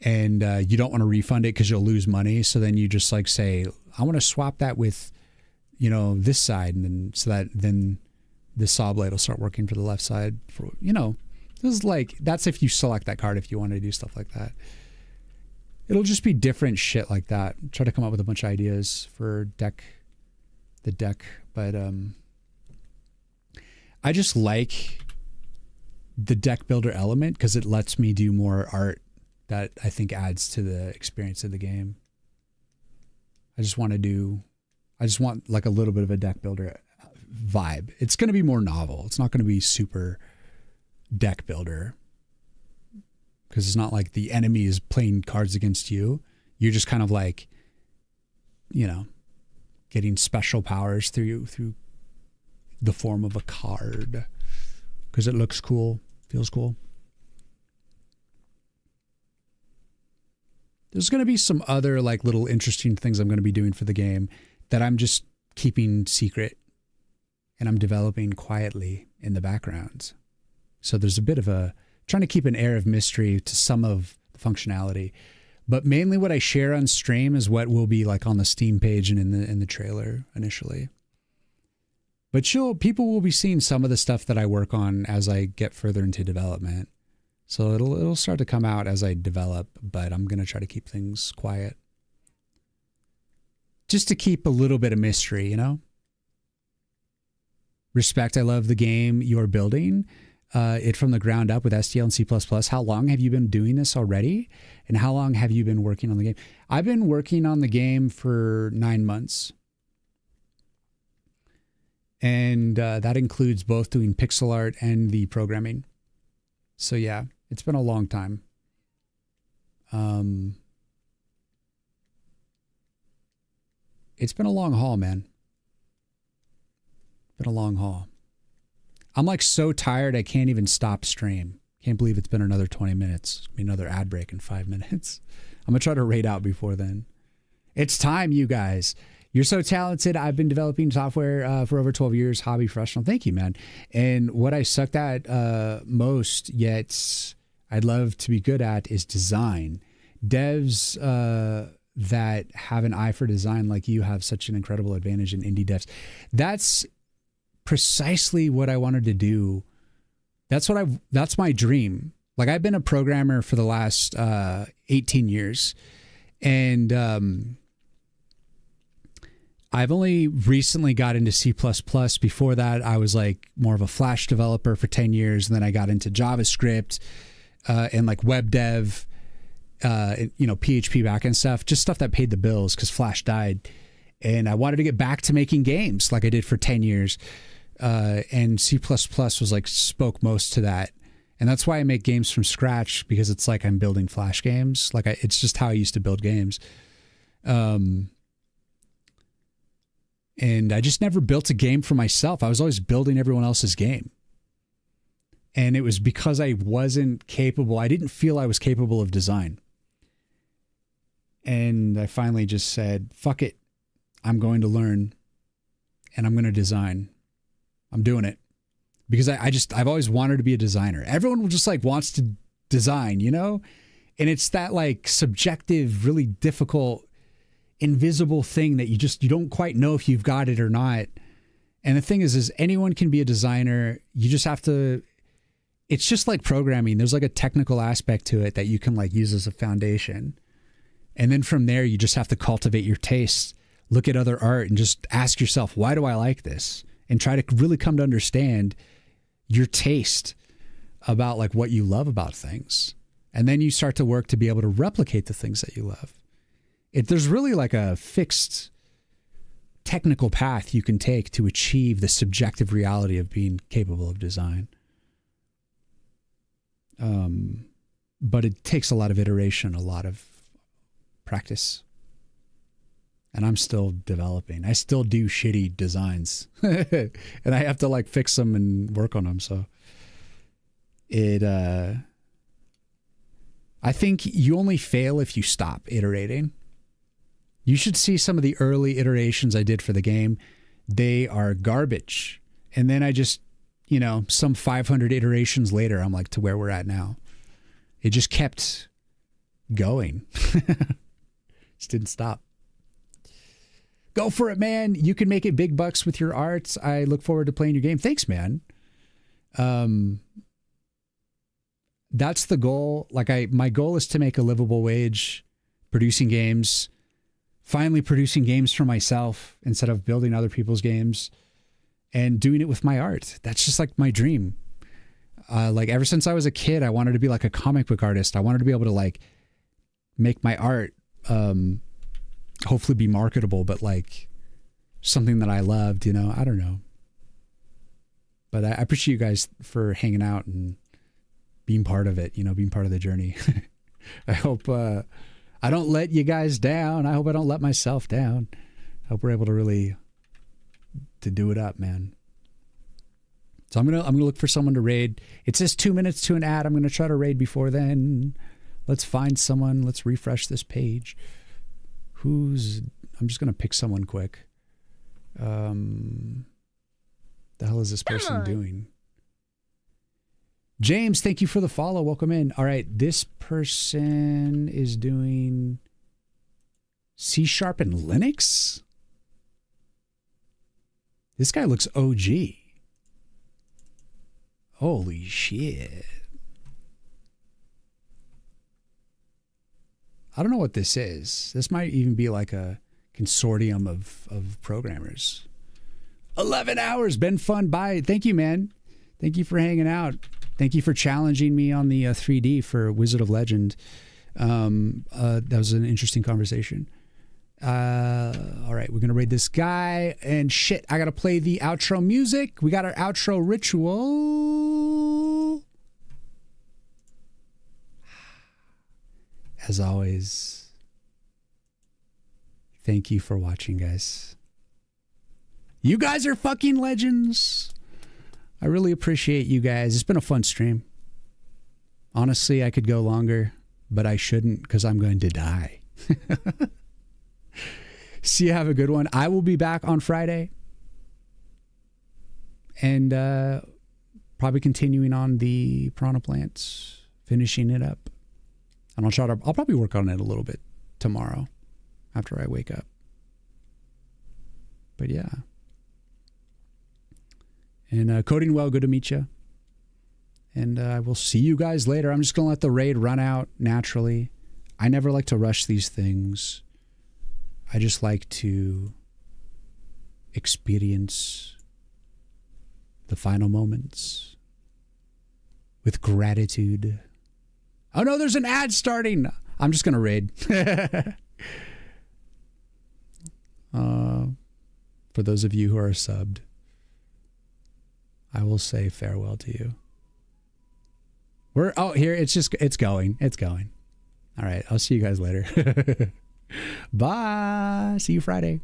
and you don't want to refund it because you'll lose money. So then you just like say, I want to swap that with, you know, this side. And then so that then the saw blade will start working for the left side for, you know, this is like, that's if you select that card, if you want to do stuff like that. It'll just be different shit like that. Try to come up with a bunch of ideas for the deck. But I just like the deck builder element because it lets me do more art that I think adds to the experience of the game. I just want like a little bit of a deck builder vibe. It's going to be more novel. It's not going to be super deck builder because it's not like the enemy is playing cards against you. You're just kind of like, you know, getting special powers through the form of a card because it looks cool, feels cool. There's going to be some other like little interesting things I'm going to be doing for the game that I'm just keeping secret and I'm developing quietly in the background. So there's a bit of trying to keep an air of mystery to some of the functionality, but mainly what I share on stream is what will be like on the Steam page and in the trailer initially. But people will be seeing some of the stuff that I work on as I get further into development. So it'll start to come out as I develop, but I'm going to try to keep things quiet. Just to keep a little bit of mystery, you know? Respect, I love the game you're building. It from the ground up with SDL and C++. How long have you been doing this already? And how long have you been working on the game? I've been working on the game for 9 months. And that includes both doing pixel art and the programming. So yeah, it's been a long time. It's been a long haul, man. Been a long haul. I'm like so tired I can't even stop stream. Can't believe it's been another 20 minutes. I mean, another ad break in 5 minutes. I'm going to try to rate out before then. It's time, you guys. You're so talented. I've been developing software for over 12 years, hobby professional. Thank you, man. And what I sucked at most, yet I'd love to be good at, is design. Devs that have an eye for design like you have such an incredible advantage in indie devs. That's precisely what I wanted to do. That's my dream. Like, I've been a programmer for the last 18 years, and I've only recently got into C++. Before that, I was like more of a Flash developer for 10 years, and then I got into JavaScript and like web dev, PHP backend stuff, just stuff that paid the bills because Flash died. And I wanted to get back to making games like I did for 10 years. And C++ was like spoke most to that. And that's why I make games from scratch, because it's like I'm building Flash games. Like it's just how I used to build games. And I just never built a game for myself. I was always building everyone else's game. And it was because I wasn't capable. I didn't feel I was capable of design. And I finally just said, fuck it. I'm going to learn and I'm going to design. I'm doing it. Because I've always wanted to be a designer. Everyone just like wants to design, you know? And it's that like subjective, really difficult, invisible thing that you don't quite know if you've got it or not. And the thing is anyone can be a designer. You just have to, it's just like programming. There's like a technical aspect to it that you can like use as a foundation. And then from there, you just have to cultivate your taste, look at other art and just ask yourself, why do I like this? And try to really come to understand your taste about like what you love about things. And then you start to work to be able to replicate the things that you love. There's really like a fixed technical path you can take to achieve the subjective reality of being capable of design. But it takes a lot of iteration, a lot of practice. And I'm still developing. I still do shitty designs. And I have to like fix them and work on them. So I think you only fail if you stop iterating. You should see some of the early iterations I did for the game. They are garbage. And then I just, some 500 iterations later, I'm like to where we're at now. It just kept going. Just didn't stop. Go for it, man. You can make it big bucks with your arts. I look forward to playing your game. Thanks, man. That's the goal. My goal is to make a livable wage producing games. Finally producing games for myself instead of building other people's games and doing it with my art. That's just like my dream. Like ever since I was a kid, I wanted to be like a comic book artist. I wanted to be able to like make my art, hopefully be marketable, but like something that I loved, I don't know. But I appreciate you guys for hanging out and being part of it, being part of the journey. I hope, I don't let you guys down. I hope I don't let myself down. I hope we're able to really to do it up, man. So I'm gonna look for someone to raid. It says 2 minutes to an ad. I'm gonna try to raid before then. Let's find someone. Let's refresh this page. I'm just gonna pick someone quick. The hell is this person doing? James, thank you for the follow. Welcome in. All right, this person is doing C# and Linux. This guy looks OG. Holy shit. I don't know what this is. This might even be like a consortium of programmers. 11 hours. Been fun. Bye. Thank you, man. Thank you for hanging out. Thank you for challenging me on the 3D for Wizard of Legend. That was an interesting conversation. All right, we're going to raid this guy. And shit, I got to play the outro music. We got our outro ritual. As always, thank you for watching, guys. You guys are fucking legends. I really appreciate you guys. It's been a fun stream. Honestly, I could go longer, but I shouldn't because I'm going to die. See you. Have a good one. I will be back on Friday. And probably continuing on the Piranha Plants, finishing it up. And I'll probably work on it a little bit tomorrow. after I wake up. But yeah. And Coding Well, good to meet you. And I will see you guys later. I'm just going to let the raid run out naturally. I never like to rush these things. I just like to experience the final moments with gratitude. Oh no, there's an ad starting. I'm just going to raid. For those of you who are subbed, I will say farewell to you. Here, it's going. All right, I'll see you guys later. Bye. See you Friday.